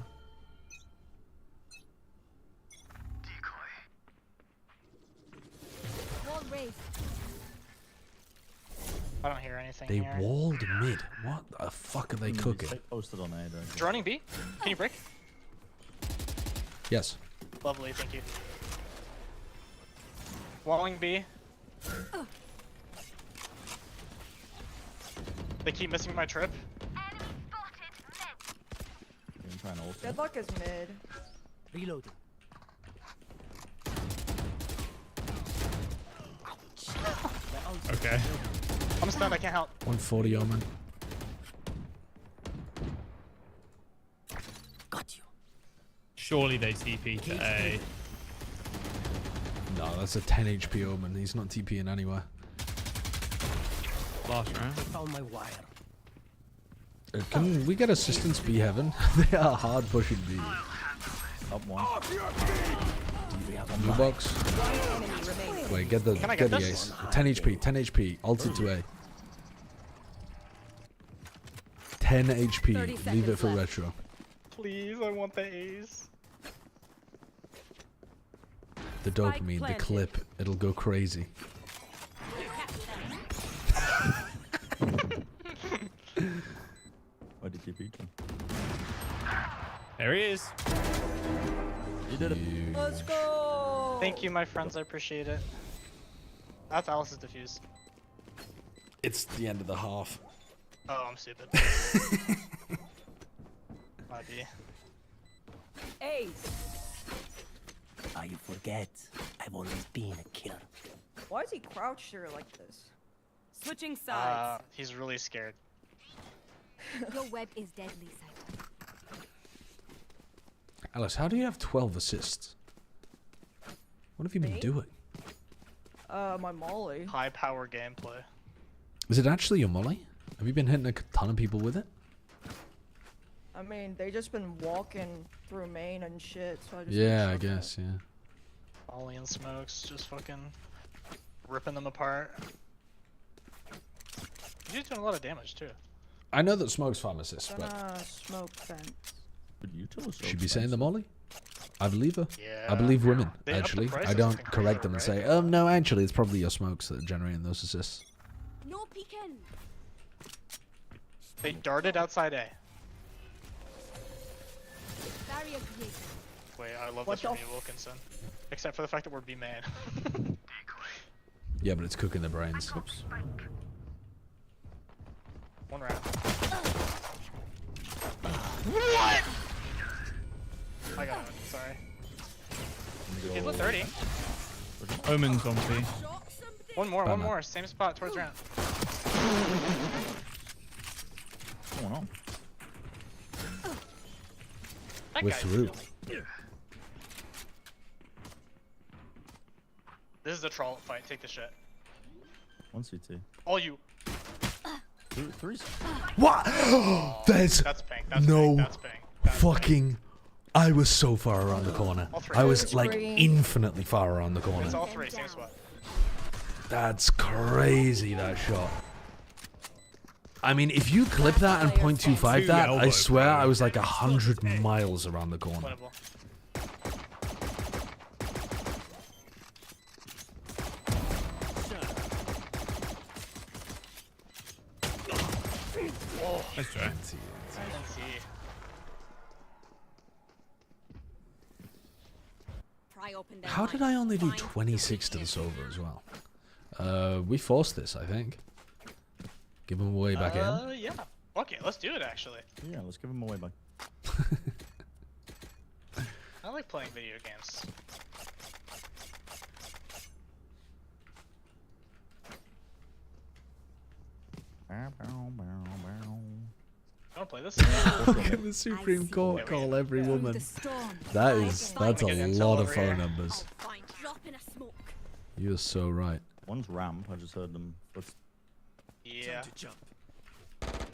Wall raised. I don't hear anything They here. walled mid. What the fuck are they cooking? Stay posted on A, don't It's running B. Can you break? Yes. Lovely, thank you. Walling B. They keep missing my trip. Deadlock is mid. Reloading. Okay. I'm stunned, I can't help. 140 Omen. Got you. Surely they TP to A. No, that's a 10 HP Omen. He's not TPing anywhere. Last round. Found my wire. Can we get assistance B heaven? They are hard pushing B. Up one. Blue box. Wait, get the ace. 10 HP, 10 HP. Ulted to A. 10 HP. Leave it for retro. Please, I want the A's. The dopamine, the clip, it'll go crazy. Why did you beat him? There he is. You did it. Let's go. Thank you, my friends. I appreciate it. That's Alice's defuse. It's the end of the half. Oh, I'm stupid. Might be. Ace. Ah, you forget. I've always been a killer. Why is he crouched here like this? Switching sides. He's really scared. Your web is deadly, Cypher. Alice, how do you have 12 assists? What have you been doing? My molly. High power gameplay. Is it actually your molly? Have you been hitting a ton of people with it? I mean, they just been walking through main and shit, so I just Yeah, I guess, yeah. Molly and smokes, just fucking ripping them apart. You're doing a lot of damage too. I know that Smoke's farm assists, but smoke fence. should be saying the molly? I believe her. Yeah. I believe women, They upped the actually. prices I don't something correct them and crazy, say, no, actually, it's probably your smokes that are generating those assists. No peeking. They darted outside A. Barrier created. Wait, I love What this from the you, Wilkinson. Except for the fact that we're B man. Yeah, but it's cooking their brains. Oops. One round. What? I got it. Sorry. He's lit 30. Omen's on B. One more. Same spot towards round. What's going on? That We're guy's through. still- This is a troll fight. Take the shit. 1 CT. All you. Three's. What? There's That's pink. That's no pink. That's pink. That's fucking... I was so far around the corner. All three. I was like Green. infinitely far around the It's corner. all three. Same spot. That's crazy, that shot. I mean, if you clip that and .25 that, I elbow swear throw. I was like 100 miles around the corner. Winnable. Let's try. FNC. I open their How did minds. I only do Find 26 to the silver as well? We forced this, I think. Give them away back in. Yeah. Okay, let's do it actually. Yeah, let's give him away back. I like playing video games. I want to play this. Look at the Supreme Court call every woman. That's a lot of phone numbers. You're so right. One's ramp. I just heard them. Yeah.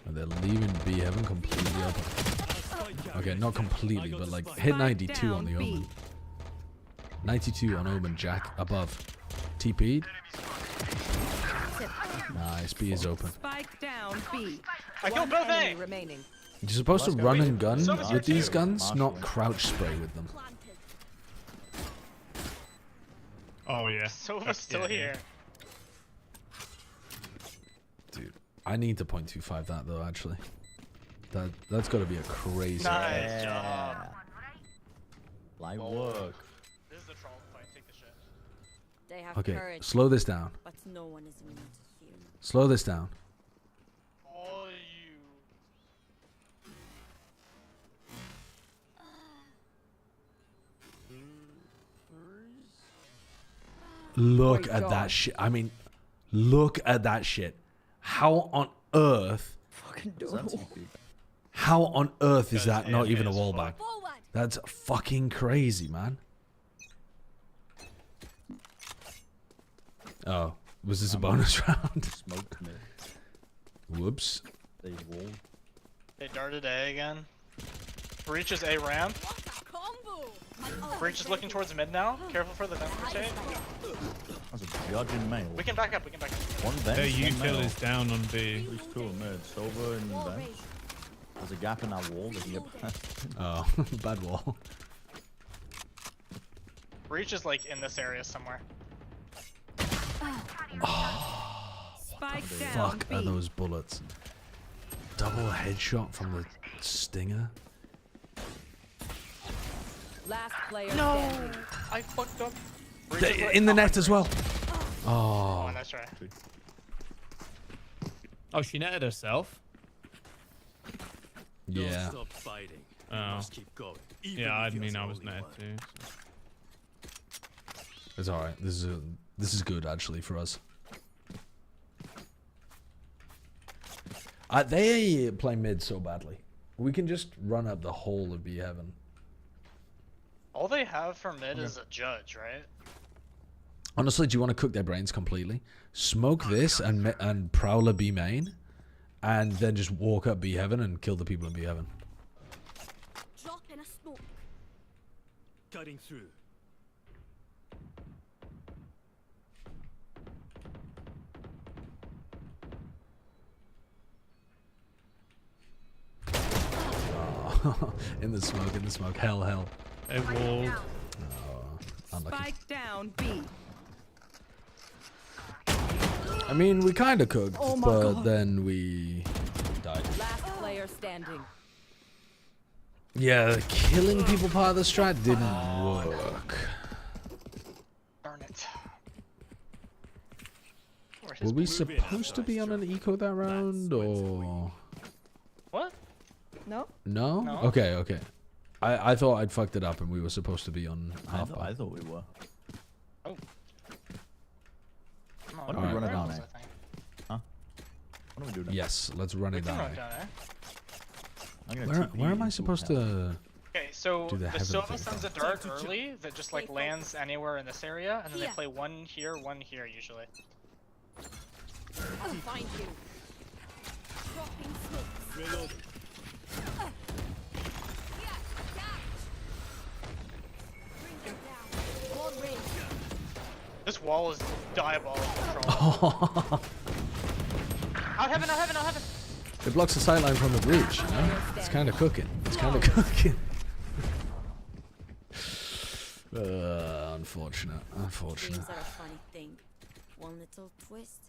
And they're leaving B heaven completely open. Okay, not completely, but like hit 92 on the Omen. 92 on Omen, Jack above. TP'd. Nice, B is open. Spike down B. I killed both A. Remaining. You're supposed to run and gun with these guns, not crouch spray with them. Oh yeah. Sova's still here. Dude, I need to .25 that though. Actually, that's got to be a crazy. Nice job. Light work. This is the troll fight. Take the shit. They have Okay, courage, slow this down. but no one is immune to fear. Slow this down. Oh, Look at that shit. I mean, look at that shit. How on earth? How on earth is that not even a wall back? That's fucking crazy, man. Oh, was this a bonus round? Smoked me. Whoops. They walled. They darted A again. Breach is A ramp. Breach is looking towards mid now. Careful for the vent rotate. That's a judge in mail. We can back up. We can back up. One vent. Their one util mail. is down on B. There's two on mid. Silver and vent. There's a gap in that wall that you get past. Oh, bad wall. Breach is like in this area somewhere. Spike down Fuck are those bullets? Double headshot from the stinger. Last player No, standing. I fucked up. In the net as well. Oh, Oh, that's right. Oh, she netted herself. yeah. Stop fighting. Oh. Keep going. Yeah, I mean I was netted too. So. It's all right. This is good actually for us. They play mid so badly. We can just run up the whole of B heaven. All they have for mid is a judge, right? Honestly, do you want to cook their brains completely? Smoke this and Prowler B main, and then just walk up B heaven and kill the people in B heaven. Drop in a smoke. Cutting through. Oh, in the smoke, hell. They walled. Oh, unlucky. Spike down B. I mean, we kind of cooked, Oh my but God. then we died. Last player standing. Yeah, the killing people part of the strat didn't work. Darn it. Were we supposed to be on an eco that round, or What? No? no? No. Okay. I thought I'd fucked it up and we were supposed to be on half I bar. thought we were. Oh. Why don't we run it down, eh? Huh? Why don't we do that? Yes, let's run it down. I'm gonna Where am I supposed to? Okay, so do the the heaven Sova thing? sends a dart early that just like lands anywhere in this area, and then they play one here usually. I'll find you. Dropping smokes. Reloading. This wall is diabolical. Out heaven. It blocks the sight line from the breach. You know? It's kind of cooking. Unfortunate. Dreams are a funny thing. One little twist.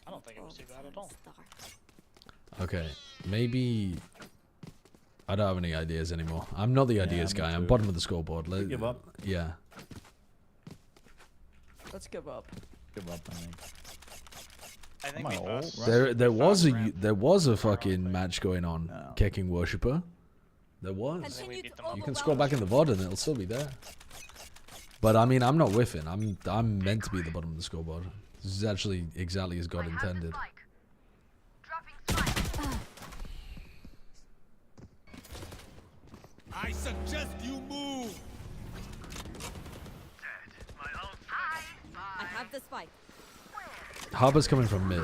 I don't think it was too bad at all. Okay, maybe. I don't have any ideas anymore. I'm not the ideas guy. I'm bottom of the scoreboard. Give up. Yeah. Let's give up. Give up, I think. I think we both. There was a fucking match going on. Kicking Worshipper. There was. You can scroll back in the VOD and it'll still be there. But I mean, I'm not whiffing. I'm meant to be at the bottom of the scoreboard. This is actually exactly as God intended. I suggest you move. I have the spike. Harbor's coming from mid.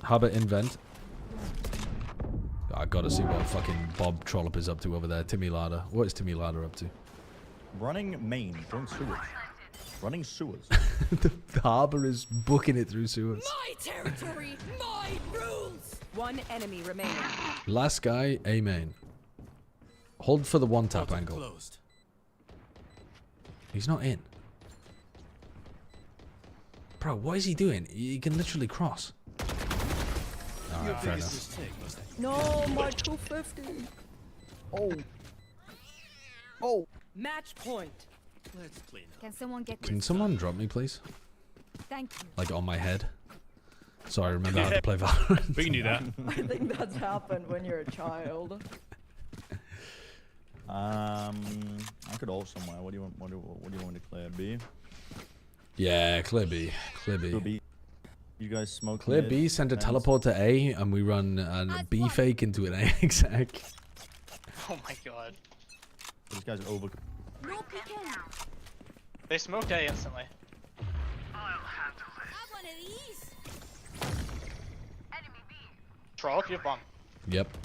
Harbor invent. I gotta see what fucking Bob Trollop is up to over there. Timmy Larder. What is Timmy Larder up to? Running main, going sewers. Running sewers. The Harbor is booking it through sewers. My territory, my rules. One enemy remaining. Last guy, A main. Hold for the one tap angle. Closed. He's not in. Bro, what is he doing? He can literally cross. Alright, fair enough. No, my 250. Oh. Oh. Match point. Let's clean up. Can someone get Can someone drop me, please? Thank you. Like on my head. So I remember how to play Valorant. We can do that. I think that's happened when you're a child. I could ult somewhere. What do you want? What do you want to clear? B? Yeah, clear B. Clear B. B. You guys smoke. Clear B, send a teleport to A, and we run a B fake into an A exec. Oh my god. This guy's over. No peeking. They smoked A instantly. Have one of these. Enemy B. Troll, you have bomb. Yep.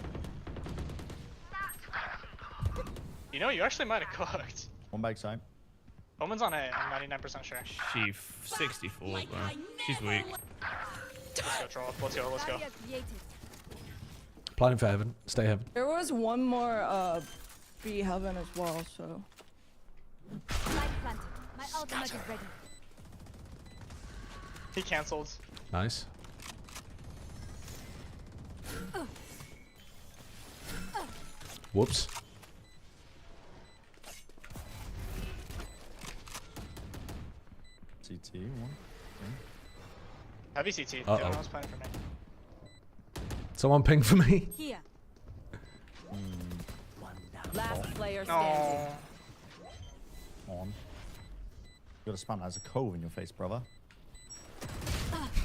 You know, you actually might have cooked. One backside. Omen's on A, I'm 99% sure. She 64, bro. She's weak. Let's go, Troll. Let's go, let's go. Planning for heaven. Stay heaven. There was one more B heaven as well, so. Light planted. My ultimate is ready. He cancelled. Nice. Whoops. CT, one. Heavy CT. Uh-oh. No one else playing for me. Someone ping for me. Here. Last player No. standing. On. You got a spam as a cove in your face, brother.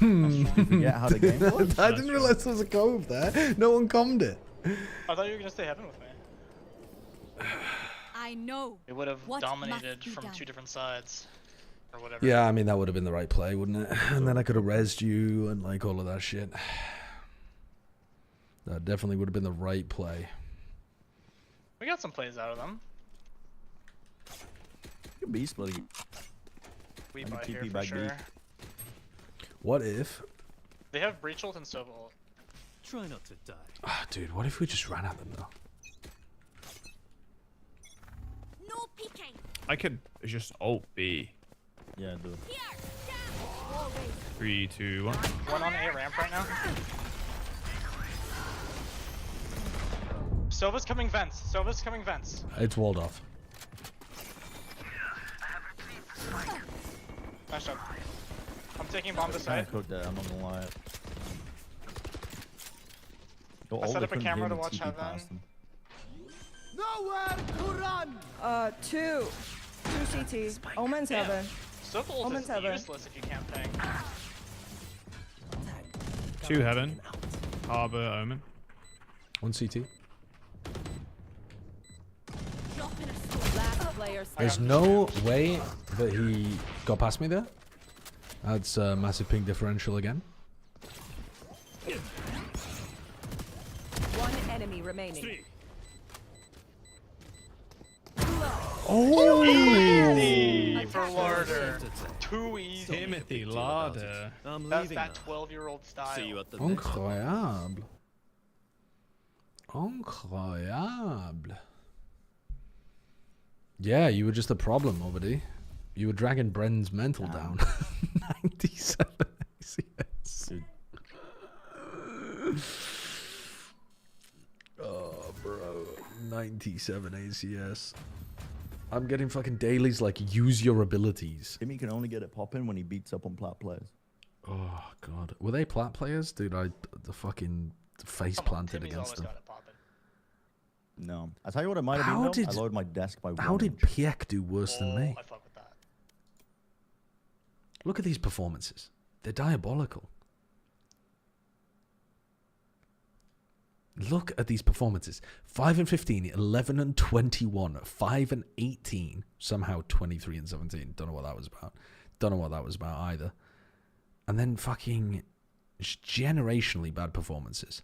You forget how the game works? I didn't realize there was a cove there. No one commed it. I thought you were gonna stay heaven with me. I know. It would have what dominated must be from done. 2 different sides. Or whatever. Yeah, I mean, that would have been the right play, wouldn't it? And then I could have rezzed you and like all of that shit. That definitely would have been the right play. We got some plays out of them. B splitting. We Maybe buy here TP for back sure. B. What if... They have breach ult and Sova ult. Try not to die. Ah, dude, what if we just ran at them, though? No peeking. I could just ult B. Yeah, do it. 3, 2, 1. One on A ramp right now. Sova's coming vents. Sova's coming vents. It's walled off. Nice job. I'm taking bomb this Kinda side. cooked that, I'm not gonna lie. I set up a camera to watch heaven. Nowhere to run. 2 CT. Omen's heaven. Sova ult Omen's is heaven. useless if you can't ping. 2 heaven. Harbor, Omen. 1 CT. Last player There's standing. no way that he got past me there. That's a massive ping differential again. One enemy remaining. Oh! Easy for Larder. Too easy. Timothy Larder. That's that 12-year-old style. See you at the Incroyable. Incroyable. Yeah, you were just a problem, Obedy. You were dragging Bren's mental down. 97 ACS. Oh, bro. 97 ACS. I'm getting fucking dailies like use your abilities. Timmy can only get it popping when he beats up on plat players. Oh god, were they plat players, dude? The fucking face planted against them. No, I tell you what, it might have been. I lowered my desk by 1 How did inch. Piek do worse than me? I fuck with that. Look at these performances. They're diabolical. Look at these performances. 5 and 15, 11 and 21, 5 and 18, somehow 23 and 17. Don't know what that was about. Don't know what that was about either. And then fucking generationally bad performances.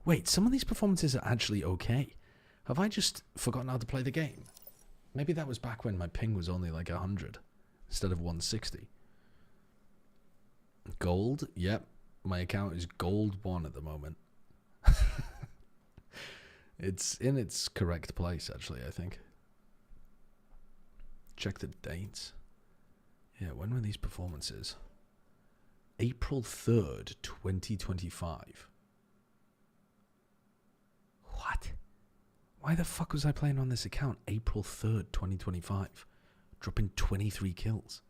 Wait, some of these performances are actually okay. Have I just forgotten how to play the game? Maybe that was back when my ping was only like 100 instead of 160. Gold? Yep. My account is gold 1 at the moment. It's in its correct place, actually, I think. Check the dates. Yeah, when were these performances? April 3rd, 2025. What? Why the fuck was I playing on this account April 3rd, 2025? Dropping 23 kills.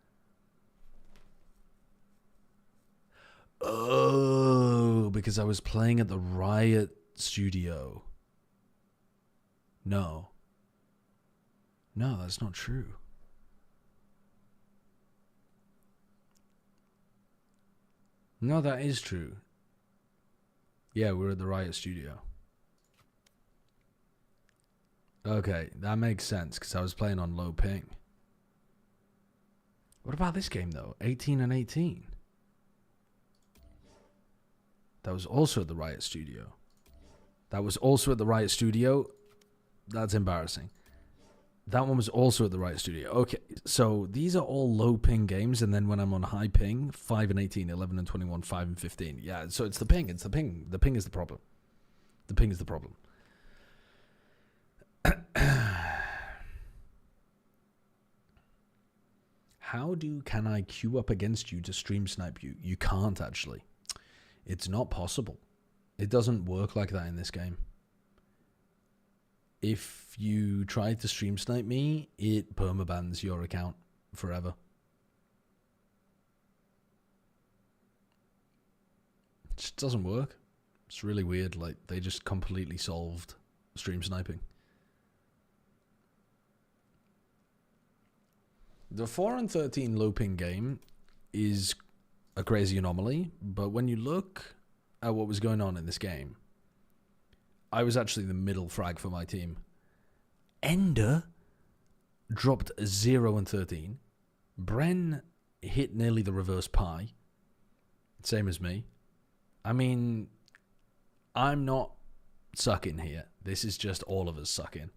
Oh, because I was playing at the Riot Studio. No. No, that's not true. No, that is true. Yeah, we're at the Riot Studio. Okay, that makes sense, because I was playing on low ping. What about this game, though? 18 and 18. That was also at the Riot Studio. That was also at the Riot Studio. That's embarrassing. That one was also at the Riot Studio. Okay, so these are all low ping games, and then when I'm on high ping, 5 and 18, 11 and 21, 5 and 15. Yeah, so it's the ping. It's the ping. The ping is the problem. The ping is the problem. Can I queue up against you to stream snipe you? You can't, actually. It's not possible. It doesn't work like that in this game. If you try to stream snipe me, it permabans your account forever. It just doesn't work. It's really weird. Like, they just completely solved stream sniping. The 4 and 13 low ping game is a crazy anomaly, but when you look at what was going on in this game, I was actually the middle frag for my team. Ender dropped 0 and 13. Bren hit nearly the reverse pie. Same as me. I mean, I'm not sucking here. This is just all of us sucking.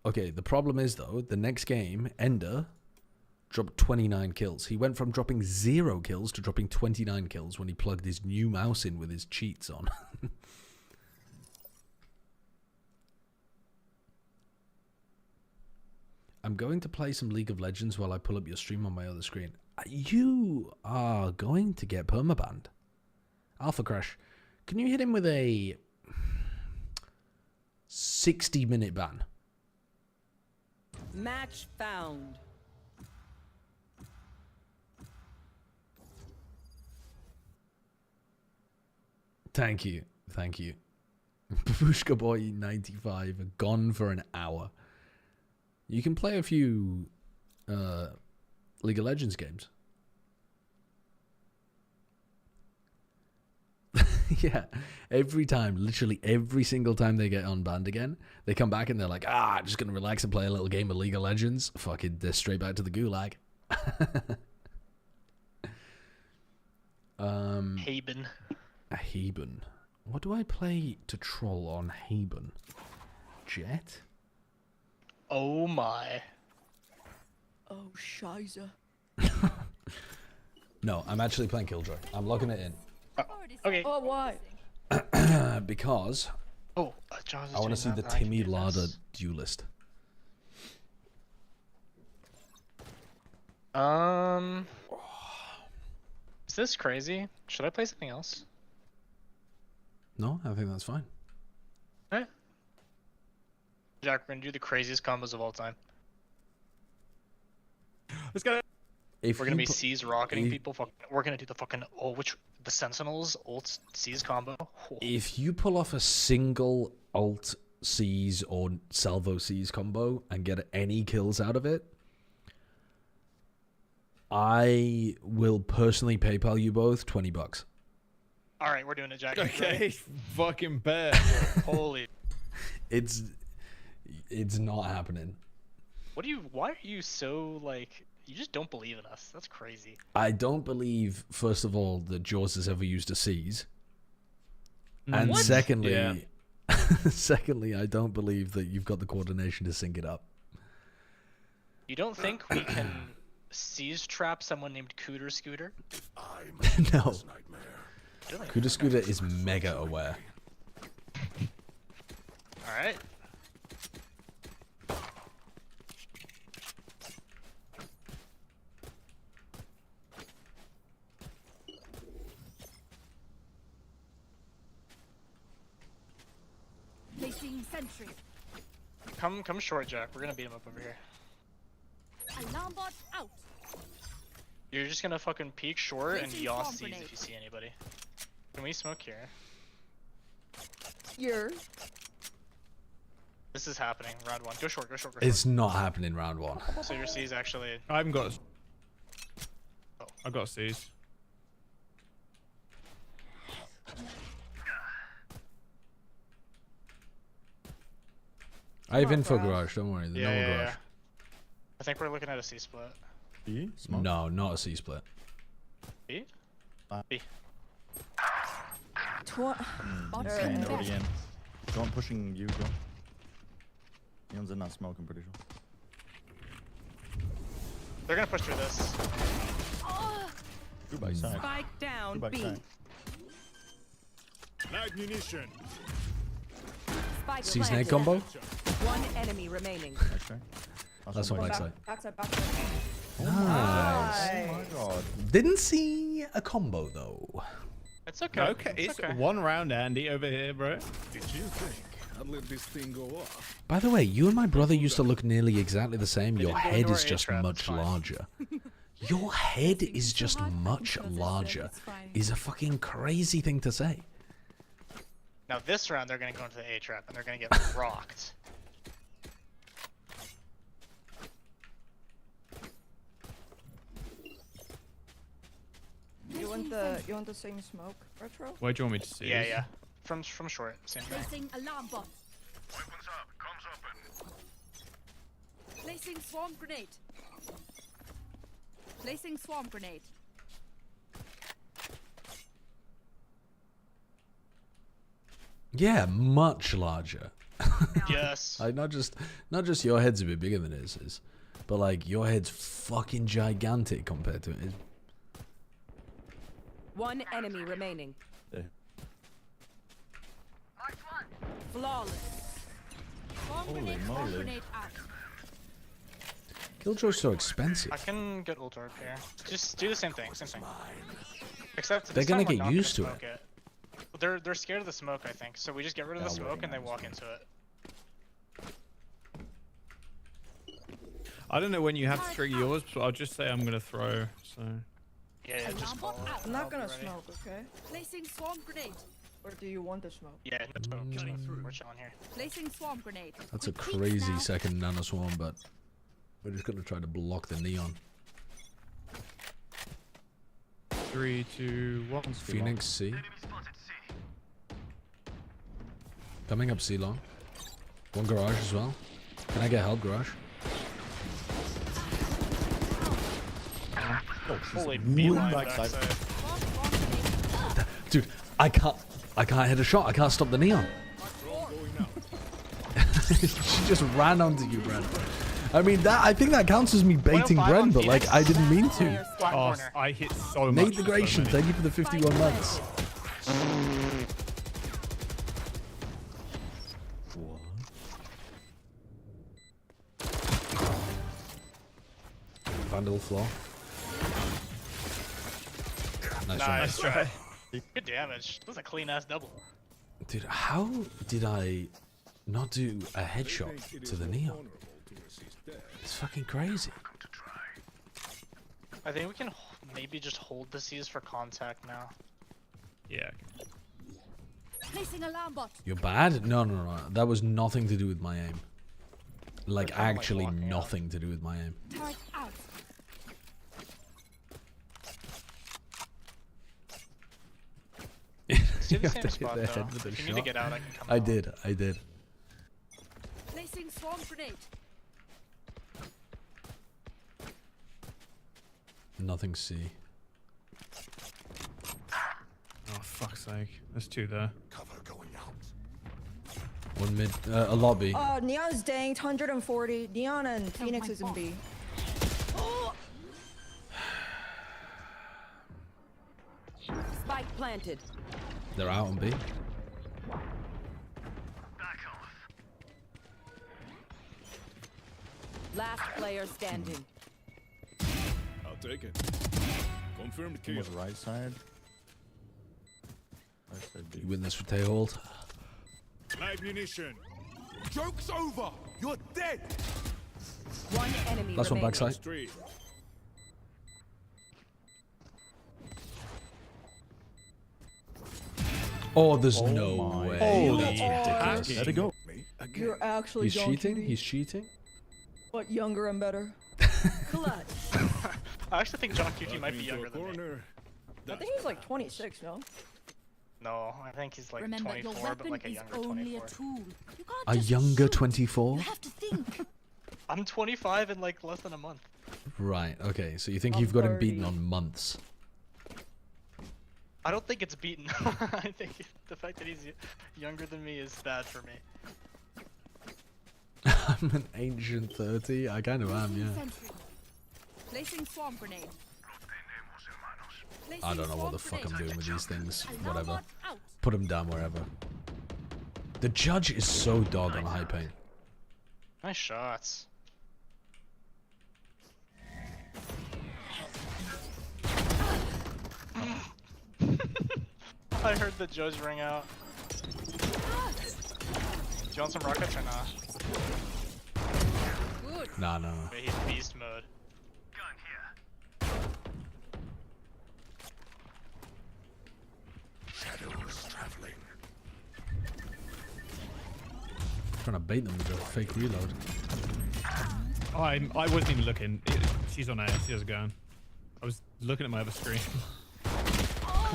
Okay, the problem is, though, the next game, Ender dropped 29 kills. He went from dropping 0 kills to dropping 29 kills when he plugged his new mouse in with his cheats on. I'm going to play some League of Legends while I pull up your stream on my other screen. You are going to get permabanned. Alpha Crash, can you hit him with a 60-minute ban? Match found. Thank you. Thank you. Babushka Boy 95, gone for an hour. You can play a few League of Legends games. Yeah, every time, literally every single time they get unbanned again, they come back and they're like, I'm just going to relax and play a little game of League of Legends. Fucking, they're straight back to the gulag. Haben. A Haben. What do I play to troll on Haben? Jet? Oh my. Oh, Shiza. No, I'm actually playing Killjoy. I'm logging it in. Okay. Oh, why? Because I want to see the Timmy Lada duelist. Is this crazy? Should I play something else? No, I think that's fine. Alright. Jack, we're gonna do the craziest combos of all time. Let's go. We're gonna be C's rocketing people. We're gonna do the fucking the Sentinels ult C's combo. If you pull off a single alt C's or salvo C's combo and get any kills out of it, I will personally PayPal you both $20. All right, we're doing it, Jack. Okay, fucking bet. Holy. It's not happening. Why are you so like? You just don't believe in us. That's crazy. I don't believe, first of all, that Jaws has ever used a C's. And What? secondly, Yeah. secondly, I don't believe that you've got the coordination to sync it up. You don't think we can seize trap someone named Cooter Scooter? No. Kuda Scooter is mega aware. Alright. Placing sentry. Come short, Jack. We're gonna beat him up over here. Alarm bot out. You're just gonna fucking peek short and Placing yaw bomb C's grenade. if you see anybody. Can we smoke here? Here. This is happening. Round one. Go short, go short, go short. It's not happening round one. So your C's actually... I haven't got... I got C's. I have info garage, don't worry. There's no one garage. I think we're looking at a C split. B? No, not a C split. B? B. Already in. Go on pushing you, go. Neon's in that smoke, I'm pretty sure. They're gonna push through this. Two by side. Spike down, Two by B. side. Mag munition. Spike C's planted. nade combo? One enemy remaining. Nice try. That's on backside. Backside. Nice. Oh my god. Didn't see a combo though. It's okay. Okay, it's okay. one round, Andy, over here, bro. Did you think I'd let this thing go off? By the way, you and my brother used to look nearly exactly the same. Your didn't go head into is our just A-trap, much it's fine. larger. Your head is just much larger. Is a fucking crazy thing to say. Now this round they're gonna go into the A trap and they're gonna get rocked. You want the same smoke, Retro? Where do you want me to see? Yeah. From short, same thing. Placing alarm bot. Weapons up. Comms open. Placing swarm grenade. Placing swarm grenade. Yeah, much larger. Yes. Like not just your head's a bit bigger than his is, but like your head's fucking gigantic compared to it. One enemy remaining. Yeah. Flawless. Swarm Holy grenade, swarm moly. grenade out. Killjoy's so expensive. I can get ult orb here. Just do the same thing, same thing. Except They're this gonna time we're get not used to smoke it. They're scared of the smoke, I think. So we just get rid of the smoke and they walk into it. I don't know when you have to trigger yours, but I'll just say I'm gonna throw. So. Yeah, just Alarm call bot it. out. I'm not I'll gonna be ready. smoke, okay? Placing swarm grenade. Or do you want the smoke? Yeah, no smoke. We're chilling here. Placing swarm grenade. That's a Quick peeks crazy now. second nano swarm, but we're just gonna try to block the neon. 3, 2, 1. Phoenix C. Coming up C long. One garage as well. Can I get help, garage? Holy beeline backside. backside. Dude, I can't hit a shot. I can't stop the neon. She just ran onto you, Brent. I mean, I think that counts as me baiting 105 Bren, on but like, I didn't mean to. Flat Oh, corner. I hit so much. Nate the Gration, thank you for the 51 months. Vandal floor. Nice try. Good damage. That was a clean ass double. Dude, how did I not do a headshot to the neon? It's fucking crazy. I think we can maybe just hold the C's for contact now. Yeah. Placing alarm bot. You're bad? No. That was nothing to do with my aim. Like, actually nothing to do with my aim. Turret out. You have to hit their head with a If you shot. need to get out, I can come I out. did. Placing swarm grenade. Nothing C. Oh, fuck's sake. There's two there. Cover going out. One mid, a lobby. Neon's danked, 140. Neon and Phoenix is in B. Spike planted. They're out on B. Last player standing. I'll take it. Confirmed One kill. was right side. Right side B. You win this for Tayhold. Live munition. Joke's over. You're dead. One enemy Last one remaining. backside. Street. Oh, there's no way. Holy That's ridiculous. shit. Let it go. You're actually He's cheating? He's cheating? But younger and better. Clutch. I actually think John QT might be younger than me. I think he's like 26, no? No, I think he's like Remember, 24, but like a younger 24. Tool. You can't A just younger shoot. 24? You have to think. I'm 25 in like less than a month. Right, okay. So you think I'm you've got him 30. beaten on months? I don't think it's beaten. I think the fact that he's younger than me is bad for me. I'm an ancient 30. I kind of am, yeah. Placing swarm grenade. I don't know what the fuck I'm doing with these things. Alarm Whatever. bot out. Put them down wherever. The judge is so dog on high paint. Nice shots. I heard the judge ring out. Do you want some rockets or not? Good. Nah. Wait, he's beast mode. Shadows traveling. Trying to bait them with a fake reload. Oh, I wasn't even looking. She's on A. She has a gun. I was looking at my other screen.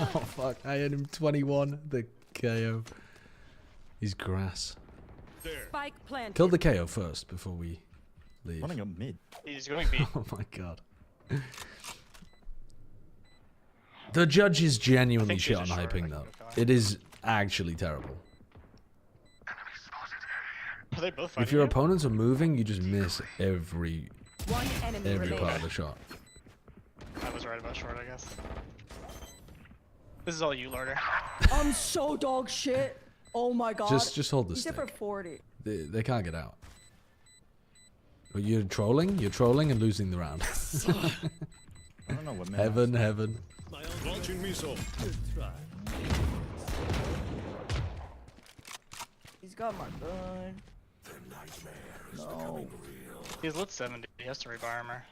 Oh fuck, I had him 21, the KO. He's grass. Spike planted. Kill the KO first before we leave. Running up mid. He's going B. Oh my god. The judge is genuinely think shit these on are high short, ping like, though. okay. It is actually terrible. Are they both If fighting your you? opponents are moving, you just miss every One enemy part remaining. of the shot. I was right about short, I guess. This is all you, Larder. I'm so dog shit. Oh my god. Just hold the He's hit for stick. 40. They can't get out. But you're trolling and losing the round. I don't know what mid. Heaven. Launching missile. He's got my gun. The nightmare is No. becoming real. He's lit 70. He has to rebuy armor.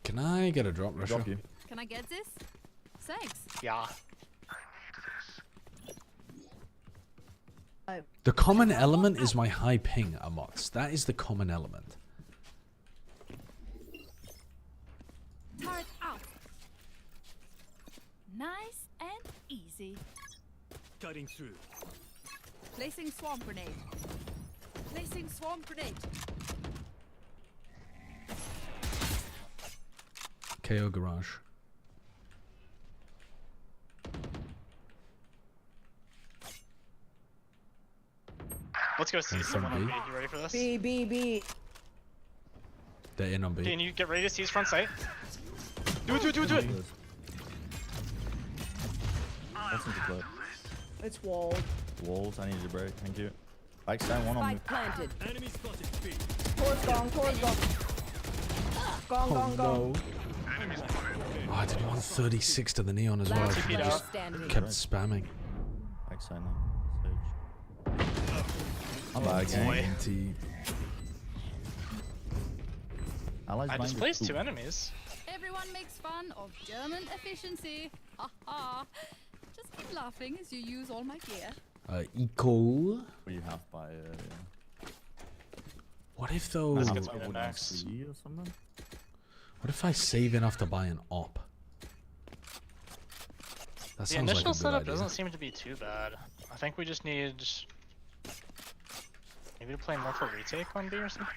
Can I get a drop rusher? Drop you. Can I get this? Thanks. Yeah. The common element is my high ping, Amox. That is the common element. Turret out. Nice and easy. Cutting through. Placing swarm grenade. Placing swarm grenade. KO garage. Let's go see Nice someone on on B. B. You ready for this? B. They're in on B. Can you get ready to seize front sight? Do it! That's into clip. It's walled. Walls, I need to break. Thank you. Like stand one on me. Spike planted. Enemy spotted B. Towards gong. Gong. Oh, I did 136 to the neon as well. Last I player just standing. kept spamming. Like side now. Stage. TNT. I displaced 2 enemies. Everyone makes fun of German efficiency. Ha ha. Just keep laughing as you use all my gear. Eco. What do you have by? What if though? Let's get some next. Or something? What if I save enough to buy an op? That The sounds initial like a good setup idea. doesn't seem to be too bad. I think we just need maybe to play more for retake on B or something.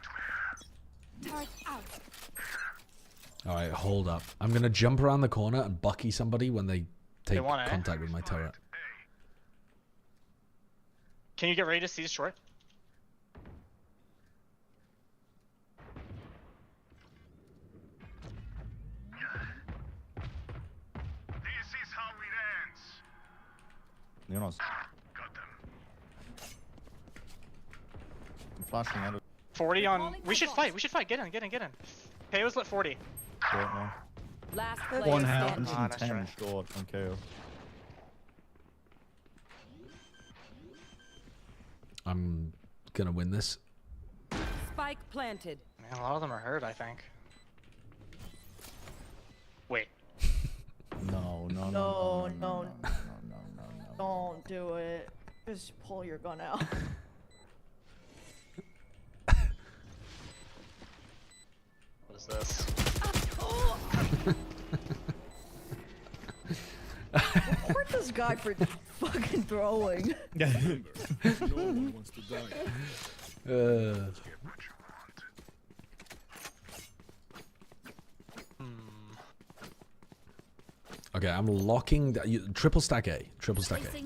All right, hold up. I'm gonna jump around the corner and bucky somebody when they take want A? contact with my turret. Can you get ready to seize short? You know, I'm flashing out of 40 on. We should fight. We should fight. Get in. Get in. Get in. KO's lit 40. short now. Last One player house. standing. 110 short on KO. I'm gonna win this. Spike planted. Man, a lot of them are hurt, I think. Wait. No. No. Don't do it. Just pull your gun out. What is this? Report this guy for fucking throwing. No one wants to die. Okay, I'm locking triple stack A. Triple stack A. Okay.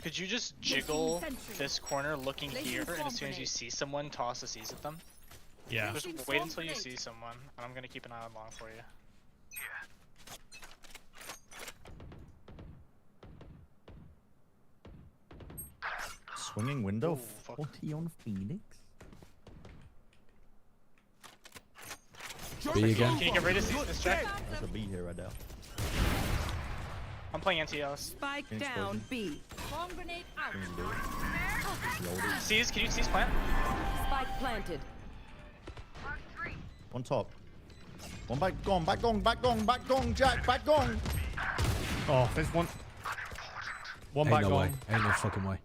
Could you just jiggle this corner looking here, and as soon as you see someone, toss a seize at them? Yeah. Just wait until you see someone, and I'm gonna keep an eye on long for you. Swinging window. fuck. 40 on Phoenix. B again. Can you get ready to seize this check? There's a B here right now. I'm playing NTLs. Spike down B. Bomb grenade out. Seize, can you seize plant? Spike planted. One top. One back gone, Jack, back gone. Oh, there's one. One Ain't back no gone. way. Ain't no fucking way.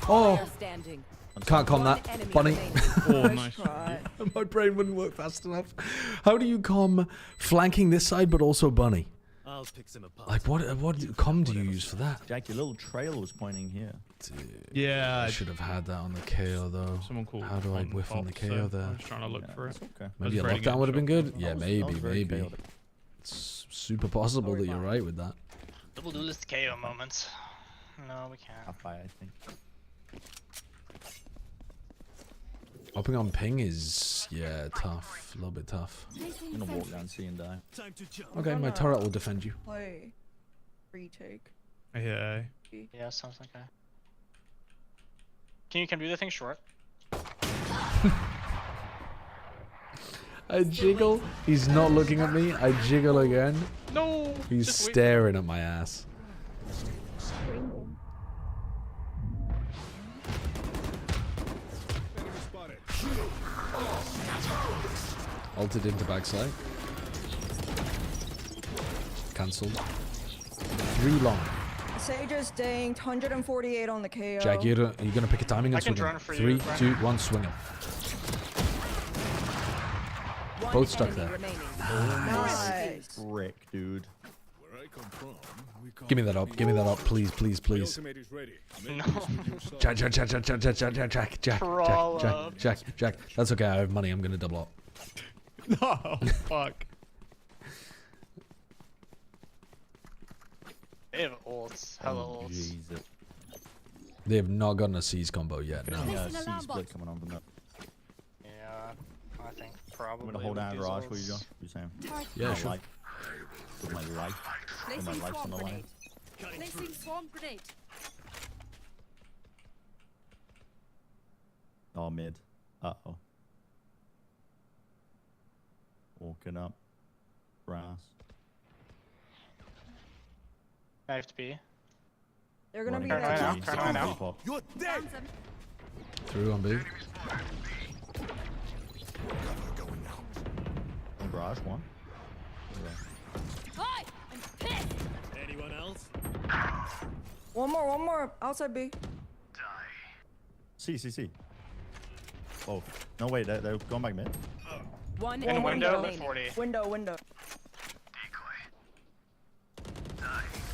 Oh, Standing. can't calm that. Bunny. Oh, nice. My brain wouldn't work fast enough. How do you calm flanking this side but also Bunny? I'll pick them apart. Like what comm do you use for that? Jack, your little trail was pointing here. Dude, Yeah. I should have had that on the KO though. Someone called. How do I whiff on the KO there? I was trying to look for it. Okay. Maybe a I was lockdown would have been good. Yeah, That was maybe. very chaotic. It's super possible that you're right with that. Double duelist KO moments. No, we can't. Up by, I think. Hopping on ping is, yeah, tough. A little bit tough. I'm gonna walk down C and die. Time to jump. Okay, my turret will defend you. Play. Retake. Yeah. Yeah, sounds like that. Can you do the thing short? I jiggle. He's not looking at me. I jiggle again. No! He's just wait. staring at my ass. Enemy spotted. Altered into backside. Cancelled. 3 long. Sage is dinged. 148 on the KO. Jack, are you gonna pick a timing and I can swing drone him? for 3, you, Brian. 2, 1, swing him. Both stuck there. Nice. Frick, dude. Where I come from, we call Give me that up. Give me that up, please, please, The please. ultimate is ready. No. Jack. That's okay. I have money. I'm gonna double up. No, fuck. They have ults. Hello ults. Jesus. They have not gotten a seize combo yet. No. Yeah, C split coming on from that. Yeah, I think probably. I'm gonna hold with down these garage for you, John. ults. You saying? Yeah, My sure. life. With my life. With my Placing life's on swarm the line. grenade. Placing swarm grenade. Oh, mid. Uh-oh. Walking up. Grass. Knife to B. They're gonna be Turn right now. You're dead. Through on B. One garage, one. Hi, I'm pissed. Anyone else? One more. Outside B. C. Oh, no, wait, they're going back mid. One window, 40. Window.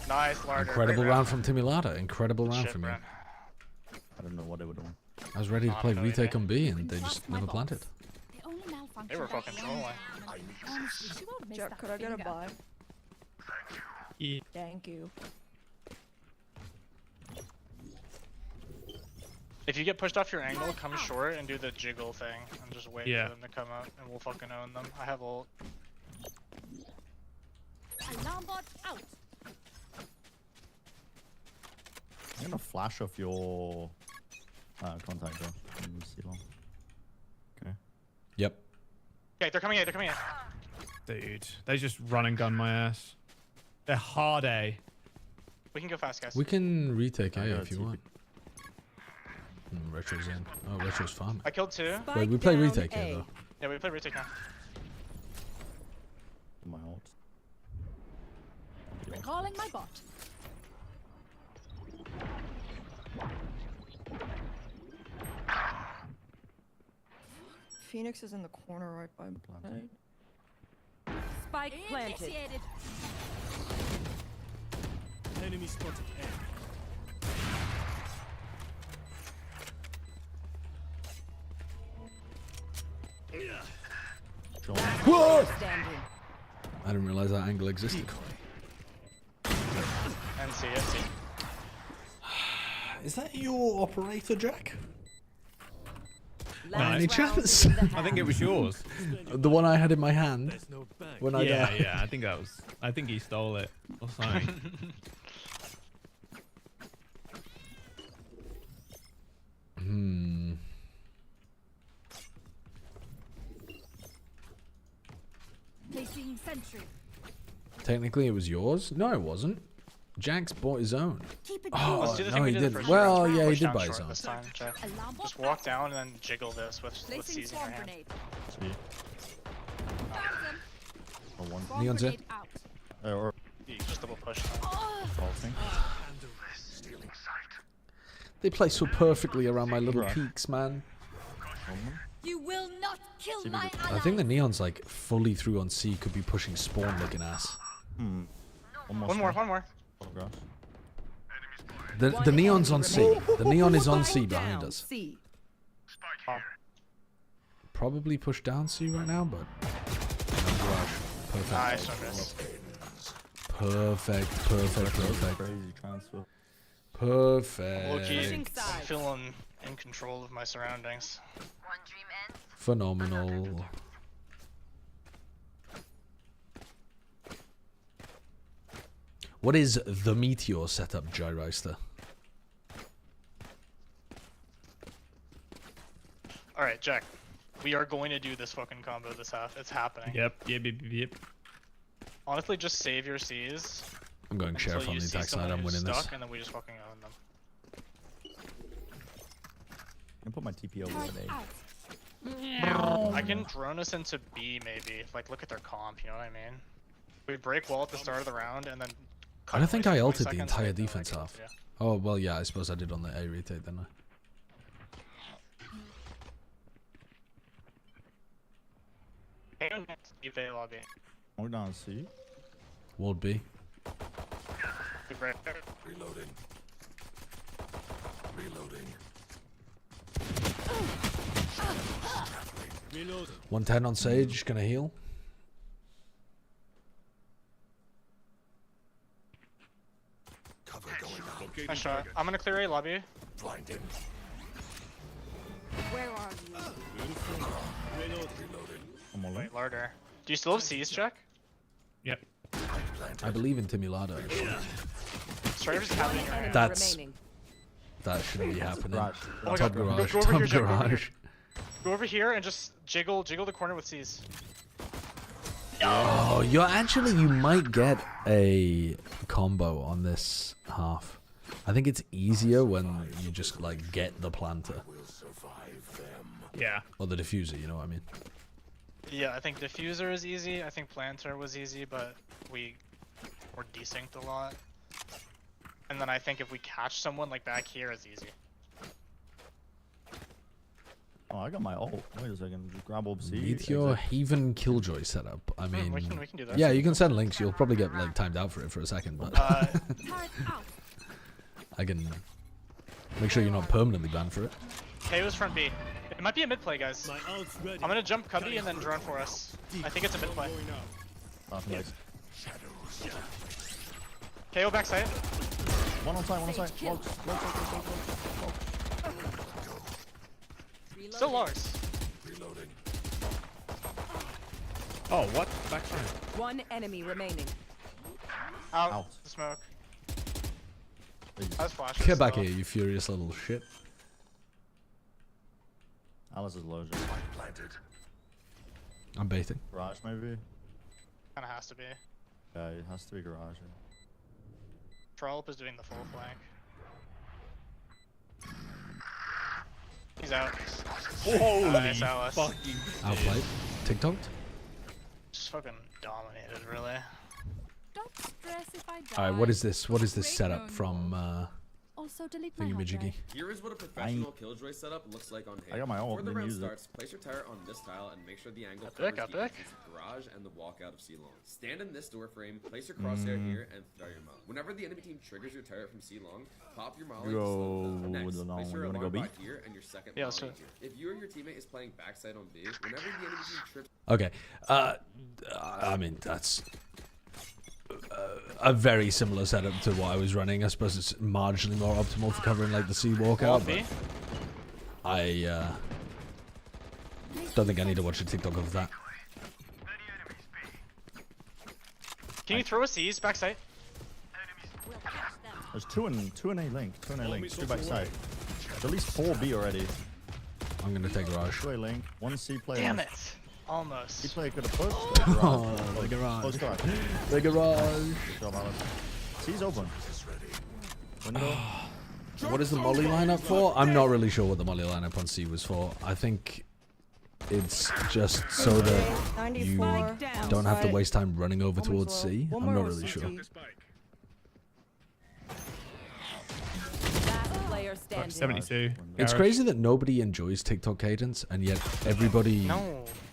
Nice, Larder. Incredible round from Timmy Lada. Incredible round from you. I don't know what they were doing. I was ready to play retake on B and they just never planted. They were fucking trolling. Jack, could I get a buy? Yeah. Thank you. If you get pushed off your angle, come short and do the jiggle thing and just wait Yeah. for them to come out and we'll fucking own them. I have ult. Alarm bot out. I'm gonna flash off your contact though. Okay. Yep. Okay, they're coming in. Dude, they just run and gun my ass. They're hard A. We can go fast, guys. We can retake A if you want. Retro's in. Oh, Retro's farming. I killed 2. Wait, we play retake here though. Yeah, we play retake now. My ult. Recalling my bot. Phoenix is in the corner right by me. Spike planted. Initiated. Enemy spotted. Whoa! Standing. I didn't realize that angle existed. NC. Is that your operator, Jack? Nice. Any chance? I think it was yours. The one I had in my hand when I died. Yeah. I think he stole it or something. Placing sentry. Technically, it was yours. No, it wasn't. Jack's bought his own. Oh, Let's do the thing no, we he did the didn't. first Well, round. yeah, he Push did down buy his short own. this time, Jack. Just walk down and then jiggle this with C's in your hand. Or one. Neon's in. Or You just double push. pulsing. They play so perfectly around my little peaks, man. You will not kill my ally. I think the Neon's like fully through on C, could be pushing spawn looking ass. One more. The Neon's on C. The Neon is on C behind us. Probably push down C right now, but perfect. Nice, I missed. Perfect. Crazy transfer. Perfect. Low-key feeling in control of my surroundings. Phenomenal. What is the Meteor setup, Gyroster? Alright, Jack. We are going to do this fucking combo this half. It's happening. Yep. Honestly, just save your C's. I'm going Sheriff on the attack side. I'm winning this. And then we just fucking own them. I can put my TP over with A. I can drone us into B maybe. Like, look at their comp, you know what I mean? We break wall at the start of the round and then... I don't think I ulted the seconds, entire and then, defense like, half. yeah. Oh, well, yeah, I suppose I did on the A retake, didn't I? Hey, lobby. Hold on, C. Ward B. Reloading. 110 on Sage, gonna heal. Nice shot. I'm gonna clear A lobby. Blinded. Where are you? I'm all Wait, Larder. Do you still have C's, Jack? Yep. I believe in Timmy Lada. Straight just have it in your hand. That's That shouldn't be happening. Oh my Top God, garage. go over Top here, Jack, go over here. garage. Go over here and just jiggle the corner with C's. Oh, you might get a combo on this half. I think it's easier when you just like get the planter. Yeah. Or the diffuser, you know what I mean? Yeah, I think diffuser is easy. I think planter was easy, but we were desynced a lot. And then I think if we catch someone like back here, it's easy. Oh, I got my ult. Wait a second. Just grab up C. Meteor Haven Killjoy setup. I mean, we can do that. yeah, you can send links. You'll probably get like timed out for it for a second, but I can make sure you're not permanently banned for it. K was front B. It might be a mid play, guys. I'm gonna jump cubby and then drone for us. I think it's a mid play. KO backside. One on side. Logs. Still Lars. Oh, what? Backside. One enemy remaining. Out. The smoke. I was flashing. Get back here, you furious little shit. Alice is low. I'm baiting. Garage maybe? Kinda has to be. Yeah, it has to be garage. Trollop is doing the full flank. He's out. Holy nice, Alice. fucking Outplayed. TikTok? Just fucking dominated, really. Don't stress if I die. Alright, what is this? What is this setup from Also delete my Thingamajiggy? Here is what a professional killjoy setup looks like on hand. I got my ult, Before the didn't round use it. starts, place your tire on this tile and make sure the angle Epic, covers the epic. entrance of garage and the walkout of C-long. Stand in this door frame, place your crosshair here, and throw your molly. Whenever the enemy team triggers your turret from C-long, pop your molly. Go Next, with the long place one. your You wanna alarm go B? bot here and your second Yeah, molly so- here. If you or your teammate is playing backside on B, whenever the enemy team trips. Okay. I mean, that's a very similar setup to what I was running. I suppose it's marginally more optimal for covering like the C walkout. But I don't think I need to watch a TikTok of that. Can you throw a C's backside? There's two in A link. Two backside. There's at least 4 B already. I'm gonna take garage. 2 A link. 1 C player. Damn it. Almost. C player could have pushed. Oh, the garage. Close garage. The garage. Good job, Alice. C's open. Window. What is the molly lineup for? I'm not really sure what the molly lineup on C was for. I think it's just so that you don't have to waste time running over towards C. I'm not really sure. Like 72. It's Garage. crazy that nobody enjoys TikTok cadence, and yet everybody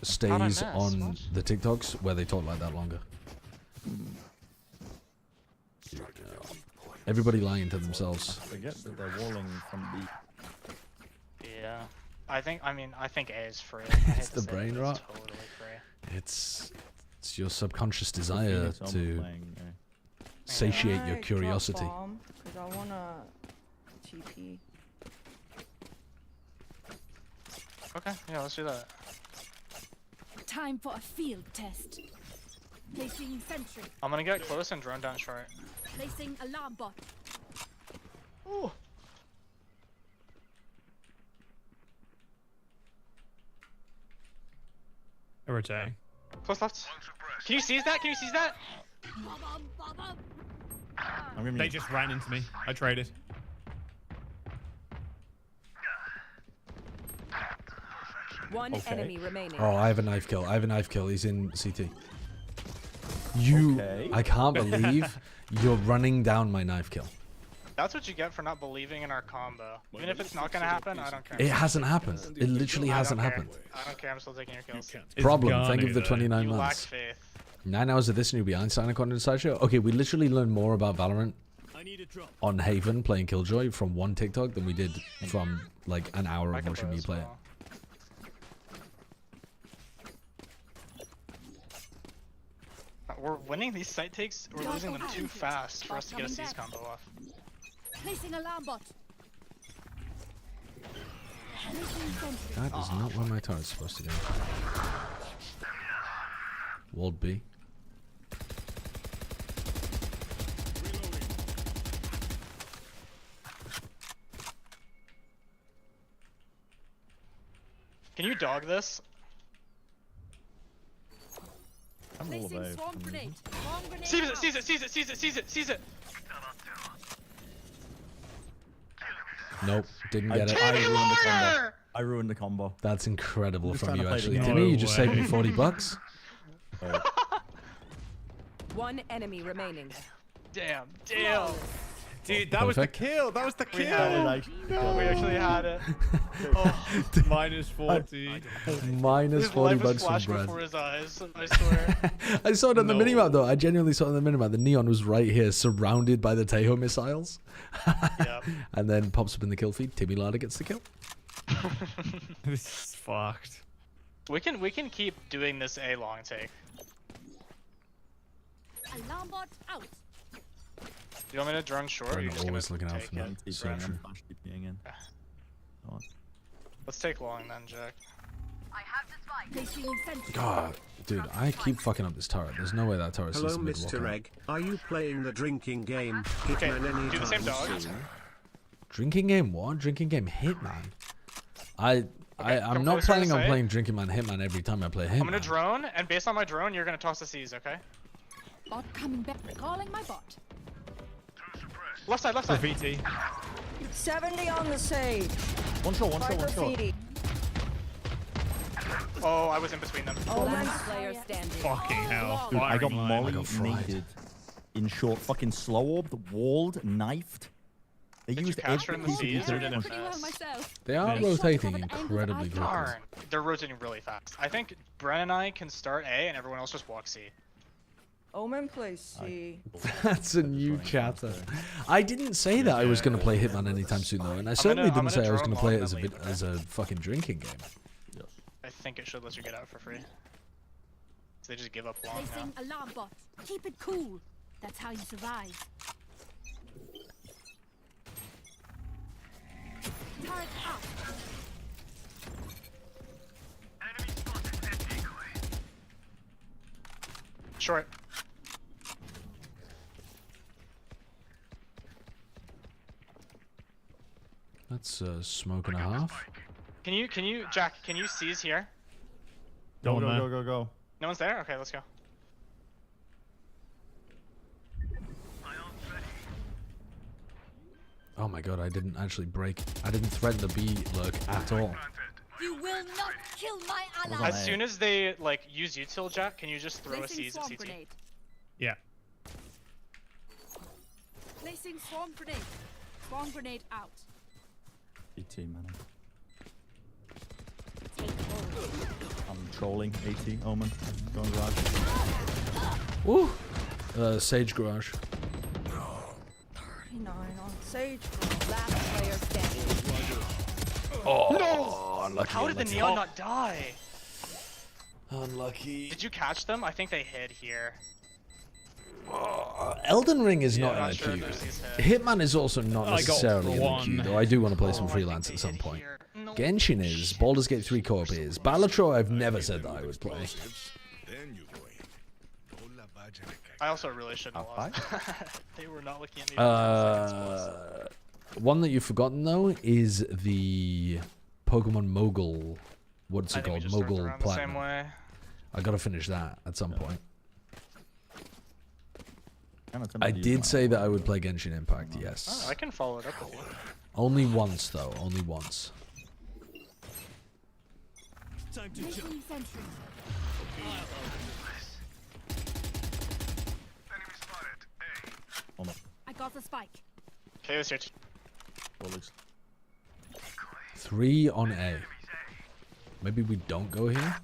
stays on the TikToks where they talk like that longer. Everybody lying to themselves. Forget that they're walling from B. Yeah. I think A is free. It's the brain rot. Totally free. It's your subconscious desire Phoenix to satiate your curiosity. Because I wanna TP. Okay, yeah, let's do that. Time for a field test. Placing sentry. I'm gonna get close and drone down short. Placing alarm bot. Ooh. Rotating. Close left. Can you seize that? Can you seize that? They just ran into me. I traded. One enemy remaining. Oh, I have a knife kill. I have a knife kill. He's in CT. You, I can't believe you're running down my knife kill. That's what you get for not believing in our combo. Even if it's not gonna happen, I don't care. It hasn't happened. It literally hasn't happened. I don't care. I'm still taking your kills. Problem. Think of the 29 You lack months. faith. 9 hours of this new Einstein according to the sideshow. Okay, we literally learned more about Valorant on Haven playing Killjoy from one TikTok than we did from like an hour of watching me play it. We're winning these site takes. We're losing them too fast for us to get a seize combo off. Placing alarm bot. That is not where my turret's supposed to go. Walled B. Can you dog this? I'm all about it. Seize it. Nope, didn't get it. I ruined the combo. That's incredible just from trying you, to play actually. the Timmy, game. you just saved me 40 bucks. One enemy remaining. Damn. Dude, that was the Perfect. kill. That was the kill. We had it. We actually had it. Minus 40. Minus His 40 life was bucks from flashed Brad. before his eyes, I swear. I saw it on the minimap though. I genuinely saw it on the minimap. The neon was right here, surrounded by the Tejo missiles. Yep. And then pops up in the kill feed. Timmy Lada gets the kill. This is fucked. We can keep doing this A long take. Alarm bot out. Do you want me to drone short? Or are you just always gonna looking out take for that. it? Sentry. Let's take long then, Jack. God, dude, I keep fucking up this turret. There's no way that turret Hello, sees the mid-walk Mr. out. Egg. Are you playing the drinking game? Okay, Hitman anytime do the same dog. soon? Drinking game what? Drinking game Hitman. I'm come not closer planning to on site. playing Drinking Man Hitman every time I play Hitman. I'm gonna drone, and based on my drone, you're gonna toss the C's, okay? Bot coming back. Recalling my bot. Left side. VT. 70 on the Sage. One shot. Graffiti. Oh, I was in between them. Last player standing. Fucking hell. Dude, I got Firing line. molly naked. In short, fucking slow orbed, walled, knifed. They Did you used catch her in the every C's or did it Pretty well miss? myself. They are Nice. rotating incredibly quickly. Darn. They're rotating really fast. I think Bren and I can start A, and everyone else just walk C. Omen plays C. That's a new chatter. I didn't say that I was going to play Hitman anytime soon though, and I certainly I'm didn't gonna say I was drone going to play it long as a and then leave as a fucking drinking game. I think it should let you get out for free. So they just give up long now. Placing alarm bot. Keep it cool. That's how you survive. Turret out. Short. That's a smoke and a half. Can you, Jack? Can you seize here? Go. Go. No one's there. Okay, let's go. Oh my god, I didn't actually break. I didn't threaten the B lurk at all. You will not kill my ally. As soon as they like use util, Jack, can you just throw a Placing seize at swarm CT? grenade. Yeah. Placing swarm grenade. Swarm grenade out. AT, man. I'm trolling AT, Omen. Going garage. Woo! Sage Garage. 39 on Sage. Last player standing. Oh, No! unlucky. How did the neon not die? Unlucky. Did you catch them? I think they hid here. Elden Ring is Yeah, not I'm in not the sure if queue. there's these hits. Hitman is also not I got necessarily in the one. queue, though I do want to play some Oh, I freelance think at they some hid point. here. No. Genshin is, Baldur's Gate 3 co-op is. Balatro I've never said that I would play. I also really shouldn't have lost. They were not looking at me. One that you've forgotten though is the Pokemon Mogul. What's I it think we called? just started Mogul around the same Platinum. way. I gotta finish that at some point. Kinda I tempted to use did my say that I would play Genshin Impact. Yes. Oh, I can follow it up with you. Only once though. Only once. Time to Placing jump. sentry. I got the spike. Okay, let's search. 3 on A. Maybe we don't go here.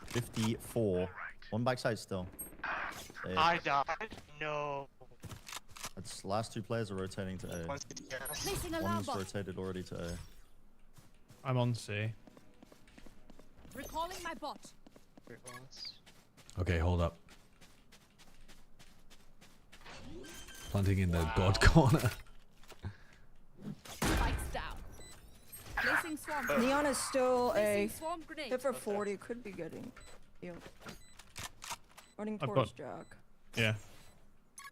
54. One backside still. There. I died. No. It's last two players are rotating to A. Placing alarm One's bot. rotated already to A. I'm on C. Recalling my bot. Okay, hold up. Planting in the god corner. Spikes down. Placing swarm grenade. Neon is still a Placing swarm grenade. hit for 40. Could be getting. Yep. Running I've towards got- Jack. Yeah.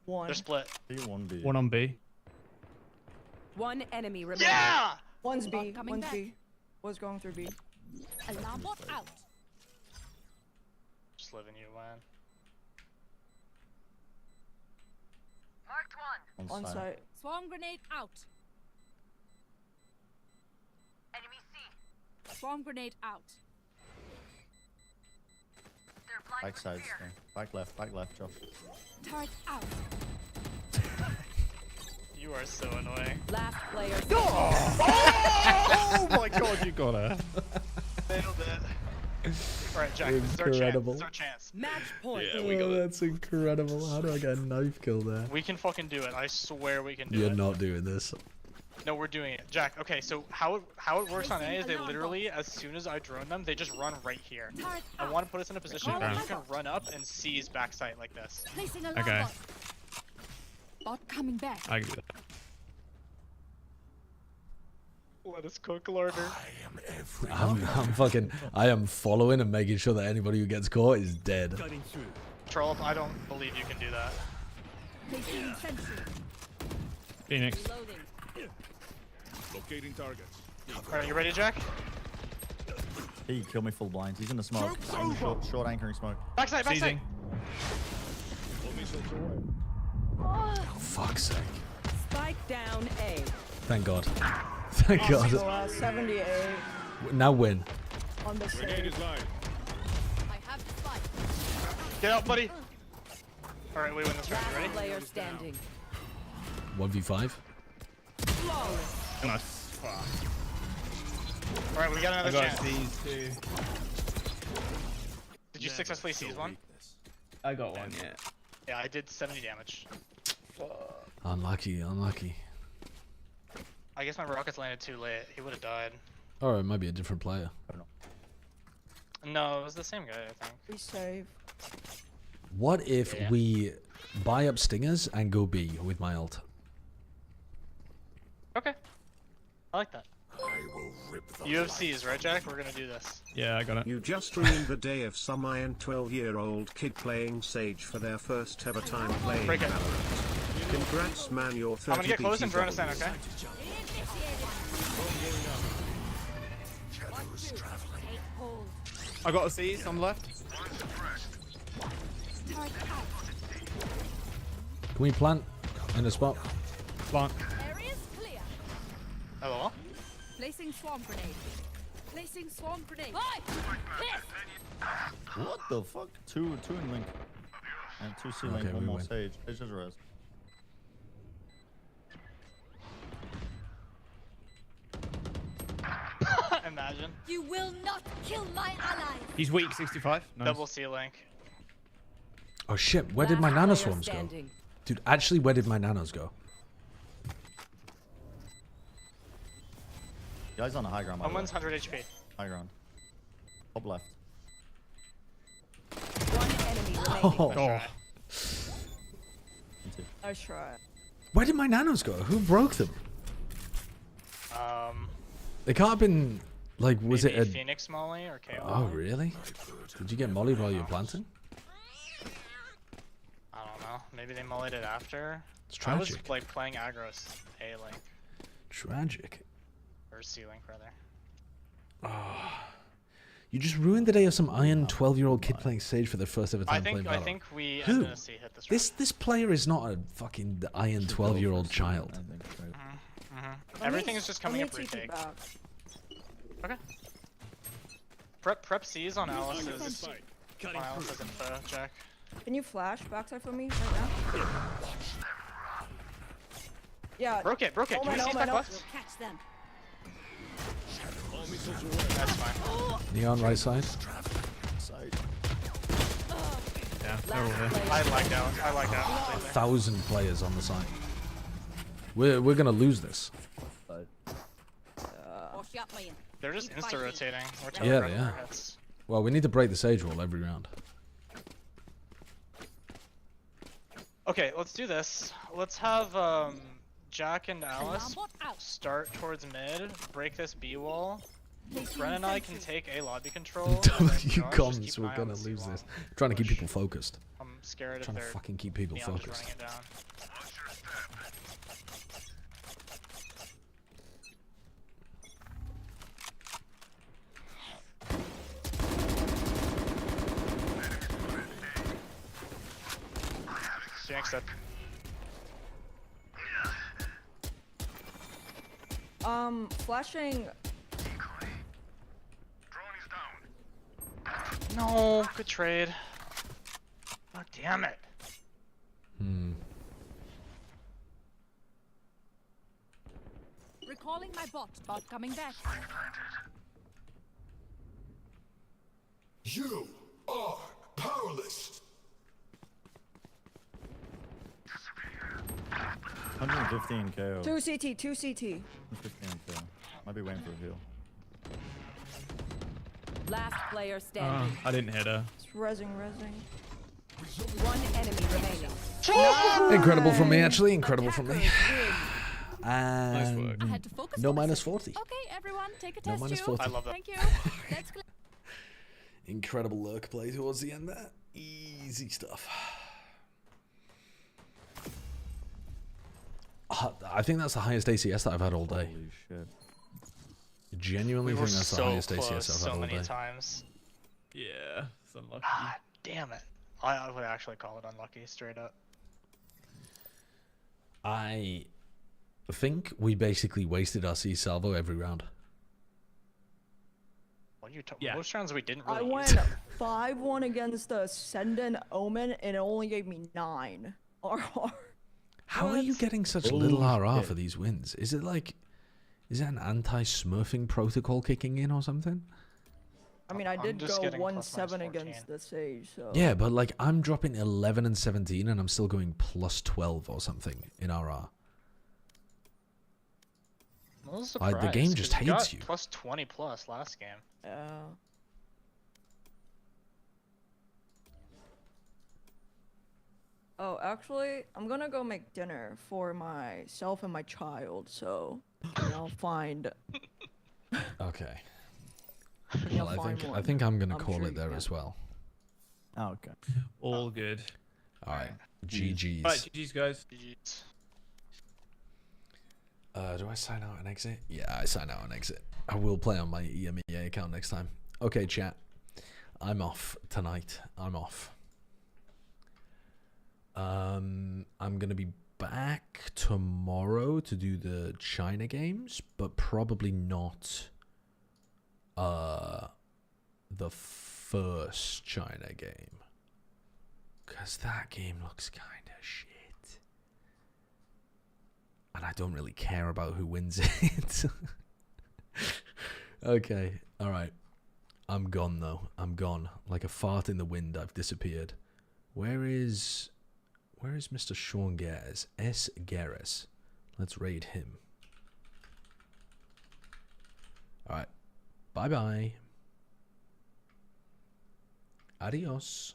One. They're split. B1B. One on B. One enemy remaining. Yeah! One's B. Coming One's back. B. Was going through B. Alarm bot out. Just living you, man. On site. Swarm grenade out. Enemy C. Swarm grenade out. Back side, back left, Josh. Turret out. You are so annoying. Last player. Oh my god, you got her. Nailed it. Alright, Jack, this is our chance. This is our chance. Match point. Yeah, that's incredible. How do I get a knife kill there? We can fucking do it. I swear we can do You're it. not doing this. No, we're doing it. Jack, okay, so how it works on A is they literally, as soon as I drone them, they just run right here. I want to put us in a position where you can run up and seize backside like this. Placing alarm Okay. bot. Bot coming back. I can do that. Let us cook, Larder. I am following and making sure that anybody who gets caught is dead. Troll up, I don't believe you can do that. Placing sentry. Phoenix. Locating targets. Alright, you ready, Jack? He killed me full blind. He's in the smoke. Short anchoring smoke. Backside, backside. Oh, fuck's sake. Spike down A. Thank God. Thank God. 78 Now win. on the stage. I have the spike. Get out, buddy. Alright, we win this round. You ready? Player standing. 1v5. Nice. Alright, we got I another got chance. these two. Did you successfully seize one? I got one, yeah. Yeah, I did 70 damage. Unlucky, unlucky. I guess my rockets landed too late. He would have died. Or it might be a different player. No, it was the same guy, I think. We save. What if we buy up stingers and go B with my ult? Okay. I like that. UFCs, right, Jack? We're gonna do this. Yeah, I got it. You just ruined the day of some iron 12-year-old kid playing Sage for their first ever time playing Break it. Valorant. Congrats, man, you're 30 I'm gonna get close and drone us in, BTW. okay? I got a seize on the left. Can we plant in a spot? Plant. Area's clear. Hello? Placing swarm grenade. Placing swarm grenade. What the fuck? Two in link. And 2 C link, Okay, one we more win. sage. It's just res. Imagine. You will not kill my allies. He's weak, 65. Nice. Double C link. Oh shit, where did my Last player nanoswarms go? standing. Dude, actually, where did my nanos go? Guys on the high ground. by the way. Someone's 100 HP. High ground. Top left. One enemy remaining. Oh. Nice try. Where did my nanos go? Who broke them? They can't have been, like, was maybe it a... Phoenix Molly or KO? Oh, really? Did you get mollied while you were planting? I don't know. Maybe they mollied it after. It's I was tragic. like playing aggro A link Tragic. or C link rather. You just ruined the day of some iron 12-year-old kid playing Sage for their first ever time playing Valorant. I think we Who? FNC hit this. This player is not a fucking iron 12-year-old child. Everything is just coming up retake. Okay. Prep C's on Alice's. On Alice's info, Jack. Can you flash backside for me right now? Yeah. Broke it. Oh, Can we see back left? Catch them. That's fine. Neon right side. Yeah, they're all here. I like that. I like that. 1,000 players on the side. We're gonna lose this. They're just insta rotating. Yeah, they are. Well, we need to break the Sage wall every round. Okay, let's do this. Let's have Jack and Alice start towards mid, break this B wall. Bren and I can take A lobby control. and then Josh just comms, keep an we're eye on gonna the C lose wall. this. Trying to keep people focused. I'm scared Trying if to they're fucking keep people Neon just focused. running it down. fixed it. Flashing. No, good trade. God damn it. Recalling my bot coming back. You are powerless. 115 KO. 2 CT, 2 CT. 115 KO. Might be waiting for a heal. Last player standing. I didn't hit her. It's rezzing. One enemy remaining. Incredible from me, actually. Incredible from me. Nice work. I had to focus. No minus 40. Okay, everyone, take a No test minus tube. 40. I love that. Thank you. Let's Incredible lurk play towards the end there. Easy stuff. I think that's the highest ACS that I've had all day. Holy shit. Genuinely We think were that's the so highest close ACS I've so had all many day. times. Yeah, it's unlucky. God damn it. I would actually call it unlucky, straight up. I think we basically wasted our C salvo every round. What are you talking? Most rounds we didn't really I use went it. 5-1 against the Ascendant Omen, and it only gave me 9 RR. How are you getting such little RR for these wins? Is it like, is that an anti-smurfing protocol kicking in or something? I mean, I did just go getting 1-7 against the Sage, so... Yeah, but like I'm dropping 11 and 17 and I'm still going plus 12 or something in RR. I was The surprised, game just 'cause you hates got you. plus 20 plus last game. Yeah. Oh, actually, I'm gonna go make dinner for myself and my child, so I'll find... Okay. Maybe Well, I'll find I one. think I'm gonna I'm call sure it you there can. as well. Oh, okay. All good. All right. GG's. Right, GG's, guys. GG's. Do I sign out and exit? Yeah, I sign out and exit. I will play on my EMEA account next time. Okay, chat. I'm off tonight. I'm off. I'm gonna be back tomorrow to do the China games, but probably not the first China game, because that game looks kind of shit and I don't really care about who wins it. Okay, all right, I'm gone though. I'm gone like a fart in the wind. I've disappeared. Where is Mr. Sean Gares? S. Gares. Let's raid him. All right. Bye-bye. Adios.